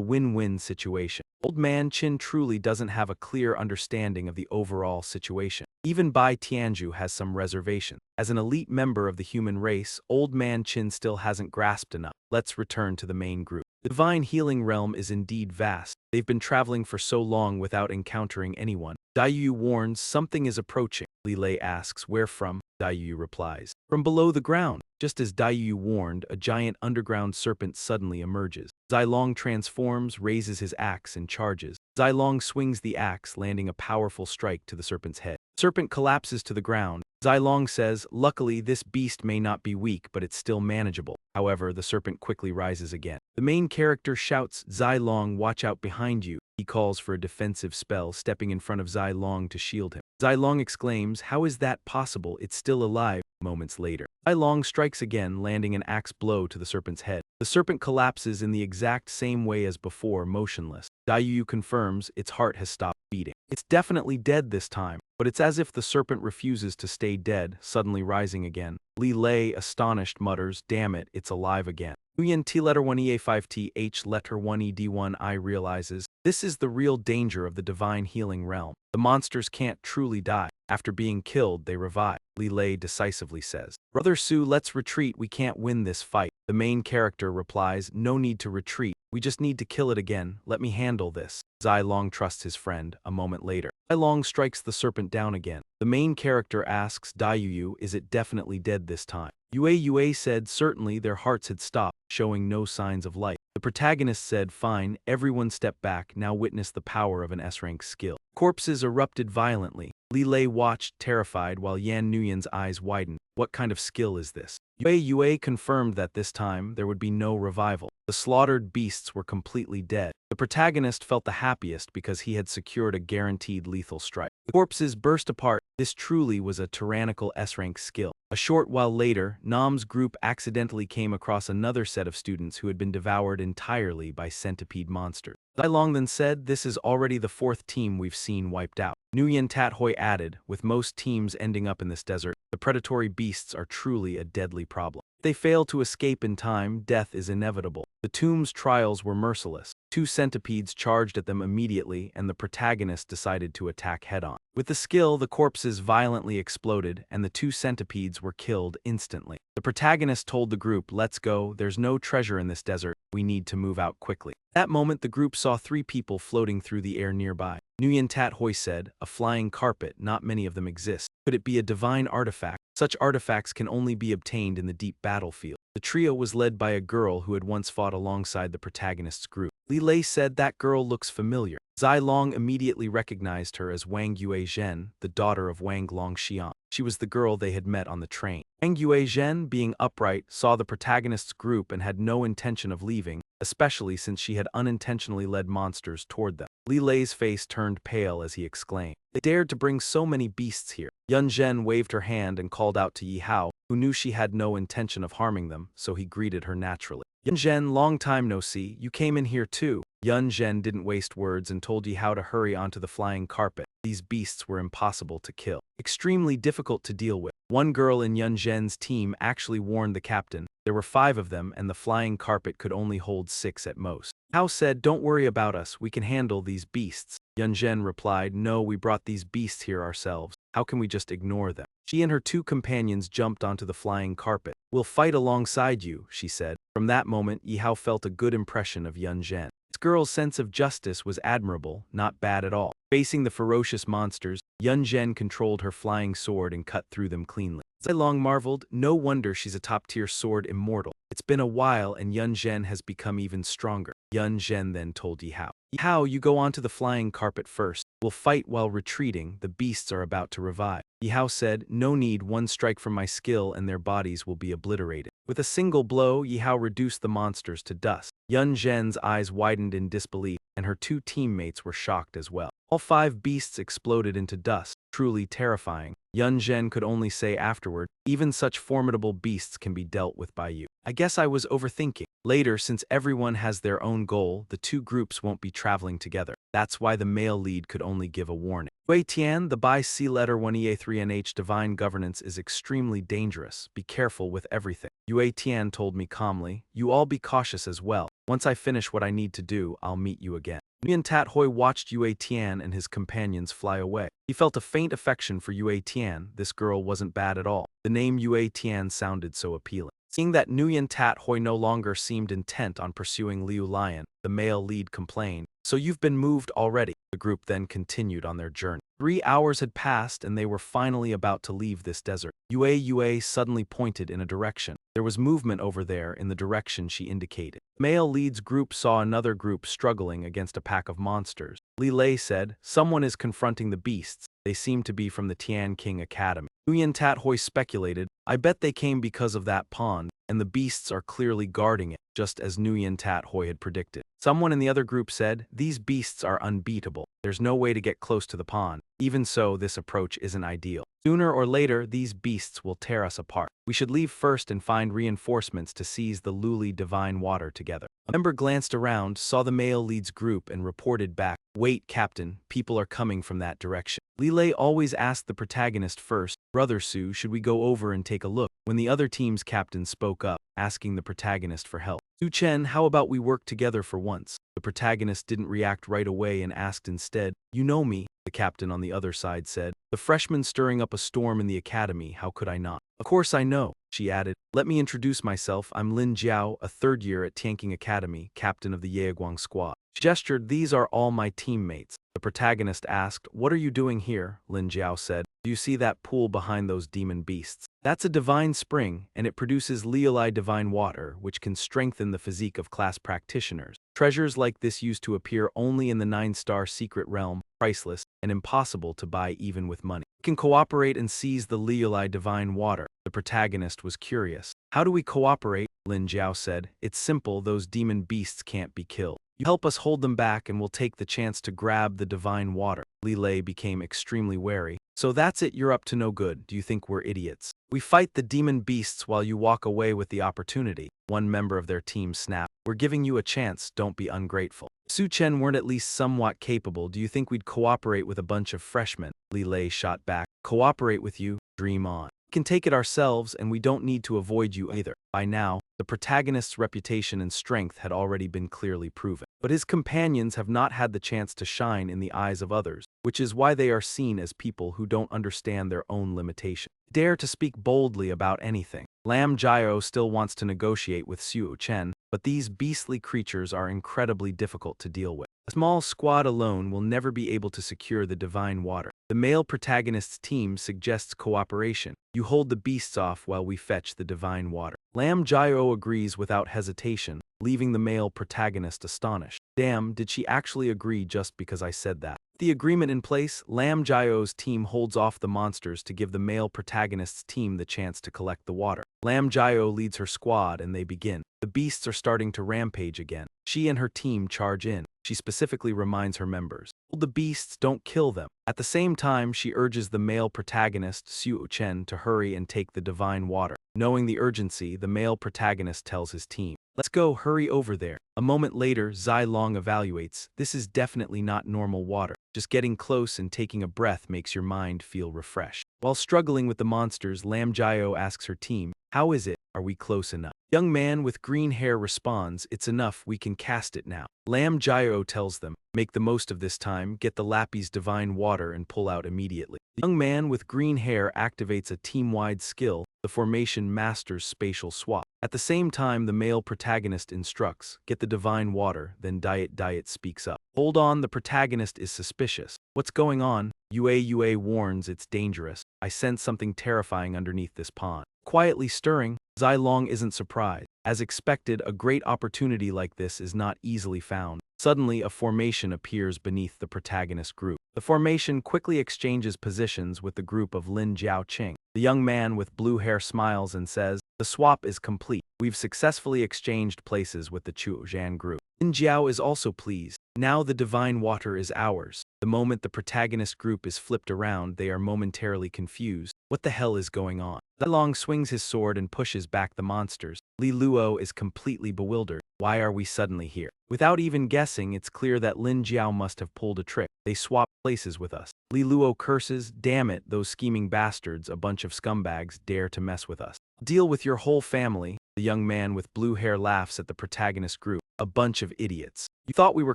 win-win situation. Old Man Qin truly doesn't have a clear understanding of the overall situation. Even Bai Tianju has some reservation. As an elite member of the human race, Old Man Qin still hasn't grasped enough. Let's return to the main group. The divine healing realm is indeed vast. They've been traveling for so long without encountering anyone. Daiyu warns something is approaching. Li Lei asks where from. Daiyu replies, from below the ground. Just as Daiyu warned, a giant underground serpent suddenly emerges. Zilong transforms, raises his axe, and charges. Zilong swings the axe, landing a powerful strike to the serpent's head. The serpent collapses to the ground. Zilong says, luckily this beast may not be weak, but it's still manageable. However, the serpent quickly rises again. The main character shouts, Zilong, watch out behind you. He calls for a defensive spell, stepping in front of Zilong to shield him. Zilong exclaims, how is that possible? It's still alive. Moments later, Zilong strikes again, landing an axe blow to the serpent's head. The serpent collapses in the exact same way as before, motionless. Daiyu confirms its heart has stopped beating. It's definitely dead this time, but it's as if the serpent refuses to stay dead, suddenly rising again. Li Lei, astonished, mutters, damn it, it's alive again. Nguyen T letter 1 EA5T H letter 1 ED1 I realizes, this is the real danger of the divine healing realm. The monsters can't truly die. After being killed, they revive. Li Lei decisively says, Brother Su, let's retreat, we can't win this fight. The main character replies, no need to retreat, we just need to kill it again, let me handle this. Zilong trusts his friend. A moment later, Zilong strikes the serpent down again. The main character asks Daiyu, is it definitely dead this time? Yue said certainly their hearts had stopped, showing no signs of life. The protagonist said, fine, everyone step back, now witness the power of an S-rank skill. Corpses erupted violently. Li Lei watched, terrified, while Yan Nuyen's eyes widened. What kind of skill is this? Yue confirmed that this time there would be no revival. The slaughtered beasts were completely dead. The protagonist felt the happiest because he had secured a guaranteed lethal strike. The corpses burst apart. This truly was a tyrannical S-rank skill. A short while later, Nam's group accidentally came across another set of students who had been devoured entirely by centipede monsters. Zilong then said, this is already the fourth team we've seen wiped out. Nguyen Tat Hoi added, with most teams ending up in this desert, the predatory beasts are truly a deadly problem. If they fail to escape in time, death is inevitable. The tomb's trials were merciless. 2 centipedes charged at them immediately, and the protagonist decided to attack head-on. With the skill, the corpses violently exploded, and the 2 centipedes were killed instantly. The protagonist told the group, let's go, there's no treasure in this desert, we need to move out quickly. At that moment, the group saw 3 people floating through the air nearby. Nguyen Tat Hoi said, a flying carpet, not many of them exist. Could it be a divine artifact? Such artifacts can only be obtained in the deep battlefield. The trio was led by a girl who had once fought alongside the protagonist's group. Li Lei said that girl looks familiar. Zilong immediately recognized her as Wang Yuezhen, the daughter of Wang Longxiang. She was the girl they had met on the train. Wang Yuezhen, being upright, saw the protagonist's group and had no intention of leaving, especially since she had unintentionally led monsters toward them. Li Lei's face turned pale as he exclaimed, they dared to bring so many beasts here. Yun Zhen waved her hand and called out to Yi Hao, who knew she had no intention of harming them, so he greeted her naturally. Yun Zhen, long time no see, you came in here too. Yun Zhen didn't waste words and told Yi Hao to hurry onto the flying carpet. These beasts were impossible to kill, extremely difficult to deal with. One girl in Yun Zhen's team actually warned the captain. There were 5 of them, and the flying carpet could only hold 6 at most. Hao said, don't worry about us, we can handle these beasts. Yun Zhen replied, no, we brought these beasts here ourselves. How can we just ignore them? She and her 2 companions jumped onto the flying carpet. We'll fight alongside you, she said. From that moment, Yi Hao felt a good impression of Yun Zhen. This girl's sense of justice was admirable, not bad at all. Facing the ferocious monsters, Yun Zhen controlled her flying sword and cut through them cleanly. Zilong marveled, no wonder she's a top-tier sword immortal. It's been a while and Yun Zhen has become even stronger. Yun Zhen then told Yi Hao, Yi Hao, you go onto the flying carpet first. We'll fight while retreating, the beasts are about to revive. Yi Hao said, no need, one strike from my skill and their bodies will be obliterated. With a single blow, Yi Hao reduced the monsters to dust. Yun Zhen's eyes widened in disbelief, and her 2 teammates were shocked as well. All 5 beasts exploded into dust. truly terrifying. Yun Zhen could only say afterward, even such formidable beasts can be dealt with by you. I guess I was overthinking. Later, since everyone has their own goal, the two groups won't be traveling together. That's why the male lead could only give a warning. Wei Tian, the by C letter 1EA3NH divine governance is extremely dangerous. Be careful with everything. Yue Tian told me calmly, you all be cautious as well. Once I finish what I need to do, I'll meet you again. Nguyen Tat Hoi watched Yue Tian and his companions fly away. He felt a faint affection for Yue Tian. This girl wasn't bad at all. The name Yue Tian sounded so appealing. Seeing that Nguyen Tat Hoi no longer seemed intent on pursuing Liu Lion, the male lead complained, so you've been moved already. The group then continued on their journey. 3 hours had passed and they were finally about to leave this desert. Yue suddenly pointed in a direction. There was movement over there in the direction she indicated. Male lead's group saw another group struggling against a pack of monsters. Li Lei said, someone is confronting the beasts. They seem to be from the Tian King Academy. Nguyen Tat Hoi speculated, I bet they came because of that pond, and the beasts are clearly guarding it, just as Nguyen Tat Hoi had predicted. Someone in the other group said, these beasts are unbeatable. There's no way to get close to the pond. Even so, this approach isn't ideal. Sooner or later, these beasts will tear us apart. We should leave first and find reinforcements to seize the Luli divine water together. A member glanced around, saw the male lead's group, and reported back, wait, Captain, people are coming from that direction. Li Lei always asked the protagonist first, Brother Su, should we go over and take a look? When the other team's captain spoke up, asking the protagonist for help. Su Chen, how about we work together for once? The protagonist didn't react right away and asked instead, you know me, the captain on the other side said. The freshman stirring up a storm in the academy, how could I not? Of course I know, she added. Let me introduce myself, I'm Lin Jiao, a third year at Tianqing Academy, captain of the Yeguang squad. She gestured, these are all my teammates. The protagonist asked, what are you doing here? Lin Jiao said. Do you see that pool behind those demon beasts? That's a divine spring, and it produces Liuli divine water, which can strengthen the physique of class practitioners. Treasures like this used to appear only in the 9-star secret realm, priceless, and impossible to buy even with money. We can cooperate and seize the Liuli divine water. The protagonist was curious. How do we cooperate? Lin Jiao said. It's simple, those demon beasts can't be killed. You help us hold them back and we'll take the chance to grab the divine water. Li Lei became extremely wary. So that's it, you're up to no good. Do you think we're idiots? We fight the demon beasts while you walk away with the opportunity. One member of their team snapped. We're giving you a chance, don't be ungrateful. Su Chen weren't at least somewhat capable. Do you think we'd cooperate with a bunch of freshmen? Li Lei shot back. Cooperate with you? Dream on. We can take it ourselves and we don't need to avoid you either. By now, the protagonist's reputation and strength had already been clearly proven. But his companions have not had the chance to shine in the eyes of others, which is why they are seen as people who don't understand their own limitations. Dare to speak boldly about anything. Lam Jiao still wants to negotiate with Xiu Chen, but these beastly creatures are incredibly difficult to deal with. A small squad alone will never be able to secure the divine water. The male protagonist's team suggests cooperation. You hold the beasts off while we fetch the divine water. Lam Jiao agrees without hesitation, leaving the male protagonist astonished. Damn, did she actually agree just because I said that? The agreement in place, Lam Jiao's team holds off the monsters to give the male protagonist's team the chance to collect the water. Lam Jiao leads her squad and they begin. The beasts are starting to rampage again. She and her team charge in. She specifically reminds her members, hold the beasts, don't kill them. At the same time, she urges the male protagonist, Xiu Chen, to hurry and take the divine water. Knowing the urgency, the male protagonist tells his team, let's go, hurry over there. A moment later, Zai Long evaluates, this is definitely not normal water. Just getting close and taking a breath makes your mind feel refreshed. While struggling with the monsters, Lam Jiao asks her team, how is it? Are we close enough? Young man with green hair responds, it's enough, we can cast it now. Lam Jiao tells them, make the most of this time, get the Lappy's divine water and pull out immediately. The young man with green hair activates a team-wide skill, the formation master's spatial swap. At the same time, the male protagonist instructs, get the divine water, then Diet speaks up. Hold on, the protagonist is suspicious. What's going on? Yue warns it's dangerous. I sense something terrifying underneath this pond. Quietly stirring, Zai Long isn't surprised. As expected, a great opportunity like this is not easily found. Suddenly, a formation appears beneath the protagonist group. The formation quickly exchanges positions with the group of Lin Jiaoqing. The young man with blue hair smiles and says, "The swap is complete. We've successfully exchanged places with the Chuozhan group." Lin Jiao is also pleased. Now the divine water is ours. The moment the protagonist group is flipped around, they are momentarily confused. What the hell is going on? Zilong swings his sword and pushes back the monsters. Li Luo is completely bewildered. Why are we suddenly here? Without even guessing, it's clear that Lin Jiao must have pulled a trick. They swapped places with us. Li Luo curses, "Damn it, those scheming bastards, a bunch of scumbags, dare to mess with us. Deal with your whole family." The young man with blue hair laughs at the protagonist group. "A bunch of idiots. You thought we were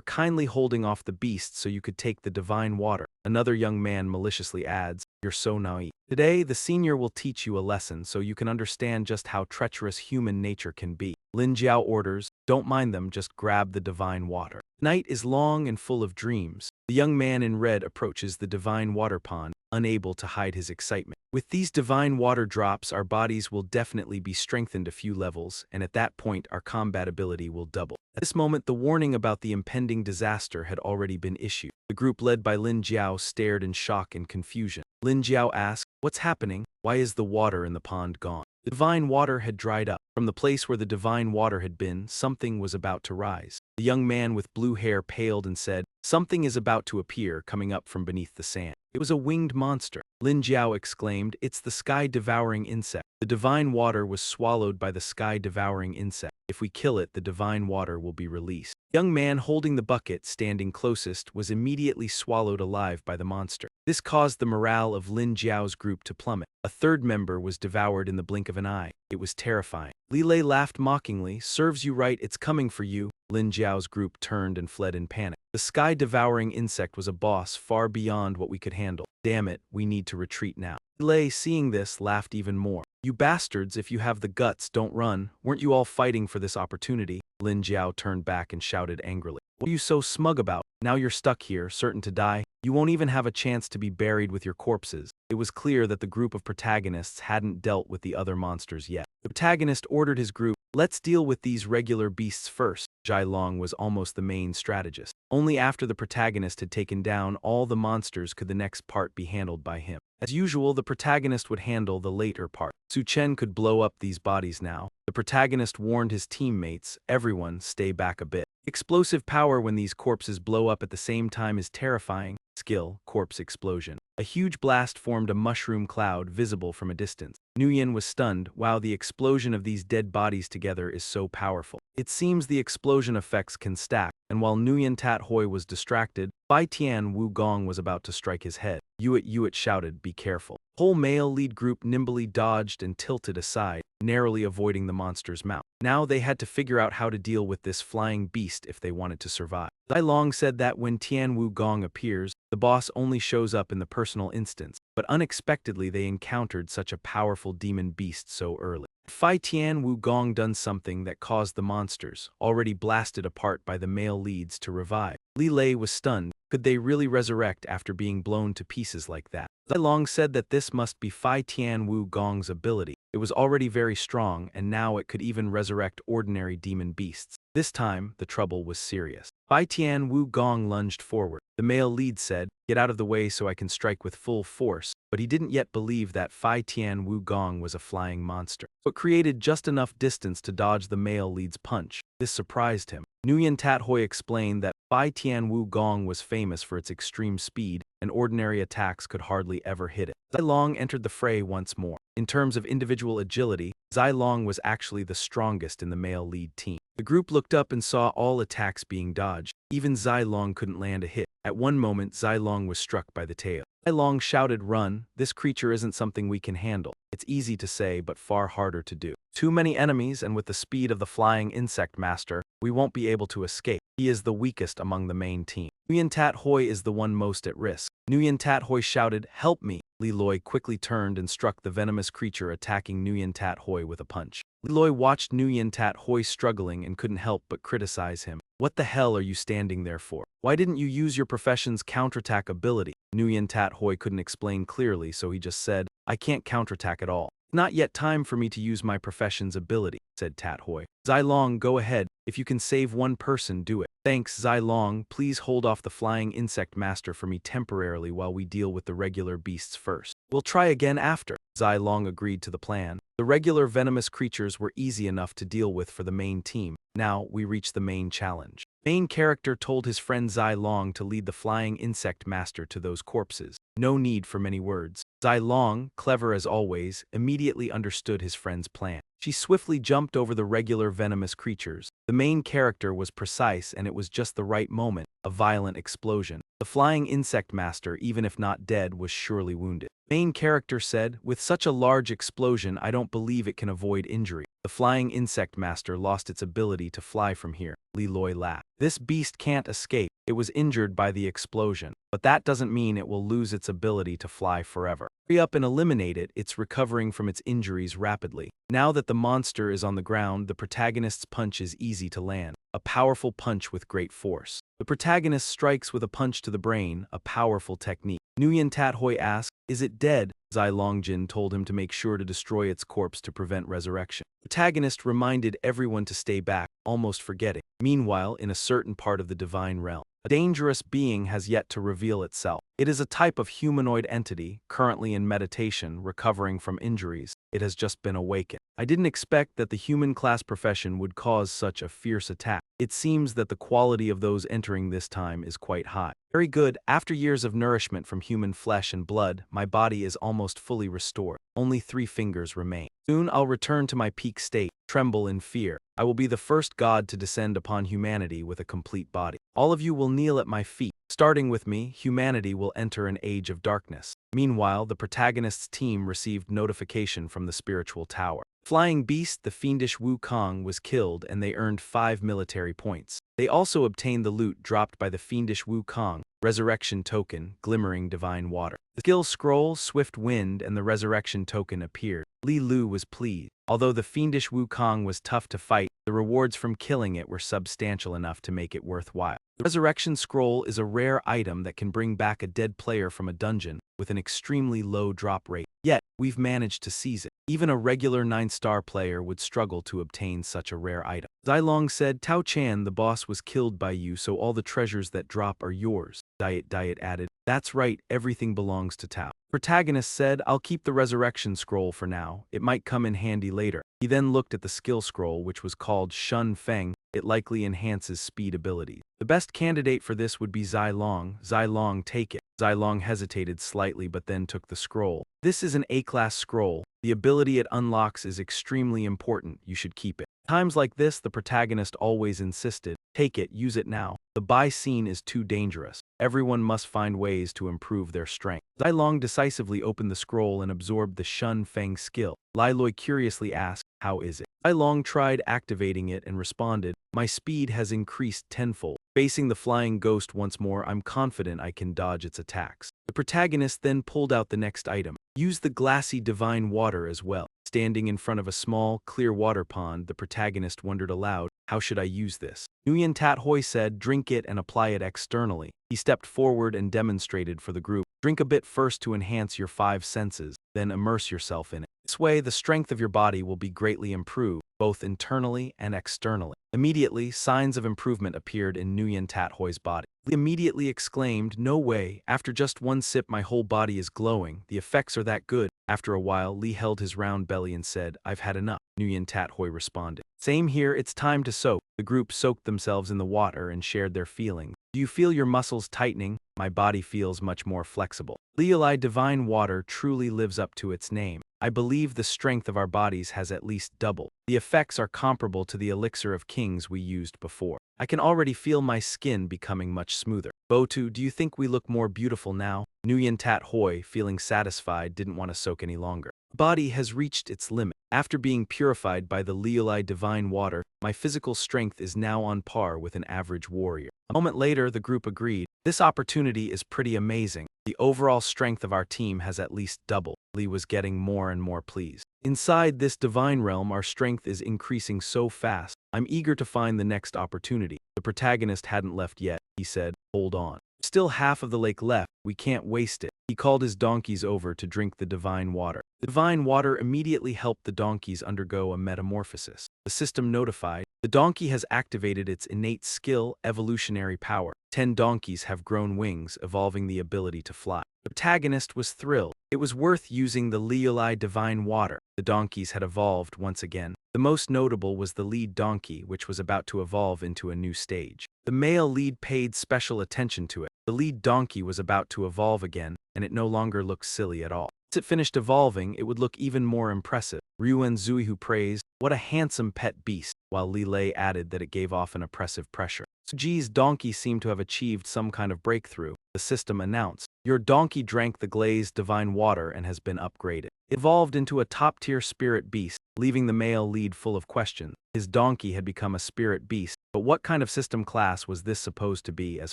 kindly holding off the beasts so you could take the divine water." Another young man maliciously adds, "You're so naive. Today, the senior will teach you a lesson so you can understand just how treacherous human nature can be." Lin Jiao orders, "Don't mind them, just grab the divine water." Night is long and full of dreams. The young man in red approaches the divine water pond, unable to hide his excitement. With these divine water drops, our bodies will definitely be strengthened a few levels, and at that point our combat ability will double. At this moment, the warning about the impending disaster had already been issued. The group led by Lin Jiao stared in shock and confusion. Lin Jiao asked, "What's happening? Why is the water in the pond gone?" The divine water had dried up. From the place where the divine water had been, something was about to rise. The young man with blue hair paled and said, "Something is about to appear coming up from beneath the sand." It was a winged monster. Lin Jiao exclaimed, "It's the sky-devouring insect." The divine water was swallowed by the sky-devouring insect. If we kill it, the divine water will be released. The young man holding the bucket, standing closest, was immediately swallowed alive by the monster. This caused the morale of Lin Jiao's group to plummet. A third member was devoured in the blink of an eye. It was terrifying. Li Lei laughed mockingly, "Serves you right, it's coming for you." Lin Jiao's group turned and fled in panic. The sky-devouring insect was a boss far beyond what we could handle. "Damn it, we need to retreat now." Li Lei, seeing this, laughed even more. "You bastards, if you have the guts, don't run. Weren't you all fighting for this opportunity?" Lin Jiao turned back and shouted angrily, "What are you so smug about? Now you're stuck here, certain to die. You won't even have a chance to be buried with your corpses." It was clear that the group of protagonists hadn't dealt with the other monsters yet. The protagonist ordered his group, "Let's deal with these regular beasts first." Jai Long was almost the main strategist. Only after the protagonist had taken down all the monsters could the next part be handled by him. As usual, the protagonist would handle the later part. Su Chen could blow up these bodies now. The protagonist warned his teammates, "Everyone, stay back a bit." Explosive power when these corpses blow up at the same time is terrifying. Skill, corpse explosion. A huge blast formed a mushroom cloud visible from a distance. Nguyen was stunned. Wow, the explosion of these dead bodies together is so powerful. It seems the explosion effects can stack, and while Nguyen Tat Hoi was distracted, Bai Tian Wu Gong was about to strike his head. Yuet shouted, "Be careful." Whole male lead group nimbly dodged and tilted aside, narrowly avoiding the monster's mouth. Now they had to figure out how to deal with this flying beast if they wanted to survive. Zai Long said that when Tian Wu Gong appears, the boss only shows up in the personal instance, but unexpectedly they encountered such a powerful demon beast so early. Phi Tian Wu Gong done something that caused the monsters, already blasted apart by the male leads, to revive. Li Lei was stunned. Could they really resurrect after being blown to pieces like that? Zai Long said that this must be Phi Tian Wu Gong's ability. It was already very strong, and now it could even resurrect ordinary demon beasts. This time, the trouble was serious. Bai Tian Wu Gong lunged forward. The male lead said, "Get out of the way so I can strike with full force," but he didn't yet believe that Phi Tian Wu Gong was a flying monster. But created just enough distance to dodge the male lead's punch. This surprised him. Nguyen Tat Hoi explained that Phi Tian Wu Gong was famous for its extreme speed, and ordinary attacks could hardly ever hit it. Zai Long entered the fray once more. In terms of individual agility, Zai Long was actually the strongest in the male lead team. The group looked up and saw all attacks being dodged. Even Zai Long couldn't land a hit. At one moment, Zai Long was struck by the tail. Zai Long shouted, "Run, this creature isn't something we can handle." It's easy to say, but far harder to do. Too many enemies, and with the speed of the flying insect master, we won't be able to escape. He is the weakest among the main team. Nguyen Tat Hoi is the one most at risk. Nguyen Tat Hoi shouted, "Help me." Li Loi quickly turned and struck the venomous creature, attacking Nguyen Tat Hoi with a punch. Li Loi watched Nguyen Tat Hoi struggling and couldn't help but criticize him. "What the hell are you standing there for? Why didn't you use your profession's counterattack ability?" Nguyen Tat Hoi couldn't explain clearly, so he just said, "I can't counterattack at all." Not yet time for me to use my profession's ability, said Tat Hoi. Zilong, go ahead. If you can save one person, do it. Thanks, Zilong. Please hold off the flying insect master for me temporarily while we deal with the regular beasts first. We'll try again after. Zilong agreed to the plan. The regular venomous creatures were easy enough to deal with for the main team. Now we reach the main challenge. Main character told his friend Zilong to lead the flying insect master to those corpses. No need for many words. Zilong, clever as always, immediately understood his friend's plan. She swiftly jumped over the regular venomous creatures. The main character was precise and it was just the right moment. A violent explosion. The flying insect master, even if not dead, was surely wounded. Main character said, with such a large explosion I don't believe it can avoid injury. The flying insect master lost its ability to fly from here. Li Loi laughed. This beast can't escape. It was injured by the explosion. But that doesn't mean it will lose its ability to fly forever. Hurry up and eliminate it. It's recovering from its injuries rapidly. Now that the monster is on the ground, the protagonist's punch is easy to land. A powerful punch with great force. The protagonist strikes with a punch to the brain, a powerful technique. Nguyen Tat Hoi asked, is it dead? Zai Longjin told him to make sure to destroy its corpse to prevent resurrection. The protagonist reminded everyone to stay back, almost forgetting. Meanwhile, in a certain part of the divine realm, a dangerous being has yet to reveal itself. It is a type of humanoid entity, currently in meditation, recovering from injuries. It has just been awakened. I didn't expect that the human class profession would cause such a fierce attack. It seems that the quality of those entering this time is quite high. Very good. After years of nourishment from human flesh and blood, my body is almost fully restored. Only 3 fingers remain. Soon I'll return to my peak state. Tremble in fear. I will be the first god to descend upon humanity with a complete body. All of you will kneel at my feet. Starting with me, humanity will enter an age of darkness. Meanwhile, the protagonist's team received notification from the spiritual tower. Flying beast, the fiendish Wukong, was killed and they earned 5 military points. They also obtained the loot dropped by the fiendish Wukong, resurrection token, glimmering divine water. The skill scroll, swift wind, and the resurrection token appeared. Li Lu was pleased. Although the fiendish Wukong was tough to fight, the rewards from killing it were substantial enough to make it worthwhile. The resurrection scroll is a rare item that can bring back a dead player from a dungeon with an extremely low drop rate. Yet, we've managed to seize it. Even a regular 9-star player would struggle to obtain such a rare item. Zilong said, Tao Chan, the boss was killed by you, so all the treasures that drop are yours. Diet added, that's right, everything belongs to Tao. Protagonist said, I'll keep the resurrection scroll for now. It might come in handy later. He then looked at the skill scroll, which was called Shun Feng. It likely enhances speed abilities. The best candidate for this would be Zilong. Zilong, take it. Zilong hesitated slightly but then took the scroll. This is an A-class scroll. The ability it unlocks is extremely important. You should keep it. Times like this, the protagonist always insisted, take it, use it now. The buy scene is too dangerous. Everyone must find ways to improve their strength. Zilong decisively opened the scroll and absorbed the Shun Feng skill. Lai Loi curiously asked, how is it? Zilong tried activating it and responded, my speed has increased tenfold. Facing the flying ghost once more, I'm confident I can dodge its attacks. The protagonist then pulled out the next item. Use the glassy divine water as well. Standing in front of a small, clear water pond, the protagonist wondered aloud, how should I use this? Nguyen Tat Hoi said, drink it and apply it externally. He stepped forward and demonstrated for the group. Drink a bit first to enhance your 5 senses, then immerse yourself in it. This way, the strength of your body will be greatly improved, both internally and externally. Immediately, signs of improvement appeared in Nguyen Tat Hoi's body. He immediately exclaimed, no way, after just one sip my whole body is glowing, the effects are that good. After a while, Li held his round belly and said, I've had enough. Nguyen Tat Hoi responded. Same here, it's time to soak. The group soaked themselves in the water and shared their feelings. Do you feel your muscles tightening? My body feels much more flexible. Liuli Divine Water truly lives up to its name. I believe the strength of our bodies has at least doubled. The effects are comparable to the elixir of kings we used before. I can already feel my skin becoming much smoother. Botu, do you think we look more beautiful now? Nguyen Tat Hoi, feeling satisfied, didn't want to soak any longer. Body has reached its limit. After being purified by the Liuli Divine Water, my physical strength is now on par with an average warrior. A moment later, the group agreed. This opportunity is pretty amazing. The overall strength of our team has at least doubled. Li was getting more and more pleased. Inside this divine realm, our strength is increasing so fast. I'm eager to find the next opportunity. The protagonist hadn't left yet. He said, hold on. Still half of the lake left, we can't waste it. He called his donkeys over to drink the divine water. The divine water immediately helped the donkeys undergo a metamorphosis. The system notified, the donkey has activated its innate skill, evolutionary power. 10 donkeys have grown wings, evolving the ability to fly. The protagonist was thrilled. It was worth using the Leaderboard divine water. The donkeys had evolved once again. The most notable was the lead donkey, which was about to evolve into a new stage. The male lead paid special attention to it. The lead donkey was about to evolve again, and it no longer looked silly at all. Once it finished evolving, it would look even more impressive. Ryuan Zuihu praised, "What a handsome pet beast," while Li Lei added that it gave off an oppressive pressure. Suji's donkey seemed to have achieved some kind of breakthrough. The system announced, "Your donkey drank the glazed divine water and has been upgraded." It evolved into a top-tier spirit beast, leaving the male lead full of questions. His donkey had become a spirit beast, but what kind of system class was this supposed to be as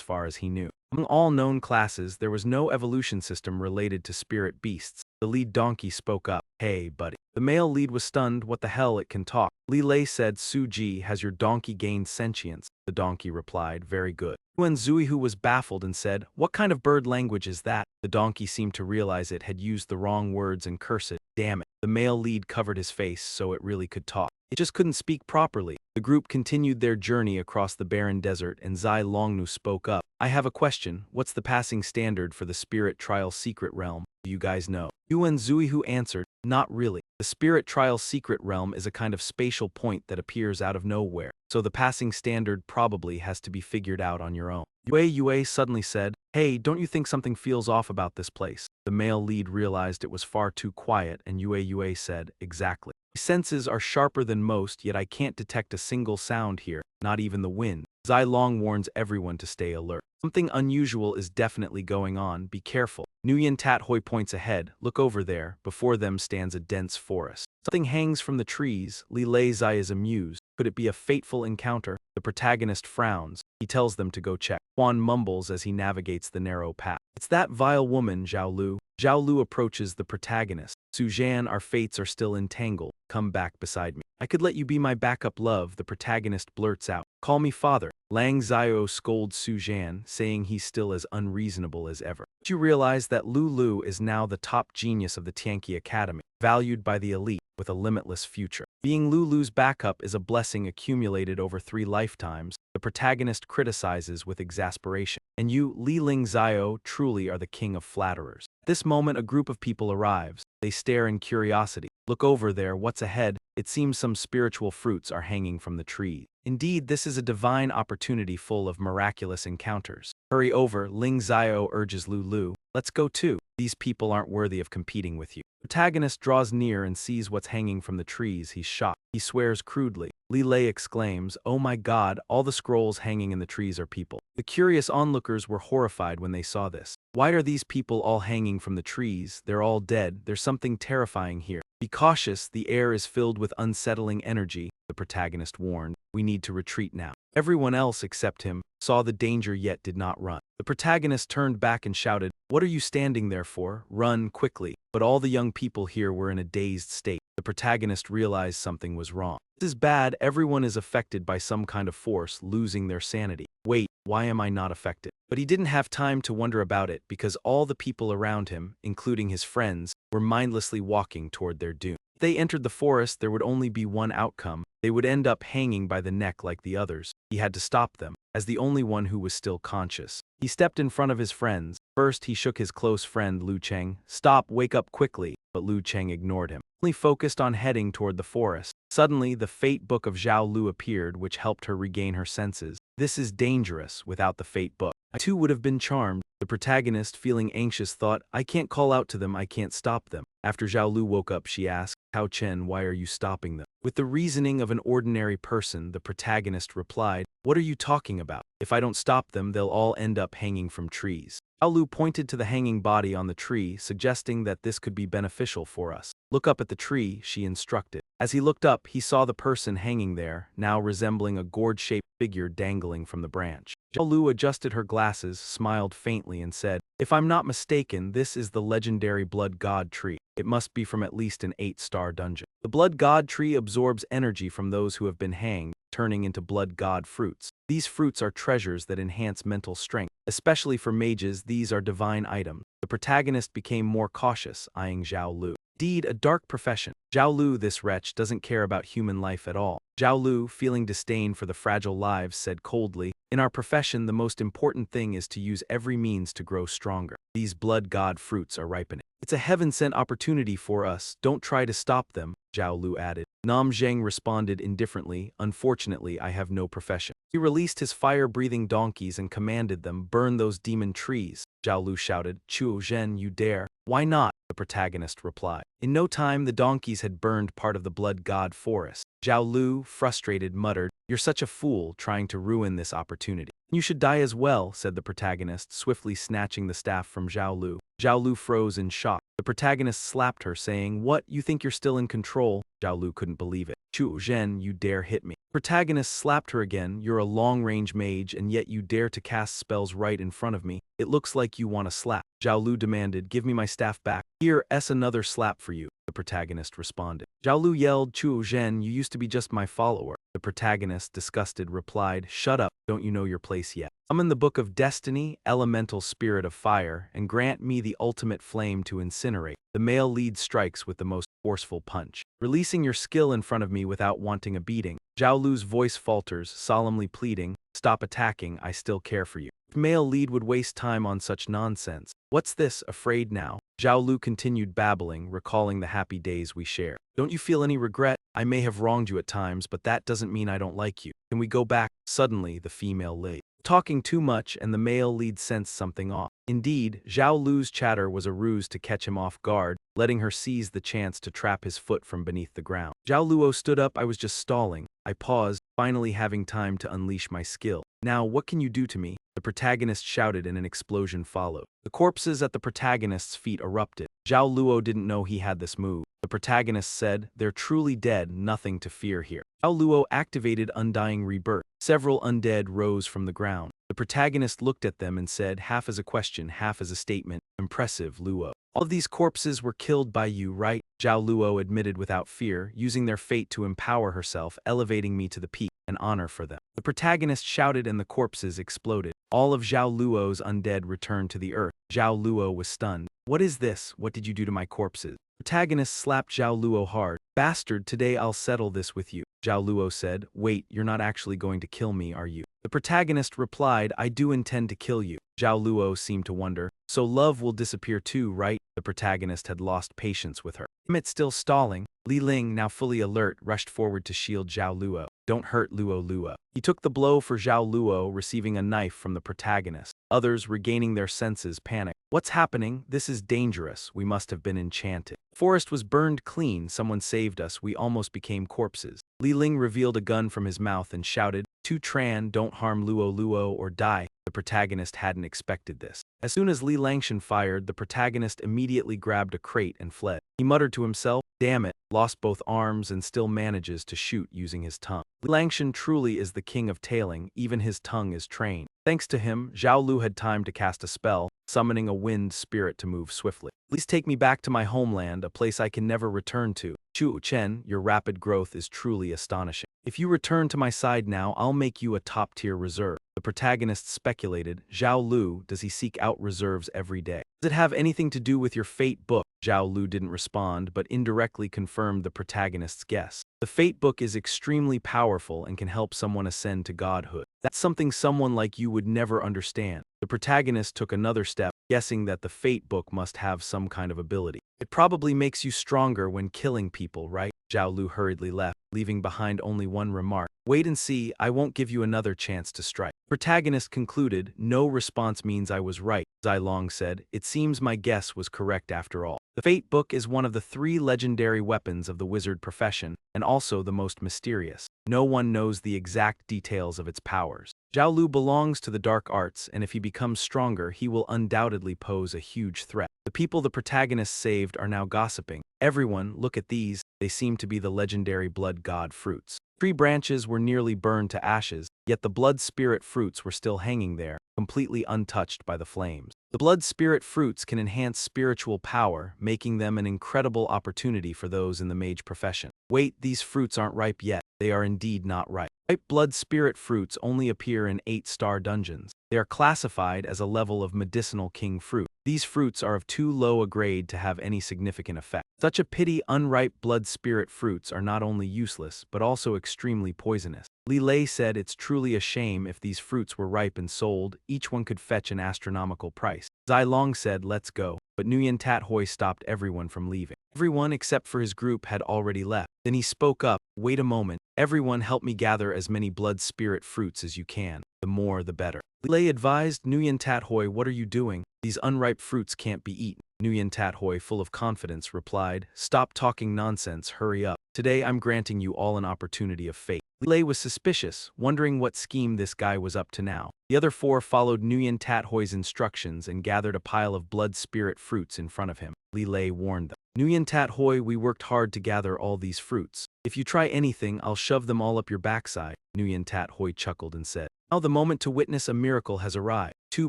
far as he knew? Among all known classes, there was no evolution system related to spirit beasts. The lead donkey spoke up, "Hey, buddy." The male lead was stunned. What the hell, it can talk. Li Lei said, "Suji, has your donkey gained sentience?" The donkey replied, "Very good." When Zuihu was baffled and said, "What kind of bird language is that?" The donkey seemed to realize it had used the wrong words and cursed it. "Damn it." The male lead covered his face so it really could talk. It just couldn't speak properly. The group continued their journey across the barren desert and Zai Longnu spoke up. "I have a question. What's the passing standard for the spirit trial secret realm? Do you guys know?" Yuan Zuihu answered, "Not really. The spirit trial secret realm is a kind of spatial point that appears out of nowhere, so the passing standard probably has to be figured out on your own." Yue suddenly said, "Hey, don't you think something feels off about this place?" The male lead realized it was far too quiet and Yue said, "Exactly. My senses are sharper than most, yet I can't detect a single sound here, not even the wind." Zai Long warns everyone to stay alert. "Something unusual is definitely going on, be careful." Nguyen Tat Hoi points ahead, "Look over there, before them stands a dense forest. Something hangs from the trees." Li Lei Zai is amused. Could it be a fateful encounter? The protagonist frowns. He tells them to go check. Quan mumbles as he navigates the narrow path. "It's that vile woman, Xiaolu." Xiaolu approaches the protagonist. "Sujan, our fates are still entangled. Come back beside me. I could let you be my backup love," the protagonist blurts out. "Call me father." Lang Xiao scolds Sujan, saying he's still as unreasonable as ever. "Did you realize that Lulu is now the top genius of the Tianqi Academy, valued by the elite, with a limitless future? Being Lulu's backup is a blessing accumulated over 3 lifetimes," the protagonist criticizes with exasperation. "And you, Li Ling Xiao, truly are the king of flatterers." At this moment a group of people arrives. They stare in curiosity. "Look over there, what's ahead?" It seems some spiritual fruits are hanging from the trees. Indeed, this is a divine opportunity full of miraculous encounters. "Hurry over," Ling Xiao urges Lulu. "Let's go too. These people aren't worthy of competing with you." The protagonist draws near and sees what's hanging from the trees. He's shocked. He swears crudely. Li Lei exclaims, "Oh my god, all the scrolls hanging in the trees are people." The curious onlookers were horrified when they saw this. "Why are these people all hanging from the trees? They're all dead. There's something terrifying here. Be cautious, the air is filled with unsettling energy," the protagonist warned. "We need to retreat now." Everyone else except him saw the danger yet did not run. The protagonist turned back and shouted, "What are you standing there for? Run, quickly." But all the young people here were in a dazed state. The protagonist realized something was wrong. "This is bad, everyone is affected by some kind of force, losing their sanity. Wait, why am I not affected?" But he didn't have time to wonder about it because all the people around him, including his friends, were mindlessly walking toward their doom. If they entered the forest, there would only be one outcome. They would end up hanging by the neck like the others. He had to stop them, as the only one who was still conscious. He stepped in front of his friends. First, he shook his close friend Lu Cheng. "Stop, wake up quickly." But Lu Cheng ignored him, only focused on heading toward the forest. Suddenly, the fate book of Zhao Lu appeared, which helped her regain her senses. This is dangerous. Without the fate book, I too would have been charmed. The protagonist, feeling anxious, thought, "I can't call out to them, I can't stop them." After Zhao Lu woke up, she asked, "Hao Chen, why are you stopping them?" With the reasoning of an ordinary person, the protagonist replied, "What are you talking about? If I don't stop them, they'll all end up hanging from trees." Zhao Lu pointed to the hanging body on the tree, suggesting that this could be beneficial for us. "Look up at the tree," she instructed. As he looked up, he saw the person hanging there, now resembling a gourd-shaped figure dangling from the branch. Zhao Lu adjusted her glasses, smiled faintly and said, "If I'm not mistaken, this is the legendary Blood God tree. It must be from at least an 8-star dungeon. The Blood God tree absorbs energy from those who have been hanged. turning into blood god fruits. These fruits are treasures that enhance mental strength. Especially for mages, these are divine items. The protagonist became more cautious, eyeing Xiaolu. Indeed, a dark profession. Xiaolu, this wretch, doesn't care about human life at all. Xiaolu, feeling disdain for the fragile lives, said coldly, "In our profession, the most important thing is to use every means to grow stronger. These blood god fruits are ripening. It's a heaven-sent opportunity for us. Don't try to stop them," Xiaolu added. Nam Zheng responded indifferently, "Unfortunately, I have no profession." He released his fire-breathing donkeys and commanded them, "Burn those demon trees." Xiaolu shouted, "Chuo Zhen, you dare." "Why not?" the protagonist replied. In no time, the donkeys had burned part of the blood god forest. Xiaolu, frustrated, muttered, "You're such a fool, trying to ruin this opportunity." "You should die as well," said the protagonist, swiftly snatching the staff from Xiaolu. Xiaolu froze in shock. The protagonist slapped her, saying, "What, you think you're still in control?" Xiaolu couldn't believe it. "Chuo Zhen, you dare hit me." Protagonist slapped her again. "You're a long-range mage, and yet you dare to cast spells right in front of me. It looks like you want a slap." Xiaolu demanded, "Give me my staff back." "Here's another slap for you," the protagonist responded. Xiaolu yelled, "Chuo Zhen, you used to be just my follower." The protagonist, disgusted, replied, "Shut up, don't you know your place yet? Summon the Book of Destiny, elemental spirit of fire, and grant me the ultimate flame to incinerate." The male lead strikes with the most forceful punch. "Releasing your skill in front of me without wanting a beating." Xiaolu's voice falters, solemnly pleading, "Stop attacking, I still care for you." If male lead would waste time on such nonsense. "What's this, afraid now?" Xiaolu continued babbling, recalling the happy days we shared. "Don't you feel any regret? I may have wronged you at times, but that doesn't mean I don't like you. Can we go back?" Suddenly, the female lead talking too much, and the male lead sensed something off. Indeed, Xiaolu's chatter was a ruse to catch him off guard, letting her seize the chance to trap his foot from beneath the ground. Xiaoluo stood up. "I was just stalling." I paused, finally having time to unleash my skill. "Now, what can you do to me?" the protagonist shouted, and an explosion followed. The corpses at the protagonist's feet erupted. Xiaoluo didn't know he had this move. The protagonist said, "They're truly dead, nothing to fear here." Xiaoluo activated Undying Rebirth. Several undead rose from the ground. The protagonist looked at them and said, half as a question, half as a statement, "Impressive, Luo. All of these corpses were killed by you, right?" Zhao Luo admitted without fear, using their fate to empower herself, elevating me to the peak, an honor for them. The protagonist shouted and the corpses exploded. All of Zhao Luo's undead returned to the earth. Zhao Luo was stunned. "What is this? What did you do to my corpses?" Protagonist slapped Zhao Luo hard. "Bastard, today I'll settle this with you." Zhao Luo said, "Wait, you're not actually going to kill me, are you?" The protagonist replied, "I do intend to kill you." Zhao Luo seemed to wonder, "So love will disappear too, right?" The protagonist had lost patience with her. Amid still stalling, Li Ling, now fully alert, rushed forward to shield Zhao Luo. "Don't hurt Luo Luo." He took the blow for Zhao Luo, receiving a knife from the protagonist. Others, regaining their senses, panicked. "What's happening? This is dangerous. We must have been enchanted." The forest was burned clean. Someone saved us. We almost became corpses. Li Ling revealed a gun from his mouth and shouted, "Tu Tran, don't harm Luo Luo or die." The protagonist hadn't expected this. As soon as Li Langshan fired, the protagonist immediately grabbed a crate and fled. He muttered to himself, "Damn it, lost both arms and still manages to shoot using his tongue." Li Langshan truly is the king of tailing, even his tongue is trained. Thanks to him, Zhao Lu had time to cast a spell, summoning a wind spirit to move swiftly. "Please take me back to my homeland, a place I can never return to. Chu Chen, your rapid growth is truly astonishing. If you return to my side now, I'll make you a top-tier reserve." The protagonist speculated, "Zhao Lu, does he seek out reserves every day? Does it have anything to do with your fate book?" Zhao Lu didn't respond, but indirectly confirmed the protagonist's guess. The fate book is extremely powerful and can help someone ascend to godhood. That's something someone like you would never understand. The protagonist took another step, guessing that the fate book must have some kind of ability. "It probably makes you stronger when killing people, right?" Zhao Lu hurriedly left, leaving behind only one remark. "Wait and see, I won't give you another chance to strike." Protagonist concluded, "No response means I was right." Zai Long said, "It seems my guess was correct after all." The Fate Book is one of the 3 legendary weapons of the wizard profession, and also the most mysterious. No one knows the exact details of its powers. Zhao Lu belongs to the dark arts, and if he becomes stronger, he will undoubtedly pose a huge threat. The people the protagonist saved are now gossiping. "Everyone, look at these. They seem to be the legendary blood god fruits." Tree branches were nearly burned to ashes, yet the blood spirit fruits were still hanging there, completely untouched by the flames. The blood spirit fruits can enhance spiritual power, making them an incredible opportunity for those in the mage profession. "Wait, these fruits aren't ripe yet." they are indeed not ripe. Ripe blood spirit fruits only appear in 8-star dungeons. They are classified as a level of medicinal king fruit. These fruits are of too low a grade to have any significant effect. Such a pity unripe blood spirit fruits are not only useless, but also extremely poisonous. Li Lei said it's truly a shame if these fruits were ripe and sold, each one could fetch an astronomical price. Zai Long said let's go, but Nguyen Tat Hoi stopped everyone from leaving. Everyone except for his group had already left. Then he spoke up, wait a moment, everyone help me gather as many blood spirit fruits as you can. The more the better. Li Lei advised Nguyen Tat Hoi, what are you doing? These unripe fruits can't be eaten. Nguyen Tat Hoi, full of confidence, replied, stop talking nonsense, hurry up. Today I'm granting you all an opportunity of fate. Li Lei was suspicious, wondering what scheme this guy was up to now. The other 4 followed Nguyen Tat Hoi's instructions and gathered a pile of blood spirit fruits in front of him. Li Lei warned them. Nguyen Tat Hoi, we worked hard to gather all these fruits. If you try anything, I'll shove them all up your backside. Nguyen Tat Hoi chuckled and said, now the moment to witness a miracle has arrived. 2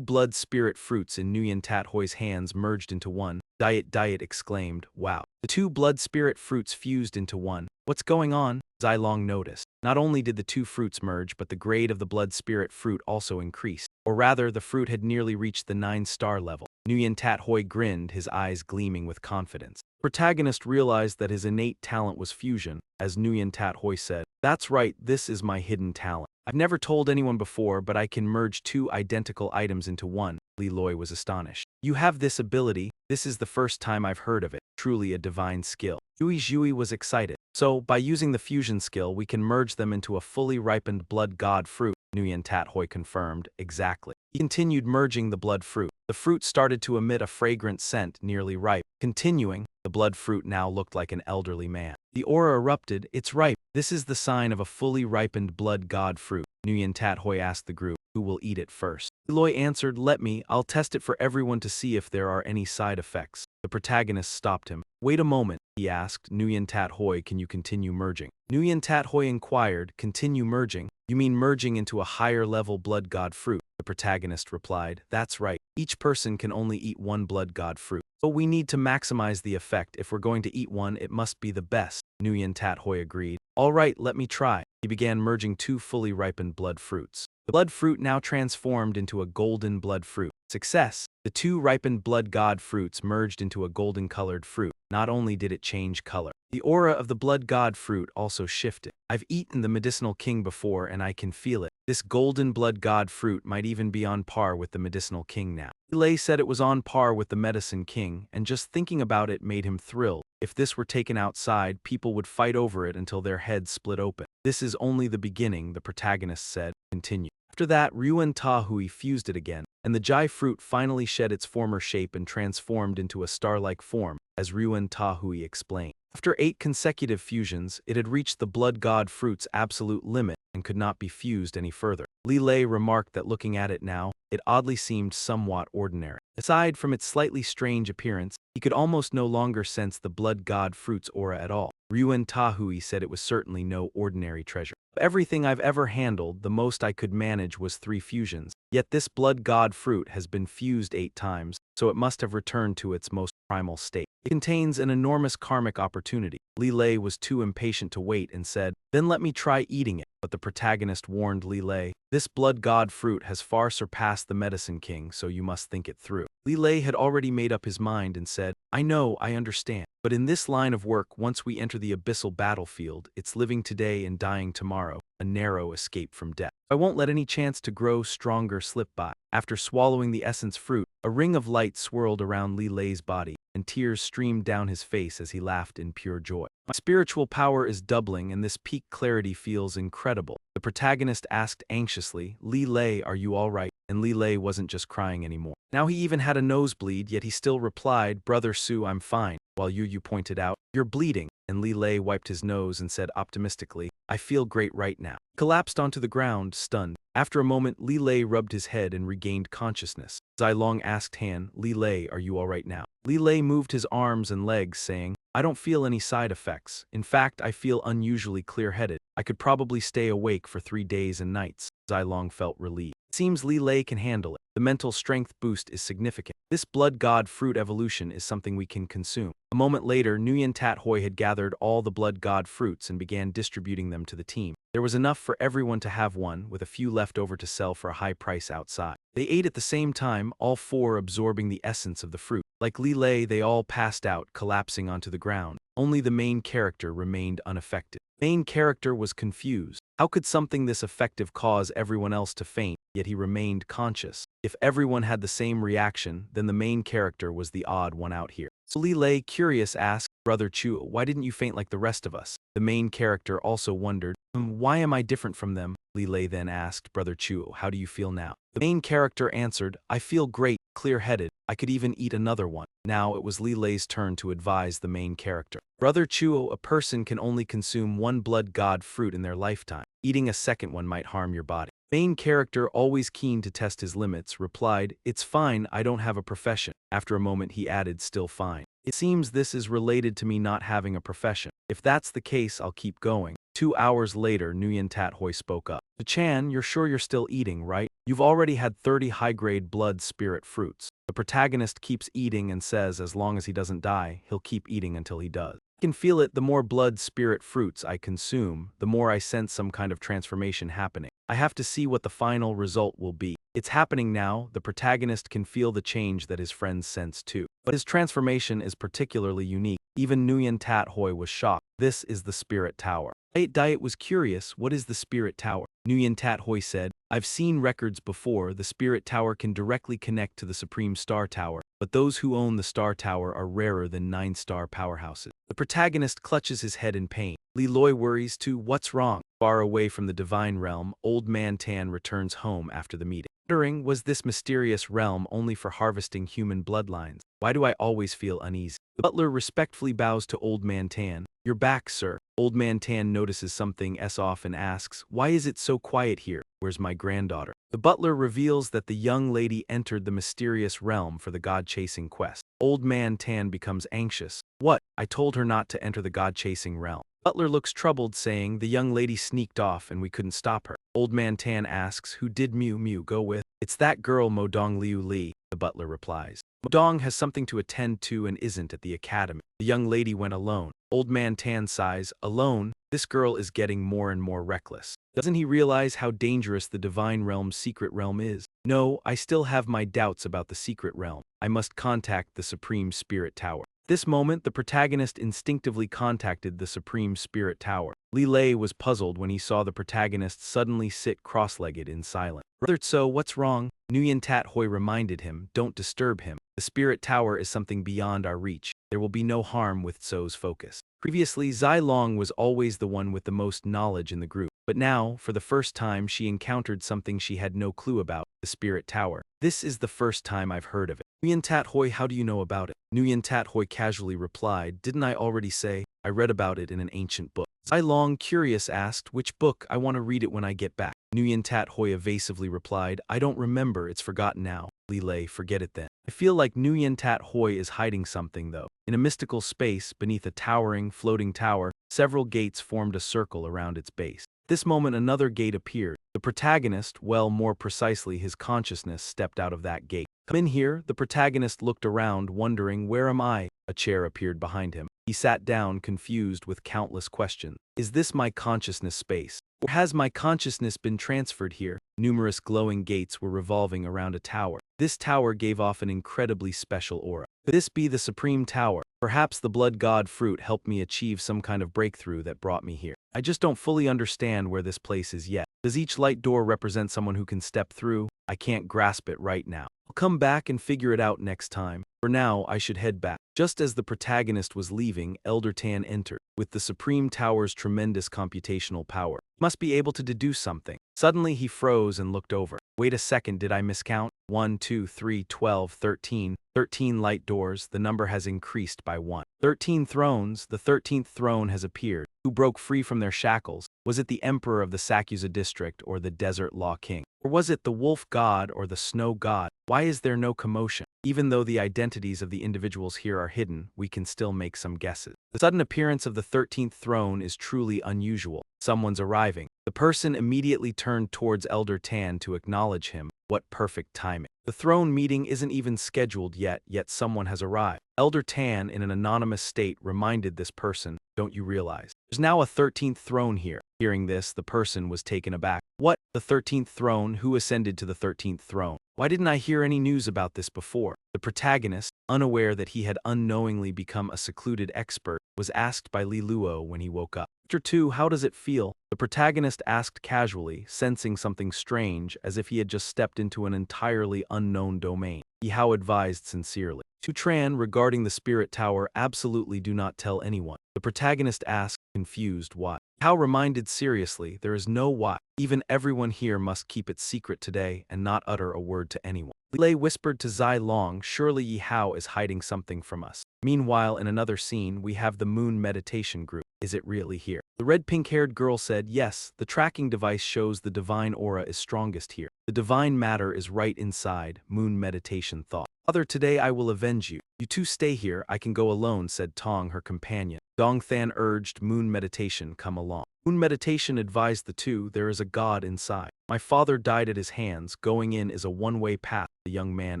blood spirit fruits in Nguyen Tat Hoi's hands merged into one. Diet exclaimed, wow. The 2 blood spirit fruits fused into one. What's going on? Zai Long noticed. Not only did the 2 fruits merge, but the grade of the blood spirit fruit also increased. Or rather, the fruit had nearly reached the 9-star level. Nguyen Tat Hoi grinned, his eyes gleaming with confidence. The protagonist realized that his innate talent was fusion. As Nguyen Tat Hoi said, that's right, this is my hidden talent. I've never told anyone before, but I can merge 2 identical items into one. Li Loi was astonished. You have this ability? This is the first time I've heard of it. Truly a divine skill. Zhui was excited. So, by using the fusion skill, we can merge them into a fully ripened blood god fruit. Nguyen Tat Hoi confirmed, exactly. He continued merging the blood fruit. The fruit started to emit a fragrant scent, nearly ripe. Continuing, the blood fruit now looked like an elderly man. The aura erupted, it's ripe. This is the sign of a fully ripened blood god fruit. Nguyen Tat Hoi asked the group, who will eat it first? Li Loi answered, let me, I'll test it for everyone to see if there are any side effects. The protagonist stopped him. Wait a moment, he asked, Nguyen Tat Hoi, can you continue merging? Nguyen Tat Hoi inquired, continue merging? You mean merging into a higher level blood god fruit? The protagonist replied, that's right. Each person can only eat 1 blood god fruit. But we need to maximize the effect. If we're going to eat one, it must be the best. Nguyen Tat Hoi agreed. All right, let me try. He began merging 2 fully ripened blood fruits. The blood fruit now transformed into a golden blood fruit. Success! The 2 ripened blood god fruits merged into a golden-colored fruit. Not only did it change color, the aura of the blood god fruit also shifted. I've eaten the medicinal king before and I can feel it. This golden blood god fruit might even be on par with the medicinal king now. Li Lei said it was on par with the medicine king, and just thinking about it made him thrilled. If this were taken outside, people would fight over it until their heads split open. This is only the beginning, the protagonist said. Continue. After that, Ruan Ta Hui fused it again, and the Jai fruit finally shed its former shape and transformed into a star-like form, as Ruan Ta Hui explained. After 8 consecutive fusions, it had reached the blood god fruit's absolute limit and could not be fused any further. Li Lei remarked that looking at it now, it oddly seemed somewhat ordinary. Aside from its slightly strange appearance, he could almost no longer sense the blood god fruit's aura at all. Ruan Ta Hui said it was certainly no ordinary treasure. Of everything I've ever handled, the most I could manage was 3 fusions. Yet this blood god fruit has been fused 8 times, so it must have returned to its most primal state. It contains an enormous karmic opportunity. Li Lei was too impatient to wait and said, then let me try eating it. But the protagonist warned Li Lei, this blood god fruit has far surpassed the medicine king, so you must think it through. Li Lei had already made up his mind and said, I know, I understand. But in this line of work, once we enter the abyssal battlefield, it's living today and dying tomorrow, a narrow escape from death. I won't let any chance to grow stronger slip by. After swallowing the essence fruit, a ring of light swirled around Li Lei's body, and tears streamed down his face as he laughed in pure joy. My spiritual power is doubling, and this peak clarity feels incredible. The protagonist asked anxiously, Li Lei, are you all right? And Li Lei wasn't just crying anymore. Now he even had a nosebleed, yet he still replied, Brother Su, I'm fine. While Yu pointed out, you're bleeding, and Li Lei wiped his nose and said optimistically, I feel great right now. He collapsed onto the ground, stunned. After a moment, Li Lei rubbed his head and regained consciousness. Zai Long asked Han, Li Lei, are you all right now? Li Lei moved his arms and legs, saying, I don't feel any side effects. In fact, I feel unusually clear-headed. I could probably stay awake for 3 days and nights. Zilong felt relieved. It seems Li Lei can handle it. The mental strength boost is significant. This blood god fruit evolution is something we can consume. A moment later, Nguyen Tat Hoi had gathered all the blood god fruits and began distributing them to the team. There was enough for everyone to have one, with a few left over to sell for a high price outside. They ate at the same time, all four absorbing the essence of the fruit. Like Li Lei, they all passed out, collapsing onto the ground. Only the main character remained unaffected. Main character was confused. How could something this effective cause everyone else to faint, yet he remained conscious? If everyone had the same reaction, then the main character was the odd one out here. So Li Lei, curious, asked, "Brother Chu, why didn't you faint like the rest of us?" The main character also wondered, "Why am I different from them?" Li Lei then asked, "Brother Chu, how do you feel now?" The main character answered, "I feel great, clear-headed. I could even eat another one." Now it was Li Lei's turn to advise the main character. "Brother Chuo, a person can only consume one blood god fruit in their lifetime. Eating a second one might harm your body." Main character, always keen to test his limits, replied, "It's fine, I don't have a profession." After a moment he added, "Still fine. It seems this is related to me not having a profession. If that's the case, I'll keep going." 2 hours later, Nguyen Tat Hoi spoke up. "Chan, you're sure you're still eating, right? You've already had 30 high-grade blood spirit fruits." The protagonist keeps eating and says as long as he doesn't die, he'll keep eating until he does. "I can feel it. The more blood spirit fruits I consume, the more I sense some kind of transformation happening. I have to see what the final result will be. It's happening now." The protagonist can feel the change that his friends sense too. But his transformation is particularly unique. Even Nguyen Tat Hoi was shocked. "This is the Spirit Tower." Diet was curious, "What is the Spirit Tower?" Nguyen Tat Hoi said, "I've seen records before. The Spirit Tower can directly connect to the Supreme Star Tower, but those who own the Star Tower are rarer than 9-star powerhouses." The protagonist clutches his head in pain. Li Loi worries too. "What's wrong?" Far away from the divine realm, Old Man Tan returns home after the meeting. Wondering, was this mysterious realm only for harvesting human bloodlines? Why do I always feel uneasy? The butler respectfully bows to Old Man Tan. "You're back, sir." Old Man Tan notices something off and asks, "Why is it so quiet here? Where's my granddaughter?" The butler reveals that the young lady entered the mysterious realm for the god-chasing quest. Old Man Tan becomes anxious. "What? I told her not to enter the god-chasing realm." Butler looks troubled, saying, "The young lady sneaked off and we couldn't stop her." Old Man Tan asks, "Who did Mu go with?" "It's that girl Mo Dong Liu Li," the butler replies. "Mo Dong has something to attend to and isn't at the academy. The young lady went alone." Old Man Tan sighs, "Alone? This girl is getting more and more reckless. Doesn't he realize how dangerous the divine realm's secret realm is?" "No, I still have my doubts about the secret realm. I must contact the Supreme Spirit Tower." This moment, the protagonist instinctively contacted the Supreme Spirit Tower. Li Lei was puzzled when he saw the protagonist suddenly sit cross-legged in silence. "Brother Tso, what's wrong?" Nguyen Tat Hoi reminded him, "Don't disturb him. The Spirit Tower is something beyond our reach. There will be no harm with Tso's focus." Previously, Zai Long was always the one with the most knowledge in the group. But now, for the first time, she encountered something she had no clue about, the Spirit Tower. "This is the first time I've heard of it." "Nguyen Tat Hoi, how do you know about it?" Nguyen Tat Hoi casually replied, "Didn't I already say? I read about it in an ancient book." Zai Long, curious, asked, "Which book? I want to read it when I get back." Nguyen Tat Hoi evasively replied, "I don't remember, it's forgotten now." Li Lei, "Forget it then." I feel like Nguyen Tat Hoi is hiding something though. In a mystical space, beneath a towering, floating tower, several gates formed a circle around its base. At this moment another gate appeared. The protagonist, well, more precisely his consciousness, stepped out of that gate. "Come in here." The protagonist looked around, wondering, "Where am I?" A chair appeared behind him. He sat down, confused with countless questions. "Is this my consciousness space? Or has my consciousness been transferred here?" Numerous glowing gates were revolving around a tower. This tower gave off an incredibly special aura. Could this be the Supreme Tower? Perhaps the Blood God fruit helped me achieve some kind of breakthrough that brought me here. I just don't fully understand where this place is yet. Does each light door represent someone who can step through? I can't grasp it right now. I'll come back and figure it out next time. For now, I should head back. Just as the protagonist was leaving, Elder Tan entered. With the Supreme Tower's tremendous computational power, he must be able to deduce something. Suddenly he froze and looked over. "Wait a second, did I miscount? 1, 2, 3, 12, 13. 13 light doors, the number has increased by 1. 13 thrones, the 13th throne has appeared. Who broke free from their shackles? Was it the Emperor of the Sakusa district or the Desert Law King? Or was it the Wolf God or the Snow God? Why is there no commotion? Even though the identities of the individuals here are hidden, we can still make some guesses. The sudden appearance of the 13th throne is truly unusual. Someone's arriving. The person immediately turned towards Elder Tan to acknowledge him. What perfect timing. The throne meeting isn't even scheduled yet someone has arrived. Elder Tan, in an anonymous state, reminded this person, "Don't you realize? There's now a 13th throne here." Hearing this, the person was taken aback. What? The 13th throne? Who ascended to the 13th throne? Why didn't I hear any news about this before? The protagonist, unaware that he had unknowingly become a secluded expert, was asked by Li Luo when he woke up. Chapter 2, how does it feel? The protagonist asked casually, sensing something strange, as if he had just stepped into an entirely unknown domain. Yihao advised sincerely. To Tran, regarding the spirit tower, absolutely do not tell anyone. The protagonist asked, confused, why? Hao reminded seriously, there is no why. Even everyone here must keep it secret today and not utter a word to anyone. Li Lei whispered to Zai Long, surely Yihao is hiding something from us. Meanwhile, in another scene, we have the Moon Meditation group. Is it really here? The red pink-haired girl said, yes, the tracking device shows the divine aura is strongest here. The divine matter is right inside, Moon Meditation thought. Father, today I will avenge you. You two stay here, I can go alone, said Tong, her companion. Dong Than urged Moon Meditation come along. Moon Meditation advised the two, there is a god inside. My father died at his hands, going in is a one-way path, the young man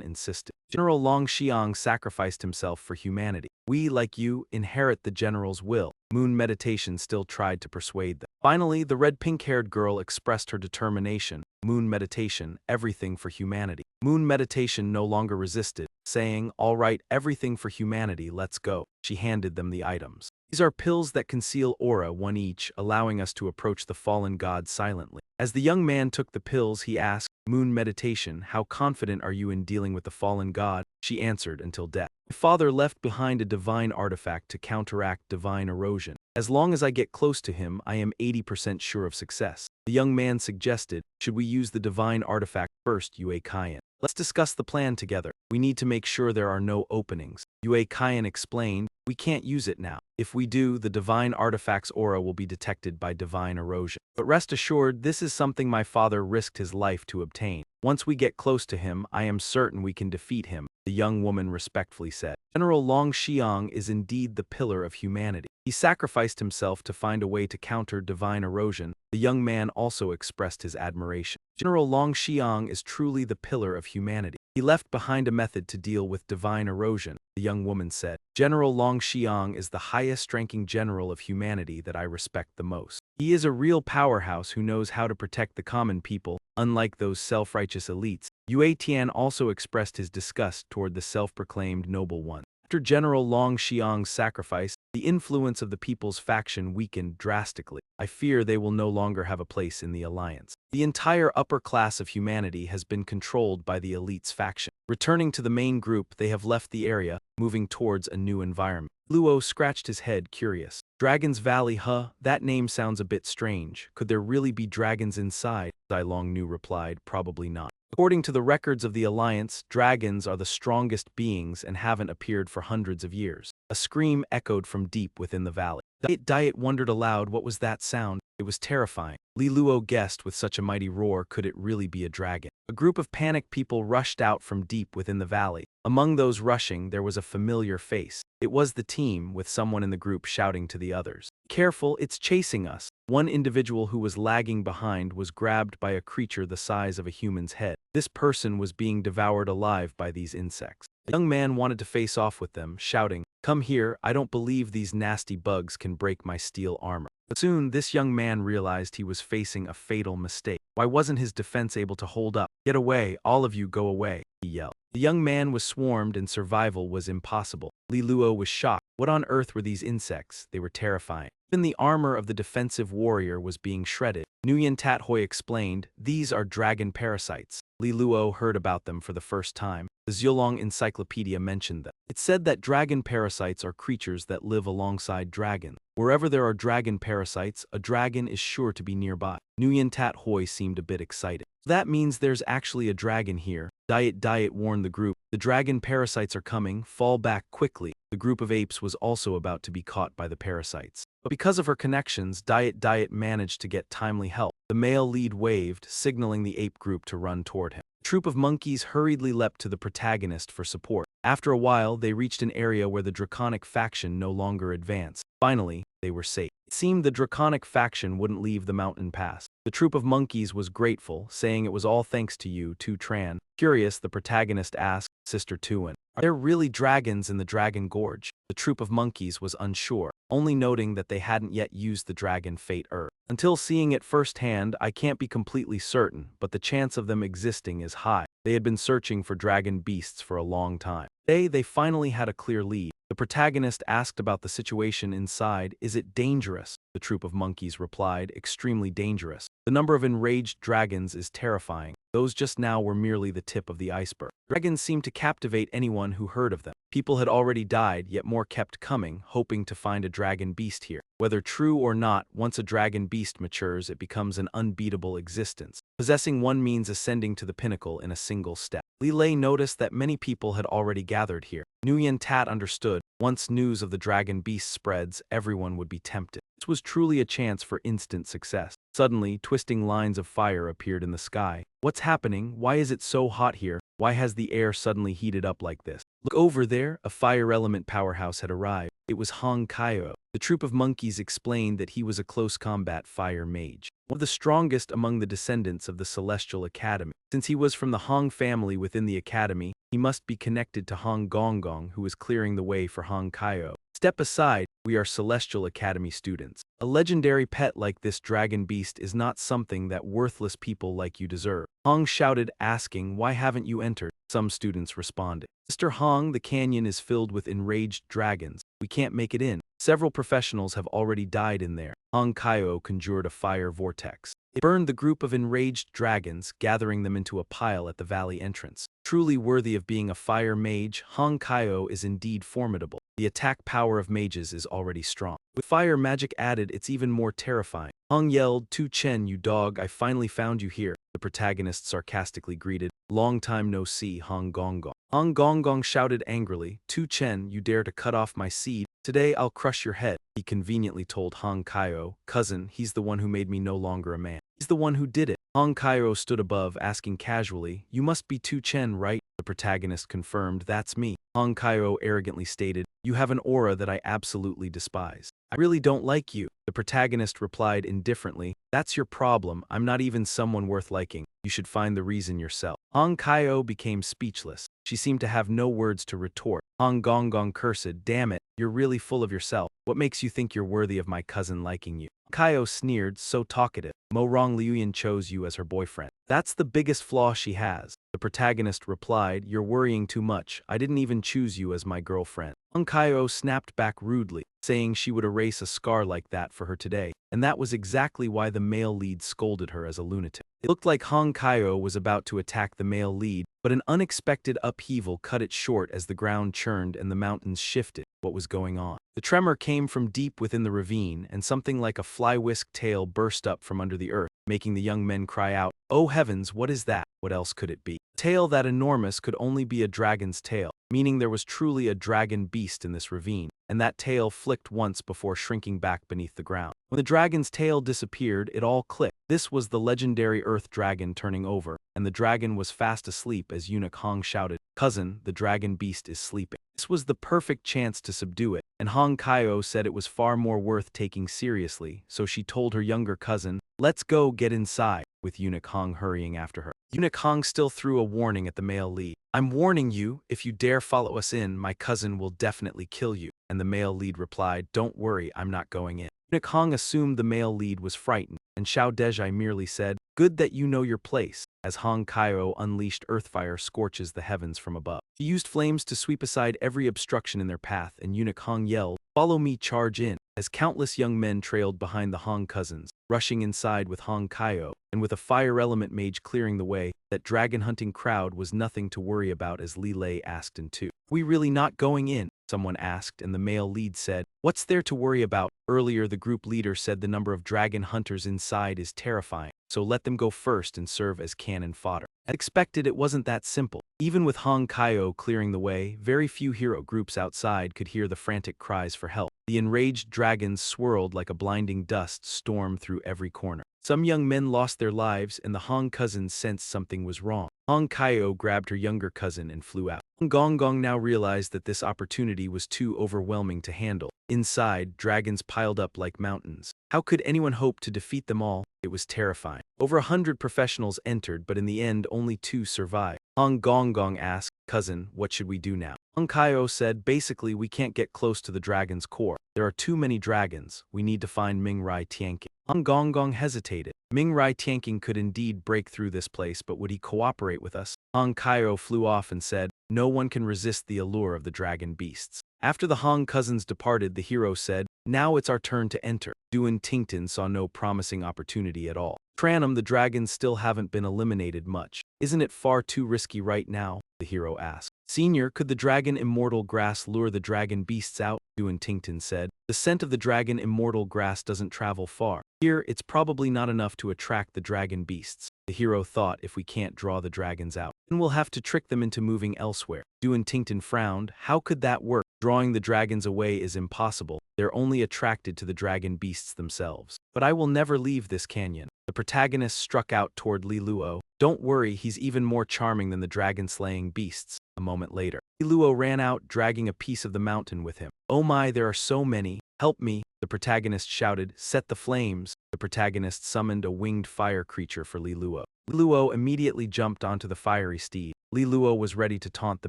insisted. General Long Xiang sacrificed himself for humanity. We, like you, inherit the general's will. Moon Meditation still tried to persuade them. Finally, the red pink-haired girl expressed her determination. Moon Meditation, everything for humanity. Moon Meditation no longer resisted, saying, all right, everything for humanity, let's go. She handed them the items. These are pills that conceal aura, one each, allowing us to approach the fallen god silently. As the young man took the pills, he asked, Moon Meditation, how confident are you in dealing with the fallen god? She answered, until death. My father left behind a divine artifact to counteract divine erosion. As long as I get close to him, I am 80% sure of success. The young man suggested, should we use the divine artifact first, Yue Kaiyan? Let's discuss the plan together. We need to make sure there are no openings. Yue Kaiyan explained, we can't use it now. If we do, the divine artifact's aura will be detected by divine erosion. But rest assured, this is something my father risked his life to obtain. Once we get close to him, I am certain we can defeat him, the young woman respectfully said. General Long Xiang is indeed the pillar of humanity. He sacrificed himself to find a way to counter divine erosion. The young man also expressed his admiration. General Long Xiang is truly the pillar of humanity. He left behind a method to deal with divine erosion, the young woman said. General Long Xiang is the highest-ranking general of humanity that I respect the most. He is a real powerhouse who knows how to protect the common people, unlike those self-righteous elites. Yue Tian also expressed his disgust toward the self-proclaimed noble one. After General Long Xiang's sacrifice, the influence of the people's faction weakened drastically. I fear they will no longer have a place in the alliance. The entire upper class of humanity has been controlled by the elite's faction. Returning to the main group, they have left the area, moving towards a new environment. Luo scratched his head, curious. Dragon's Valley, huh? That name sounds a bit strange. Could there really be dragons inside? Zai Long Nu replied, probably not. According to the records of the Alliance, dragons are the strongest beings and haven't appeared for hundreds of years. A scream echoed from deep within the valley. Diet wondered aloud, what was that sound? It was terrifying. Li Luo guessed, with such a mighty roar, could it really be a dragon? A group of panicked people rushed out from deep within the valley. Among those rushing, there was a familiar face. It was the team, with someone in the group shouting to the others. Careful, it's chasing us. One individual who was lagging behind was grabbed by a creature the size of a human's head. This person was being devoured alive by these insects. The young man wanted to face off with them, shouting, come here, I don't believe these nasty bugs can break my steel armor. But soon, this young man realized he was facing a fatal mistake. Why wasn't his defense able to hold up? Get away, all of you go away, he yelled. The young man was swarmed and survival was impossible. Li Luo was shocked. What on earth were these insects? They were terrifying. Even the armor of the defensive warrior was being shredded. Nguyen Tat Hoi explained, these are dragon parasites. Li Luo heard about them for the first time. The Xiaolong Encyclopedia mentioned them. It said that dragon parasites are creatures that live alongside dragons. Wherever there are dragon parasites, a dragon is sure to be nearby. Nguyen Tat Hoi seemed a bit excited. That means there's actually a dragon here. Diet warned the group. The dragon parasites are coming, fall back quickly. The group of apes was also about to be caught by the parasites. But because of her connections, Diet managed to get timely help. The male lead waved, signaling the ape group to run toward him. A troop of monkeys hurriedly leapt to the protagonist for support. After a while, they reached an area where the draconic faction no longer advanced. Finally, they were safe. It seemed the draconic faction wouldn't leave the mountain pass. The troop of monkeys was grateful, saying it was all thanks to you, Tu Tran. Curious, the protagonist asked Sister Tuan, "Are there really dragons in the Dragon Gorge?" The troop of monkeys was unsure, only noting that they hadn't yet used the dragon fate herb. "Until seeing it firsthand, I can't be completely certain, but the chance of them existing is high." They had been searching for dragon beasts for a long time. They finally had a clear lead. The protagonist asked about the situation inside. "Is it dangerous?" The troop of monkeys replied, "Extremely dangerous. The number of enraged dragons is terrifying. Those just now were merely the tip of the iceberg. Dragons seemed to captivate anyone who heard of them. People had already died, yet more kept coming, hoping to find a dragon beast here. Whether true or not, once a dragon beast matures, it becomes an unbeatable existence. Possessing one means ascending to the pinnacle in a single step." Li Lei noticed that many people had already gathered here. Nguyen Tat understood. Once news of the dragon beast spreads, everyone would be tempted. This was truly a chance for instant success. Suddenly, twisting lines of fire appeared in the sky. "What's happening? Why is it so hot here? Why has the air suddenly heated up like this?" "Look over there," a fire element powerhouse had arrived. It was Hong Kaio. The troop of monkeys explained that he was a close combat fire mage, one of the strongest among the descendants of the Celestial Academy. Since he was from the Hong family within the academy, he must be connected to Hong Gonggong, who was clearing the way for Hong Kaio. "Step aside, we are Celestial Academy students. A legendary pet like this dragon beast is not something that worthless people like you deserve." Hong shouted, asking, "Why haven't you entered?" Some students responded, "Mr. Hong, the canyon is filled with enraged dragons. We can't make it in. Several professionals have already died in there." Hong Kaio conjured a fire vortex. It burned the group of enraged dragons, gathering them into a pile at the valley entrance. Truly worthy of being a fire mage, Hong Kaio is indeed formidable. The attack power of mages is already strong. With fire magic added, it's even more terrifying. Hong yelled, "Tu Chen, you dog, I finally found you here." The protagonist sarcastically greeted, "Long time no see, Hong Gonggong." Hong Gonggong shouted angrily, "Tu Chen, you dare to cut off my seed? Today I'll crush your head." He conveniently told Hong Kaio, "Cousin, he's the one who made me no longer a man. He's the one who did it." Hong Kaio stood above, asking casually, "You must be Tu Chen, right?" The protagonist confirmed, "That's me." Hong Kaio arrogantly stated, "You have an aura that I absolutely despise. I really don't like you." The protagonist replied indifferently, "That's your problem. I'm not even someone worth liking. You should find the reason yourself." Hong Kaio became speechless. She seemed to have no words to retort. Hong Gonggong cursed, "Damn it, you're really full of yourself. What makes you think you're worthy of my cousin liking you?" Kaio sneered, "So talkative. Mu Rong Liuyan chose you as her boyfriend. That's the biggest flaw she has." The protagonist replied, "You're worrying too much. I didn't even choose you as my girlfriend." Hong Kaio snapped back rudely, saying she would erase a scar like that for her today, and that was exactly why the male lead scolded her as a lunatic. It looked like Hong Kaio was about to attack the male lead, but an unexpected upheaval cut it short as the ground churned and the mountains shifted. What was going on? The tremor came from deep within the ravine, and something like a fly-whisk tail burst up from under the earth, making the young men cry out, "Oh heavens, what is that?" What else could it be? A tail that enormous could only be a dragon's tail, meaning there was truly a dragon beast in this ravine, and that tail flicked once before shrinking back beneath the ground. When the dragon's tail disappeared, it all clicked. This was the legendary earth dragon turning over, and the dragon was fast asleep as Eunuch Hong shouted, "Cousin, the dragon beast is sleeping." This was the perfect chance to subdue it, and Hong Kaio said it was far more worth taking seriously, so she told her younger cousin, "Let's go get inside," with Eunuch Hong hurrying after her. Eunuch Hong still threw a warning at the male lead. "I'm warning you, if you dare follow us in, my cousin will definitely kill you." And the male lead replied, "Don't worry, I'm not going in." Eunuch Hong assumed the male lead was frightened, and Xiao Dejai merely said, "Good that you know your place," as Hong Kaio unleashed earthfire scorches the heavens from above. He used flames to sweep aside every obstruction in their path, and Eunuch Hong yelled, "Follow me, charge in," as countless young men trailed behind the Hong cousins, rushing inside with Hong Kaio, and with a fire element mage clearing the way, that dragon-hunting crowd was nothing to worry about as Li Lei asked in two. "We really not going in?" someone asked, and the male lead said, "What's there to worry about? Earlier the group leader said the number of dragon hunters inside is terrifying, so let them go first and serve as cannon fodder." As expected, it wasn't that simple. Even with Hong Kaio clearing the way, very few hero groups outside could hear the frantic cries for help. The enraged dragons swirled like a blinding dust storm through every corner. Some young men lost their lives, and the Hong cousins sensed something was wrong. Hong Kaio grabbed her younger cousin and flew out. Gong Gong now realized that this opportunity was too overwhelming to handle. Inside, dragons piled up like mountains. How could anyone hope to defeat them all? It was terrifying. Over 100 professionals entered, but in the end, only 2 survived. Hong Gong Gong asked, "Cousin, what should we do now?" Hong Kaio said, "Basically, we can't get close to the dragon's core. There are too many dragons. We need to find Ming Rai Tianqing." Hong Gong Gong hesitated. Ming Rai Tianqing could indeed break through this place, but would he cooperate with us? Hong Kaio flew off and said, "No one can resist the allure of the dragon beasts." After the Hong cousins departed, the hero said, "Now it's our turn to enter." Duan Tington saw no promising opportunity at all. Tranum, the dragons still haven't been eliminated much. Isn't it far too risky right now? The hero asked. Senior, could the dragon immortal grass lure the dragon beasts out? Duan Tington said. The scent of the dragon immortal grass doesn't travel far. Here, it's probably not enough to attract the dragon beasts. The hero thought, if we can't draw the dragons out, then we'll have to trick them into moving elsewhere. Duan Tington frowned. How could that work? Drawing the dragons away is impossible. They're only attracted to the dragon beasts themselves. But I will never leave this canyon. The protagonist struck out toward Li Luo. Don't worry, he's even more charming than the dragon-slaying beasts. A moment later, Li Luo ran out, dragging a piece of the mountain with him. Oh my, there are so many. Help me, the protagonist shouted. Set the flames. The protagonist summoned a winged fire creature for Li Luo. Li Luo immediately jumped onto the fiery steed. Li Luo was ready to taunt the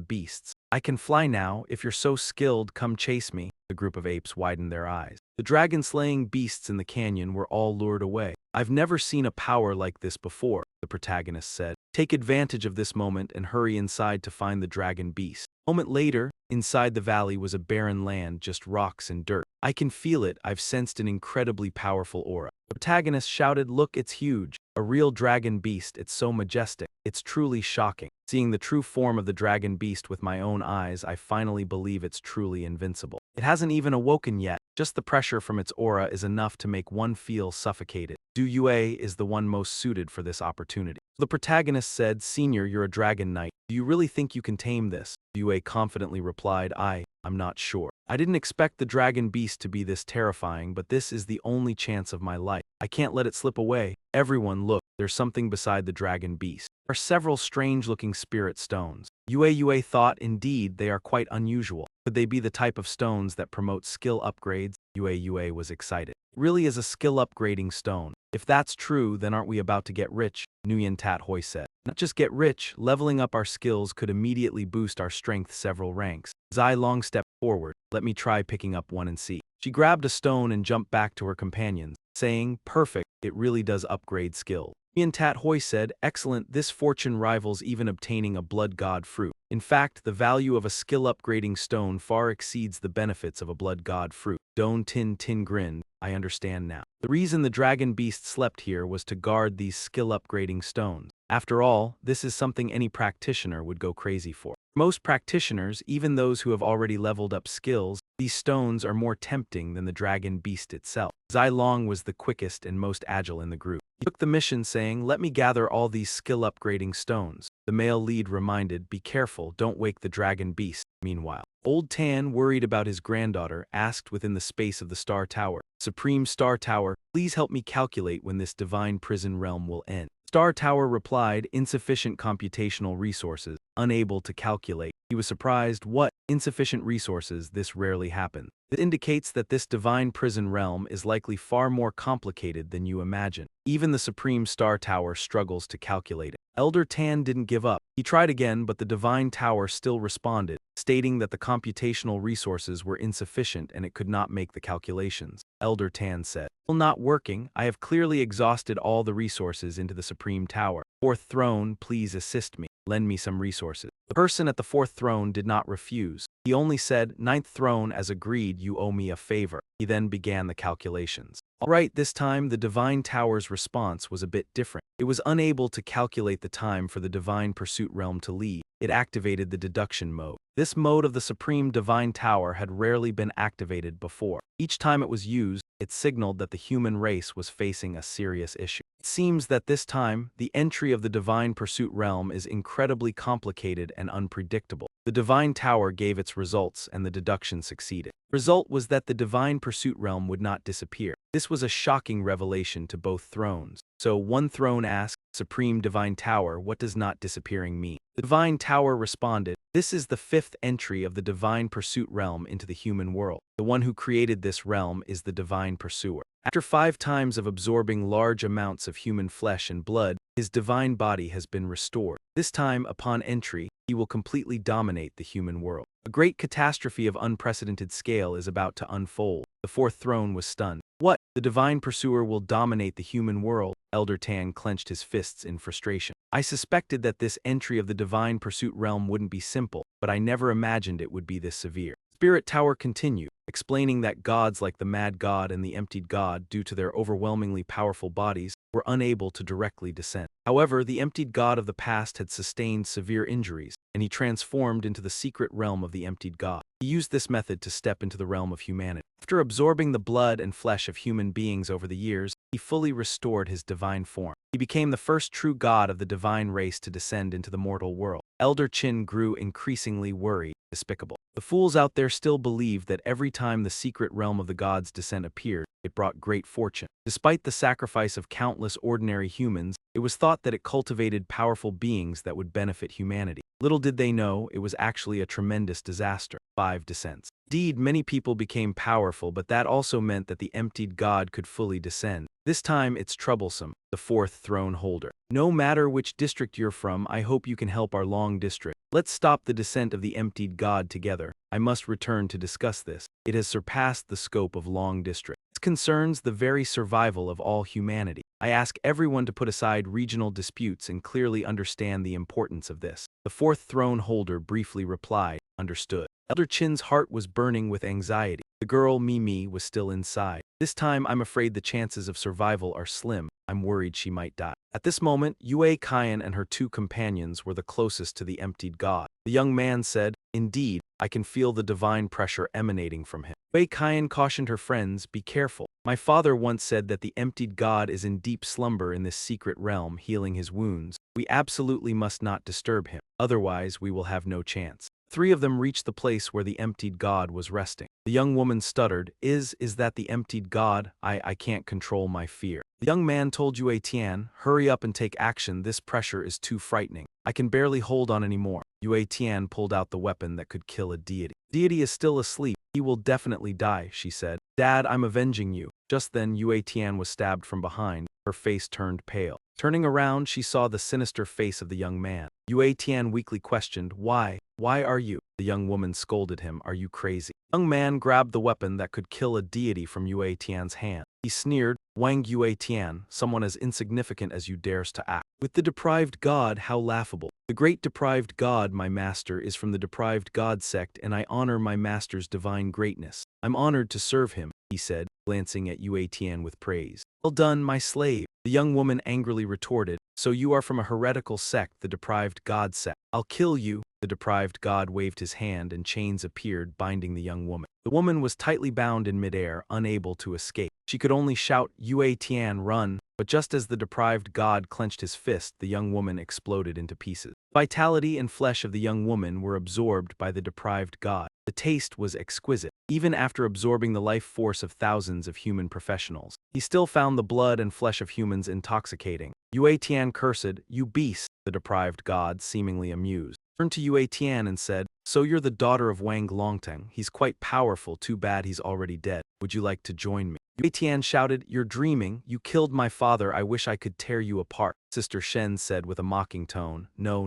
beasts. I can fly now. If you're so skilled, come chase me. The group of apes widened their eyes. The dragon-slaying beasts in the canyon were all lured away. I've never seen a power like this before, the protagonist said. Take advantage of this moment and hurry inside to find the dragon beast. A moment later, inside the valley was a barren land, just rocks and dirt. I can feel it. I've sensed an incredibly powerful aura. The protagonist shouted, look, it's huge. A real dragon beast. It's so majestic. It's truly shocking. Seeing the true form of the dragon beast with my own eyes, I finally believe it's truly invincible. It hasn't even awoken yet. Just the pressure from its aura is enough to make one feel suffocated. Du Yue is the one most suited for this opportunity. The protagonist said, Senior, you're a dragon knight. Do you really think you can tame this? Du Yue confidently replied, I'm not sure. I didn't expect the dragon beast to be this terrifying, but this is the only chance of my life. I can't let it slip away. Everyone, look, there's something beside the dragon beast. There are several strange-looking spirit stones. Yue thought, indeed, they are quite unusual. Could they be the type of stones that promote skill upgrades? Yue was excited. It really is a skill upgrading stone. If that's true, then aren't we about to get rich? Nguyen Tat Hoi said. Not just get rich, leveling up our skills could immediately boost our strength several ranks. Zai Long stepped forward. Let me try picking up one and see. She grabbed a stone and jumped back to her companions, saying, perfect, it really does upgrade skill. Nguyen Tat Hoi said, excellent, this fortune rivals even obtaining a blood god fruit. In fact, the value of a skill upgrading stone far exceeds the benefits of a blood god fruit. Don Tin Tin grinned. I understand now. The reason the dragon beast slept here was to guard these skill upgrading stones. After all, this is something any practitioner would go crazy for. Most practitioners, even those who have already leveled up skills, these stones are more tempting than the dragon beast itself. Zai Long was the quickest and most agile in the group. He took the mission saying, let me gather all these skill upgrading stones. The male lead reminded, be careful, don't wake the dragon beast. Meanwhile, Old Tan, worried about his granddaughter, asked within the space of the Star Tower, Supreme Star Tower, please help me calculate when this divine prison realm will end. Star Tower replied, insufficient computational resources, unable to calculate. He was surprised, what? Insufficient resources, this rarely happens. It indicates that this divine prison realm is likely far more complicated than you imagine. Even the Supreme Star Tower struggles to calculate it. Elder Tan didn't give up. He tried again, but the divine tower still responded, stating that the computational resources were insufficient and it could not make the calculations. Elder Tan said, still not working. I have clearly exhausted all the resources into the Supreme Tower. Fourth Throne, please assist me. Lend me some resources. The person at the fourth throne did not refuse. He only said, "Ninth throne, as agreed, you owe me a favor." He then began the calculations. Alright, this time the Divine Tower's response was a bit different. It was unable to calculate the time for the Divine Pursuit realm to leave. It activated the deduction mode. This mode of the Supreme Divine Tower had rarely been activated before. Each time it was used, it signaled that the human race was facing a serious issue. It seems that this time, the entry of the Divine Pursuit realm is incredibly complicated and unpredictable. The Divine Tower gave its results and the deduction succeeded. The result was that the Divine Pursuit realm would not disappear. This was a shocking revelation to both thrones. So one throne asked, "Supreme Divine Tower, what does not disappearing mean?" The Divine Tower responded, "This is the fifth entry of the Divine Pursuit realm into the human world. The one who created this realm is the Divine Pursuer. After 5 times of absorbing large amounts of human flesh and blood, his divine body has been restored. This time, upon entry, he will completely dominate the human world. A great catastrophe of unprecedented scale is about to unfold." The fourth throne was stunned. "What? The Divine Pursuer will dominate the human world?" Elder Tan clenched his fists in frustration. "I suspected that this entry of the Divine Pursuit realm wouldn't be simple, but I never imagined it would be this severe." Spirit Tower continued, explaining that gods like the Mad God and the Emptied God, due to their overwhelmingly powerful bodies, were unable to directly descend. However, the Emptied God of the past had sustained severe injuries, and he transformed into the secret realm of the Emptied God. He used this method to step into the realm of humanity. After absorbing the blood and flesh of human beings over the years, he fully restored his divine form. He became the first true god of the divine race to descend into the mortal world. Elder Qin grew increasingly worried, despicable. The fools out there still believed that every time the secret realm of the gods' descent appeared, it brought great fortune. Despite the sacrifice of countless ordinary humans, it was thought that it cultivated powerful beings that would benefit humanity. Little did they know, it was actually a tremendous disaster. 5 descents. Indeed, many people became powerful, but that also meant that the Emptied God could fully descend. This time, it's troublesome. The fourth throne holder. "No matter which district you're from, I hope you can help our long district. Let's stop the descent of the Emptied God together. I must return to discuss this. It has surpassed the scope of Long District. It concerns the very survival of all humanity. I ask everyone to put aside regional disputes and clearly understand the importance of this." The fourth throne holder briefly replied, "Understood." Elder Qin's heart was burning with anxiety. The girl Mimi was still inside. "This time I'm afraid the chances of survival are slim. I'm worried she might die." At this moment, Yue Qian and her 2 companions were the closest to the Emptied God. The young man said, "Indeed, I can feel the divine pressure emanating from him." Yue Qian cautioned her friends, "Be careful. My father once said that the Emptied God is in deep slumber in this secret realm, healing his wounds. We absolutely must not disturb him. Otherwise, we will have no chance." 3 of them reached the place where the Emptied God was resting. The young woman stuttered, Is that the Emptied God? I can't control my fear." The young man told Yue Tian, "Hurry up and take action, this pressure is too frightening. I can barely hold on anymore." Yue Tian pulled out the weapon that could kill a deity. "Deity is still asleep. He will definitely die," she said. "Dad, I'm avenging you." Just then Yue Tian was stabbed from behind. Her face turned pale. Turning around, she saw the sinister face of the young man. Yue Tian weakly questioned, Why are you?" The young woman scolded him, "Are you crazy?" The young man grabbed the weapon that could kill a deity from Yue Tian's hand. He sneered, "Wang Yue Tian, someone as insignificant as you dares to act with the deprived god, how laughable. The great deprived god, my master, is from the deprived god sect, and I honor my master's divine greatness. I'm honored to serve him," he said, glancing at Yue Tian with praise. "Well done, my slave." The young woman angrily retorted, "So you are from a heretical sect, the deprived god sect. I'll kill you." The deprived god waved his hand and chains appeared, binding the young woman. The woman was tightly bound in midair, unable to escape. She could only shout, "Yue Tian, run!" But just as the deprived god clenched his fist, the young woman exploded into pieces. Vitality and flesh of the young woman were absorbed by the deprived god. The taste was exquisite. Even after absorbing the life force of thousands of human professionals, he still found the blood and flesh of humans intoxicating. Yue Tian cursed, "You beast!" The deprived god, seemingly amused, turned to Yue Tian and said, "So you're the daughter of Wang Longteng. He's quite powerful, too bad he's already dead. Would you like to join me?" Yue Tian shouted, "You're dreaming. You killed my father. I wish I could tear you apart." Sister Shen said with a mocking tone, No,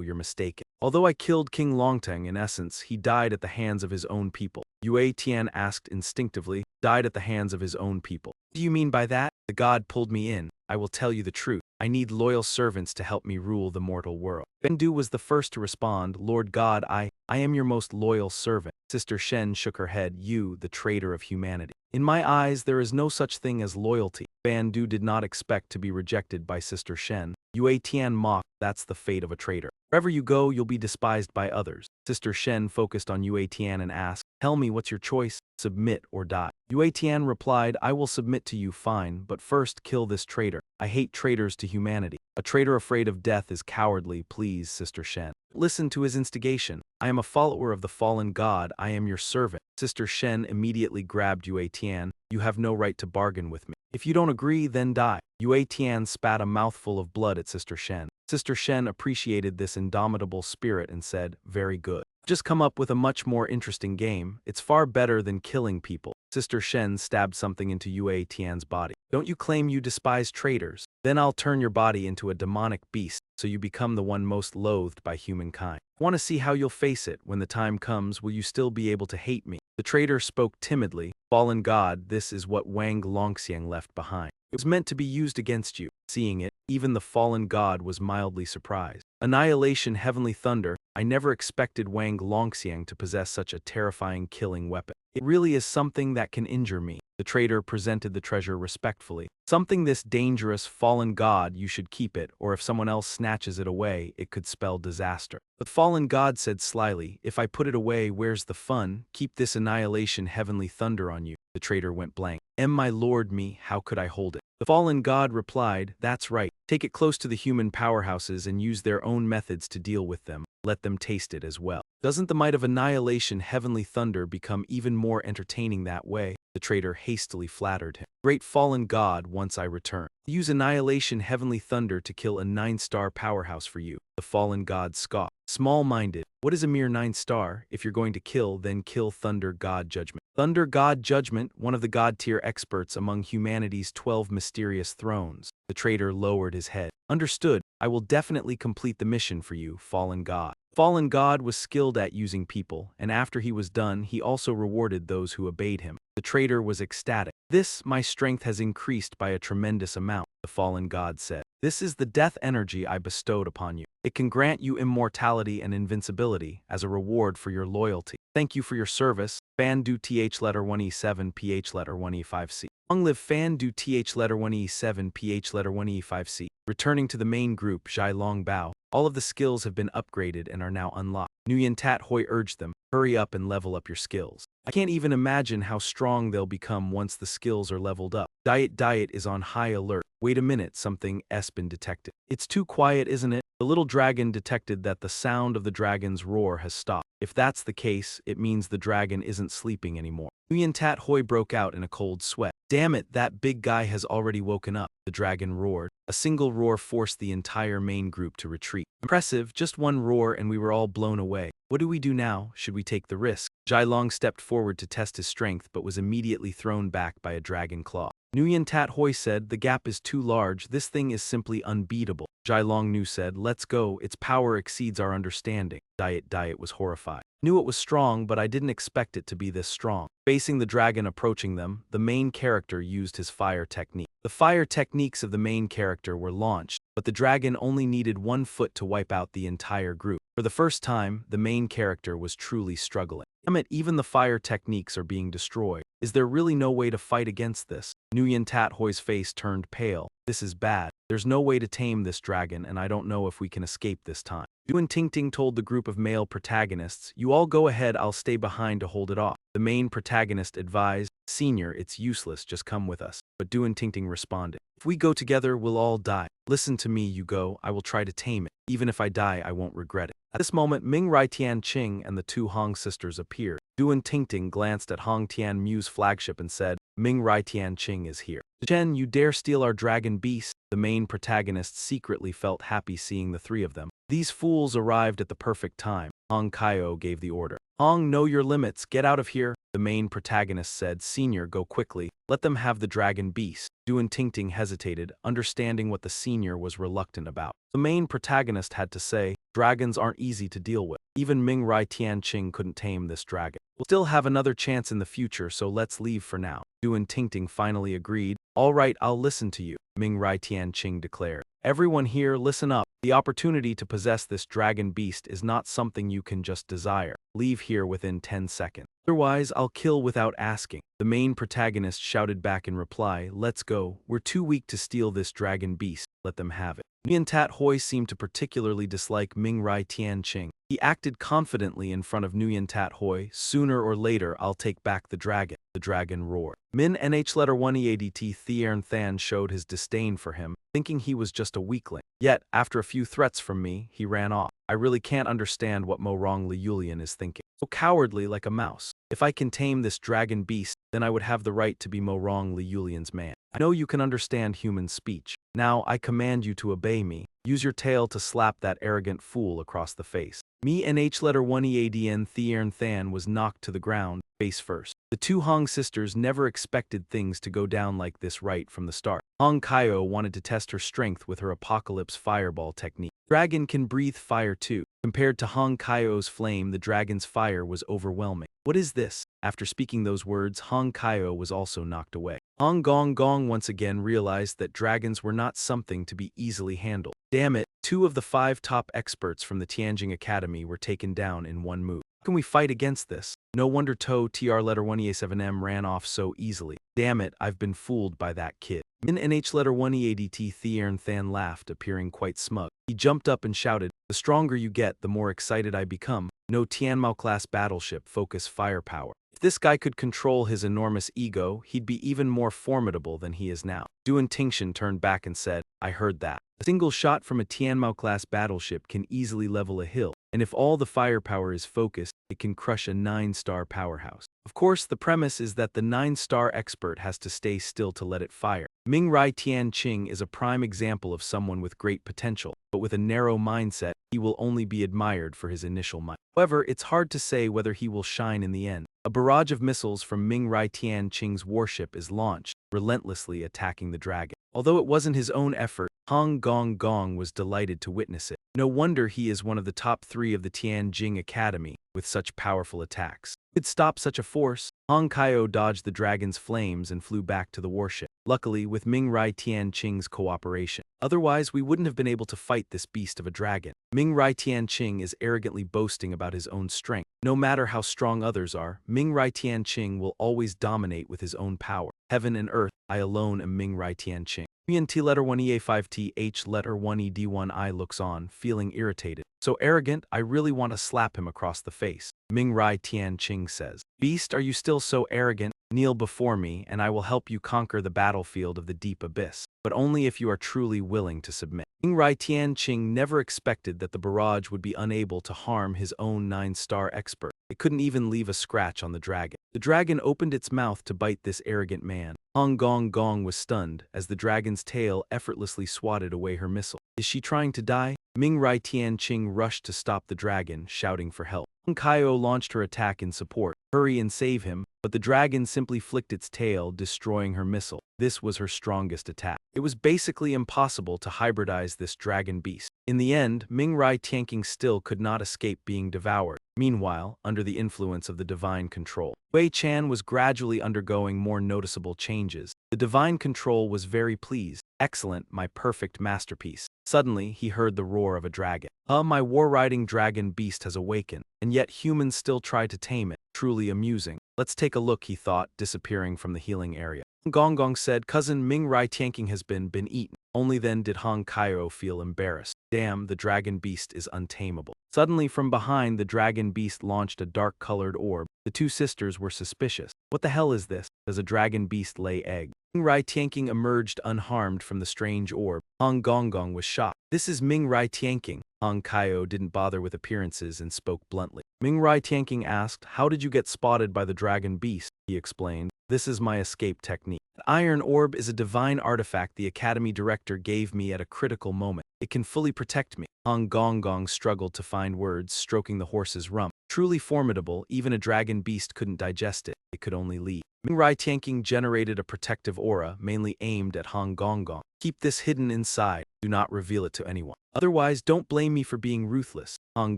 you're mistaken. Although I killed King Longteng, in essence, he died at the hands of his own people." Yue Tian asked instinctively, "Died at the hands of his own people?" do you mean by that? The god pulled me in. I will tell you the truth. I need loyal servants to help me rule the mortal world. Bendu was the first to respond. Lord God, I am your most loyal servant. Sister Shen shook her head. You, the traitor of humanity. In my eyes, there is no such thing as loyalty. Bandu did not expect to be rejected by Sister Shen. Yue Tian mocked. That's the fate of a traitor. Wherever you go, you'll be despised by others. Sister Shen focused on Yue Tian and asked, tell me what's your choice, submit or die. Yue Tian replied, I will submit to you, fine, but first kill this traitor. I hate traitors to humanity. A traitor afraid of death is cowardly, please, Sister Shen. Listen to his instigation. I am a follower of the fallen god, I am your servant. Sister Shen immediately grabbed Yue Tian. You have no right to bargain with me. If you don't agree, then die. Yue Tian spat a mouthful of blood at Sister Shen. Sister Shen appreciated this indomitable spirit and said, very good. Just come up with a much more interesting game. It's far better than killing people. Sister Shen stabbed something into Yue Tian's body. Don't you claim you despise traitors? Then I'll turn your body into a demonic beast, so you become the one most loathed by humankind. Want to see how you'll face it when the time comes? Will you still be able to hate me? The traitor spoke timidly. Fallen god, this is what Wang Longxiang left behind. It was meant to be used against you. Seeing it, even the fallen god was mildly surprised. Annihilation, heavenly thunder. I never expected Wang Longxiang to possess such a terrifying killing weapon. It really is something that can injure me. The traitor presented the treasure respectfully. Something this dangerous, fallen god, you should keep it, or if someone else snatches it away, it could spell disaster. But fallen god said slyly, if I put it away, where's the fun? Keep this annihilation, heavenly thunder on you. The traitor went blank. My lord me, how could I hold it? The fallen god replied, that's right. Take it close to the human powerhouses and use their own methods to deal with them. Let them taste it as well. Doesn't the might of annihilation, heavenly thunder, become even more entertaining that way? The traitor hastily flattered him. Great fallen god, once I return. Use annihilation, heavenly thunder to kill a 9-star powerhouse for you. The fallen god scoffed. Small-minded. What is a mere 9-star? If you're going to kill, then kill Thunder God Judgment. Thunder God Judgment, one of the god-tier experts among humanity's 12 mysterious thrones. The traitor lowered his head. Understood. I will definitely complete the mission for you, fallen god. Fallen god was skilled at using people, and after he was done, he also rewarded those who obeyed him. The traitor was ecstatic. This, my strength has increased by a tremendous amount, the fallen god said. This is the death energy I bestowed upon you. It can grant you immortality and invincibility as a reward for your loyalty. Thank you for your service. Fan du th letter 1e7 ph letter 1e5c. Long live Fan du th letter 1e7 ph letter 1e5c. Returning to the main group, Zhai Long Bao. All of the skills have been upgraded and are now unlocked. Nguyen Tat Hoi urged them, hurry up and level up your skills. I can't even imagine how strong they'll become once the skills are leveled up. Diet is on high alert. Wait a minute, something has been detected. It's too quiet, isn't it? The little dragon detected that the sound of the dragon's roar has stopped. If that's the case, it means the dragon isn't sleeping anymore. Nguyen Tat Hoi broke out in a cold sweat. Damn it, that big guy has already woken up. The dragon roared. A single roar forced the entire main group to retreat. Impressive, just one roar and we were all blown away. What do we do now? Should we take the risk? Zhai Long stepped forward to test his strength but was immediately thrown back by a dragon claw. Nguyen Tat Hoi said, the gap is too large, this thing is simply unbeatable. Zhai Long Nu said, let's go, its power exceeds our understanding. Diet was horrified. Knew it was strong, but I didn't expect it to be this strong. Facing the dragon approaching them, the main character used his fire technique. The fire techniques of the main character were launched, but the dragon only needed 1 foot to wipe out the entire group. For the first time, the main character was truly struggling. Damn it, even the fire techniques are being destroyed. Is there really no way to fight against this? Nguyen Tat Hoi's face turned pale. This is bad. There's no way to tame this dragon and I don't know if we can escape this time. Duan Tingting told the group of male protagonists, you all go ahead, I'll stay behind to hold it off. The main protagonist advised, Senior, it's useless, just come with us. But Duan Tingting responded, if we go together, we'll all die. Listen to me, you go, I will try to tame it. Even if I die, I won't regret it. At this moment, Ming Rai Tian Qing and the 2 Hong sisters appeared. Duan Tingting glanced at Hong Tian Mu's flagship and said, Ming Rai Tian Qing is here. Chen, you dare steal our dragon beast? The main protagonist secretly felt happy seeing the 3 of them. These fools arrived at the perfect time. Hong Kaio gave the order. Hong, know your limits, get out of here. The main protagonist said, Senior, go quickly. Let them have the dragon beast. Duan Tingting hesitated, understanding what the senior was reluctant about. The main protagonist had to say, dragons aren't easy to deal with. Even Ming Rai Tianqing couldn't tame this dragon. We'll still have another chance in the future, so let's leave for now. Duan Tingting finally agreed. All right, I'll listen to you, Ming Rai Tianqing declared. Everyone here, listen up. The opportunity to possess this dragon beast is not something you can just desire. Leave here within 10 seconds. Otherwise, I'll kill without asking. The main protagonist shouted back in reply, let's go. We're too weak to steal this dragon beast. Let them have it. Nguyen Tat Hoi seemed to particularly dislike Ming Rai Tianqing. He acted confidently in front of Nguyen Tat Hoi. Sooner or later, I'll take back the dragon. The dragon roared. Min Nh letter 1 Eadt Thiern Than showed his disdain for him, thinking he was just a weakling. Yet, after a few threats from me, he ran off. I really can't understand what Mu Rong Li Yulian is thinking. So cowardly like a mouse. If I can tame this dragon beast, then I would have the right to be Mu Rong Li Yulian's man. I know you can understand human speech. Now I command you to obey me. Use your tail to slap that arrogant fool across the face. Me Nh letter 1 Eadn Thiern Than was knocked to the ground, face first. The two Hong sisters never expected things to go down like this right from the start. Hong Kaio wanted to test her strength with her apocalypse fireball technique. Dragon can breathe fire too. Compared to Hong Kaio's flame, the dragon's fire was overwhelming. What is this? After speaking those words, Hong Kaio was also knocked away. Hong Gong Gong once again realized that dragons were not something to be easily handled. Damn it, 2 of the 5 top experts from the Tianjing Academy were taken down in one move. How can we fight against this? No wonder To TR letter 1 EA7M ran off so easily. Damn it, I've been fooled by that kid. Min Nh letter 1 Eadt Thiern Than laughed, appearing quite smug. He jumped up and shouted, the stronger you get, the more excited I become. No Tianmao class battleship, focus firepower. If this guy could control his enormous ego, he'd be even more formidable than he is now. Duan Tingshan turned back and said, I heard that. A single shot from a Tianmao class battleship can easily level a hill, and if all the firepower is focused, it can crush a 9-star powerhouse. Of course, the premise is that the 9-star expert has to stay still to let it fire. Ming Rai Tianqing is a prime example of someone with great potential, but with a narrow mindset, he will only be admired for his initial might. However, it's hard to say whether he will shine in the end. A barrage of missiles from Ming Rai Tianqing's warship is launched, relentlessly attacking the dragon. Although it wasn't his own effort, Hong Gong Gong was delighted to witness it. No wonder he is one of the top 3 of the Tianjing Academy, with such powerful attacks. Could stop such a force? Hong Kaio dodged the dragon's flames and flew back to the warship, luckily with Ming Rai Tianqing's cooperation. Otherwise, we wouldn't have been able to fight this beast of a dragon. Ming Rai Tianqing is arrogantly boasting about his own strength. No matter how strong others are, Ming Rai Tianqing will always dominate with his own power. Heaven and earth, I alone am Ming Rai Tianqing. T letter 1 EA5T H letter 1 ED1I looks on, feeling irritated. So arrogant, I really want to slap him across the face. Ming Rai Tianqing says, Beast, are you still so arrogant? Kneel before me, and I will help you conquer the battlefield of the deep abyss, but only if you are truly willing to submit. Ming Rai Tianqing never expected that the barrage would be unable to harm his own 9-star expert. It couldn't even leave a scratch on the dragon. The dragon opened its mouth to bite this arrogant man. Hong Gong Gong was stunned as the dragon's tail effortlessly swatted away her missile. Is she trying to die? Ming Rai Tianqing rushed to stop the dragon, shouting for help. Hong Kaio launched her attack in support. Hurry and save him, but the dragon simply flicked its tail, destroying her missile. This was her strongest attack. It was basically impossible to hybridize this dragon beast. In the end, Ming Rai Tianqing still could not escape being devoured. Meanwhile, under the influence of the divine control, Wei Chan was gradually undergoing more noticeable changes. The divine control was very pleased. Excellent, my perfect masterpiece. Suddenly, he heard the roar of a dragon. My war-riding dragon beast has awakened, and yet humans still try to tame it. Truly amusing. Let's take a look, he thought, disappearing from the healing area. Gong Gong said, Cousin Ming Rai Tianqing has been eaten. Only then did Hong Kaio feel embarrassed. Damn, the dragon beast is untamable. Suddenly from behind, the dragon beast launched a dark-colored orb. The 2 sisters were suspicious. What the hell is this? Does a dragon beast lay eggs? Ming Rai Tianqing emerged unharmed from the strange orb. Hong Gong Gong was shocked. This is Ming Rai Tianqing. Hong Kaio didn't bother with appearances and spoke bluntly. Ming Rai Tianqing asked, How did you get spotted by the dragon beast? He explained, This is my escape technique. An iron orb is a divine artifact the Academy director gave me at a critical moment. It can fully protect me. Hong Gong Gong struggled to find words, stroking the horse's rump. Truly formidable, even a dragon beast couldn't digest it. It could only lead. Ming Rai Tianqing generated a protective aura, mainly aimed at Hong Gong Gong. Keep this hidden inside. Do not reveal it to anyone. Otherwise, don't blame me for being ruthless. Hong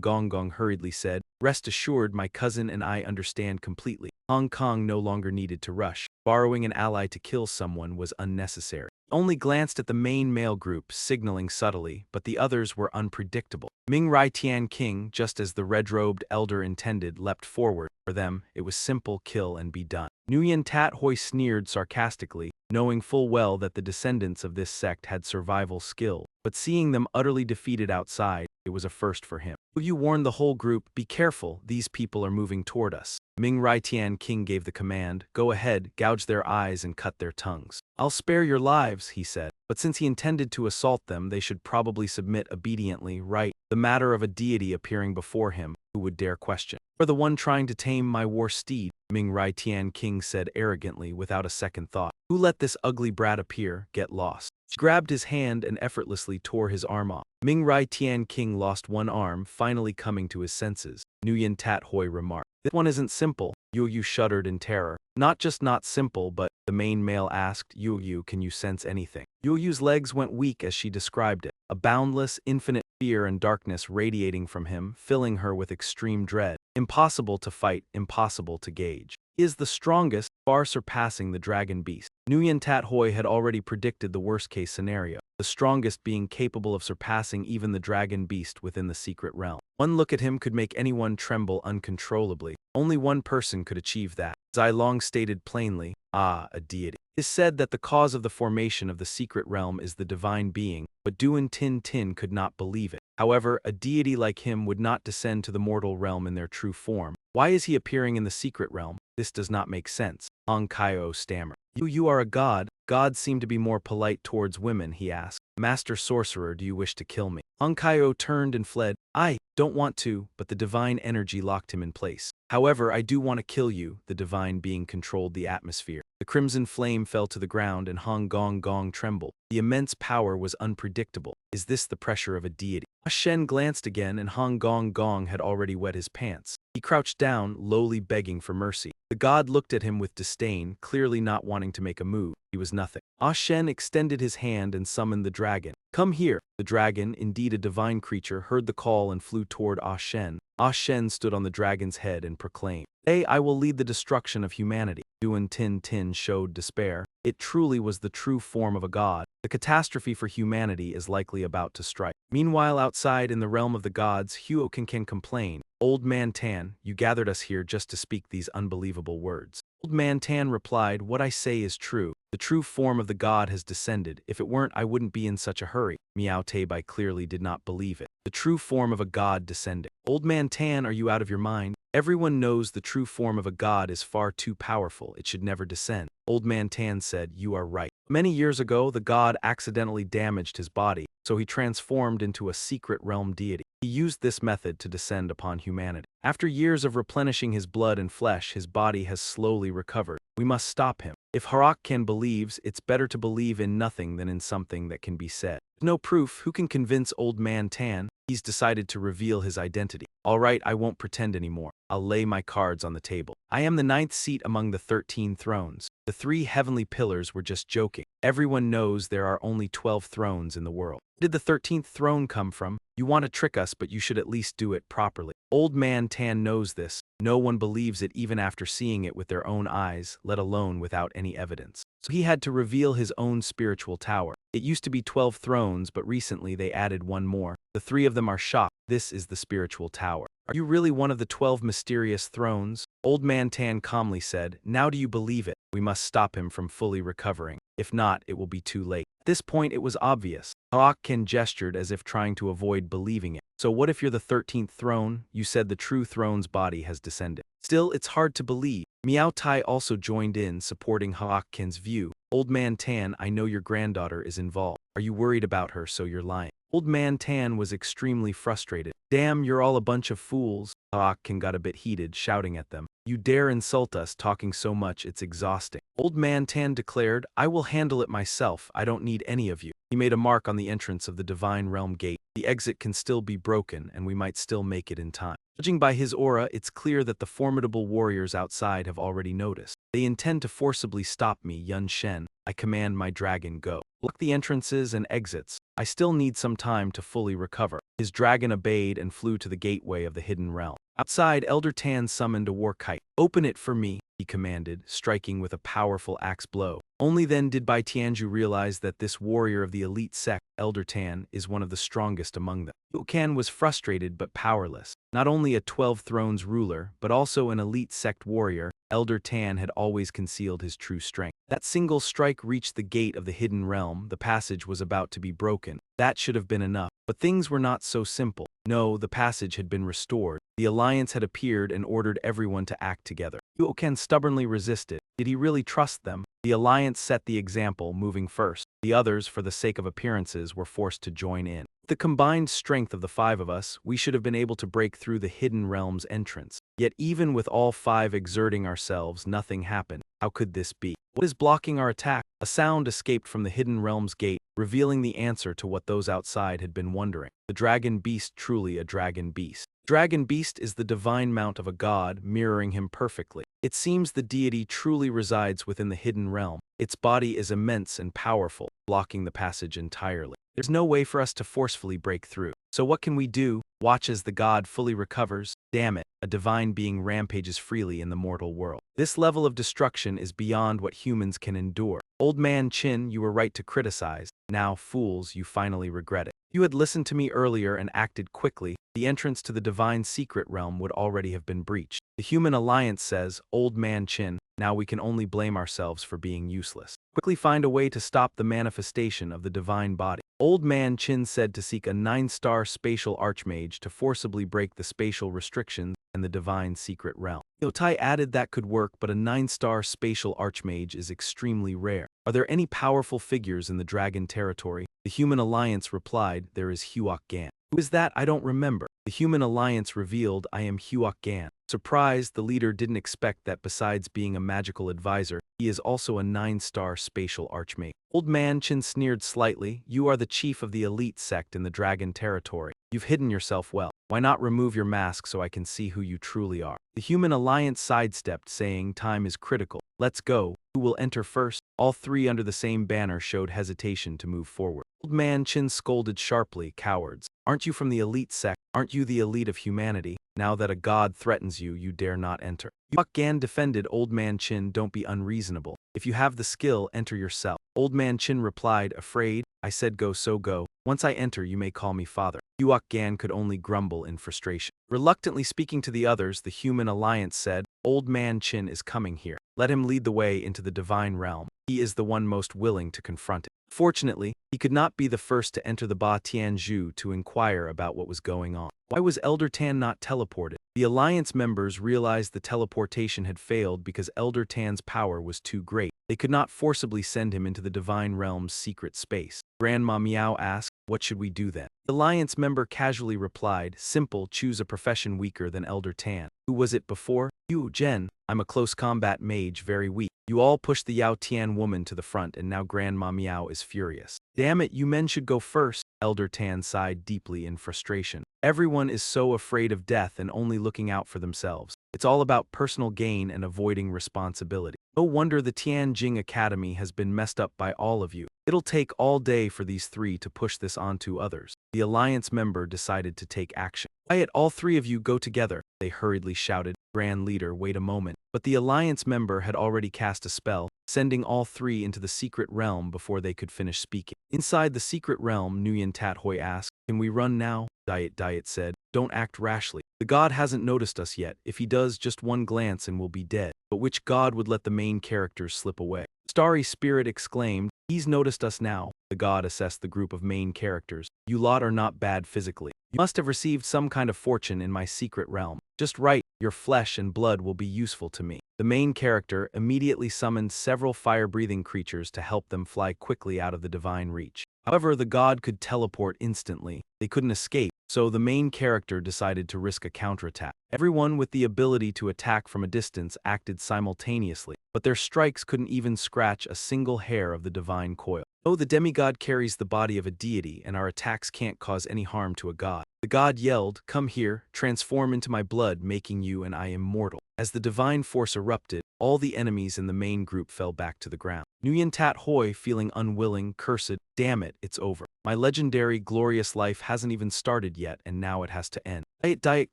Gong hurriedly said. Rest assured, my cousin and I understand completely. Hong Kong no longer needed to rush. Borrowing an ally to kill someone was unnecessary. Only glanced at the main male group, signaling subtly, but the others were unpredictable. Ming Rai Tian King, just as the red-robed elder intended, leapt forward. For them, it was simple: kill and be done. Nguyen Tat Hoi sneered sarcastically, knowing full well that the descendants of this sect had survival skill, but seeing them utterly defeated outside, it was a first for him. You warned the whole group, be careful, these people are moving toward us. Ming Rai Tian King gave the command, go ahead, gouge their eyes and cut their tongues. I'll spare your lives, he said, but since he intended to assault them, they should probably submit obediently, right? The matter of a deity appearing before him, who would dare question? For the one trying to tame my war steed, Ming Rai Tian King said arrogantly without a second thought. Who let this ugly brat appear? Get lost. She grabbed his hand and effortlessly tore his arm off. Ming Rai Tian King lost one arm, finally coming to his senses. Nguyen Tat Hoi remarked. This one isn't simple. Yu shuddered in terror. Not just not simple, but, the main male asked, Yu, can you sense anything? Yu's legs went weak as she described it. A boundless, infinite fear and darkness radiating from him, filling her with extreme dread. Impossible to fight, impossible to gauge. He is the strongest, far surpassing the dragon beast. Nguyen Tat Hoi had already predicted the worst-case scenario, the strongest being capable of surpassing even the dragon beast within the secret realm. One look at him could make anyone tremble uncontrollably. Only one person could achieve that. Zai Long stated plainly, a deity. It is said that the cause of the formation of the secret realm is the divine being, but Duan Tin Tin could not believe it. However, a deity like him would not descend to the mortal realm in their true form. Why is he appearing in the secret realm? This does not make sense. Hong Kaio stammered. You are a god. Gods seem to be more polite towards women, he asked. Master Sorcerer, do you wish to kill me? Hong Kaio turned and fled. I don't want to, but the divine energy locked him in place. However, I do want to kill you. The divine being controlled the atmosphere. The crimson flame fell to the ground and Hong Gong trembled. The immense power was unpredictable. Is this the pressure of a deity? Shen glanced again and Hong Gong had already wet his pants. He crouched down, lowly begging for mercy. The god looked at him with disdain, clearly not wanting to make a move. He was nothing. Shen extended his hand and summoned the dragon. Come here. The dragon, indeed a divine creature, heard the call and flew toward Shen. Shen stood on the dragon's head and proclaimed, Today I will lead the destruction of humanity. Duan Tin Tin showed despair. It truly was the true form of a god. The catastrophe for humanity is likely about to strike. Meanwhile, outside in the realm of the gods, Huo can complain. Old Man Tan, you gathered us here just to speak these unbelievable words. Old Man Tan replied, what I say is true. The true form of the god has descended. If it weren't, I wouldn't be in such a hurry. Miao Teibai clearly did not believe it. The true form of a god descending. Old Man Tan, are you out of your mind? Everyone knows the true form of a god is far too powerful. It should never descend. Old Man Tan said, you are right. Many years ago, the god accidentally damaged his body, so he transformed into a secret realm deity. He used this method to descend upon humanity. After years of replenishing his blood and flesh, his body has slowly recovered. We must stop him. If Harak believes, it's better to believe in nothing than in something that can be said. No proof. Who can convince Old Man Tan? He's decided to reveal his identity. All right, I won't pretend anymore. I'll lay my cards on the table. I am the 9th seat among the 13 thrones. The 3 heavenly pillars were just joking. Everyone knows there are only 12 thrones in the world. Where did the 13th throne come from? You want to trick us, but you should at least do it properly. Old Man Tan knows this. No one believes it even after seeing it with their own eyes, let alone without any evidence. So he had to reveal his own spiritual tower. It used to be 12 thrones, but recently they added one more. The 3 of them are shocked. This is the spiritual tower. Are you really one of the 12 mysterious thrones? Old Man Tan calmly said, now do you believe it? We must stop him from fully recovering. If not, it will be too late. At this point it was obvious. Harak gestured as if trying to avoid believing it. So what if you're the 13th throne? You said the true throne's body has descended. Still, it's hard to believe. Miao Tai also joined in, supporting Harak's view. Old Man Tan, I know your granddaughter is involved. Are you worried about her, so you're lying? Old Man Tan was extremely frustrated. Damn, you're all a bunch of fools. Harak got a bit heated, shouting at them. You dare insult us, talking so much it's exhausting. Old Man Tan declared, I will handle it myself. I don't need any of you. He made a mark on the entrance of the Divine Realm gate. The exit can still be broken, and we might still make it in time. Judging by his aura, it's clear that the formidable warriors outside have already noticed. They intend to forcibly stop me, Yun Shen. I command my dragon go. Block the entrances and exits. I still need some time to fully recover. His dragon obeyed and flew to the gateway of the hidden realm. Outside, Elder Tan summoned a war kite. "Open it for me," he commanded, striking with a powerful axe blow. Only then did Bai Tianju realize that this warrior of the elite sect, Elder Tan, is one of the strongest among them. Liu Kan was frustrated but powerless. Not only a 12 Thrones ruler, but also an elite sect warrior, Elder Tan had always concealed his true strength. That single strike reached the gate of the hidden realm. The passage was about to be broken. That should have been enough. But things were not so simple. No, the passage had been restored. The alliance had appeared and ordered everyone to act together. Liu Kan stubbornly resisted. Did he really trust them? The alliance set the example, moving first. The others, for the sake of appearances, were forced to join in. With the combined strength of the 5 of us, we should have been able to break through the hidden realm's entrance. Yet even with all 5 exerting ourselves, nothing happened. How could this be? What is blocking our attack? A sound escaped from the hidden realm's gate, revealing the answer to what those outside had been wondering. The dragon beast, truly a dragon beast. Dragon beast is the divine mount of a god, mirroring him perfectly. It seems the deity truly resides within the hidden realm. Its body is immense and powerful, blocking the passage entirely. There's no way for us to forcefully break through. So what can we do? Watch as the god fully recovers? Damn it, a divine being rampages freely in the mortal world. This level of destruction is beyond what humans can endure. Old man Qin, you were right to criticize. Now, fools, you finally regret it. You had listened to me earlier and acted quickly. The entrance to the divine secret realm would already have been breached. The human alliance says, Old man Qin, now we can only blame ourselves for being useless. Quickly find a way to stop the manifestation of the divine body. Old man Qin said to seek a 9-star spatial archmage to forcibly break the spatial restrictions and the divine secret realm. Yotai added that could work, but a 9-star spatial archmage is extremely rare. Are there any powerful figures in the dragon territory? The human alliance replied, there is Huok Gan. Who is that? I don't remember. The human alliance revealed, I am Huok Gan. Surprised, the leader didn't expect that besides being a magical advisor, he is also a 9-star spatial archmage. Old man Qin sneered slightly, you are the chief of the elite sect in the dragon territory. You've hidden yourself well. Why not remove your mask so I can see who you truly are? The human alliance sidestepped, saying, time is critical. Let's go. Who will enter first? All 3 under the same banner showed hesitation to move forward. Old man Qin scolded sharply, cowards. Aren't you from the elite sect? Aren't you the elite of humanity? Now that a god threatens you, you dare not enter. Huok Gan defended Old man Qin, don't be unreasonable. If you have the skill, enter yourself. Old man Qin replied, afraid? I said go so go. Once I enter, you may call me father. Huok Gan could only grumble in frustration. Reluctantly speaking to the others, the human alliance said, Old man Qin is coming here. Let him lead the way into the divine realm. He is the one most willing to confront it. Fortunately, he could not be the first to enter the Ba Tianju to inquire about what was going on. Why was Elder Tan not teleported? The alliance members realized the teleportation had failed because Elder Tan's power was too great. They could not forcibly send him into the divine realm's secret space. Grandma Meow asked, what should we do then? The alliance member casually replied, simple, choose a profession weaker than Elder Tan. Who was it before? You, Jen. I'm a close combat mage, very weak. You all pushed the Yao Tian woman to the front and now Grandma Meow is furious. Damn it, you men should go first. Elder Tan sighed deeply in frustration. Everyone is so afraid of death and only looking out for themselves. It's all about personal gain and avoiding responsibility. No wonder the Tianjing Academy has been messed up by all of you. It'll take all day for these 3 to push this onto others. The alliance member decided to take action. Quiet, all 3 of you go together, they hurriedly shouted. Grand leader, wait a moment. But the alliance member had already cast a spell, sending all 3 into the secret realm before they could finish speaking. Inside the secret realm, Nguyen Tat Hoi asked, can we run now? Diet said, don't act rashly. The god hasn't noticed us yet. If he does, just one glance and we'll be dead. But which god would let the main characters slip away? Starry Spirit exclaimed, he's noticed us now. The god assessed the group of main characters. You lot are not bad physically. You must have received some kind of fortune in my secret realm. Just right, your flesh and blood will be useful to me. The main character immediately summoned several fire-breathing creatures to help them fly quickly out of the divine reach. However, the god could teleport instantly. They couldn't escape, so the main character decided to risk a counterattack. Everyone with the ability to attack from a distance acted simultaneously, but their strikes couldn't even scratch a single hair of the divine coil. Oh, the demigod carries the body of a deity, and our attacks can't cause any harm to a god. The god yelled, "Come here, transform into my blood, making you and I immortal." As the divine force erupted, all the enemies in the main group fell back to the ground. Nguyen Tat Hoi, feeling unwilling, cursed, "Damn it, it's over. My legendary, glorious life hasn't even started yet, and now it has to end." Diet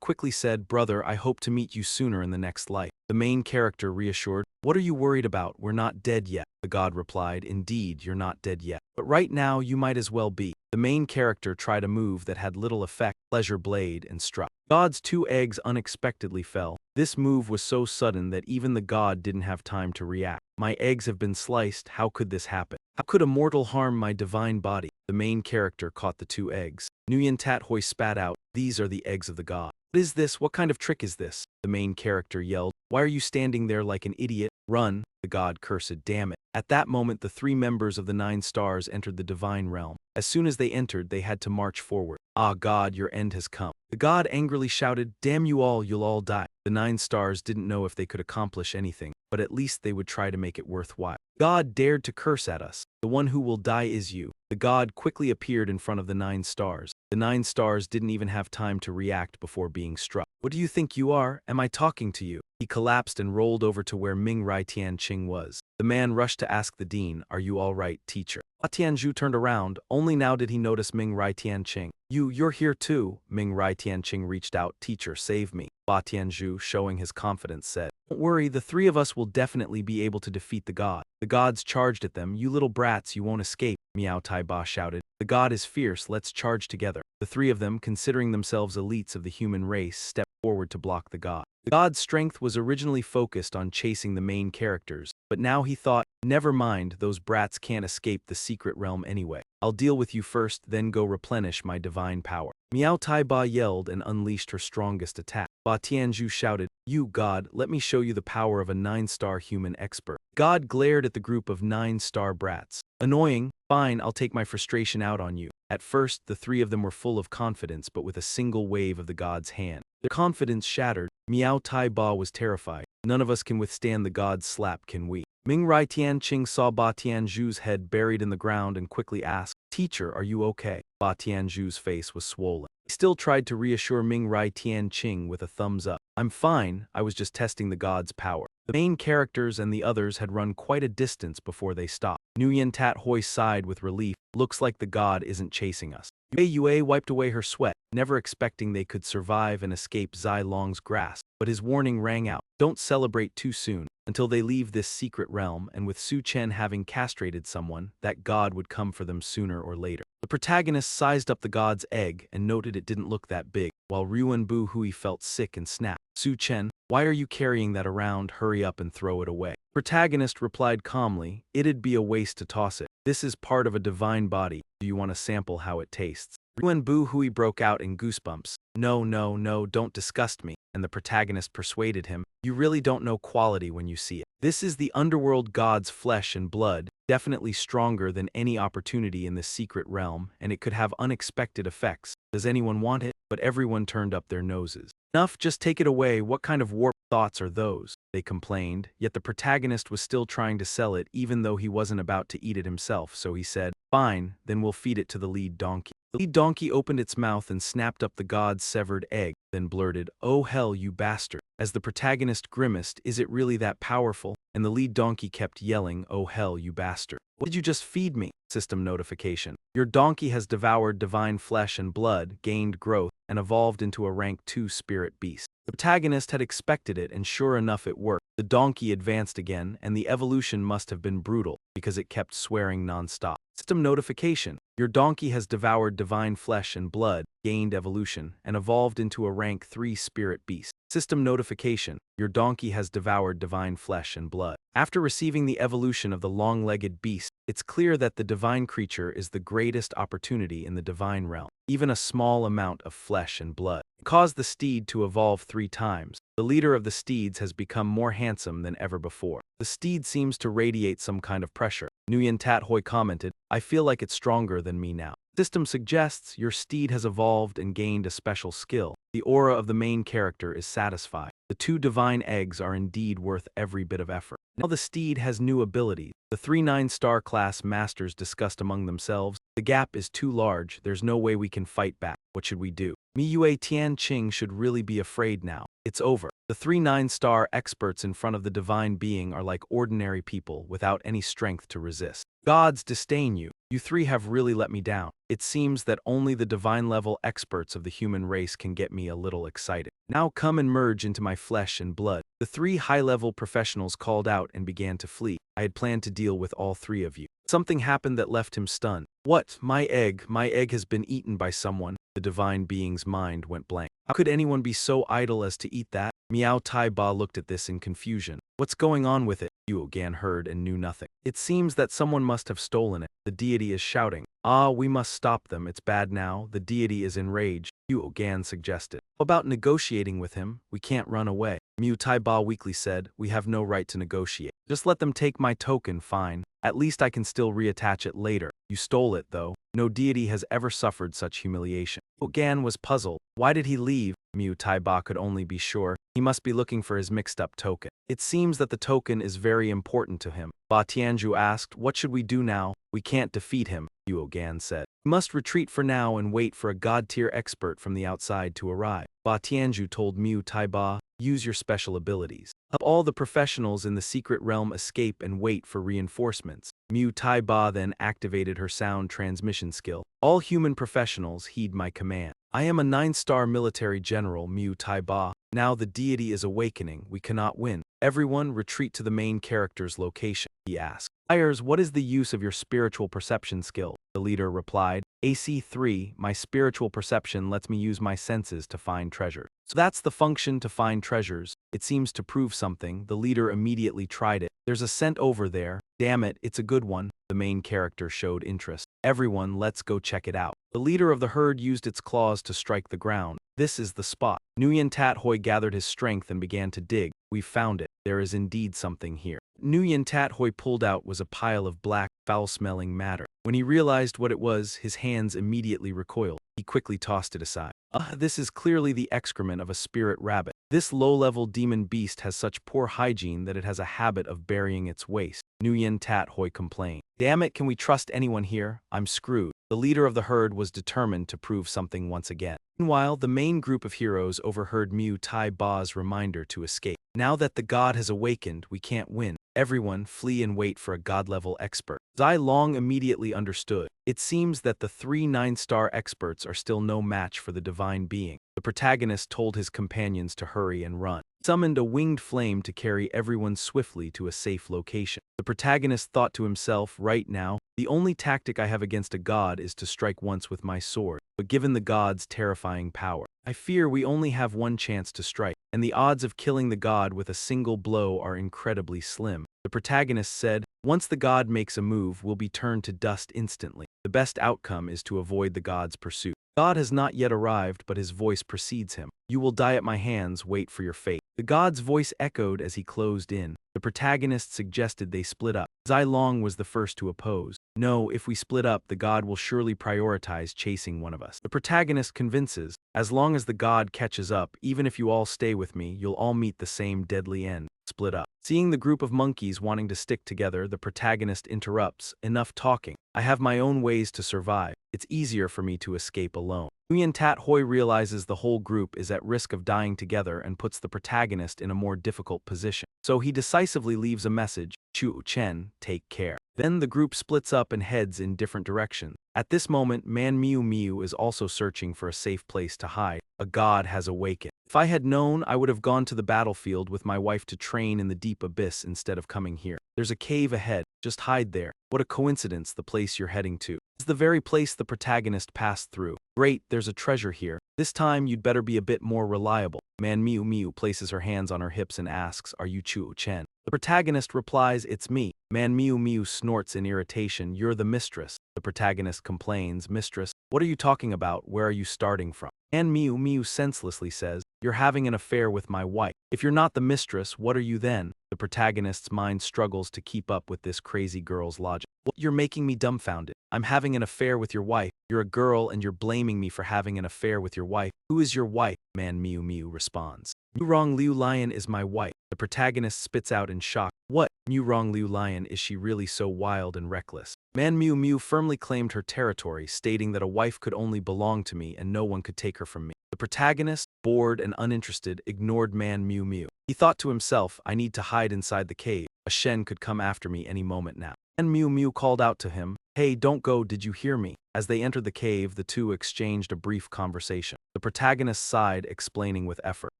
quickly said, "Brother, I hope to meet you sooner in the next life." The main character reassured, "What are you worried about? We're not dead yet." The god replied, "Indeed, you're not dead yet. But right now, you might as well be." The main character tried a move that had little effect, pleasure blade, and struck. God's 2 eggs unexpectedly fell. This move was so sudden that even the god didn't have time to react. "My eggs have been sliced, how could this happen? How could a mortal harm my divine body?" The main character caught the 2 eggs. Nguyen Tat Hoi spat out, "These are the eggs of the god." "What is this? What kind of trick is this?" The main character yelled, "Why are you standing there like an idiot? Run!" The god cursed, "Damn it." At that moment, the 3 members of the 9 stars entered the divine realm. As soon as they entered, they had to march forward. "Ah, God, your end has come." The god angrily shouted, "Damn you all, you'll all die." The 9 stars didn't know if they could accomplish anything, but at least they would try to make it worthwhile. "God dared to curse at us. The one who will die is you." The god quickly appeared in front of the 9 stars. The 9 stars didn't even have time to react before being struck. "What do you think you are? Am I talking to you?" He collapsed and rolled over to where Ming Rai Tianqing was. The man rushed to ask the dean, "Are you all right, teacher?" Tianzhu turned around. Only now did he notice Ming Rai Tianqing. You're here too." Ming Rai Tianqing reached out. "Teacher, save me." Tianzhu, showing his confidence, said, "Don't worry, the 3 of us will definitely be able to defeat the god." The gods charged at them. "You little brats, you won't escape," Miao Tai Ba shouted. "The god is fierce, let's charge together." The 3 of them, considering themselves elites of the human race, stepped forward to block the god. The god's strength was originally focused on chasing the main characters, but now he thought, "Never mind, those brats can't escape the secret realm anyway. I'll deal with you first, then go replenish my divine power." Miao Tai Ba yelled and unleashed her strongest attack. Ba Tianzhu shouted, "You god, let me show you the power of a 9-star human expert." God glared at the group of 9-star brats. "Annoying? Fine, I'll take my frustration out on you." At first, the 3 of them were full of confidence, but with a single wave of the god's hand, their confidence shattered. Miao Tai Ba was terrified. "None of us can withstand the god's slap, can we?" Ming Rai Tianqing saw Ba Tianzhu's head buried in the ground and quickly asked, "Teacher, are you okay?" Ba Tianzhu's face was swollen. He still tried to reassure Ming Rai Tianqing with a thumbs up. "I'm fine, I was just testing the god's power." The main characters and the others had run quite a distance before they stopped. Nguyen Tat Hoi sighed with relief. "Looks like the god isn't chasing us." Yue wiped away her sweat, never expecting they could survive and escape Zai Long's grasp, but his warning rang out. "Don't celebrate too soon. Until they leave this secret realm, and with Su Chen having castrated someone, that god would come for them sooner or later." The protagonist sized up the god's egg and noted it didn't look that big, while Ruanbu Hui felt sick and snapped. "Su Chen, why are you carrying that around? Hurry up and throw it away." Protagonist replied calmly, "It'd be a waste to toss it. This is part of a divine body. Do you want to sample how it tastes?" Ruanbu Hui broke out in goosebumps. No, no, no, don't disgust me." And the protagonist persuaded him, "You really don't know quality when you see it. This is the underworld god's flesh and blood, definitely stronger than any opportunity in this secret realm, and it could have unexpected effects. Does anyone want it?" But everyone turned up their noses. "Enough, just take it away. What kind of warped thoughts are those?" they complained, yet the protagonist was still trying to sell it even though he wasn't about to eat it himself, so he said, "Fine, then we'll feed it to the lead donkey." The lead donkey opened its mouth and snapped up the god's severed egg, then blurted, "Oh hell, you bastard." As the protagonist grimaced, "Is it really that powerful?" And the lead donkey kept yelling, "Oh hell, you bastard. What did you just feed me?" System notification. Your donkey has devoured divine flesh and blood, gained growth, and evolved into a rank 2 spirit beast. The protagonist had expected it, and sure enough it worked. The donkey advanced again, and the evolution must have been brutal, because it kept swearing non-stop. System notification. Your donkey has devoured divine flesh and blood, gained evolution, and evolved into a rank 3 spirit beast. System notification. Your donkey has devoured divine flesh and blood. After receiving the evolution of the long-legged beast, it's clear that the divine creature is the greatest opportunity in the divine realm. Even a small amount of flesh and blood caused the steed to evolve 3 times. The leader of the steeds has become more handsome than ever before. The steed seems to radiate some kind of pressure. Nguyen Tat Hoi commented, "I feel like it's stronger than me now." System suggests your steed has evolved and gained a special skill. The aura of the main character is satisfied. The 2 divine eggs are indeed worth every bit of effort. Now the steed has new abilities. The 3 9-star class masters discussed among themselves. The gap is too large, there's no way we can fight back. What should we do? Miyue Tianqing should really be afraid now. It's over. The 3 9-star experts in front of the divine being are like ordinary people without any strength to resist. Gods disdain you. You three have really let me down. It seems that only the divine-level experts of the human race can get me a little excited. Now come and merge into my flesh and blood. The 3 high-level professionals called out and began to flee. I had planned to deal with all 3 of you. Something happened that left him stunned. What? My egg has been eaten by someone. The divine being's mind went blank. How could anyone be so idle as to eat that? Miao Tai Ba looked at this in confusion. What's going on with it? Yuo Gan heard and knew nothing. It seems that someone must have stolen it. The deity is shouting. Ah, we must stop them. It's bad now. The deity is enraged. Yuo Gan suggested. How about negotiating with him? We can't run away. Mu Tai Ba weakly said, we have no right to negotiate. Just let them take my token, fine. At least I can still reattach it later. You stole it, though. No deity has ever suffered such humiliation. Yuo Gan was puzzled. Why did he leave? Mu Tai Ba could only be sure. He must be looking for his mixed-up token. It seems that the token is very important to him. Ba Tianzhu asked, what should we do now? We can't defeat him, Yuo Gan said. We must retreat for now and wait for a god-tier expert from the outside to arrive. Ba Tianzhu told Mu Tai Ba, use your special abilities. Help all the professionals in the secret realm escape and wait for reinforcements. Mu Tai Ba then activated her sound transmission skill. All human professionals heed my command. I am a 9-star military general, Mu Tai Ba. Now the deity is awakening. We cannot win. Everyone retreat to the main character's location, he asked. Sires, what is the use of your spiritual perception skill? The leader replied. AC3, my spiritual perception lets me use my senses to find treasures. So that's the function, to find treasures. It seems to prove something. The leader immediately tried it. There's a scent over there. Damn it, it's a good one. The main character showed interest. Everyone, let's go check it out. The leader of the herd used its claws to strike the ground. This is the spot. Nguyen Tat Hoi gathered his strength and began to dig. We found it. There is indeed something here. Nguyen Tat Hoi pulled out was a pile of black, foul-smelling matter. When he realized what it was, his hands immediately recoiled. He quickly tossed it aside. This is clearly the excrement of a spirit rabbit. This low-level demon beast has such poor hygiene that it has a habit of burying its waste. Nguyen Tat Hoi complained. Damn it, can we trust anyone here? I'm screwed. The leader of the herd was determined to prove something once again. Meanwhile, the main group of heroes overheard Mu Tai Ba's reminder to escape. Now that the god has awakened, we can't win. Everyone, flee and wait for a god-level expert. Zai Long immediately understood. It seems that the 3 9-star experts are still no match for the divine being. The protagonist told his companions to hurry and run. Summoned a winged flame to carry everyone swiftly to a safe location. The protagonist thought to himself, right now, the only tactic I have against a god is to strike once with my sword. But given the god's terrifying power, I fear we only have one chance to strike, and the odds of killing the god with a single blow are incredibly slim. The protagonist said, once the god makes a move, we'll be turned to dust instantly. The best outcome is to avoid the god's pursuit. God has not yet arrived, but his voice precedes him. You will die at my hands, wait for your fate. The god's voice echoed as he closed in. The protagonist suggested they split up. Zai Long was the first to oppose. No, if we split up, the god will surely prioritize chasing one of us. The protagonist convinces, as long as the god catches up, even if you all stay with me, you'll all meet the same deadly end. Split up. Seeing the group of monkeys wanting to stick together, the protagonist interrupts. Enough talking. I have my own ways to survive. It's easier for me to escape alone. Nguyen Tat Hoi realizes the whole group is at risk of dying together and puts the protagonist in a more difficult position. So he decisively leaves a message, Chu Chen, take care. Then the group splits up and heads in different directions. At this moment, Man Miu Miu is also searching for a safe place to hide. A god has awakened. If I had known, I would have gone to the battlefield with my wife to train in the deep abyss instead of coming here. There's a cave ahead. Just hide there. What a coincidence, the place you're heading to is the very place the protagonist passed through. Great, there's a treasure here. This time you'd better be a bit more reliable. Man Miu Miu places her hands on her hips and asks, are you Chuo Chen? The protagonist replies, it's me. Man Miu Miu snorts in irritation, you're the mistress. The protagonist complains, mistress, what are you talking about? Where are you starting from? Man Miu Miu senselessly says, you're having an affair with my wife. If you're not the mistress, what are you then? The protagonist's mind struggles to keep up with this crazy girl's logic. What, you're making me dumbfounded. I'm having an affair with your wife. You're a girl and you're blaming me for having an affair with your wife. Who is your wife? Man Miu Miu responds. Mu Rong Liu Lion is my wife. The protagonist spits out in shock. What? Mu Rong Liu Lion, is she really so wild and reckless? Man Mu Mu firmly claimed her territory, stating that a wife could only belong to me and no one could take her from me. The protagonist, bored and uninterested, ignored Man Mu Mu. He thought to himself, I need to hide inside the cave. A Shen could come after me any moment now. Man Mu Mu called out to him, hey, don't go, did you hear me? As they entered the cave, the two exchanged a brief conversation. The protagonist sighed, explaining with effort.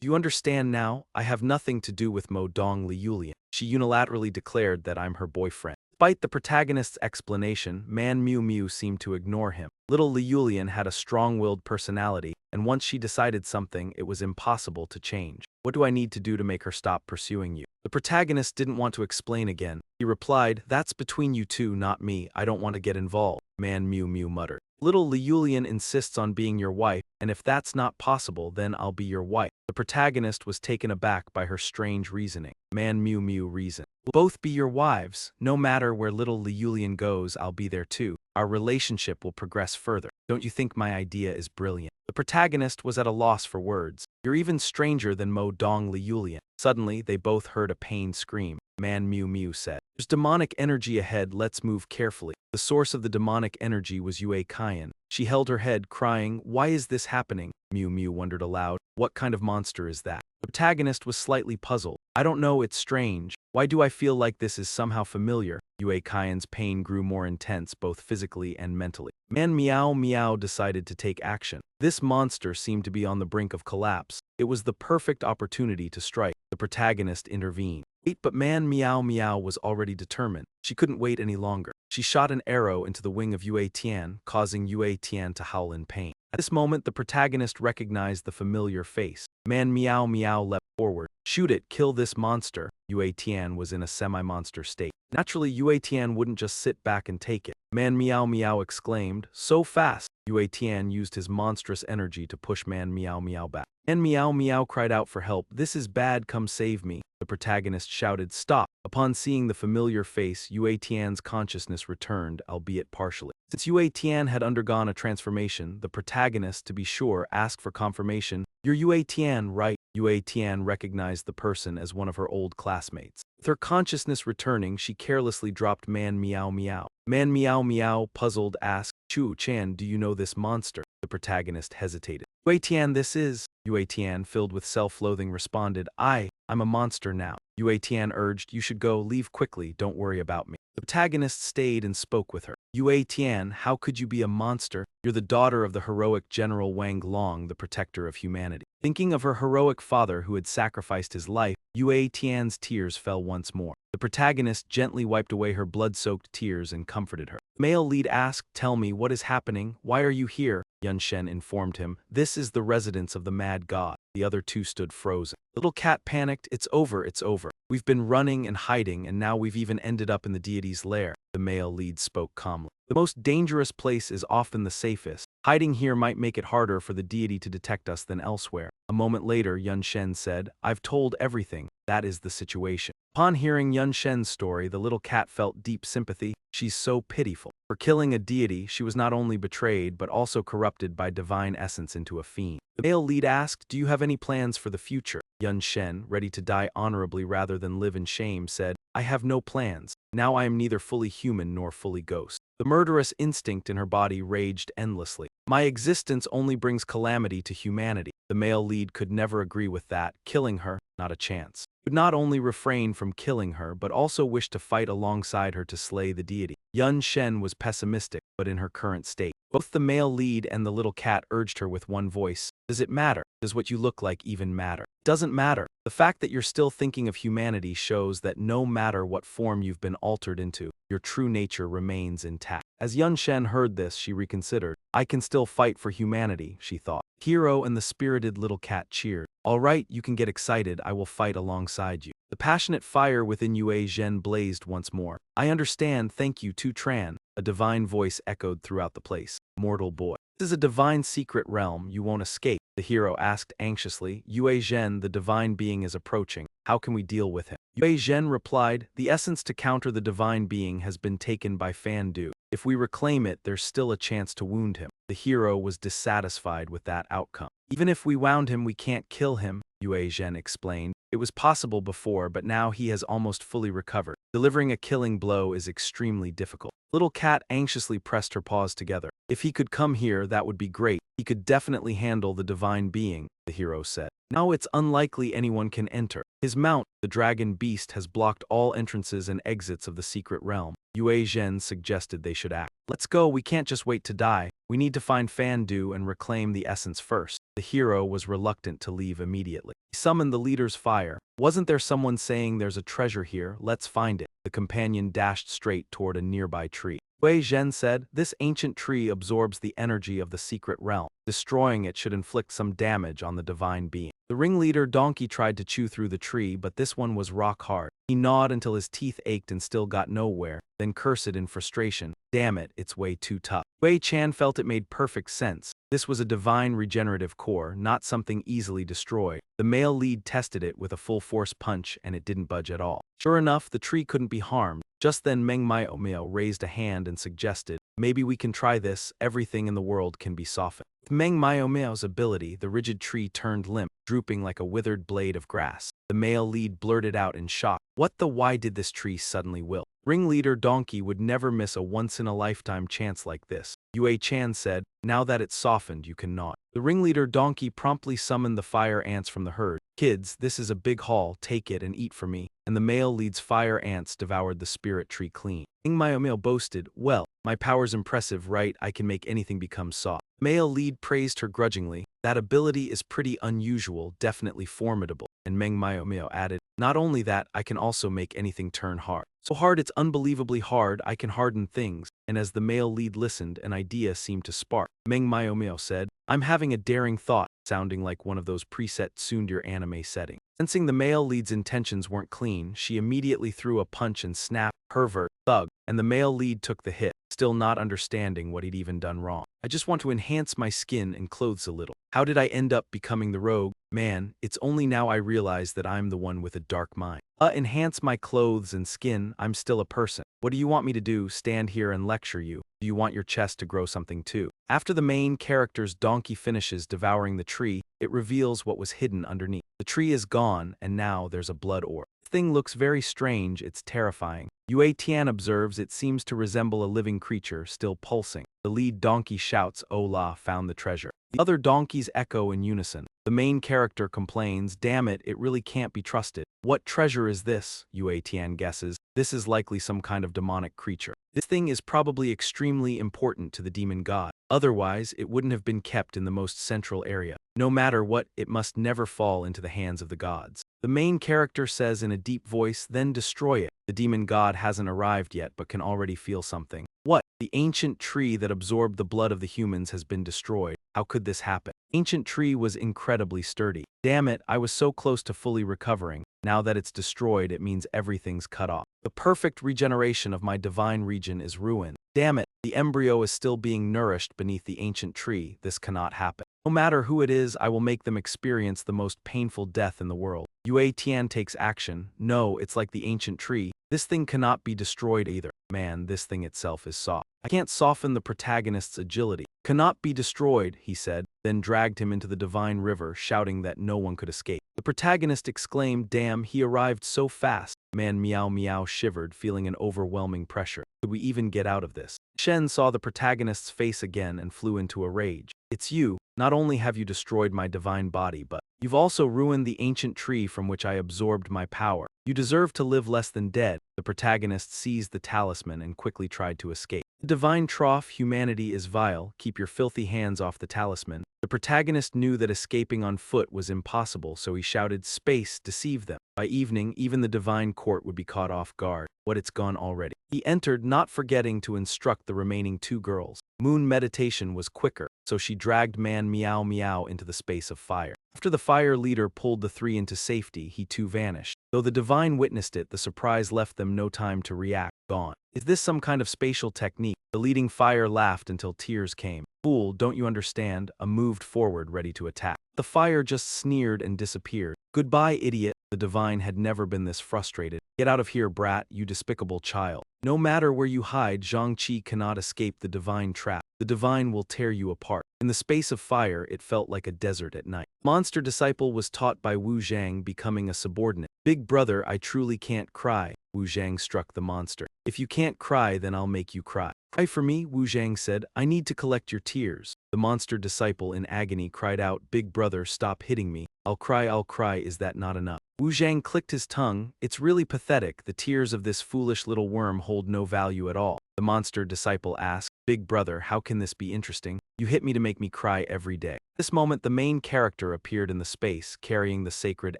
Do you understand now? I have nothing to do with Mu Dong Liulian. She unilaterally declared that I'm her boyfriend. Despite the protagonist's explanation, Man Mu Mu seemed to ignore him. Little Liulian had a strong-willed personality, and once she decided something, it was impossible to change. What do I need to do to make her stop pursuing you? The protagonist didn't want to explain again. He replied, that's between you two, not me. I don't want to get involved. Man Mu Mu muttered. Little Liulian insists on being your wife, and if that's not possible, then I'll be your wife. The protagonist was taken aback by her strange reasoning. Man Mu Mu reasoned. We'll both be your wives. No matter where little Liulian goes, I'll be there too. Our relationship will progress further. Don't you think my idea is brilliant? The protagonist was at a loss for words. You're even stranger than Mu Dong Liulian. Suddenly, they both heard a pained scream. Man Mu Mu said, there's demonic energy ahead, let's move carefully. The source of the demonic energy was Yue Kaiyan. She held her head, crying, why is this happening? Mu Mu wondered aloud, what kind of monster is that? The protagonist was slightly puzzled. I don't know, it's strange. Why do I feel like this is somehow familiar? Yue Kaiyan's pain grew more intense, both physically and mentally. Man Meow Meow decided to take action. This monster seemed to be on the brink of collapse. It was the perfect opportunity to strike. The protagonist intervened. Wait, but Man Meow Meow was already determined. She couldn't wait any longer. She shot an arrow into the wing of Yue Tian, causing Yue Tian to howl in pain. At this moment, the protagonist recognized the familiar face. Man Meow Meow leapt forward. Shoot it, kill this monster. Yue Tian was in a semi-monster state. Naturally, Yue Tian wouldn't just sit back and take it. Man Meow Meow exclaimed, so fast. Yue Tian used his monstrous energy to push Man Meow Meow back. Man Meow Meow cried out for help. This is bad, come save me. The protagonist shouted, stop. Upon seeing the familiar face, Yue Tian's consciousness returned, albeit partially. Since Yue Tian had undergone a transformation, the protagonist, to be sure, asked for confirmation. You're Yue Tian, right? Yue Tian recognized the person as one of her old classmates. With her consciousness returning, she carelessly dropped Man Meow Meow. Man Meow Meow, puzzled, asked, Chu Chan, do you know this monster? The protagonist hesitated. Yue Tian, this is. Yue Tian, filled with self-loathing, responded, I'm a monster now. Yue Tian urged, you should go, leave quickly, don't worry about me. The protagonist stayed and spoke with her. Yue Tian, how could you be a monster? You're the daughter of the heroic General Wang Long, the protector of humanity. Thinking of her heroic father who had sacrificed his life, Yue Tian's tears fell once more. The protagonist gently wiped away her blood-soaked tears and comforted her. The male lead asked, tell me, what is happening? Why are you here? Yun Shen informed him, this is the residence of the mad god. The other two stood frozen. Little cat panicked, it's over, it's over. We've been running and hiding, and now we've even ended up in the deity's lair. The male lead spoke calmly. The most dangerous place is often the safest. Hiding here might make it harder for the deity to detect us than elsewhere. A moment later, Yun Shen said, I've told everything. That is the situation. Upon hearing Yun Shen's story, the little cat felt deep sympathy. She's so pitiful. For killing a deity, she was not only betrayed, but also corrupted by divine essence into a fiend. The male lead asked, do you have any plans for the future? Yun Shen, ready to die honorably rather than live in shame, said, I have no plans. Now I am neither fully human nor fully ghost. The murderous instinct in her body raged endlessly. My existence only brings calamity to humanity. The male lead could never agree with that. Killing her, not a chance. He would not only refrain from killing her, but also wish to fight alongside her to slay the deity. Yun Shen was pessimistic, but in her current state. Both the male lead and the little cat urged her with one voice. Does it matter? Does what you look like even matter? Doesn't matter. The fact that you're still thinking of humanity shows that no matter what form you've been altered into, your true nature remains intact. As Yun Shen heard this, she reconsidered. I can still fight for humanity, she thought. Hero and the spirited little cat cheered. All right, you can get excited, I will fight alongside you. The passionate fire within Yue Zhen blazed once more. I understand, thank you, Tu Tran. A divine voice echoed throughout the place. Mortal boy. This is a divine secret realm, you won't escape. The hero asked anxiously. Yue Zhen, the divine being, is approaching. How can we deal with him? Yue Zhen replied, the essence to counter the divine being has been taken by Fan Du. If we reclaim it, there's still a chance to wound him. The hero was dissatisfied with that outcome. Even if we wound him, we can't kill him, Yue Zhen explained. It was possible before, but now he has almost fully recovered. Delivering a killing blow is extremely difficult. Little Cat anxiously pressed her paws together. If he could come here, that would be great. He could definitely handle the divine being, the hero said. Now it's unlikely anyone can enter. His mount, the dragon beast, has blocked all entrances and exits of the secret realm. Yue Zhen suggested they should act. Let's go, we can't just wait to die. We need to find Fan Du and reclaim the essence first. The hero was reluctant to leave immediately. He summoned the leader's fire. Wasn't there someone saying there's a treasure here? Let's find it. The companion dashed straight toward a nearby tree. Wei Zhen said, this ancient tree absorbs the energy of the secret realm. Destroying it should inflict some damage on the divine being. The ringleader donkey tried to chew through the tree, but this one was rock hard. He gnawed until his teeth ached and still got nowhere, then cursed in frustration. Damn it, it's way too tough. Wei Chan felt it made perfect sense. This was a divine regenerative core, not something easily destroyed. The male lead tested it with a full force punch and it didn't budge at all. Sure enough, the tree couldn't be harmed. Just then Meng Miao raised a hand and suggested, maybe we can try this, everything in the world can be softened. With Meng Miao's ability, the rigid tree turned limp, drooping like a withered blade of grass. The male lead blurted out in shock, what the why did this tree suddenly wilt? Ringleader Donkey would never miss a once-in-a-lifetime chance like this. Yue Chan said, now that it's softened, you can gnaw it. The ringleader Donkey promptly summoned the fire ants from the herd. Kids, this is a big haul, take it and eat for me. And the male lead's fire ants devoured the spirit tree clean. Meng Miao boasted, well, my power's impressive, right? I can make anything become soft. Male lead praised her grudgingly. That ability is pretty unusual, definitely formidable. And Meng Miao added, not only that, I can also make anything turn hard. So hard it's unbelievably hard, I can harden things. And as the male lead listened, an idea seemed to spark. Meng Miao said, I'm having a daring thought, sounding like one of those preset tsundere anime settings. Sensing the male lead's intentions weren't clean, she immediately threw a punch and snapped, pervert, thug, and the male lead took the hit, still not understanding what he'd even done wrong. I just want to enhance my skin and clothes a little. How did I end up becoming the rogue? Man, it's only now I realize that I'm the one with a dark mind. Enhance my clothes and skin, I'm still a person. What do you want me to do, stand here and lecture you? Do you want your chest to grow something too? After the main character's donkey finishes devouring the tree, it reveals what was hidden underneath. The tree is gone, and now there's a blood orb. The thing looks very strange, it's terrifying. Yue Tian observes it seems to resemble a living creature, still pulsing. The lead donkey shouts, Ola found the treasure. The other donkeys echo in unison. The main character complains, damn it, it really can't be trusted. What treasure is this? Yue Tian guesses. This is likely some kind of demonic creature. This thing is probably extremely important to the demon god. Otherwise, it wouldn't have been kept in the most central area. No matter what, it must never fall into the hands of the gods. The main character says in a deep voice, then destroy it. The demon god hasn't arrived yet but can already feel something. What? The ancient tree that absorbed the blood of the humans has been destroyed. How could this happen? Ancient tree was incredibly sturdy. Damn it, I was so close to fully recovering. Now that it's destroyed, it means everything's cut off. The perfect regeneration of my divine region is ruined. Damn it, the embryo is still being nourished beneath the ancient tree. This cannot happen. No matter who it is, I will make them experience the most painful death in the world. Yue Tian takes action. No, it's like the ancient tree. This thing cannot be destroyed either. Man, this thing itself is soft. I can't soften the protagonist's agility. Cannot be destroyed, he said, then dragged him into the divine river, shouting that no one could escape. The protagonist exclaimed, damn, he arrived so fast. Man Meow shivered, feeling an overwhelming pressure. Could we even get out of this? Shen saw the protagonist's face again and flew into a rage. It's you. Not only have you destroyed my divine body, but you've also ruined the ancient tree from which I absorbed my power. You deserve to live less than dead. The protagonist seized the talisman and quickly tried to escape. The divine trough, humanity is vile. Keep your filthy hands off the talisman. The protagonist knew that escaping on foot was impossible, so he shouted, space, deceive them. By evening, even the divine court would be caught off guard. What, it's gone already. He entered, not forgetting to instruct the remaining two girls. Moon meditation was quicker, so she dragged Man Meow into the space of fire. After the fire leader pulled the three into safety, he too vanished. Though the divine witnessed it, the surprise left them no time to react. Gone. Is this some kind of spatial technique? The leading fire laughed until tears came. Fool, don't you understand? Moved forward, ready to attack. The fire just sneered and disappeared. Goodbye, idiot. The divine had never been this frustrated. Get out of here, brat, you despicable child. No matter where you hide, Zhang Qi cannot escape the divine trap. The divine will tear you apart. In the space of fire, it felt like a desert at night. Monster disciple was taught by Wu Zhang, becoming a subordinate. Big brother, I truly can't cry. Wu Zhang struck the monster. If you can't cry, then I'll make you cry. Cry for me, Wu Zhang said. I need to collect your tears. The monster disciple in agony cried out, Big brother, stop hitting me. I'll cry, is that not enough? Wu Zhang clicked his tongue. It's really pathetic. The tears of this foolish little worm hold no value at all. The monster disciple asked, Big brother, how can this be interesting? You hit me to make me cry every day. At this moment, the main character appeared in the space, carrying the sacred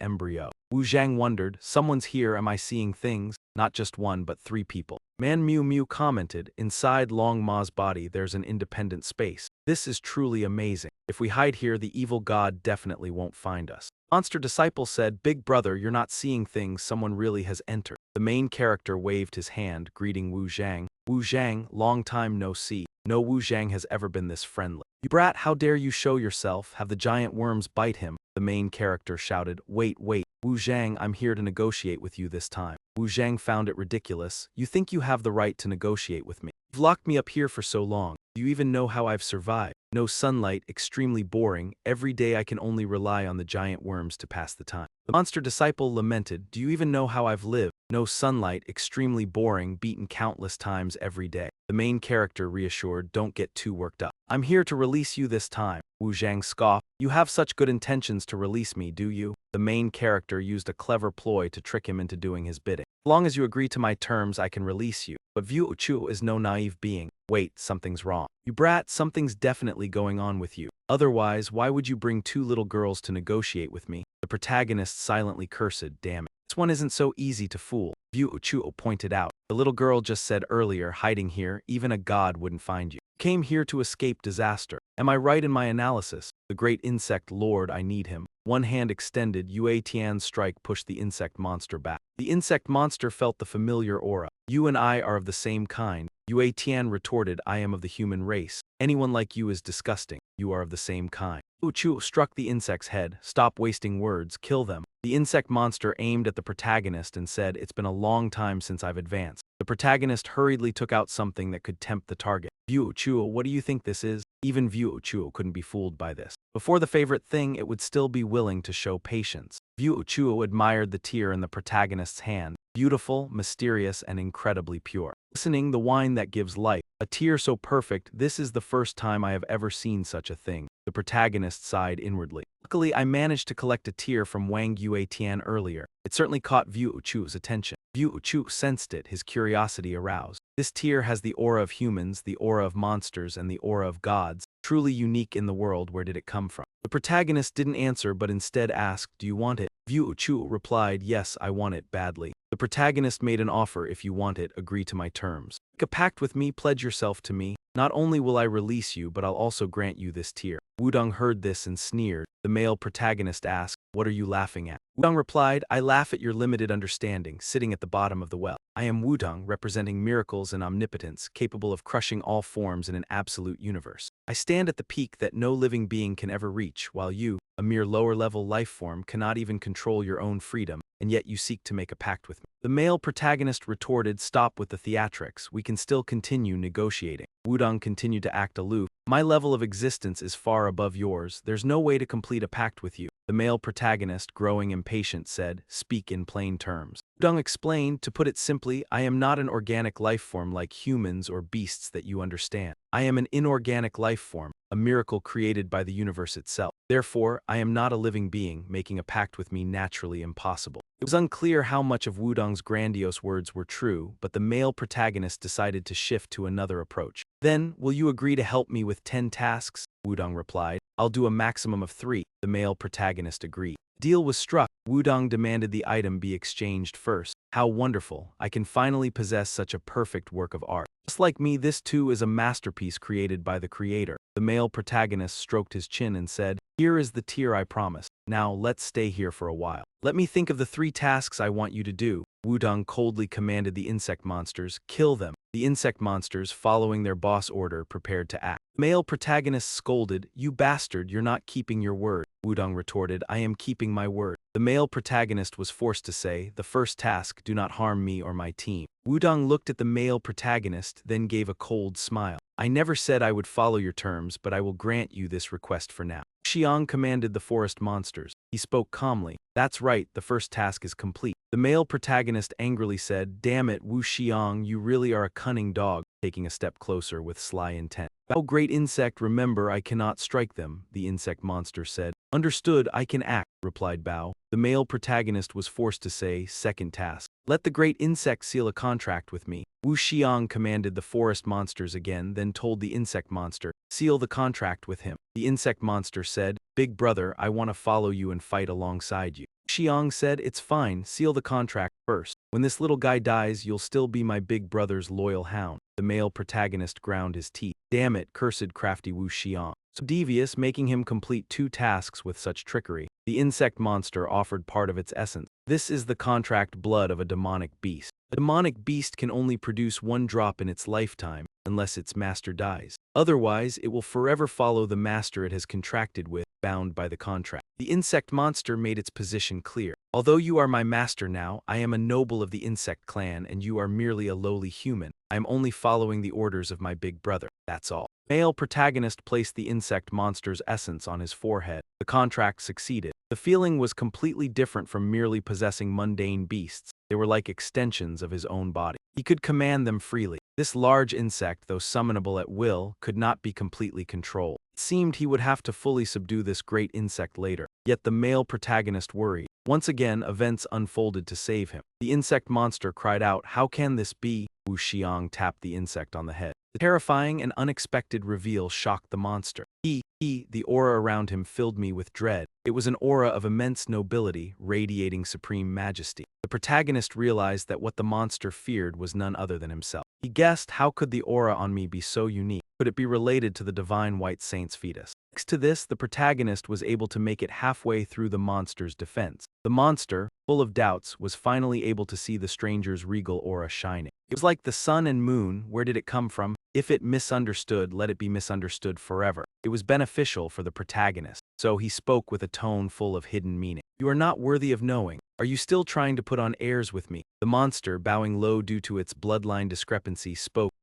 embryo. Wu Zhang wondered, someone's here, am I seeing things? Not just one, but 3 people. Manhwa commented, inside Long Ma's body there's an independent space. This is truly amazing. If we hide here, the evil god definitely won't find us. Monster disciple said, Big brother, you're not seeing things, someone really has entered. The main character waved his hand, greeting Wu Zhang. Wu Zhang, long time no see. No Wu Zhang has ever been this friendly. You brat, how dare you show yourself? Have the giant worms bite him? The main character shouted, Wait. Wu Zhang, I'm here to negotiate with you this time. Wu Zhang found it ridiculous. You think you have the right to negotiate with me? You've locked me up here for so long. Do you even know how I've survived? No sunlight, extremely boring. Every day I can only rely on the giant worms to pass the time. The monster disciple lamented, Do you even know how I've lived? No sunlight, extremely boring, beaten countless times every day. The main character reassured, Don't get too worked up. I'm here to release you this time. Wu Zhang scoffed, You have such good intentions to release me, do you? The main character used a clever ploy to trick him into doing his bidding. As long as you agree to my terms, I can release you. But Vu Chu is no naive being. Wait, something's wrong. You brat, something's definitely going on with you. Otherwise, why would you bring 2 little girls to negotiate with me? The protagonist silently cursed, Damn it. This one isn't so easy to fool. Vu Chu pointed out. The little girl just said earlier, hiding here, even a god wouldn't find you. Came here to escape disaster. Am I right in my analysis? The great insect lord, I need him. One hand extended, Yue Tian's strike pushed the insect monster back. The insect monster felt the familiar aura. You and I are of the same kind. Yue Tian retorted, I am of the human race. Anyone like you is disgusting. You are of the same kind. Wu Chu struck the insect's head. Stop wasting words, kill them. The insect monster aimed at the protagonist and said, It's been a long time since I've advanced. The protagonist hurriedly took out something that could tempt the target. Vu Chu, what do you think this is? Even Vu Chu couldn't be fooled by this. Before the favorite thing, it would still be willing to show patience. Vu Chu admired the tear in the protagonist's hand. Beautiful, mysterious, and incredibly pure. Listening, the wine that gives life. A tear so perfect, this is the first time I have ever seen such a thing. The protagonist sighed inwardly. Luckily, I managed to collect a tear from Wang Yue Tian earlier. It certainly caught Vu Chu's attention. Vu Chu sensed it, his curiosity aroused. This tear has the aura of humans, the aura of monsters, and the aura of gods. Truly unique in the world, where did it come from? The protagonist didn't answer but instead asked, Do you want it? Vu Chu replied, Yes, I want it badly. The protagonist made an offer, If you want it, agree to my terms. Make a pact with me, pledge yourself to me. Not only will I release you, but I'll also grant you this tear. Wudong heard this and sneered. The male protagonist asked, What are you laughing at? Wudong replied, I laugh at your limited understanding, sitting at the bottom of the well. I am Wudong, representing miracles and omnipotence, capable of crushing all forms in an absolute universe. I stand at the peak that no living being can ever reach, while you, a mere lower-level life form, cannot even control your own freedom, and yet you seek to make a pact with me. The male protagonist retorted, Stop with the theatrics, we can still continue negotiating. Wudong continued to act aloof. My level of existence is far above yours, there's no way to complete a pact with you. The male protagonist, growing impatient, said, Speak in plain terms. Wudong explained, To put it simply, I am not an organic life form like humans or beasts that you understand. I am an inorganic life form, a miracle created by the universe itself. Therefore, I am not a living being, making a pact with me naturally impossible. It was unclear how much of Wudong's grandiose words were true, but the male protagonist decided to shift to another approach. Then, will you agree to help me with 10 tasks? Wudong replied. I'll do a maximum of 3. The male protagonist agreed. Deal was struck. Wudong demanded the item be exchanged first. How wonderful, I can finally possess such a perfect work of art. Just like me, this too is a masterpiece created by the creator. The male protagonist stroked his chin and said, Here is the tear I promised. Now let's stay here for a while. Let me think of the 3 tasks I want you to do. Wudong coldly commanded the insect monsters, Kill them. The insect monsters, following their boss order, prepared to act. Male protagonist scolded, You bastard, you're not keeping your word. Wudong retorted, I am keeping my word. The male protagonist was forced to say, "The first task, do not harm me or my team." Wudong looked at the male protagonist, then gave a cold smile. "I never said I would follow your terms, but I will grant you this request for now." Xiang commanded the forest monsters. He spoke calmly. "That's right, the first task is complete." The male protagonist angrily said, "Damn it, Wu Xiang, you really are a cunning dog," taking a step closer with sly intent. "Oh great insect, remember I cannot strike them," the insect monster said. "Understood, I can act," replied Bao. The male protagonist was forced to say, "Second task. Let the great insect seal a contract with me." Wu Xiang commanded the forest monsters again, then told the insect monster, "Seal the contract with him." The insect monster said, "Big brother, I want to follow you and fight alongside you." Xiang said, "It's fine, seal the contract first. When this little guy dies, you'll still be my big brother's loyal hound." The male protagonist ground his teeth. "Damn it, cursed crafty Wu Xiang. So devious, making him complete 2 tasks with such trickery." The insect monster offered part of its essence. "This is the contract blood of a demonic beast. A demonic beast can only produce 1 drop in its lifetime, unless its master dies. Otherwise, it will forever follow the master it has contracted with, bound by the contract." The insect monster made its position clear. "Although you are my master now, I am a noble of the insect clan and you are merely a lowly human. I am only following the orders of my big brother, that's all." Male protagonist placed the insect monster's essence on his forehead. The contract succeeded. The feeling was completely different from merely possessing mundane beasts. They were like extensions of his own body. He could command them freely. This large insect, though summonable at will, could not be completely controlled. It seemed he would have to fully subdue this great insect later. Yet the male protagonist worried. Once again, events unfolded to save him. The insect monster cried out, "How can this be?" Wu Xiang tapped the insect on the head. The terrifying and unexpected reveal shocked the monster. The aura around him filled me with dread. It was an aura of immense nobility, radiating supreme majesty. The protagonist realized that what the monster feared was none other than himself. He guessed, how could the aura on me be so unique? Could it be related to the divine white saint's fetus? Next to this, the protagonist was able to make it halfway through the monster's defense. The monster, full of doubts, was finally able to see the stranger's regal aura shining. It was like the sun and moon. Where did it come from? If it misunderstood, let it be misunderstood forever. It was beneficial for the protagonist, so he spoke with a tone full of hidden meaning. "You are not worthy of knowing. Are you still trying to put on airs with me?" The monster, bowing low due to its bloodline discrepancy, spoke,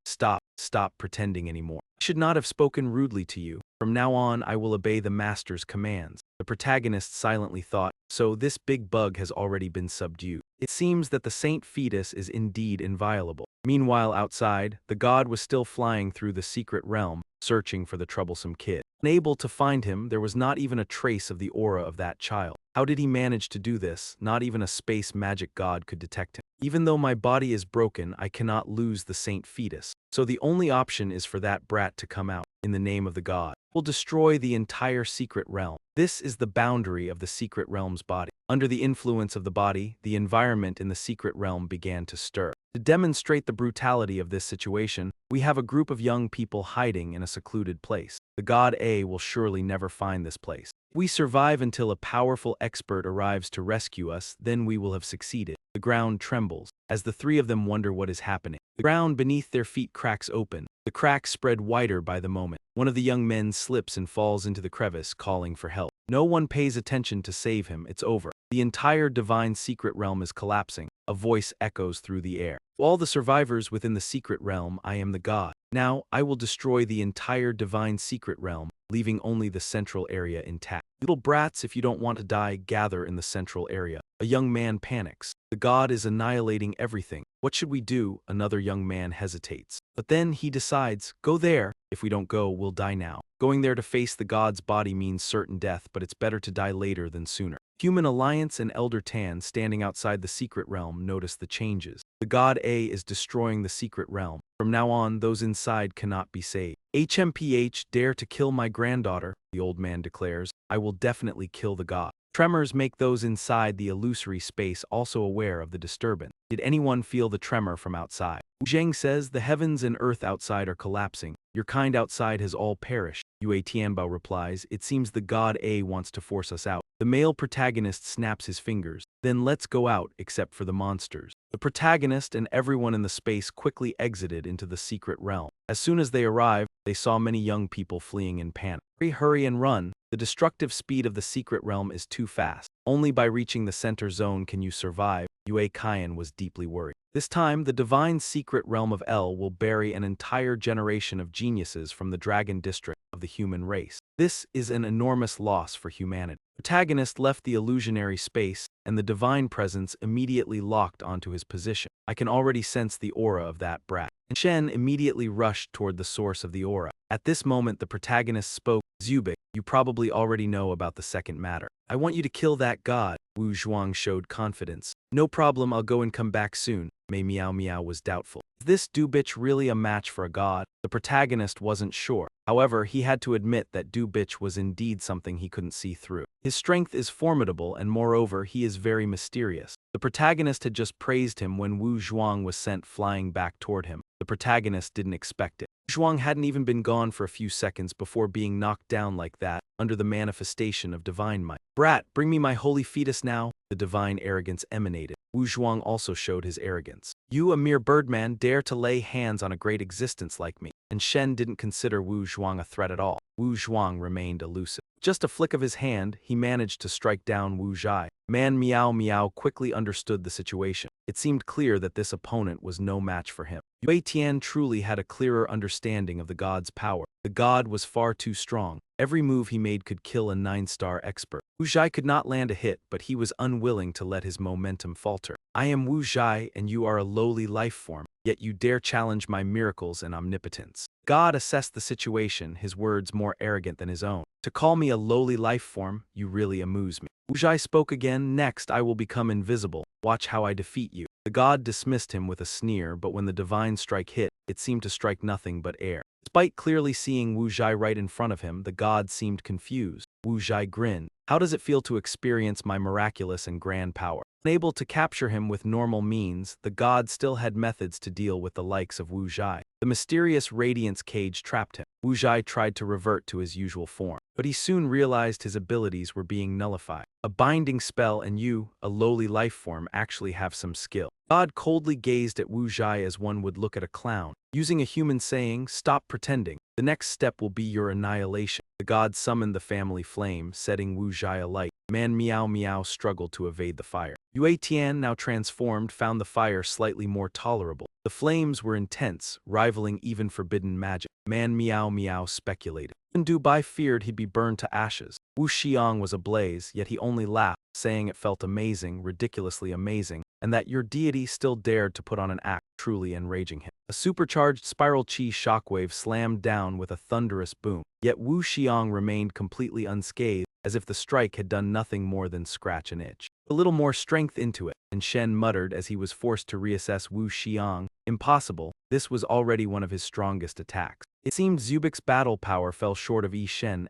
Stop pretending anymore. I should not have spoken rudely to you. From now on, I will obey the master's commands." The protagonist silently thought, so this big bug has already been subdued. It seems that the saint fetus is indeed inviolable. Meanwhile, outside, the god was still flying through the secret realm, searching for the troublesome kid. Unable to find him, there was not even a trace of the aura of that child. How did he manage to do this? Not even a space magic god could detect him. "Even though my body is broken, I cannot lose the saint fetus. So the only option is for that brat to come out. In the name of the god, will destroy the entire secret realm." This is the boundary of the secret realm's body. Under the influence of the body, the environment in the secret realm began to stir. To demonstrate the brutality of this situation, we have a group of young people hiding in a secluded place. The god A will surely never find this place. If we survive until a powerful expert arrives to rescue us, then we will have succeeded. The ground trembles. As the 3 of them wonder what is happening, the ground beneath their feet cracks open. The cracks spread wider by the moment. One of the young men slips and falls into the crevice, calling for help. No one pays attention to save him. It's over. The entire divine secret realm is collapsing. A voice echoes through the air. "To all the survivors within the secret realm, I am the god. Now, I will destroy the entire divine secret realm, leaving only the central area intact. Little brats, if you don't want to die, gather in the central area." A young man panics. The god is annihilating everything. "What should we do?" Another young man hesitates. But then he decides, "Go there. If we don't go, we'll die now." Going there to face the god's body means certain death, but it's better to die later than sooner. Human Alliance and Elder Tan, standing outside the secret realm, notice the changes. The god A is destroying the secret realm. From now on, those inside cannot be saved. "HMPH, dare to kill my granddaughter," the old man declares. "I will definitely kill the god." Tremors make those inside the illusory space also aware of the disturbance. Did anyone feel the tremor from outside? Wu Zheng says, "The heavens and earth outside are collapsing. Your kind outside has all perished." Yue Tianbao replies, "It seems the god A wants to force us out." The male protagonist snaps his fingers. "Then let's go out, except for the monsters." The protagonist and everyone in the space quickly exited into the secret realm. As soon as they arrived, they saw many young people fleeing in panic. Hurry and run. The destructive speed of the secret realm is too fast. Only by reaching the center zone can you survive. Yue Kaiyan was deeply worried. This time, the divine secret realm of El will bury an entire generation of geniuses from the dragon district of the human race. This is an enormous loss for humanity. The protagonist left the illusionary space, and the divine presence immediately locked onto his position. I can already sense the aura of that brat. And Shen immediately rushed toward the source of the aura. At this moment, the protagonist spoke. Zubik, you probably already know about the second matter. I want you to kill that god. Wu Zhuang showed confidence. No problem, I'll go and come back soon. Mei Miao Miao was doubtful. Is this Du-bitch really a match for a god? The protagonist wasn't sure. However, he had to admit that Du-bitch was indeed something he couldn't see through. His strength is formidable, and moreover, he is very mysterious. The protagonist had just praised him when Wu Zhuang was sent flying back toward him. The protagonist didn't expect it. Zhuang hadn't even been gone for a few seconds before being knocked down like that, under the manifestation of divine might. Brat, bring me my holy fetus now. The divine arrogance emanated. Wu Zhuang also showed his arrogance. You, a mere birdman, dare to lay hands on a great existence like me. And Shen didn't consider Wu Zhuang a threat at all. Wu Zhuang remained elusive. Just a flick of his hand, he managed to strike down Wu Zhai. Man Miao Miao quickly understood the situation. It seemed clear that this opponent was no match for him. Yue Tian truly had a clearer understanding of the god's power. The god was far too strong. Every move he made could kill a 9-star expert. Wu Zhai could not land a hit, but he was unwilling to let his momentum falter. I am Wu Zhai, and you are a lowly life form, yet you dare challenge my miracles and omnipotence. God assessed the situation, his words more arrogant than his own. To call me a lowly life form, you really amuse me. Wu Zhai spoke again. Next, I will become invisible. Watch how I defeat you. The god dismissed him with a sneer, but when the divine strike hit, it seemed to strike nothing but air. Despite clearly seeing Wu Zhai right in front of him, the god seemed confused. Wu Zhai grinned. How does it feel to experience my miraculous and grand power? Unable to capture him with normal means, the god still had methods to deal with the likes of Wu Zhai. The mysterious radiance cage trapped him. Wu Zhai tried to revert to his usual form, but he soon realized his abilities were being nullified. A binding spell and you, a lowly life form, actually have some skill. God coldly gazed at Wu Zhai as one would look at a clown. Using a human saying, stop pretending. The next step will be your annihilation. The god summoned the family flame, setting Wu Zhai alight. Man Miao Miao struggled to evade the fire. Yue Tian, now transformed, found the fire slightly more tolerable. The flames were intense, rivaling even forbidden magic. Man Miao Miao speculated. Even Du Bai feared he'd be burned to ashes. Wu Xiang was ablaze, yet he only laughed, saying it felt amazing, ridiculously amazing, and that your deity still dared to put on an act, truly enraging him. A supercharged spiral chi shockwave slammed down with a thunderous boom, yet Wu Xiang remained completely unscathed, as if the strike had done nothing more than scratch an itch. A little more strength into it, and Shen muttered as he was forced to reassess Wu Xiang. Impossible, this was already one of his strongest attacks. It seemed Zubik's battle power fell short of Yi Shen's,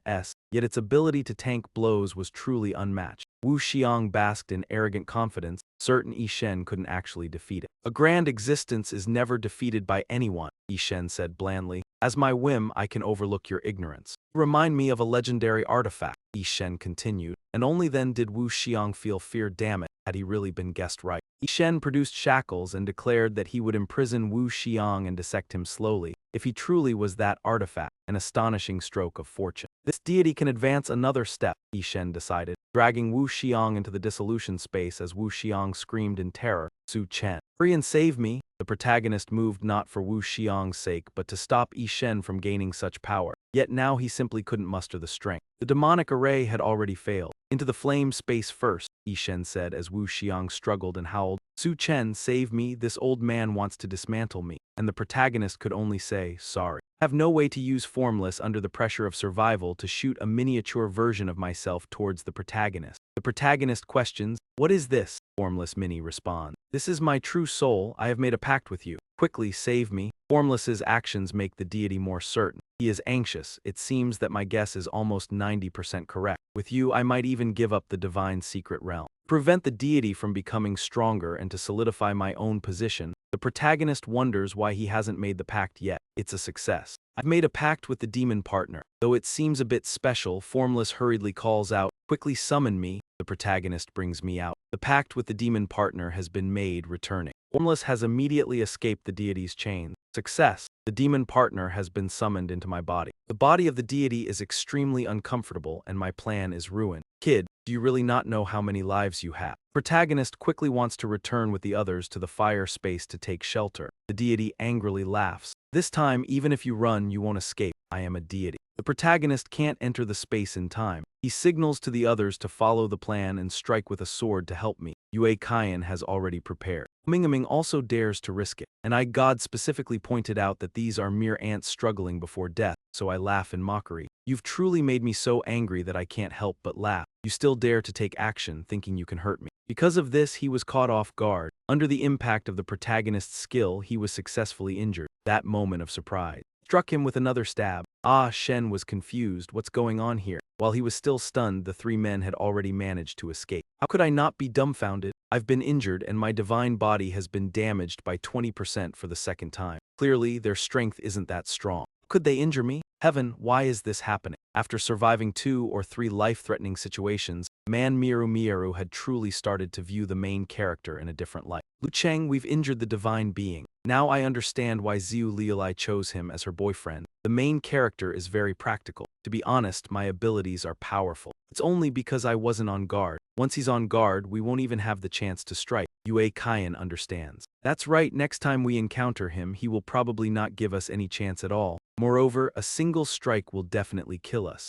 yet its ability to tank blows was truly unmatched. Wu Xiang basked in arrogant confidence, certain Yi Shen couldn't actually defeat it. A grand existence is never defeated by anyone, Yi Shen said blandly. As my whim, I can overlook your ignorance. You remind me of a legendary artifact, Yi Shen continued, and only then did Wu Xiang feel fear. Damn it, had he really been guessed right. Yi Shen produced shackles and declared that he would imprison Wu Xiang and dissect him slowly, if he truly was that artifact, an astonishing stroke of fortune. This deity can advance another step, Yi Shen decided, dragging Wu Xiang into the dissolution space as Wu Xiang screamed in terror. Su Chen, hurry and save me. The protagonist moved not for Wu Xiang's sake but to stop Yi Shen from gaining such power. Yet now he simply couldn't muster the strength. The demonic array had already failed. Into the flame space first, Yi Shen said as Wu Xiang struggled and howled. Su Chen, save me, this old man wants to dismantle me. And the protagonist could only say, sorry. I have no way to use formless under the pressure of survival to shoot a miniature version of myself towards the protagonist. The protagonist questions, what is this? Formless Mini responds, this is my true soul, I have made a pact with you. Quickly save me. Formless's actions make the deity more certain. He is anxious. It seems that my guess is almost 90% correct. With you, I might even give up the divine secret realm. To prevent the deity from becoming stronger and to solidify my own position, the protagonist wonders why he hasn't made the pact yet. It's a success. I've made a pact with the demon partner. Though it seems a bit special, Formless hurriedly calls out, quickly summon me. The protagonist brings me out. The pact with the demon partner has been made, returning. Formless has immediately escaped the deity's chains. Success. The demon partner has been summoned into my body. The body of the deity is extremely uncomfortable and my plan is ruined. Kid, Do you really not know how many lives you have? Protagonist quickly wants to return with the others to the fire space to take shelter. The deity angrily laughs. This time, even if you run, you won't escape. I am a deity. The protagonist can't enter the space in time. He signals to the others to follow the plan and strike with a sword to help me. Yue Kaiyan has already prepared. Mingaming also dares to risk it, and I God specifically pointed out that these are mere ants struggling before death, so I laugh in mockery. You've truly made me so angry that I can't help but laugh. You still dare to take action, thinking you can hurt me. Because of this, he was caught off guard. Under the impact of the protagonist's skill, he was successfully injured. That moment of surprise struck him with another stab. Shen was confused. What's going on here? While he was still stunned, the three men had already managed to escape. How could I not be dumbfounded? I've been injured and my divine body has been damaged by 20% for the second time. Clearly, their strength isn't that strong. Could they injure me? Heaven, why is this happening? After surviving 2 or 3 life-threatening situations, Manhwa had truly started to view the main character in a different light. Lu Cheng, we've injured the divine being. Now I understand why Xiu Liulai chose him as her boyfriend. The main character is very practical. To be honest, my abilities are powerful. It's only because I wasn't on guard. Once he's on guard, we won't even have the chance to strike. Yue Kaiyan understands. That's right, next time we encounter him, he will probably not give us any chance at all. Moreover, a single strike will definitely kill us.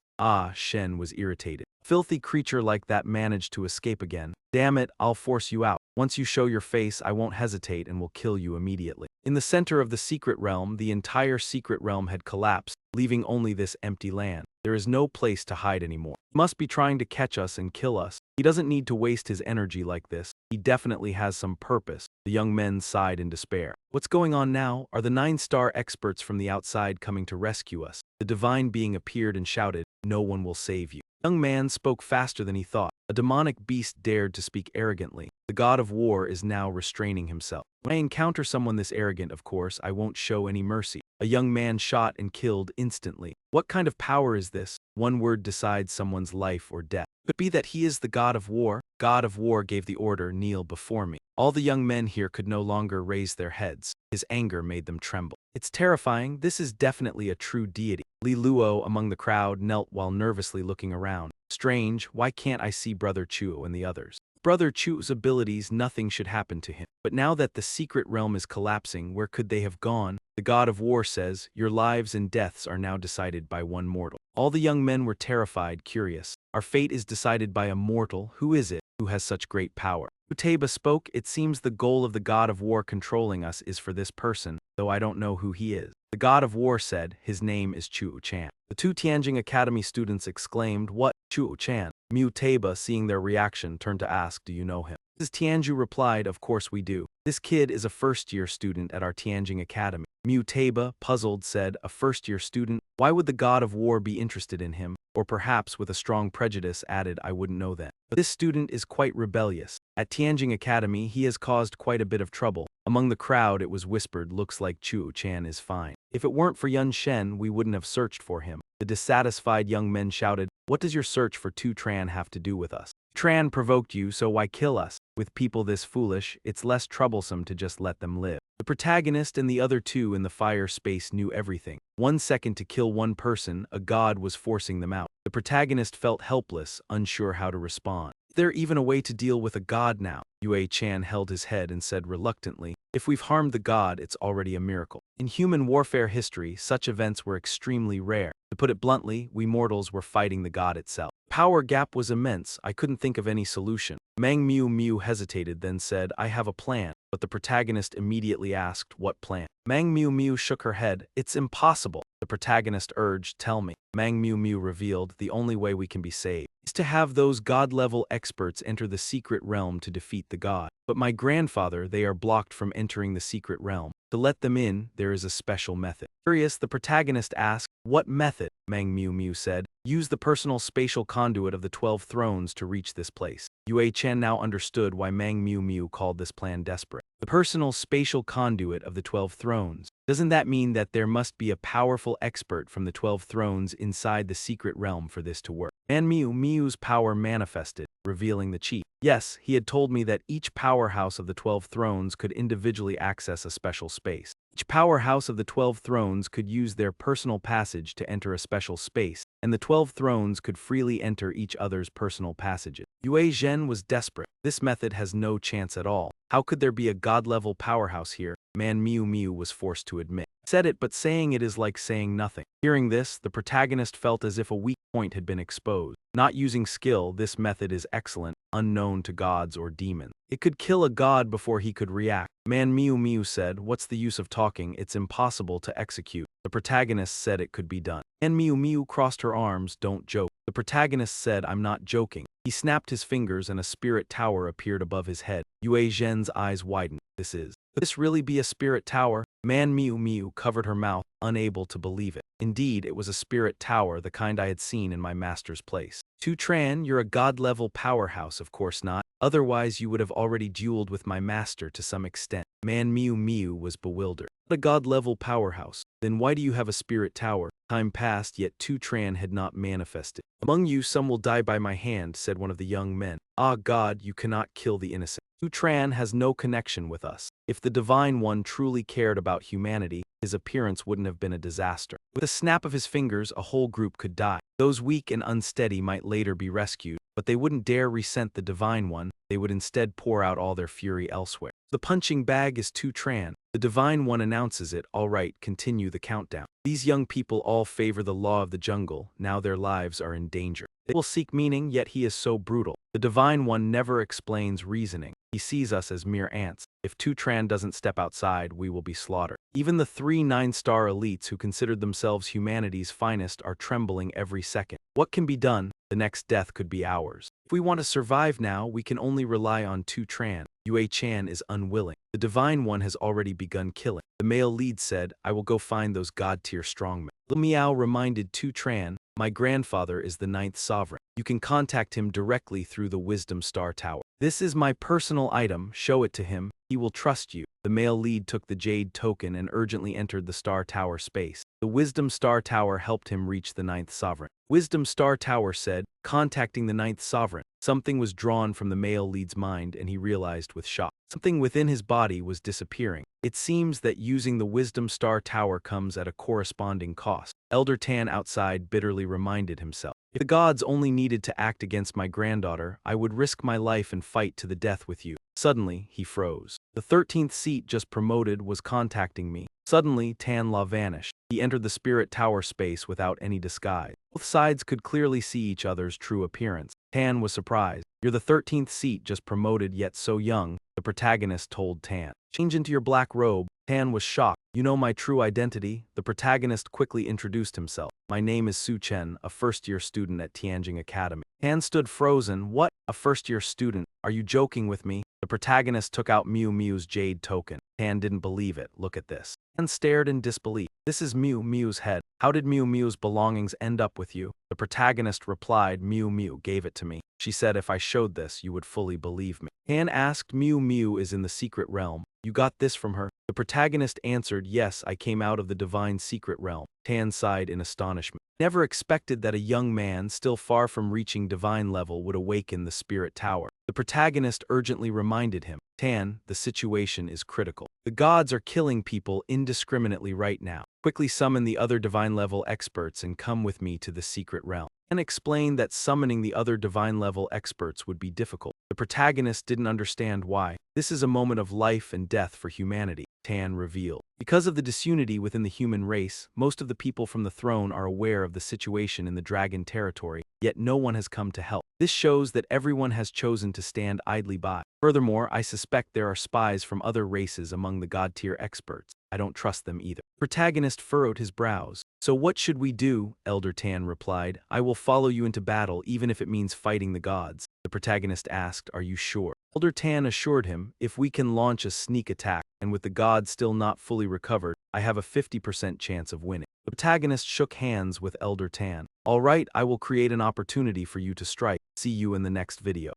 Shen was irritated. Filthy creature like that managed to escape again. Damn it, I'll force you out. Once you show your face, I won't hesitate and will kill you immediately. In the center of the secret realm, the entire secret realm had collapsed, leaving only this empty land. There is no place to hide anymore. He must be trying to catch us and kill us. He doesn't need to waste his energy like this. He definitely has some purpose. The young men sighed in despair. What's going on now? Are the 9-star experts from the outside coming to rescue us? The divine being appeared and shouted, "No one will save you." The young man spoke faster than he thought. A demonic beast dared to speak arrogantly. The god of war is now restraining himself. When I encounter someone this arrogant, of course, I won't show any mercy. A young man shot and killed instantly. What kind of power is this? One word decides someone's life or death. Could it be that he is the god of war? God of war gave the order, kneel before me. All the young men here could no longer raise their heads. His anger made them tremble. It's terrifying. This is definitely a true deity. Li Luo among the crowd knelt while nervously looking around. Strange, why can't I see Brother Chuo and the others? Brother Chuo's abilities, nothing should happen to him. But now that the secret realm is collapsing, where could they have gone? The god of war says, your lives and deaths are now decided by one mortal. All the young men were terrified, curious. Our fate is decided by a mortal. Who is it? Who has such great power? Uteba spoke. It seems the goal of the god of war controlling us is for this person, though I don't know who he is. The god of war said, his name is Chu Chan. The 2 Tianjing Academy students exclaimed, what? Chu Chan. Mu Teba, seeing their reaction, turned to ask, do you know him? Mrs. Tianju replied, of course we do. This kid is a first-year student at our Tianjing Academy. Mu Teba, puzzled, said, a first-year student? Why would the god of war be interested in him? Or perhaps, with a strong prejudice, added, I wouldn't know that. But this student is quite rebellious. At Tianjing Academy, he has caused quite a bit of trouble. Among the crowd, it was whispered, looks like Chu Chan is fine. If it weren't for Yun Shen, we wouldn't have searched for him. The dissatisfied young men shouted, what does your search for Tu Tran have to do with us? Tran provoked you, so why kill us? With people this foolish, it's less troublesome to just let them live. The protagonist and the other 2 in the fire space knew everything. 1 second to kill one person, a god was forcing them out. The protagonist felt helpless, unsure how to respond. Is there even a way to deal with a god now? Yue Chan held his head and said reluctantly, if we've harmed the god, it's already a miracle. In human warfare history, such events were extremely rare. To put it bluntly, we mortals were fighting the god itself. Power gap was immense. I couldn't think of any solution. Mang Miu hesitated, then said, I have a plan. But the protagonist immediately asked, what plan? Mang Miu shook her head. It's impossible. The protagonist urged, tell me. Mang Miu revealed, the only way we can be saved is to have those god-level experts enter the secret realm to defeat the god. But my grandfather, they are blocked from entering the secret realm. To let them in, there is a special method. Curious, the protagonist asked, what method? Mang Miu said, use the personal spatial conduit of the 12 thrones to reach this place. Yue Chen now understood why Mang Miu called this plan desperate. The personal spatial conduit of the 12 thrones. Doesn't that mean that there must be a powerful expert from the 12 thrones inside the secret realm for this to work? Man Miu's power manifested, revealing the chief. Yes, he had told me that each powerhouse of the 12 thrones could individually access a special space. Each powerhouse of the 12 thrones could use their personal passage to enter a special space. and the 12 thrones could freely enter each other's personal passages. Yue Zhen was desperate. This method has no chance at all. How could there be a god-level powerhouse here? Man Miu was forced to admit. Said it, but saying it is like saying nothing. Hearing this, the protagonist felt as if a weak point had been exposed. Not using skill, this method is excellent, unknown to gods or demons. It could kill a god before he could react. Man Miu said, "What's the use of talking? It's impossible to execute." The protagonist said it could be done. And Miu crossed her arms, "Don't joke." The protagonist said, "I'm not joking." He snapped his fingers and a spirit tower appeared above his head. Yue Zhen's eyes widened. Could this really be a spirit tower? Man Miu covered her mouth, unable to believe it. Indeed, it was a spirit tower, the kind I had seen in my master's place. Tu Tran, you're a god-level powerhouse, of course not. Otherwise you would have already dueled with my master to some extent. Man Miu was bewildered. Not a god-level powerhouse. Then why do you have a spirit tower? Time passed, yet Tu Tran had not manifested. Among you some will die by my hand, said one of the young men. Ah God, you cannot kill the innocent. Tu Tran has no connection with us. If the Divine One truly cared about humanity, his appearance wouldn't have been a disaster. With a snap of his fingers, a whole group could die. Those weak and unsteady might later be rescued, but they wouldn't dare resent the Divine One. They would instead pour out all their fury elsewhere. The punching bag is Tu Tran. The Divine One announces it. All right, continue the countdown. These young people all favor the law of the jungle. Now their lives are in danger. They will seek meaning, yet he is so brutal. The Divine One never explains reasoning. He sees us as mere ants. If Tu Tran doesn't step outside, we will be slaughtered. Even the 3 9-star elites who considered themselves humanity's finest are trembling every second. What can be done? The next death could be ours. If we want to survive now, we can only rely on Tu Tran. Yue Chan is unwilling. The Divine One has already begun killing. The male lead said, "I will go find those god-tier strongmen." Li Miao reminded Tu Tran, "My grandfather is the 9th sovereign. You can contact him directly through the Wisdom Star Tower. This is my personal item, show it to him, he will trust you." The male lead took the jade token and urgently entered the Star Tower space. The Wisdom Star Tower helped him reach the 9th sovereign. Wisdom Star Tower said, "Contacting the 9th sovereign." Something was drawn from the male lead's mind and he realized with shock. Something within his body was disappearing. It seems that using the Wisdom Star Tower comes at a corresponding cost. Elder Tan outside bitterly reminded himself, "If the gods only needed to act against my granddaughter, I would risk my life and fight to the death with you." Suddenly, he froze. The 13th seat just promoted was contacting me. Suddenly, Tan La vanished. He entered the spirit tower space without any disguise. Both sides could clearly see each other's true appearance. Tan was surprised. "You're the 13th seat just promoted yet so young," the protagonist told Tan. "Change into your black robe." Tan was shocked. "You know my true identity?" The protagonist quickly introduced himself. "My name is Su Chen, a first-year student at Tianjing Academy." Tan stood frozen. "What? A first-year student? Are you joking with me?" The protagonist took out Miu's jade token. Tan didn't believe it. "Look at this." Tan stared in disbelief. "This is Miu's head. How did Miu's belongings end up with you?" The protagonist replied, Miu gave it to me. She said if I showed this, you would fully believe me." Tan asked, Miu is in the secret realm. You got this from her?" The protagonist answered, "Yes, I came out of the divine secret realm." Tan sighed in astonishment. Never expected that a young man, still far from reaching divine level, would awaken the spirit tower. The protagonist urgently reminded him, "Tan, the situation is critical. The gods are killing people indiscriminately right now. Quickly summon the other divine-level experts and come with me to the secret realm." And explained that summoning the other divine-level experts would be difficult. The protagonist didn't understand why. "This is a moment of life and death for humanity," Tan revealed. "Because of the disunity within the human race, most of the people from the throne are aware of the situation in the dragon territory, yet no one has come to help. This shows that everyone has chosen to stand idly by. Furthermore, I suspect there are spies from other races among the god-tier experts. I don't trust them either." Protagonist furrowed his brows. "So what should we do?" Elder Tan replied. "I will follow you into battle even if it means fighting the gods." The protagonist asked, "Are you sure?" Elder Tan assured him, "If we can launch a sneak attack, and with the gods still not fully recovered, I have a 50% chance of winning." The protagonist shook hands with Elder Tan. "All right, I will create an opportunity for you to strike. See you in the next video."